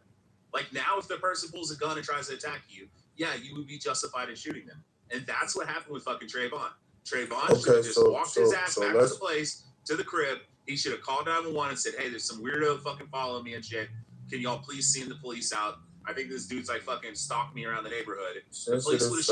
Like now, if the person pulls a gun and tries to attack you, yeah, you would be justified in shooting them. And that's what happened with fucking Trayvon. Trayvon should have just walked his ass back to the place, to the crib. He should have called 911 and said, hey, there's some weirdo fucking following me and shit. Can y'all please send the police out? I think this dude's like fucking stalked me around the neighborhood. The police would have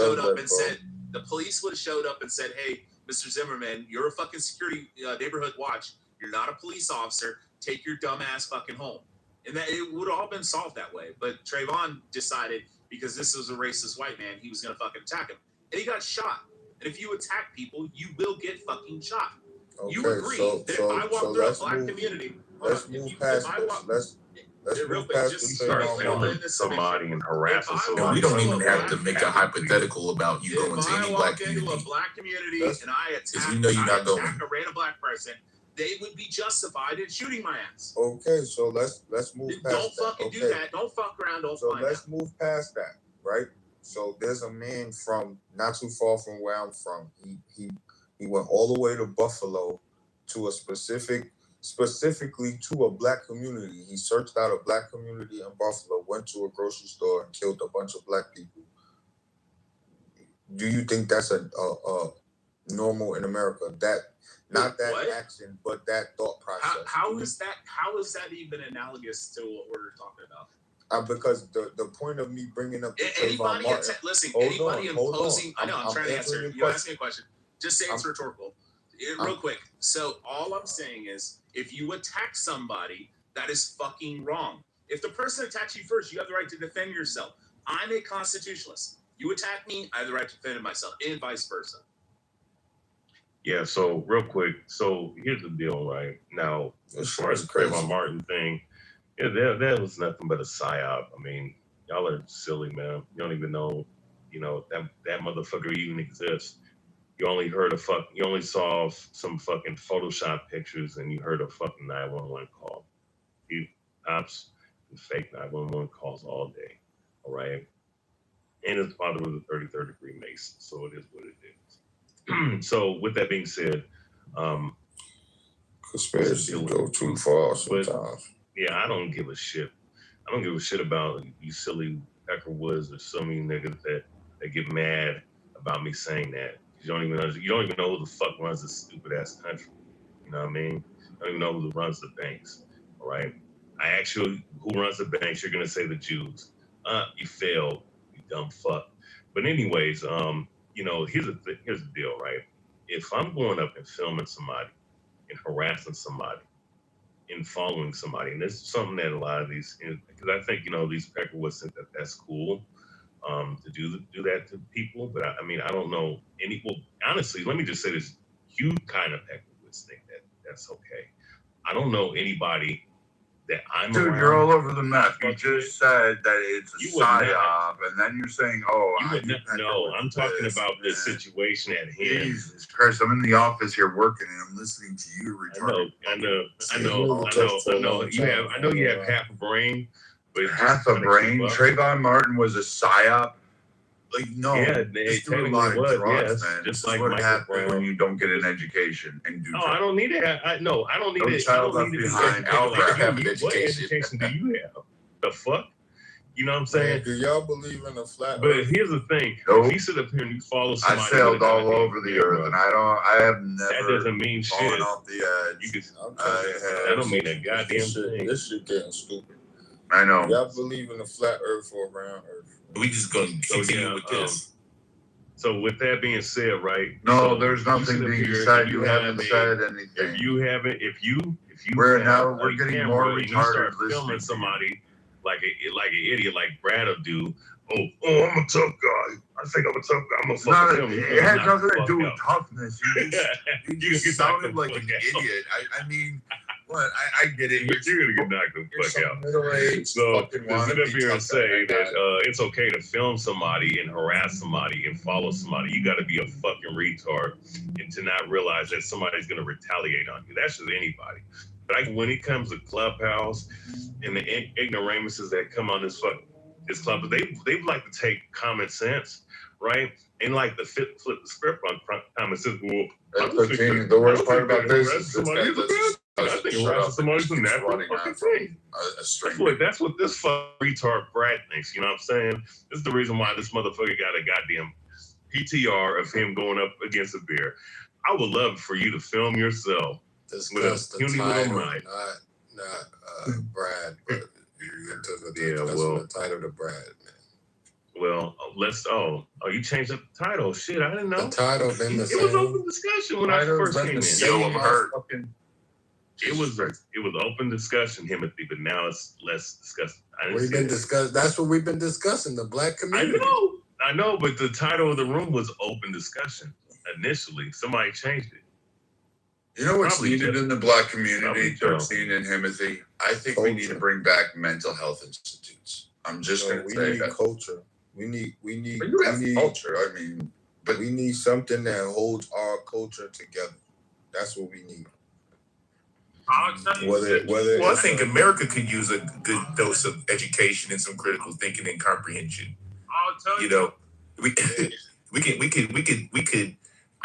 showed up and said, hey, Mr. Zimmerman, you're a fucking security neighborhood watch. You're not a police officer. Take your dumb ass fucking home. And that it would have all been solved that way. But Trayvon decided, because this was a racist white man, he was going to fucking attack him. And he got shot. And if you attack people, you will get fucking shot. Okay, you agree that if I walk through a black community, let's move past this. Let's move past this. Start filming somebody and harassing somebody. We don't even have to make a hypothetical about you going to any black community. Into a black community and I attack, you know you're not going. Attack a random black person, they would be justified in shooting my ass. Okay, so let's move past that. Don't fucking do that. Don't fuck around. Don't so find let's out. move past that, right? So there's a man from not too far from where I'm from. He went all the way to Buffalo to a specifically to a black community. He searched out a black community in Buffalo, went to a grocery store and killed a bunch of black people. Do you think that's a normal in America? Not that action, but that thought process. How is that even analogous to what we're talking about? Because the point of me bringing up the anybody imposing. I know I'm trying to answer. You ask me a question. Just say it's rhetorical. Real quick. So all I'm saying is, if you attack somebody, that is fucking wrong. If the person attacks you first, you have the right to defend yourself. I'm a constitutionalist. You attack me, I have the right to defend myself, and vice versa. Yeah, so real quick, so here's the deal, right? Now, as far as the Trayvon Martin thing, yeah, that was nothing but a psyop. I mean, y'all are silly, man. You don't even know, that motherfucker even exists. You only saw some fucking Photoshop pictures and you heard a fucking 911 call. You ops and fake 911 calls all day, all right? And his father was a 33rd degree Mason, so it is what it is. So with that being said, conspiracy go too far sometimes. Yeah, I don't give a shit. I don't give a shit about you silly Peckerwoods or so many niggas that get mad about me saying that. You don't even know who the fuck runs this stupid ass country. You know what I mean? I don't even know who runs the banks. All right. I ask you who runs the banks, you're gonna say the Jews. You failed, you dumb fuck. But anyways, here's the deal, right? If I'm going up and filming somebody and harassing somebody and following somebody, and this is something that a lot of these, because I think these Peckerwoods think that that's cool. To do that to people, but I mean, I don't know any. Well, honestly, let me just say this: you kind of Peckerwoods think that that's okay. I don't know anybody that I'm. Dude, around. you're all over the map. You just said that it's a psyop, and then you're saying, "Oh, no." I'm talking about this situation at hand. Jesus Christ! I'm in the office here working, and I'm listening to you, retarded. I know. I know you have half a brain. But half a brain. Trayvon Martin was a psyop. Like, no, they do a lot of drugs, yes, man. Just This like is what Michael happens Brown. when you don't get an education and do. No, I don't need it. I don't need No it. child I left don't need behind. Like, Have an what education do you have? The fuck? You know what I'm saying? Do y'all believe in a flat But earth? here's the thing. Nope. If you sit up here and you follow somebody, I sailed all over the earth, and I have never. That doesn't mean fallen shit. off the edge. That don't mean a goddamn thing. This shit getting stupid. I know. Y'all believe in a flat earth or a round earth? We just gonna continue with this. So with that being said, right? No, so there's nothing being said. You haven't said anything. If you We're have getting camera more and you retarded start listening filming to somebody like an idiot like Brad will do, I'm a tough guy. I think I'm a tough guy. I'm a fucking film. It had nothing to do with toughness. You just sounded like an idiot. I mean, what? I get it. You're gonna get knocked the fuck out. Middle-aged So fucking to sit wannabe up here and tough say guy. that it's okay to film somebody and harass somebody and follow somebody, you got to be a fucking retard and to not realize that somebody's gonna retaliate on you. That's just anybody. But when it comes to Clubhouse and the ignoramuses that come on this club, they like to take common sense, right? And like to flip the script on common sense. Well, The worst part about this is this guy I think somebody's a natural fucking thing. That's what this retard brat thinks. You know what I'm saying? This is the reason why this motherfucker got a goddamn PTR of him going up against a bear. I would love for you to film yourself with a puny little mind. Not Brad, but you took the title to Brad, man. Well, you changed the title. Shit, I didn't know. The title been the same. It was open discussion when I first came in. Yo, I'm hurt. It was open discussion, Timothy, but now it's less discussion. That's what we've been discussing, the black community. I know, but the title of the room was open discussion initially. Somebody changed it. You know what's needed in the black community, 13 and Timothy? I think we need to bring back mental health institutes. I'm just going to say need that. Culture. We need culture. I mean, but we need something that holds our culture together. That's what we need. Well, I think America could use a good dose of education and some critical thinking and comprehension. You know, we could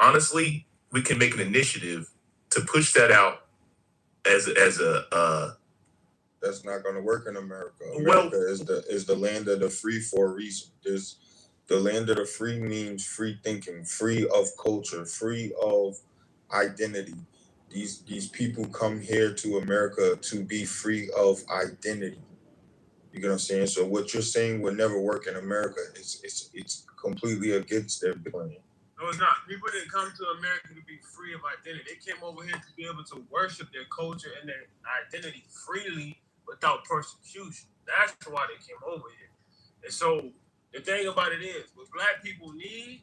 honestly, we can make an initiative to push that out as a. That's not going to work in America. America is the land of the free for a reason. The land of the free means free thinking, free of culture, free of identity. These people come here to America to be free of identity. You know what I'm saying? So what you're saying will never work in America. It's completely against their plan. No, it's not. People didn't come to America to be free of identity. They came over here to be able to worship their culture and their identity freely without persecution. That's why they came over here. And so the thing about it is, what black people need,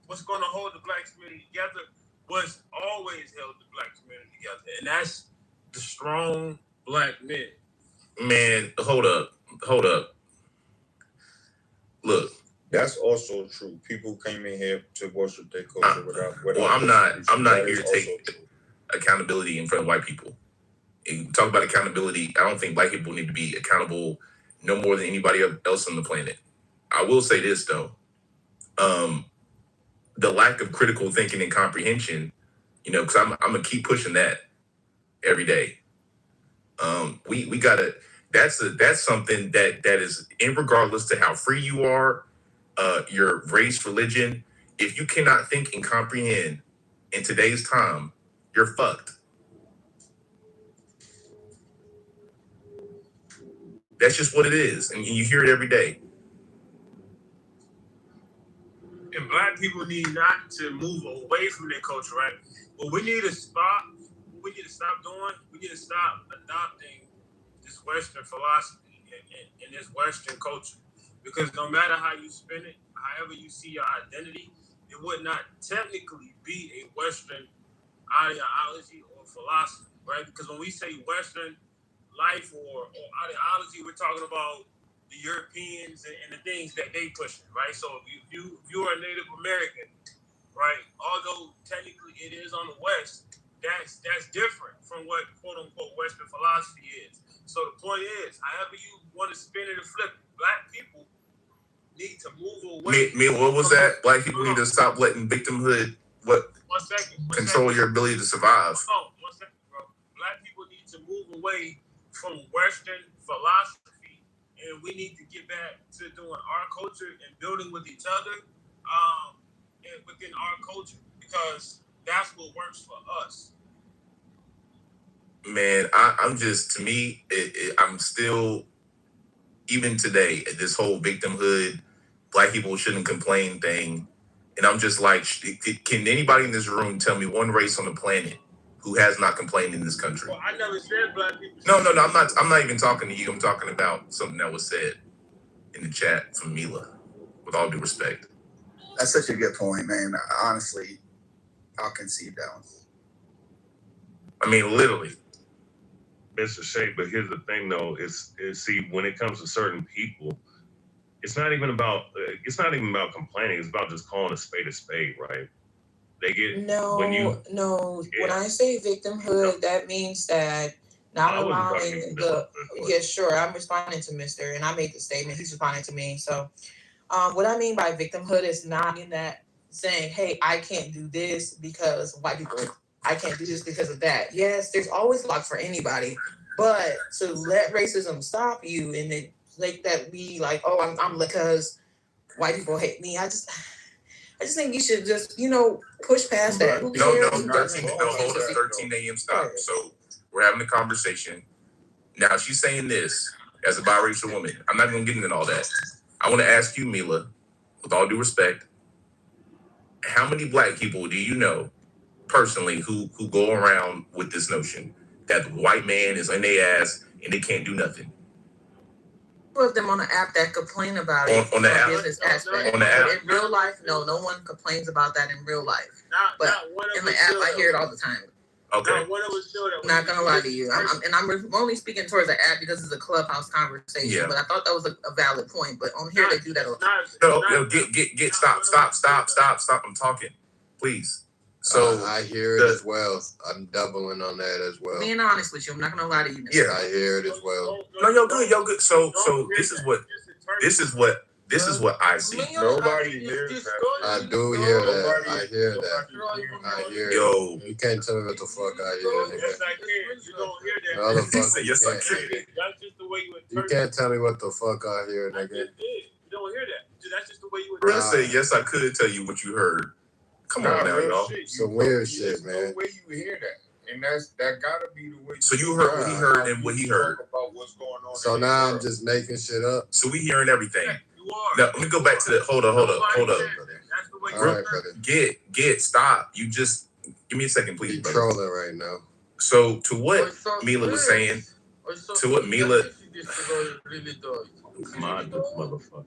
what's going to hold the black community together, what's always held the black community together, and that's the strong black men. Man, hold up. Look. That's also true. People came in here to worship their culture without. Well, I'm not here to take accountability in front of white people. And talk about accountability. I don't think black people need to be accountable no more than anybody else on the planet. I will say this though, the lack of critical thinking and comprehension, you know, because I'm gonna keep pushing that every day. We gotta. That's something that is regardless to how free you are. Your race, religion, if you cannot think and comprehend in today's time, you're fucked. That's just what it is. And you hear it every day. And black people need not to move away from their culture, right? What we need to stop doing, we need to stop adopting this Western philosophy and this Western culture. Because no matter how you spin it, however you see your identity, it would not technically be a Western ideology or philosophy, right? Because when we say Western life or ideology, we're talking about the Europeans and the things that they push, right? So if you are a Native American, right, although technically it is on the West, that's different from what quote unquote Western philosophy is. So the point is, however you want to spin it and flip it, black people need to move away. What was that? Black people need to stop letting victimhood control your ability to survive. Hold on, 1 second, bro. Black people need to move away from Western philosophy, and we need to get back to doing our culture and building with each other, and within our culture, because that's what works for us. Man, I'm just, to me, I'm still, even today, this whole victimhood, black people shouldn't complain thing. And I'm just like, can anybody in this room tell me one race on the planet who has not complained in this country? Well, I never said black people. No, I'm not even talking to you. I'm talking about something that was said. in the chat from Mila, with all due respect. That's such a good point, man. Honestly, I'll concede that one. I mean, literally. It's a shame, but here's the thing, though: is see, when it comes to certain people, it's not even about complaining. It's about just calling a spade, right? They get No. When I say victimhood, that means that not allowing the. Yeah, sure. I'm responding to Mr. and I made the statement. He's responding to me. So, what I mean by victimhood is not in that saying, "Hey, I can't do this because white people. I can't do this because of that." Yes, there's always luck for anybody, but to let racism stop you and it like that be like, oh, I'm because white people hate me. I just think you should just, push past that. No, 13 a.m. stop. So we're having a conversation. Now she's saying this as a biracial woman. I'm not going to get into all that. I want to ask you, Mila, with all due respect, how many black people do you know personally who go around with this notion that the white man is on their ass and they can't do nothing? Of them on the app that complain about it on the app. Business aspect. On the app. In real life, no one complains about that in real life. But in the app, I hear it all the time. Okay. I'm not gonna lie to you. I'm only speaking towards the app because it's a clubhouse conversation. Yeah. But I thought that was a valid point. But on here, they do that a lot. No, stop. I'm talking, please. So I hear it as well. I'm doubling on that as well. Being honest with you, I'm not gonna lie to you. Yeah, I hear it as well. No, you're good. So this is what I see. Nobody hears that. I do hear that. I hear that. I hear Yo, you can't tell me what the fuck I hear. Yes, I can. You don't hear that. Yes, I can. That's just the way you interpret. You can't tell me what the fuck I hear, nigga. You don't hear that. That's just the way you interpret. Say yes, I could tell you what you heard. Come on now, y'all. Some weird shit, man. The way you hear that, and that gotta be the way. So you heard what he heard and what he heard. About what's going on. So now I'm just making shit up. So we hearing everything. Now let me go back to the. Hold up. All right, brother. Get stop. You just give me a second, please. You're trolling right now. So to what Mila was saying, to what Mila. Come on, this motherfucker.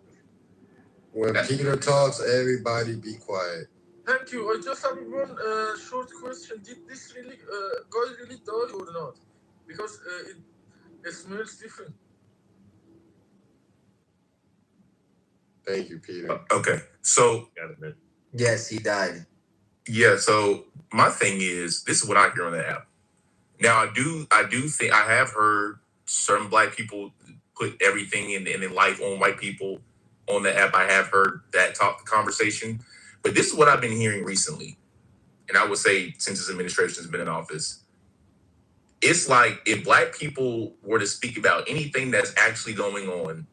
When Peter talks, everybody be quiet. Thank you. I just have one short question. Did this really guy really die or not? Because it smells different. Thank you, Peter. Okay, so yes, he died. Yeah. So my thing is, this is what I hear on the app. Now I do think I have heard certain black people put everything in life on white people on the app. I have heard that conversation. But this is what I've been hearing recently, and I would say since his administration has been in office, it's like if black people were to speak about anything that's actually going on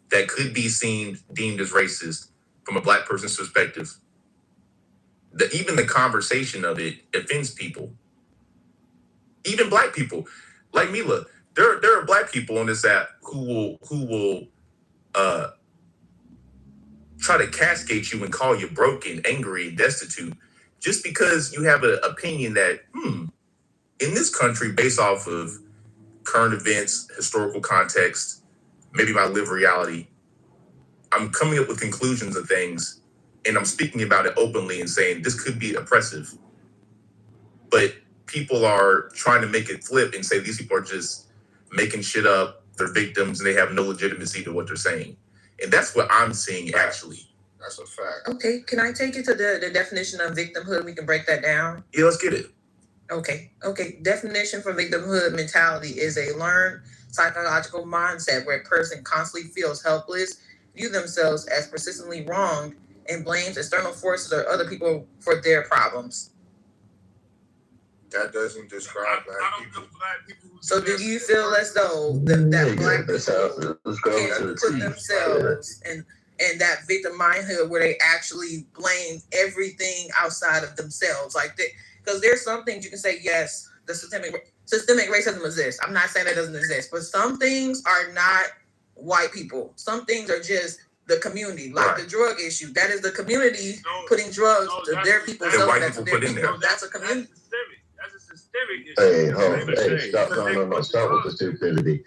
that could be deemed as racist from a black person's perspective, even the conversation of it offends people. Even black people, like Mila, there are black people on this app who will try to cascade you and call you broken, angry, destitute, just because you have an opinion that, in this country, based off of current events, historical context, maybe my lived reality, I'm coming up with conclusions of things, and I'm speaking about it openly and saying this could be oppressive. But people are trying to make it flip and say these people are just making shit up, they're victims, and they have no legitimacy to what they're saying. And that's what I'm seeing, actually. That's a fact. Okay, can I take it to the definition of victimhood? We can break that down. Yeah, let's get it. Okay. Definition for victimhood mentality is a learned psychological mindset where a person constantly feels helpless, view themselves as persistently wronged, and blames external forces or other people for their problems. That doesn't describe black people. So do you feel as though that black people can put themselves in that victim mindhood where they actually blame everything outside of themselves? Like that, because there's some things you can say, yes, the systemic racism exists. I'm not saying that doesn't exist, but some things are not white people. Some things are just the community, like the drug issue. That is the community putting drugs to their people. That white people put in there. That's a community. Hey, stop. No, stop with the stupidity.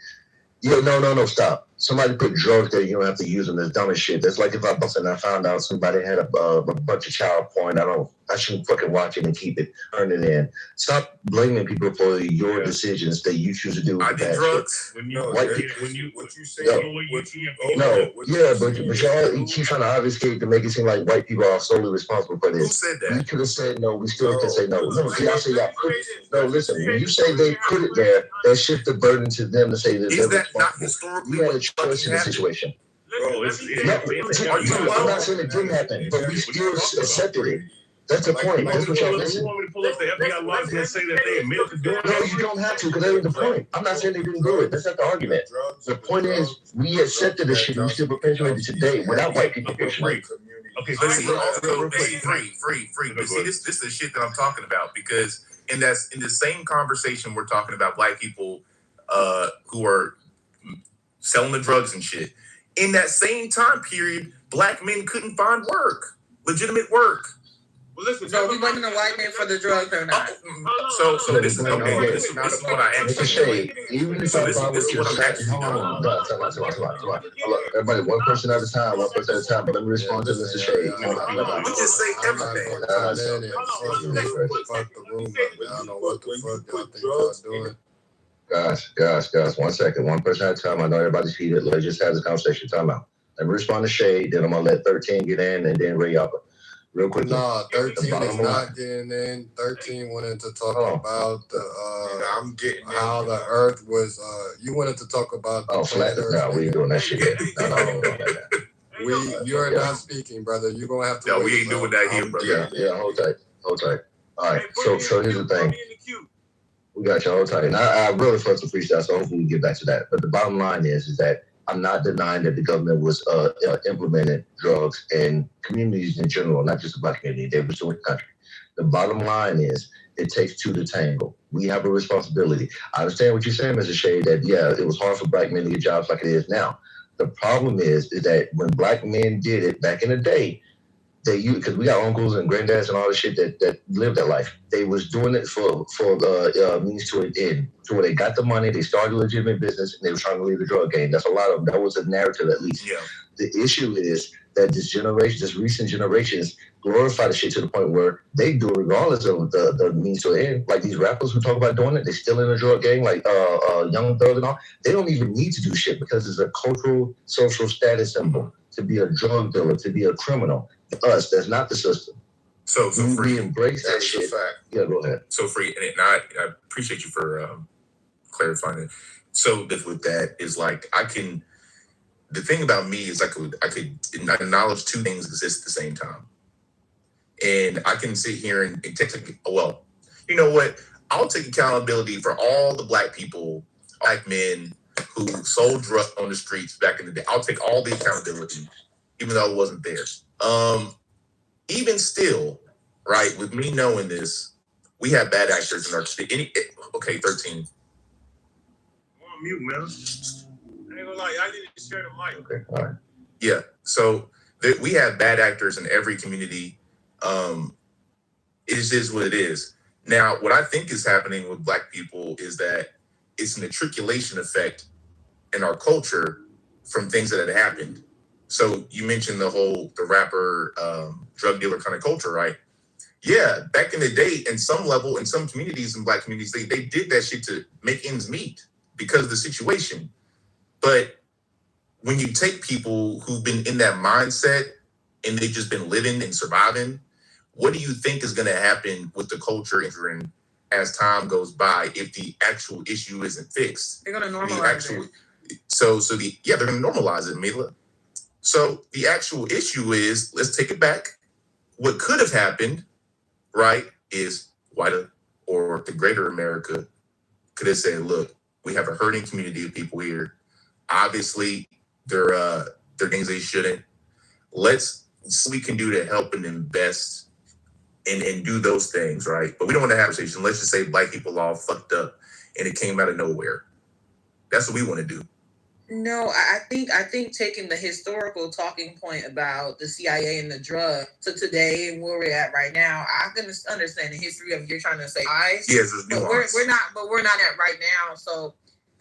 No, stop. somebody put drugs there, you don't have to use them. That's dumb as shit. That's like if I bust and I found out somebody had a bunch of child porn. I shouldn't fucking watch it and keep it, turn it in. Stop blaming people for your decisions that you choose to do. I did drugs. What you say? But y'all keep trying to obfuscate to make it seem like white people are solely responsible for this. Who said that? We could have said no. We still can say no. No, y'all say y'all put it. No, listen. When you say they put it there, that shift the burden to them to say that they're responsible. You had a choice in the situation. Bro, I'm not saying it didn't happen, but we still accepted it. That's the point. That's what y'all listen. You want me to pull up the FBI laws and say that they admitted to doing it? No, you don't have to, because that ain't the point. I'm not saying they didn't do it. That's not the argument. The point is, we accepted this shit and we still perpetuate it today without white people. Okay, but see, free. But see, this is the shit that I'm talking about, because in the same conversation we're talking about black people who are selling the drugs and shit. In that same time period, black men couldn't find work, legitimate work. Well, listen, so we blaming the white man for the drugs or not? So this is okay. This is what I actually. Even if I find what you're saying, hold on. Everybody, one person at a time. But let me respond to Mr. Shade. We just say everything. Fuck the room up. I don't know what the fuck y'all think y'all doing. Guys, 1 second. One person at a time. I know everybody's heated. Let's just have this conversation. Time out. Let me respond to Shade. Then I'm gonna let 13 get in, and then Ray Upper. Real quick. Nah, 13 is not getting in. 13 wanted to talk about the how the Earth was. You wanted to talk about the flat Earth. No, we ain't doing that shit. You're not speaking, brother. You're gonna have to. No, we ain't doing that here, brother. Yeah. Hold tight. All right. So here's the thing. We got you. Hold tight. And I really felt to preach that, so hopefully we get back to that. But the bottom line is that I'm not denying that the government was implementing drugs in communities in general, not just the black community. They were still in the country. The bottom line is it takes two to tango. We have a responsibility. I understand what you're saying, Mr. Shade, that, it was hard for black men to get jobs like it is now. The problem is that when black men did it back in the day, because we got uncles and granddads and all the shit that lived that life. They was doing it for means to an end. To where they got the money, they started a legitimate business, and they were trying to leave the drug game. That's a lot of them. That was a narrative, at least. Yeah. The issue is that this recent generations glorify the shit to the point where they do it regardless of the means to an end. Like these rappers who talk about doing it, they still in the drug game, like Young Thug and all. They don't even need to do shit because it's a cultural, social status symbol to be a drug dealer, to be a criminal. Us, that's not the system. So free. We embrace that shit. Yeah, go ahead. So free, and I appreciate you for clarifying it. So with that is like the thing about me is I could acknowledge two things exist at the same time, and I can sit here and take you know what? I'll take accountability for all the black people, black men who sold drugs on the streets back in the day. I'll take all the accountability, even though I wasn't there. Even still, right, with me knowing this, we have bad actors in our city. 13. I'm on mute, man. I ain't gonna lie, I need to share the mic. Okay, all right. Yeah, so we have bad actors in every community. It is what it is. Now, what I think is happening with black people is that it's an matriculation effect in our culture from things that had happened. So you mentioned the rapper, drug dealer kind of culture, right? Yeah, back in the day, in some level, in some communities, in black communities, they did that shit to make ends meet because of the situation. But when you take people who've been in that mindset and they've just been living and surviving, what do you think is going to happen with the culture as time goes by if the actual issue isn't fixed? They're going to normalize it. They're going to normalize it, Mila. So the actual issue is, let's take it back. What could have happened, right, is white or the greater America could have said, look, we have a hurting community of people here. Obviously, they're things they shouldn't. Let's see what we can do to help and invest and do those things, right? But we don't want to have a conversation. Let's just say black people all fucked up and it came out of nowhere. That's what we want to do. No, I think taking the historical talking point about the CIA and the drug to today and where we're at right now, I can understand the history of you're trying to say Yes, but we're not at right now. So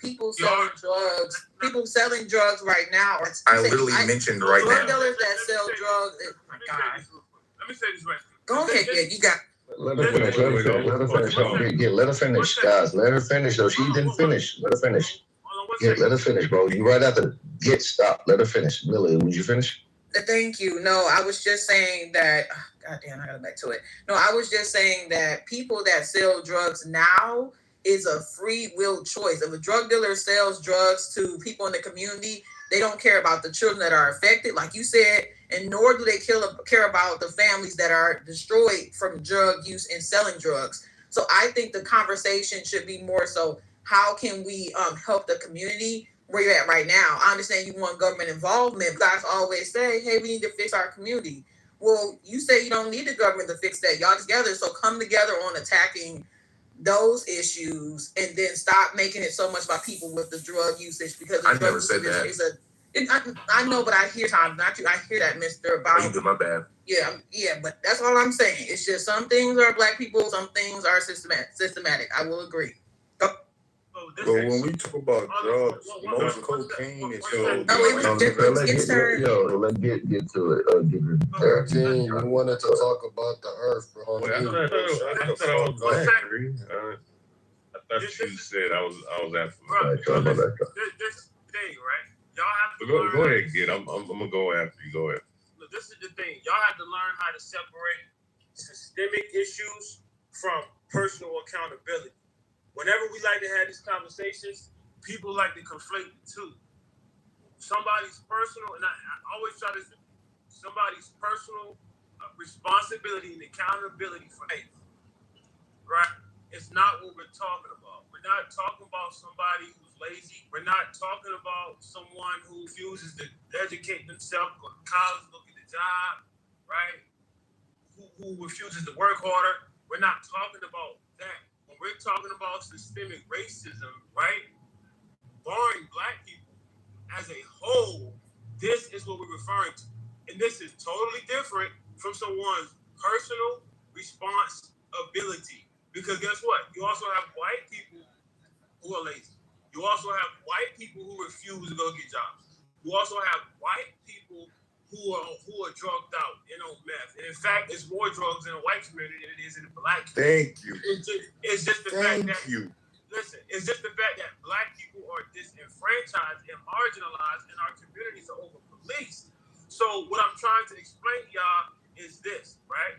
people selling drugs right now. I literally mentioned right drug now. dealers that sell drugs. Oh my God. Let me say this right. Go ahead, yeah, you got. Let her finish. Let her finish, guys. Let her finish. So she didn't finish. Let her finish. Let her finish, bro. You right after stop. Let her finish. Millie, would you finish? Thank you. No, I was just saying that. God damn, I gotta back to it. No, I was just saying that people that sell drugs now is a free will choice. If a drug dealer sells drugs to people in the community, they don't care about the children that are affected, like you said, and nor do they care about the families that are destroyed from drug use and selling drugs. So I think the conversation should be more so, how can we help the community where you're at right now? I understand you want government involvement. Guys always say, hey, we need to fix our community. Well, you say you don't need the government to fix that. Y'all together, so come together on attacking those issues, and then stop making it so much about people with the drug usage, because the I drug never said that. I know, but I hear Tom, not you. I hear that, Mr. About. You did my bad. Yeah, but that's all I'm saying. It's just some things are black people, some things are systematic. I will agree. But when we talk about drugs, most cocaine is sold. Let's get to it. 13, you wanted to talk about the earth, bro. Wait, I thought I was black. I thought you said I was after. This thing, right? Y'all have to Go ahead, kid. I'm gonna go after you. Go ahead. Look, this is the thing. Y'all have to learn how to separate systemic issues from personal accountability. Whenever we like to have these conversations, people like to conflate the two. Somebody's personal, and I always try to say, somebody's personal responsibility and accountability for life, right? It's not what we're talking about. We're not talking about somebody who's lazy. We're not talking about someone who refuses to educate themselves, go to college, go get a job, right? Who refuses to work harder. We're not talking about that. When we're talking about systemic racism, right? Barring black people as a whole, this is what we're referring to. And this is totally different from someone's personal responsibility. Because guess what? You also have white people who are lazy. You also have white people who refuse to go get jobs. You also have white people who are drugged out and on meth. And in fact, it's more drugs in the white community than it is in the black community. Thank you. It's just the fact that it's just the fact that black people are disenfranchised and marginalized, and our communities are over policed. So what I'm trying to explain to y'all is this, right?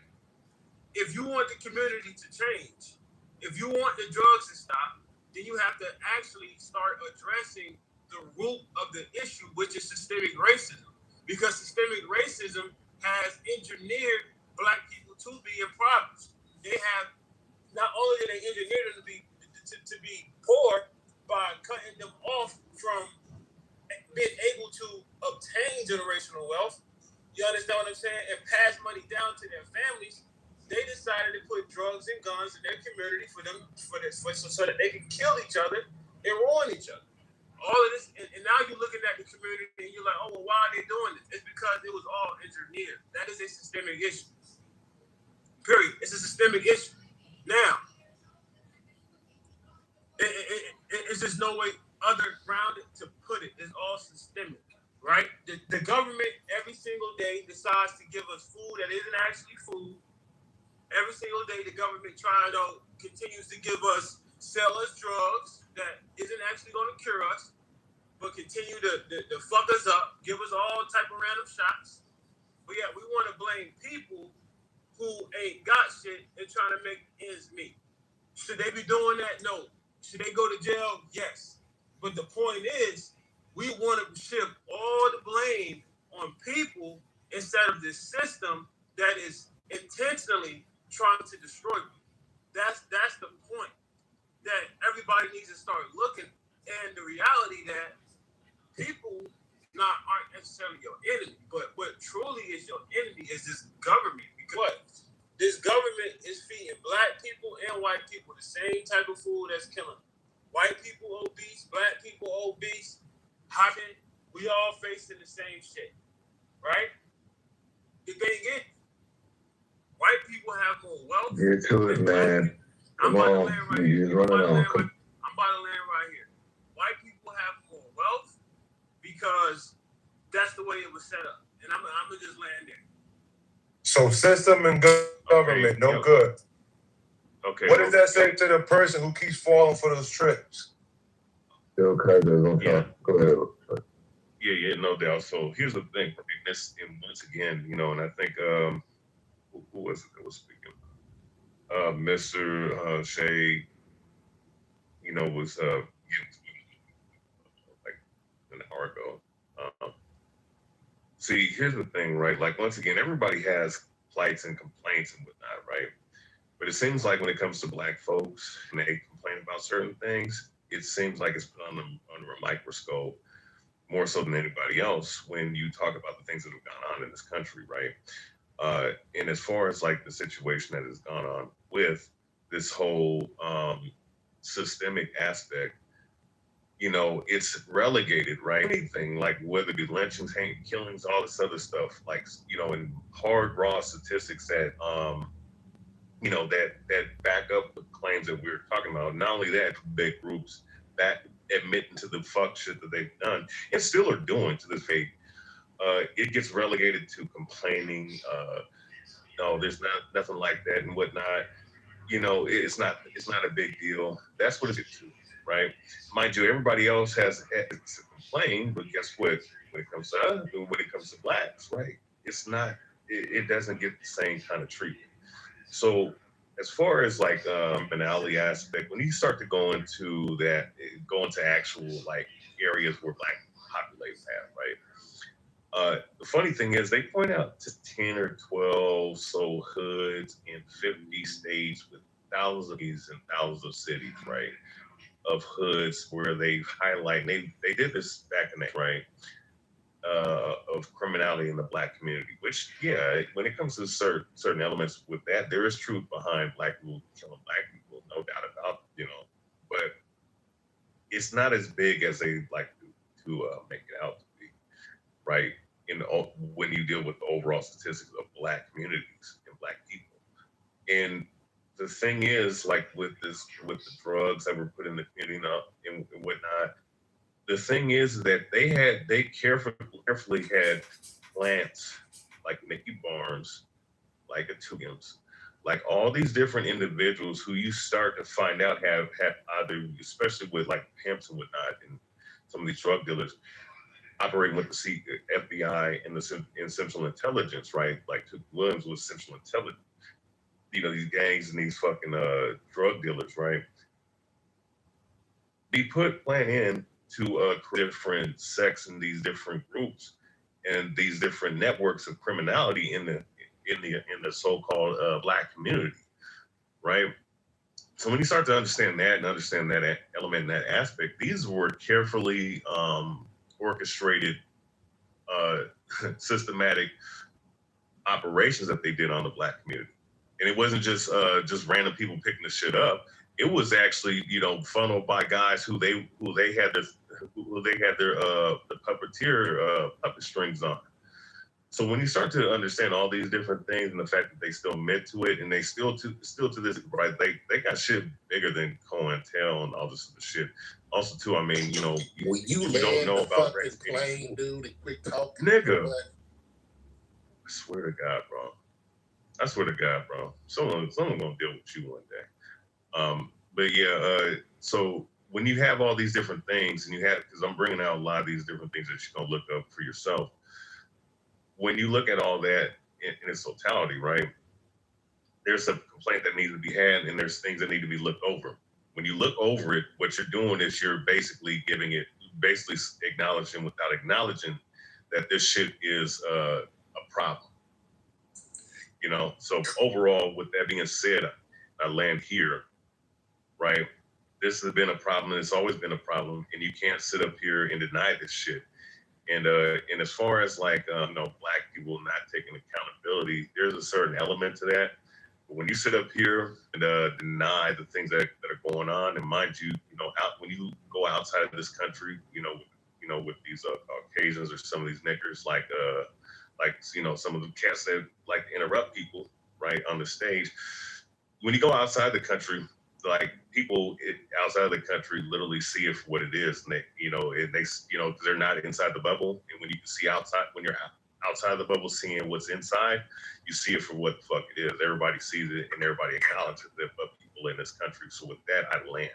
If you want the community to change, if you want the drugs to stop, then you have to actually start addressing the root of the issue, which is systemic racism. Because systemic racism has engineered black people to be impoverished. They have, not only did they engineer them to be poor by cutting them off from being able to obtain generational wealth, you understand what I'm saying, and pass money down to their families, they decided to put drugs and guns in their community so that they can kill each other and ruin each other. All of this, and now you're looking at the community and you're like, oh, well, why are they doing this? It's because it was all engineered. That is a systemic issue. Period. It's a systemic issue. Now, it's just no way other around it to put it. It's all systemic, right? The government every single day decides to give us food that isn't actually food. Every single day, the government continues to sell us drugs that isn't actually going to cure us, but continue to fuck us up, give us all type of random shots. But yeah, we want to blame people who ain't got shit and trying to make ends meet. Should they be doing that? No. Should they go to jail? Yes. But the point is, we want to shift all the blame on people instead of this system that is intentionally trying to destroy you. That's the point that everybody needs to start looking. And the reality that people aren't necessarily your enemy, but what truly is your enemy is this government. Because this government is feeding black people and white people the same type of food that's killing them. White people obese, black people obese, we all facing the same shit, right? The thing is, white people have more wealth. Get to it, man. Come on. You're running on. I'm about to land right here. White because that's the way it was set up. And I'm gonna just land there. So system and government, no good. Okay. What does that say to the person who keeps falling for those tricks? Go ahead. Yeah, no doubt. So here's the thing, and once again, and I think who was it that was speaking? Mr. Shea, was like an hour ago. See, here's the thing, right? Like once again, everybody has plights and complaints and whatnot, right? But it seems like when it comes to Black folks and they complain about certain things, it seems like it's put under a microscope more so than anybody else when you talk about the things that have gone on in this country, right? And as far as like the situation that has gone on with this whole systemic aspect, it's relegated, right? Anything like whether it be lynchings, hate killings, all this other stuff, like, and hard raw statistics that, that back up the claims that we're talking about. Not only that, big groups that admitting to the fuck shit that they've done and still are doing to this day. It gets relegated to complaining. No, there's nothing like that and whatnot. It's not a big deal. That's what it's to, right? Mind you, everybody else has to complain, but guess what? When it comes to us, when it comes to Blacks, right? It's not. It doesn't get the same kind of treatment. So as far as like finale aspect, when you start to go into actual like areas where Black populations have, right? The funny thing is they point out to 10 or 12 so hoods in 50 states with thousands and thousands of cities, right? Of hoods where they highlight, and they did this back in the day, right? Of criminality in the Black community, which, yeah, when it comes to certain elements with that, there is truth behind Black people killing Black people, no doubt about, but it's not as big as they like to make it out to be, right? When you deal with the overall statistics of Black communities and Black people. And the thing is, like with the drugs that were put in the community and whatnot, the thing is that they carefully had plants like Nicky Barnes, like Atugams, like all these different individuals who you start to find out have either, especially with like pimps and whatnot, and some of these drug dealers operating with the FBI and Central Intelligence, right? Like Tuke Williams was Central Intelligence. These gangs and these fucking drug dealers, right? Be plan in to different sects and these different groups and these different networks of criminality in the so-called Black community, right? So when you start to understand that and understand that element and that aspect, these were carefully orchestrated, systematic operations that they did on the Black community, and it wasn't just random people picking the shit up. It was actually, funneled by guys who they had their the puppeteer puppet strings on. So when you start to understand all these different things and the fact that they still admit to it, and they still to this, right? They got shit bigger than COINTEL and all this other shit. Also, too, I mean, when you don't know about fucking plane, dude, and quit talking, nigga. I swear to God, bro. Someone gonna deal with you one day. But yeah, so when you have all these different things, and because I'm bringing out a lot of these different things that you're gonna look up for yourself. When you look at all that in its totality, right? There's a complaint that needs to be had, and there's things that need to be looked over. When you look over it, what you're doing is you're basically acknowledging without acknowledging that this shit is a problem. So overall, with that being said, I land here, right? This has been a problem, and it's always been a problem, and you can't sit up here and deny this shit. And as far as like Black people not taking accountability, there's a certain element to that. But when you sit up here and deny the things that are going on, and mind you, when you go outside of this country, with these Caucasians or some of these niggers, like some of the cats that like to interrupt people, right, on the stage. When you go outside the country, like people outside of the country literally see it for what it is, and they're not inside the bubble. And when you can see outside, when you're outside of the bubble, seeing what's inside, you see it for what the fuck it is. Everybody sees it, and everybody acknowledges it, but people in this country. So with that, I land.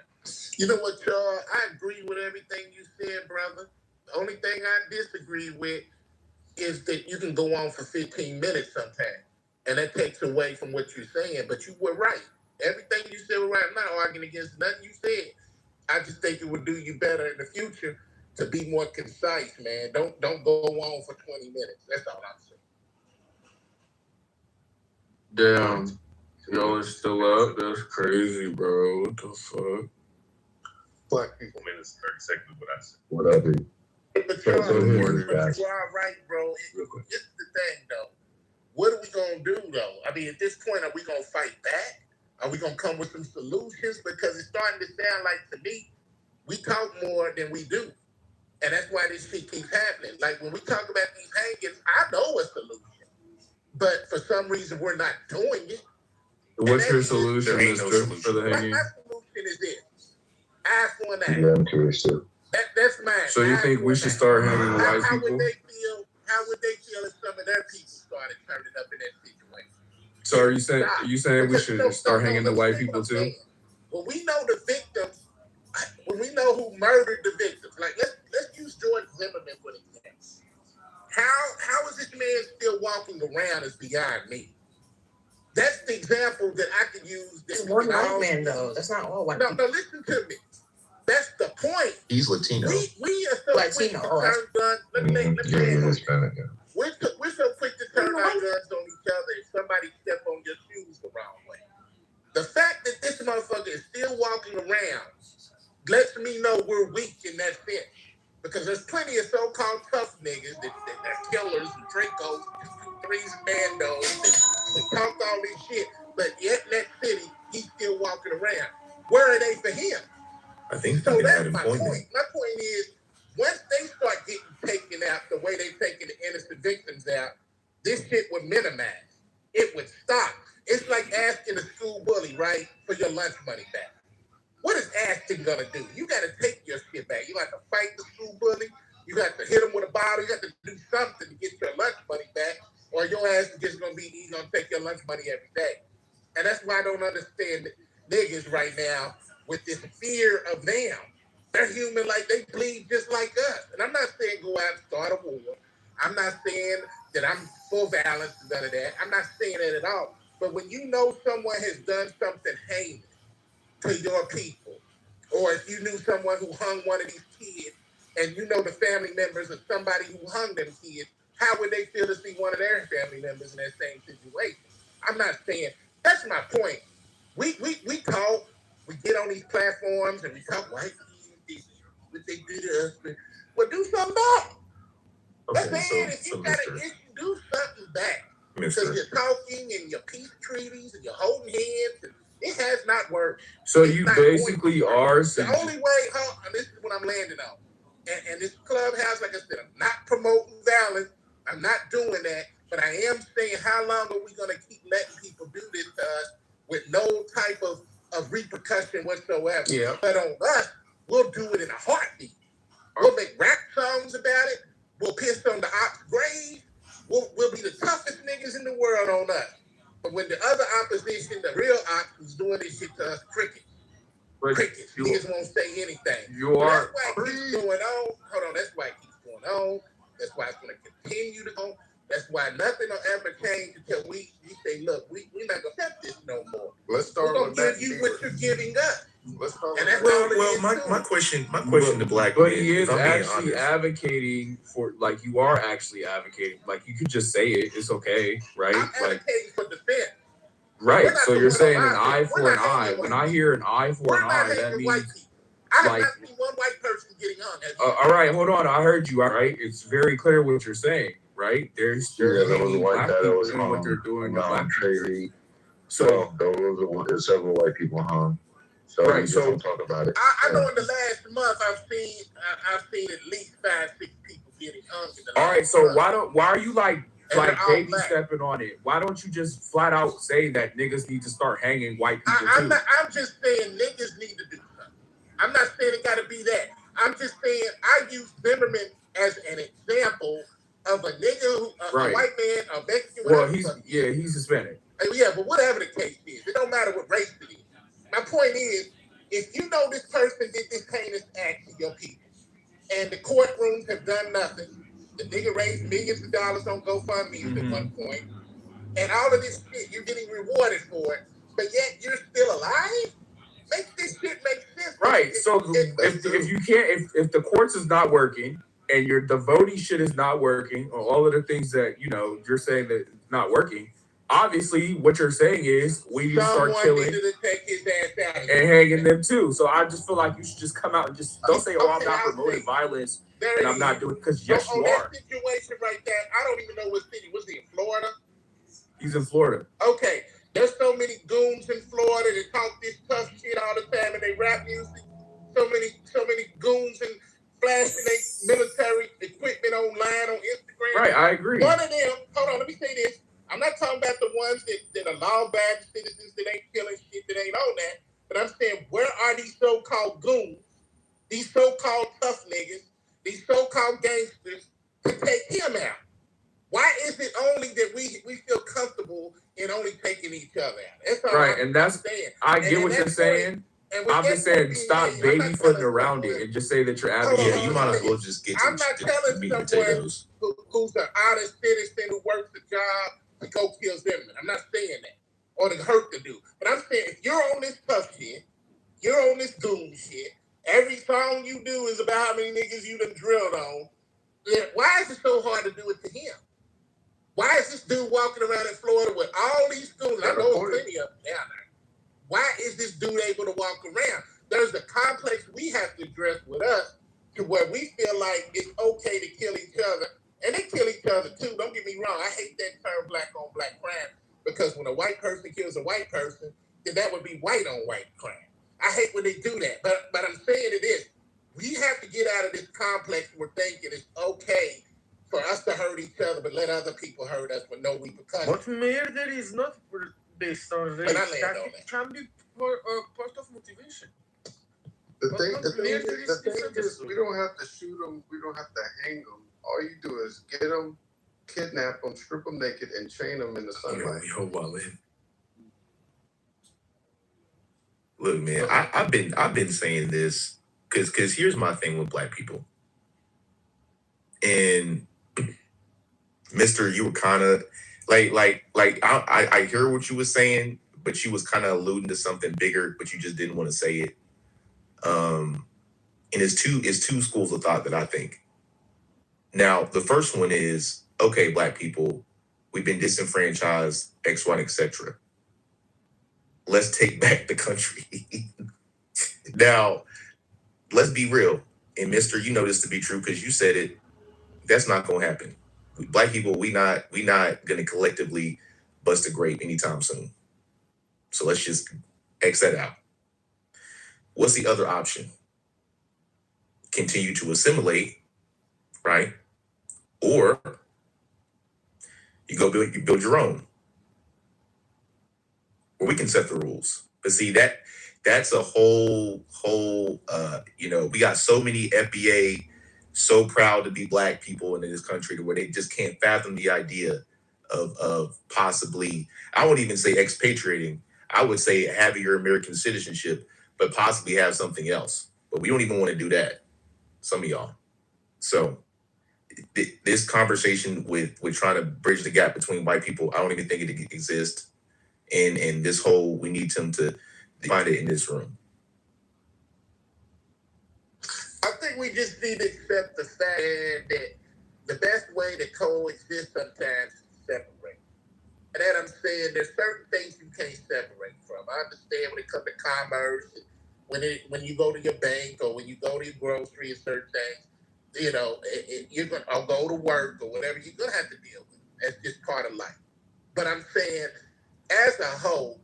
You know what, y'all? I agree with everything you said, brother. The only thing I disagree with is that you can go on for 15 minutes sometimes, and that takes away from what you're saying. But you were right. Everything you said right now, arguing against nothing you said. I just think it would do you better in the future to be more concise, man. Don't go on for 20 minutes. That's all I'm saying. Damn. Y'all are still up? That's crazy, bro. What the fuck? Fuck. Minutes, 30 seconds, what I said. Whatever. But you are right, bro. This is the thing, though. What are we going to do, though? I mean, at this point, are we going to fight back? Are we going to come with some solutions? Because it's starting to sound like, to me, we talk more than we do. And that's why this shit keeps happening. Like, when we talk about these hangings, I know a solution. But for some reason, we're not doing it. What's your solution, mister, for the hanging? My solution is this. Eye for an eye. Yeah, I'm curious too. That's mine. So you think we should start hanging white How people? How would they feel if some of their people started turning up in that situation? So are you saying we should start hanging the white people too? When we know the victims, when we know who murdered the victims, like let's use George Zimmerman for example. How is this man still walking around is beyond me. That's the example that I could use. It's one white man though. That's not all white. No, listen to me. That's the point. He's Latino. We are so quick to turn guns. Let me Hispanic. We're so quick to turn our guns on each other if somebody step on your shoes the wrong way. The fact that this motherfucker is still walking around lets me know we're weak in that sense. Because there's plenty of so-called tough niggas that killers and Dracos, threes and bandos that talk all this shit, but yet in that city, he's still walking around. Where are they for him? I think so. That's my point. My point is, once they start getting taken out the way they're taking the innocent victims out, this shit would minimize. It would stop. It's like asking a school bully, right, for your lunch money back. What is asking gonna do? You gotta take your shit back. You got to fight the school bully. You got to hit him with a bottle. You got to do something to get your lunch money back, or your ass is just gonna take your lunch money every day. And that's why I don't understand niggas right now with this fear of them. They're human, like they bleed just like us. And I'm not saying go out and start a war. I'm not saying that I'm for violence and none of that. I'm not saying that at all. But when you know someone has done something heinous to your people, or if you knew someone who hung one of these kids and you know the family members of somebody who hung them kids, how would they feel to see one of their family members in that same situation? I'm not saying, that's my point. We talk, we get on these platforms and we talk white people, what they do to us. Well, do something back. Okay, That's if you got an issue, do something back. Because you're talking and your peace treaties and you're holding hands and it has not worked. So you basically are the only way, and this is what I'm landing on. And this clubhouse, like I said, I'm not promoting violence. I'm not doing that. But I am saying, how long are we going to keep letting people do this to us with no type of repercussion whatsoever? Yeah. But on us, we'll do it in a heartbeat. We'll make rap songs about it. We'll piss on the ops' grave. We'll be the toughest niggas in the world on us. But when the other opposition, the real ops, was doing this shit to us, crickets. Niggas won't say anything. That's why it keeps going on. Hold on, that's why it keeps going on. That's why it's going to continue to go. That's why nothing will ever change until we say, look, we're not going to accept this no more. We're going to give you what you're giving us. And that's my question to black but men, he is if I'm being actually honest. advocating for, like, you are actually advocating, like, you could just say it, it's okay, right? I'm advocating for defense. Right, so you're saying an eye for an eye. When I hear an eye for an eye, that means I have not seen one white person getting hung. all right, hold on, I heard you, all right? It's very clear what you're saying, right? There's There was one black that people was doing what they're doing to black people. So there's several white people hung. So right, so don't talk about it. I know in the last month I've seen at least 5-6 people getting hung. All right, so why are you like like they be stepping on it. Why don't you just flat out say that niggas need to start hanging white people too? I'm just saying niggas need to do something. I'm not saying it got to be that. I'm just saying I use Zimmerman as an example of a nigga who, a white man, a Mexican. Well, he's Hispanic. Yeah, but whatever the case is, it don't matter what race it is. My point is, if you know this person did this heinous act to your people, and the courtrooms have done nothing, the nigga raised millions of dollars on GoFundMe at one point, and all of this shit, you're getting rewarded for it, but yet you're still alive? Make this shit make sense. Right. So if you can't, if the courts is not working and the voting shit is not working, or all of the things that you're saying that it's not working, obviously what you're saying is we need to start killing to take his ass out and hanging them too. So I just feel like you should just come out and just don't say, "Oh, I'm not promoting violence and I'm not doing it," because yes, you are. That situation right there, I don't even know what city. Was he in Florida? He's in Florida. Okay. There's so many goons in Florida that talk this tough shit all the time and they rap music. So many goons and flashing their military equipment online on Instagram. Right, I agree. One of them, hold on, let me say this. I'm not talking about the ones that are law-abiding citizens that ain't killing shit that ain't on that. But I'm saying, where are these so-called goons, these so-called tough niggas, these so-called gangsters to take him out? Why is it only that we feel comfortable in only taking each other out? That's all right, and that's saying. I get what you're saying. I'm just saying, stop baby-footing around it and just say that you're advocating. Yeah, you might as well just get to I'm not telling someone who's an honest citizen who works a job to go kill Zimmerman. I'm not saying that. Or to hurt the dude. But I'm saying, if you're on this tough shit, you're on this goon shit, every song you do is about how many niggas you done drilled on, then why is it so hard to do it to him? Why is this dude walking around in Florida with all these goons? I know there's plenty of them down there. Why is this dude able to walk around? There's a complex we have to address with us to where we feel like it's okay to kill each other. And they kill each other too. Don't get me wrong. I hate that term black on black crime, because when a white person kills a white person, then that would be white on white crime. I hate when they do that. But I'm saying it is. We have to get out of this complex where we're thinking it's okay for us to hurt each other, but let other people hurt us with no repercussions. But murder is not based on race. It can be part of motivation. The thing is, we don't have to shoot them. We don't have to hang them. All you do is get them, kidnap them, strip them naked, and chain them in the sunlight. Look, man, I've been saying this because here's my thing with black people. And Mister, you were kind of I hear what you were saying, but you was kind of alluding to something bigger, but you just didn't want to say it. And it's two schools of thought that I think. Now, the first one is, okay, black people, we've been disenfranchised, X, Y, etc. Let's take back the country. Now, let's be real. And Mister, you know this to be true because you said it. That's not gonna happen. Black people, we not gonna collectively bust a grape anytime soon. So let's just X that out. What's the other option? Continue to assimilate, right? Or you build your own. Or we can set the rules. But see, that's a whole we got so many FBA so proud to be black people in this country to where they just can't fathom the idea of possibly, I wouldn't even say expatriating. I would say having your American citizenship, but possibly have something else. But we don't even want to do that. Some of y'all. So this conversation with trying to bridge the gap between white people, I don't even think it exists. And this whole, we need them to find it in this room. I think we just need to accept the fact that the best way to coexist sometimes is to separate. And that I'm saying there's certain things you can't separate from. I understand when it comes to commerce, when you go to your bank or when you go to your grocery and certain things, you're going to go to work or whatever, you're going to have to deal with it. That's just part of life. But I'm saying, as a whole,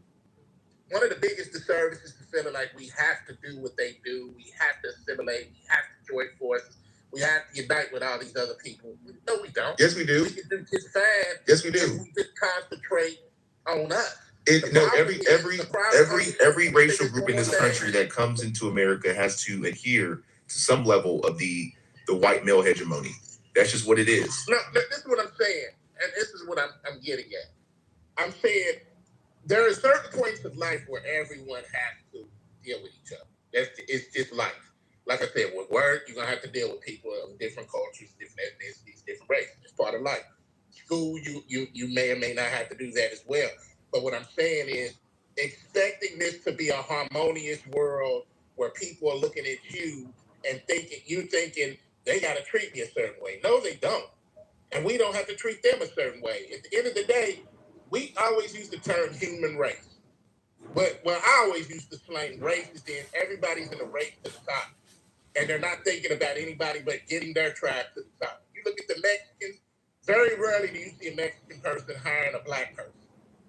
one of the biggest disservices is feeling like we have to do what they do. We have to assimilate. We have to join forces. We have to unite with all these other people. No, we don't. Yes, we do. We can do just fine. Yes, we do. If we just concentrate on us. Every racial group in this country that comes into America has to adhere to some level of the white male hegemony. That's just what it is. No, this is what I'm saying, and this is what I'm getting at. I'm saying there are certain points of life where everyone has to deal with each other. It's just life. Like I said, with work, you're gonna have to deal with people of different cultures, different ethnicities, different races. It's part of life. School, you may or may not have to do that as well. But what I'm saying is, expecting this to be a harmonious world where people are looking at you and thinking they gotta treat me a certain way. No, they don't. And we don't have to treat them a certain way. At the end of the day, we always use the term human race. But I always used to slang race is then everybody's in a race to the top. And they're not thinking about anybody but getting their tribe to the top. You look at the Mexicans, very rarely do you see a Mexican person hiring a black person.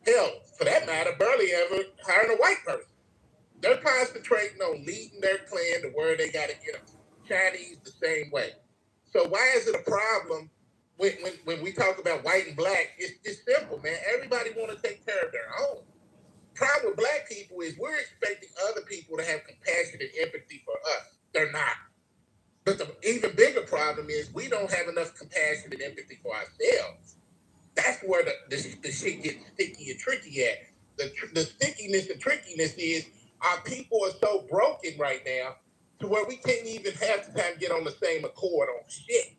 Hell, for that matter, barely ever hiring a white person. They're concentrating on leading their clan to where they got to get them. Chinese the same way. So why is it a problem when we talk about white and black? It's simple, man. Everybody want to take care of their own. Problem with black people is we're expecting other people to have compassion and empathy for us. They're not. But the even bigger problem is we don't have enough compassion and empathy for ourselves. That's where the shit gets sticky and tricky at. The stickiness and trickiness is our people are so broken right now to where we can't even half the time get on the same accord on shit.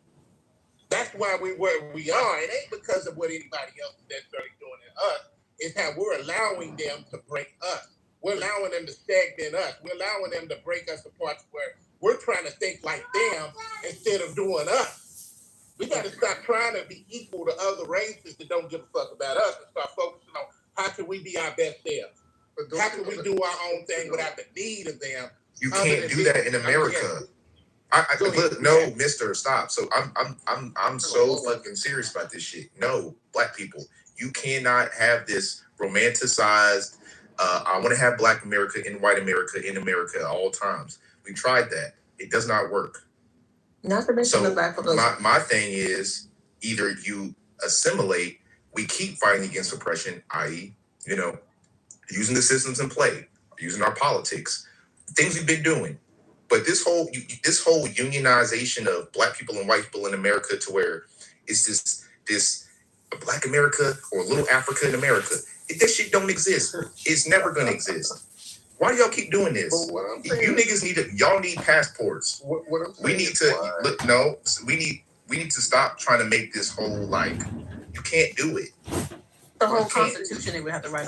That's why we're where we are. It ain't because of what anybody else is necessarily doing to us. It's how we're allowing them to break us. We're allowing them to stagnate us. We're allowing them to break us apart to where we're trying to think like them instead of doing us. We got to stop trying to be equal to other races that don't give a fuck about us and start focusing on how can we be our best selves. How can we do our own thing without the need of them? You can't do that in America. Look, no, mister, stop. So I'm so fucking serious about this shit. No, black people, you cannot have this romanticized, I want to have black America and white America in America at all times. We tried that. It does not work. Not to mention the black people. My thing is either you assimilate, we keep fighting against oppression, i.e., using the systems in play, using our politics, things we've been doing. But this whole unionization of black people and white people in America to where it's this black America or little Africa in America, this shit don't exist. It's never gonna exist. Why do y'all keep doing this? You niggas need passports. We need to stop trying to make this whole you can't do it. The whole Constitution they would have to write